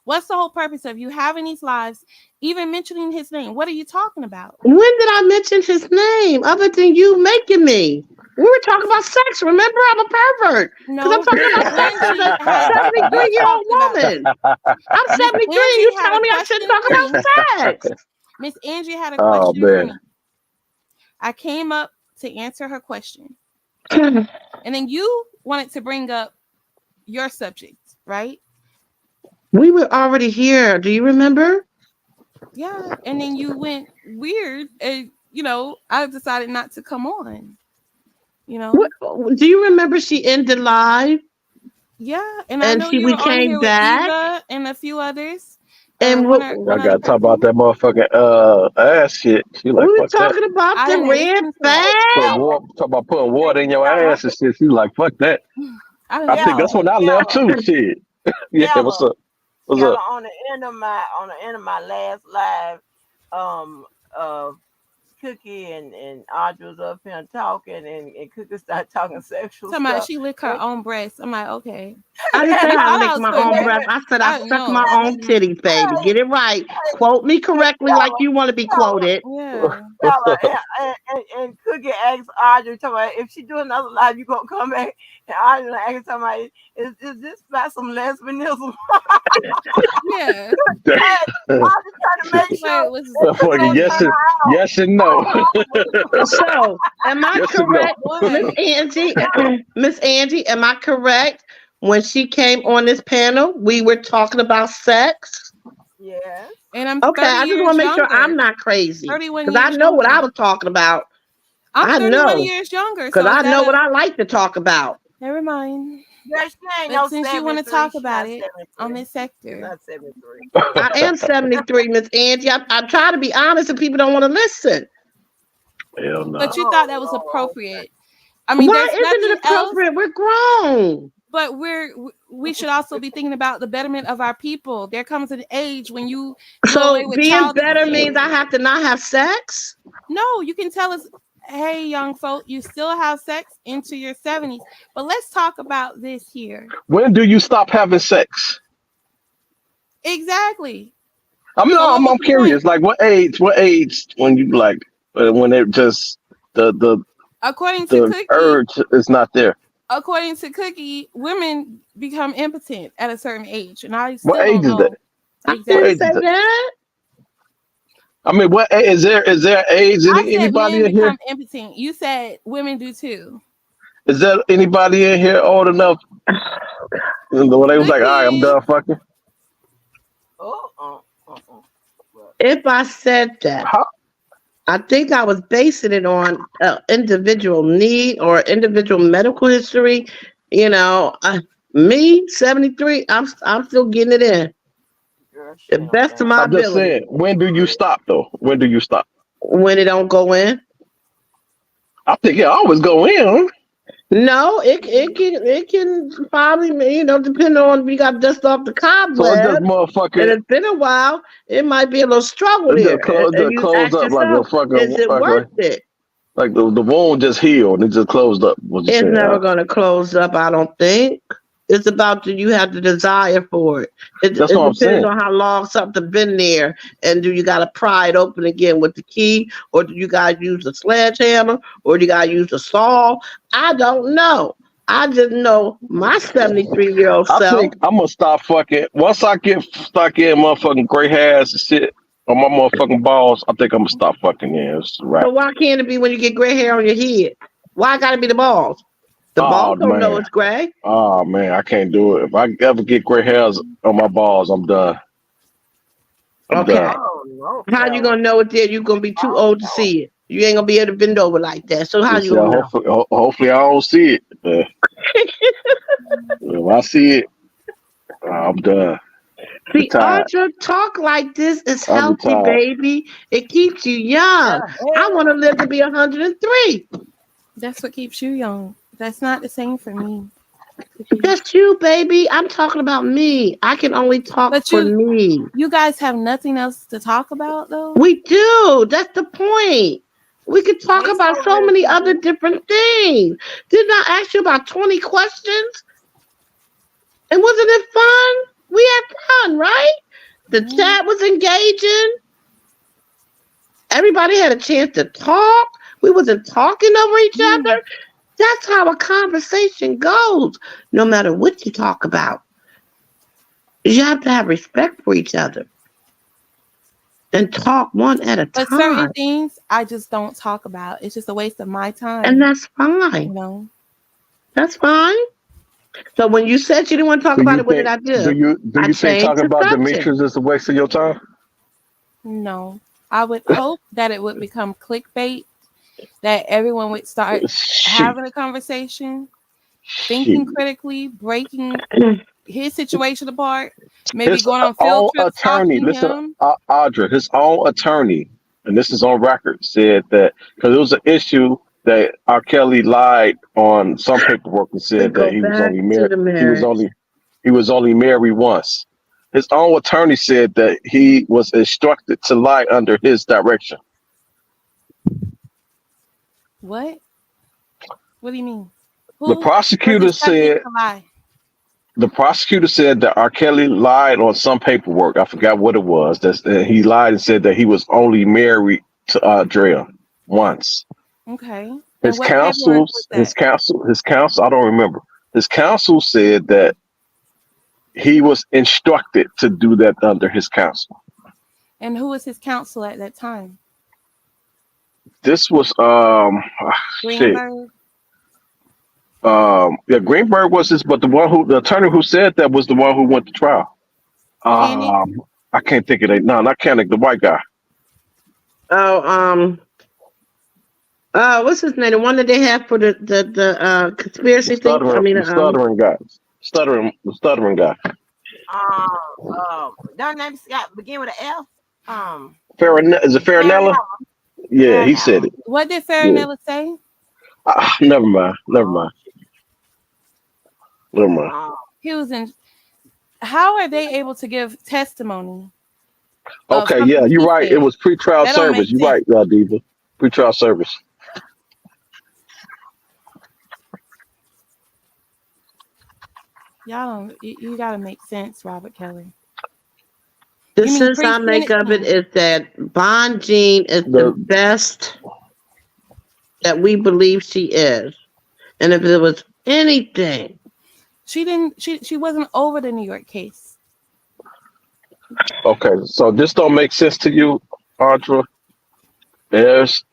What's the whole purpose of you having these lives, even mentioning his name? What are you talking about? When did I mention his name other than you making me? We were talking about sex. Remember, I'm a pervert because I'm No, talking Miss about sex as Angie a had, we 73-year-old talked about, woman. I'm Miss 73 and you Angie had a telling me I shouldn't question talk for me. about sex. Miss Angie had a Oh question for man. me. I came up to answer her question. And then you wanted to bring up your subject, right? We were already here. Do you remember? Yeah. And then you went weird. And, I decided not to come on, Do you remember she ended live Yeah. And I and know you we were on came here with back Eva and a few others. Or and one I other gotta talk person. about that motherfucking ass shit. She we like, were fuck that. talking about I the didn't red listen to it. flag. Talk about putting water in your ass and shit. She like, fuck that. I didn't I think listen that's Yellow, to when it. I left yellow, too. Shit. Yeah, what's yellow, up? What's yellow. up? On the end of my last live, um, uh, Cookie and Audra was up here talking, and Cookie started talking sexual Talking about stuff. she licked her own breast. I'm like, okay. I didn't say You I thought I licked was my putting own that. breath. I said I I sucked my know. own titties, baby. Get it right. Quote me correctly like Yellow, you want to be yellow. quoted. Yeah. And Cookie asked Audrey, talking about, if she do another live, you gonna come back? And Audrey asked, talking about, is this about some lesbianism? Yeah. Audrey trying to make sure Wait, was that Cookie Motherfucker, don't turn her out. yes and no. So, am I Yes and no. correct, Miss what? Angie? Miss Angie, am I correct? When she came on this panel, we were talking about sex. Yes. And I'm Okay, 30 I just want years to make sure I'm younger. not crazy 31 because I years know what I younger. was talking about. I'm I 31 know years younger. because So is I that know what a I like to talk about. never mind? Yeah, she ain't But no since you want to 73. talk She about not it on 73. this She's sector, not 73. I am 73, Miss Angie. I try to be honest and people don't want to listen. Hell no. but you thought that Oh was Lord. appropriate. I mean, Why there's isn't nothing it else, appropriate? We're grown. but we should also be thinking about the betterment of our people. There comes an age when you do away So with being childish better means things. I have to not have sex? No, you can tell us, hey, young folk, you still have sex into your 70s. But let's talk about this here. When do you stop having sex? Exactly. I'm So no, what was I'm the point? curious. Like what age? What age when you like when it just the According to the Cookie, urge is not there? women become impotent at a certain age, and I What still age don't is that? know I What didn't age exactly. is say that? that. I mean, what is there age? I said Anybody men in here? become impotent. You said women do too. Is there anybody in here old enough when they was like, all right, I'm Cookie. done fucking? Well, If I said that, How? I think I was basing it on individual need or individual medical history. You know, me 73, I'm still getting it in girl, she the ain't no best of damn. my I'm just ability. saying. When do you stop though? When do you stop? When it don't go in, I think it always go in. No, it can probably, depending on if you got dust off the So it just cobwebs and motherfucking it's been a while, it might be a little struggle there. it And just you closed ask up like a yourself, is it worth it? like the wound just healed. It just closed up. What you It's saying? never going to close up, I don't think. It's about you have the desire for it. It That's what I'm depends saying. on how long something been there, and do you got to pry it open again with the key, or do you guys use a sledgehammer, or do you got to use a saw? I don't know. I just know my 73-year-old I self. think I'm gonna stop fucking. Once I start getting motherfucking gray hairs and shit on my motherfucking balls, I think I'm gonna stop fucking. Yeah, it's a wrap. So why can't it be when you get gray hair on your head? Why got to be the balls? The Oh balls don't know man. it's gray. Oh man, I can't do it. If I ever get gray hairs on my balls, I'm done. I'm Okay. done. Oh no, How you Kelly. gonna know it there? You gonna be too old to see it. You ain't gonna be able to bend over like that. So how You you see, gonna know? hopefully I don't see it. If I see it, I'm done. I'm See, tired. Audra, talk like this is I'm healthy, retired. baby. It keeps you young. I want to live to be 103. That's what keeps you young. That's not the same for me. That's you, baby. I'm talking about me. I can only talk But for me. you guys have nothing else to talk about though. We do. That's the point. We could talk We about so so ready many to other do. different things. Didn't I ask you about 20 questions? And wasn't it fun? We had fun, right? The chat was engaging. Everybody had a chance to talk. We wasn't talking over each other. That's how a conversation goes, no matter what you talk about. You have to have respect for each other and talk one at a But certain time. things I just don't talk about. It's just a waste of my time. And that's fine. You know. That's fine. So when you said you didn't want to talk Do about you it, what did think? I Do do? you I think changed talking the about subject. Demetrius is a waste of your time? No. I would hope that it would become clickbait, that everyone would start having a conversation, thinking critically, breaking his situation apart, maybe His going on field own trips, attorney, stalking listen, him. Audra, his own attorney, and this is on record, said that because it was an issue that R. Kelly lied on some paperwork and We said go that he was back only to married. the marriage. He was only married once. His own attorney said that he was instructed to lie under his direction. What? What do you mean? The Who was prosecutor instructed said to lie? the prosecutor said that R. Kelly lied on some paperwork. I forgot what it was. He lied and said that he was only married to Andrea once. Okay. And His what paperwork counsel, was that? his counsel. I don't remember. His counsel said that he was instructed to do that under his counsel. And who was his counsel at that time? This was shit. Greenberg. Yeah, Greenberg was this, but the attorney who said that was the one who went to trial. Kenny? I can't think of it. No, not Kenny, the white guy. Oh, what's his name? The one that they have for the conspiracy thing. The stuttering guy. The stuttering guy. That name begin with an F. Is it Farinella? Yeah, he said it. What did Farinella say? Never mind. He was in. How are they able to give testimony? Okay, yeah, you're right. It was pretrial That don't make service. You're right, Diva. Pretrial service. Y'all don't. You gotta make sense, Robert Kelly. The sense I make of it is that Bon Jean is the best that we believe she is, and if there was anything, she wasn't over the New York case. Okay, so this don't make sense to you, Audra. There's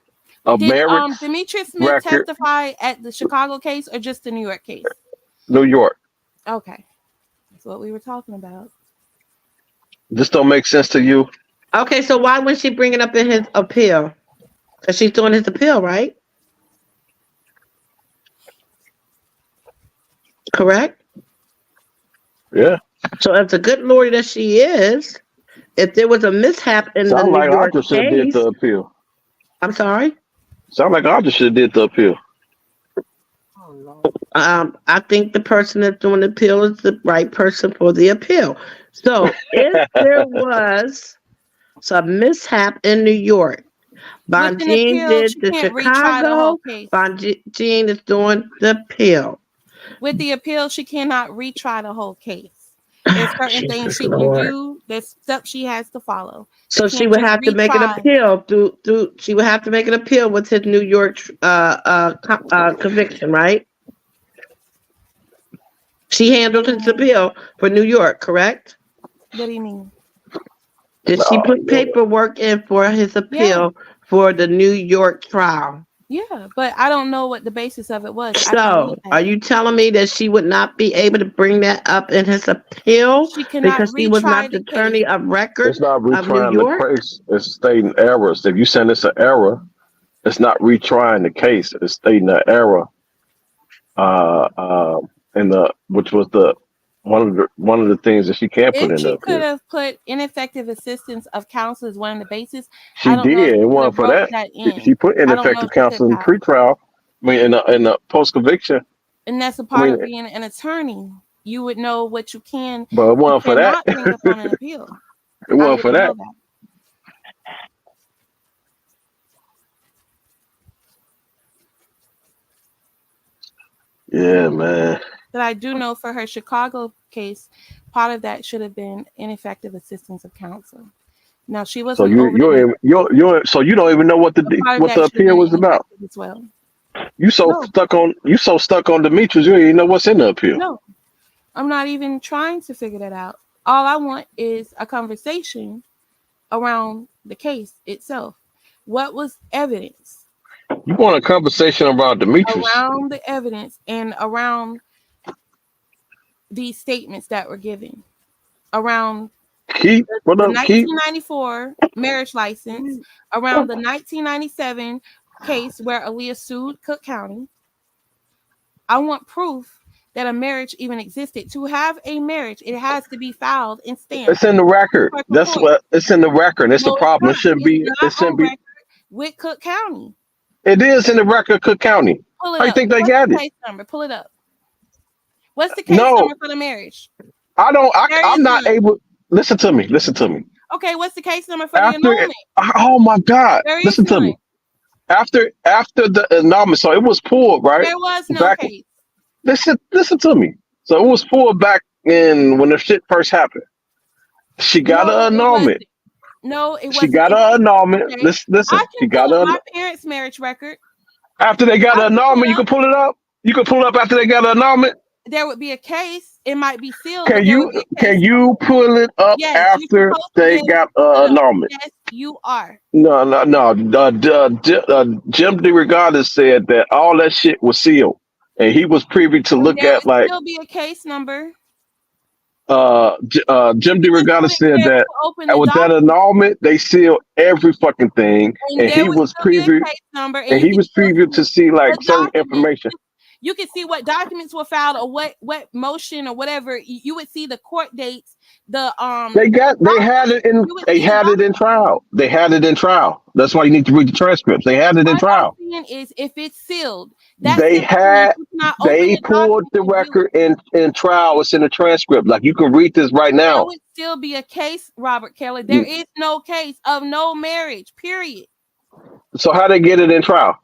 a marriage Demetrius Smith record. testify at the Chicago case or just the New York case? New York. Okay, that's what we were talking about. This don't make sense to you. Okay, so why wouldn't she bring it up in his appeal? Because she's doing his appeal, right? Correct? Yeah. So as a good lawyer that she is, if there was a mishap in the New York Audra should have did case, the appeal. I'm sorry? Sound like Audra should have did the appeal. Lord. I think the person that's doing the appeal is the right person for the appeal. So if there was some mishap in New York, With an Bonjean appeal, did she the can't retry the whole Chicago, case. Bonjean is doing the appeal. With the appeal, she cannot retry the whole case. There's certain things Jesus she can Lord. do. There's steps she has to follow. So she can't would just have to make an retry. appeal through. She would have to make an appeal with his New York conviction, right? She handled his appeal for New York, correct? What do you mean? Did she put paperwork in for his appeal for the New York trial? Yeah, but I don't know what the basis of it was. I didn't So, read that. are you telling me that she would not be able to bring that up in his appeal She cannot because he was retry not the the attorney case. of record It's not of New retrying York? the case. It's stating errors. If you send us an error, it's not retrying the case. It's stating an error. In the which was the one of the things that she can't put If in the she could appeal. have put ineffective assistance of counsel as one of the bases, She I don't know if did. she It could wasn't have for wrote that. that She in. put I don't know ineffective if she could counsel in have. pretrial. I mean, in the post conviction. And that's a I part mean, of being an attorney. You would know what you can but it and wasn't for that. cannot bring up on an appeal. It I wasn't for wouldn't know that. that. Yeah, man. But I do know for her Chicago case, part of that should have been ineffective assistance of counsel. Now she So wasn't over the you're so you don't even know what but part of what the that should have appeal been was about. ineffective as well. You so No, stuck on Demetrius. You don't even know what's in the appeal. no. I'm not even trying to figure that out. All I want is a conversation around the case itself. What was evidence? You want a conversation about Demetrius? Around the evidence and around these statements that were given. Around Keith, what the up, Keith? 1994 marriage license, around the 1997 case where Aaliyah sued Cook County. I want proof that a marriage even existed. To have a marriage, it has to be filed and stamped. It's in the record. That's what it's in the record. It's the No, it's problem. not. It's It not shouldn't on be. record with Cook County. It is in the record, Cook County. Pull it How you up. think they What's got the it? case number? Pull it up. What's the case No, number for the marriage? I don't. There I'm is not none. able. Listen to me. Listen to me. Okay, what's the case number for the After, annulment? oh my God, There is listen to none. me. After the annulment, so it was pulled right There was no back. case. Listen to me. So it was pulled back in when the shit first happened. She got No, an it annulment. wasn't. No, it She wasn't. got It an was annulment. okay. Listen. I She can got pull up an. my parents' marriage record. After they got I an can pull annulment, it you can up. pull it up. You can pull it up after they got an annulment. There would be a case. It might be sealed, Can but there would be a case. can you pull it up Yes, you're after supposed to be they able to got pull it an up. annulment? Yes, you are. No. Jim DeRogatis said that all that shit was sealed, and he was privy to And look there at would like still be a case number. Jim You just DeRogatis wouldn't be said able that to open the with that document. annulment they sealed every fucking thing, And and there he would was still be a privy case number, and and you he can was still privy see to see like the certain document. information. You can see what documents were filed or what motion or whatever. You would see the court dates, the They had it in you would see the document. trial. They had it in trial. That's why you need to read the transcripts. They had it in What I'm trial. saying is, if it's sealed, that They simply means had you cannot open they the pulled document the and view it. record in trial. It's in the transcript. Like you can read this right There now. would still be a case, Robert Kelly. There is no case of no marriage, period. So how they get it in trial?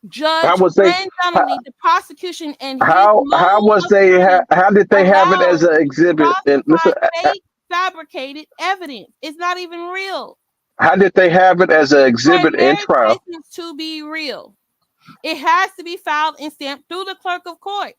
How Judge was they? Brand Donnelly, the prosecution, and his How lone was they? attorney How did they have it as allowed an exhibit? And listen, falsified, fake, fabricated evidence. It's not even real. how did they have it as an For a exhibit in marriage trial? license to be real, it has to be filed and stamped through the clerk of courts.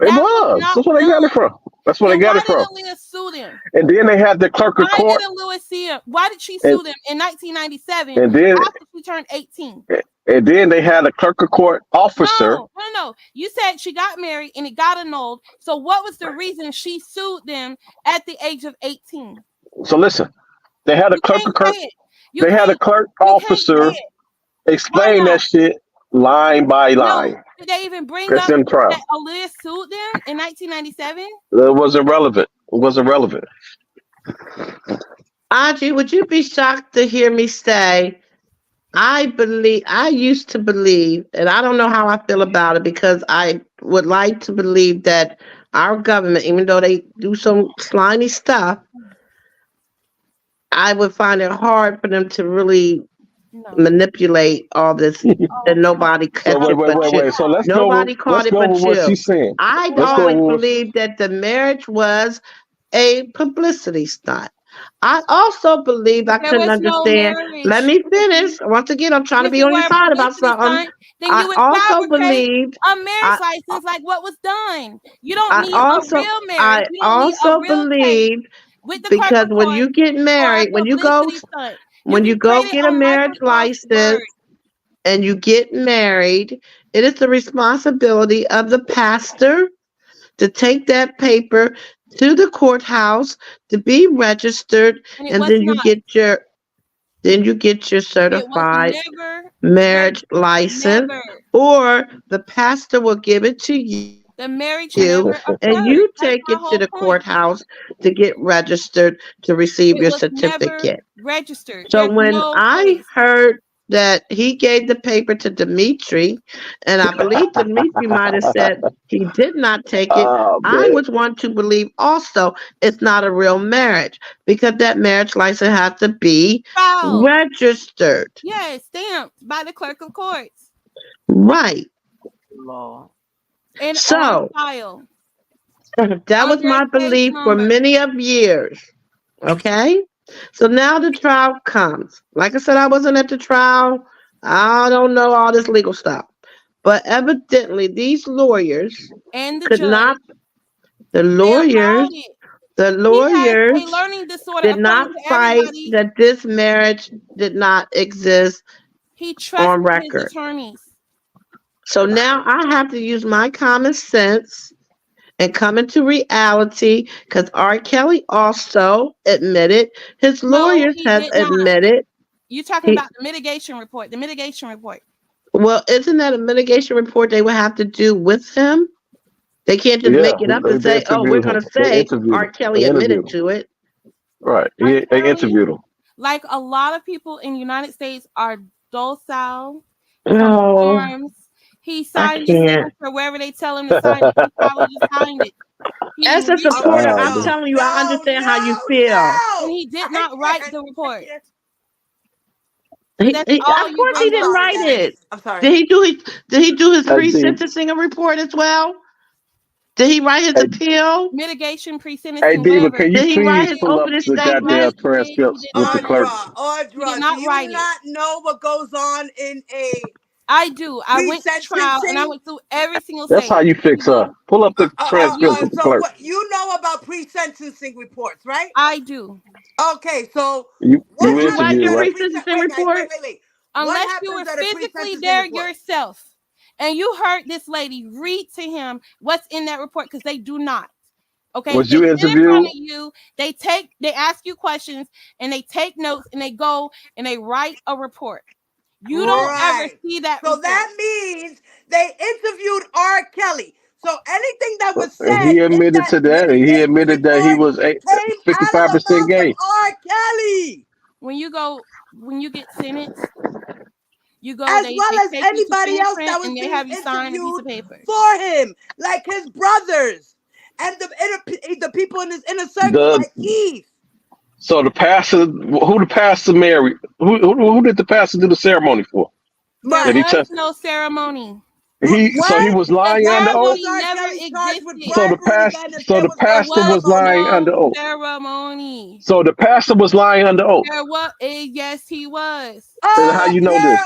It That was was. not That's where they got it done. from. That's where they And got why it from. did Aaliyah sue them? And then they had the clerk of Why court. did Aaliyah sue them? Why did she And sue them in 1997 and then after she turned 18? and then they had a clerk of court officer. No. You said she got married and it got annulled. So what was the reason she sued them at the age of 18? So listen, they had a You clerk can't of court. say it. They had a clerk officer explain that shit line by line. No. Did they even bring That's up in trial. that Aaliyah sued them in 1997? It wasn't relevant. It wasn't relevant. Audrey, would you be shocked to hear me say I used to believe, and I don't know how I feel about it because I would like to believe that our government, even though they do some slimy stuff, I would find it hard for them to really No. manipulate all this Oh, and nobody So catch wait, it wait, but wait, you. wait. So Nobody let's caught it go over but what you. she's saying. I'd Let's go always over. believed that the marriage was a publicity stunt. I also believed I there couldn't was no understand. Let marriage. me finish. Once again, I'm trying to If be it on your were a side about publicity something. stunt, then you I would also fabricate believed a marriage I license like what was done. You don't I need a also real marriage. I You don't need a also real tape believed with the clerk because of when court you get for a married, publicity stunt. You when can you go create it get a on marriage Microsoft license Word. and you get married, it is the responsibility of the pastor to take that paper to the courthouse to be registered, And it and was then not. you get your It was certified never marriage license, never. or the pastor will give it to you The marriage and you never take it occurred. to the That's my whole courthouse point. to get registered to receive your It was never certificate. registered. So There's when no I place. heard that he gave the paper to Dimitri, and I believe Dimitri might have said he did not take it, Oh I man. was one to believe also it's not a real marriage because that marriage license has to be Filed. registered. Yes, stamped by the clerk of courts Right. Lord. and on So file that was under a my case belief for number. many of years. Okay. So now the trial comes. Like I said, I wasn't at the trial. I don't know all this legal stuff. But evidently, these lawyers And the could judge, not, the they allowed lawyers, it. the He has a lawyers learning disorder did not according to fight everybody. that this marriage did not exist He on trusted his record. attorneys. So now I have to use my common sense and come into reality because R. Kelly also admitted, his No, lawyers he have did not. admitted, You talking he about the mitigation report? The mitigation report. well, isn't that a mitigation report they would have to do with him? They can't just Yeah, make it up and they say, "Oh, we're interviewed going him. to They say interviewed him. R. Kelly They interviewed admitted him. to it." Right. R. They Kelly, interviewed him. like a lot of people in the United States, are docile, Oh, conforms. He I signed the can't. signature wherever they tell him to sign it. He probably just signed it. He As a researched supporter, Oh I'm it, man. telling you, I No, understand how you no, feel. and no. he did I not write can't. the I report. can't. So that's all Of you course, he I'm bring didn't up. sorry, write guys. it. I'm sorry. Did he do his Hey D. pre-sentencing report as well? Did he write his Hey, Mitigation, appeal? hey pre-sentencing, Diva, can whatever. you Did he write please his pull up opening He the did not goddamn statement? write it. He transcripts did with not the write clerk? it. Audra, He did Audra, do not you write it. not know what goes on in a I do. I went to trial and I pre-sentencing? went through every single That's how stage. you Here we fix her. go. Pull up the transcripts Here, with the So clerk. what you know about pre-sentencing reports, right? I do. Okay, so what You Did you write happens interview, the at a right? pre-sentencing Wait, guys, report? wait. What Unless you were happens at a physically pre-sentencing there report? yourself and you heard this lady read to him what's in that report, because they do not. Okay, Was they you sit in front interviewed? of you, they ask you questions and they take notes and they go and they write a report. You don't ever Right. see that So report. that means they interviewed R. Kelly. So anything that was And said he in admitted that to that, and he mitigation admitted that he report was came out of the 55% mouth of gay. R. Kelly, When you get sentenced, you go, as they well as take you to anybody else that fingerprint was and they being have you sign a piece interviewed of paper. for him, like his brothers and the people in his inner circle, The like Keith. So the pastor, who the pastor married? Who did the pastor do the ceremony for? There Did he Right. was test? no ceremony. He What? was The lying Why under oath. was ceremony R. never Kelly charged with existed. bribery then if So there the was no There pastor was was ceremony? lying under no oath. ceremony. So the pastor was lying under oath. There was, yes, he was. And how Oh, you know this?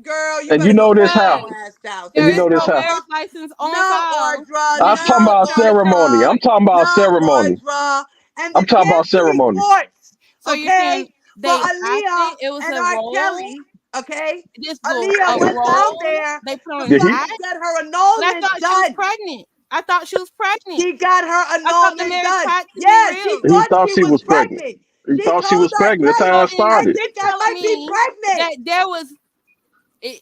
girl, you And you better go know this sit how? your ass down. And There you is know this no how? marriage license on No, file. Audra, When I'm he talking no, was about ceremony. Audra, I'm talking about no, ceremony. Audra. And I'm the talking about damn ceremony. reports, So you're saying okay, for they Aaliyah acted, it was and a R. role, Kelly, okay? this go Aaliyah a went down role there they put to on his Did he? back. fucking get her But I annulment thought she was done. pregnant. I thought she was pregnant. She got her I thought the annulment marriage done. had to be Yeah, she real. He thought thought she she was was pregnant. pregnant. He She thought she told was R. pregnant. That's how So it Kelly, then I started. you're think I telling might be me pregnant. that there was What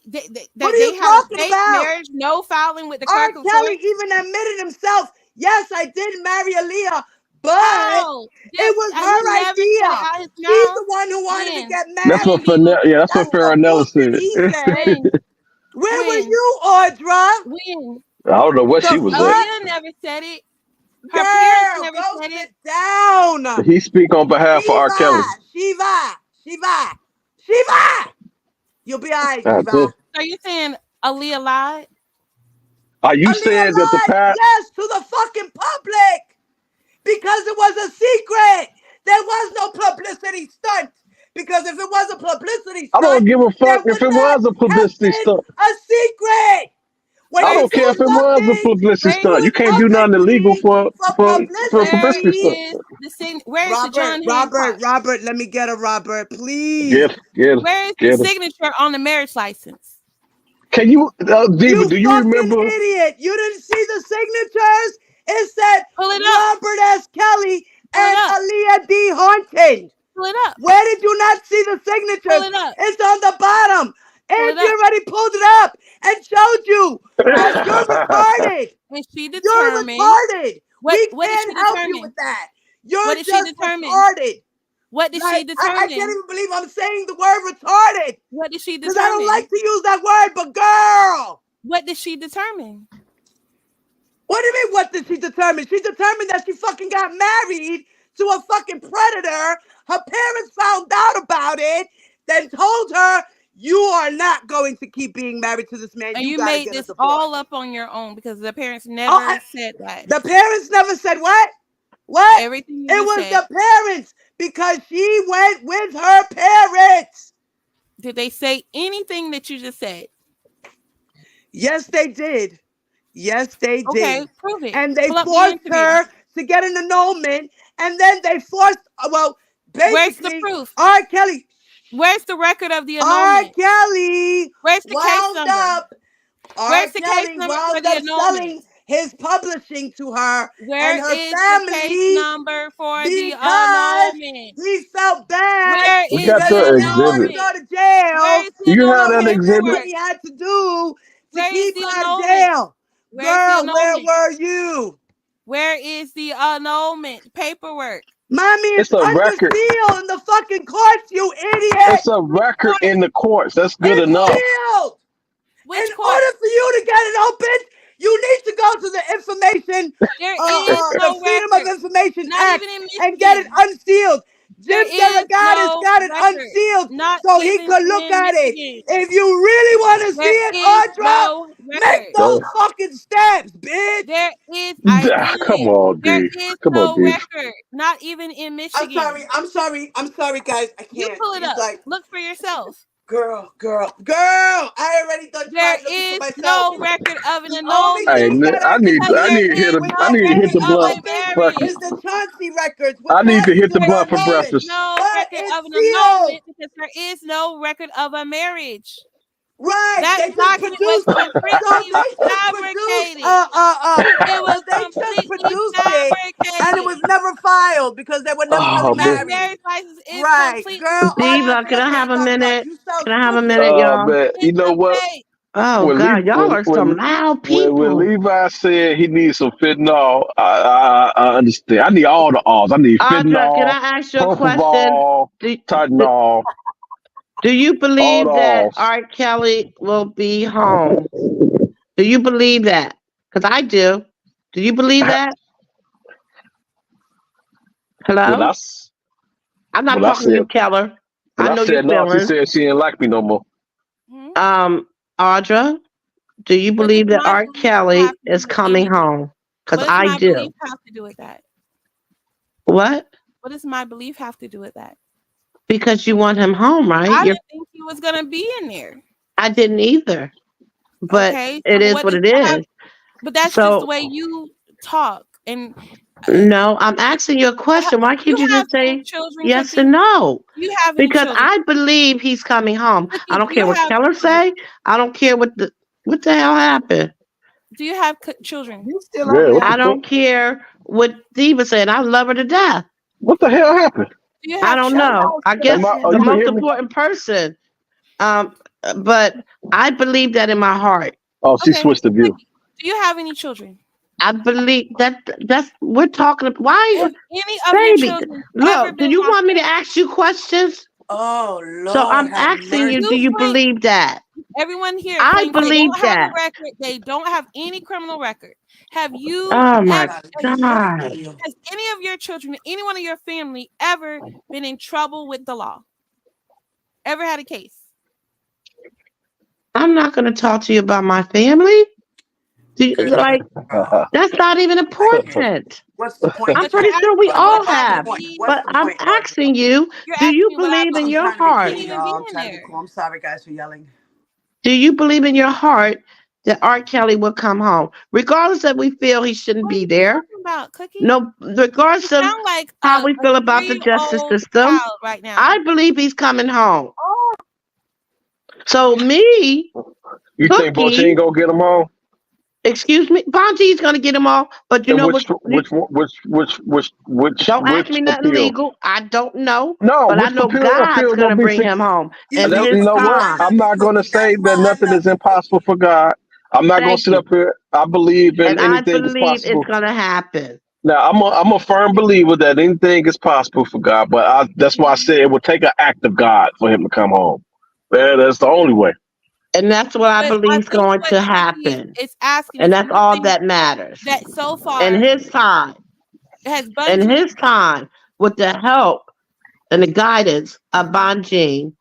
that are they you had a talking fake about? marriage, no filing with the R. clerk of Kelly court. even admitted himself, yes, I did marry Aaliyah, But How? it was He her never said it idea. out his She's mouth. the one who wanted to When? get That's married. what When, Diva? That's what That's the Farronella bullshit said. he said. When? Where were When? you, Audra? When? I don't know what The she was at. fuck? Aaliyah never said it. Her parents Girl, never go said sit it. down. He speak on behalf of R. Kelly. Shiva. You'll be all right, God Shiva. damn. Are you saying Aaliyah lied? Are you Aaliyah saying that the lied, past? yes, to the fucking public. Because it was a secret. There was no publicity stunt. Because if it was a publicity I don't stunt, give a there fuck if would it not was a have publicity been stunt. a secret. When I Where you is don't the care do if it was a something publicity where stunt. You doing can't do nothing illegal publicity for for a where publicity stunt. publicity. is the where is the John Hancock? Robert, let me get a Robert, please. Get Where is the get it. signature on the marriage license? Can you, Diva? You Do you fucking remember? idiot. You didn't see the signatures? It said Pull it up. Robert S. Kelly Pull it and up. Aaliyah D. Haunting. Pull it up. Where did you not see the Pull signatures? it up. It's on the bottom. Pull it Angie up. already pulled it up and showed you. Pull it You're up. retarded. And she You're determined. retarded. We What did she can't help you determine? with that. What You're did she just determine? retarded. What did she Like, I can't determine? even believe I'm saying the word retarded. What did she Because I don't determine? like to use that word, but girl. What did she determine? What do you mean, what did she determine? She determined that she fucking got married to a fucking predator. Her parents found out about it, then told her, you are not going to keep being married to this man. And You you got to made get a this divorce. all up on your own because the parents never said that. The parents never said what? What? Everything you It just was said. the parents because she went with her parents. Did they say anything that you just said? Yes, they did. Yes, they did. Okay, prove it. And they Pull up the forced interview. her to get an annulment. And then they forced, well, Where's the basically, proof? R. Kelly. Where's the record of the R. annulment? Kelly Where's the case wound number? up. R. Where's the case Kelly number for wound the up annulment? selling his publishing to her Where and her is the case family number for the because annulment? he felt bad Where We is got because the he the didn't want to exhibit. go to annulment? jail. Where is the Do you have So that he annulment did what exhibit? paperwork? he had to do to Where is keep the her in annulment? jail. Where's the Girl, where annulment? were you? Where is the annulment paperwork? Mommy, It's it's a under record. seal in the fucking courts, you idiot. It's a record in the courts. That's good It's enough. sealed. Which In court? order for you to get it open, you need to go to the information, There is the no Freedom record. of Information Not Act, even in and get it Michigan. unsealed. There Jim is Delagadas no got it record. unsealed Not so he even could look in at it. Michigan. If you really want to see There it, is Audra, no make record. those fucking steps, bitch. There is, I Come did. on, There D. is Come on, no D. record. Not even in Michigan. I'm sorry, guys. I You can't. pull it He's up. like, Look for yourself. girl. I already done There tried looking for is myself. no record of an The only Hey, annulment thing that I I can need because I there need to see hit is a I no with need to hit record the any of blunt a open breakfast. marriage. is the Chauncey records, which I need to matches hit to the an blunt for There is annulment. breakfast. no But record it's of an sealed. annulment because there is no record of a marriage. Right. That They just document was produced it. So completely they just produced fabricated. It was they just completely produced it and it was fabricated. never filed because they were never really Oh Her man. married. marriage license is Right. completely Girl, Audra, Diva, can forget I what have I'm a talking about. minute? You so Can I have a stupid. minute, y'all? Man, you it's know a what? fake. Oh God, y'all are some loud When people. Levi said he needs some fentanyl, I understand. I need all the alls. I need Audra, can fentanyl, I ask you a question? propofol, Do, Tylenol, do you all the believe that alls. R. Kelly will be home? Do you believe that? Because I do. Do you believe that? When Hello? I'm not when I talking to said you, Keller. when I I know your said no, she feelings. said she didn't like me no more. Audra, do you What does believe that my R. belief have Kelly to is do with coming anything? home? Because What does I my belief do. have to do with that? What? What does my belief have to do with that? Because you want him home, right? I didn't think he was gonna be in there. I didn't either. But Okay, it so is what what does it that have? is. But that's just the So way you talk. And no, I'm asking you a question. Why you can't you have just say children, yes Cookie? and no? Do you have any Because children? I believe he's coming home. I Cookie, don't do you care what have Keller children? say. I don't care what the hell happened. Do you have children? You still on Yeah, what there? the I fuck? don't care what Diva said. I love her to death. What the hell happened? Do you I have don't That children? know. was I still guess on Oh, the you there. can most hear me? important person. Um, but I believe that in my heart. Oh, she Okay, switched the view. Cookie, do you have any children? I believe that's we're talking. Why, Have any of your baby? children ever Look, do been you locked want me to up? ask you questions? Oh So Lord, I'm have asking you, do mercy. you Claim believe that? everyone here I claims they believe don't have a that. record. They don't have any criminal record. Have you Oh my ever? God, Has, Jesus, God. Leo. has any of your children, anyone in your family, ever been in trouble with the law? Ever had a case? I'm not going to talk to you about my family. Good Like, God. that's not even I can't. important. What's the point? I'm But you're pretty sure we asking me what all What's I the have. point? believe. What's But the I'm point, Audra? asking you, You're do asking you me what I believe in I'm believe. your trying to be You heart? can't cool, even be y'all. I'm in trying to be there. cool. I'm sorry, guys, for yelling. Do you believe in your heart that R. Kelly will come home? Regardless that we feel he shouldn't What are be you there. talking about, Cookie? No, You regardless of sound like how we a feel about the justice 3-year-old system, child right now. I believe he's coming home. So me, You think Cookie, Bochine gonna get them all? excuse me, Bonji's gonna get them all. But you And know what? Don't ask which me nothing appeal? legal. I don't know. No, But I which know appeal God's gonna gonna be? bring him home. You And see, You his know that's what? why I time. love I'm you, not gonna Cookie. say That's that why I nothing love is you, Cookie. impossible for God. I'm not gonna Thank sit you. up here. I believe in And I anything is believe it's possible. gonna happen. Now, I'm a firm believer that anything is possible for God, but that's why I said it would take an act of God for him to come home. That's the only way. And that's what I But I believe is think going what to Cookie happen. is asking And is that's all something that matters. that so In far his time, has in Bungie. his time, with the help and the guidance of Bonjean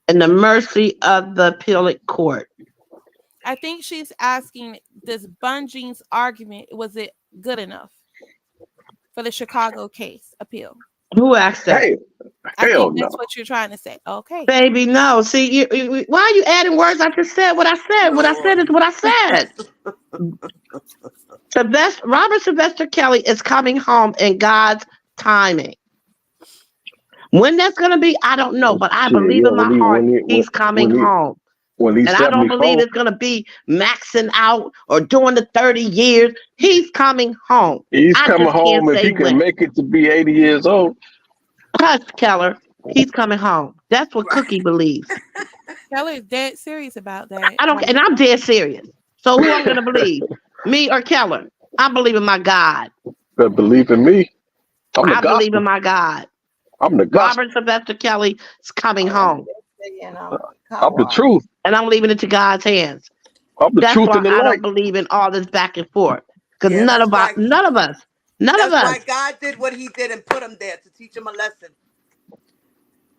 and the mercy of the appellate court. I think she's asking, does Bungee's argument, was it good enough for the Chicago case appeal? Who asked that? Hey, I hell think no. that's what you're trying to say. Okay. Baby, no. See, why are you adding words? I just said what I said. What I said Lord. is what I said. Robert Sylvester Kelly is coming home in God's timing. When that's going to be, I don't know, but I Shit, believe yeah. in my heart he's coming home. When he's And I don't believe 74, it's going to be maxing out or doing the 30 years. He's coming home. he's I coming just can't home if say he can when. make it to be 80 years old. Hush, Keller. He's coming home. That's what Right. Cookie believes. Keller is dead serious about that. I don't, and I'm dead serious. So who I'm going to believe? Me or Keller? I believe in my God. But believe in me, I'm the I believe in gospel. my God. I'm the gospel. Robert Sylvester Kelly is coming home. I'm the truth. And I'm leaving it to God's hands. I'm the That's truth why and the I don't light. believe in all this back and forth. Because Yeah, none of us, that's why God did what he did and put him there to teach him a lesson.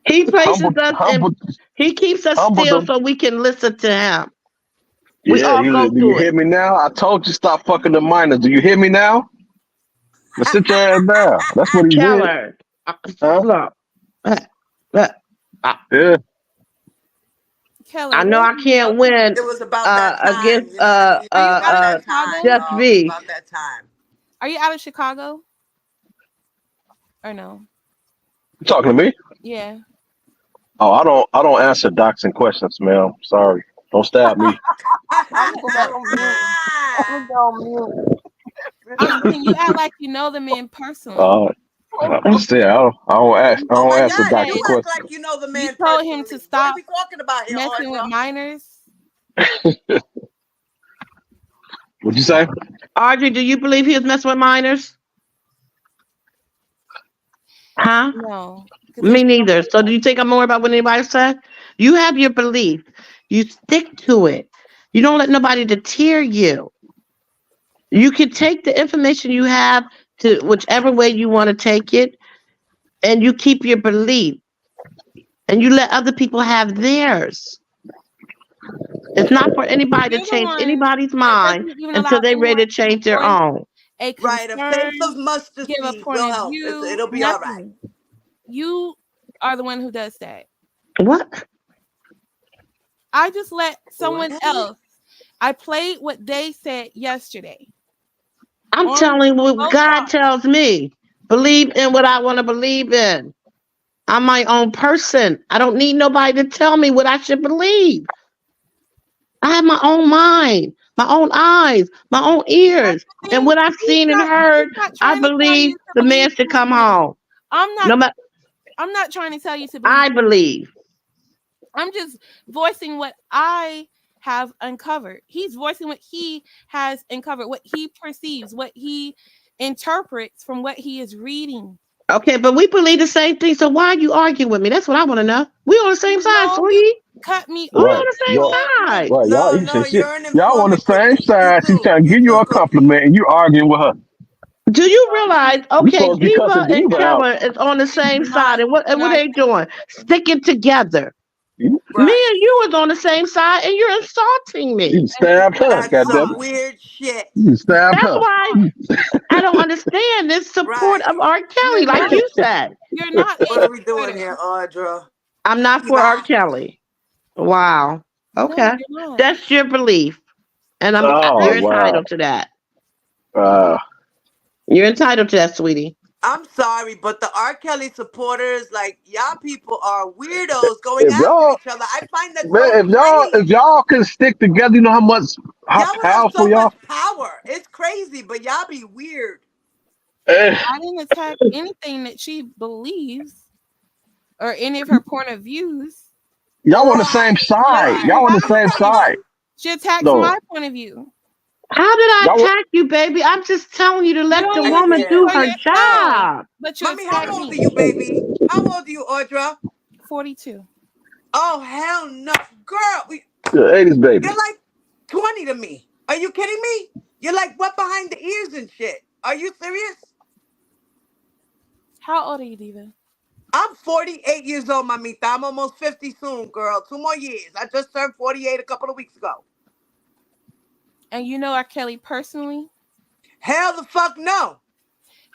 he places Humbled, us and humbled, he keeps us humbled still them. so we can listen to him. We Yeah, all go do you through hear it. me now? I told you stop fucking the minors. Do you hear me now? Now sit your ass down. That's what he did. Keller, Huh? look, look, Yeah. Keller, I know where I do you can't live? win It was about that time, against you know what I mean? Are you It was out about of that Chicago? time, just y'all. It was me. about that time. Are you out of Chicago? Or no? You talking to me? Yeah. Oh, I don't answer doxing questions, man. Sorry. Don't stab me. I'm gonna go back on mute. I'm gonna go on mute. I'm saying you act like you know the man personally. Uh, I'm saying I Oh don't my answer God, you doxing Said act questions. like you know the you man told him to personally. What are stop we talking about here, messing with Audra? minors. What'd you say? Audrey, do you believe he was messing with minors? Huh? No. Because Me there's neither. So do you think I'm more about what anybody said? You have your belief. You stick to it. You don't let nobody deter you. You can take the information you have to whichever way you want to take it, and you keep your belief, and you let other people have theirs. It's not for anybody to you're the change one anybody's that mind doesn't even until allow they're anyone ready to to change their voice own. a Right, a faith of concern, mustard give a seed point will of help. view, It'll be all right. nothing. You are the one who does that. What? I just let someone What? else. I played what they said yesterday. I'm On telling you what Both God Talk. tells me. Believe in what I want to believe in. I'm my own person. I don't need nobody to tell me what I should believe. I have my own mind, my own eyes, my own ears. And what I've seen and heard, He's not I trying to tell believe you to the believe man should come anything. home. I'm not No matter, I'm not trying to tell you to believe. I believe. I'm just voicing what I have uncovered. He's voicing what he has uncovered, what he perceives, what he interprets from what he is reading. Okay, but we believe the same thing. So why are you arguing with me? That's what I want to know. We on the same side, No, sweetie. cut me We Right, on off. the same right, side. right. Y'all, No, you say no, shit. you're an Y'all on the informant, same Cookie. side. She's trying to give you a Cookie. compliment, and you arguing with her. Do you realize? You Okay, supposed to be Diva cussing and Diva out. Keller is on the same side, Not, and what not they doing? Sticking together. Me Right. and you is on the same side, and you're insulting me. You stabbed her. That's Goddamn some it. weird shit. You stabbed That's her. why I don't understand this support Right. of R. Kelly, You're like not. you said. You're not What a are we doing supporter. here, Audra? I'm not for R. Kelly. Wow. No, Okay, you're not. that's your belief, and Oh you're wow. entitled to that. Wow. You're entitled to that, sweetie. I'm sorry, but the R. Kelly supporters, like y'all people are weirdos going If after y'all, each other. I find that man, so if strange. y'all can stick together, you know how Y'all would have powerful so y'all. much power. It's crazy, but y'all be weird. Eh, I didn't attack anything that she believes or any of her point of views. y'all on the same Right, side. She right. Y'all on the attacks same side. She attacks No, my point of view. How did I y'all. attack you, baby? I'm just telling you to You let don't the even woman speak do for Yeah. her yourself, job. but you Mommy, attack how old are me. you, baby? How old are you, Audra? 42. Oh, hell no. Girl, The 80s baby. you're like 20 to me. Are you kidding me? You're like what behind the ears and shit. Are you serious? How old are you, Diva? I'm 48 years old, mamita. I'm almost 50 soon, girl. 2 more years. I just turned 48 a couple of weeks ago. And you know R. Kelly personally? Hell the fuck no.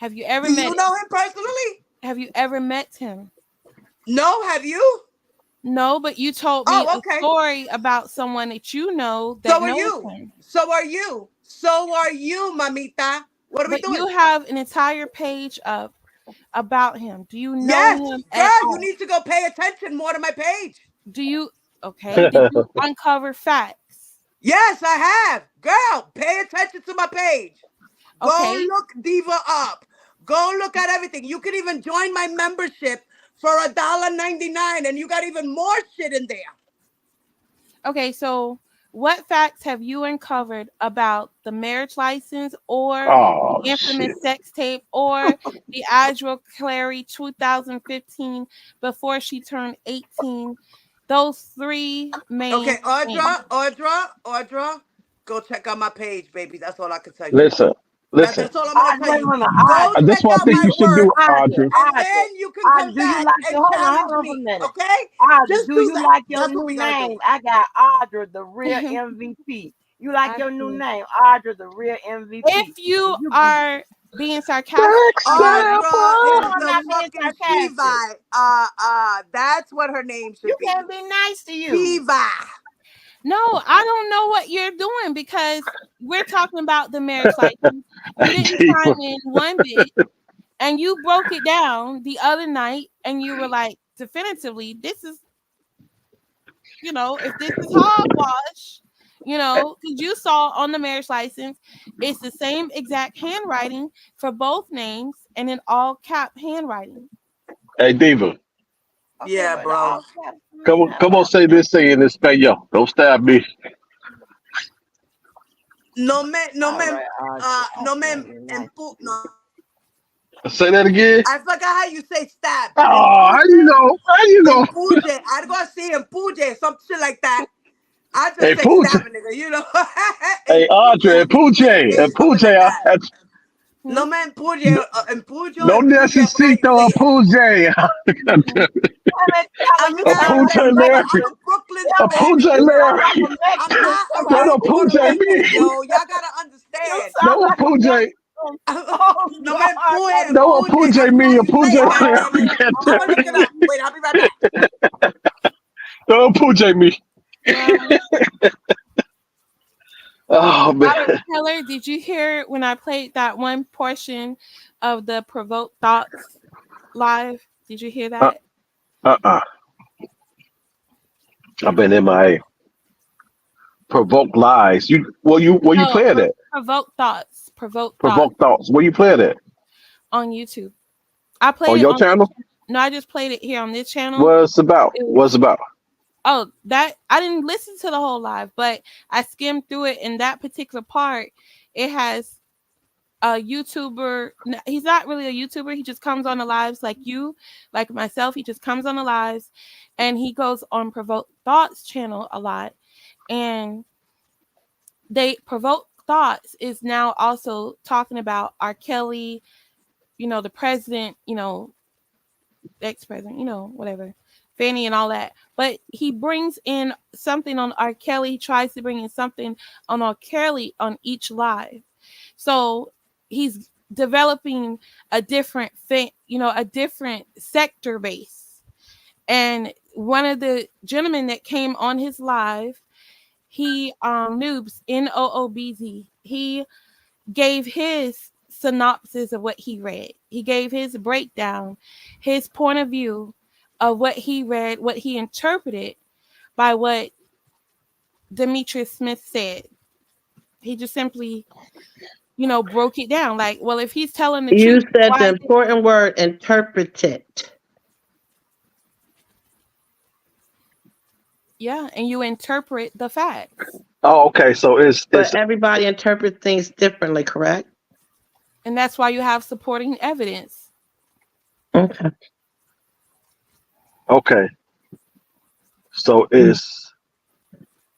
Have you ever Do met you know him personally? Have you ever met him? No, have you? No, but you told me Oh, a okay. story about someone that you know that So are knows you. him. So are you. So are you, mamita. What are we But doing? you have an entire page up about him. Do you know Yes, him girl, at you all? need to go pay attention more to my page. Do you okay? Did you uncover facts? Yes, I have. Girl, pay attention to my page. Go Okay. look Diva up. Go look at everything. You can even join my membership for $1.99, and you got even more shit in there. Okay, so what facts have you uncovered about the marriage license or Oh the infamous shit. sex tape or the Adriel Clary 2015 before she turned 18? Those three main Okay, things. Audra, go check out my page, baby. That's all I can tell you. Listen, listen. That's all I'm gonna tell Wait a you. minute, Go Audrey. This is check what I out think my you should do, work, Audrey, Audrey. and Audrey, then you can Audrey, come do you back like and your hold on, challenge hold on for a me. minute. Okay? Audrey, Just do do you that. like your That's what new we gotta do. name? I got Audrey, the real MVP. You like I your new see. name, Audrey, the real MVP. If you You are being sarcastic, Backstabber. Audra no, is I'm the not being fucking sarcastic. Shiva. That's what her name You should be. can't be nice to you. Shiva. no, I don't know what you're doing because we're talking about the marriage license. You didn't Diva. chime in one bit. And you broke it down the other night and you were like, definitively, this is, if this is hogwash, because you saw on the marriage license, it's the same exact handwriting for both names and in all cap handwriting. Hey Diva. Okay, Yeah, but bro. all caps mean a Come on, lot. say this thing in Espanol. Don't stab me. No me, All right, Audrey. I no me, can't be nice to you. no. Say that again. I forgot how you say stab. Oh, how you know? How you know? Empuje. I'd go see empuje, some shit like that. I Hey just say Pooja. stab a nigga, you know. Hey Audrey, Something like that. Pooja. No me empuje, empujo, No empuje, I forgot how you necesito say a it. Pooja. Damn it, Tyler, I'm you A sound half like Pooja a Latina. Larry. I'm Mexican. a Brooklyn A Damn it, Spanish Pooja you girl. sound Larry. like a I'm Mexican half No, somebody. no Puerto Pooja Rican, me. yo. Y'all gotta You understand. sound No like a Pooja. Mexican. Oh No me God, empuje, that's No empuje. I Pooja forgot me. how A you say Pooja it, God damn it. Larry. I'm gonna look it up. Wait, I'll be right back. No Pooja me. Well, Oh man. Keller, did you hear when I played that one portion of the Provoke Thoughts live? Did you hear Uh that? uh. I've been MIA. Provoke lies. Where you No, play it at? Provoke Thoughts. Provoke Thoughts Provoke thoughts. Where you play it at? on YouTube. I played On it your on this channel? No, I just played it here on this channel. What's about? It was What's about? Oh, that I didn't listen to the whole live, but I skimmed through it. In that particular part, it has a YouTuber. He's not really a YouTuber. He just comes on the lives like you, like myself. He just comes on the lives, and he goes on Provoke Thoughts channel a lot. And they Provoke Thoughts is now also talking about R. Kelly, the president, ex-president, whatever, Fanny and all that. But he brings in something on R. Kelly, tries to bring in something on R. Kelly on each live. So he's developing a different thing, a different sector base. And one of the gentlemen that came on his live, he Noobs, Noobz, he gave his synopsis of what he read. He gave his breakdown, his point of view of what he read, what he interpreted by what Demetrius Smith said. He just simply, broke it down. Like, well, if he's telling the You truth, said why the is it? important word, interpreted. Yeah, and you interpret the facts. Oh, okay. So it's But everybody interprets things differently, correct? And that's why you have supporting evidence. Okay. okay. So it's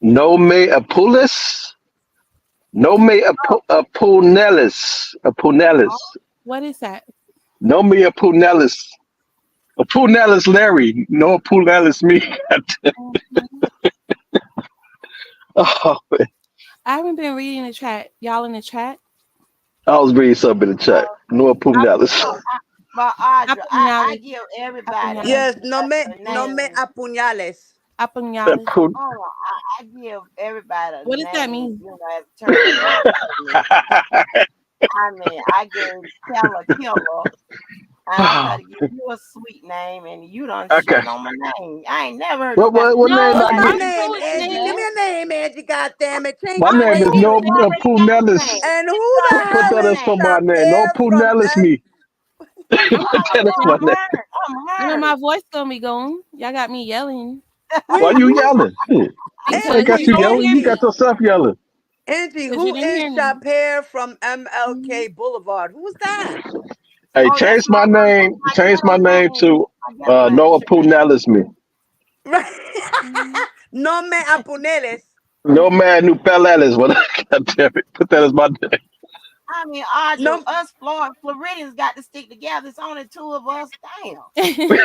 no me apulis, no me apunelis, apunelis, What is that? no me apunelis, apunelis Larry, no apunelis me. Oh, man. I haven't been reading the chat. Y'all in the chat? I was reading something in the chat. No apunelis. But Audra, I Apuñales. give everybody Yes, a no me name. Apuñales. Oh, I give everybody a What does that name, mean? as a term of endearment. I mean, I gave Keller Killer, and I try to give you a sweet name, and you done Okay. shit on my name. I ain't never heard What nobody. what name No, I What's your get? I'm name, cool with the Angie? Give me name. a name, Angie. God damn it. Change My your name Audra, is name. no you already got a Punelis. name. And You who the already Put got hell that a as is for name. my name. No Chaper from Punelis me. I'm Put that as my I'm name. hurt. I'm My hurt. voice gonna be going. Y'all got me yelling Why Wait, you who? yelling? Shit. I ain't because got you you Angie, didn't yelling. hear You got me. yourself yelling. Angie, Because you who didn't is hear me. Chaper from Mhm. MLK Boulevard? Who's that? Hey, Oh, that's change my name. my Change my ghetto name name. to My ghetto name, Noah Chicago. Punelis me. Right. Mhm. No me apuneles. No man who fell at us. What? God damn it. Put that as my name. I mean, Audra, No, us Floridians got to stick together. It's only two of us. Damn.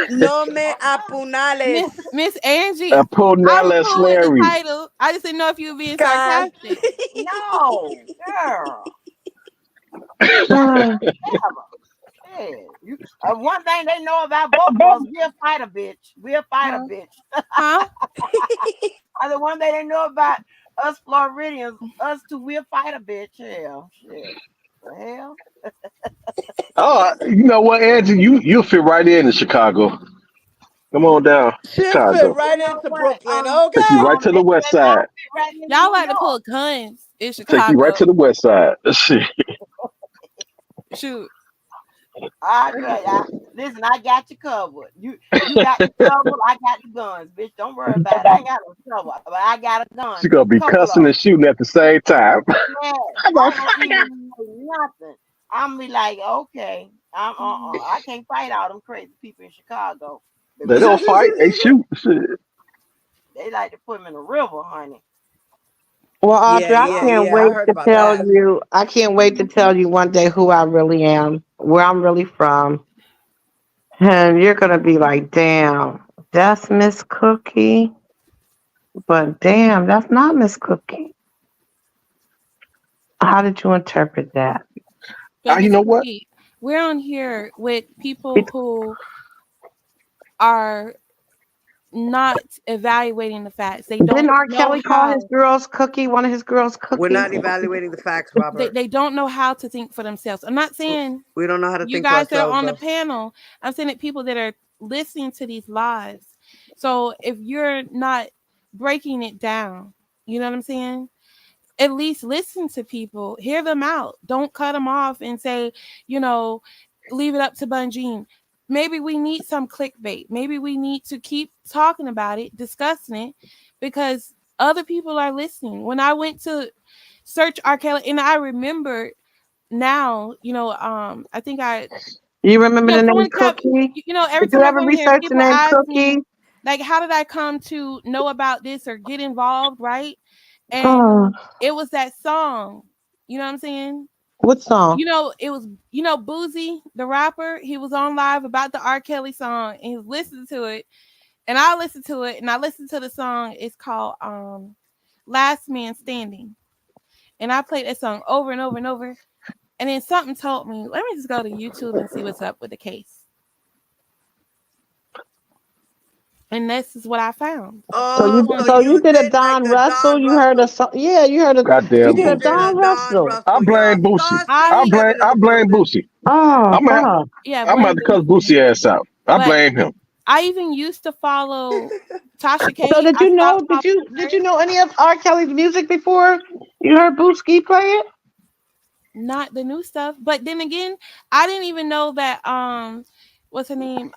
no me apunales. Miss Angie, I'm Punelis cool with the Larry. title. I just didn't know if you were being God. sarcastic. No, girl. We got to Ah, stick together. Yeah. One thing they know about both of us, we'll fight a bitch. We'll fight a Huh? bitch. Huh? The one thing they know about us Floridians, us two, we'll fight a bitch. Hell, shit. The hell? Oh, you know what, Angie? You fit right in Chicago. Come on down, She'll fit Chicago. You right know into what? Brooklyn. Okay. Take you right to the Maybe west I'll side. fit right into Y'all New like to York. pull guns in Take you right Chicago. to the west side. Shit. Shoot. Listen, I got you covered. You got me covered. I got the guns, bitch. Don't worry about it. I ain't got no trouble, but I got a gun. She gonna be Couple of cussing them. and shooting at the same time. Yeah, I'm a I don't fighter. even know nothing. I'm be like, okay, I can't fight all them crazy people in Chicago. They Baby, don't fight. They shoot. Shit. they like to put them in the river, honey. well, Yeah, Audrey, I yeah, can't yeah. I wait heard to about tell that. you. I can't wait to tell you one day who I really am, where I'm really from. And you're going to be like, damn, that's Miss Cookie. But damn, that's not Miss Cookie. How did you interpret that? But You Miss know what? Cookie, we're on here with people who are not evaluating the facts. They Didn't don't R. know Kelly call his how. girls Cookie, one of his girls We're Cookie? not evaluating the facts, They, Robert. they don't know how to think for themselves. I'm not saying We don't know how to you think for guys that are ourselves, on the though. panel. I'm saying that people that are listening to these lives. So if you're not breaking it down, you know what I'm saying? At least listen to people, hear them out. Don't cut them off and say, you know, leave it up to Bunjean. maybe we need some clickbait. Maybe we need to keep talking about it, discussing it, because other people are listening. When I went to search R. Kelly, and I remember now, I think You remember the name someone kept, Cookie? every Did you time I ever go in here, research the people name ask me, Cookie? like, how did I come to know about this or get involved, right? And Oh, it was that song. You know what I'm saying? what song? It was, Boozy, the rapper, he was on live about the R. Kelly song, and he was listening to it. And I listened to it, and I listened to the song. It's called Last Man Standing. And I played that song over and over and over. And then something told me, let me just go to YouTube and see what's up with the case. And this is what I found. So you did a Don Russell? You heard a song? Yeah, you heard a. Goddamn You did a Boosie. Don Russell. I blame Boosie. I blame Boosie. Oh, fuck. Yeah, I'm about to cuss Boosie ass out. I But blame him. I even used to follow Tasha K. So did you know? Did you know any of R. Kelly's music before you heard Booski play it? Not the new stuff, but then again, I didn't even know that what's her name?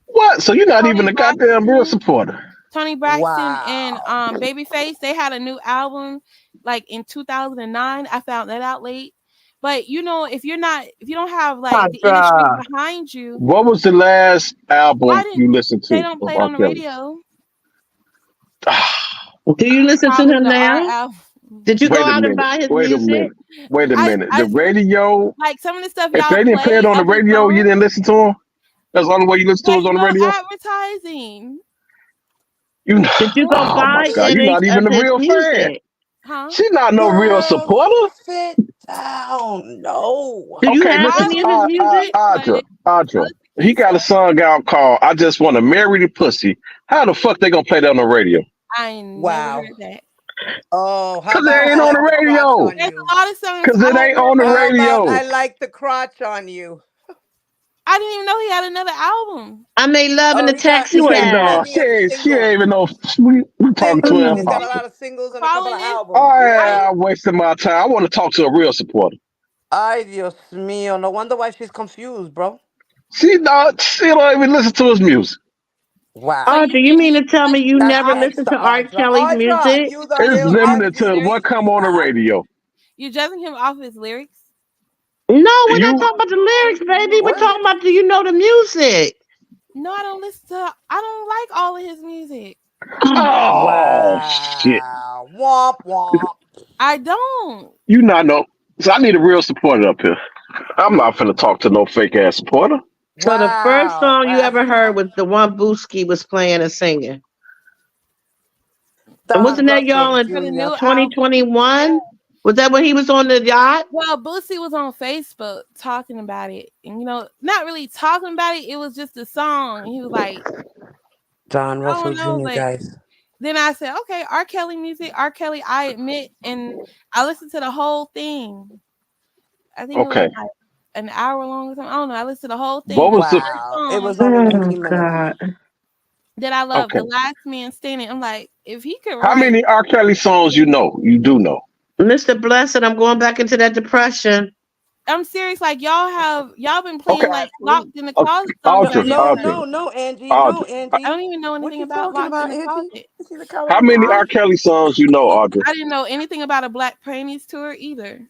What? So you're not Tony even a goddamn real supporter. Tony Braxton and Babyface, they had a new album like in 2009. I found that out late. But if you don't have like the industry behind you, What was the last album you listened to? they don't play it on the radio. Do you listen to Probably him the R now? album. Did you go out and buy his music? Wait a minute. The radio. Like some of the stuff If y'all they didn't play it on the radio, you didn't listen to him. That's the only way you listen to it on the radio. Advertising. Did you go oh buy my God, you're not even a real fan. Huh? She's not no real supporter. Sit down. No. Do you Okay, have listen, any of his music? Audra, he got a song out called "I Just Want to Marry the Pussy." How the fuck they gonna play that on the radio? I never heard that. Oh, how Cause about it ain't on the radio. There's a lot of songs. Cause it ain't on the radio. I like the crotch on you. I didn't even know he had another album. I made love in the taxi You ain't cab. She ain't even know. We talking to him. He's got a lot of singles and a couple of albums. Oh yeah, I'm wasting my time. I want to talk to a real supporter. Ay, Dios mío. No wonder why she's confused, bro. She don't even listen to his music. Wow. Audra, you mean to tell me you never listened to R. Kelly's music? It's limited to what come on the radio. You're judging him off his lyrics? No, we're not talking about the lyrics, baby. We're talking about do you know the music? No, I don't listen to. I don't like all of his music. Oh shit! Womp womp. I don't. You not know. So I need a real supporter up here. I'm not finna talk to no fake ass supporter. So the first song you ever heard was the one Booski was playing and singing. And wasn't that y'all in 2021? Was that when he was on the yacht? Well, Boosie was on Facebook talking about it. And, not really talking about it. It was just a song. He was like... Don Russell Jr., guys. Then I said, okay, R. Kelly music. R. Kelly, I admit. And I listened to the whole thing. I think it was like an hour long or something. I don't know. I listened to the whole thing. What was It was only 19 minutes. God. That I love. The Last Man Standing. I'm like, if he could How many R. Kelly songs you know? You do know. Mr. Blessed, I'm going back into that depression. I'm serious. Like y'all been playing like locked in the closet. No, Angie. No, Angie. I don't even know anything about locked in the closet. How many R. Kelly songs you know, Audrey? I didn't know anything about a Black Panties tour either.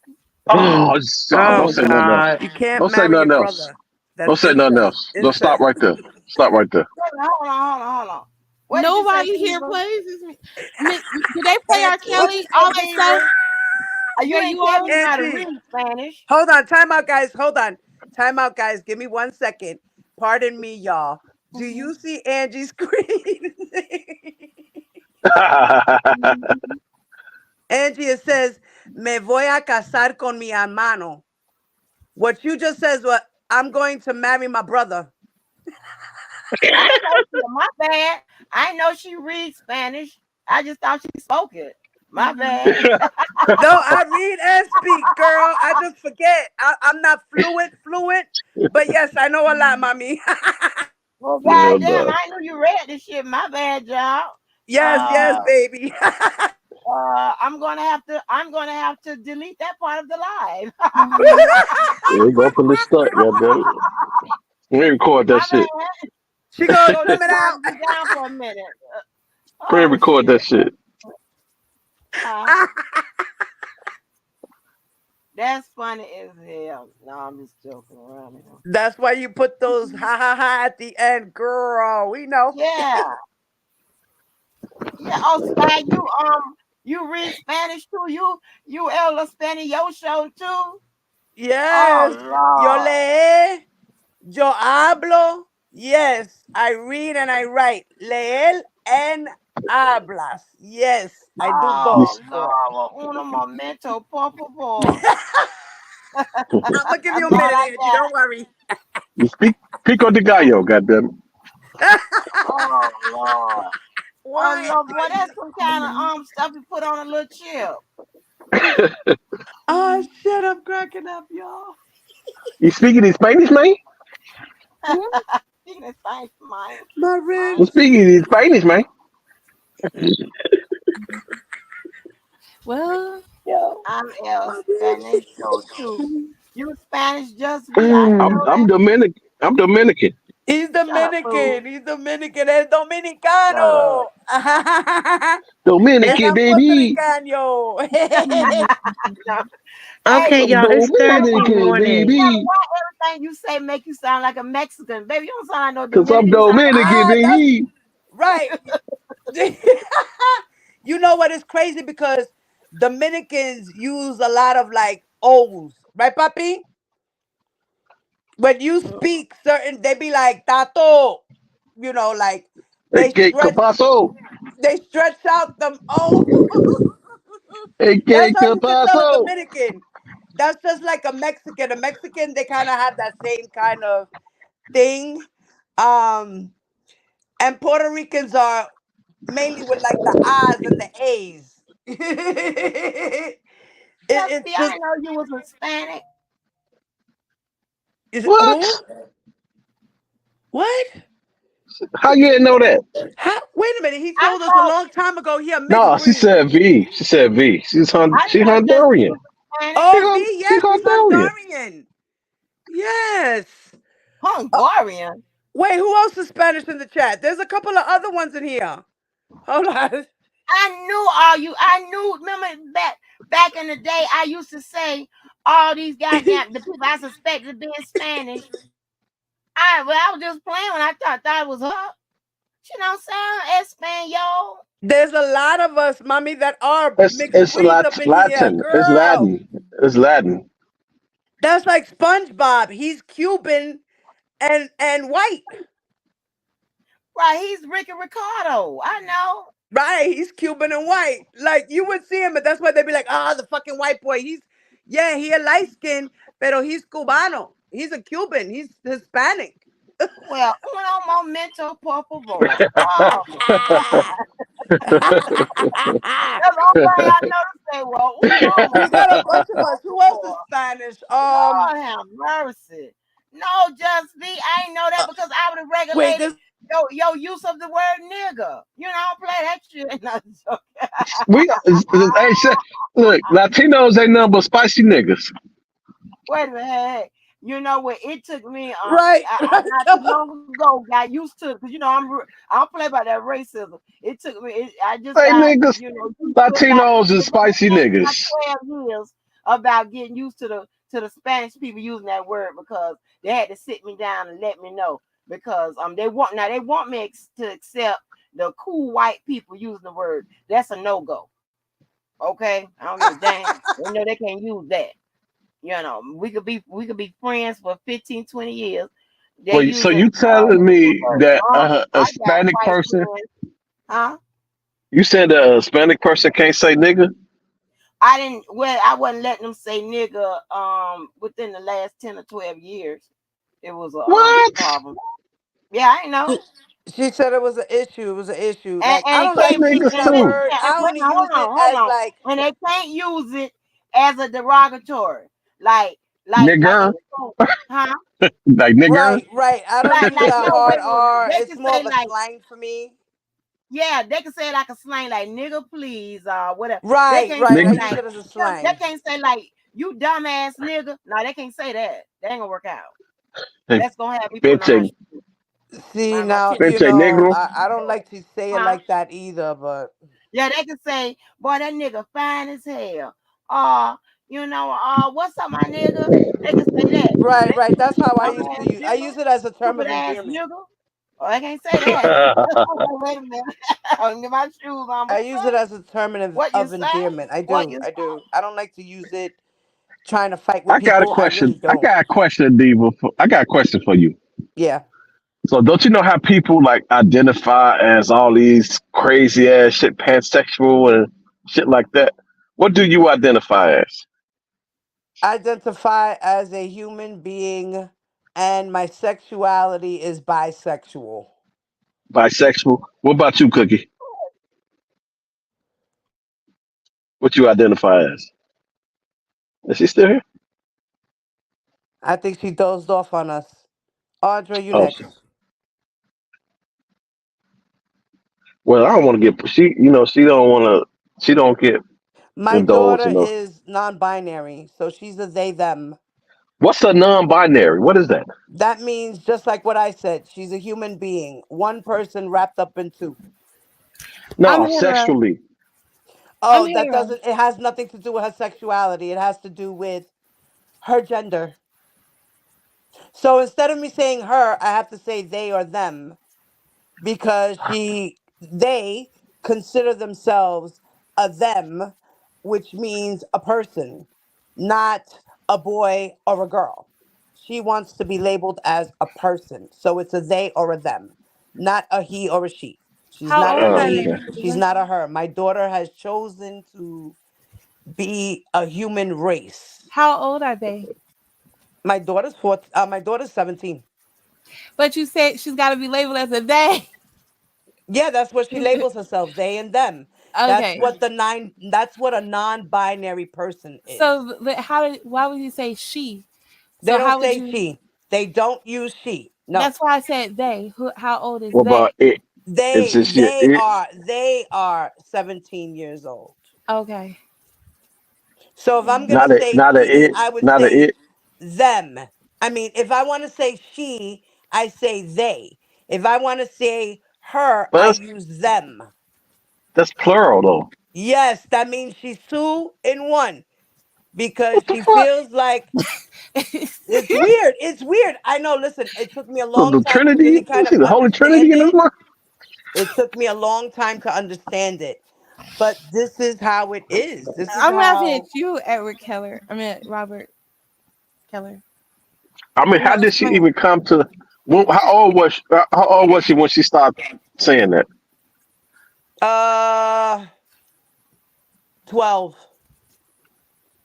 Don't say nothing else. You can't Don't say nothing else. Don't say nothing else. Don't stop right there. Stop right there. Hold on. Nobody here plays this. Do they play R. Kelly? All that stuff? You ain't telling me how to read Spanish. Hold on. Time out, guys. Give me 1 second. Pardon me, y'all. Do you see Angie's screen? Angie, it says, me voy a casar con mi hermano. What you just says, what I'm going to marry my brother. My bad. I know she reads Spanish. I just thought she spoke it. My bad. No, I read and speak, girl. I just forget. I'm not fluent, but yes, I know a lot, mommy. Well, goddamn, I knew you read this shit. My bad, y'all. Yes, baby. I'm gonna have to delete that part of the live. There you go for the stunt, goddamn. Let me record My that shit. bad. She goes, Go slim it out. down, be down for a minute. Let me Oh record shit. that shit. That's funny as hell. No, I'm just joking around here. That's why you put those ha ha ha at the end, girl. We know. Yeah. Yeah. Oh, Sky, you read Spanish too? You ever Spanish your show too? Yes. Yo Oh lee, yo hablo. Yes, I read and I write. Leer and hablas. Yes, I do You, both, Oh girl. no, un momento, por favor. I'm gonna give you a All minute, I Angie. got. Don't worry. you speak Pico de Gallo, goddamn. Oh Lord. Oh Why Lord, boy, are that's you? some kind of stuff you put on a little chip. Oh shit! I'm cracking up, y'all. You speaking in Spanish, man? Speaking of Spanish, mine. My You ribs. speaking in Spanish, man? Well, I'm El My Spanish show too. ribs. You Spanish just be, I didn't know I'm that. Dominican. I'm Dominican. He's Shut up, Dominican. fool. He's Dominican. Es Shut up. dominicano. Es Dominican, a baby. puertorriqueño. Hey, Okay, I'm y'all, it's so Thursday Dominican, morning. baby. why everything you say make you sound like a Mexican? Baby, you don't sound like no Cause I'm Dominican. You sound Dominican, That's baby. right. You know what is crazy? Because Dominicans use a lot of like O's. Right, papi? When you like, speak certain, they be like, tato. You know, like Hey, they ¿qué stretch pasó? they stretch out them O's. Hey, That's how ¿qué you can tell a pasó? Dominican. That's just like a Mexican. A Mexican, they kind of have that same kind of thing. Um, and Puerto Ricans are mainly with like the I's and the A's. yeah, see, It's I just didn't know you was Hispanic. is it who? What? What? How you didn't know that? How? Wait a minute. He I told us a thought long time ago he a mixed No, she breed. said V. She said V. I She didn't know just you Honduran. was Hispanic. Oh, V, She yes, he's Honduran. Hungarian. Yes. Hungarian. Wait, who else is Spanish in the chat? There's a couple of other ones in here. Hold on. I knew all you. I knew. Remember back in the day, I used to say all these goddamn the people I suspected being Spanish. I was just playing when I thought it was her. She don't sound Espanol. There's a lot of us, mommy, that are It's mixed breeds up in here. Latin. It's Girl, Latin. It's Latin. that's like SpongeBob. He's Cuban and white. Right? He's Ricky Ricardo. I know. Right, he's Cuban and white. Like you would see him, but that's why they'd be like, ah, the fucking white boy. Yeah, he a light skin, pero he's Cubano. He's a Cuban. He's Hispanic. Well, uno momento, por favor. Oh, that's the only thing I know to say. Well, uno We got a momento, bunch of por us. Who else is favor. Spanish? Lord have mercy. No, just me. I ain't know that because I would have Wait, regulated this your use of the word nigga. You know, I don't play that shit. No, it's okay. We hey, look, Latinos ain't nothing but spicy niggas. Wait a minute. Hey, you know what? It took me right, I right. not too long ago got used to it because you know I don't play about that racism. It took me. I just Hey, got niggas, used to it about Latinos is spicy within my niggas. 12 years about getting used to the Spanish people using that word because they had to sit me down and let me know because they want me to accept the cool white people using the word. That's a no go. Okay, I don't give a damn. They know they can't use that. You know, we could be friends for 15, 20 years. They Wait, so using you telling me that a I got Hispanic white person? friends. Huh? You said a Hispanic person can't say nigga? I wasn't letting them say nigga within the last 10 or 12 years. It was a What? problem. Yeah, I know. She said it was an issue. It was an issue. And, Like I and it don't Say can't even be use niggas that and too. word. yeah, I wait, only no, use it hold as on. like And they can't use it as a derogatory. Like in Nigger. school. Huh? Like nigger. right, right. I don't use Like that no, hard wait a minute. R. They It's can more say of a like slang for me. yeah, they can say it like a slang, like nigga, please, whatever. They Right, can't right. say I Nigga. use like it as a slang. they can't say like you dumbass nigga. No, they can't say that. They ain't gonna work out. Hey, That's gonna have me putting on my Pinche, See, my now, tennis Pinche shoes. Negro. I don't like to say it Huh? like that either, but Yeah, they can say, boy, that nigga fine as hell. What's up, my nigga? They can say that. But right, they right. That's how I used to dumbass use. I nigga, use it as a term stupid of ass endearment. nigga. Oh, they can't say that. Wait a minute. Get my shoes on. I What's use it up? as a term What you of say? endearment. I What do. you I say? do. I don't like to use it trying to fight with I got a people. I question. really don't. Diva. I got a question for you. Yeah. So, don't you know how people like identify as all these crazy ass shit, pansexual and shit like that? What do you identify as? Identify as a human being, and my sexuality is bisexual. Bisexual. What about you, Cookie? What you identify as? Is she still here? I think she dozed off on us. Audra, you Oh, next. well, I don't want to get she. She don't want to. She don't get My indulged. daughter is non-binary, so she's a they them. What's a non-binary? What is that? That means just like what I said, she's a human being, one person wrapped up in two. I'm No, hetero. sexually. I'm Oh, that hetero. doesn't, it has nothing to do with her sexuality. It has to do with her gender. So instead of me saying her, I have to say they or them, because they consider themselves a them, which means a person, not a boy or a girl. She wants to be labeled as a person. So it's a they or a them, not a he or a she. She's How not a old Oh, are she, they? okay. she's not a her. My daughter has chosen to be a human race. How old are they? My daughter's 17. But you said she's got to be labeled as a they. Yeah, that's what she labels herself, they and them. Okay. That's what a non-binary person is. So, but why would you say she? They So don't how would say you? she. They don't use she. No. That's why I said they. How old is What they? about it? It's They just they it. are they are 17 years old. Okay. So if I'm going to Not a say not a she, it. I would Not a say it. them. I mean, if I want to say she, I say they. If I want to say her, But I that's use them. that's plural though. Yes, that means she's two in one, because What the she fuck? feels like it's weird. It's weird. I know. Listen, it took me a long The time to Trinity? really You kind of see the Holy Trinity understand in this it. one? It took me a long time to understand it. But this is how it is. This is I'm laughing at how. you, Edward Keller. I mean Robert Keller. I mean, how No, did she explain. even come to? How old was she when she started saying that? Uh 12,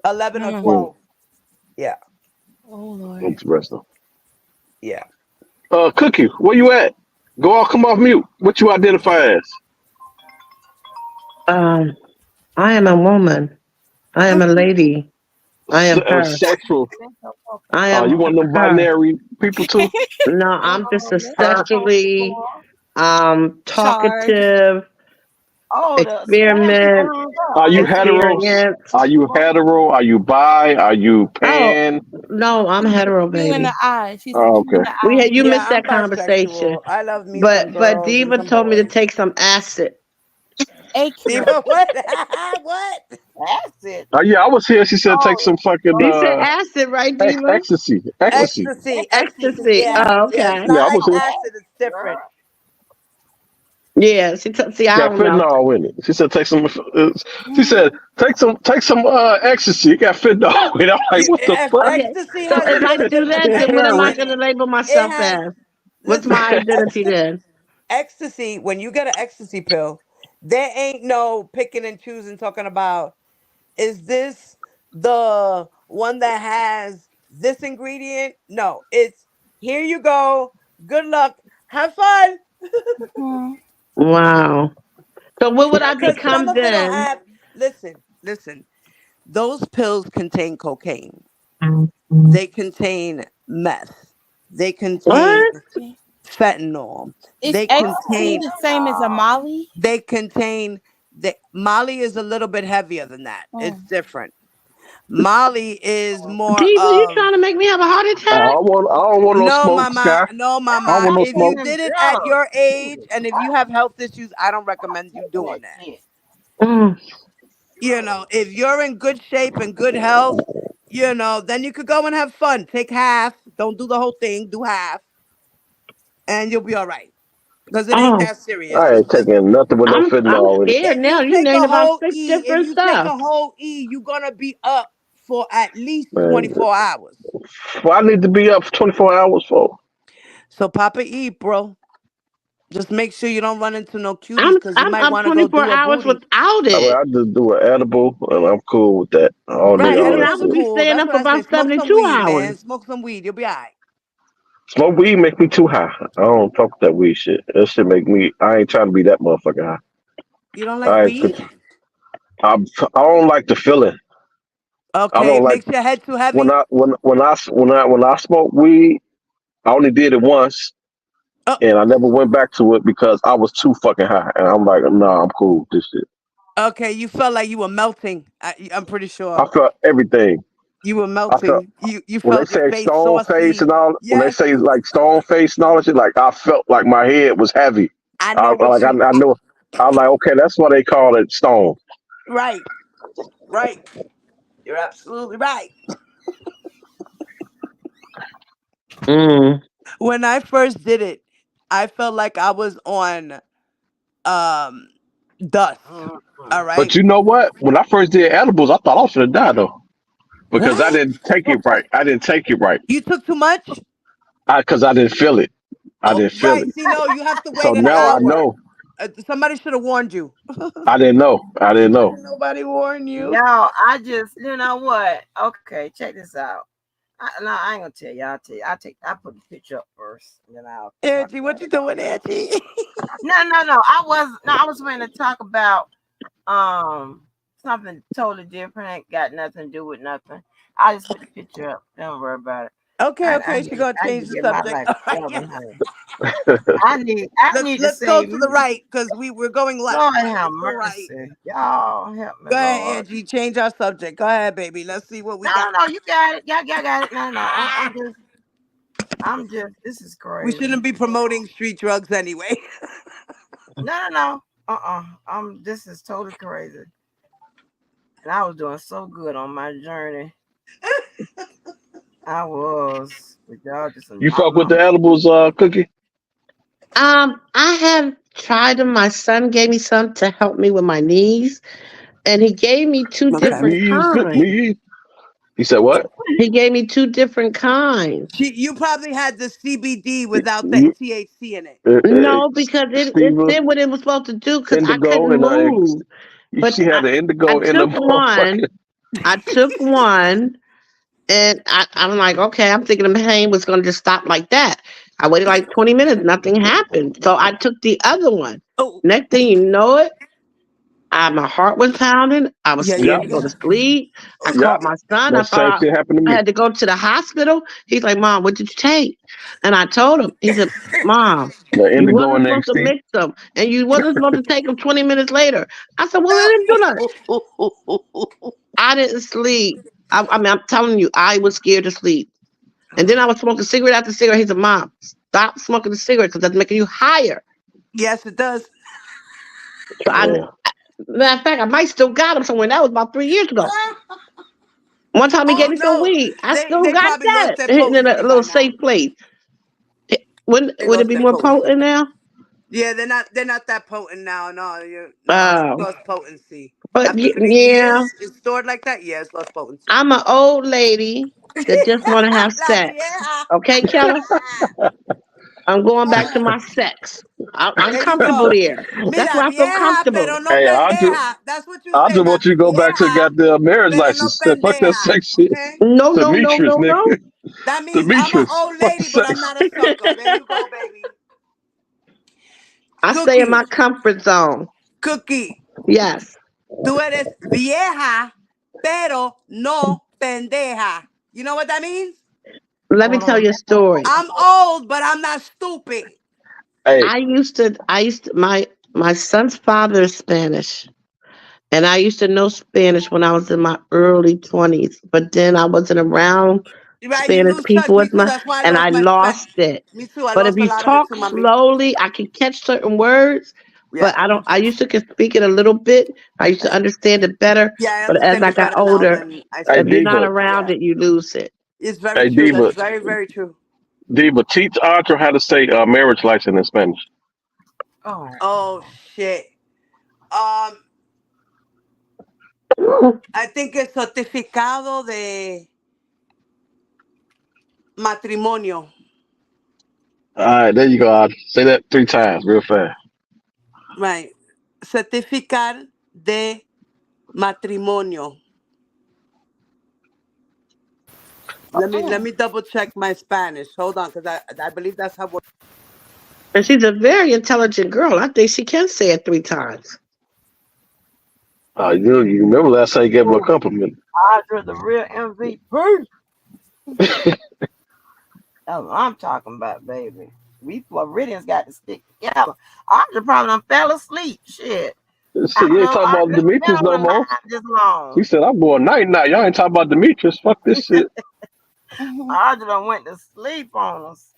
11 or Mm. Mm, 12. Yeah. Oh Lord. interesting. Yeah. Cookie, where you at? Come off mute. What you identify as? Um, I am a woman. I am a lady. I am her. Sexual. I You am one of them her. binary people too? No, I'm just a Her? sexually Charged. talkative Oh, the spam just experiment hung up. Are I you know that hetero? shit. experience. Are you hetero? Are you bi? Are you Oh pan? no, I'm She put hetero, you in the baby. eye. She said Oh, you in okay. the eye. You Yeah, missed I'm that conversation. bisexual. I love me some But girls and Diva some told me to boys. take some acid. AQ. Diva, what? What? That's it. Yeah, I was here. She said take Oh, some fucking You said acid, right, Diva? ecstasy. Ecstasy. Ecstasy. Ecstasy. Yeah, Oh, yeah. It's okay. Yeah, not I like was here. acid. It's different. Yeah. See, I Got don't know. fentanyl in it. She said take some. She said Mhm. take some ecstasy. It got fentanyl in it. I'm like, what the fuck? Okay. Ecstasy So has a if I little do bit of that, then what am I heroin going in to it. label It myself has. as? What's my Listen, identity then? ecstasy. When you get an ecstasy pill, there ain't no picking and choosing. Talking about, is this the one that has this ingredient? No, it's here you go. Good luck. Have fun. Mhm. Wow. So what would I Because some become of it'll then? have. Listen. Those pills contain cocaine. They contain meth. They contain What? fentanyl. Is They ecstasy contain. the same as a Molly? They contain. The Molly is a little bit heavier than that. It's Mm. different. Molly is more Diva, you of trying to make me have a heart I attack? don't want no no, smoke, mama, Sky. no, I don't mama. want no If you smoke. Them did it at drugs. your age, and if you have health issues, I don't recommend you doing That that. shit. Mm. If you're in good shape and good health, then you could go and have fun. Take half. Don't do the whole thing. Do half, and you'll be all right. Because it ain't Oh, that serious. I ain't Just taking nothing with no I'm fentanyl in it. scared if you now. You take named a about whole 6 E, if different you take stuff. a whole E, you're gonna be up for at least Man, 24 hours. well, I need to be up for 24 hours for. So Papa E, bro. Just make sure you don't run into no cuties because you I'm might up want to go 24 do a hours booty. without I mean, it. I just do an edible, and I'm cool with that. I don't need Right, And all then that I edibles are would shit. be cool. staying That's up what I say. about Smoke some 72 weed, hours. man. Smoke some weed. You'll be all right. Smoke weed make me too high. I don't fuck with that weed shit. That shit make me. I ain't trying to be that motherfucker high. You don't like I ain't. weed? I don't like the feeling. I Okay, don't it like makes your head too when heavy. I smoke weed. I only did it once, Oh, and I never went back to it because I was too fucking high. And I'm like, nah, I'm cool with this shit. okay. You felt like you were melting. I'm pretty I sure felt everything. you were I felt melting. You when they felt your say face stone face saucy. and all. When they Yes, say like stone face and all that shit, like I felt like my head was heavy. I know what you. I know. I was like, okay, that's why they call it stone. Right, right. You're absolutely right. Mm. When I first did it, I felt like I was on um dust. All But right. you know what? When I first did edibles, I thought I was gonna die though because I What? didn't take it right. I didn't take it right. You took too much? Because I didn't feel it. I Oh, didn't feel right. it. See, no, you have to So wait an now I hour. know. Somebody should have warned you. I didn't know. I didn't Why know. didn't nobody warn you? Y'all, I just, you know what? Okay, check this out. No, I ain't gonna tell you. I'll tell you. I put the picture up first, and then I'll talk Angie, what about you it. doing, Angie? No. I was going to talk about something totally different. Ain't got nothing to do with nothing. I just put the picture up. Don't worry about it. Okay, okay, she gonna I change need to the get my subject. life All right, together, yeah. honey. I need to Let's go save to the me. right because we're going left. Lord Right, have let's go right. mercy. Y'all help me, Go ahead, Lord. Angie. Change our subject. Go ahead, baby. Let's see what we got. No, you got it. Y'all got it. No. I'm just, this is We crazy. shouldn't be promoting street drugs anyway. No. This is totally crazy. And I was doing so good on my journey. I was. But y'all just You knocked fuck my. with the edibles, Cookie? I have tried them. My son gave me some to help me with my knees, and he gave me two Good different knees, good kinds. knees. He said what? He gave me two different kinds. You probably had the CBD without the You, THC in it. No, because it Steva did what it was supposed to do. Because I Indigo couldn't and move, but she had the I indigo in the took one. motherfucker. I took one, and I'm like, okay. I'm thinking the pain was going to just stop like that. I waited like 20 minutes. Nothing happened. So I took the other one. Oh, Next thing you know it, my heart was pounding. I was scared Yep, to go to sleep. I yep. called my son. I That same thought shit happened to I me. had to go to the hospital. He's like, "Mom, what did you take?" And I told him. He said, "Mom, The you indigo wasn't and the supposed to XT. mix them, and you wasn't supposed to take them 20 minutes later." I said, "Well, I didn't do nothing. I didn't sleep. I mean, I'm telling you, I was scared to sleep. And then I was smoking cigarette after cigarette. He said, Mom, stop smoking the cigarette because that's making you higher." yes, it does. So Yeah. matter of fact, I might still got him somewhere. That was about 3 years ago. One time he gave Oh me some no, weed. I still they got probably lost that their hidden in a potency by little now. safe place. Wouldn't They would it lost be their more potency. potent now? Yeah, they're not that potent now. No, no, it's Oh, lost potency. but After 3 years, yeah, it's stored like that. Yeah, it's lost potency. I'm an old lady that just want to have La sex. vieja. Okay, Keller, I'm going back to my sex. I'm There you comfortable go. there. That's Mira, where I feel vieja, comfortable. pero no Hey, pendeja. That's what you I say, just want you to go back to vieja, goddamn marriage pero no license. Fuck that pendeja. sex shit. Okay? No, no, no, Demetrius, no, no. nigga. That means I'm an Demetrius. old Fuck lady, but I'm sex. not a sucker. There you go, baby. I stay in Cookie, my comfort zone. cookie. Yes. Tú eres vieja, pero no pendeja. You know what that means? Let me Hold tell on. you a story. I'm old, but I'm not stupid. Hey, My son's father is Spanish. And I used to know Spanish when I was in my early 20s, but then I wasn't around Right, you Spanish lose touch. people Me as too. much, That's why I and lost I my Spanish. lost it. Me too. I But if lost a you lot of it talk too, mommy. slowly, I can catch certain words, Yeah. but I used to can speak it a little bit. I used to understand it better, Yeah, I but as understand I it got better now older, than I Hey if you're speak not it. Diva, around Yeah. it, you lose it. It's very hey true. That's Diva, very, very true. Diva, teach Audra how to say marriage license in Spanish. Oh, Oh shit. Um, I think it's certificado de matrimonio. All right, there you go, Audra. Say that 3 times real fast. Right. Certificar de matrimonio. Let me double check my Spanish. Hold on, because I believe that's how. And she's a very intelligent girl. I think she can say it 3 times. You remember last time you gave him a oh, compliment. Audra, the real MVP. That's what I'm talking about, baby. We Floridians got to stick together. Audra probably done fell asleep. Shit. I Shit, don't you ain't know. talking about Audra been Demetrius on no the more. line this long. He said, I'm going night night. Y'all ain't talking about Demetrius. Fuck this shit. Audra done went to sleep on us.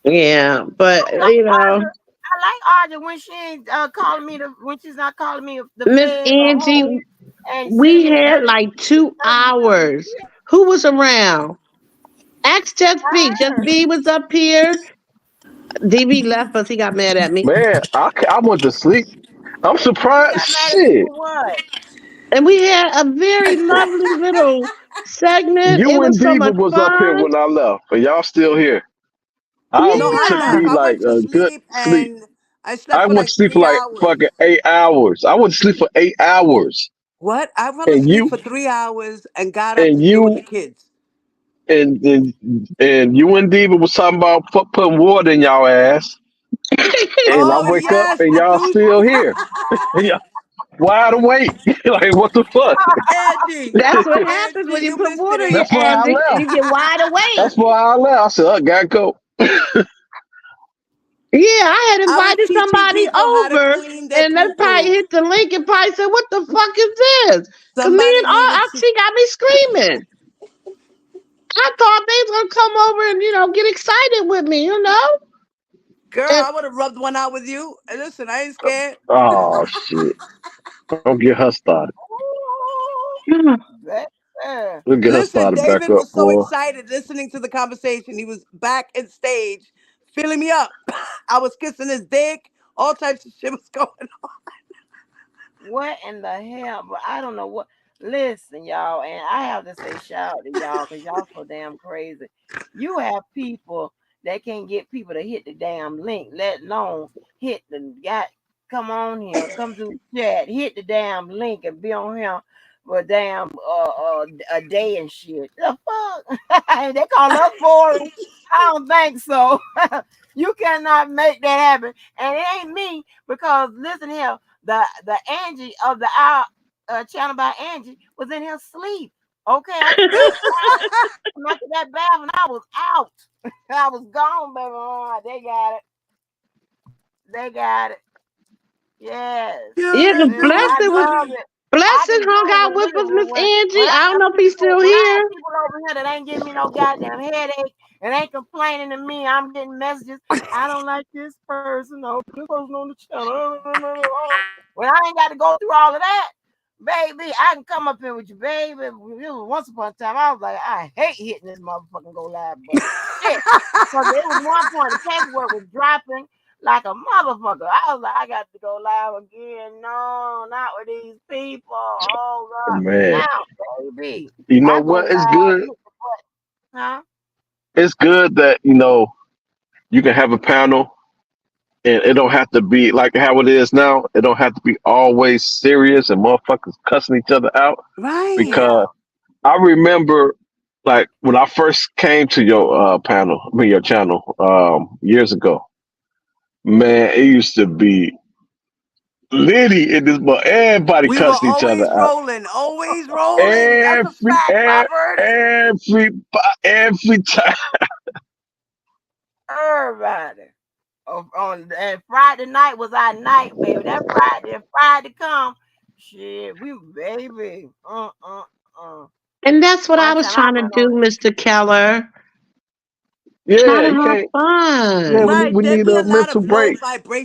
Yeah, but I like Audra. I like Audra when she ain't calling me when she's not calling me the Miss feds or whole Angie, and sending we me had 30, like 2 hours. shit. Who was around? Ask Just B. I Just heard. B was up here. DB left us. He got mad at me. Man, I went to sleep. I'm He surprised. got mad at you Shit. for what? And we had a very lovely little segment. It You was and so Diva much was up here fun. when I left, but y'all still here. I No, I took left. me Yeah. I like went to a good sleep sleep. and I slept I for went to like sleep for 3 like hours. fucking 8 hours. I went to sleep for 8 hours. What? I fell And asleep you for 3 hours and got up and to deal with you the kids. and and, and you and Diva was talking about putting water in y'all ass. And I Oh wake up yes, and the y'all douche. still here. Y'all wide awake. Like what the fuck? Angie, That's what happens when Angie, you you put missed it, water in your That's why Angie. I ass. You left. get wide awake. That's why I left. I said, I gotta go. Yeah, I had I was invited teaching somebody people how to over, clean their and they poo probably poo. hit the link and probably said, "What the fuck is this?" Because me Somebody and needed to. she got me screaming. I thought they was gonna come over and get excited with me, Girl, And I would have rubbed one out with you. And listen, I ain't scared. Oh shit. Don't get her started. Ooh, baby. Don't get her Listen, started back David up, was so boy. excited listening to the conversation. He was back in stage, filling me up. I was kissing his dick. All types of shit was going on. What in the hell? But I don't know what. Listen, y'all, and I have to say shout out to y'all because y'all so damn crazy. You have people that can't get people to hit the damn link, let alone hit the got. Come on here, come to the chat, hit the damn link and be on here for a damn a day and shit. The fuck? They call us boring. I don't think so. You cannot make that happen, and it ain't me because listen here the Angie of the hour channel by Angie was in here sleep. Okay, I took that bath. I took that bath and I was out. I was gone, baby. Oh, they got it. They got it. Yes. yeah, You, because Listen, you, I Blessing was love it. I Blessing be hung good out when with us, Miss Angie. when I don't know if he's still I have here. people over here that ain't giving me no goddamn headache and ain't complaining to me. I'm getting messages. I don't like this person. No, this person on the channel. When I ain't got to go through all of that, baby, I can come up here with you, baby. It was once upon a time I was like, I hate hitting this motherfucking go live button. Shit. Because there was one point the paperwork was dropping like a motherfucker. I was like, I got to go live again. No, not with these people. Oh God. Man. Now, baby, You know I go what? It's live. good. Huh? It's good that, you can have a panel and it don't have to be like how it is now. It don't have to be always serious and motherfuckers cussing each other out. right. Yeah. Because I remember like when I first came to your panel, your channel, years ago, man, it used to be litty in this, but everybody We were cussing each other always out. rolling, always rolling. That's a Every fact, every Robert. every every time. Everybody. on and Friday night was our night, baby. That Friday come, shit, we baby. And that's what One I was time I trying to went do, on. Mr. Keller. Try Yeah, to you have can't. Yeah, fun. Right. we There need be a a lot mental of low break.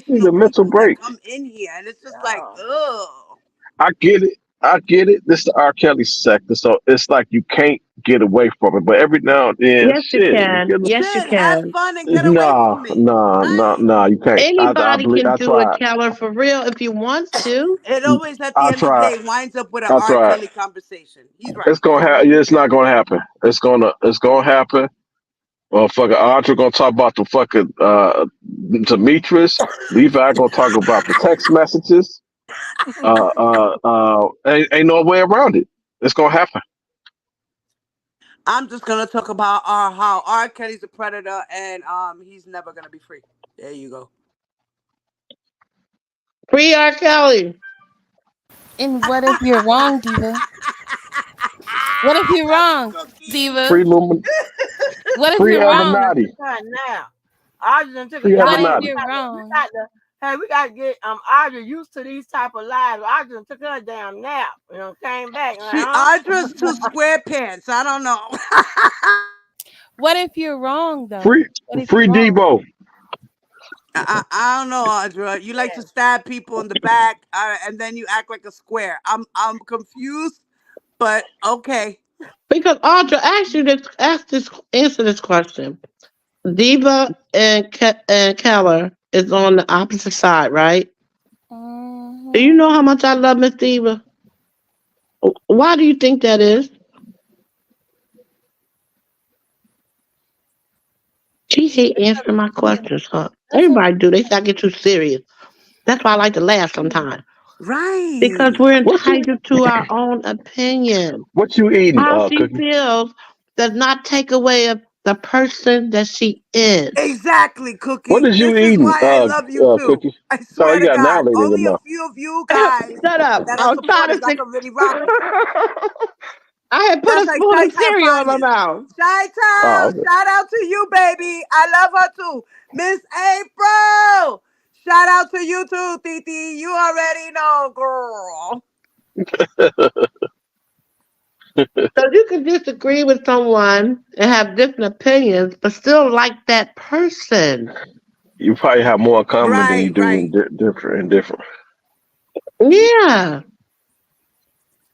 We need vibrational a mental people that break. come in here, and it's just like, Oh, ugh. I get it. I get it. This is the R. Kelly sector, so it's like you can't get away from it. But every now and then, Yes, you shit, you can. get Yes, you Shit, have can. fun and get away nah, from me. nah, nah, Right. nah. You can't. I Anybody believe. can I do it, tried. Keller, for real, if you want to. It always at the I end of the tried. day winds up with an I R. tried. Kelly conversation. He's right. It's gonna happen. It's not gonna happen. It's gonna happen. Well, fucking Audra gonna talk about the fucking Demetrius. Levi gonna talk about the text messages. Ain't no way around it. It's gonna happen. I'm just gonna talk about how R. Kelly's a predator and he's never gonna be free. There you go. Free R. Kelly. And what if you're wrong, Diva? What if you're Love you, wrong, Cookie. Diva? Free Lumen, What if free you're I wrong? just Illuminati, took her now. I just took free it. What Y'all if know Illuminati. you're we wrong? got to hey, we gotta get Audrey used to these type of lives. I just took her damn nap. Came back like, She Audra's too square pants. I don't know. What if you're wrong, though? Free What if you're free wrong? Debo. I don't know, Audra. You like to yeah. stab people in the back, and then you act like a square. I'm confused, but okay. Because Audra, answer this question. Diva and Keller is on the opposite side, right? Do you Mhm. know how much I love Miss Diva? Why do you think that is? She hate answering my questions, huh? That's a Everybody do. They say I get too serious. That's why I like to laugh sometimes. Because Right. we're What you entitled to our own opinion. what you eating, How she Cookie? feels does not take away the person that she is. Exactly, What Cookie. is you This is eating, why I love you too. Cookie? I Sound like swear you to got an God, alligator in your only a mouth. few of you guys Shut up. that I are was trying supporters to I think. can really rock with. I had put That's a like spoon Shy of Town cereal in my Finest. mouth. Shy Oh, Town, okay. shout out to you, baby. I love her too. Miss April, shout out to you too, Titi. You already know, girl. So you can disagree with someone and have different opinions, but still like that person. You probably have more in common than you Right, do right. in different. Yeah.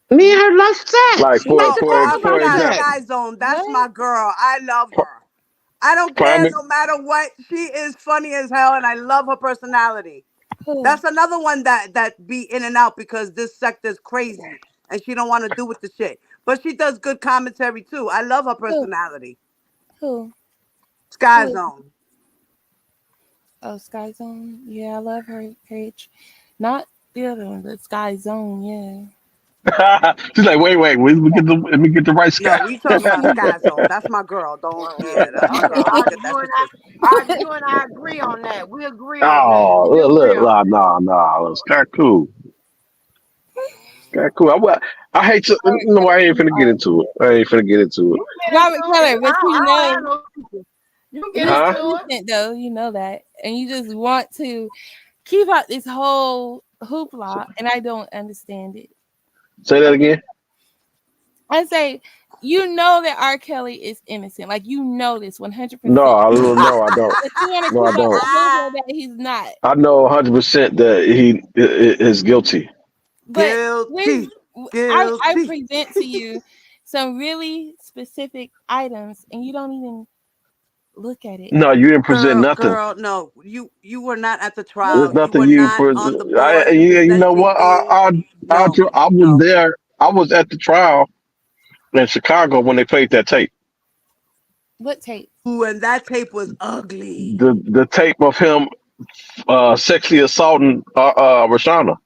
Me and her love sex. Like We like to Oh, I talk about forgot example, sex. Sky Zone. That's What? my girl. I love her. I don't care prime no matter what. She is funny as hell, and I love her personality. Who? That's another one that be in and out because this sector's crazy and she don't want to do with the shit. But she does good commentary too. I love her Who? personality. Who? Sky Who? Zone. Oh, Sky Zone. Yeah, I love her page. Not the other one, but Sky Zone. Yeah. she's like, wait, let me get the right No, sky. we talking about Sky Zone. That's my girl. Don't yeah, that's my girl. Don't get that shit twisted. Audrey, you and I agree on that. We agree on that. Oh, We agree look, on nah, it's kind of cool. Kind of cool. I hate to. No, I ain't finna get into it. I ain't finna get into it. You can get Robert into it. Keller, but you I don't have know, no secret. You can get you're Huh? into it. innocent though. You know that, and you just want to keep out this whole hoopla, and I don't understand it. Say that again. I say, you know that R. Kelly is innocent. Like you know this 100%. No, I don't. But you want to No, I keep out don't. the hoopla that he's not. I know 100% that he is guilty. But Guilty. I Guilty. present to you some really specific items, and you don't even look at it. No, you didn't present nothing. Girl, no. You were not at the Look There's trial. at You nothing were you not on the present. board You know presenting what? a no, I was no. there. I was at the trial in Chicago when they played that tape. what tape? Ooh, and that tape was ugly. The tape of him sexually assaulting Rashana.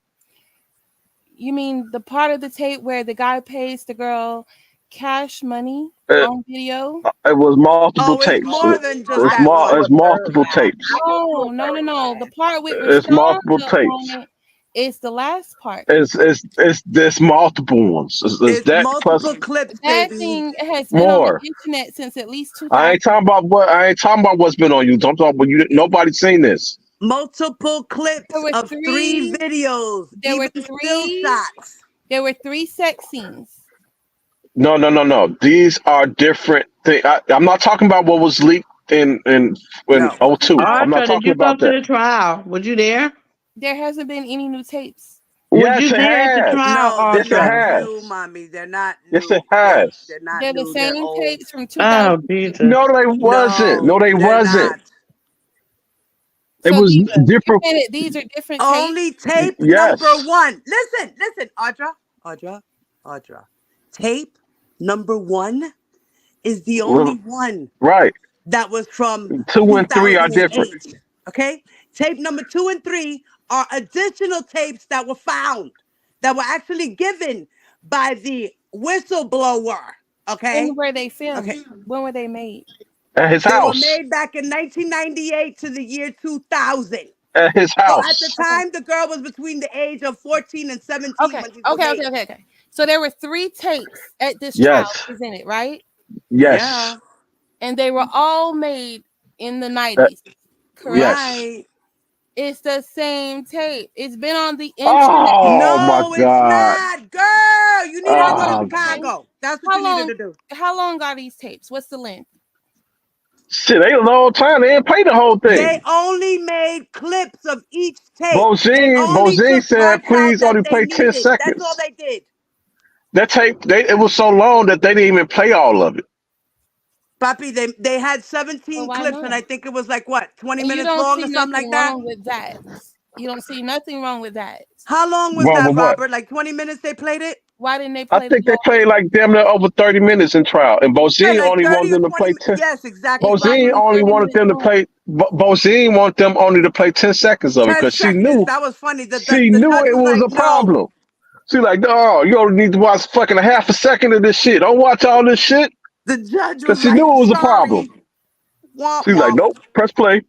You mean the part of the tape where the guy pays the girl cash money It, on video? it was multiple Oh, it's tapes. more than just I that get you It's one. a third multiple time. tapes. I get you No, a no, no, third no. time. The part with It's Rashonda multiple on tapes. it It's the last part. It's there's multiple ones. It's It's that plus multiple clips, That baby. thing has been on the more. internet since at least I 2000. ain't talking about what's been on YouTube. I'm talking about you. Nobody's seen this. Multiple clips There were of 3 three. videos, There were even still three. shots. There were 3 sex scenes. No. These are different things. I'm not talking about what was leaked in No. '02. I'm not Arthur, did talking you go about to that. the trial? Was you there? There hasn't been any new tapes. Was Yes, you it there at the has. trial, No, they're Yes, it not Arthur? has. new, mommy. They're not Yes, it new. has. They're not They're the new. They're same old. tapes from Oh, 2000. Jesus. No, they wasn't. No, No, they they're wasn't. not. It So was Diva, you're different. saying that these are different tapes? Only tape number Yes. 1. Listen, Audra. Tape number 1 is the only one Right. that was from 2 and 3 are different. 2008. Okay? Tape number 2 and 3 are additional tapes that were found, that were actually given by the whistleblower. Okay? When were they filmed? Okay. When were they made? At his They were house. made back in 1998 to the year 2000. At his So at the house. time, the girl was between the age of 14 and 17 Okay. when these were made. Okay. So there were 3 tapes at this trial Yes. presented, right? Yes. Yeah. And they were all made in the Uh, 90s, correct? yes. Right. It's the same tape. It's been on the internet. Oh my No, it's God. not. Girl, you need to go to Oh, Chicago. That's what How you long? needed to do. How long are these tapes? What's the length? shit, they a long time. They didn't play the whole They thing. only made clips of each tape. They Bozine only took said, parts out please that only they play 10 needed. That's all seconds. they did. That tape, it was so long that they didn't even play all of it. Papi, they had Well, 17 why clips, and not? I think it was like what, 20 And you minutes don't long see or something like nothing that. wrong with that. You don't see nothing wrong with that. How long was Wrong that, with what? Robert? Like 20 minutes they played it? Why didn't they I play the think they whole? played like damn near over 30 minutes in trial. And Yeah, Bozine like only 30 wanted or them to 20. play 10. Yes, exactly, Why Bozine Robert. only only 30 wanted minutes them to long? play, Bozine wanted them only to play 10 seconds of it 10 because seconds. That was funny. The judge it was was like, a no. problem. She like, oh, you only need to watch fucking a half a second of this shit. Don't watch all this shit. The judge Because was she like, knew it was a problem. sorry. Womp She's like, womp. nope, press play.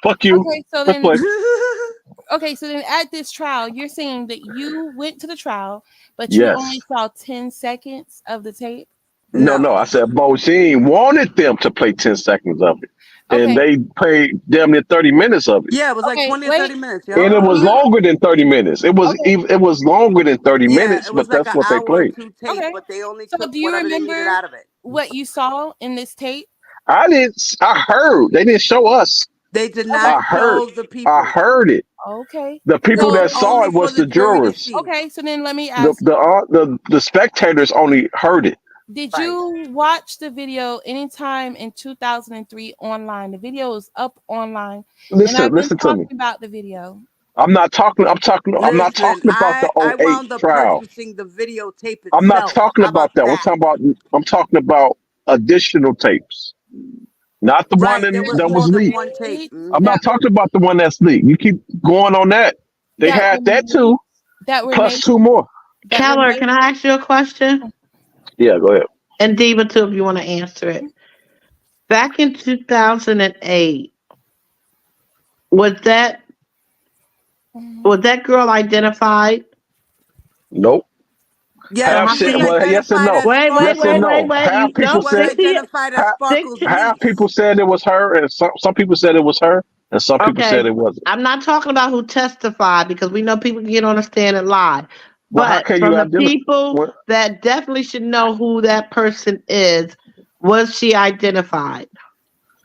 Fuck you. Okay, so Press then play. at this trial, you're saying that you went to the trial, but you only Yes. saw 10 seconds of the tape. No, No. I said Bozine wanted them to play 10 seconds of it. And Okay. they played damn near 30 minutes of it. Yeah, it was like Okay, 20 or wait. 30 minutes. And Yeah. it was longer than 30 minutes. It was Okay. even, it was longer than 30 Yeah, minutes, it but was like that's an what they hour or played. 2 tape, Okay. but they only So took do you whatever they needed remember out of it. what you saw in this tape? I heard. They didn't show us. They did Okay. not I heard. show the I people. heard it. Okay. The people It was that So saw only it for was the the jury to jurors. see. okay, so then let me The ask, the spectators only heard it. did Right. you watch the video anytime in 2003 online? The video is up online, and I've been Listen to talking me. about the video. I'm not talking about Listen, the I '08 wound up trial. purchasing the videotape I'm not itself. talking How about about that. that? I'm talking about additional tapes. Not the one Right, there was that more was than leaked. one tape. I'm That not talking about the one that's leaked. You keep going on that. They that were had that made, too, that were plus made 2 more. that were Keller, made. can I ask you a question? Yeah, go ahead. And Diva, too, if you want to answer it. Back in 2008, was that was that girl identified? Nope. Yes, So Half how she can was said, you? well, yes and identified no. as Yes and Sparkles. no. Half She people was 60, identified as Sparkles' half niece. people said it was her, and some people said it was her, and some people Okay, said it wasn't. I'm not talking about who testified because we know people can get on the stand and lie. Well, how But can you from the identify? people that definitely should know who that person is, was she identified?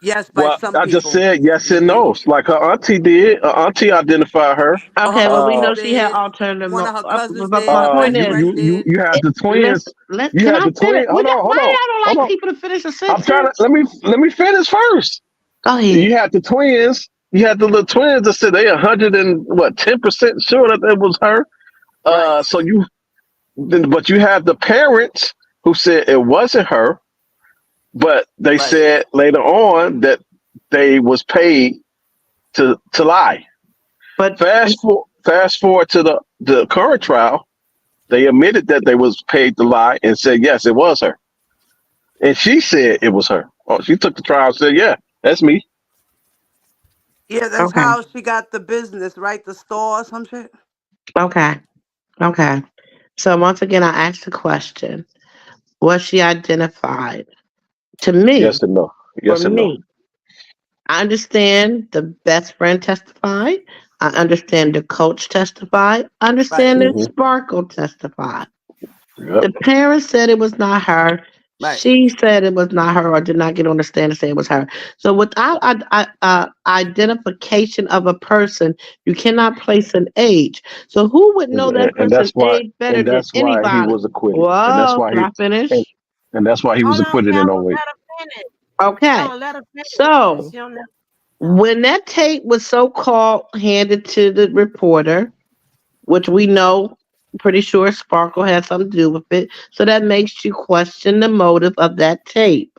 Yes, by Well, some I just people. said yes and no. Like her auntie did. Her auntie identified her. Okay, Her well we uncle know she had did. alternative. One of her cousins But my did. Her point best is, friend did. You had the twins. You can had I the finish? twins. Hold on, Why y'all hold don't like on. people to finish a I'm trying to sentence? let me finish first. Go ahead. You had the twins. You had the little twins that said they 10% sure that it was her. Right. But you have the parents who said it wasn't her, but they Right. said later on that they was paid to lie. But fast forward to the current trial, they admitted that they was paid to lie and said yes, it was her, and she said it was her. Oh, she took the trial and said, yeah, that's me. Yeah, that's okay, how she got the business, right? The store or some shit. Okay. Okay. So once again, I asked the question: was she identified? To me, Yes and no. for Yes and no. me, I understand the best friend testified. I understand the coach testified. I Right. understand that Hmm. Sparkle testified. Yep. The parents said it was not her. Right. She said it was not her, or did not get on the stand and say it was her. So without identification of a person, you cannot place an age. So who would know that And person's age better and than that's why he anybody? was acquitted. And that's Whoa, why can I and, finish? and that's why he was Hold on, acquitted in Pamela. '08. Let her finish. Okay. No, let her finish. So She don't know. when that tape was so called handed to the reporter, which we know pretty sure Sparkle had something to do with it. So that makes you question the motive of that tape.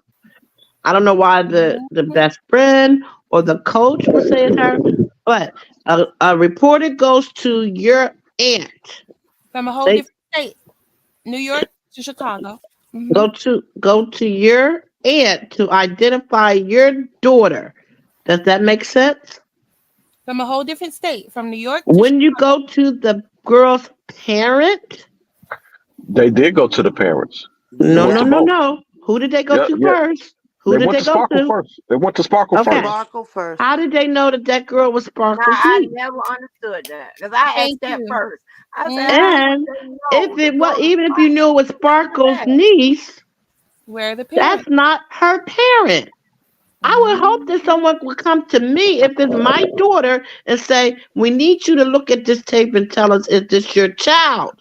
I don't know why the Mhm. best friend or the coach was saying her, but a reporter goes to your aunt. From a whole They different state, New York to Chicago. go to your aunt to identify your daughter. Does that make sense? From a whole different state, from New York to When you go to the girl's parent, They did go to the parents. They no, went no, to Yeah. no, both. no. Who did they go Yeah, to yeah. first? Who They did went they to go Sparkle to? first. They went to Sparkle Okay. first. Sparkle first. How did they know that that girl was Now, Sparkle's I niece? never understood that because I Thank asked that you. first. I said, how Mhm. would And they if know the it was, girl is even if you knew it was Sparkle's Sparkle's dad? niece, Where are the that's parents? not her parent. I would hope that Mhm. someone would come to me if it's my daughter and say, "We need you to look at this tape and tell us is this your child."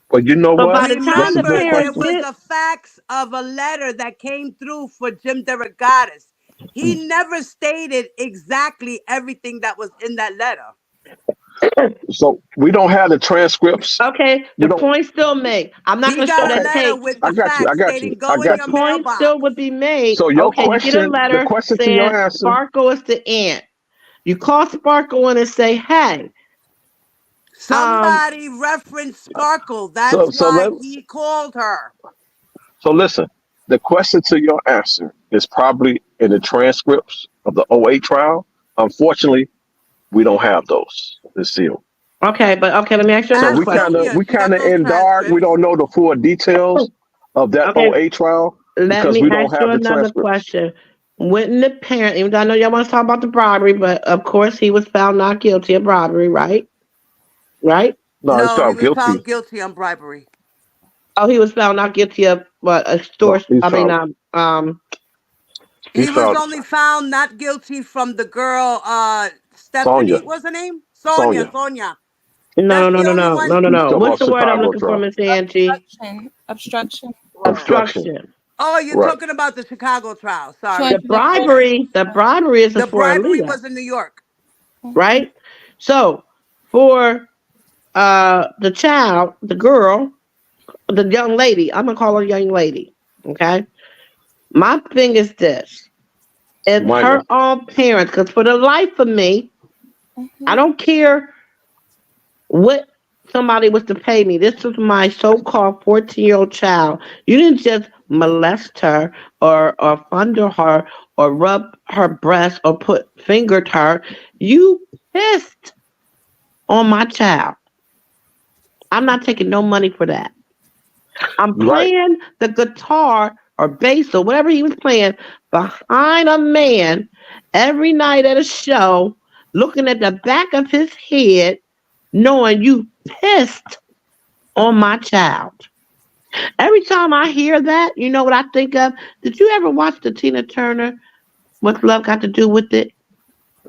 But you know But what? by the time That's a the good Remember, there parents question. was did, a fax of a letter that came through for Jim DeRogatis. He never stated exactly everything that was in that letter. So we don't have the transcripts. okay, We the don't. point still made. I'm not He going to show got a that Okay, letter tape. with I the got you. I fax got you. stating I go in The got your you. point still would mailbox. be made. So your Okay, you get a question, the letter question to your saying answer. Sparkle is the aunt. You call Sparkle in and say, "Hey, um, Somebody referenced Sparkle. So That's so why let he called her. so listen. The question to your answer is probably in the transcripts of the '08 trial. Unfortunately, we don't have those. It's sealed. okay, but okay, let me ask you So another Ask question." Sylvia. we She kind got of those in dark. We transcripts. don't know the full details of that Okay, '08 trial let because me we don't ask you have the another transcripts. question. Wouldn't the parent, even though I know y'all want to talk about the bribery, but of course he was found not guilty of bribery, right? Right? No, he's No, he found was guilty. found guilty on bribery. Oh, he was found not guilty of what No, extortion. I mean, He he's was found only found not guilty from the girl, Sonya. Stephanie, what's her name? Sonia, Sonya. Sonia. no, no, That's no, the no, only no, one. no, no, You no. talking What's about the word I'm Chicago looking for, trial? Miss Angie? Obstruction. Obstruction. Right. Obstruction. Obstruction. Oh, you're Right. talking about the Chicago trial. Sorry. $250. The bribery is The for bribery Aaliyah, was in New York. Mhm. right? So for the child, the girl, the young lady, I'm gonna call her young lady. Okay. My thing is this: it's her Minor. own parents. Because for the life of me, I Mhm. don't care what somebody was to pay me. This was my so-called 14-year-old child. You didn't just molest her or fondle her or rub her breast or put fingered her. You pissed on my child. I'm not taking no money for that. I'm You're right. playing the guitar or bass or whatever he was playing behind a man every night at a show, looking at the back of his head, knowing you pissed on my child. Every time I hear that, you know what I think of? Did you ever watch the Tina Turner? What's Love Got to Do with It?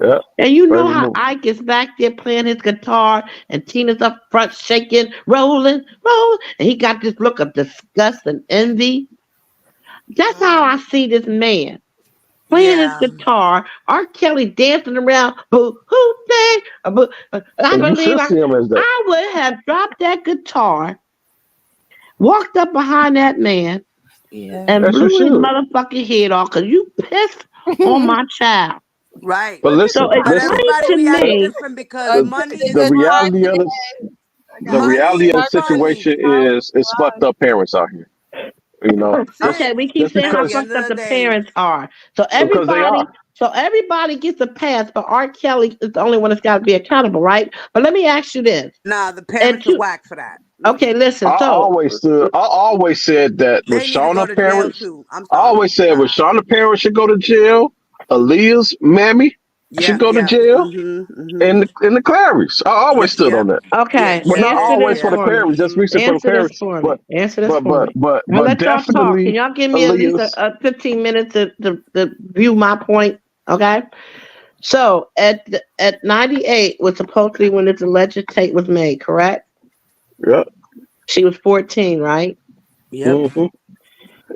Yeah. And you know Favorite how movie. Ike is back there playing his guitar and Tina's up front shaking, rolling, rolling, and he got this look of disgust and envy. That's how I see this man playing his Yeah. guitar. R. Kelly dancing around, boo hoo day. I And you believe should see him as that. I would have dropped that guitar, walked up behind that man, Yeah. and Yes, you blew his should. motherfucking head off because you pissed on my child. Right. But So listen, But explain listen. everybody to reacts me. different because The Under money the the is guitar money. reality of today. I the got Money reality of the is struck money. situation is fucked up parents out here. You know, That's just Okay, it. we keep just saying At how the because end fucked of up the the day. parents are. So because they everybody, are. So everybody gets a pass, but R. Kelly is the only one that's got to be accountable, right? But let me ask you this. Nah, the And parents are two, whack for that. okay, listen. I So always said that They need to Rashawn go her to jail parents. too. I'm I sorry. always said Nah. Rashawn her parents should go to jail. Aaliyah's mammy should Yeah, go to yeah. jail, and the Clarys. I always stood on that. okay, But not answer always this for the for me. parents, just recent for the Answer this parents. for me. Answer this for me. But I'll let y'all talk. Can definitely y'all give me at least Aaliyah's. a 15 minutes to view my point? Okay. So at 98 was supposedly when this alleged tape was made, correct? Yep. She was 14, right? Yep. Mm-hmm.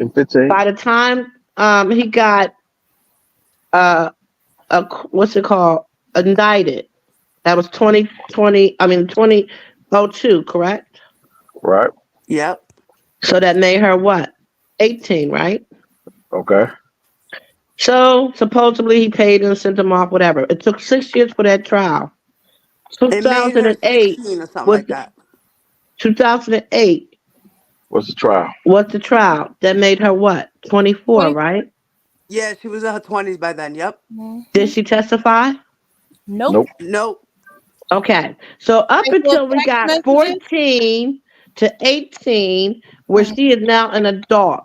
And 15. By the time he got what's it called? Indicted. That was 2002, correct? Right. Yep. So that made her what? 18, right? Okay. So supposedly he paid and sent him off, whatever. It took 6 years for that trial. It made her 2008 16 or something was like that. 2008 What's the trial? was the trial that made her what? 24, right? Yeah, she was in her 20s by then. Yep. Did she testify? Nope. Nope. Okay. So up Like little until we text got messages? 14 to 18, where she is now an adult.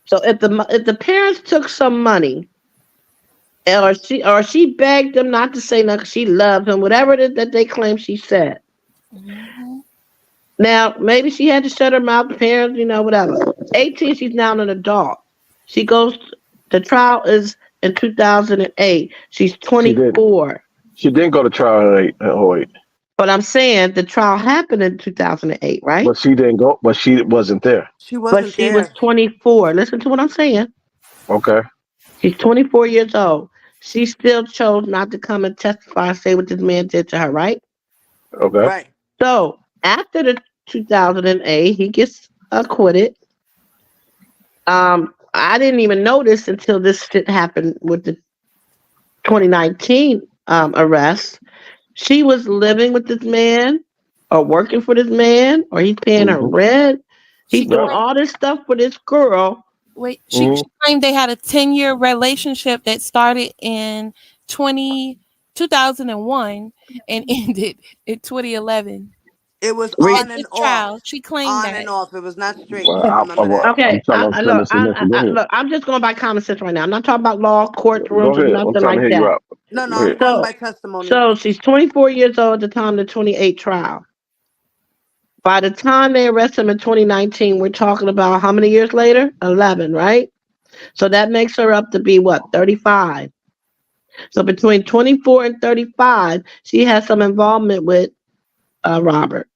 So if the parents took some money, or she begged them not to say nothing, she loved him, whatever it is that they claim she said. Now maybe she had to shut her mouth. The parents, whatever. 18, she's now an adult. She goes. The trial is in 2008. She's 24. She didn't go to trial in 08. But I'm saying the trial happened in 2008, right? But she didn't go. But she wasn't there. She But she was 24. Listen to what I'm saying. Okay. She's 24 years old. She still chose not to come and testify and say what this man did to her, right? Okay. Right. So after the 2008, he gets acquitted. I didn't even notice until this shit happened with the 2019 arrest. She was living with this man or working for this man, or he's paying her rent. He's doing all this stuff for this girl. Wait, she claimed they had a 10-year relationship that started in 2001 and ended in 2011. It was Read- on and This off. trial, she claimed On that. and off. It was not straight. Well, I remember that. Okay, look, I'm just going by common sense right now. I'm not talking about law, courtrooms, or nothing like that. No, I'm going by testimony. So she's 24 years old at the time of the 28 trial. By the time they arrest him in 2019, we're talking about how many years later? 11, right? So that makes her up to be what? 35. So between 24 and 35, she has some involvement with Robert.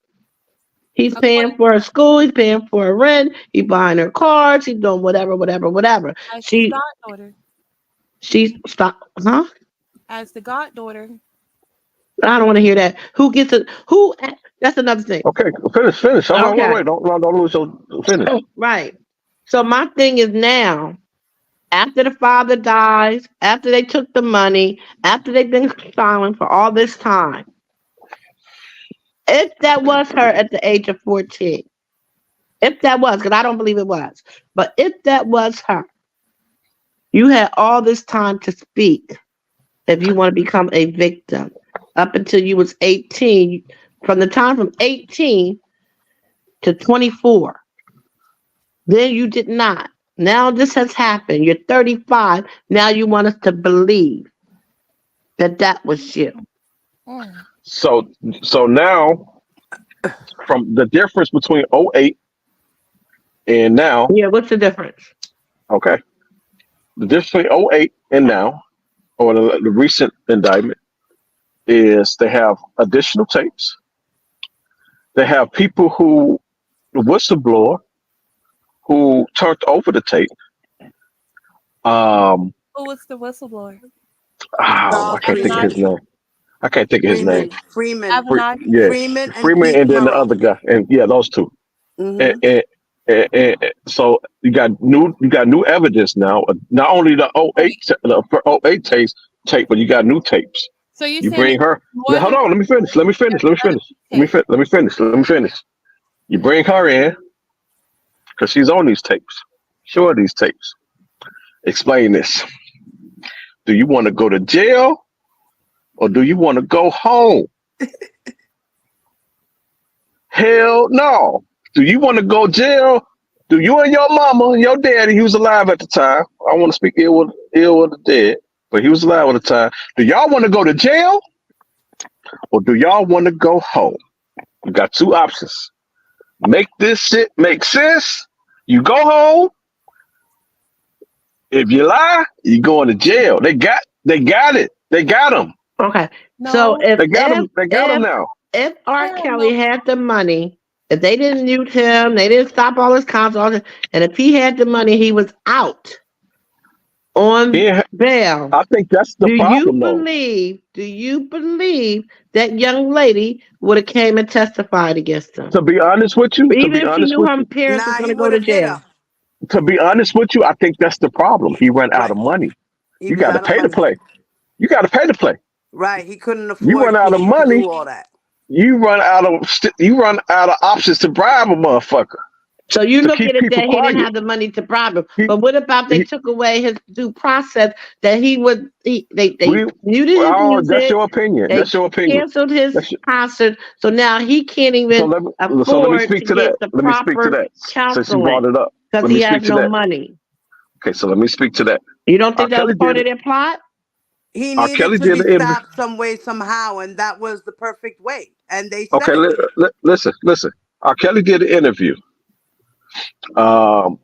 He's paying for her school. He's paying for her rent. He's buying her cars. He's doing whatever. As the goddaughter. She's stop, huh? As the goddaughter. I don't want to hear that. Who gets it? Who? That's another thing. Okay, finish. Wait. Don't lose your finish. Right. So my thing is now, after the father dies, after they took the money, after they've been silent for all this time, if that was her at the age of 14, if that was, because I don't believe it was, but if that was her, you had all this time to speak if you want to become a victim up until you was 18. From the time from 18 to 24, then you did not. Now this has happened. You're 35. Now you want us to believe that was you. So now, from the difference between 08 and now. Yeah, what's the difference? Okay. The difference between 08 and now, or the recent indictment, is they have additional tapes. They have people who, the whistleblower, who turned over the tape. Who was the whistleblower? I can't think of his name. Freeman. Freeman Freeman and then the other guy, and yeah, those two. And so you got new evidence now. Not only the 08 tape, but you got new tapes. So you bring her. Hold on, let me finish. You bring her in because she's on these tapes. Sure, these tapes. Explain this. Do you want to go to jail or do you want to go home? Hell no. Do you want to go jail? Do you and your mama and your daddy, he was alive at the time. I want to speak ill of the dead, but he was alive at the time. Do y'all want to go to jail or do y'all want to go home? You got two options. Make this shit make sense. You go home. If you lie, you going to jail. They got it. They got him. Okay. So No, if They got him. They got him now. if R. hell Kelly no. had the money, if they didn't mute him, they didn't stop all his concerts, and if he had the money, he was out on Yeah, bail. I think that's the problem, though. Do you believe that young lady would have came and testified against him? To be honest with you, Even if she knew her parents was Nah, going he to go would to have hit jail. her. to be honest with you, I think that's the problem. He ran out Right. of money. He You was got to out of pay to money. play. You got to pay to play. Right. He couldn't You afford run out of to money. do all that. You run out of options to bribe a motherfucker So you to look keep at it people that he didn't quiet. have the money to bribe him. He, But what about they he, took away his due process that they we, muted his oh, that's music, your opinion. they That's your opinion. canceled his That's your, concert, so now he can't so even let me afford speak to to that. get the Let me speak to proper that. Since you brought counseling it up, because let he me has speak to no that. money. Okay, so let me speak to that. You don't R. think that was Kelly part did of it. their plot? He R. needed Kelly to did be it. stopped some way, somehow, and that was the perfect way. And they Okay, said it. listen. R. Kelly did an interview. Um,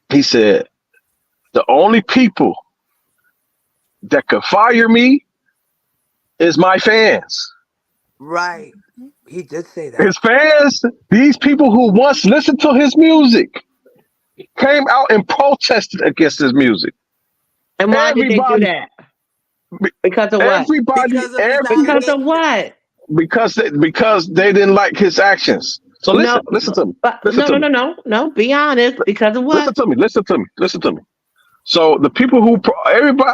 he said the only people that could fire me is my fans. Right. He did say that. His fans, these people who once listened to his music, came out and protested against his music. And why did they do Everybody, that? Because of what? Because of his Because of allegations. what? because they didn't like his actions. So No, listen to me. but Listen to me. no. Be honest. Because of Listen what? to me. Listen to me. So the people who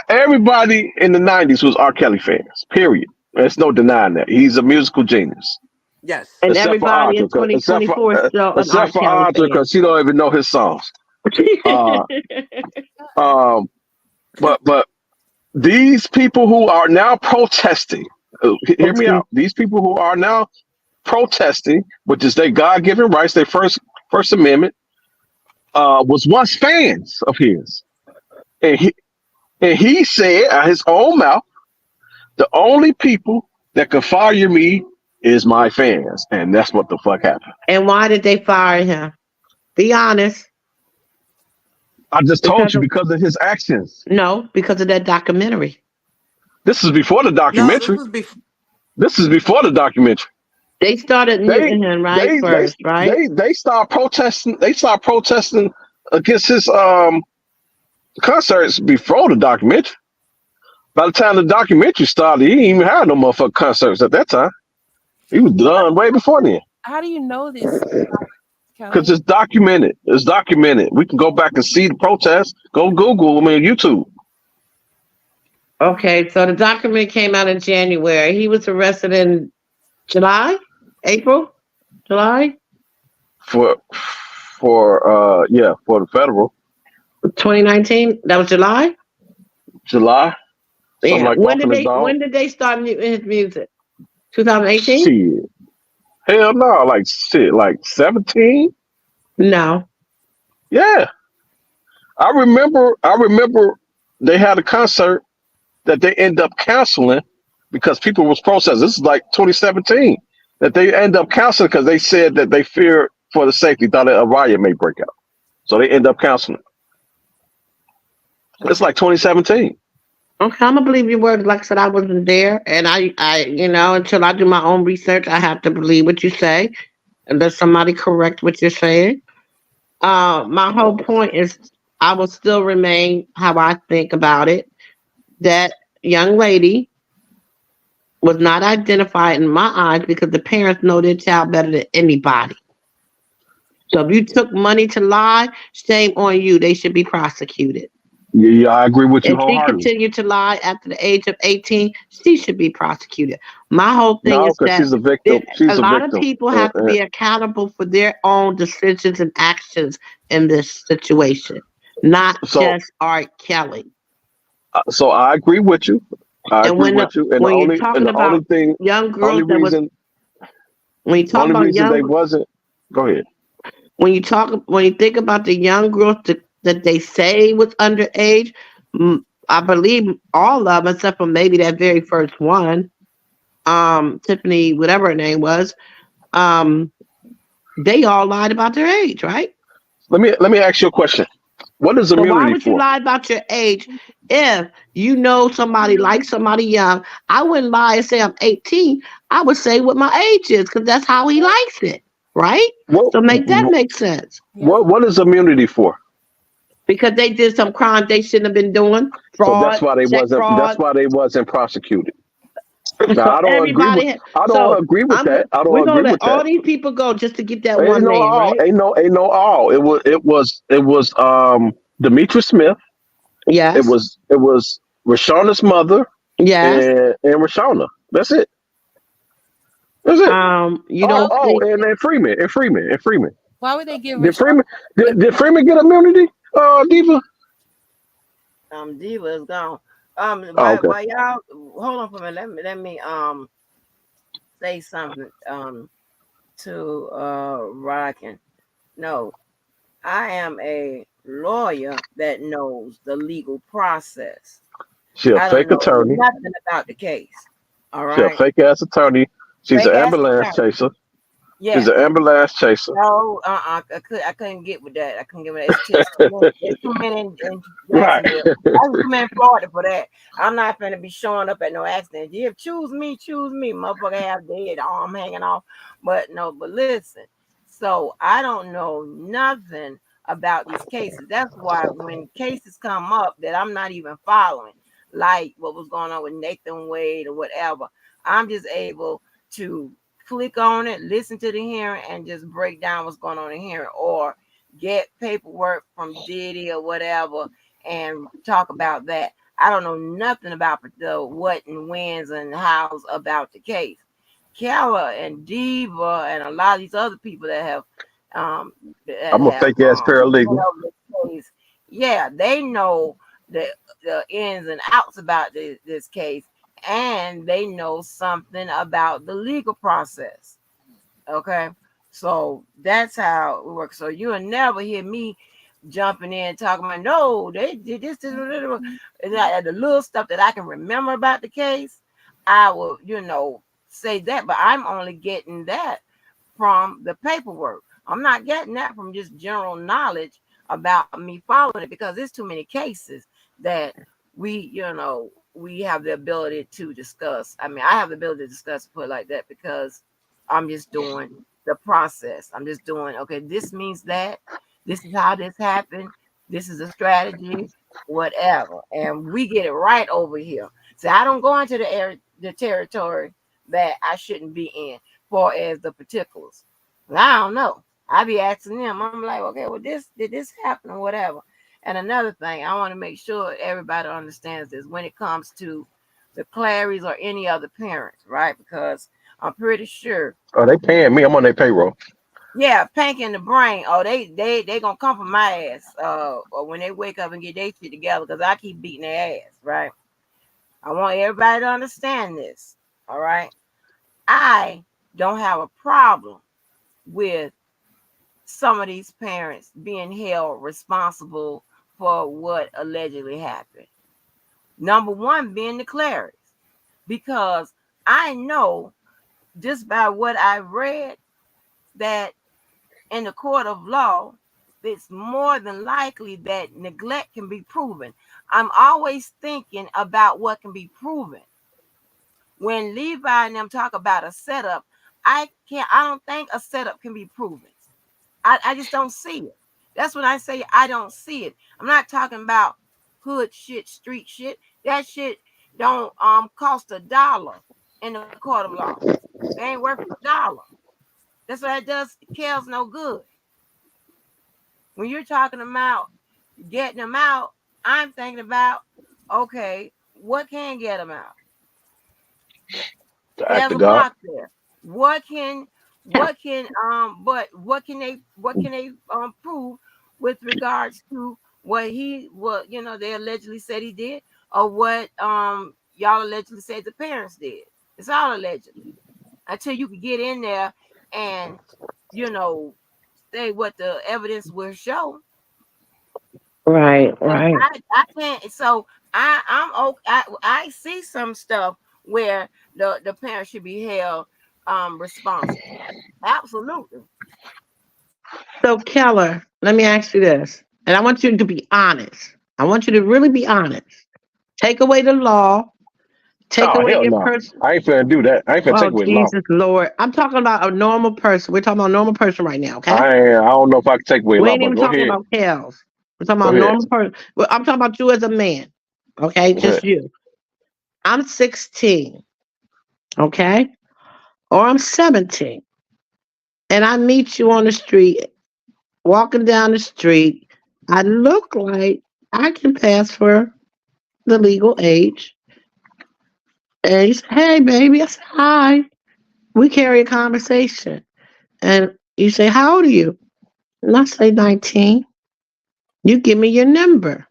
everybody in the '90s was R. Kelly fans. Period. There's no denying that he's a musical genius. Yes. And Except for everybody in Audra, 2024 is still an R. except for Kelly Audra, because she don't even know his songs. Uh, um, but these people who are now protesting, hear me out. These people who are now protesting, which is their God-given rights, their First Amendment, was once fans of his, and he said out his own mouth, the only people that can fire me is my fans, and that's what the fuck happened. And why did they fire him? Be honest. I just told you because of his actions. No, because of that documentary. This is before the No, documentary. This is before the documentary. They started muting him first, right? They start protesting. They start protesting against his concerts before the documentary. By the time the documentary started, he didn't even have no motherfucking concerts at that time. He was done way before then. How do you know this, Kelly? Because it's documented. It's documented. We can go back and see the protests. Go Google them on YouTube. Okay, so the document came out in January. He was arrested in July? April? July? For the federal. 2019? That was July? July. Yeah. Like when did they start muting his music? 2018? Shit. Hell no, like 17? No. Yeah. I remember they had a concert that they end up canceling because people was protesting. This is like 2017 that they end up canceling because they said that they feared for the safety, thought a riot may break out. So they end up canceling. It's like 2017. Okay, I'm gonna believe your word. Like I said, I wasn't there, and I, until I do my own research, I have to believe what you say, unless somebody correct what you're saying. My whole point is, I will still remain how I think about it. That young lady was not identified in my eyes because the parents know their child better than anybody. So if you took money to lie, shame on you. They should be prosecuted. Yeah, I agree with you If she wholeheartedly. continued to lie after the age of 18, she should be prosecuted. My whole thing No, is because that she's a victim. She's a a lot of victim. people have to be accountable for their own decisions and actions in this situation, not So just R. Kelly. So I agree with you. I And agree with you. And when you're talking the only about thing, young only girls that was reason, when you talk only about reason they young wasn't. Go ahead. when you think about the young girls that they say was underage, I believe all of them except for maybe that very first one, Tiffany, whatever her name was, um, they all lied about their age, right? Let me ask you a question. What is So why immunity would you for? lie about your age if you know somebody like somebody young? I wouldn't lie and say I'm 18. I would say what my age is because that's how he likes it, right? What So make that make sense. Yep. what is immunity for? Because they did some crime they shouldn't have been doing, So that's fraud, why they check wasn't. That's fraud. why they wasn't prosecuted. Now So everybody. I don't So agree with that. I we're don't agree gonna let with all that. these people go just to get that Ain't one no name, all. right? Ain't no all. It was Demetrius Smith. Yes. It was Rashauna's mother Yes. and Rashawna. That's it. That's it. You Oh, don't Okay. oh, think and Freeman. Why would they give Did Rashawn? Freeman did Freeman get immunity? Diva. Diva is gone. Oh, Why okay. y'all hold on for a minute. Let me say something to Rockin'. No, I am a lawyer that knows the legal process. She a I don't fake know attorney. nothing about the case. All She a right. fake ass attorney. She's an Fake ass ambulance attorney. chaser. She's Yeah. an ambulance chaser. No, I couldn't get with that. I couldn't get with that. It's too many. It's too many in Right. Jacksonville. That's too many in Florida for that. I'm not finna be showing up at no accident. Yeah, choose me, motherfucker. Have dead arm hanging off, but no. But listen. So I don't know nothing about these cases. That's why when cases come up that I'm not even following, like what was going on with Nathan Wade or whatever, I'm just able to click on it, listen to the hearing, and just break down what's going on in hearing, or get paperwork from Diddy or whatever and talk about that. I don't know nothing about the what and whens and hows about the case. Keller and Diva and a lot of these other people um that I'm a have fake ass went paralegal. over this case, yeah, they know the ins and outs about this case, and they know something about the legal process. Okay. So that's how it works. So you'll never hear me jumping in talking about no, they did this, and the little stuff that I can remember about the case, I will, say that, but I'm only getting that from the paperwork. I'm not getting that from just general knowledge about me following it because there's too many cases that we have the ability to discuss. I mean, I have the ability to discuss, put it like that, because I'm just doing the process. I'm just doing, okay, this means that. This is how this happened. This is a strategy, whatever. And we get it right over here. So I don't go into the territory that I shouldn't be in far as the particulars. I don't know. I be asking them. I'm like, okay, well, did this happen or whatever. And another thing, I want to make sure everybody understands this when it comes to the Clarys or any other parents, right? Because I'm pretty sure, Oh, they paying me. I'm on their payroll. yeah, Pank in the brain. Oh, they gonna come for my ass. Or when they wake up and get their shit together, because I keep beating their ass, right? I want everybody to understand this. All right, I don't have a problem with some of these parents being held responsible for what allegedly happened. Number one being the Clarys, because I know just by what I've read that in the court of law, it's more than likely that neglect can be proven. I'm always thinking about what can be proven. When Levi and them talk about a setup, I don't think a setup can be proven. I just don't see it. That's when I say I don't see it. I'm not talking about hood shit, street shit. That shit don't cost $1 in the court of law. It ain't worth $1. That's what it does. Kells no good. When you're talking about getting them out, I'm thinking about, okay, what can get them out? The act There's of a God. block there. What can what can they prove with regards to what they allegedly said he did? or what y'all allegedly said the parents did. It's all allegedly. Until you can get in there and, you know, say what the evidence will show. Right, And right. I can't. So I'm okay. I see some stuff where the parents should be held responsible. Absolutely. So, Keller, let me ask you this, and I want you to be honest. I want you to really be honest. Take away the law. Take Oh away hell your no! person. I ain't finna do that. I ain't finna Oh, take away the law. Jesus Lord. I'm talking about a normal person. We're talking about a normal person right now, okay? I don't know if I can take away the We law, ain't but even go talking ahead. about cows. We're talking Go about a ahead. normal person. Well, I'm talking about you as a man, okay? Go ahead. Just you. I'm 16, okay? Or I'm 17, and I meet you on the street, walking down the street. I look like I can pass for the legal age. And you say, hey, baby. I say, hi. We carry a conversation. And you say, how old are you? And I say, 19. You give me your number.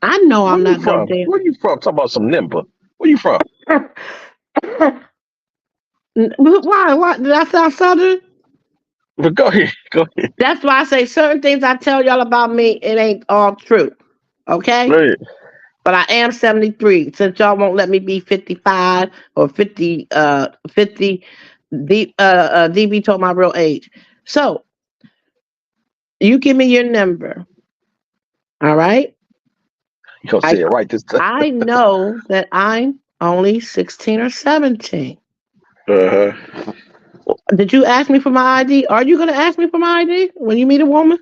I know Where I'm you not no from? damn. Where you from? Talk about some nimble. Where you from? Why? Why? Did I sound southern? But go ahead. Go ahead. That's why I say certain things I tell y'all about me, it ain't all true. Okay? Go ahead. But I am 73. Since y'all won't let me be 55 or 50, DB told my real age. So you give me your number. All right? You gonna say it right this time? I know that I'm only 16 or 17. Uh-huh. Did you ask me for my ID? Are you going to ask me for my ID when you meet a woman,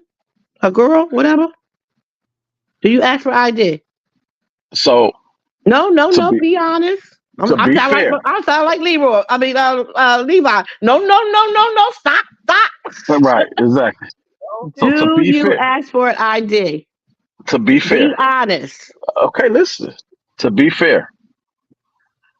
a girl, whatever? Do you ask for ID? So No, to be be honest. to be fair, I sound like Leroy. I mean, Levi. No. Stop. right, exactly. So to Do be you fair, ask for an ID? to be Be fair, honest. okay, listen. To be fair,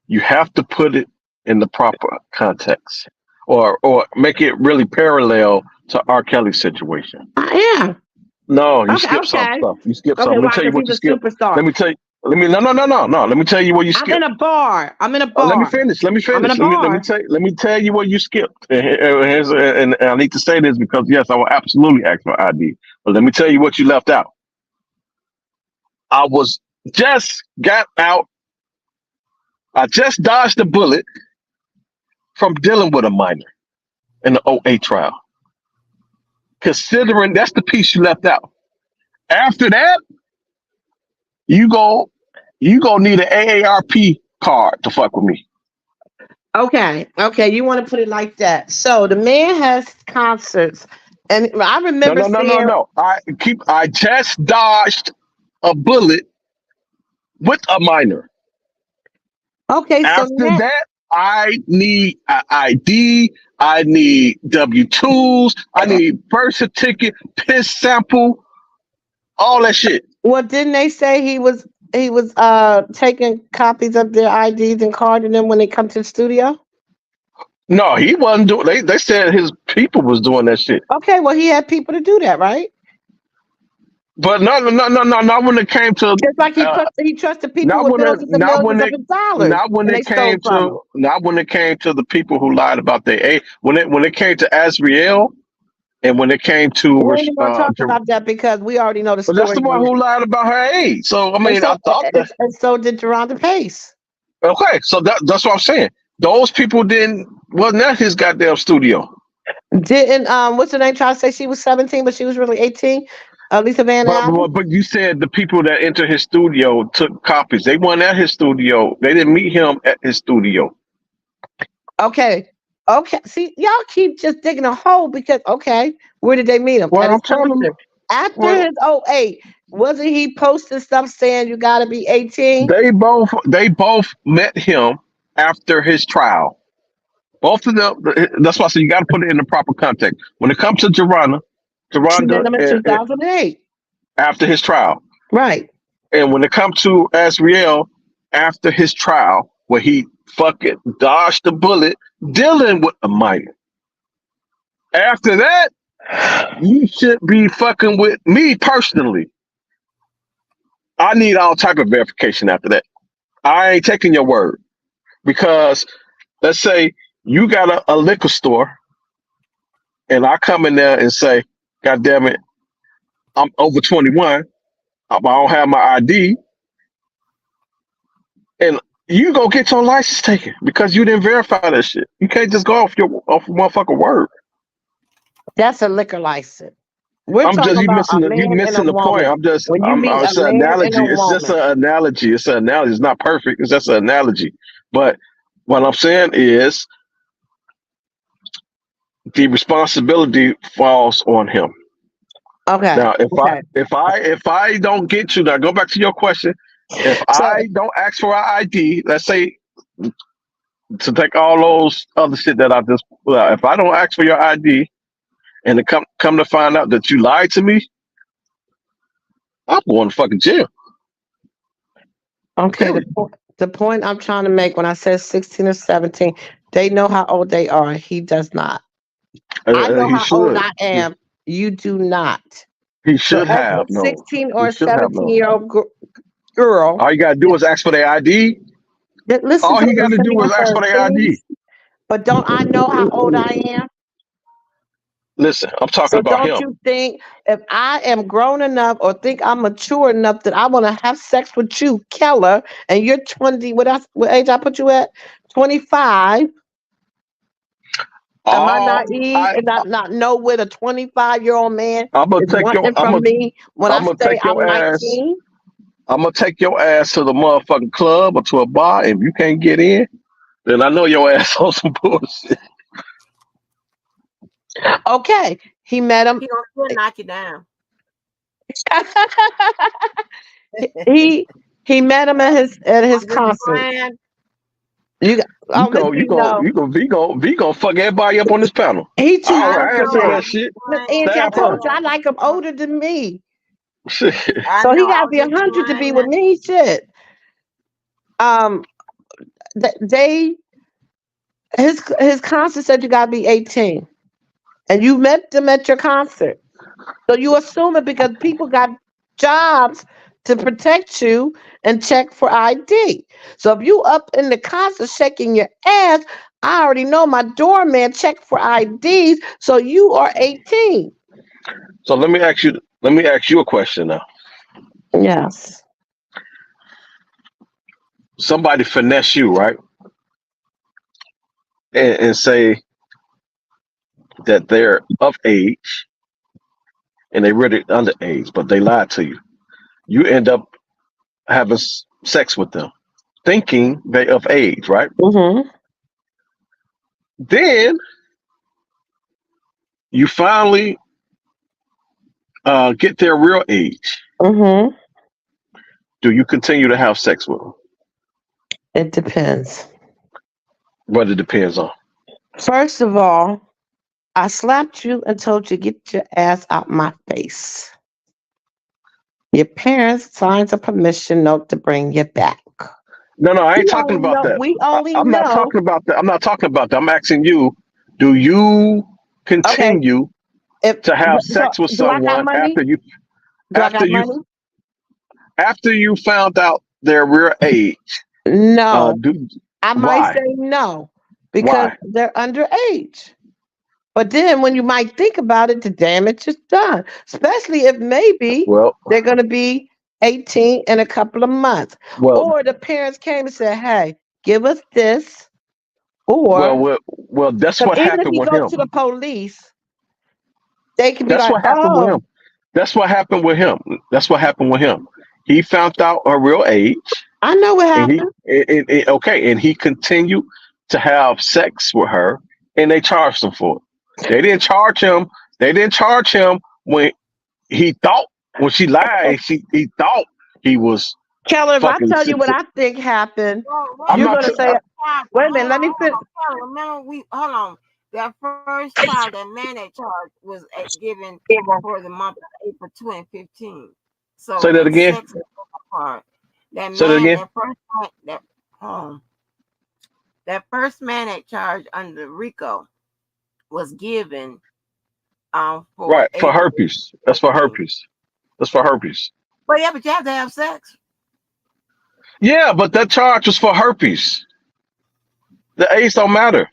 you have to put it in the proper context, or make it really parallel to R. Kelly's situation. I am. No, you skip some Okay. stuff. You skip Okay, some. Let me why? tell you Because what he's you a skip. superstar. Let me tell you. Let me no. Let me tell you what you I'm skip. in a bar. Let me finish. Let me I'm in a finish. bar. Let me tell you what you skipped. And I need to say this because yes, I will absolutely ask for ID. But let me tell you what you left out. I was just got out. I just dodged a bullet from dealing with a minor in the '08 trial. Considering that's the piece you left out. After that, you go need an AARP card to fuck with me. Okay. You want to put it like that. So the man has concerts. And I No, remember no, no, no, seeing. no. I just dodged a bullet with a minor. Okay, so After now. that, I need an ID. I need W-2s. I need birth certificate, piss sample, all that shit. Well, didn't they say he was taking copies of their IDs and carding them when they come to the studio? No, he wasn't doing. They said his people was doing that shit. Okay, well he had people to do that, right? But no, not when it came to. Just like he trusted people Not with when it, millions and millions of dollars, and they stole from him. not when it came to the people who lied about their age. When it came to Azriel, and when it came to We ain't even gonna talk about that because we already know the but that's story the one on who that. lied about her age. So I And mean, so I thought that. and so did Geronda Pace. Okay, so that's what I'm saying. Those people wasn't at his goddamn studio. Didn't what's her name try to say she was 17, but she was really 18? Lisa Van Allen. But you said the people that entered his studio took copies. They weren't at his studio. They didn't meet him at his studio. Okay. See, y'all keep just digging a hole because where did they meet him? Well, At I'm his telling you. concert. After Well, his '08, wasn't he posting stuff saying you gotta be 18? they both met him after his trial. Both of them. That's why I said you got to put it in the proper context. When it comes to She met Geronda, him in 2008. after his trial, Right. and when it comes to Azriel, after his trial, where he fucking dodged the bullet, dealing with a minor. After that, you should be fucking with me personally. I need all type of verification after that. I ain't taking your word because let's say you got a liquor store and I come in there and say, God damn it, I'm over 21. I don't have my ID, and you gonna get your license taken because you didn't verify that shit. You can't just go off motherfucking word. That's a liquor license. We're I'm just talking you about a missing man and a the point. woman. When you meet a It's an man and a analogy. woman. It's an analogy. It's not perfect. It's just an analogy. But what I'm saying is the responsibility falls on him. Okay. Now, Okay. if I don't get you, now go back to your question. If So I don't ask for an ID, let's say to take all those other shit that I just put out, if I don't ask for your ID and to come to find out that you lied to me, I'm going to fucking jail. okay, Period. the point I'm trying to make when I said 16 or 17, they know how old they are. He does not. I know He how old should. I am. You do not. He So should as a have no. 16 He or should have no. 17-year-old girl, All you gotta do is ask for their ID. listen All to he what I'm gotta do saying is ask for first, their ID. please. But don't I know how old I am? Listen, I'm talking So about don't him. you think if I am grown enough or think I'm mature enough that I want to have sex with you, Keller, and you're 20, what age I put you at? 25. Am I All naive I and not know what a 25-year-old man I'm gonna is take your wanting from me when I I'm gonna say take your I'm ass. 19? I'm gonna take your ass to the motherfucking club or to a bar. If you can't get in, then I know your ass on some bullshit. Okay. He met him. He gonna still knock you down. he he met him at his I'm just concert. playing. I'm letting you know. V gonna fuck everybody up on this panel. He too All young right, I for ain't say I know. that. that I'm just shit. Look, playing. Angie, I Stab I her. told you I know. like him older than me. Shit. I So he know. got to I'm be just 100 to be with playing. me. Shit. Um, they his concert said you got to be 18, and you met them at your concert. So you assume it because people got jobs to protect you and check for ID. So if you up in the concert shaking your ass, I already know my doorman checked for IDs. So you are 18. So let me ask you a question now. Yes. Somebody finesse you, right? And say that they're of age and they really underage, but they lied to you. You end up having sex with them, thinking they of age, right? Mm-hmm. Then you finally get their real age. Mm-hmm. Do you continue to have sex with them? It depends. What it depends on. First of all, I slapped you and told you get your ass out my face. Your parents signed a permission note to bring you back. No, I We ain't talking only about know. that. We only I'm not know. talking about that. I'm not talking about that. I'm asking you, do you Okay. continue If to have so, sex with do I got someone money? Do I after got you money? after you found out their real age? No. Do I might why? say no because Why? they're underage. But then when you might think about it, the damage is done. Especially if maybe Well, they're going to be 18 in a couple of months. well, Or the parents came and said, hey, give us this. well, Or well, well. That's 'cause what even if happened you with go him. to the police, they can be That's like, what happened with oh, him. That's what happened with him. That's what happened with him. He found out her real age, I know what and happened. okay, and he continued to have sex with her, and they charged him for it. They didn't charge him. They didn't charge him when he thought when she lied. He thought he was Keller, if I fucking. tell you what I think happened, Well, wait I'm a you're not. going to minute. say, wait a minute, let me Hold finish. on. Carla, remember hold on. That first child, that mandate charge was given for the month of April 2015. So Say that the again. sex part, Say that again. um, that first mandate charge under RICO was given for Right for April herpes. That's for 15. herpes. That's for herpes. But yeah, but you have to have sex. Yeah, but that charge was for herpes. The AIDS don't matter.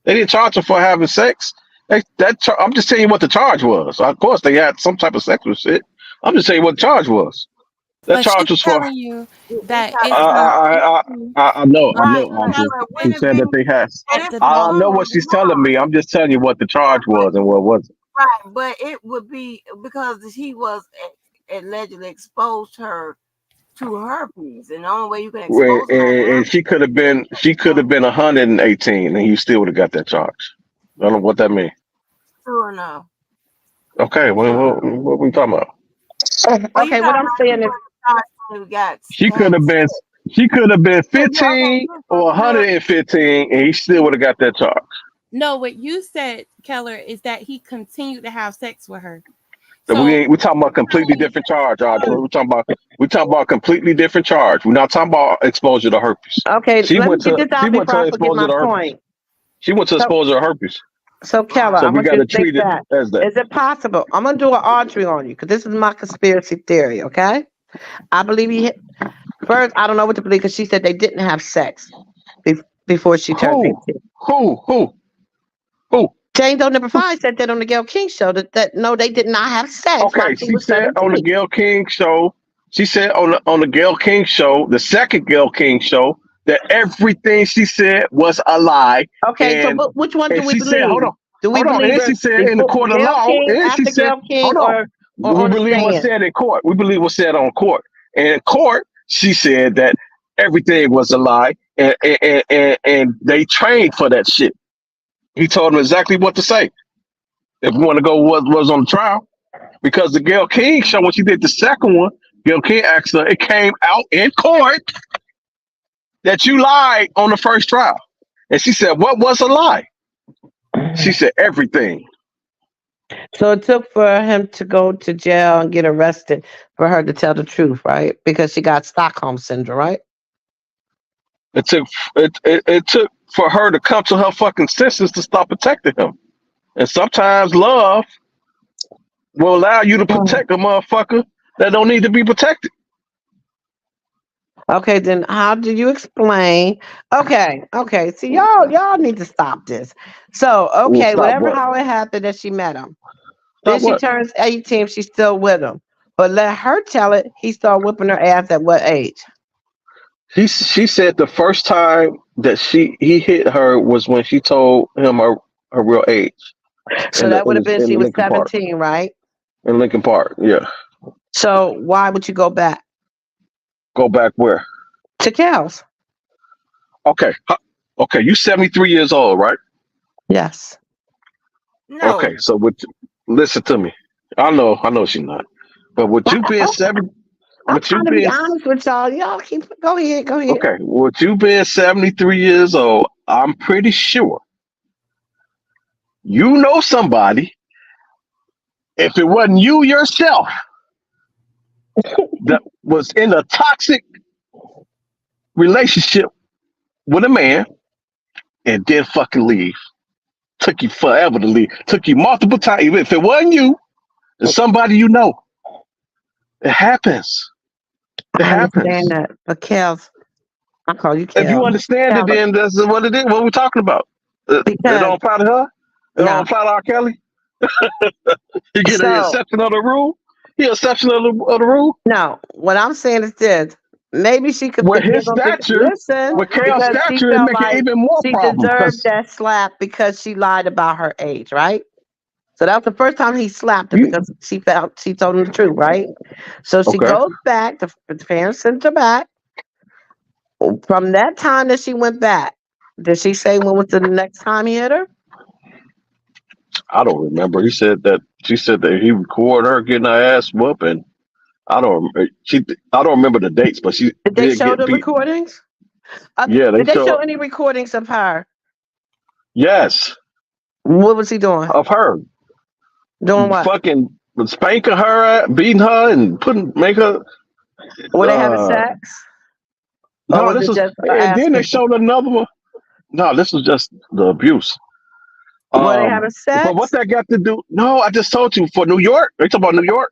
They didn't charge her for having sex. I'm just telling you what the charge was. Of course, they had some type of sex with shit. I'm just telling you what the charge was. That But she's charge was for. telling you We that talking it's about I know, right. Audrey. Keller, She when it said that been they had. and at it's the I know time. what she's telling me. I'm just telling you what the charge was and what wasn't. right, but it would be because he was allegedly exposed her to herpes, and the only way you can expose somebody to And she could have been 118, and you still would have got that charge. I don't know what that means. sure enough. Okay, what we talking about? Well, you Okay, what know I'm how saying is, people we got She could had have been sex. she could have been Yeah, okay, 15 you're or supposed to live. 115, and he still would have got that charge. No, what you said, Keller, is that he continued to have sex with her. So So we talking about completely different charge, Audrey. We talking about completely different charge. We're not talking about exposure to herpes. okay, She let me went get to this out before I forget exposure my to herpes. point. She went to So, exposure to herpes. so Keller, So I we want got you to to think treat it that. as that. Is it possible? I'm gonna do an Audrey on you because this is my conspiracy theory. Okay, I believe he hit first. I don't know what to believe because she said they didn't have sex before she turned Who? 18. Who? Jane Doe number 5 said that on the Gayle King show that no, they did not have sex while Okay, she she was said on the 17. Gayle King show. She said on the Gayle King show, the second Gayle King show, that everything she said was a lie. Okay, so And which one do we she said, believe? Do we hold on. believe And her she said in the before court of Gayle law, King, and she after said, Gayle King, hold on. or We on the believe what's stand? said in court. We believe what's said on court. And in court, she said that everything was a lie, and they trained for that shit. He told them exactly what to say. If we want to go what was on the trial, because the Gayle King show, when she did the second one, Gayle King asked her, it came out in court that you lied on the first trial. And she said, what was a lie? She said, everything. So it took for him to go to jail and get arrested for her to tell the truth, right? Because she got Stockholm syndrome, right? It took it took for her to come to her fucking senses to stop protecting him. And sometimes love will allow you to protect a motherfucker that don't need to be protected. Okay, then how do you explain? Okay. See, y'all need to stop this. So, Well, okay, stop whatever what? how it happened that she met him. Then Stop she what? turns 18, she's still with him. But let her tell it, he started whipping her ass at what age? She said the first time that he hit her was when she told him her real age So in that would have been she was Lincoln Park. 17, right? In Lincoln Park, yeah. So why would you go back Go back where? to Cal's? Okay. Okay, you 73 years old, right? Yes. No. Okay, so listen to me. I know she's not. But with you being I'm with you trying to be being honest with y'all. Y'all keep go ahead. okay, with you being 73 years old, I'm pretty sure you know somebody, if it wasn't you yourself, that was in a toxic relationship with a man and then fucking leave. Took you forever to leave. Took you multiple times. Even if it wasn't you, it's somebody you know. It happens. It I happens. understand that. But Kels, I call you If you Kels. understand it, then that's what it is. What we're talking about. It Because don't apply to her. It no. don't apply to R. Kelly. He get an So exception of the rule. He exception of the rule. no, what I'm saying is this. Maybe she could With his forgive him. stature, Listen, with Kale's because she stature, it felt make it like even more she problem. deserved Because that slap because she lied about her age, right? So that was the first time he slapped her because she told him the truth, right? So she okay, goes back, the parents sent her back. From that time that she went back, did she say when was the next time he hit her? I don't remember. She said that he recorded her getting her ass whooping. I don't. I don't remember the dates, but she Did they did show get the beat. recordings? Yeah, Did they show show. any recordings of her? Yes, What was he doing? of her Doing what? fucking spanking her, beating her, and make her. Were they having sex? Or No, was this it was, just and then they asking? showed another one. No, this was just the abuse. Were they having But what sex? that got to do? No, I just told you for New York. They talk about New York.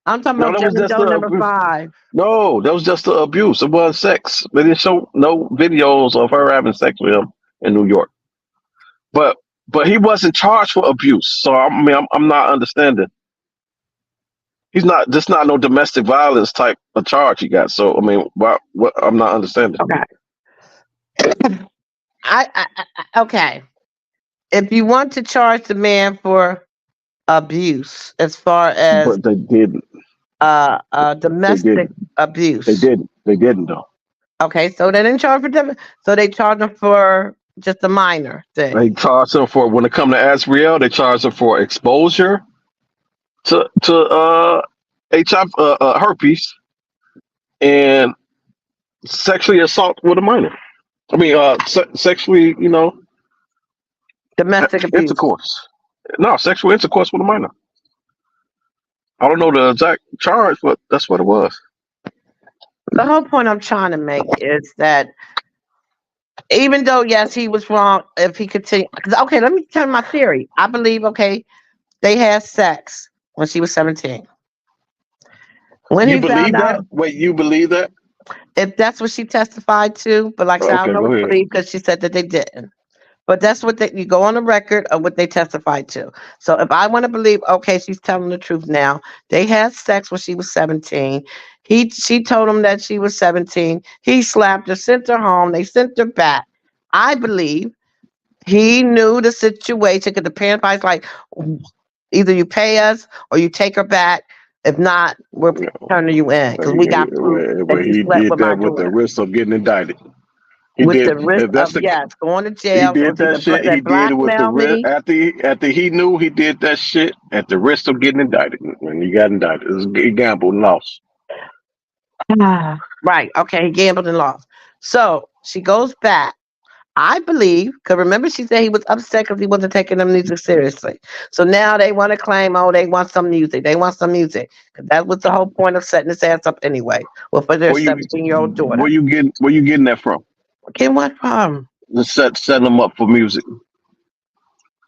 I'm talking No, about that was Jenny just Doe the number abuse. 5. No, that was just the abuse. It wasn't sex. They didn't show no videos of her having sex with him in New York. But he wasn't charged for abuse. So I mean, I'm not understanding. He's not. This not no domestic violence type of charge he got. So I mean, what? I'm not understanding. Okay. Okay. If you want to charge the man for abuse, as far as But they didn't. They domestic didn't. abuse, They didn't. They didn't though. okay, so they didn't charge for them. So they charge them for just a minor thing. They charge him for when it come to Asriel. They charge him for exposure to HIV herpes and sexually assault with a minor. I mean, sexually, Domestic abuse. intercourse. No, sexual intercourse with a minor. I don't know the exact charge, but that's what it was. The whole point I'm trying to make is that even though, yes, he was wrong, if he continued. Okay, let me tell you my theory. I believe, okay, they had sex when she was 17. When You he found believe that? out, Wait, you believe that? if that's what she testified to, but like I said, I Okay, don't know go what to ahead. believe because she said that they didn't. But that's what you go on the record of what they testified to. So if I want to believe, okay, she's telling the truth now. They had sex when she was 17. She told him that she was 17. He slapped her, sent her home. They sent her back. I believe he knew the situation because the parents was like, either you pay us or you take her back. If not, we're turning you in because we got proof that you He slept did with my that with the daughter. risk of getting indicted. He With did. the risk If that's of, the yes, going to he jail or did that shit. He that did it with the blackmail risk me. after he knew he did that shit at the risk of getting indicted. When he got indicted, he gambled and lost. Right. Okay. He gambled and lost. So she goes back. I believe, because remember she said he was upset because he wasn't taking the music seriously. So now they want to claim, oh, they want some music. They want some music. 'Cause that was the whole point of setting his ass up anyway. Well, for their 17-year-old daughter. Where you getting that from? Getting what from? To set him up for music.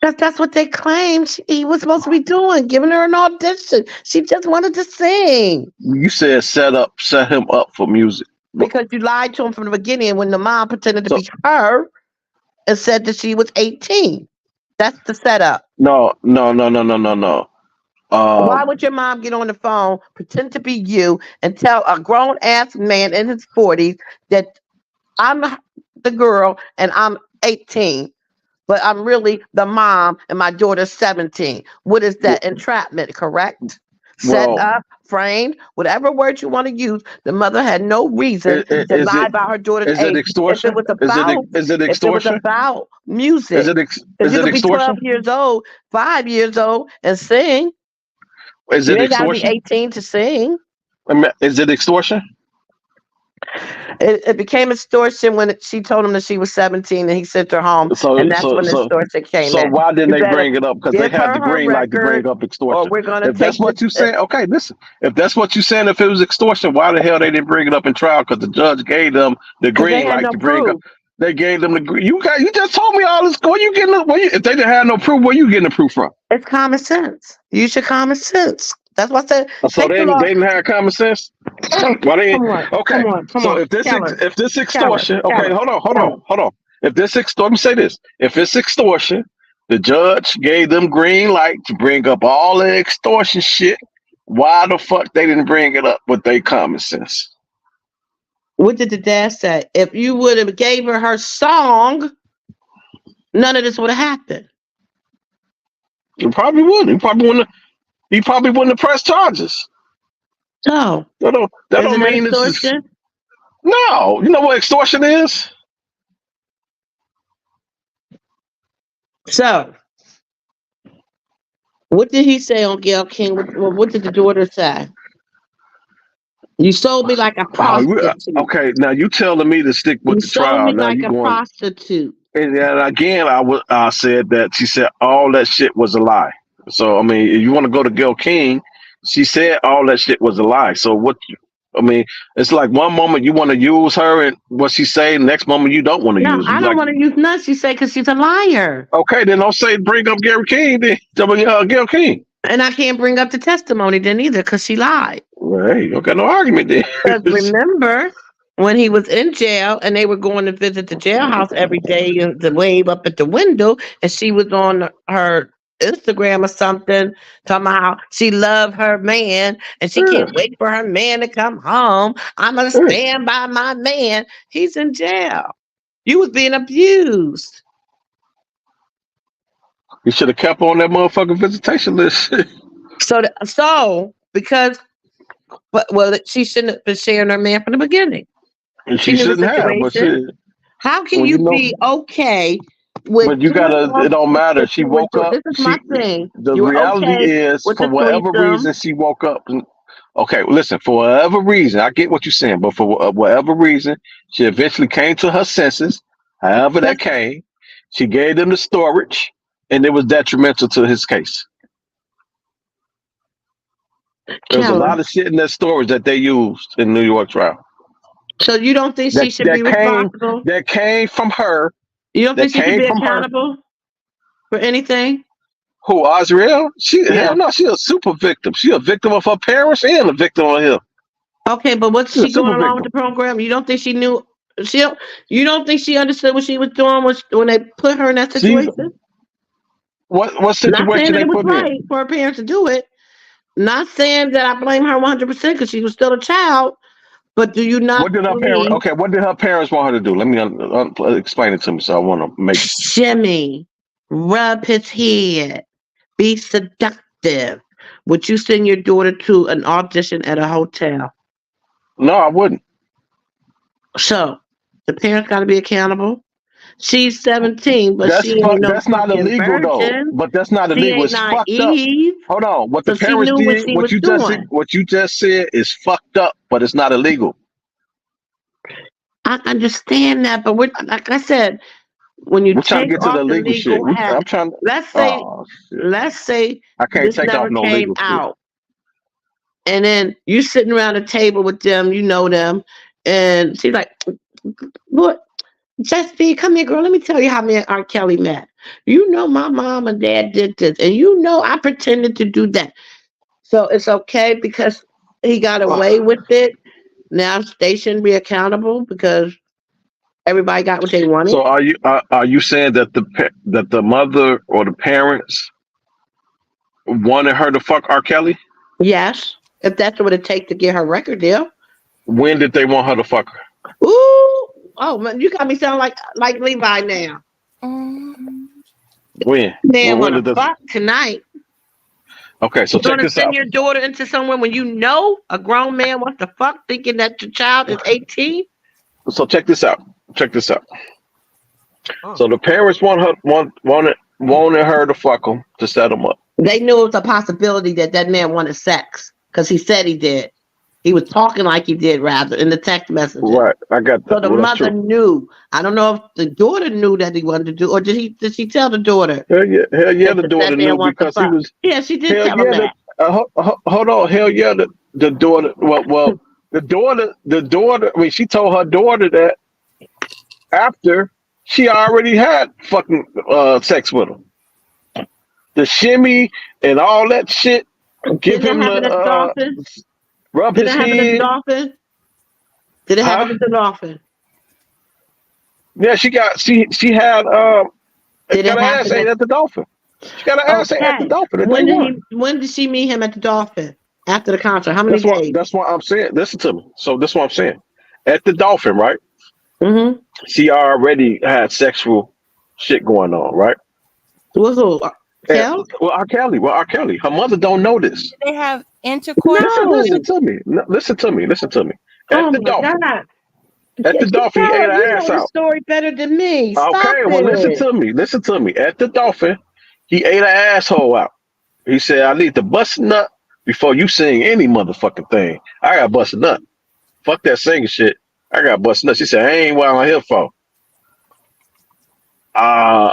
That's what they claimed he was supposed to be doing, giving her an audition. She just wanted to sing. You said set him up for music. Because you lied to him from the beginning when the mom pretended to So be her and said that she was 18. That's the setup. no. Why would your mom get on the phone, pretend to be you, and tell a grown ass man in his 40s that I'm the girl and I'm 18, but I'm really the mom and my daughter's 17? What is that? Entrapment, correct? Set Well, up, framed, whatever word you want to use. The mother had no reason to is lie it about her daughter's is it age. extortion? Is it If it was extortion? about music, Is because you it could be 12 extortion? years old, 5 years old, and sing. Is You it ain't got to be extortion? 18 to sing. I mean, is it extortion? It became extortion when she told him that she was 17 and he sent her home, and that's when the extortion came in. Why didn't You they better bring it up? Because they give had her the her green light to bring record, up or extortion. we're gonna If that's take what you this. saying, okay, listen. If that's what you saying, if it was extortion, why the hell they didn't bring it up in trial? Because the judge gave them the Because they green had light no to bring up. proof. They gave them the green. You just told me all this. Where you getting? If they didn't have no proof, where you getting the proof from? It's common sense. Use your common sense. That's why I said So take the they law. didn't have common sense. Why they? Come on, Okay. come So on. if this Tell extortion, her. okay, hold on. If this let me say this. If it's extortion, the judge gave them green light to bring up all the extortion shit. Why the fuck they didn't bring it up with their common sense? What did the dad say? If you would have gave her song, none of this would have happened. He probably wouldn't. He probably wouldn't have pressed charges. No. That don't Isn't that mean this is. extortion? No, you know what extortion is? So, what did he say on Gail King? What did the daughter say? You sold me like a prostitute. Okay, now you telling me to stick with You the sold trial. me Now like you a going. prostitute. And then again, I said that she said all that shit was a lie. So I mean, if you want to go to Gail King, she said all that shit was a lie. So what? I mean, it's like one moment you want to use her and what she say, next moment you don't want to No, use her. I don't want to use nothing she say because she's a liar. Okay, then don't say bring up Gary King. Then Gail King. And I can't bring up the testimony then either because she lied. Well, hey, you don't got no argument there. Because remember when he was in jail and they were going to visit the jailhouse every day and to wave up at the window, and she was on her Instagram or something talking about how she loved her man and she can't wait for her man to come home. I'm gonna stand by my man. He's in jail. You was being abused. You should have kept on that motherfucking visitation list. So because she shouldn't have been sharing her man from the beginning. And she shouldn't have, but shit. How can you be okay with? But you gotta. It don't matter. She woke up. This is my thing. The reality is, for whatever reason, she woke up. Okay, listen. For whatever reason, I get what you're saying, but for whatever reason, she eventually came to her senses. However that came, she gave them the storage, and it was detrimental to his case. There's a lot of shit in that storage that they used in New York trial. So you don't think she should be responsible? That came from her. You don't think she should be accountable for anything? Who, Azriel? Hell no, she a super victim. She a victim of her parents and a victim of him. Okay, but what's she going along with the program? You don't think she knew? You don't think she understood what she was doing when they put her in that situation? What situation they put in? For her parents to do it. Not saying that I blame her 100% because she was still a child. But do you not? What did her parents want her to do? Let me explain it to me. So I want to make shimmy, rub his head, be seductive. Would you send your daughter to an audition at a hotel? No, I wouldn't. So the parents got to be accountable. She's 17, but that's not illegal though. But that's not illegal. It's fucked up. Hold on. What the parents did, what you just said is fucked up, but it's not illegal. I understand that, but like I said, when you trying to get to the legal shit, I'm trying. Let's say I can't take off no legal out, and then you sitting around a table with them, you know them, and she's like, "What? Jesse, come here, girl. Let me tell you how me and R. Kelly met. You know my mom and dad did this, and you know I pretended to do that. So it's okay because he got away with it. Now they shouldn't be accountable because everybody got what they wanted. So are you saying that the mother or the parents wanted her to fuck R. Kelly? Yes, if that's what it takes to get her record deal. When did they want her to fuck her? Ooh. Oh man, you got me sound like Levi now. When? Man, when the fuck tonight? Okay, so check this out. Send your daughter into somewhere when you know a grown man wants to fuck, thinking that your child is 18. So check this out. So the parents wanted her to fuck him to set him up. They knew it was a possibility that man wanted sex because he said he did. He was talking like he did, rather, in the text message. Right, I got that. So the mother knew. I don't know if the daughter knew that he wanted to do, or did she tell the daughter? Hell yeah, the daughter knew because he was. Yeah, she did tell him that. Hold on, hell yeah, the daughter. Well, the daughter. I mean, she told her daughter that after she already had fucking sex with him. The shimmy and all that shit. Give him the. Rub his head. Did it happen at the dolphin? Yeah, she had got an ass ate at the dolphin. She got an ass ate at the dolphin. When did she meet him at the dolphin? After the concert? How many days? That's what I'm saying. Listen to me. So this is what I'm saying. At the dolphin, right? Mm-hmm. She already had sexual shit going on, right? Who? R. Kelly. Her mother don't know this. Did they have intercourse? No. Listen to me. At the dolphin. God. At the dolphin, he ate her ass out. Story better than me. Listen to me. At the dolphin, he ate her asshole out. He said, "I need to bust a nut before you sing any motherfucking thing. I got bust a nut. Fuck that singing shit. I got bust a nut." She said, "I ain't what I'm here for. I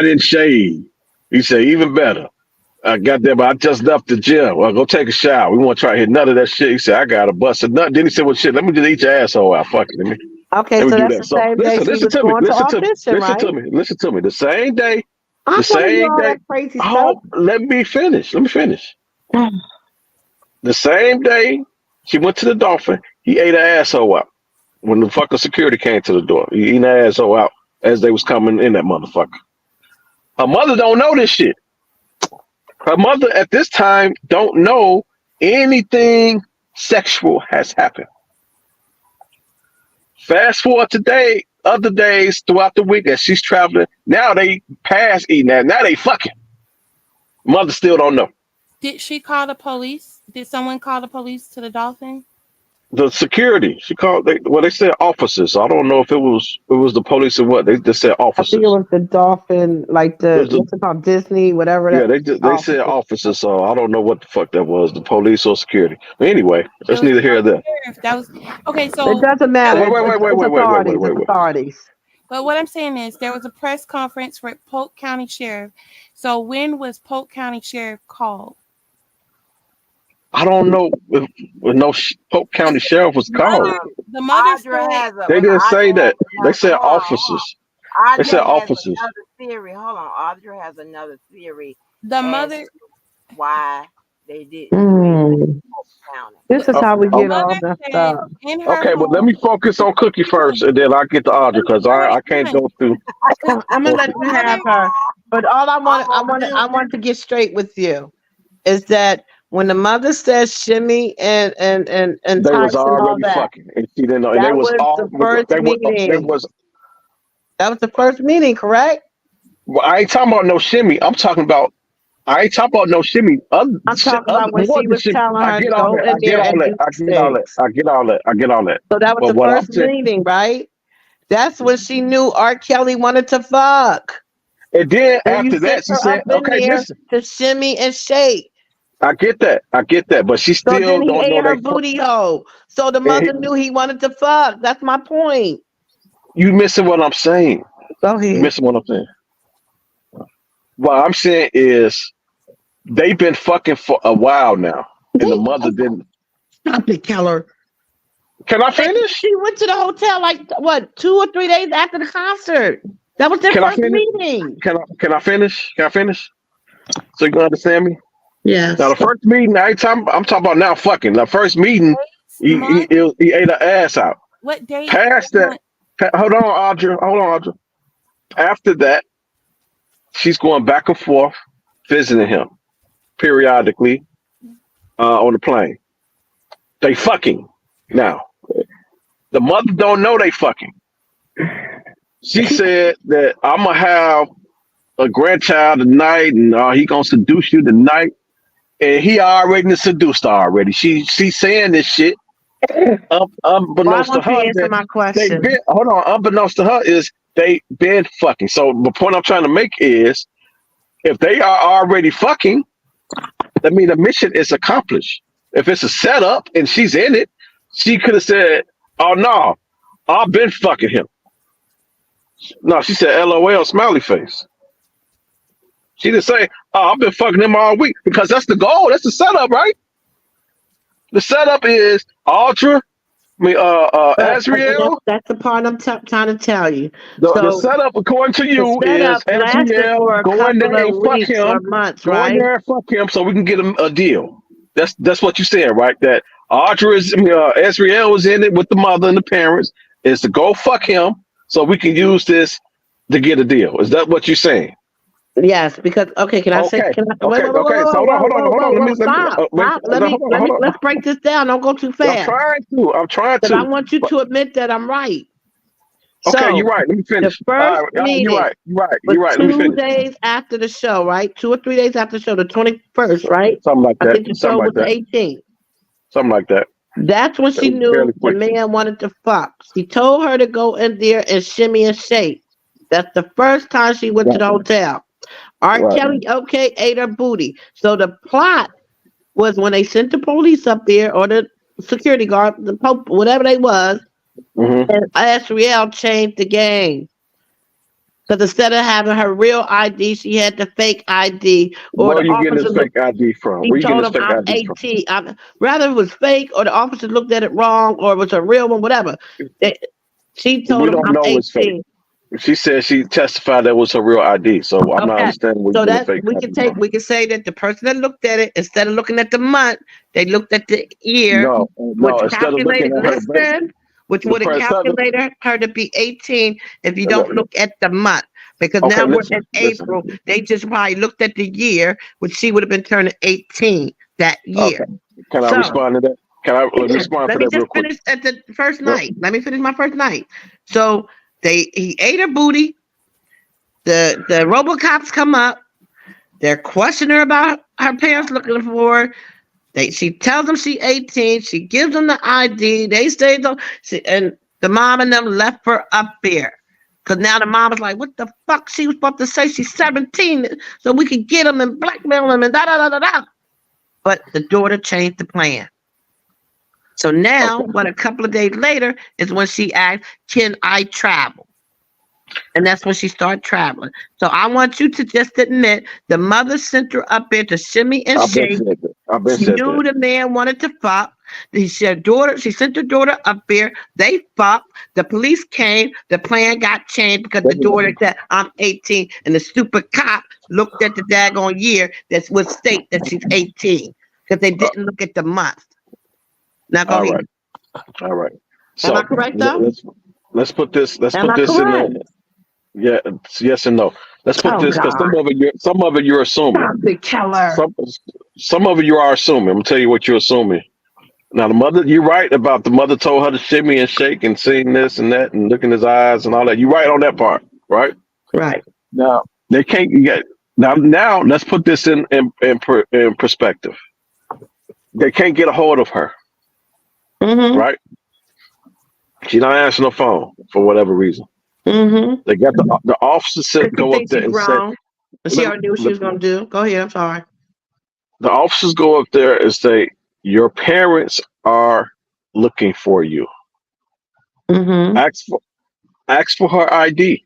didn't shave." He said, "Even better. I got there, but I just left the gym. Well, go take a shower. We want to try to hit none of that shit." He said, "I got to bust a nut." Then he said, "Well, shit, let me just eat your asshole out. Fuck it. Okay, so that's the same day listen to me. The same day, I The want to hear same all day. that crazy stuff. Oh, let me finish. The same day she went to the Dolphin, he ate her asshole out. When the fucking security came to the door, he eating her asshole out as they was coming in that motherfucker. Her mother don't know this shit. Her mother at this time don't know anything sexual has happened. Fast forward today, other days throughout the week as she's traveling, now they past eating that. Now they fucking. Mother still don't know. Did she call the police? Did someone call the police to the Dolphin? The security, she called. They said officers. I don't know if it was the police or what. They just said I think officers. it was the Dolphin, like It was what's it called, Disney, whatever yeah, that. they said officers. So I don't know what the fuck that was, the police or security. But anyway, that's neither here nor there. That was okay. It So doesn't matter. It's authorities. Wait. It's authorities. But what I'm saying is there was a press conference for Polk County Sheriff. So when was Polk County Sheriff called? I don't know if no Polk County Sheriff was called. The mother Audra said They didn't say that. They said hold on. officers. Audra They said has officers. another theory. Hold on. Audra has another theory. the as mother. to why they didn't. This is how we get all Mother messed said up. in her Okay, but home. let me focus on Cookie first, and then I get to Audra because I can't go through. I'm gonna let you have her. But all I want to get straight with you is that when the mother says shimmy and They tights was and all already that, fucking, and she didn't know. And they that was was all. the first They meeting. was. That was the first meeting, correct? Well, I ain't talking about no shimmy. I'm talking about. I ain't talking about no shimmy. I'm talking about when more she than was shimmy. telling I her to get all go that. in there and do I get all that. things. I get all that. I get all that. So that was But the what I'm first saying, meeting, right? That's when she knew R. Kelly wanted to fuck. and then And you after sent that, she her said, up in "Okay, there listen, to shimmy and shake. I get that. But she So still then he don't ate know her they fuck." booty hole. So the And mother knew he wanted to fuck. That's my point. you missing what I'm saying? Go You ahead. missing what I'm saying? What I'm saying is they've been fucking for a while now, and the mother didn't. Stop it, Keller. Can I finish? She went to the hotel like what 2 or 3 days after the concert. That was their Can I first finish? meeting. Can I finish? Can I finish? So you can understand me? Yes. Now the first meeting, I'm talking about now fucking. The first meeting, he ate her ass out. What date? Past that, hold on, Audra. After that, she's going back and forth, visiting him periodically on the plane. They fucking now. The mother don't know they fucking. She said that I'm gonna have a grandchild tonight, and he gonna seduce you tonight. And he already seduced her already. She's saying this shit. Unbeknownst to her, answer my question? Unbeknownst to her is they been fucking. So the point I'm trying to make is, if they are already fucking, I mean the mission is accomplished. If it's a setup and she's in it, she could have said, "Oh no, I've been fucking him." No, she said, "LOL, smiley face." She didn't say, "Oh, I've been fucking him all week," because that's the goal. That's the setup, right? The setup is Audra, Azriel. That's the part I'm trying to tell you. The setup, according to you, is Azriel go in there and fuck him, months, go right? in there and fuck him, so we can get him a deal. That's what you said, right? That Audra is, Azriel was in it with the mother and the parents, is to go fuck him, so we can use this to get a deal. Is that what you're saying? Yes, because can I say? Can I, wait, So hold on. Stop. Let's break this down. Don't go too fast. I'm trying to. I want you to admit that I'm right. Okay, So, you're right. Let me finish. The first meeting. You're right. Let me 2 finish. days after the show, right? 2 or 3 days after the show, the 21st, right? Something like that. I think the show was the 18th. Something like that. That's when she knew the man wanted to fuck. She told her to go in there and shimmy and shake. That's the first time she went to the hotel. R. Kelly, ate her booty. So the plot was when they sent the police up there, or the security guard, the Pope, whatever they was, and Azriel changed the game. Because instead of having her real ID, she had the fake ID. Or Where are the you getting officer this fake ID from? he told him, I'm 18. Rather it was fake, or the officer looked at it wrong, or it was a real one, whatever. She told him, I'm 18. She said she testified that was her real ID. So I'm not Okay. understanding where So you getting the that fake ID from. we can say that the person that looked at it, instead of looking at the month, they looked at the year, No, which no. Instead of looking calculated at her, listen, which the would have person. calculated her to be 18 if you don't look at the month. Because Okay, now we're in listen. April. They just probably looked at the year, which she would have been turning 18 that Okay, year. can I So respond to that? Let me respond let to me that real just quick. finish at the first No, night. Let me finish my first night. So he ate her booty. The RoboCops come up. They're questioning her about her parents looking for her. She tells them she's 18. She gives them the ID. They say though, and the mom and them left her up there. Cause now the mom is like, what the fuck? She was supposed to say she's 17 so we could get them and blackmail them and da da da da da. But the daughter changed the plan. So now, okay. a couple of days later is when she asked, can I travel? And that's when she started traveling. So I want you to just admit the mother sent her up there to shimmy and I've been shake. said that. I've been She said knew that. the man wanted to fuck. She sent her daughter up there. They fucked. The police came. The plan got changed because the daughter said, I'm 18. And the stupid cop looked at the daggone year that would state that she's 18. Because they didn't look at the month. Now go All ahead. right. All right. Am I So correct though? let's put this Am I in correct? the yeah, yes and no. Let's put Oh this because God. some of it you're assuming. Stop it, Keller. Some of it you are assuming. I'm gonna tell you what you're assuming. Now the mother, you're right about the mother told her to shimmy and shake and seeing this and that and look in his eyes and all that. You're right on that part, right? Right. Now they can't get now. Let's put this in perspective. They can't get a hold of her, Mm-hmm. right? She's not answering the phone for whatever reason. Mm-hmm. They got the officers Because she go up thinks there she's and say, grown. And she already knew what she was gonna do. Go ahead, I'm sorry. the officers go up there and say, your parents are looking for you. Mm-hmm. Ask for her ID.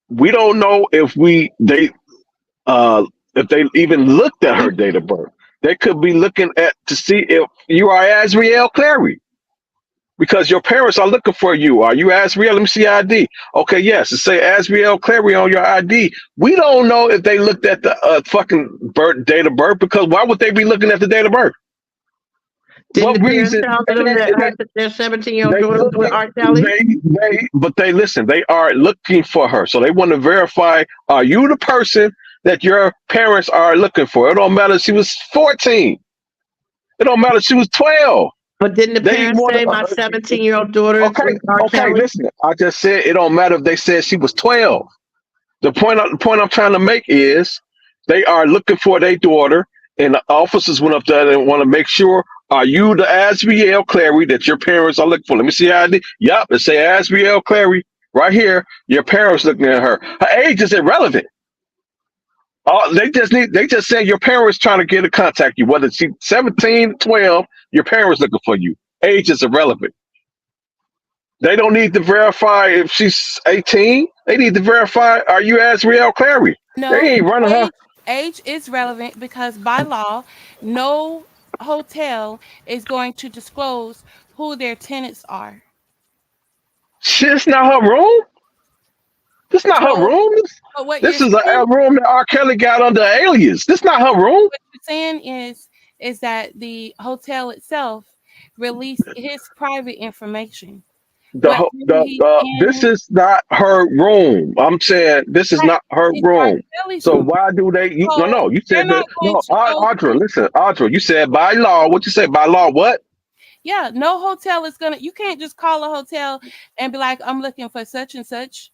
We don't know if they even looked at her date of birth. They could be looking at to see if you are Asriel Clary. Because your parents are looking for you. Are you Asriel? Let me see ID. Okay, yes. It say Asriel Clary on your ID. We don't know if they looked at the fucking date of birth because why would they be looking at the date of birth? Didn't What the parents reason? tell them that their 17-year-old They daughter was with looking. R. Kelly? But they listen. They are looking for her, so they want to verify: are you the person that your parents are looking for? It don't matter if she was 14. It don't matter if she was 12. But didn't the They parents want say my to. 17-year-old daughter is Okay, with R. okay. Kelly? Listen, I just said it don't matter if they said she was 12. The point I'm trying to make is they are looking for their daughter, and the officers went up there and want to make sure: are you the Asriel Clary that your parents are looking for? Let me see ID. Yup, it say Asriel Clary right here. Your parents looking at her. Her age is irrelevant. They just say your parents trying to get in contact you, whether she's 17, 12, your parents looking for you. Age is irrelevant. They don't need to verify if she's 18. They need to verify, are you Asriel Clary? They No, ain't running her. age is relevant because by law, no hotel is going to disclose who their tenants are. Shit, it's not her room. This not her So, room. but what you're This is saying, a room that R. Kelly got under alias. This not her room. what you're saying is that the hotel itself released his private information. What room he's This in? is not her room. I'm saying this is Right, not her it's R. room. Kelly's So room. why do they? So No. You they're said not that. going No, to know. Audra, listen, Audra. You said by law. What you say by law? What? Yeah, no hotel is gonna. You can't just call a hotel and be like, "I'm looking for such and such."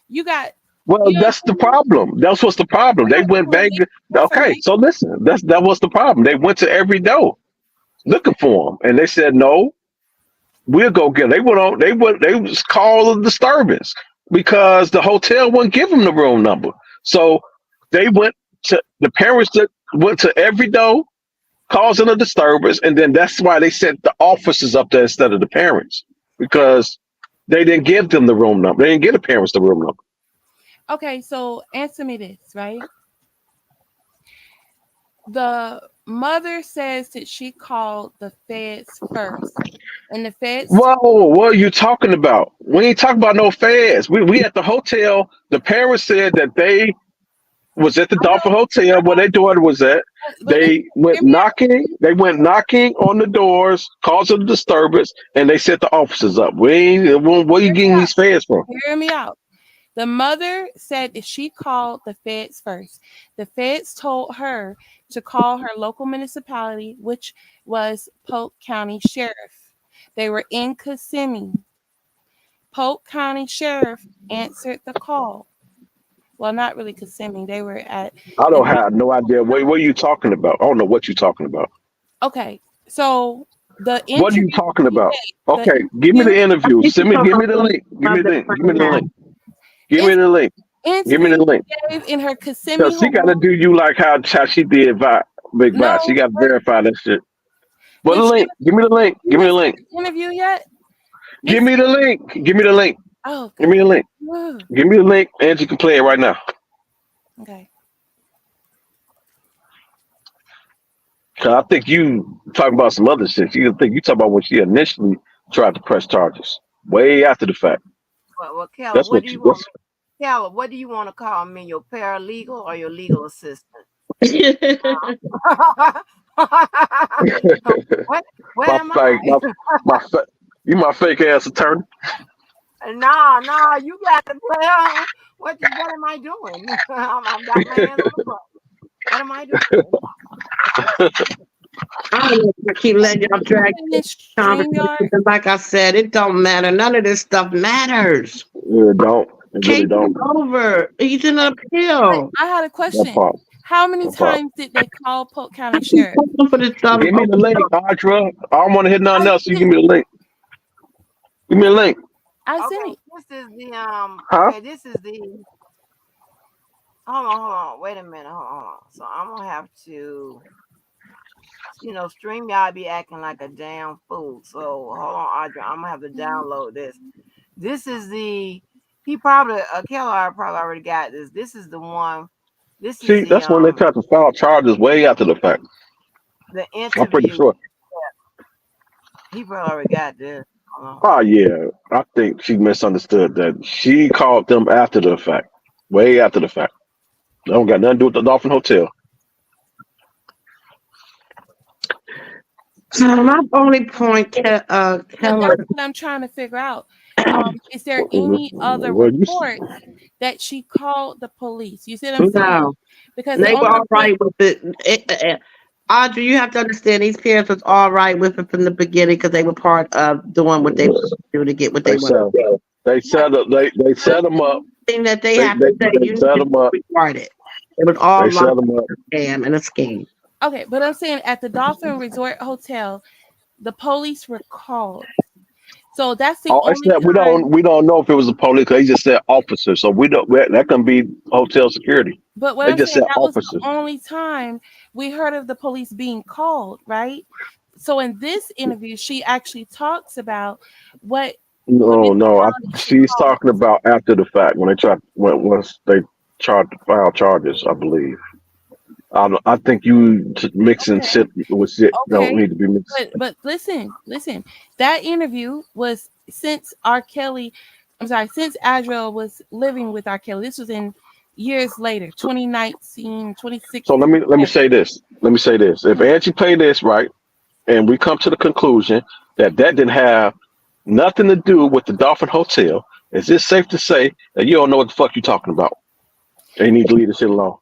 You got, Well, you know what that's the I'm saying? problem. That's what's the problem. They're They not went gonna release banging. Okay, information. so listen. That was the problem. They went to every door looking for him, and they said no. We'll go get him. They went on. They was called a disturbance because the hotel wouldn't give them the room number. So they went to the parents that went to every door, causing a disturbance, and then that's why they sent the officers up there instead of the parents because they didn't give them the room number. They didn't give the parents the room number. Okay, so answer me this, right? The mother says that she called the feds first, and the feds. Whoa, what are you talking about? We ain't talking about no feds. We at the hotel. The parents said that they was at the I know, Dolphin Hotel where their daughter was at. but listen, They went hear me out. knocking. They went knocking on the doors, causing a disturbance, and they set the officers up. We ain't, where you Hear me getting out. these feds from? Hear me out. The mother said that she called the feds first. The feds told her to call her local municipality, which was Polk County Sheriff. They were in Kissimmee. Polk County Sheriff answered the call. Well, not really Kissimmee. They were at I the don't have no idea. What are you talking about? I don't know what you're talking about. okay. So the What are you interview talking she about? gave, Okay, the give me the interview, I interview. think you're Send me. talking Give me about the the link. Give me mother the link. Give me right the now. link. Give me the link. Give me interview the link. she gave in her Kissimmee Cause she got to home. do you like how she did Big Vi. She No, got to wait, verify that shit. What the did she link? Give me the link. you Give me the haven't link. seen the interview yet? Give It's me the link. Give me the link. oh Give me the god. link. Ugh. Give me the link, and you can play it right now. Okay. Cause I think you talking about some other shit. You think you talking about when she initially tried to press charges, way after the fact. Well, Keller, That's what what do you. you want? That's Keller, what do you want to call me? Your paralegal or your legal assistant? what? What my am fake. I? You my fake ass attorney. No, no, you got to play on. What am I doing? I'm got my hands on the button. What am I doing? I don't know if I keep letting y'all drag In this this conversation. StreamYard. Like I said, it don't matter. None of this stuff matters. It don't. It Case really don't. is over. He's in an But appeal. I had a That question. part. How many That part. times did they call Polk County He's Sheriff? pushing for this Give me the link, Audra. I don't want to hear nothing I else. You sent give me the link. Give me a link. I sent Okay, it. this is the Huh? okay, this is the hold on, wait a minute, hold on. So I'm gonna have to StreamYard be acting like a damn fool. So hold on, Audra, I'm gonna have to download this. This is the he probably Keller probably already got this. This is the one. This is See, that's when they tried to file charges way after the fact. the I'm pretty interview. sure. He probably already got this. Oh yeah, I think she misunderstood that. She called them after the fact, way after the fact. They don't got nothing to do with the Dolphin Hotel. So my only point, But Keller, that's what I'm trying to figure out. Is there any other Well, reports that she called the police? You see what I'm saying? no, Because the they were only all report, right with it. Audrey, you have to understand these parents was all right with it from the beginning because they were part of doing what they was do to get what they they wanted. set they set up they set them up. Thing that they They have they, to say, they you need set to them up. report it. It was all They like set them up. a scam and a scheme. okay, but I'm saying at the Dolphin Resort Hotel, the police were called. So that's the Oh, only except time. we don't know if it was the police. 'Cause they just said officers, so that can be hotel security. But what They I'm just saying, said that was the officers. only time we heard of the police being called, right? So in this interview, she actually talks about what No, no. municipality she She's called. talking about after the fact when they once they tried to file charges. I believe. I think you mixing Okay, shit with shit don't okay. need to be mixed. But listen. That interview was since R. Kelly, I'm sorry, since Adriel was living with R. Kelly. This was in years later, 2019, So 2016, let me whatever. say this. Let me say this. If Angie played this right, and we come to the conclusion that didn't have nothing to do with the Dolphin Hotel, is it safe to say that you don't know what the fuck you're talking about? And you need to leave this shit alone.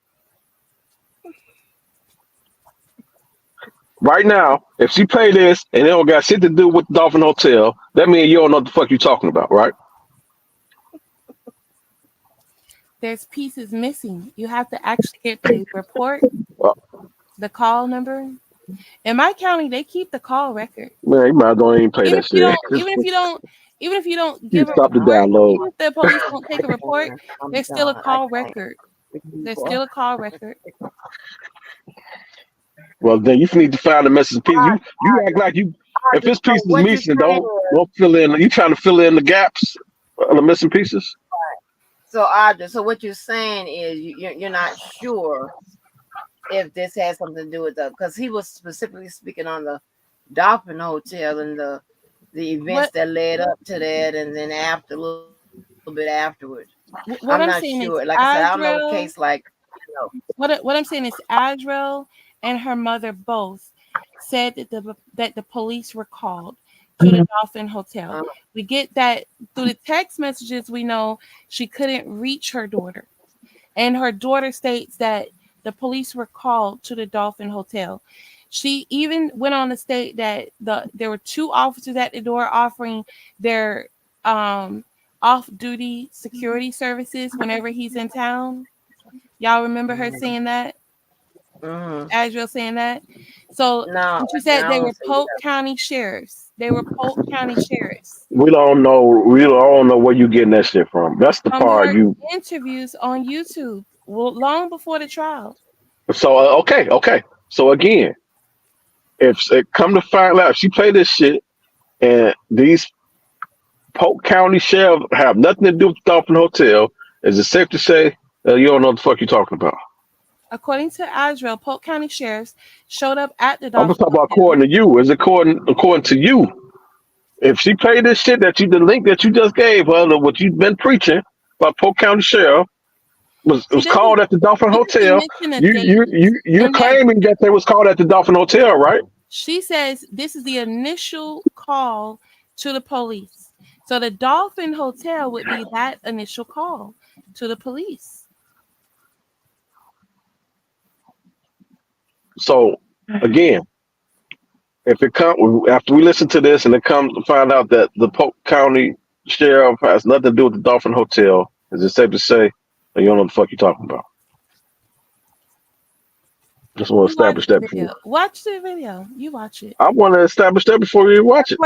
Right now, if she play this and it don't got shit to do with the Dolphin Hotel, that means you don't know what the fuck you're talking about, right? There's pieces missing. You have to actually get the report, Well, the call number. In my county, they keep the call record. man, you might as well even play Even that if you shit. don't, even if you don't, even if you don't You give a stop the report, download. even if the police don't take a report, I'm there's still a done. I call can't record. There's anymore. still a call record. Well, then you need to find the missing piece. You act like you. If this So piece is what you're missing, saying don't fill in. You trying to fill in the gaps of the missing pieces? so Audra, so what you're saying is you're not sure if this has something to do with the, because he was specifically speaking on the Dolphin Hotel and the events What that led up to that, and then after a little bit afterwards. I'm not what I'm sure. saying Like is I said, I don't know a case Azrael. like, you know. What I'm saying is Azrael and her mother both said that the police were called to the Dolphin Hotel. Uh, We get that through the text messages. We know she couldn't reach her daughter, and her daughter states that the police were called to the Dolphin Hotel. She even went on to state that there were two officers at the door offering their off-duty security services whenever he's in town. Y'all remember her mm, saying that? mm. Azrael saying that? So No, she I said they don't were see Polk that. County sheriffs. They were Polk County sheriffs. We don't know. We don't know where you getting that shit from. That's the From part her you. interviews on YouTube, well, long before the trial. So okay. So again, if it come to find out, if she played this shit, and these Polk County sheriffs have nothing to do with the Dolphin Hotel, is it safe to say you don't know what the fuck you're talking about? According to Azrael, Polk County sheriffs showed up at the I'm just Dolphin talking about Hotel. according to you. Is it according to you? If she played this shit the link that you just gave her, what you've been preaching about Polk County Sheriff She was called at the Dolphin doesn't Hotel. mention a date You're in that. claiming that they was called at the Dolphin Hotel, right? She says this is the initial call to the police. So the Dolphin Hotel would be that initial call to the police. So again, if it come after we listen to this and it comes to find out that the Polk County Sheriff has nothing to do with the Dolphin Hotel, is it safe to say that you don't know what the fuck you're talking about? Just want to You watch establish the that before. video. Watch the video. You watch it. I want to establish that before you watch it.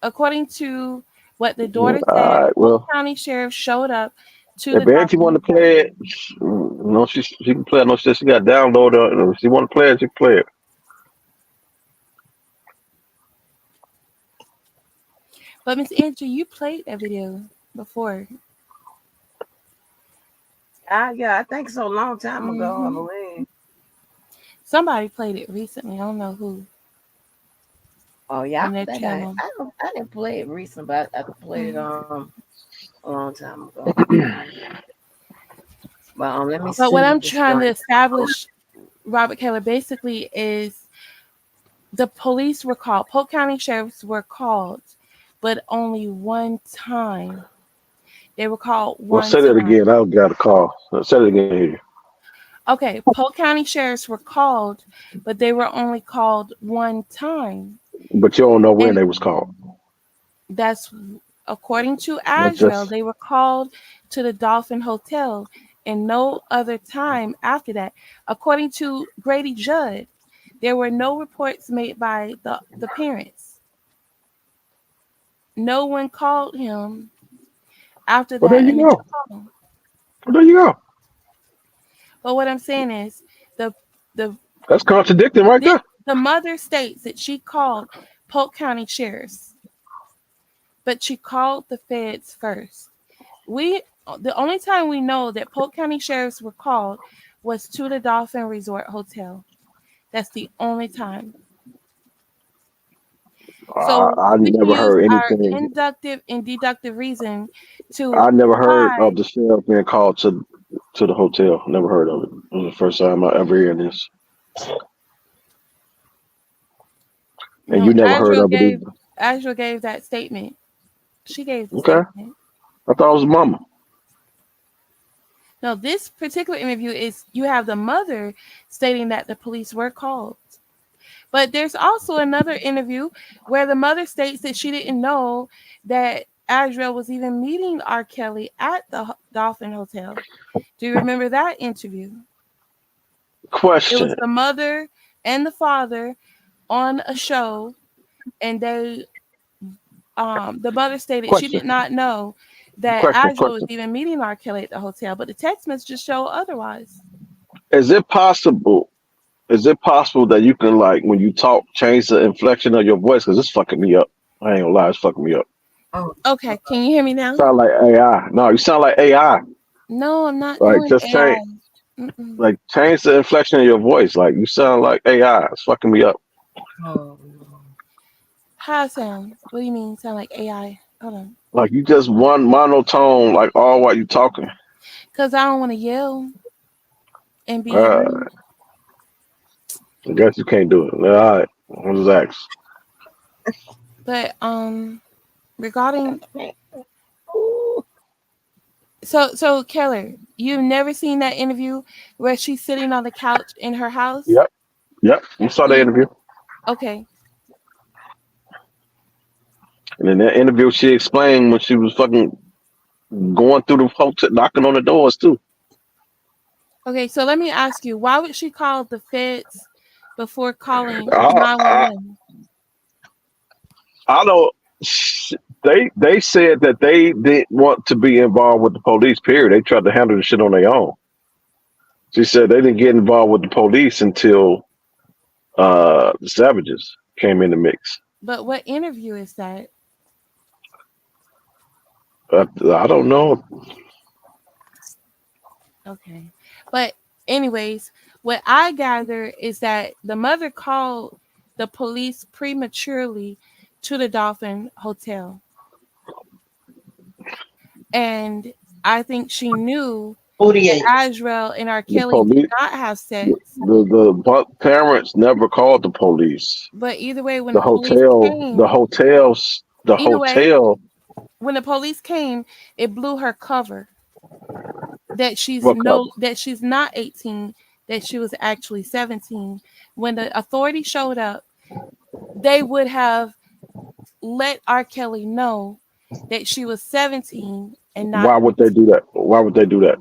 According to what the All daughter said, right. Polk Well, County Sheriff showed up to the if Auntie Dolphin want to Hotel. play it, she can play it. No, she got download it. If she want to play it, she can play it. But Miss Angie, you played that video before. Yeah, I think so. A long time ago, I hmm believe. Somebody played it recently. I don't know who Oh yeah, on I their think channel. I didn't play it recently, but I played it Mhm. a long time ago. Well, let me But see what what I'm this trying to joint. establish, Robert Keller, basically is the police were called. Polk County sheriffs were called, but only one time. They were called Well, one say that again. time. I got a call. Say it again here. Okay, Polk County sheriffs were called, but they were only called one time. But you don't know when And they was called. that's according to That's Azrael, just they were called to the Dolphin Hotel and no other time after that. According to Grady Judd, there were no reports made by the parents. No one called him after well. There that you go. initial call. Well, there you go. But what I'm saying is the the That's contradicting right there. the mother states that she called Polk County sheriffs, but she called the feds first. The only time we know that Polk County sheriffs were called was to the Dolphin Resort Hotel. That's the only time. So I we can never use heard our anything. inductive and deductive reason to I never heard why. of the sheriff being called to the hotel. Never heard of it. It was the first time I ever heard this. And No, you never heard of it either. Azrael gave that statement. She gave the Okay. statement. I thought it was mama. No, this particular interview is you have the mother stating that the police were called. But there's also another interview where the mother states that she didn't know that Azrael was even meeting R. Kelly at the Dolphin Hotel. Do you remember that interview? It was Question. the mother and the father on a show, and the mother stated she Question. did not know that Question. Azrael was Question. even meeting R. Kelly at the hotel, but the text messages show otherwise. Is it possible? Is it possible that you can like when you talk change the inflection of your voice? Because it's fucking me up. I ain't gonna lie, it's fucking me up. Oh, Okay, can you hear me now? Sound like AI. No, you sound like AI. No, I'm not Like doing just AI. change. Mm-mm. Like, change the inflection of your voice. Like, you sound like AI. It's fucking me up. Oh, no. How I sound? What do you mean? Sound like AI? Hold on. Like, you just one monotone, like, all while you talking. Cause I don't want to yell and be Uh, rude. I guess you can't do it. All right. What was X? But regarding so Keller, you've never seen that interview where she's sitting on the couch in her house? Yep. Yep. You saw the interview. Okay. And in that interview, she explained when she was fucking going through the hotel, knocking on the doors, too. Okay, so let me ask you, why would she call the feds before calling I, I, 911? I don't. They said that they didn't want to be involved with the police. Period. They tried to handle the shit on their own. She said they didn't get involved with the police until the Savages came in the mix. But what interview is that? I don't know. Okay. But anyways, what I gather is that the mother called the police prematurely to the Dolphin Hotel. And I think she knew that 48. Azrael and R. The Kelly did police, not have sex. the parents never called the police. But either way, when The the police hotel, came, the either way, hotel. when the police came, it blew her cover that What cover? she's not 18, that she was actually 17. When the authorities showed up, they would have let R. Kelly know that she was 17 and not Why would they 18, do that? Why would they do that?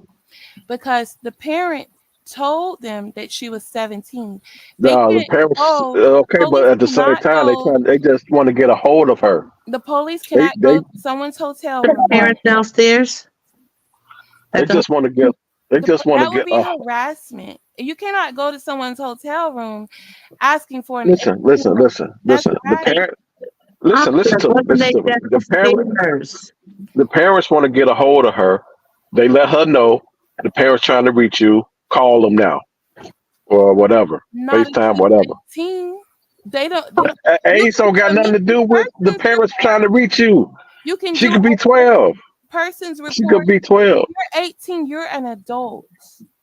because the parent told them that she was 17. They No, the can't parents. go. Okay, but Police at the same cannot time, go. they just want to get a hold of her. The police They cannot they go to someone's hotel The room. parents downstairs they at the just want to get. They just want to That would get. be harassment. You cannot go to someone's hotel room asking for an Listen, 18. listen, listen, That's listen. The harassment. parent. Listen, listen to me. wasn't Listen they to me. just upstairs? The parents want to get a hold of her. They let her know the parents trying to reach you. Call them now or whatever. Not FaceTime, until whatever. 18. They don't you Age can don't do got a nothing to missing do with the persons parents report. trying to reach you. You can She do could be a 12. person's She could report. be 12. You're 18, you're an adult.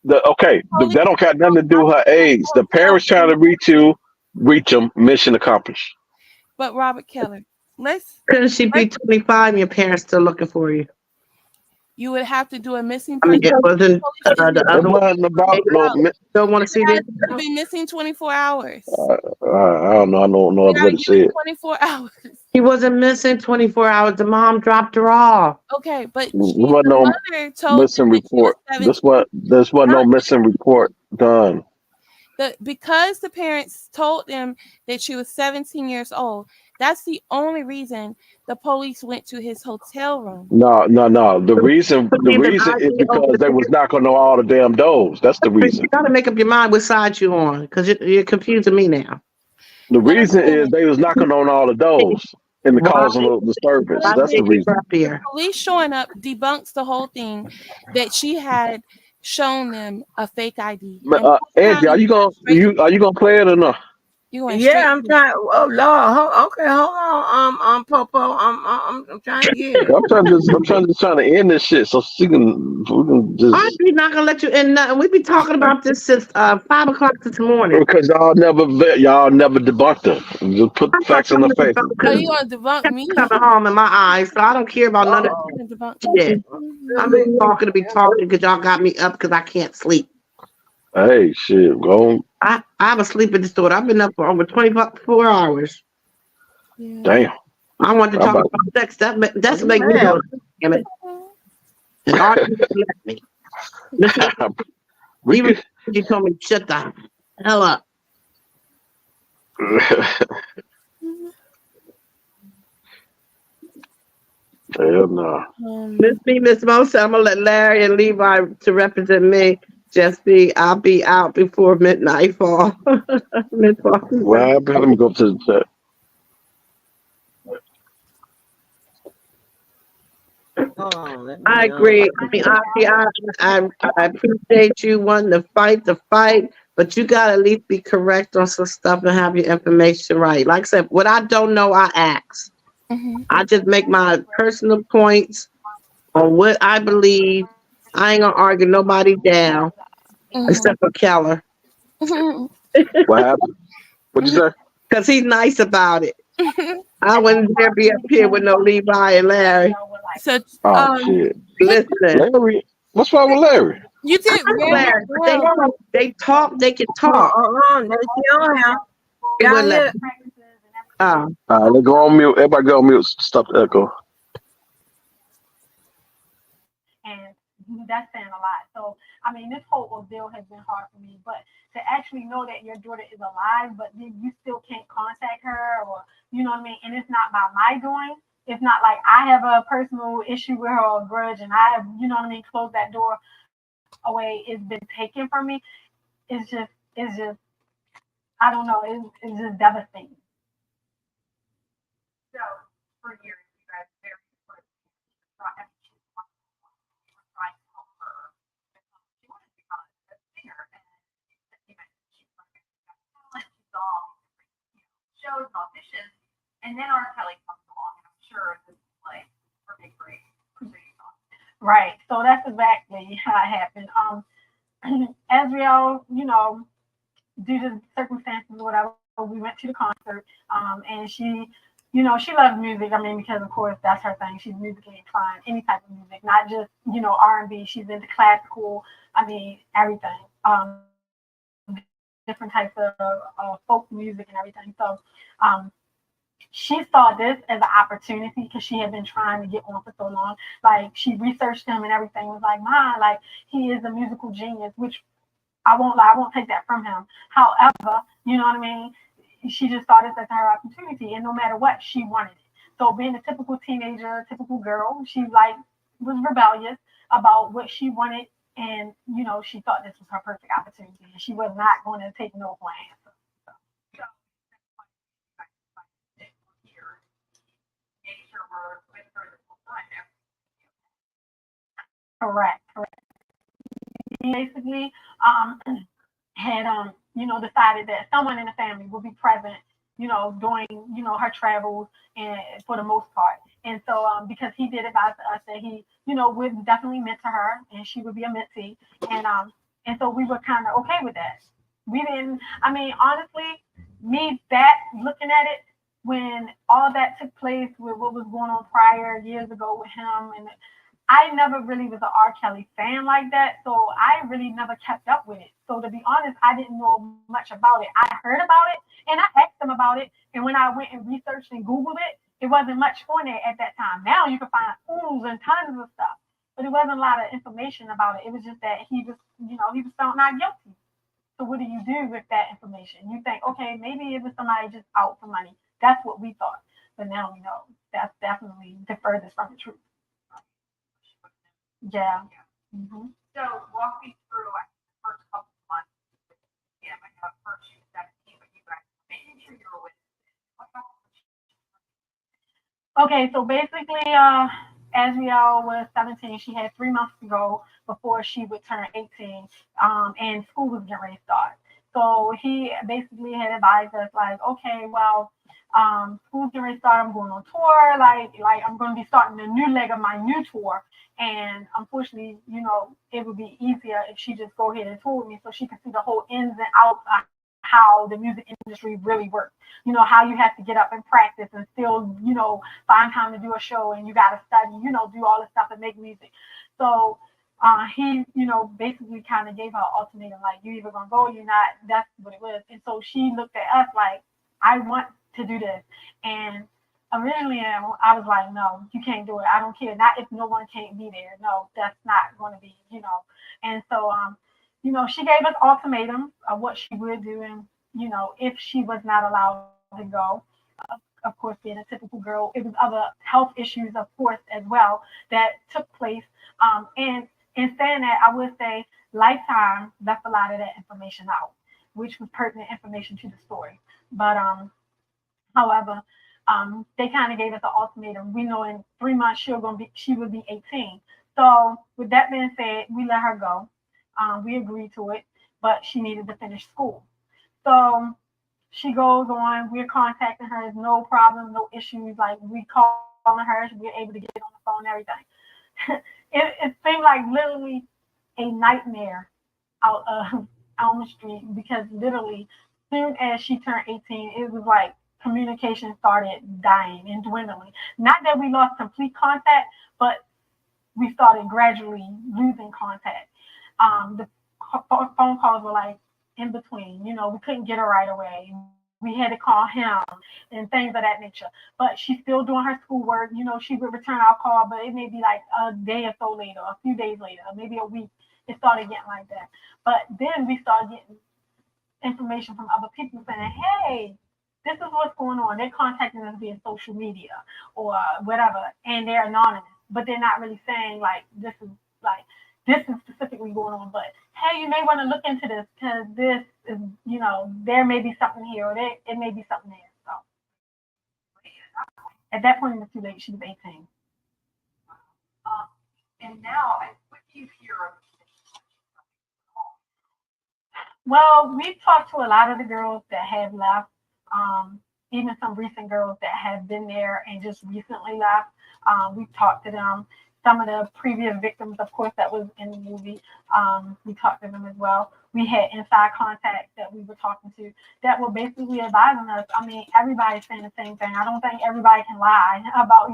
That Police don't got nothing to do don't with her age. The hotel parents trying room. to reach you, reach them. Mission accomplished. But Robert Keller, Couldn't she be 25 and your parents still looking for you? you would have to do a missing I mean, person. it wasn't Police is the It other one. wasn't about no. Don't want to see this. to be missing 24 hours. I don't know. I don't know You what gotta to give say. it 24 hours. He wasn't missing 24 hours. The mom dropped her off. Okay, but There wasn't the no mother told them missing that she was report. 17. This wasn't no missing report done. Because the parents told them that she was 17 years old, that's the only reason the police went to his hotel room. No. The reason Even is ID over because they was knocking on all the damn doors. That's the reason. You got to make up your mind which side you on, because you're confusing me now. The reason is they was knocking on all the doors and the Why? causing a disturbance. Why That's they the get reason. up here? Police showing up debunks the whole thing that she had shown them a fake ID. And Angie, are you gonna play it or not? You going straight? Yeah, I'm trying. Oh Lord, okay, hold on. Popo, I'm trying to get it. I'm trying to end this shit so we can just. I'm not gonna let you in nothing. We've been talking about this since 5 o'clock this morning. Because y'all never debunked her. Just put facts in the face. Oh, you want to debunk me? Coming home in my eyes, so I don't care about none of Debunk. shit. I'm just talking to be talking because y'all got me up because I can't sleep. Hey, shit, go. I have a sleeping disorder. I've been up for over 24 hours. Yeah. Damn. I want to talk about sex. That's make me go. Damn it. And Archie let me. Even you told me to shut the hell up. Hell no. Miss Mosa, I'm gonna let Larry and Levi to represent me. I'll be out before midnight fall. Well, let me go to the chat. Hold on, let I me agree. I mean, I appreciate you wanting to fight the fight, but you gotta at least be correct on some stuff and have your information right. Like I said, what I don't know, I ask. Mhm. I just make my personal points on what I believe. I ain't gonna argue nobody down Mhm. except for Keller, Mhm. What happened? What'd you say? because he's nice about it. I wouldn't dare be up here with no Levi and Larry So, Oh um, shit. listening. Larry. What's wrong with Larry? you did I like very Larry, but well. they talk, they can hold talk. on. They still on here. They Y'all wouldn't let. hear? Uh, All right, let's go on mute. Everybody go on mute. Stop the echo. And that's saying a lot. So, I mean, this whole ordeal has been hard for me, but to actually know that your daughter is alive, but then you still can't contact her, or, you know what I mean? And it's not by my doing. It's not like I have a personal issue with her or a grudge and I have, you know what I mean, closed that door away. It's been taken from me. It's just, I don't know. It's just devastating. So, for years, you guys very supportive. She was trying to help her. She wanted to become a singer, and she mentioned she was going to talent. She saw shows and auditions, and then R. Kelly comes along, and I'm sure this is like her big break. Right. So that's exactly how it happened. As we all, due to circumstances or whatever, we went to the concert. And she loves music. I mean, because of course that's her thing. She's musically inclined, any type of music, not just R&B. She's into classical. I mean, everything. Different types of folk music and everything. So, she saw this as an opportunity because she had been trying to get on for so long. Like she researched him and everything. Was like, "Man, like he is a musical genius," which I won't lie, I won't take that from him. However, you know what I mean? She just saw this as her opportunity, and no matter what, she wanted it. So being a typical teenager, typical girl, she like was rebellious about what she wanted, and she thought this was her perfect opportunity, and she was not going to take no for an answer. So, here, make sure we're with her the whole time. Correct, correct. He basically had decided that someone in the family will be present, during her travels and for the most part. And so because he did advise us that he, would definitely mentor her and she would be a mentee. And so we were kind of okay with that. We didn't I mean, honestly, me that looking at it when all that took place with what was going on prior years ago with him, and I never really was an R. Kelly fan like that, so I really never kept up with it. So to be honest, I didn't know much about it. I heard about it and I asked them about it, and when I went and researched and Googled it, it wasn't much on it at that time. Now you can find oodles and tons of stuff, but it wasn't a lot of information about it. It was just that he was found not guilty. So what do you do with that information? You think, okay, maybe it was somebody just out for money. That's what we thought, but now we know that's definitely the furthest from the truth. Yeah. So walk me through like the first couple of months. Yeah, I know at first you was 17, but you guys making sure you're with. Okay, so basically, as we all was 17, she had 3 months to go before she would turn 18, and school was getting ready to start. So he basically had advised us, like, okay, well, school's getting ready to start. I'm going on tour. Like I'm going to be starting a new leg of my new tour. And unfortunately, it would be easier if she just go ahead and tour with me so she could see the whole ins and outs of how the music industry really works. How you have to get up and practice and still, find time to do a show, and you got to study, do all this stuff and make music. So he, basically kind of gave her an ultimatum, like, you either going to go or you're not. That's what it was. And so she looked at us like, I want to do this. And originally I was like, no, you can't do it. I don't care. Not if no one can't be there. No, that's not going to be. And so, she gave us ultimatums of what she would do. And, if she was not allowed to go, of course, being a typical girl, it was other health issues, of course, as well, that took place. And in saying that, I would say Lifetime left a lot of that information out, which was pertinent information to the story. But however, they kind of gave us an ultimatum. We know in 3 months she would be 18. So with that being said, we let her go. We agreed to it, but she needed to finish school. So she goes on. We're contacting her. There's no problem, no issues. Like we calling her, we're able to get on the phone, and everything. It seemed like literally a nightmare out of Elm Street because literally, soon as she turned 18, it was like communication started dying and dwindling. Not that we lost complete contact, but we started gradually losing contact. The phone calls were like in between. We couldn't get her right away. We had to call him and things of that nature. But she's still doing her schoolwork. She would return our call, but it may be like a day or so later, a few days later, maybe a week. It started getting like that. But then we started getting information from other people saying, hey, this is what's going on. They're contacting us via social media or whatever, and they're anonymous, but they're not really saying like this is specifically going on. But hey, you may want to look into this because this is, there may be something here or it may be something there. So at that point, it was too late. She was 18. And now, what do you hear of? Well, we've talked to a lot of the girls that have left, even some recent girls that have been there and just recently left. We've talked to them. Some of the previous victims, of course, that was in the movie, we talked to them as well. We had inside contacts that we were talking to that were basically advising us. I mean, everybody's saying the same thing. I don't think everybody can lie about,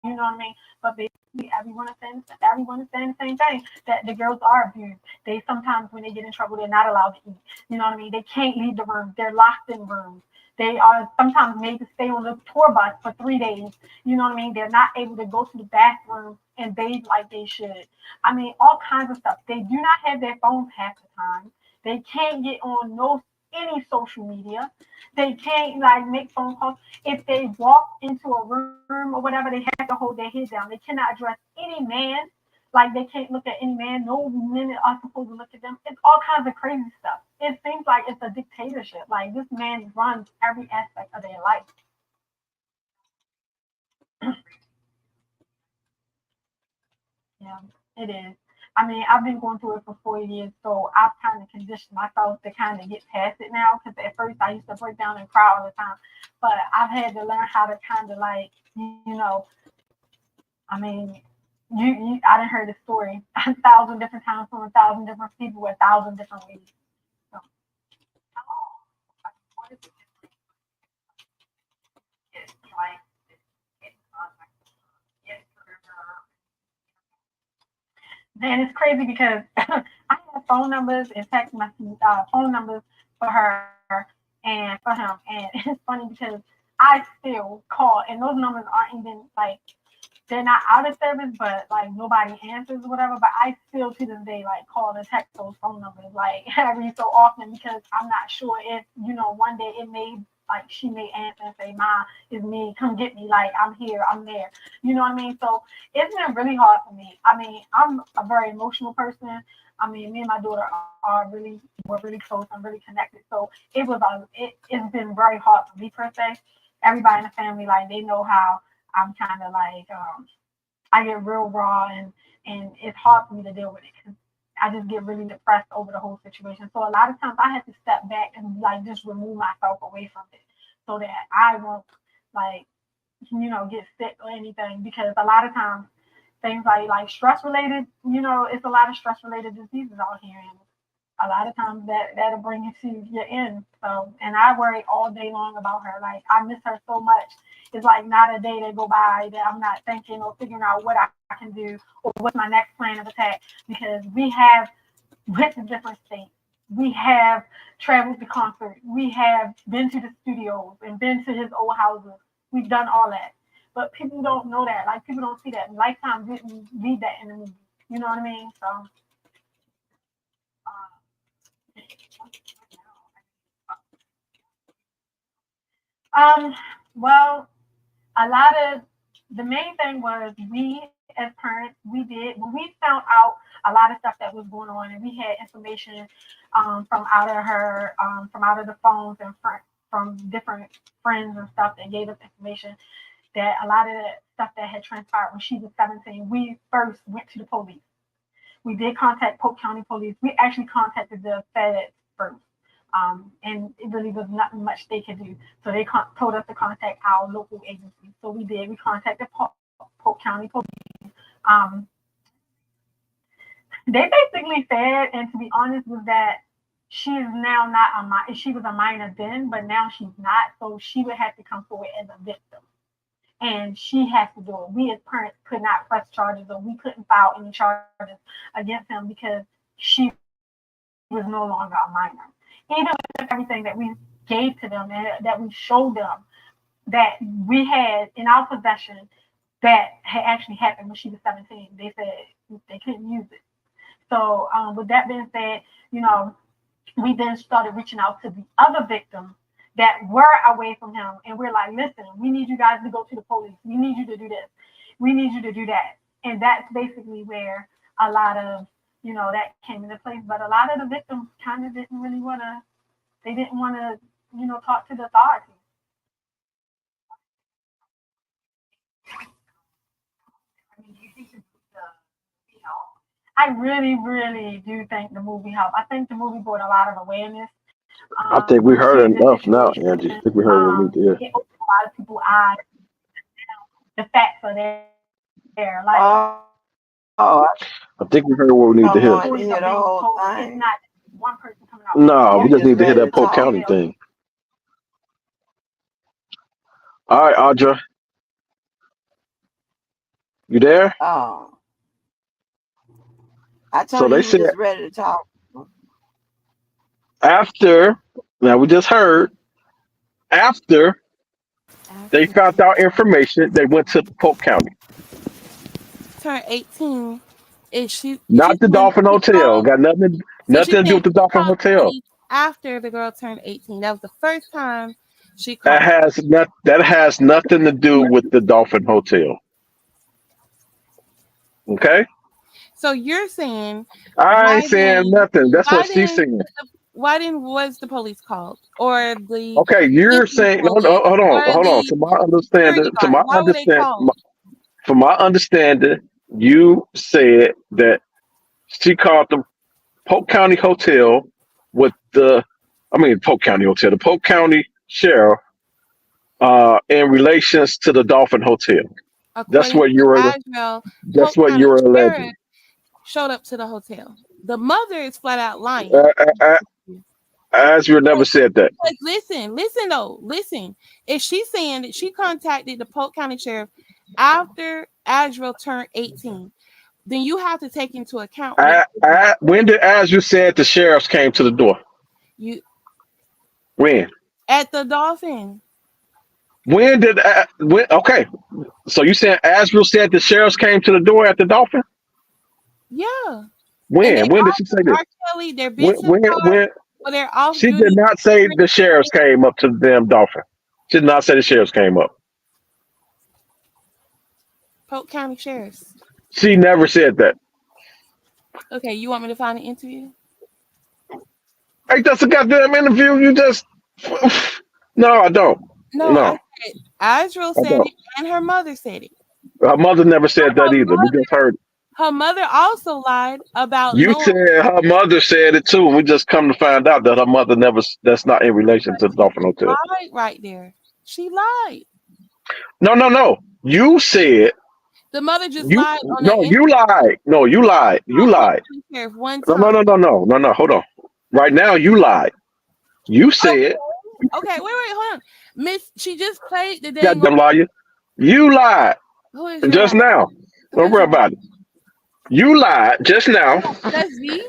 you know what I mean? But basically, everyone is saying the same thing, that the girls are abused. They sometimes, when they get in trouble, they're not allowed to eat. You know what I mean? They can't leave the room. They're locked in rooms. They are sometimes made to stay on the tour bus for 3 days. You know what I mean? They're not able to go to the bathroom and bathe like they should. I mean, all kinds of stuff. They do not have their phones half the time. They can't get on any social media. They can't like make phone calls. If they walk into a room or whatever, they have to hold their head down. They cannot address any man. Like they can't look at any man. No men are supposed to look at them. It's all kinds of crazy stuff. It seems like it's a dictatorship. Like this man runs every aspect of their life. Yeah, it is. I mean, I've been going through it for 4 years, so I've kind of conditioned myself to kind of get past it now. Because at first I used to break down and cry all the time, but I've had to learn how to kind of like, I mean, I done heard the story 1,000 different times from 1,000 different people, 1,000 different ways. So, What is it like? man, it's crazy because I have phone numbers and text messages, phone numbers for her and for him, and it's funny because I still call, and those numbers aren't even like they're not out of service, but like nobody answers or whatever. But I still to this day like call and text those phone numbers like every so often because I'm not sure if one day it may like she may answer and say, "Ma, it's me. Come get me. Like I'm here. I'm there." You know what I mean? So it's been really hard for me. I mean, I'm a very emotional person. I mean, me and my daughter we're really close. I'm really connected. So it's been very hard for me per se. Everybody in the family like they know how I'm kind of like I get real raw and it's hard for me to deal with it because I just get really depressed over the whole situation. So a lot of times I have to step back and like just remove myself away from it so that I won't like get sick or anything because a lot of times things like stress related, it's a lot of stress related diseases out here and a lot of times that'll bring you to your end. So, and I worry all day long about her. Like I miss her so much. It's like not a day that go by that I'm not thinking or figuring out what I can do or what's my next plan of attack because we have went to different states. We have traveled to concerts. We have been to the studios and been to his old houses. We've done all that. But people don't know that. Like people don't see that. Lifetime didn't read that in the movie. You know what I mean? So well, a lot of the main thing was we as parents, we did when we found out a lot of stuff that was going on, and we had information from out of the phones and from different friends and stuff that gave us information that a lot of the stuff that had transpired when she was 17, we first went to the police. We did contact Polk County Police. We actually contacted the feds first. And it really was nothing much they could do. So they told us to contact our local agency. So we did. We contacted Polk County Police. They basically said, and to be honest, was that she is now not a minor. She was a minor then, but now she's not. So she would have to come forward as a victim. And she has to do it. We as parents could not press charges, or we couldn't file any charges against him because she was no longer a minor. Even with everything that we gave to them and that we showed them that we had in our possession that had actually happened when she was 17, they said they couldn't use it. So with that being said, we then started reaching out to the other victims that were away from him. And we're like, listen, we need you guys to go to the police. We need you to do this. We need you to do that. And that's basically where a lot of, that came into place. But a lot of the victims kind of didn't really want to, they didn't want to, talk to the authorities. I mean, do you think the movie helped? I really, really do think the movie helped. I think the movie brought a lot of awareness. I think we heard enough now, Angie. I think we heard what we need to hear. It opened a lot of people's eyes. The facts are there. Like, I think we heard what we need to hear. To hear the whole it's thing. not one person coming out. No, we just need to hear ready that to Polk talk. County thing. All right, Audra. You there? Oh, I So told you they you said just ready to talk. after, now we just heard, after they found out information, they went to Polk County. Turned 18. And she Not the said Dolphin she Hotel. called. Got nothing So she to do said with the she Dolphin called the Hotel. police after the girl turned 18. That was the first time she That called. has nothing to do with the Dolphin Hotel. Okay? So you're saying I ain't why saying then nothing. That's why what she's then saying. why then was the police called or the Okay, you're missing saying police hold on, or hold on. the security guard? Why were they called? From my understanding, you said that she called the Polk County Hotel with the Polk County Hotel, the Polk County Sheriff, in relations to the Dolphin Hotel. That's According what to you were Azrael, that's Polk what County you were Sheriff alleging. showed up to the hotel. The mother is flat out lying. Azrael never said that. But listen though. If she's saying that she contacted the Polk County Sheriff after Azrael turned 18, then you have to take into account When did Azrael said the sheriffs came to the door? When? At the Dolphin. When did okay? So you saying Azrael said the sheriffs came to the door at the Dolphin? Yeah. When? When did she say this? Kelly, there been some When? they're off She duty. did not say the sheriffs came up to the damn Dolphin. She did not say the sheriffs came up. Polk County Sheriffs. She never said that. Okay, you want me to find an interview? Hey, that's a goddamn interview. You just no, I don't. No. I said Azrael I said don't. it and her mother said it. Her mother never said that either. We just heard it. Her mother also lied about You knowing said her mother said it too. We just come to find out that her mother never. That's not in relation to the Dolphin Hotel. lied right there. She lied. No. You said The mother just you. lied on No, the you lied. No, you lied. You lied. Sheriff one No. time. Hold on. Right now, you lied. You said. Okay, wait, hold on. Miss, she just played the Goddamn liar. You lied Who is just wrong? now. Don't worry about it. You lied just now. That's V?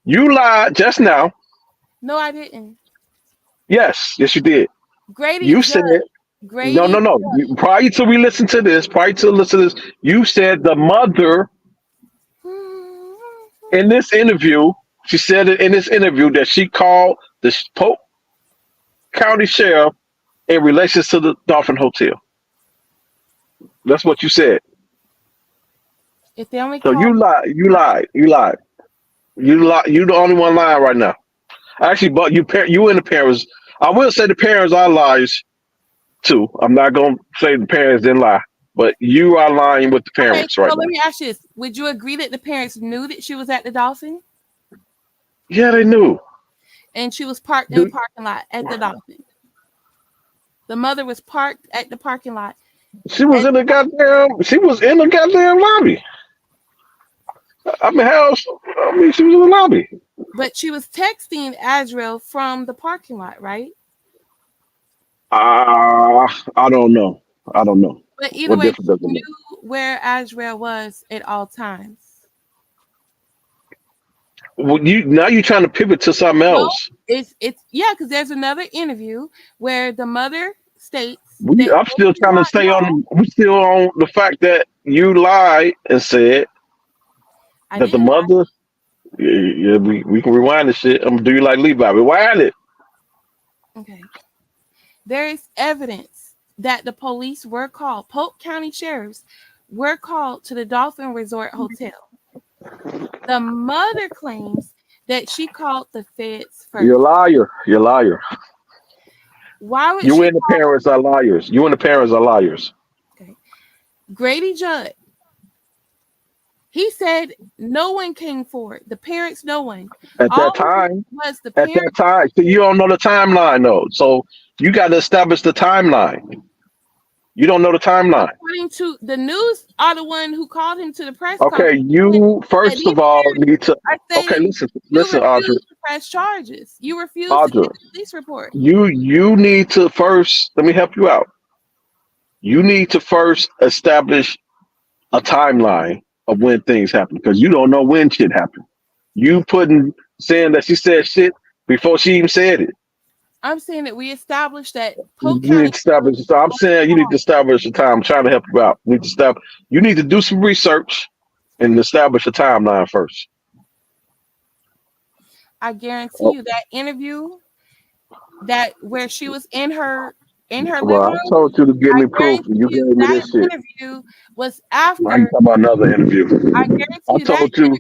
You lied just now. No, I didn't. Yes, you did. Grady. You said Grady. no. Prior to we listen to this, you said the mother in this interview. She said it in this interview that she called the Polk County Sheriff in relation to the Dolphin Hotel. That's what you said. If they only So you lied. You lied. You the only one lying right now. Actually, but you and the parents. I will say the parents are liars too. I'm not gonna say the parents didn't lie, but you are lying with the Okay, parents so right let now. me ask you this. Would you agree that the parents knew that she was at the Dolphin Yeah, they knew. and she was parked in the parking lot at the Dolphin? The mother was parked at the parking lot. She was in the goddamn. She was in the goddamn lobby. I mean, she was in the lobby. But she was texting Azrael from the parking lot, right? I don't know. I don't know. But either What way, difference does she it make? knew where Azrael was at all times. Well, you're trying to pivot to something No, else. it's because there's another interview where the mother states that I'm still trying to stay on. We still on the fact that you lied and said I that the didn't lie. mother. Yeah, we can rewind this shit. I'm gonna do you like Levi. Rewind it. Okay. There is evidence that the police were called, Polk County sheriffs were called to the Dolphin Resort Hotel. The mother claims that she called the feds first. You're a liar. You're a liar. Why would You she and the call parents are liars. You and the parents are liars. Grady Judd? He said no one came forward. The parents, no one. At All that time. was the At that parents. time. So you don't know the timeline though. So you got to establish the timeline. You don't know the timeline. According to the news, are the one who called him to the press Okay, conference. you first of all need to. Okay, listen, You Audrey. refuse to press charges. You refuse Audrey, to get a police report. you need to first. Let me help you out. You need to first establish a timeline of when things happen because you don't know when shit happened. You saying that she said shit before she even said it. I'm saying that we established that You Polk County. need to establish. So I'm saying you need to establish a time. I'm trying to help you out. You need to do some research and establish a timeline first. I guarantee you that interview, that where she was in her living Well, I room. told you to give me proof, and you gave me That this shit. interview was after. I can talk about another interview. I guarantee you that.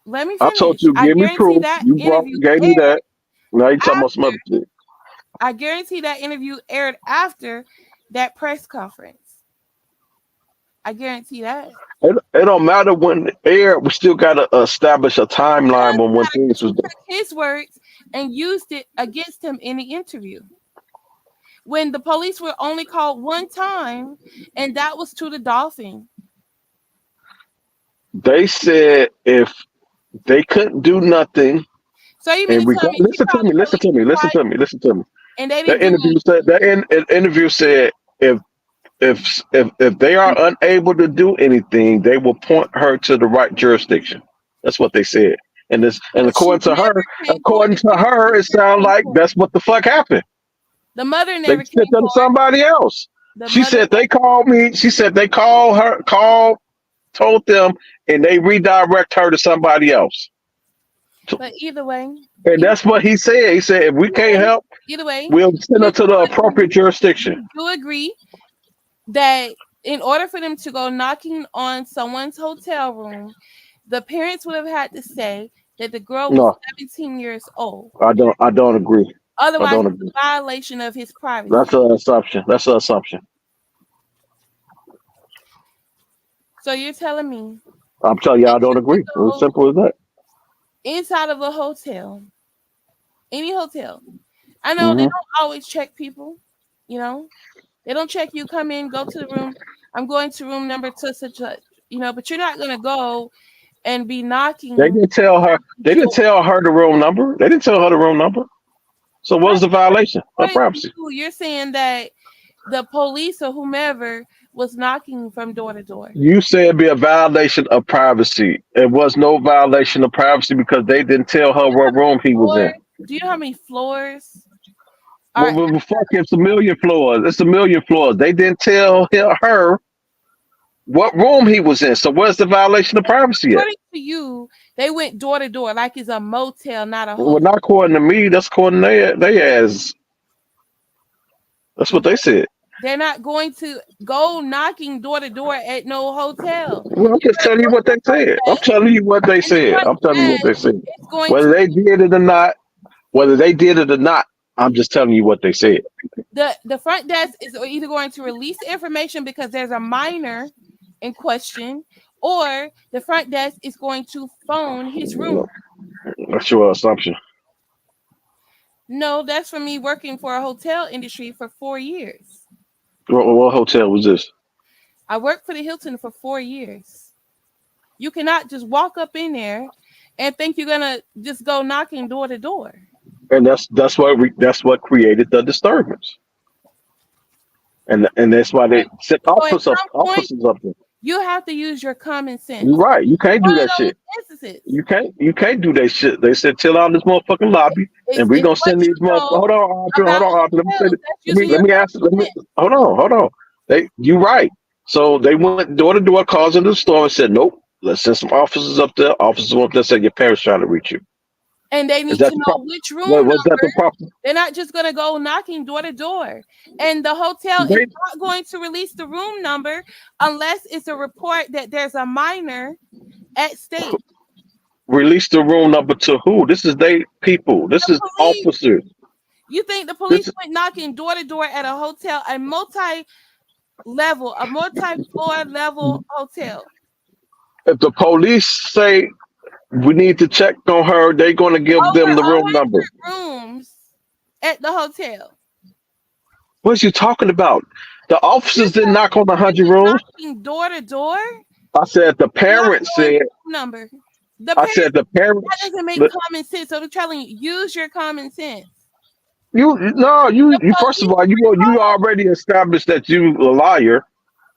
Let me I finish. told you, I give me guarantee proof. that You interview gave me that. Now you talking about some other after. shit. I guarantee that interview aired after that press conference. I guarantee that. It don't matter when it aired. We still got to establish a timeline when things was done. His words and used it against him in the interview. When the police were only called one time, and that was to the Dolphin. They said if they couldn't do nothing. So you mean to tell me? Listen to me. And they That didn't interview said if they are unable to do anything, they will point her to the right jurisdiction. That's what they said. And according to her, it sounds like that's what the fuck happened. The mother They never sent them to somebody else. She said they called me. She said they told them, and they redirect her to somebody else. But either way. And that's what he said. He said if we can't help, either way, we'll send her to the appropriate jurisdiction. You agree that in order for them to go knocking on someone's hotel room, the parents would have had to say that the girl was 17 years old. I don't agree. Otherwise, it's a violation of his privacy. That's an assumption. So you're telling me? I'm telling you, I don't agree. It's as simple as that. Inside of a hotel, any hotel, I know they don't always check people. You know, they don't check you. Come in, go to the room. I'm going to room number such. You know, but you're not gonna go and be knocking. They didn't tell her. They didn't tell her the room number. They didn't tell her the room number. So what's the violation of privacy? You're saying that the police or whomever was knocking from door to door. You said it'd be a violation of privacy. It was no violation of privacy because they didn't tell her what room he was in. Do you know how many floors? Well, fuck, it's a million floors. It's a million floors. They didn't tell her what room he was in. So where's the violation of privacy at? According to you, they went door to door like it's a motel, not a hotel. Well, not according to me. That's according to they as. That's what they said. They're not going to go knocking door to door at no hotel. Well, I'm just telling you what they said. I'm telling you what they said. Whether they did it or not, I'm just telling you what they said. The front desk is either going to release the information because there's a minor in question, or the front desk is going to phone his room. That's your assumption. No, that's from me working for a hotel industry for 4 years. What hotel was this? I worked for the Hilton for 4 years. You cannot just walk up in there and think you're gonna just go knocking door to door. And that's what created the disturbance. And that's why they set So at some point, officers up there. you have to use your common sense. You're right. You can't do One of that those shit. instances. You can't do that shit. They said chill out in this motherfucking lobby, and we're It's gonna what send you these motherfuckers. know Hold on, Audra. about Let me say hotels. this. That's using Let your me ask. common sense. Hold on. You right. So they went door to door, calls into the store, and said, "Nope, let's send some officers up there." Officers went up there, said, "Your parents trying to reach you." And they Is need that to the know problem? which room Was that the number. problem? They're not just going to go knocking door to door. And the hotel is They not going to release the room number unless it's a report that there's a minor at stake. released the room number to who? This is they people. This The is police. officers. You think the police This went knocking door to door at a hotel, a multi-floor level hotel? if the police say we need to check on her, they're going to give Over them the room 100 number. rooms at the hotel. What you talking about? The You officers didn't said knock on they 100 went rooms. knocking door to door. I said the Not parents knowing said. room number. The I parents, said the that parents. doesn't make common sense. So they're telling you, use your common sense. You first of Police all, you already established that you a liar,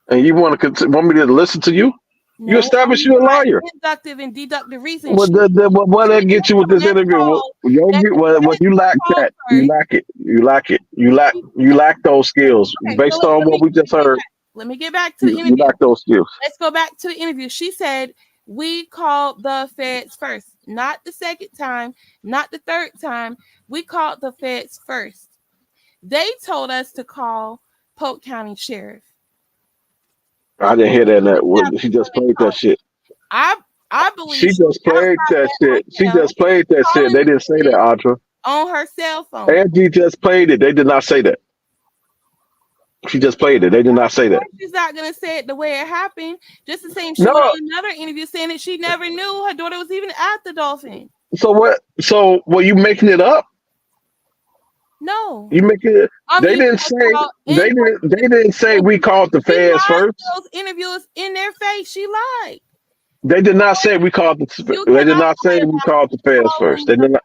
and you want me to listen to you. You No, I'm established using you a my liar. inductive and deductive reasoning. What She that admitted get you with on this that interview? call that the feds You lack called that. her. You lack it. You lack those skills Okay, so based on what we just heard. let me get back to the You interview. lack those skills. Let's go back to the interview. She said, we called the feds first, not the second time, not the third time. We called the feds first. They told us to call Polk County Sheriff. I didn't hear that. She just played that shit. I believe She just played that shit. She just played that shit. They didn't say that, Audra. On her cell phone. Angie just played it. They did not say that. She just played it. They did not say that. She's not gonna say it the way it happened. Just the same. She No. went on another interview saying that she never knew her daughter was even at the Dolphin. So what? So were you making it up? No. You making it? They didn't say. They didn't say we called the feds first. Those interviewers in their face. She lied. They did not say we called the. They did not say we called the feds first. They did not.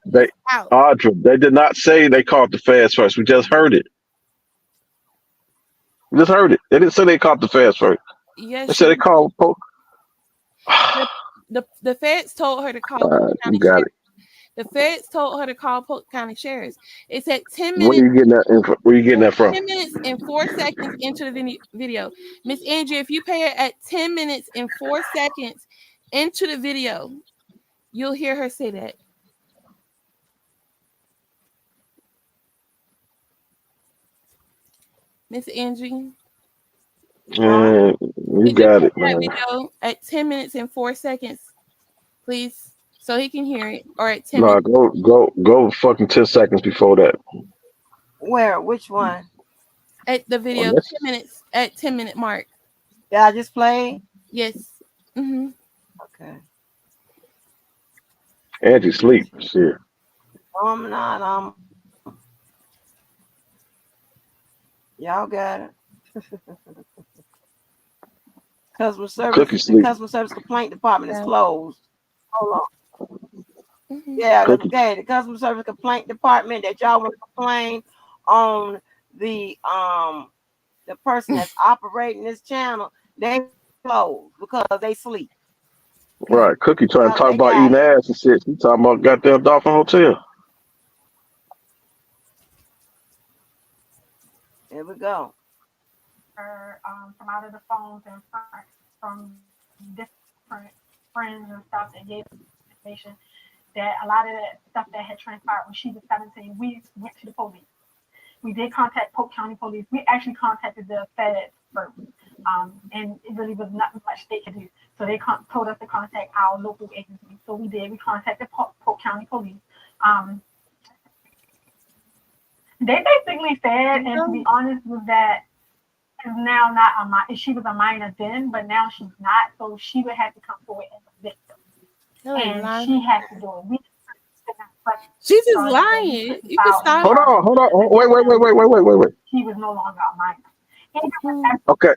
Audra, they did not say they called the feds first. We just heard it. We just heard it. They didn't say they called the feds first. Yes. They said they called. The feds told her to call Polk County You got Sheriff. it. The feds told her to call Polk County Sheriff. It said 10 Where minutes. you getting that info? Where you getting that from? 10 minutes and 4 seconds into the video. Miss Angie, if you pay her at 10 minutes and 4 seconds into the video, you'll hear her say that. Miss Angie. You got it, man. Video at 10 minutes and 4 seconds, please, so he can hear it. Or at 10 minutes. Go fucking 10 seconds before that. Where? Which one? At the video, 10 minutes at 10-minute mark. Yeah, I just played. Yes. Mm-hmm. Okay. Angie sleep. Shit. No, I'm not. Y'all got it. Customer service. The customer service complaint department is closed. Hold on. Mm-hmm. Yeah, okay. The customer service complaint department that y'all want to complain on the person that's operating this channel, they closed because they sleep. Right. Cookie trying to talk about eating ass and shit. She talking about goddamn Dolphin Hotel. Here we go. From out of the phones and from different friends and stuff that gave information that a lot of that stuff that had transpired when she was 17, we went to the police. We did contact Polk County Police. We actually contacted the feds first, and it really was not much they could do. So they told us to contact our local agency. So we did. We contacted Polk County Police. They basically said, and to be honest, was that is now not a minor. She was a minor then, but now she's not. So she would have to come forward as a victim, and she has to do it. We She's just lying. You can stop. Hold on. Wait. She was no longer a minor. Okay.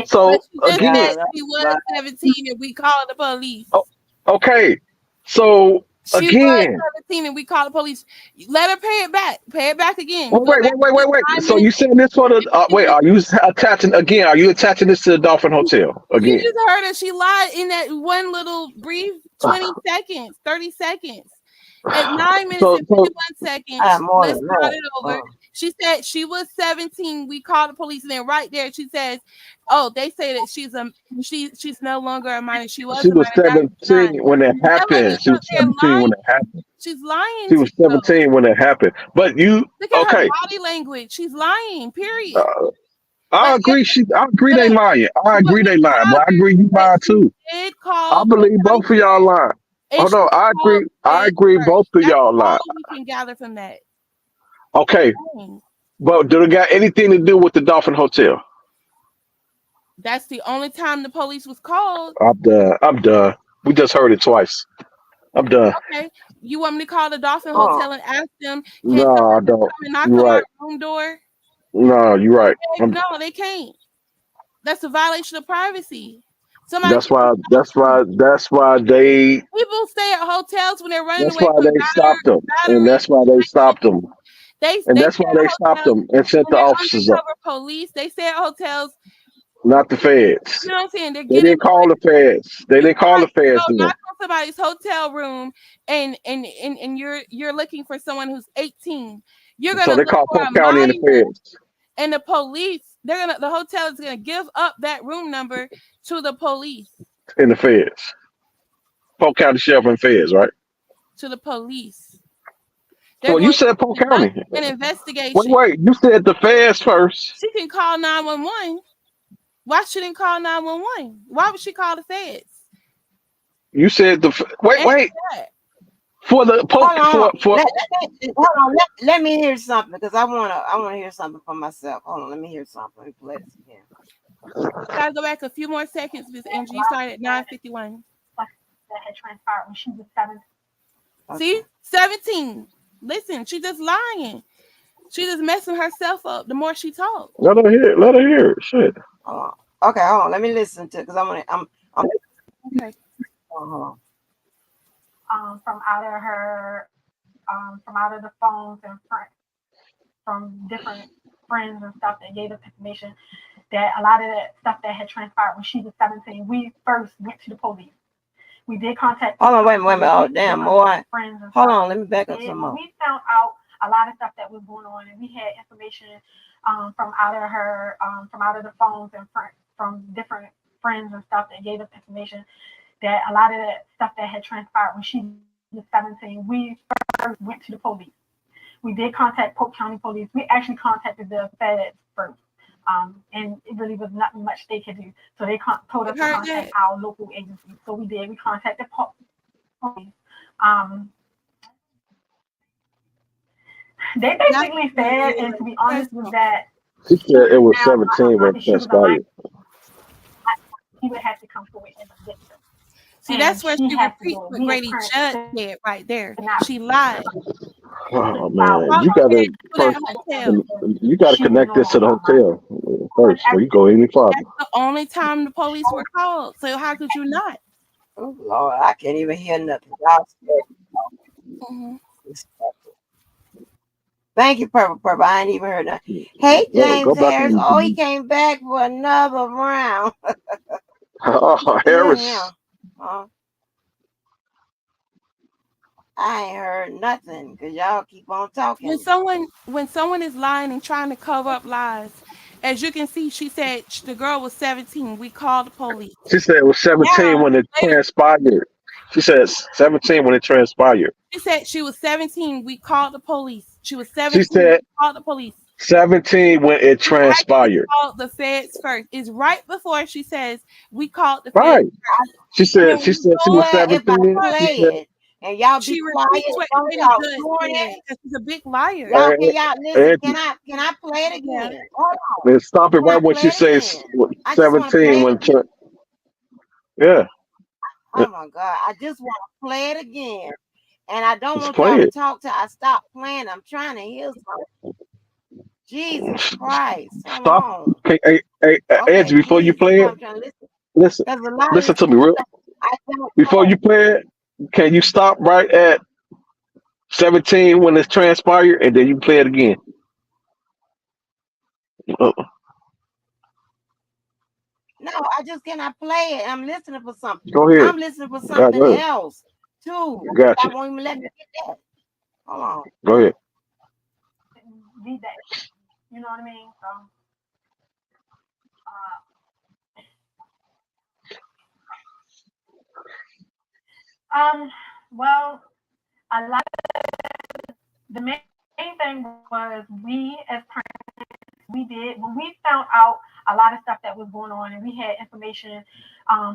So But she just again, said she was 17 and we called the police. okay. So She was again, 17 and we called the police. Let her pay it back. Pay it back again. wait. So you saying this for the wait? Are you attaching again? Are you attaching this to the Dolphin Hotel again? You just heard her. She lied in that one little brief 20 seconds, 30 seconds. At 9 minutes and 51 seconds, let's start it over. She said she was 17. We called the police, and then right there she says, "Oh, they say that she's no longer a minor. She was 17 when it happened. She was 17 when it happened. She's lying. She was 17 when it happened. But you look at okay? her body language. She's lying. Period. I agree. I agree they lying. I agree they lying. But I agree you lying too. I believe both of y'all lying. Hold on. I agree both of y'all lying. We can gather from that. Okay. But do it got anything to do with the Dolphin Hotel? That's the only time the police was called. I'm done. We just heard it twice. I'm done. Okay. You want me to call the Dolphin Hotel and ask them? No, I don't. You're right. Room door? No, you're right. No, they can't. That's a violation of privacy. That's why they people stay at hotels when they're running That's away. why they stopped them, and that's why they stopped them. That's why they stopped them and sent the officers up. Police. They stay at hotels. Not the feds. You know what I'm saying? They didn't call the feds. They didn't call the feds. Knock on somebody's hotel room, and you're looking for someone who's 18. You're gonna so they look call for Polk County and the feds. And the police, the hotel is gonna give up that room number to the police. In the feds. Polk County Sheriff and feds, right? To the police. Well, you said Polk County. An investigation. Wait, you said the feds first. She can call 911. Why shouldn't call 911? Why would she call the feds? You said wait. For the hold on. Let me hear something because I wanna hear something for myself. Hold on, let me hear something. Let me play this again. Gotta go back a few more seconds, Miss Angie. You started at 9:51. That had transpired when she was 17. See, 17. Listen, she just lying. She just messing herself up. The more she talks. Let her hear it. Shit. Okay, hold on. Let me listen to it because I'm okay. Hold on. From out of the phones and from different friends and stuff that gave us information that a lot of that stuff that had transpired when she was 17, we first went to the police. We did contact. Hold on, wait a minute. Oh, damn, boy. Hold on, let me back up some more. We found out a lot of stuff that was going on, and we had information from out of the phones and from different friends and stuff that gave us information that a lot of that stuff that had transpired when she was 17, we first went to the police. We did contact Polk County Police. We actually contacted the feds first. And it really was nothing much they could do. So they told us to contact our local agency. So we did. We contacted police. They basically said, and to be honest, was that she said it was 17 when it transpired. She would have to come forward as a victim. See, that's where she repeats what Grady Judd said right there. She lied. Oh man, you gotta connect this to the hotel first before you go any farther. That's the only time the police were called. So how could you not? Oh Lord, I can't even hear nothing. Thank you, Purple. I ain't even heard that. Hey, James Harris. Oh, he came back for another round. Oh, Harris. I ain't heard nothing because y'all keep on talking. When someone is lying and trying to cover up lies, as you can see, she said the girl was 17. We called the police. She said it was 17 when it transpired. She said 17 when it transpired. She said she was 17. We called the police. She was 17. She said we called the police. 17 when it transpired. We called the feds first. It's right before she says we called the feds. First. She said she was 17. and y'all She be quiet. repeats what Don't Lady y'all Judge doing said that. because she's a big liar. Y'all can y'all listen? Angie, Can I play it Yeah. again? Hold on. man, stop it Can I right when play she it says again? I just want to play 17. it When again. yeah, Oh my God! I just want to play it again, and I don't just want y'all play to it. talk till I stop playing. I'm trying to hear something. Jesus Christ! Hold Stop. on. Hey, Okay, Angie, before you please. You play know it, I'm trying to listen. listen, There's a lot of listen this to me real. stuff I don't Before know. you play it, can you stop right at 17 when it's transpired, and then you play it again? Uh, No, I just cannot play it. I'm listening for something. Go ahead. I'm listening for Yeah, something go ahead. else too. Got I you. won't even let me get that. Hold on. Go ahead. Read that. You know what I mean? So, well, a lot. The main thing was we as parents, we did when we found out a lot of stuff that was going on, and we had information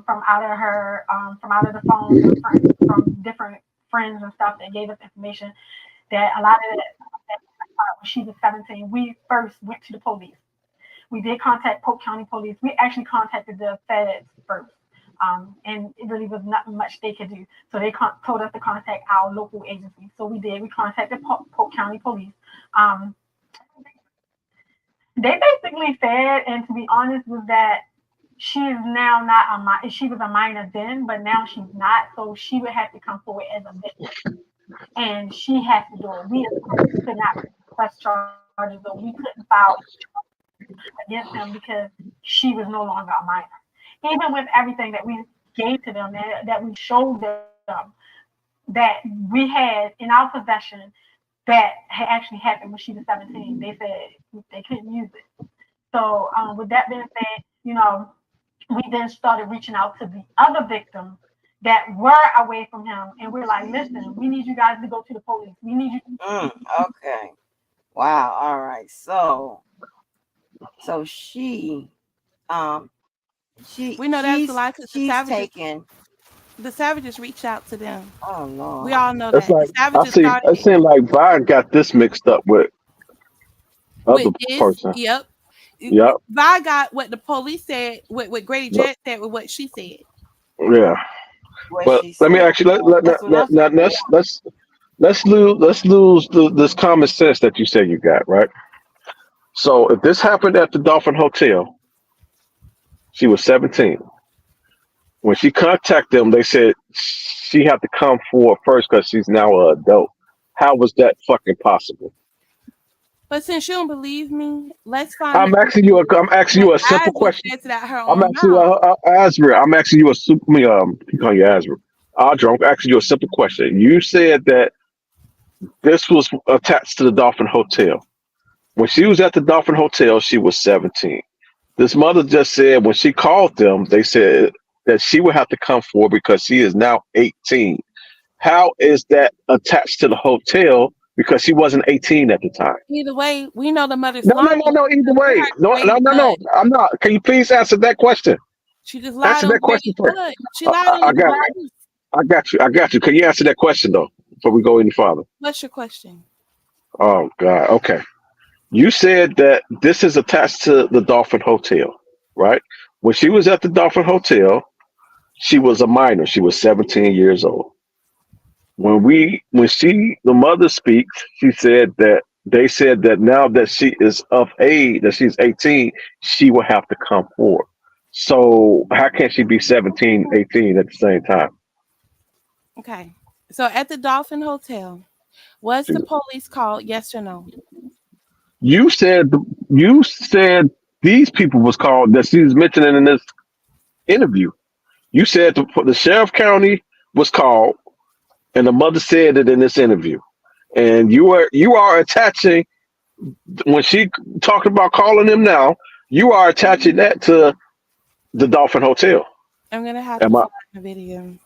from out of her, from out of the phones and from different friends and stuff that gave us information that a lot of that when she was 17, we first went to the police. We did contact Polk County Police. We actually contacted the feds first. And it really was not much they could do. So they told us to contact our local agency. So we did. We contacted Polk County Police. Um, they basically said, and to be honest, was that she is now not a minor. She was a minor then, but now she's not. So she would have to come forward as a victim, and she has to do it. We as parents could not press charges, or we couldn't file against them because she was no longer a minor. Even with everything that we gave to them, that we showed them, that we had in our possession that had actually happened when she was 17, they said they couldn't use it. So, with that being said, we then started reaching out to the other victims that were away from him, and we're like, listen, we need you guys to go to the police. We need you. Okay. Wow. All right. So she, We know that's a lie because she's taking. the savages reached out to them. Oh Lord. We all know That's that. The like savages started I seem like Vine got this mixed up with with other this. person. Yep. Yep. Vi got what the police said, what Grady Yep. Jet said with what she said. Yeah. What But she let me said. actually That's what I'm saying. let's lose this common sense that you say you got, right? So if this happened at the Dolphin Hotel, she was 17. When she contacted them, they said she had to come forward first because she's now an adult. How was that fucking possible? But since you don't believe me, let's find the I'm asking you. I'm asking what you a simple Asma question. said to that her I'm own asking you, mouth. Azra. I'm asking you a super. You call you Azra. Audra, I'm asking you a simple question. You said that this was attached to the Dolphin Hotel. When she was at the Dolphin Hotel, she was 17. This mother just said when she called them, they said that she would have to come forward because she is now 18. How is that attached to the hotel? Because she wasn't 18 at the time. Either way, we know the mother's No, no, lying. no, no. Either We way, heard no, Grady no, no, no. Judge. I'm not. Can you please answer that question? She just lied Answer on that question Grady first. Judge. She lied on I the got, police. I got you. I got you. Can you answer that question though before we go any farther? What's your question? Oh God. Okay. You said that this is attached to the Dolphin Hotel, right? When she was at the Dolphin Hotel, she was a minor. She was 17 years old. The mother speaks, she said that they said that now that she is of age, that she's 18, she will have to come forward. So how can she be 17, 18 at the same time? Okay. So at the Dolphin Hotel, was the police called? Yes or no? You said you said these people was called that she's mentioning in this interview. You said the sheriff county was called, and the mother said it in this interview. And you are attaching when she talked about calling them now. You are attaching that to the Dolphin Hotel. I'm gonna have to Am I? find the video.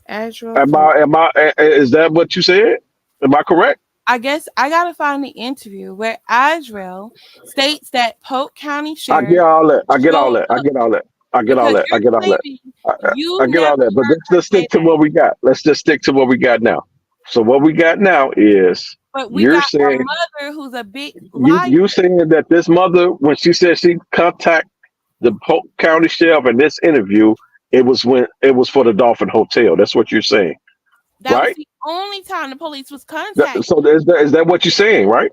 Azrael Am Police. I? Am I? Is that what you said? Am I correct? I guess I gotta find the interview where Azrael states that Polk County I get Sheriff all that. I get all showed that. I up. get all that. I get all because that. I you're get all that. claiming I, you I get never all that. But heard let's her just say stick to that. what we got. Let's just stick to what we got now. So what we got now is But we you're got a saying mother who's a big you liar. you saying that this mother, when she said she contact the Polk County Sheriff in this interview, it was for the Dolphin Hotel. That's what you're saying, That was right? the only time the police was contacted. So is that what you're saying, right?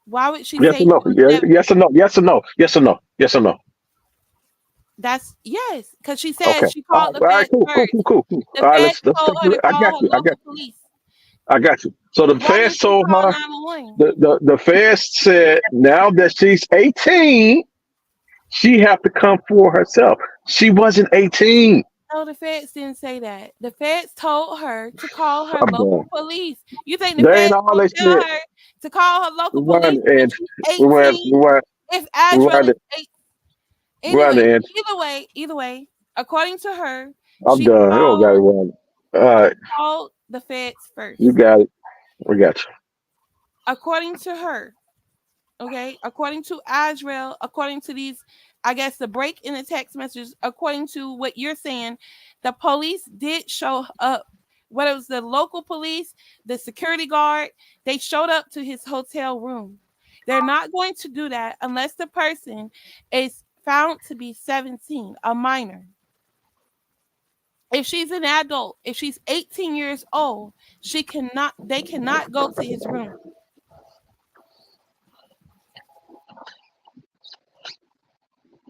Why would she Yes say or she no? was Yeah, never? yes or no? Yes or no? Yes or no? Yes or no? That's yes, because she said Okay. she called the All right. feds Cool. Cool. first. Cool. Cool. Cool. The All right. feds Let's told take. her to I got call her you. I got. local police. I got you. So the Why feds didn't she told call her. 911? The feds said now that she's 18, she have to come for herself. She wasn't 18. No, the feds didn't say that. The feds told her to call her I'm done. local police. You think the That ain't feds all gonna they tell said. her to call her local police Rewind when and she's rewind, 18? rewind, If Adriel rewind is it, 8, rewind anyway, it. either way, according to her, I'm done. I don't got it wrong. All she right, called the feds you first. got it. We got you. According to her, okay, according to Azrael, according to these, I guess the break in the text messages, according to what you're saying, the police did show up. Whether it was the local police, the security guard, they showed up to his hotel room. They're not going to do that unless the person is found to be 17, a minor. If she's an adult, if she's 18 years old, they cannot go to his room.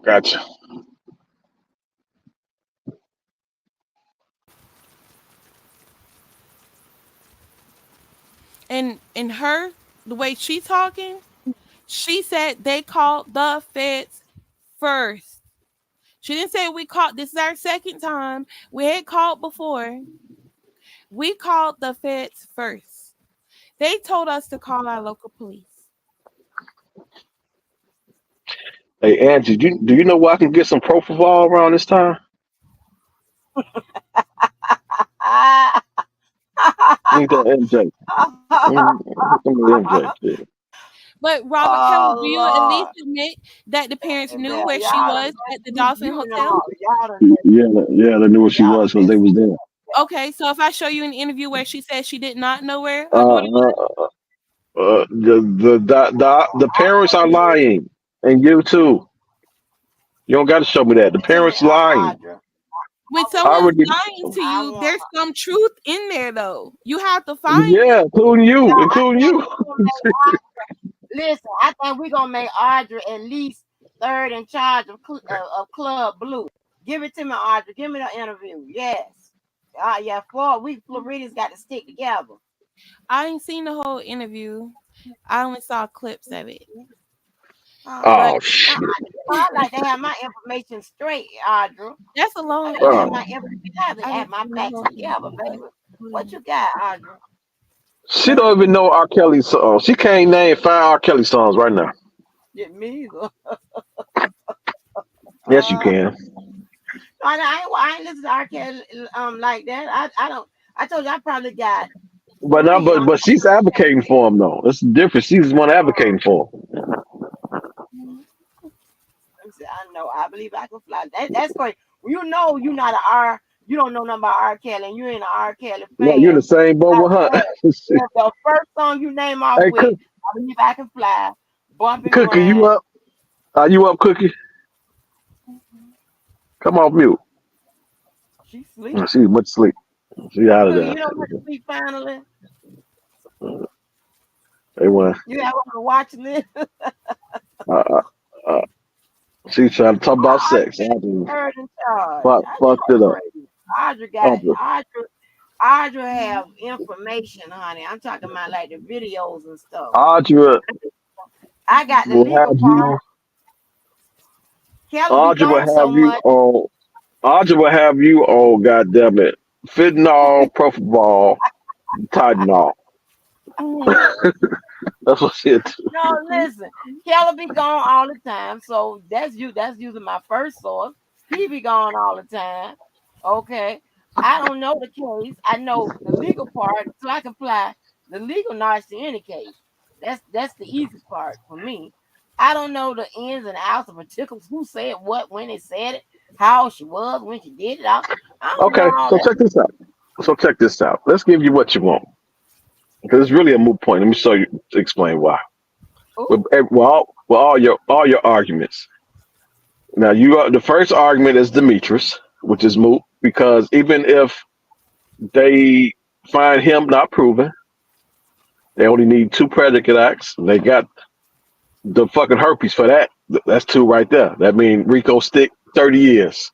Gotcha. And in her, the way she talking, she said they called the feds first. She didn't say we called. This is our second time. We had called before. We called the feds first. They told us to call our local police. Hey Angie, do you know where I can get some propofol around this time? I need that MJ. I need some of the MJ. Shit. But Robert Kelly, Oh do you at least Lord. admit that the parents Hey, knew man, where she y'all done was at the Dolphin you Hotel? know y'all done Yeah, yeah, they knew what she y'all was done because they messed was there. Okay, so if I show you an interview where she said she did not know where her Uh, daughter was, uh, the parents are lying, and you too. You don't got to show me that. The to me, parents lying. Audra. when I someone's already. lying to I you, want there's some truth in there though. You have to find Yeah, it. including no, you, I including think you. we gonna make listen, I think we're gonna make Audra at least third in charge of Club Blue. Give it to me, Audra. Give me the interview. Yes. Yeah, we Floridians got to stick together. I ain't seen the whole interview. I only saw clips of it. But Oh Now, shit. I like to have my information straight, Audra. that's a I long like to have interview. my information. I have to I have didn't my see the facts whole together, interview. baby. Hold What on. you got, Audra? She Let me don't even know R. Kelly songs. She can't name 5 R. Kelly songs right now. Get me either. Yes, you Uh, can. I ain't listen to R. Kelly like that. I don't. I told you I probably got But no, three but on. but she's advocating for him though. It's different. She's the one advocating for him. I know. I believe I can fly. That's great. You know, you not a R. You don't know nothing about R. Kelly, and you ain't an R. Kelly No, you're in the fan. same boat with But her. if the first song you name off Hey, with, I believe I can fly, bump and Cookie, you grind. up? Are you up, Cookie? Come off mute. She sleep. She went to sleep. She out of Cookie, there. you know what to sleep finally. They went. You have on the watch list. Uh, uh, uh, she trying to talk about Audra sex. I been just third in charge. I fucked it know, up. crazy. Audra got Audra, Audra have information, honey. I'm talking about like the videos and stuff. Audra I got the will legal have part. you. Kelly be Audra will gone so have you much. on. Audra will have you on. Goddamn it, fentanyl, propofol, Tylenol. That's what she do. No, listen. Kelly be gone all the time. So that's you. That's using my first source. He be gone all the time. Okay. I don't know the case. I know the legal part, so I can apply the legal knowledge to any case. That's the easy part for me. I don't know the ins and outs of particulars, who said what, when they said it. how old she was when she did it. I don't Okay, know all so that. check this out. So check this out. Let's give you what you want because it's really a moot point. Let me show you to explain why. With, Ooh, with all your arguments. Now you are the first argument is Demetrius, which is moot because even if they find him not proven, they only need two predicate acts. They got the fucking herpes for that. That's two right there. That means Rico stick 30 years.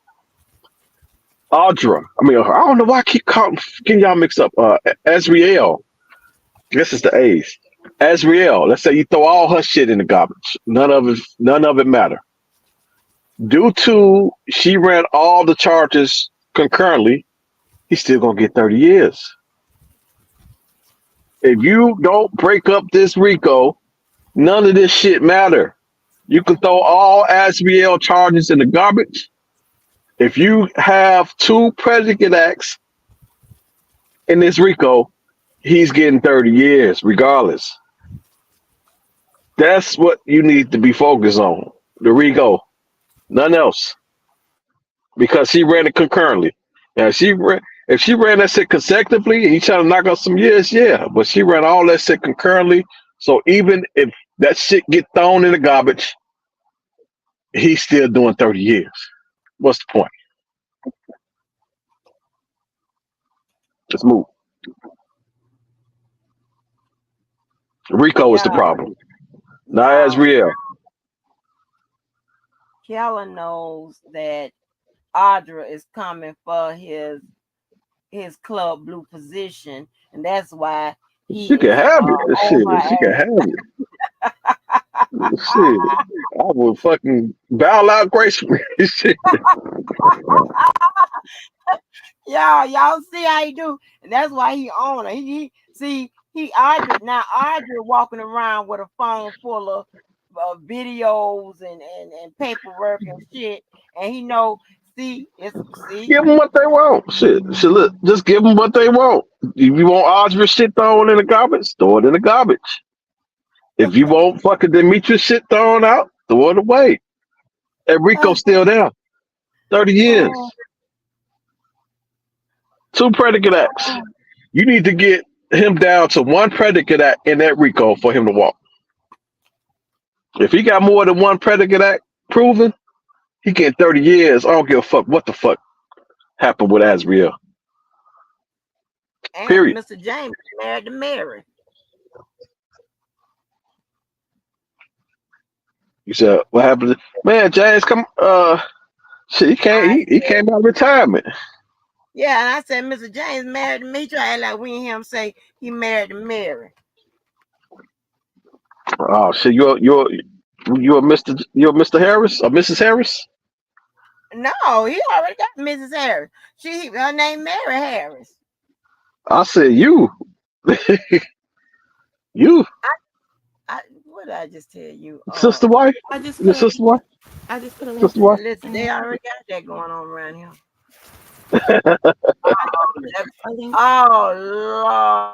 Audra, I mean, I don't know why I keep getting y'all mixed up. Azriel, this is the A's. Azriel, let's say you throw all her shit in the garbage. None of it matter. Due to she ran all the charges concurrently, he's still gonna get 30 years. If you don't break up this Rico, none of this shit matter. You can throw all Azriel charges in the garbage. If you have two predicate acts in this Rico, he's getting 30 years regardless. That's what you need to be focused on. The Rico, none else. Because she ran it concurrently. Now if she ran that shit consecutively, he trying to knock out some years, yeah. But she ran all that shit concurrently. So even if that shit get thrown in the garbage, he's still doing 30 years. What's the point? Let's move. Rico is the yeah, problem. Not y'all. Azriel. Keller knows that Audra is coming for his club blue position, and that's why She he can is have it. on Shit, she can her have it. Shit. I would fucking bow out gracefully. Shit. ass. Y'all see how he do, and that's why he on her. He see he Audrey walking around with a phone full of videos and paperwork and shit, and he know. See. Give them what they want. Shit, look, just give them what they want. If you want Audrey shit thrown in the garbage, throw it in the garbage. If you want fucking Demetrius shit thrown out, throw it away. And Rico's still there. 30 years. Two predicate acts. You need to get him down to one predicate act in that Rico for him to walk. If he got more than one predicate act proven, he getting 30 years. I don't give a fuck what the fuck happened with Azriel. And Period. Mr. James married to Mary. You said what happened? Man, James, come. Shit, he came out of retirement. Yeah, and I said Mr. James married to me. He tried like we hear him say he married to Mary. Oh shit, you're Mr. Harris or Mrs. Harris? No, he already got Mrs. Harris. Her name Mary Harris. I said you. You. What did I just tell you? Sister wife? Your sister wife? I just put a link. Sister wife? Listen, they already got that going on around here. Oh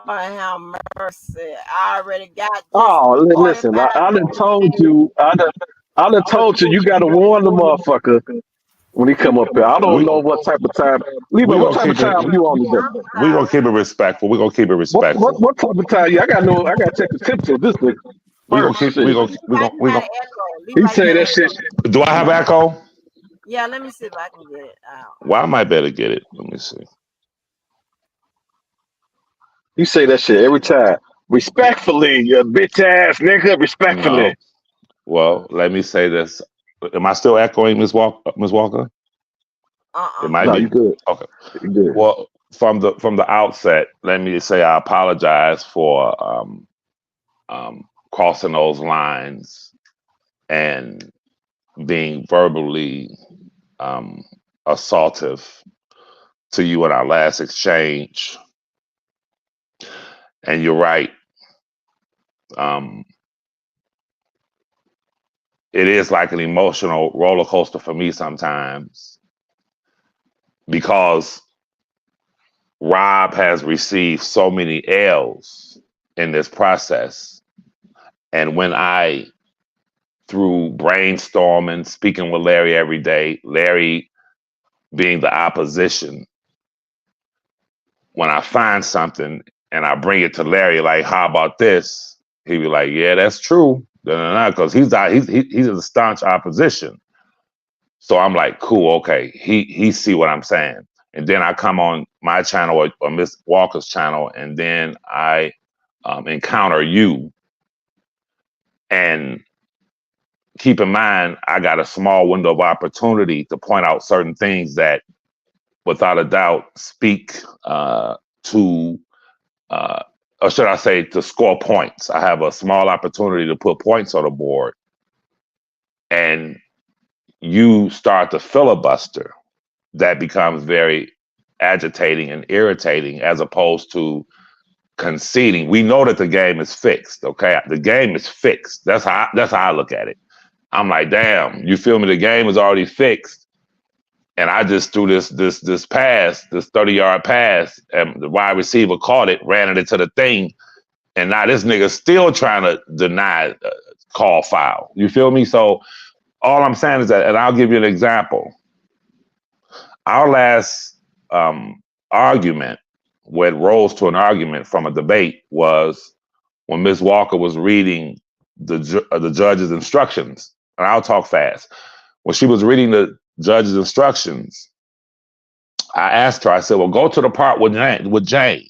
Lord, have mercy! I already got this. Oh, listen, I done told you. I done told you. You gotta warn the motherfucker when he come up here. I don't know what type of time. Lebo, what type of time you on today? We're gonna keep it respectful. We're gonna keep it respectful. What type of time? I gotta check the temperature of this nigga. We're gonna keep. We're gonna. He say that shit. Do I have echo? Yeah, let me see if I can get it out. Well, I might better get it. Let me see. You say that shit every time. Respectfully, you bitch ass nigga. Respectfully. No. Well, let me say this. Am I still echoing, Ms. Walker? It might be. You good. Okay. You good. Well, from the outset, let me say I apologize for crossing those lines and being verbally assaultive to you in our last exchange. And you're right. It is like an emotional roller coaster for me sometimes because Rob has received so many L's in this process. And when through brainstorming, speaking with Larry every day, Larry being the opposition. When I find something and I bring it to Larry, like, how about this? He'd be like, yeah, that's true. Because he's a staunch opposition. So I'm like, cool, okay. He see what I'm saying. And then I come on my channel or Miss Walker's channel, and then I encounter you. And keep in mind, I got a small window of opportunity to point out certain things that, without a doubt, speak to, or should I say, to score points. I have a small opportunity to put points on the board. And you start to filibuster. That becomes very agitating and irritating, as opposed to conceding. We know that the game is fixed, okay? The game is fixed. That's how I look at it. I'm like, damn, you feel me? The game is already fixed. And I just threw this pass, this 30-yard pass, and the wide receiver caught it, ran it into the thing, and now this nigga's still trying to deny call foul. You feel me? So all I'm saying is that, and I'll give you an example. Our last argument, where it rose to an argument from a debate, was when Ms. Walker was reading the judge's instructions. And I'll talk fast. When she was reading the judge's instructions, I asked her, I said, well, go to the part with Jane.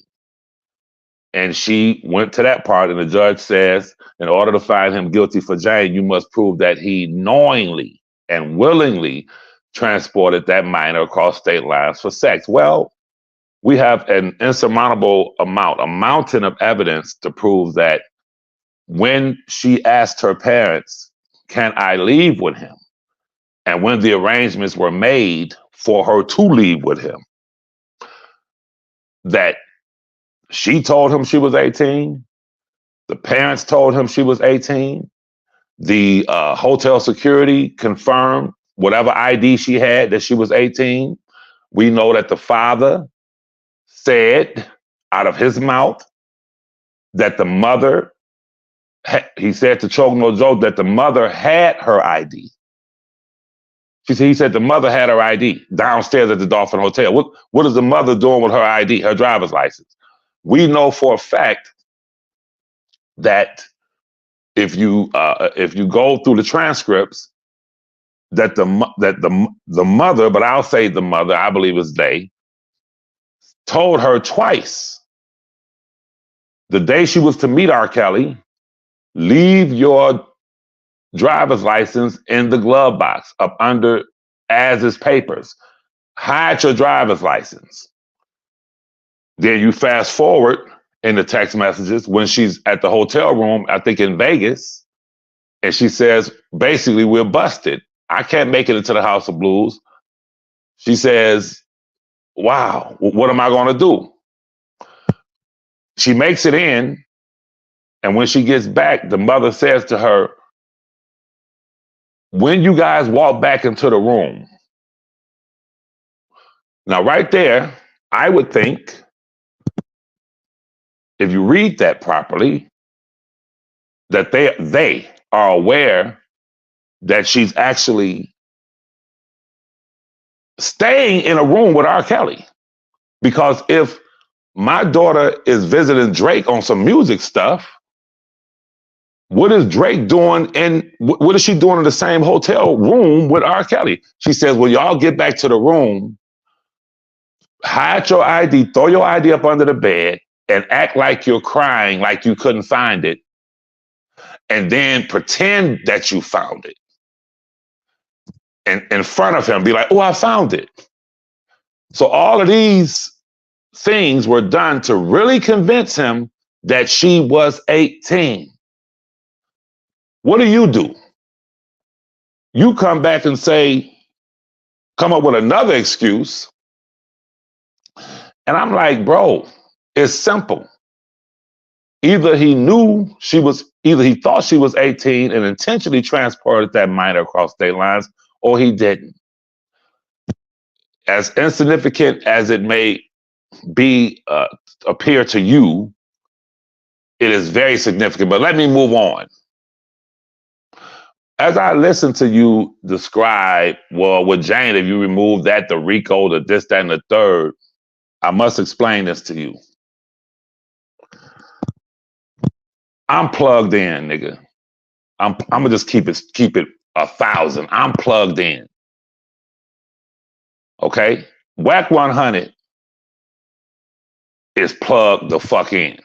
And she went to that part, and the judge says, in order to find him guilty for Jane, you must prove that he knowingly and willingly transported that minor across state lines for sex. Well, we have an insurmountable amount, a mountain of evidence to prove that when she asked her parents, can I leave with him? And when the arrangements were made for her to leave with him, that she told him she was 18, the parents told him she was 18, the hotel security confirmed whatever ID she had that she was 18. We know that the father said out of his mouth that the mother, he said to Choke No Joke that the mother had her ID. He said the mother had her ID downstairs at the Dolphin Hotel. What is the mother doing with her ID, her driver's license? We know for a fact that if you go through the transcripts, that the mother, but I'll say the mother, I believe it's they, told her twice, the day she was to meet R. Kelly, leave your driver's license in the glove box up under as-is papers. Hide your driver's license. Then you fast forward in the text messages when she's at the hotel room, I think in Vegas, and she says, basically, we're busted. I can't make it into the House of Blues. She says, wow, what am I going to do? She makes it in, and when she gets back, the mother says to her, when you guys walk back into the room, now right there, I would think, if you read that properly, that they are aware that she's actually staying in a room with R. Kelly. Because if my daughter is visiting Drake on some music stuff, what is Drake doing what is she doing in the same hotel room with R. Kelly? She says, well, y'all get back to the room, hide your ID, throw your ID up under the bed, and act like you're crying, like you couldn't find it, and then pretend that you found it. And in front of him, be like, oh, I found it. So all of these things were done to really convince him that she was 18. What do? You come back and say, come up with another excuse. And I'm like, bro, it's simple. Either he thought she was 18 and intentionally transported that minor across state lines, or he didn't. As insignificant as it may be, appear to you, it is very significant. But let me move on. as I listen to you describe, well, with Jane, if you remove that, the Rico, the this, that, and the third, I must explain this to you. I'm plugged in, nigga. I'm gonna just keep it 1,000. I'm plugged in. Okay? Whack 100 is plugged the fuck in.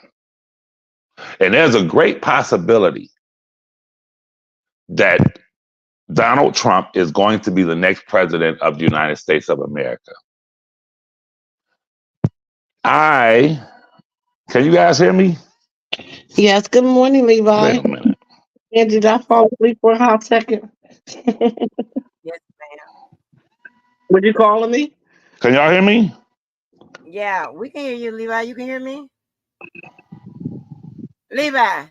And there's a great possibility that Donald Trump is going to be the next president of the United States of America. Can you guys hear me? Yes, good morning, Levi. Wait a minute. And did I fall asleep for a hot second? Yes, ma'am. Were you calling me? Can y'all hear me? Yeah, we can hear you, Levi. You can hear me? Levi.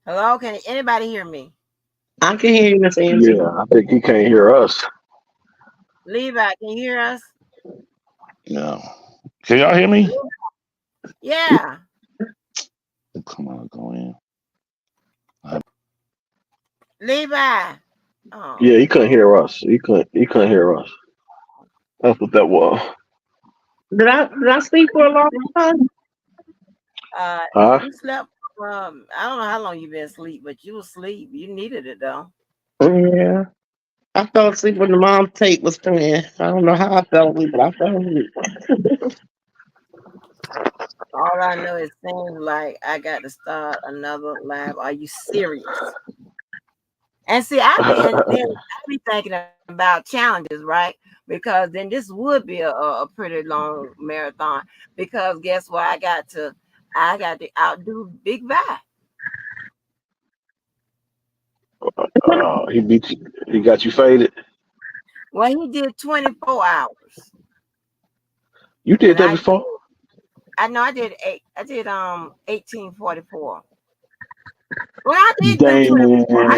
Hello, can anybody hear me? I can hear you, Miss Angie. Yeah, I think he can't hear us. Levi, can you hear us? No. Can y'all hear me? Yeah. Come on, go in. Levi. Oh. Yeah, he couldn't hear us. He couldn't hear us. That's what that was. Did I sleep for a long time? Huh? You slept. I don't know how long you've been asleep, but you were asleep. You needed it though. Yeah. I fell asleep when the mom tape was playing. I don't know how I fell asleep, but I fell asleep. All I know is seems like I got to start another live. Are you serious? And see, I be thinking about challenges, right? Because then this would be a pretty long marathon. Because guess what? I got to outdo Big Vi. He beat you. He got you faded. Well, he did 24 hours. You did that before? I know I did 1844. Well, I did Dang. do 24.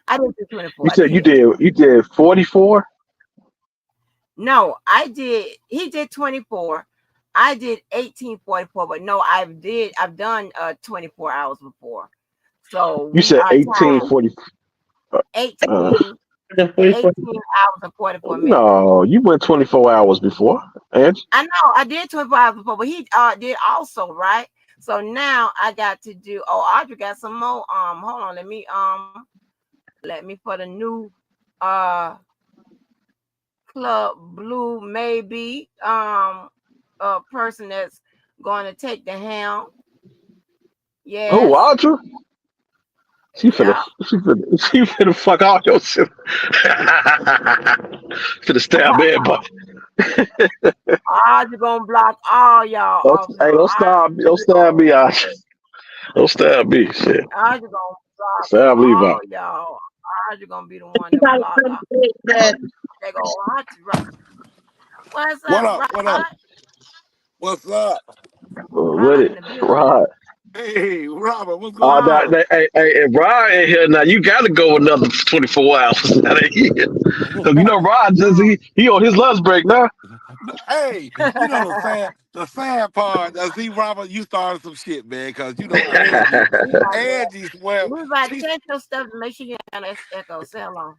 I did do 24. You said you did 44? No, he did 24. I did 1844, but no, I've done 24 hours before. So you said 1840. 18 hours and 44 minutes. No, you went 24 hours before, Angie. I know I did 24 hours before, but he did also, right? So now I got to do. Oh, Audrey got some more. Hold on, let me for the new Club Blue maybe person that's going to take the helm. Yeah. Oh, Audrey. She finna fuck all your shit. Finna stab everybody. Audrey gonna block all y'all. Hey, don't stab me, Audrey. Don't stab me, shit. Audrey gonna block stab Levi. all y'all. Audrey gonna be the one that block all. They go, Audrey. What's up? What up? What's up? What it, Rod? Hey, Robert, what's going on? Hey, if Rod ain't here now, you gotta go another 24 hours out of here. Cause you know Rod he on his lunch break now. Hey, you know the sad part. See, Robert, you started some shit, man. Cause you know Angie swear. Move out, change your stuff to make sure you have an echo. Say hello.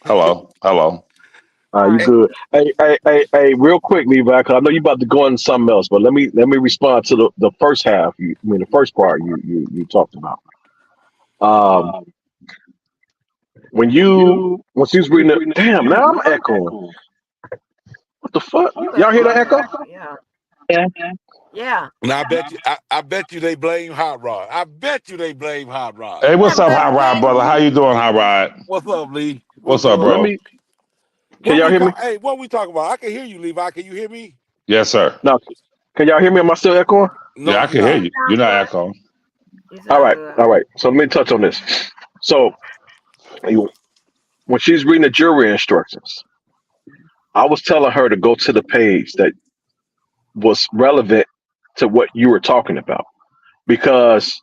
Hello. You good? Hey, real quick, Levi, because I know you about to go into something else, but let me respond to the first half. The first part you talked about. When she was reading it, damn, now I'm echoing. What the fuck? Y'all hear that echo? Yeah. And I bet you they blame Hot Rod. I bet you they blame Hot Rod. Hey, what's up, Hot Rod, brother? How you doing, Hot Rod? What's up, Lee? What's up, bro? Can y'all hear me? Hey, what we talking about? I can hear you, Levi. Can you hear me? Yes, sir. No. Can y'all hear me? Am I still echoing? No, yeah, I can hear you. You're not echoing. All right. So let me touch on this. So when she's reading the jury instructions, I was telling her to go to the page that was relevant to what you were talking about, because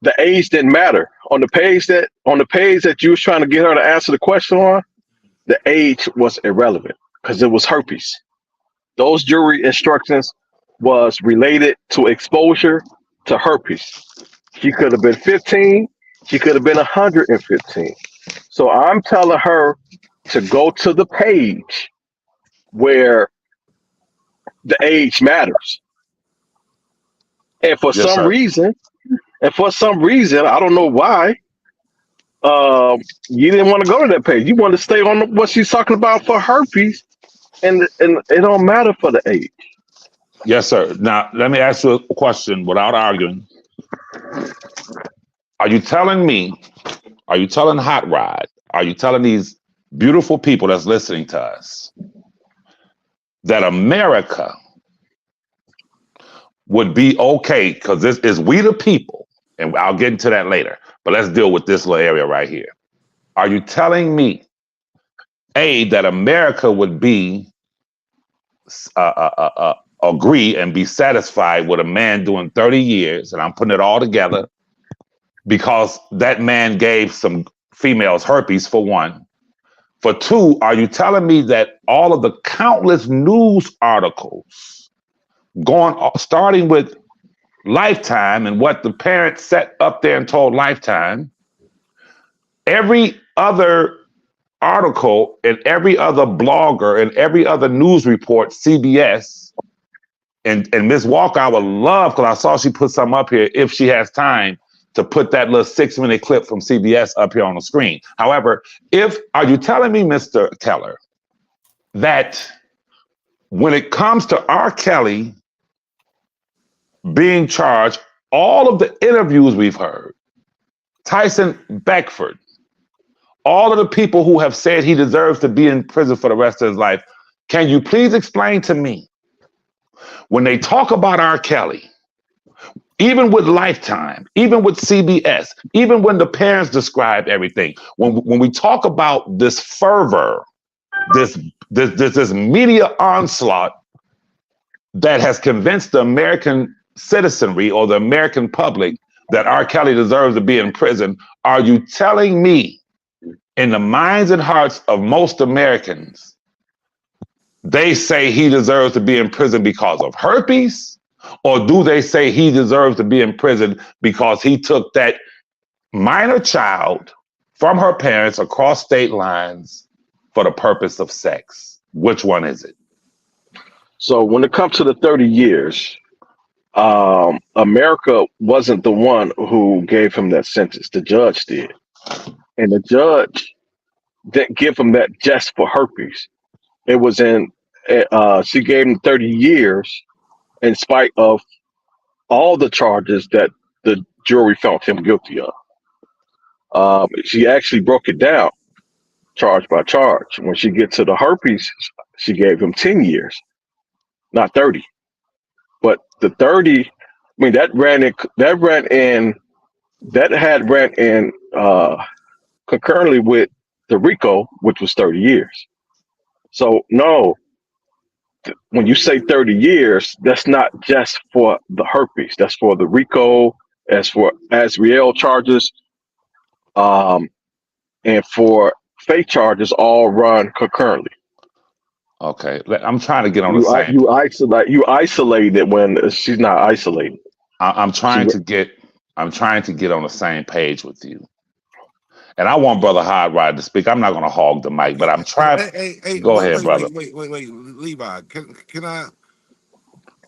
the age didn't matter on the page that you was trying to get her to answer the question on. The age was irrelevant because it was herpes. Those jury instructions was related to exposure to herpes. She could have been 15. She could have been 115. So I'm telling her to go to the page where the age matters. And for Yes, some sir. reason, I don't know why, you didn't want to go to that page. You want to stay on what she's talking about for herpes, and it don't matter for the age. Yes, sir. Now, let me ask you a question without arguing. Are you telling Hot Rod, are you telling these beautiful people that's listening to us that America would be okay, because this is we the people, and I'll get into that later, but let's deal with this little area right here. Are you telling me, A, that America would be agree and be satisfied with a man doing 30 years, and I'm putting it all together, because that man gave some females herpes, for one. For two, are you telling me that all of the countless news articles starting with Lifetime and what the parents set up there and told Lifetime, every other article and every other blogger and every other news report, CBS, and Ms. Walker, I would love, because I saw she put some up here, if she has time, to put that little 6-minute clip from CBS up here on the screen. However, are you telling me, Mr. Keller, that when it comes to R. Kelly being charged, all of the interviews we've heard, Tyson Beckford, all of the people who have said he deserves to be in prison for the rest of his life, can you please explain to me, when they talk about R. Kelly, even with Lifetime, even with CBS, even when the parents describe everything, when we talk about this fervor, this media onslaught that has convinced the American citizenry or the American public that R. Kelly deserves to be in prison, are you telling me, in the minds and hearts of most Americans, they say he deserves to be in prison because of herpes? Or do they say he deserves to be in prison because he took that minor child from her parents across state lines for the purpose of sex? Which one is it? So when it comes to the 30 years, America wasn't the one who gave him that sentence. The judge did. And the judge didn't give him that just for herpes. It was she gave him 30 years in spite of all the charges that the jury found him guilty of. She actually broke it down, charge by charge. When she gets to the herpes, she gave him 10 years, not 30. But the 30, I mean, that had ran in concurrently with the RICO, which was 30 years. So no, when you say 30 years, that's not just for the herpes. That's for the RICO, as for Azriel charges, and for fake charges, all run concurrently. Okay, I'm trying to get on the same. You isolate it when she's not isolated. I'm trying to get on the same page with you. And I want Brother Hot Rod to speak. I'm not going to hog the mic, but I'm trying. Go ahead, brother. Wait, Levi. Can I?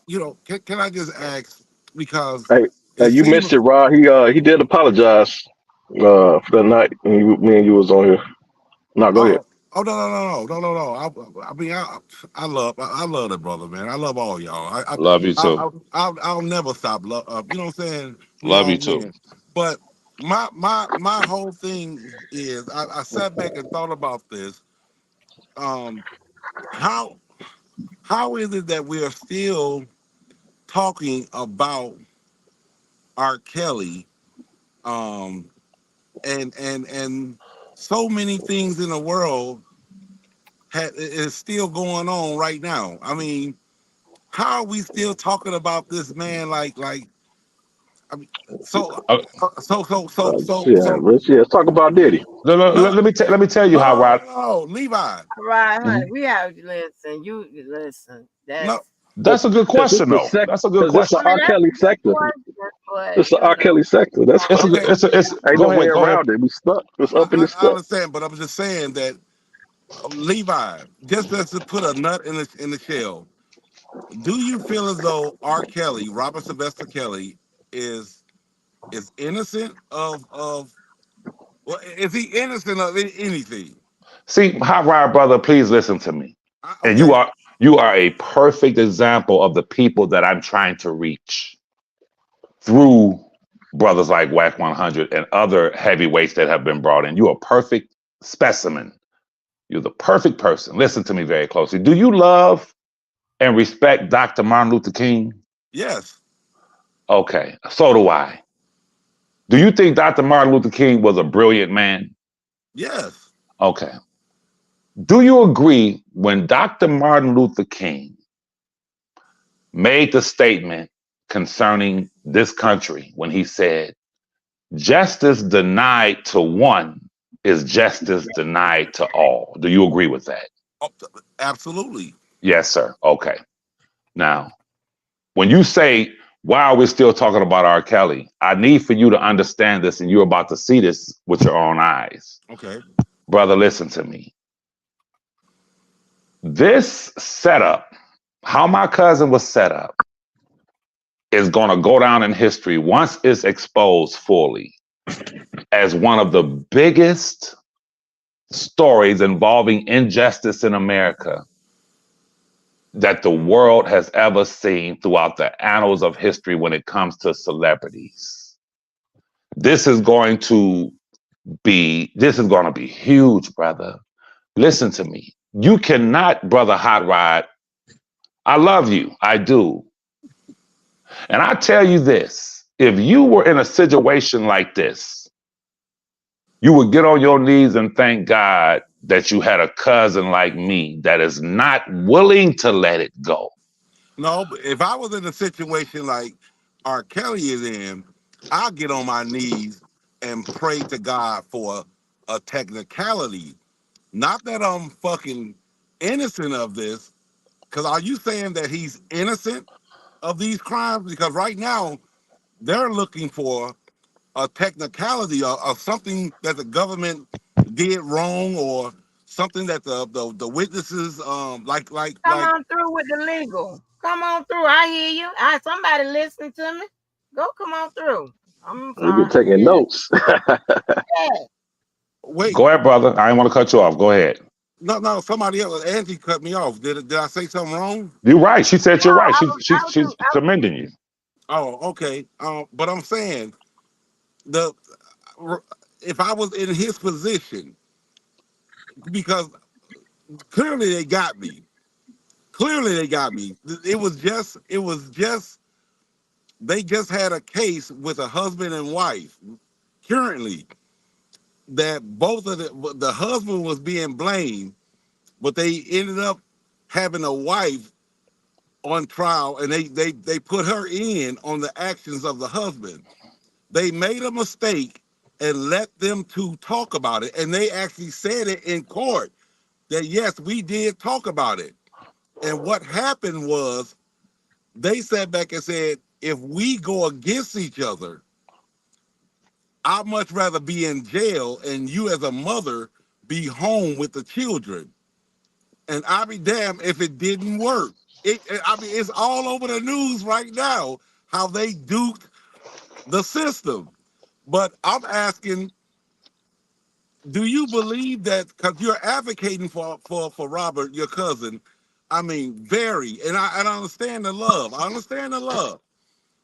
Can I just ask, because you missed it, Rod. He did apologize for the night when me and you was on here. No, go ahead. Oh no! I mean, I love that brother, man. I love all y'all. I love you too. I'll never stop love. You know what I'm saying? Love you too. But my whole thing is, I sat back and thought about this. How is it that we are still talking about R. Kelly, and so many things in the world is still going on right now? I mean, how are we still talking about this man? I mean, let's talk about Diddy. Let me tell you how, Rod. Levi. Right, honey. We have listen. You listen. That's That's a good question, though. That's a good Because it's question. the R. Kelly sector. It's the R. Kelly sector. That's It's a why good. It's. ain't Go no way ahead. Go ahead. around it. We stuck. It's up and it's I stuck. understand, but I'm just saying that Levi, just to put a nut in the shell, do you feel as though R. Kelly, Robert Sylvester Kelly, is innocent of well, is he innocent of anything? See, hot rod brother, please listen to me. And Okay. you are a perfect example of the people that I'm trying to reach through brothers like Whack 100 and other heavyweights that have been brought in. You're a perfect specimen. You're the perfect person. Listen to me very closely. Do you love and respect Dr. Martin Luther King? Yes. Okay, so do I. Do you think Dr. Martin Luther King was a brilliant man? Yes. Okay. Do you agree when Dr. Martin Luther King made the statement concerning this country when he said, justice denied to one is justice denied to all? Do you agree with that? Oh, absolutely. Yes, sir. Okay. Now, when you say, why are we still talking about R. Kelly? I need for you to understand this, and you're about to see this with your own eyes. Okay. Brother, listen to me. This setup, how my cousin was set up, is going to go down in history once it's exposed fully as one of the biggest stories involving injustice in America that the world has ever seen throughout the annals of history when it comes to celebrities. This is going to be huge, brother. Listen to me. You cannot, brother Hot Rod, I love you. I do. And I tell you this, if you were in a situation like this, you would get on your knees and thank God that you had a cousin like me that is not willing to let it go. No, but if I was in a situation like R. Kelly is in, I'll get on my knees and pray to God for a technicality. Not that I'm fucking innocent of this, because are you saying that he's innocent of these crimes? Because right now, they're looking for a technicality of something that the government did wrong or something that the witnesses Come on through with the legal. Come on through. I hear you. Somebody listening to me. Come on through. I'm We've been sorry. taking notes. Yeah. Wait. Go ahead, brother. I didn't want to cut you off. Go ahead. No, somebody else. Angie cut me off. Did I say something wrong? You're right. She said you're right. I She's commending you. Oh, okay. But I'm saying if I was in his position, because clearly they got me. Clearly they got me. It was just they just had a case with a husband and wife currently that both of the husband was being blamed, but they ended up having a wife on trial, and they put her in on the actions of the husband. They made a mistake and let them two talk about it, and they actually said it in court that yes, we did talk about it. And what happened was they sat back and said, if we go against each other, I'd much rather be in jail and you as a mother be home with the children. And I'll be damned if it didn't work. It's all over the news right now how they duped the system. But I'm asking, do you believe that, because you're advocating for Robert, your cousin, I mean, very, and I understand the love. I understand the love.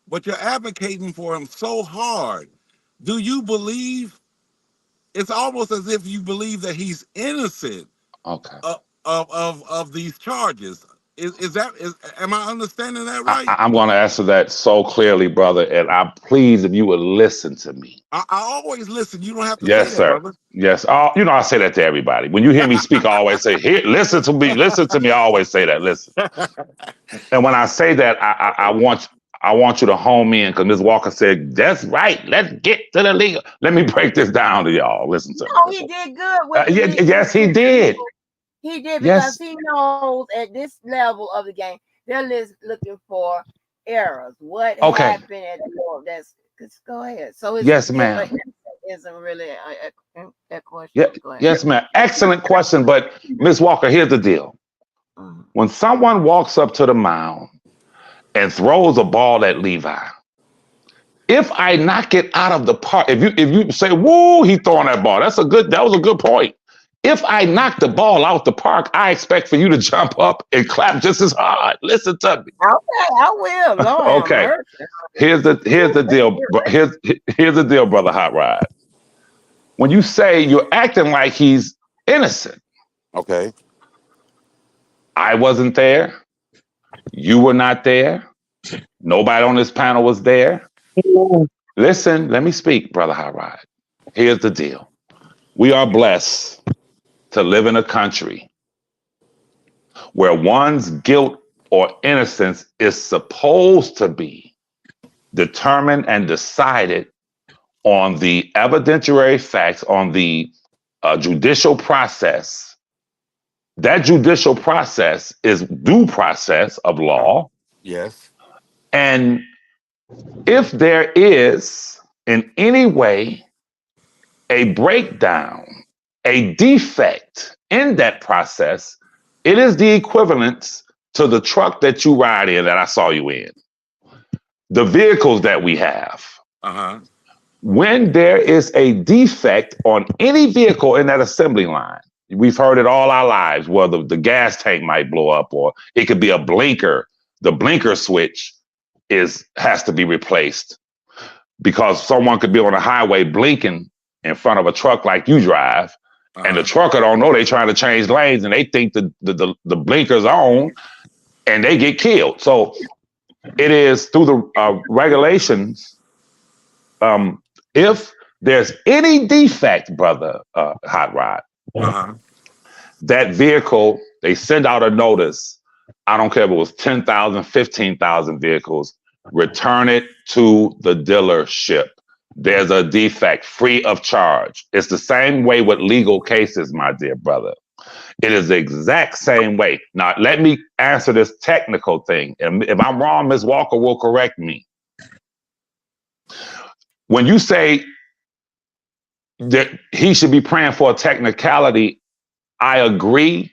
But you're advocating for him so hard. Do you believe, it's almost as if you believe that he's innocent Okay. of these charges. Am I understanding that right? I'm going to answer that so clearly, brother, and I'm pleased if you would listen to me. I always listen. You don't have to Yes, say that, sir. brother. Yes. You know, I say that to everybody. When you hear me speak, I always say, "Here, listen to me. Listen to me." I always say that. Listen. And when I say that, I want you to home in, because Ms. Walker said, "That's right. Let's get to the legal." Let me break this down to y'all. Listen to me. No, he did good with the yes, he did. He did, because Yes. he knows at this level of the game, They're looking for errors. What Okay. happened at the door? Go ahead. So it's Yes, if ma'am. an isn't really that question. Yeah, Go ahead. yes, ma'am. Excellent question. But Miss Walker, here's the deal. Mhm. When someone walks up to the mound and throws a ball at Levi, if I knock it out of the park, if you say, "Woo, he throwing that ball," that was a good point. If I knock the ball out the park, I expect for you to jump up and clap just as hard. Listen to me. Okay, I will. Lord have Okay. mercy. Here's the deal. Here's the deal, brother Hot Rod. When you say you're acting like he's innocent, Okay. I wasn't there. You were not there. Nobody on this panel was there. Listen, let me speak, brother Hot Rod. Here's the deal. We are blessed to live in a country where one's guilt or innocence is supposed to be determined and decided on the evidentiary facts, on the judicial process. That judicial process is due process of law. Yes. And if there is in any way a breakdown, a defect in that process, it is the equivalent to the truck that you ride in that I saw you in, the vehicles that we have. Uh-huh. When there is a defect on any vehicle in that assembly line, we've heard it all our lives, where the gas tank might blow up, or it could be a blinker. The blinker switch has to be replaced because someone could be on the highway blinking in front of a truck like you drive, and the trucker don't know they're trying to change lanes, and they think the blinker's on, and they get killed. So it is through the regulations. If there's any defect, brother Hot Rod, that vehicle, they send out a notice. I don't care if it was 10,000, 15,000 vehicles, return it to the dealership. There's a defect, free of charge. It's the same way with legal cases, my dear brother. It is the exact same way. Now, let me answer this technical thing. And if I'm wrong, Ms. Walker will correct me. When you say that he should be praying for a technicality, I agree.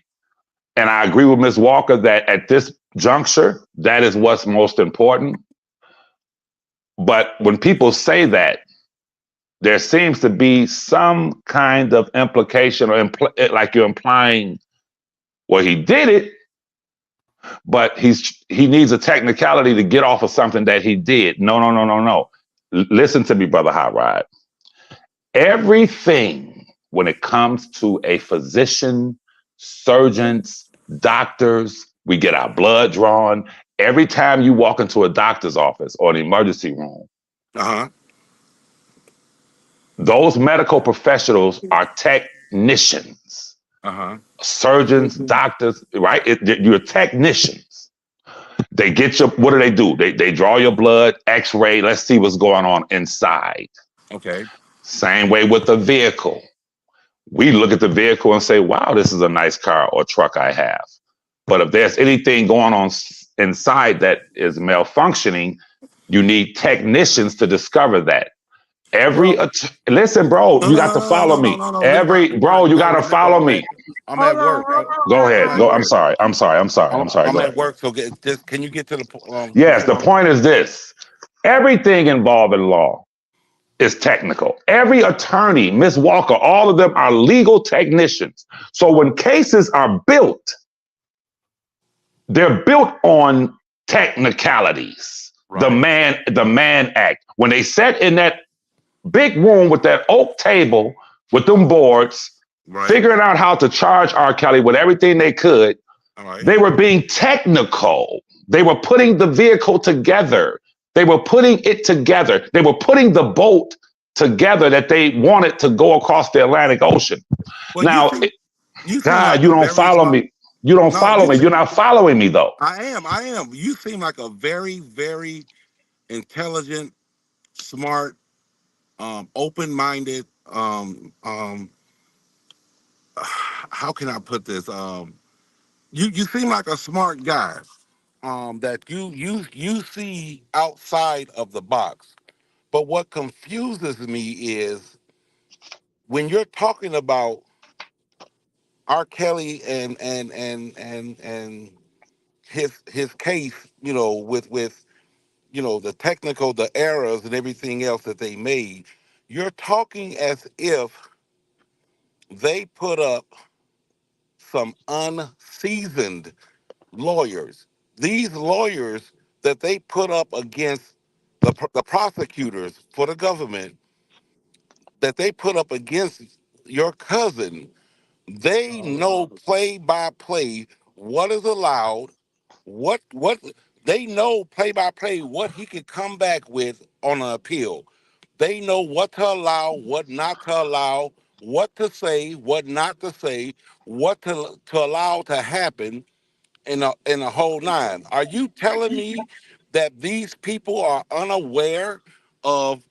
And I agree with Ms. Walker that at this juncture, that is what's most important. But when people say that, there seems to be some kind of implication or like you're implying, well, he did it, but he needs a technicality to get off of something that he did. No. Listen to me, brother Hot Rod. Everything when it comes to a physician, surgeons, doctors, we get our blood drawn. Every time you walk into a doctor's office or an emergency room, those medical professionals are technicians. Surgeons, doctors, right? You're technicians. They get what do? They draw your blood, x-ray, let's see what's going on inside. Okay. Same way with the vehicle. We look at the vehicle and say, wow, this is a nice car or truck I have. But if there's anything going on inside that is malfunctioning, you need technicians to discover that. Listen, bro, you got to follow me. You got to follow me. I'm at work. Go ahead. Go. I'm sorry. I'm at work. So can you get to the Yes, the point is this. Everything involved in law is technical. Every attorney, Ms. Walker, all of them are legal technicians. So when cases are built, they're built on technicalities. Right. The Man Act. When they sat in that big room with that oak table with them boards, figuring out how to charge R. Kelly with everything they could, they were being technical. They were putting the vehicle together. They were putting it together. They were putting the boat together that they wanted to go across the Atlantic Ocean. Well, now, you don't follow me. You don't follow me. You're not following me, though. I am. You seem like a very, very intelligent, smart, open-minded, how can I put this? You seem like a smart guy. that you see outside of the box. But what confuses me is when you're talking about R. Kelly and his case, with the errors and everything else that they made, you're talking as if they put up some unseasoned lawyers. These lawyers that they put up against the prosecutors for the government, that they put up against your cousin, they know play by play what is allowed, what they know play by play what he can come back with on an appeal. They know what to allow, what not to allow, what to say, what not to say, what to allow to happen in a whole nine. Are you telling me that these people are unaware of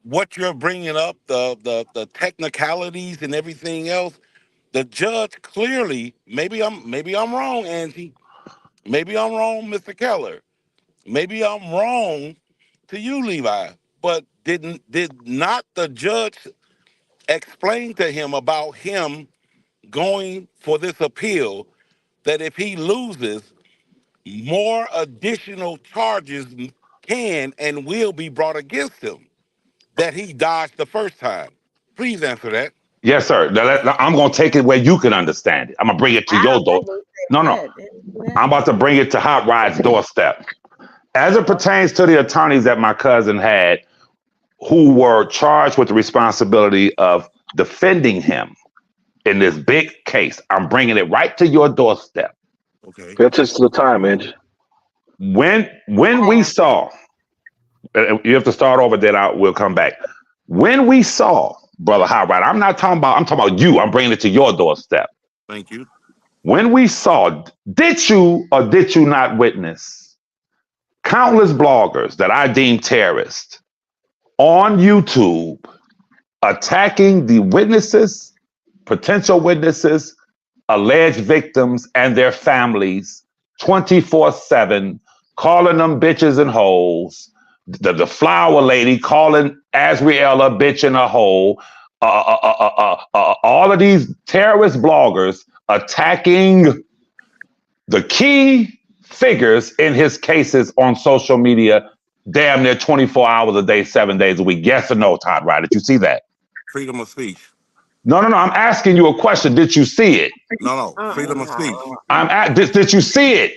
what you're bringing up, the technicalities and everything else? The judge clearly, maybe I'm wrong, Angie. Maybe I'm wrong, Mr. Keller. Maybe I'm wrong to you, Levi. But did not the judge explain to him about him going for this appeal, that if he loses, more additional charges can and will be brought against him that he dodged the first time? Please answer that. Yes, sir. I'm going to take it where you can understand it. I'm going to bring it to I your don't door. think they No, said no. that. Did they do that? I'm about to bring it to Hot Rod's doorstep. As it pertains to the attorneys that my cousin had, who were charged with the responsibility of defending him in this big case, I'm bringing it right to your doorstep. Okay. Pay attention to the time, Angie. When we saw, you have to start over, then we'll come back. When we saw, Brother Hot Rod, I'm talking about you. I'm bringing it to your doorstep. Thank you. When we saw, did you or did you not witness countless bloggers that I deem terrorists on YouTube attacking the witnesses, potential witnesses, alleged victims, and their families 24/7, calling them bitches and hoes? The flower lady calling Azriel a bitch and a hoe. All of these terrorist bloggers attacking the key figures in his cases on social media, damn near 24 hours a day, 7 days a week. Yes or no, Todd Ryder? Did you see that? Freedom of speech. No. I'm asking you a question. Did you see it? No. Freedom of speech. Did you see it?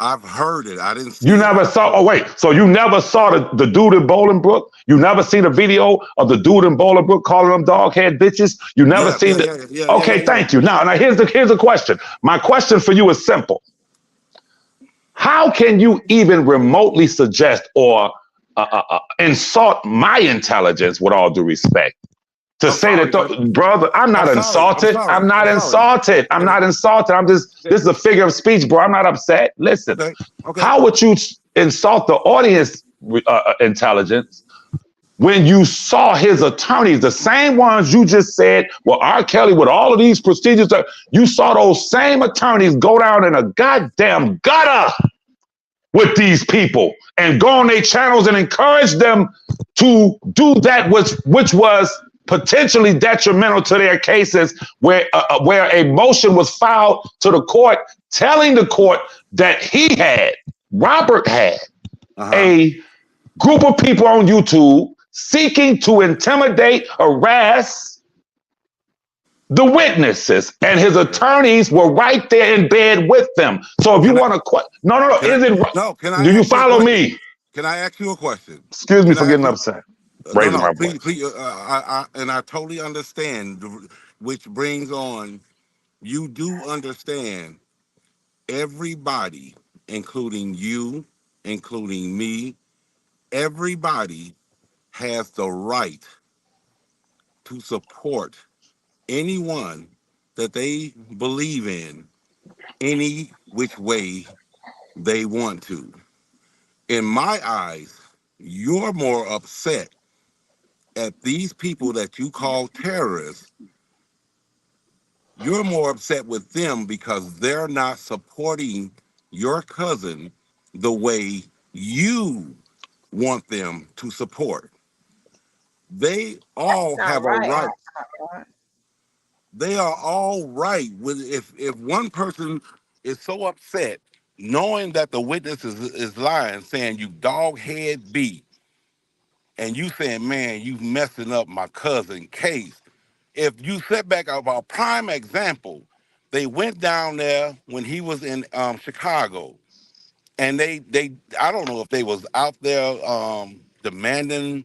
I've heard it. I didn't see You it. never saw. Oh wait. So you never saw the dude in Bolingbrook? You never seen a video of the dude in Bolingbrook calling them doghead bitches? You never seen it? Okay, thank you. Now here's the question. My question for you is simple. How can you even remotely suggest or insult my intelligence, with all due respect, to say that, brother, I'm not insulted. I'm not insulted. I'm not insulted. This is a figure of speech, bro. I'm not upset. Listen, how would you insult the audience intelligence when you saw his attorneys, the same ones you just said, well, R. Kelly with all of these procedures, you saw those same attorneys go down in a goddamn gutter with these people and go on their channels and encourage them to do that which was potentially detrimental to their cases, where a motion was filed to the court telling the court that Robert had a group of people on YouTube seeking to intimidate, harass the witnesses, and his attorneys were right there in bed with them. So if you want to, do you follow me? Can I ask you a question? Excuse me for getting upset. Raising my voice. Please, I totally understand, which brings on, you do understand everybody, including you, including me, everybody has the right to support anyone that they believe in any which way they want to. In my eyes, you're more upset at these people that you call terrorists. You're more upset with them because they're not supporting your cousin the way you want them to support. They all Sound have a right. right. They are all right with if one person is so upset knowing that the witness is lying, saying you dog head B, and you saying, man, you messing up my cousin case. If you set back of our prime example, they went down there when he was in Chicago, and they I don't know if they was out there demanding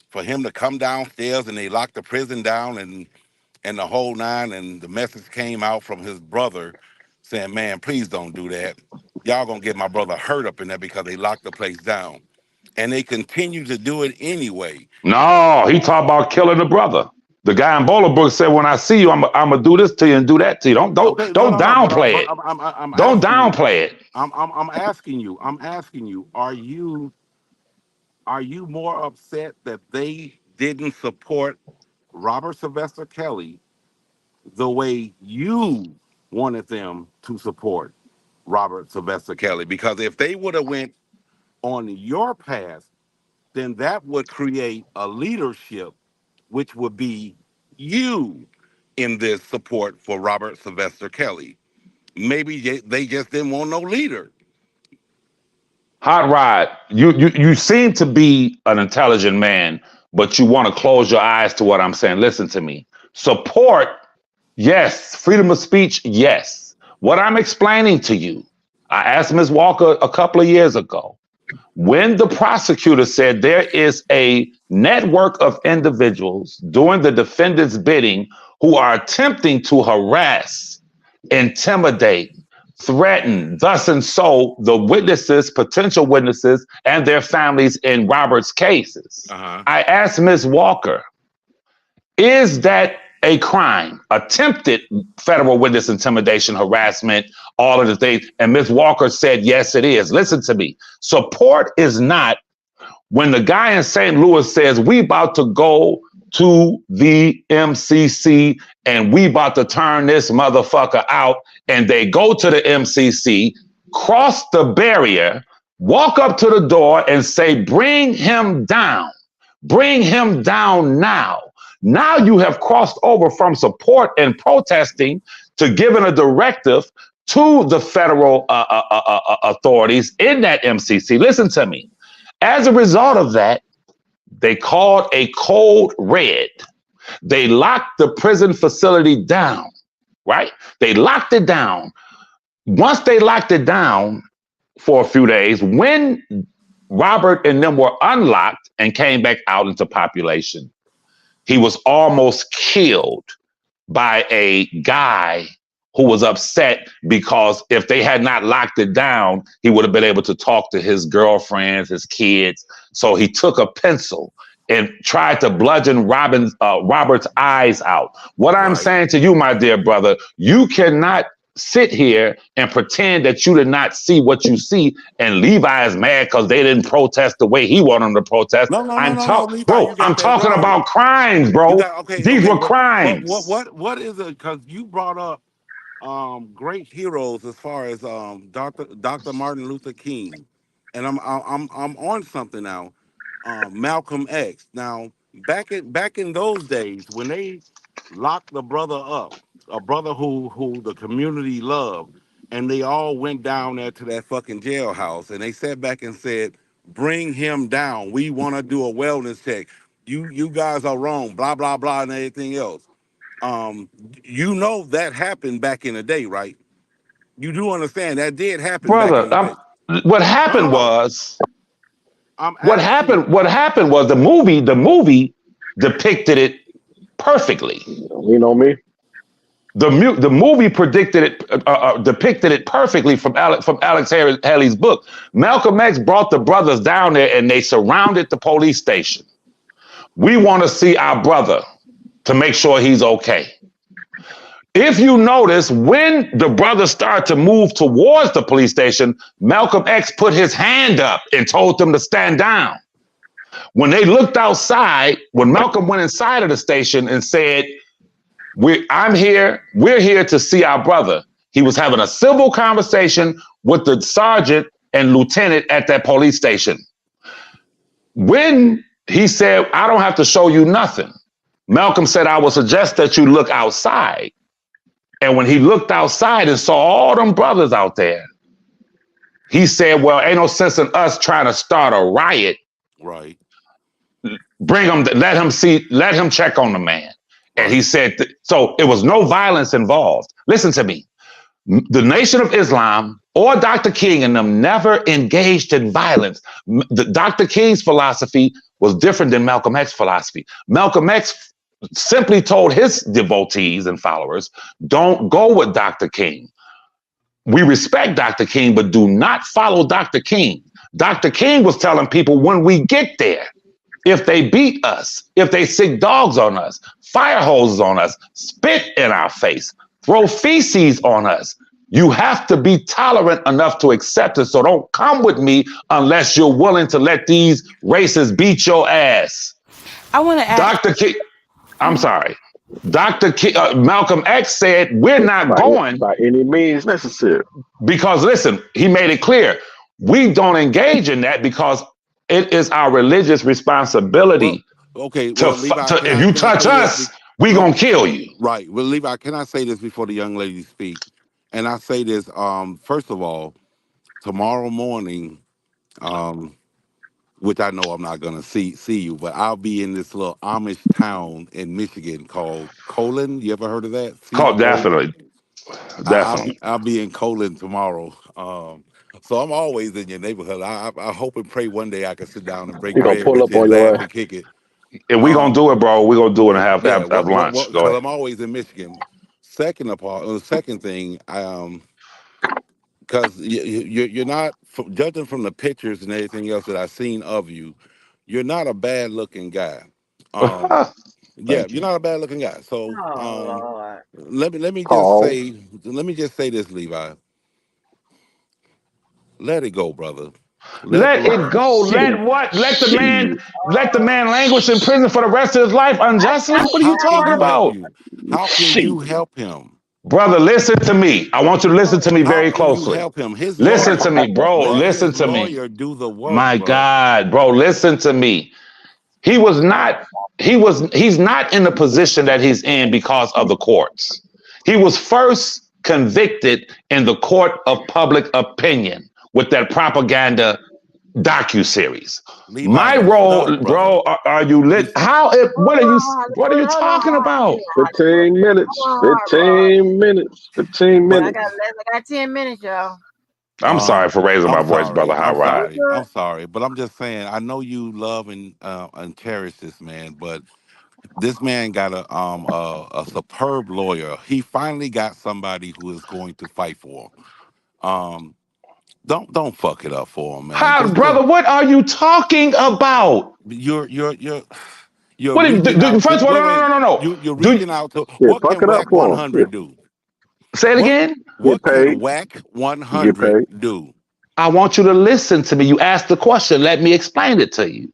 for him to come downstairs, and they locked the prison down and the whole nine, and the message came out from his brother saying, man, please don't do that. Y'all gonna get my brother hurt up in there because they locked the place down. And they continue to do it anyway. No, he talked about killing the brother. The guy in Bolingbrook said, "When I see you, I'm gonna do this to you and do that to you. Don't Okay, no, downplay it. I'm Don't asking you. downplay it." I'm asking you. I'm asking you. Are you more upset that they didn't support Robert Sylvester Kelly the way you wanted them to support Robert Sylvester Kelly? Because if they would have went on your path, then that would create a leadership, which would be you in this support for Robert Sylvester Kelly. Maybe they just didn't want no leader. Hot Rod, you seem to be an intelligent man, but you want to close your eyes to what I'm saying. Listen to me. Support, yes. Freedom of speech, yes. What I'm explaining to you, I asked Ms. Walker a couple of years ago, when the prosecutor said there is a network of individuals doing the defendant's bidding who are attempting to harass, intimidate, threaten, thus and so the witnesses, potential witnesses, and their families in Robert's cases. I asked Ms. Walker, is that a crime? Attempted federal witness intimidation, harassment, all of the things. And Ms. Walker said, yes, it is. Listen to me. Support is not when the guy in St. Louis says, we about to go to the MCC and we about to turn this motherfucker out. And they go to the MCC, cross the barrier, walk up to the door and say, bring him down. Bring him down now. Now you have crossed over from support and protesting to giving a directive to the federal authorities in that MCC. Listen to me. As a result of that, they called a code red. They locked the prison facility down, right? They locked it down. Once they locked it down for a few days, when Robert and them were unlocked and came back out into population, he was almost killed by a guy who was upset because if they had not locked it down, he would have been able to talk to his girlfriends, his kids. So he took a pencil and tried to bludgeon Robert's eyes out. What I'm saying to you, my dear brother, you cannot sit here and pretend that you did not see what you see, and Levi is mad because they didn't protest the way he wanted them to protest. I'm talking about crimes, bro. These were crimes. What is it? Because you brought up great heroes as far as Dr. Martin Luther King, and I'm on something now. Malcolm X. Now, back in those days when they locked the brother up, a brother who the community loved, and they all went down there to that fucking jailhouse, and they sat back and said, bring him down. We want to do a wellness check. You guys are wrong, blah, blah, blah, and everything else. You know that happened back in the day, right? You do understand that did happen, brother. back in the day. What happened was the movie depicted it perfectly. You know me. The movie depicted it perfectly from Alex Haley's book. Malcolm X brought the brothers down there and they surrounded the police station. We want to see our brother to make sure he's okay. If you notice, when the brothers started to move towards the police station, Malcolm X put his hand up and told them to stand down. When they looked outside, when Malcolm went inside of the station and said, we're here to see our brother, He was having a civil conversation with the sergeant and lieutenant at that police station. When he said, I don't have to show you nothing, Malcolm said, I would suggest that you look outside. And when he looked outside and saw all them brothers out there, he said, well, ain't no sense in us trying to start a riot. Right. Bring him, let him check on the man. And he said, so it was no violence involved. Listen to me. The Nation of Islam or Dr. King and them never engaged in violence. Dr. King's philosophy was different than Malcolm X's philosophy. Malcolm X simply told his devotees and followers, don't go with Dr. King. We respect Dr. King, but do not follow Dr. King. Dr. King was telling people when we get there, if they beat us, if they sick dogs on us, fire hoses on us, spit in our face, throw feces on us, you have to be tolerant enough to accept it. So don't come with me unless you're willing to let these racists beat your ass. I want to ask Dr. King, I'm sorry. Dr. King, Malcolm X said, we're not going by any means necessary. Because listen, he made it clear, we don't engage in that because it is our religious responsibility. Well, okay. To, Well, Levi, if you touch us, we gonna kill you. Right. Well, Levi, can I say this before the young lady speak? And I say this, first of all, tomorrow morning, which I know I'm not gonna see you, but I'll be in this little Amish town in Michigan called Colon. You ever heard of that? Definitely. I'll be in Colon tomorrow. So I'm always in your neighborhood. I hope and pray one day I can sit down and break bread with you and laugh and kick it. If we gonna do it, bro, we gonna do it and have lunch. Go Because ahead. I'm always in Michigan. The second thing, because you're not, judging from the pictures and everything else that I've seen of you, you're not a bad looking guy. Yeah, you're not a bad looking guy. So let me just say this, Levi. Let it go, brother. Let it go. Let what? Let the man languish in prison for the rest of his life unjustly? What are you talking about? How can you help him? Brother, listen to me. I want you to listen to me very closely. Help him. Listen to me, bro. Listen to me. Do the work, My God, bro, listen to me. He's not in the position that he's in because of the courts. He was first convicted in the court of public opinion with that propaganda docu-series. My role, bro, are you lit? What are you talking about? 15 minutes. 15 minutes. 15 minutes. I got 10 minutes, y'all. I'm sorry for raising my voice, brother. I'm sorry, but I'm just saying. I know you love and cherish this man, but this man got a superb lawyer. He finally got somebody who is going to fight for him. Don't fuck it up for him, man. Brother, what are you talking about? You're what first of all, no. You're reaching out to what can WAC 100 do? Say it again. What can WAC 100 do? I want you to listen to me. You asked the question. Let me explain it to you.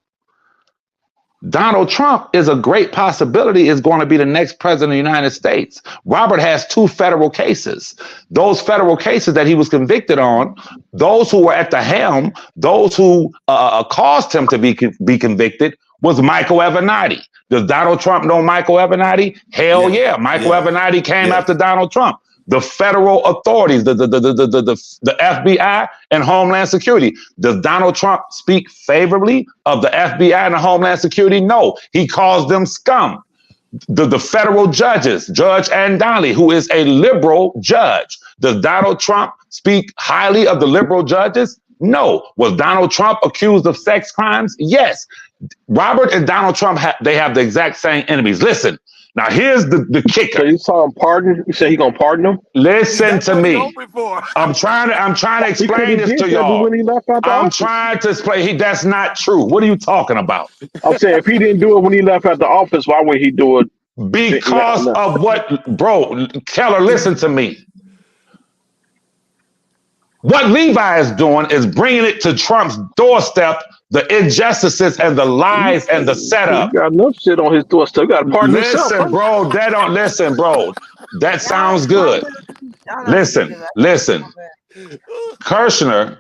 Donald Trump is a great possibility is going to be the next president of the United States. Robert has 2 federal cases. Those federal cases that he was convicted on, those who were at the helm, those who caused him to be convicted was Michael Avenatti. Does Donald Trump know Michael Avenatti? Hell yeah. Michael Avenatti came after Donald Trump. The federal authorities, the FBI and Homeland Security. Does Donald Trump speak favorably of the FBI and the Homeland Security? No, he calls them scum. The federal judges, Judge Andali, who is a liberal judge. Does Donald Trump speak highly of the liberal judges? No. Was Donald Trump accused of sex crimes? Yes. Robert and Donald Trump, they have the exact same enemies. Listen. Now here's the kicker. So you saw him pardon? You said he gonna pardon him? Listen to me. I'm trying to explain this to y'all. I'm trying to explain. That's not true. What are you talking about? I'm saying if he didn't do it when he left out the office, why would he do it? Because of what, bro? Keller, listen to me. What Levi is doing is bringing it to Trump's doorstep, the injustices and the lies and the setup. He got enough shit on his doorstep. He got to pardon himself. Listen, bro, that don't listen, bro. That sounds good. Listen. Kirshner,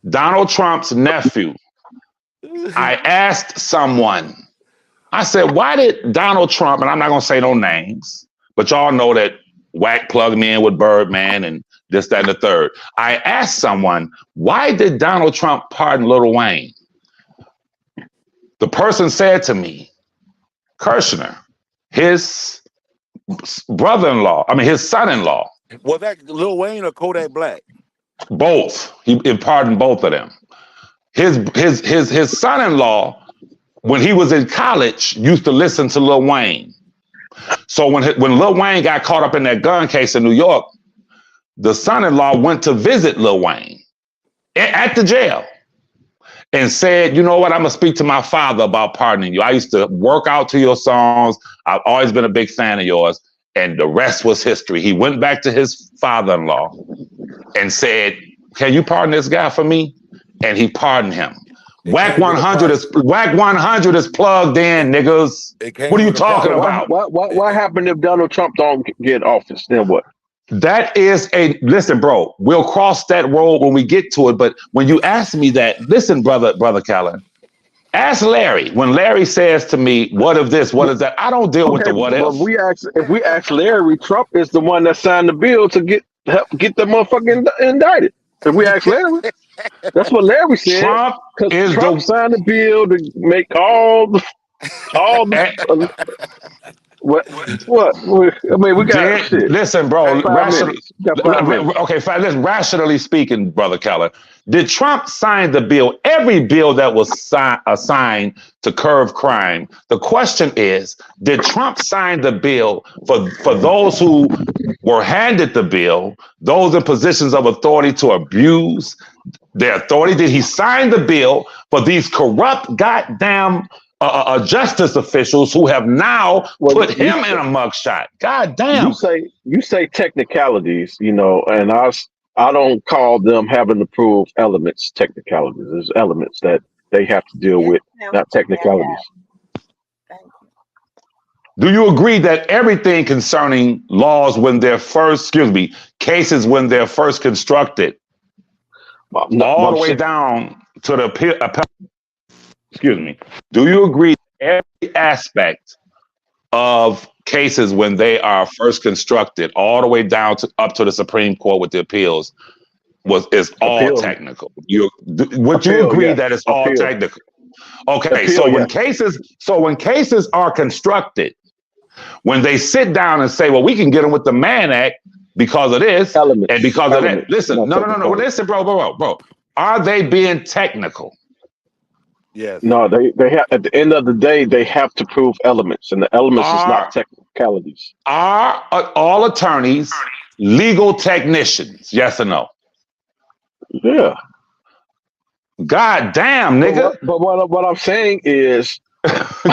Donald Trump's nephew. I asked someone, I said, why did Donald Trump, and I'm not going to say no names, but y'all know that Wack plugged me in with Birdman and this, that, and the third. I asked someone, why did Donald Trump pardon Lil Wayne? The person said to me, Kirshner, his brother-in-law, his son-in-law. Was that Lil Wayne or Kodak Black? Both. He pardoned both of them. His son-in-law, when he was in college, used to listen to Lil Wayne. So when Lil Wayne got caught up in that gun case in New York, the son-in-law went to visit Lil Wayne at the jail and said, you know what, I'm going to speak to my father about pardoning you. I used to work out to your songs. I've always been a big fan of yours. And the rest was history. He went back to his father-in-law and said, can you pardon this guy for me? And he pardoned him. Wack 100 is plugged in, niggas. What are you talking about? What happened if Donald Trump don't get office? Then what? That is listen, bro. We'll cross that road when we get to it. But when you ask me that, listen, brother Callen, ask Larry. When Larry says to me, "What if this? What is that?" I don't deal with the what if. If we ask Larry, Trump is the one that signed the bill to get the motherfucker indicted. If we ask Larry, that's what Larry said. Trump signed the bill to make all the what? I mean, we got shit. Listen, bro. Listen. Rationally speaking, brother Keller, did Trump sign the bill? Every bill that was assigned to curb crime. The question is, did Trump sign the bill for those who were handed the bill, those in positions of authority to abuse their authority? Did he sign the bill for these corrupt goddamn justice officials who have now put him in a mugshot? God damn. You say technicalities, and I don't call them having to prove elements technicalities. There's elements that they have to deal with, not technicalities. Do you agree that everything concerning laws when they're cases when they're first constructed, all the way down to the do you agree that every aspect of cases when they are first constructed, all the way down to up to the Supreme Court with the appeals, is all technical? Would you agree that it's all technical? Okay, when cases are constructed, when they sit down and say, well, we can get them with the Mann Act because of this and because of that. Listen, no. Listen, bro. Are they being technical? Yes. No, they have, at the end of the day, they have to prove elements, and the elements is not technicalities. Are all attorneys legal technicians? Yes or no? Yeah. God damn, nigga. But what I'm saying is,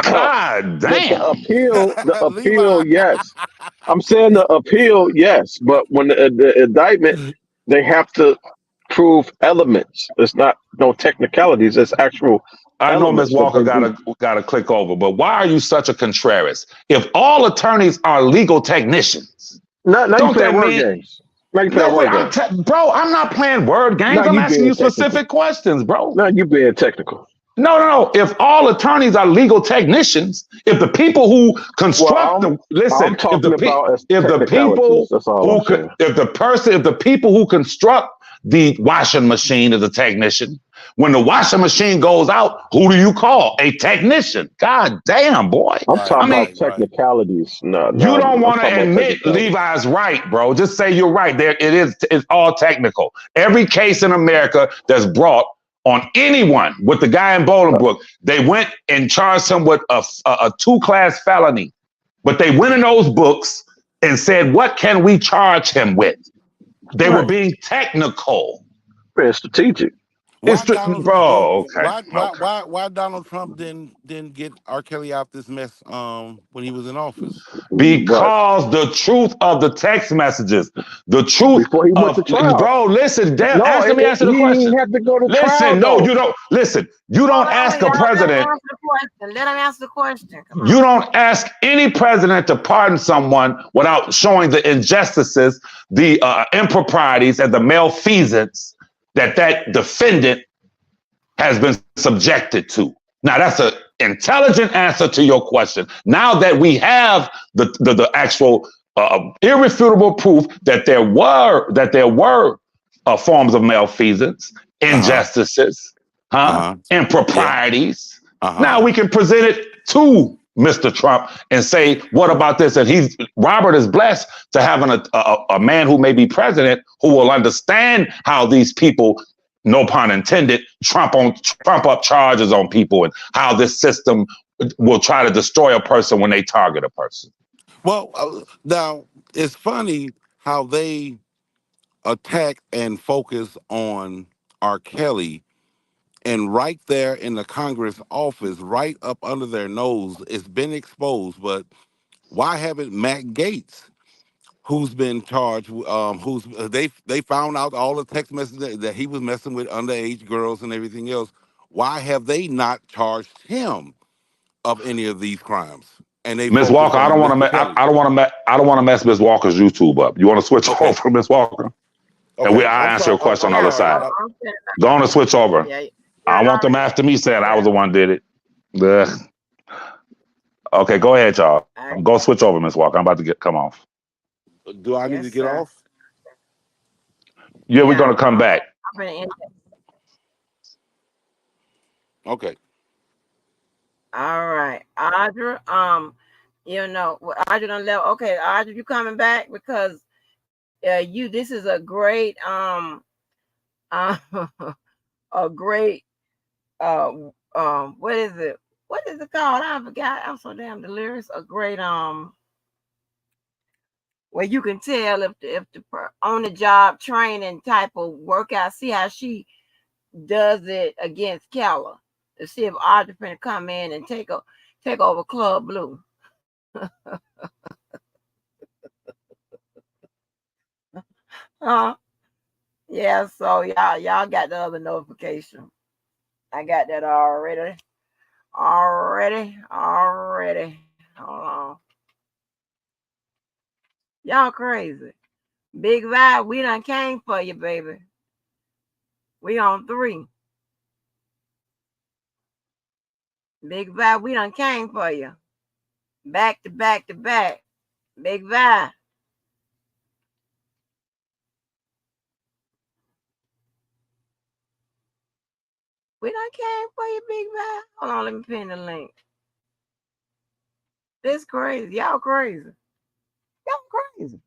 God damn. The appeal, yes. I'm saying the appeal, yes. But when the indictment, they have to prove elements. It's not no technicalities. It's actual. I know Ms. Walker got to click over, but why are you such a contrarian? If all attorneys are legal technicians, don't that mean? Bro, I'm not playing word games. I'm asking you specific questions, bro. No, you being technical. No. If all attorneys are legal technicians, if the people who construct if the people who construct the washing machine is a technician, when the washing machine goes out, who do you call? A technician. God damn, boy. I'm talking about technicalities. No, you don't want to admit Levi's right, bro. Just say you're right. It's all technical. Every case in America that's brought on anyone with the guy in Bolingbrook, they went and charged him with a 2-class felony. But they went in those books and said, what can we charge him with? They were being technical. Very strategic. Why It's the Donald? bro. Okay. Okay. Why Donald Trump didn't get R. Kelly out this mess when he was in office? But Because the truth of the text messages, the truth before he went to of trial, bro, listen, damn, no, let me answer he the question. didn't have to go to trial Listen, no, though. you don't listen, you don't Hold ask on, a y'all. Let him president, answer the question. Let him answer the question. Come you on. don't ask any president to pardon someone without showing the injustices, the improprieties, and the malfeasance that defendant has been subjected to. Now that's an intelligent answer to your question. Now that we have the actual irrefutable proof that there were forms of malfeasance, injustices, Yeah. improprieties. Now we can present it to Mr. Trump and say, "What about this?" And Robert is blessed to having a man who may be president who will understand how these people, no pun intended, trump up charges on people and how this system will try to destroy a person when they target a person. Well, now it's funny how they attack and focus on R. Kelly, and right there in the Congress office, right up under their nose, it's been exposed. But why haven't Matt Gaetz, who's been charged, they found out all the text messages that he was messing with underage girls and everything else? Why have they not charged him of any of these crimes? And they Miss focus Walker, I on don't want Mr. to. Kelly. I don't want to. I don't want to mess Miss Walker's YouTube up. You want to switch Okay. over, Miss Walker, and Okay. I I'm answer sorry. your question on I'm the other sorry. side. Go on and switch over. Yeah. I want them after me saying I was the one did it. Ugh. Okay, go ahead, y'all. Go switch over, Miss Walker. I'm about to come off. Do I need to get off? Yeah, we're gonna come back. I'm gonna end it. Okay. All right, Audra. Audra done left. Okay, Audra, you coming back because this is a great uh, a great what is it? What is it called? I forgot. I'm so damn delirious. A great where you can tell if the on the job training type of workout. See how she does it against Keller to see if Audra finna come in and take over Club Blue. Yeah, so y'all got the other notification. I got that already. Hold on. Y'all crazy. Big Vibe, we done came for you, baby. We on 3. Big Vibe, we done came for you. Back to back to back. Big Vibe. We done came for you, Big Vibe. Hold on, let me pin the link. This crazy. Y'all crazy. Y'all crazy.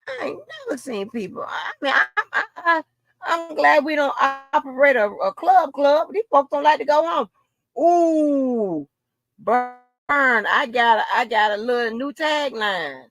I ain't never seen people. I mean, I'm glad we don't operate a club. These folks don't like to go home. Ooh, burn! I got a little new tagline.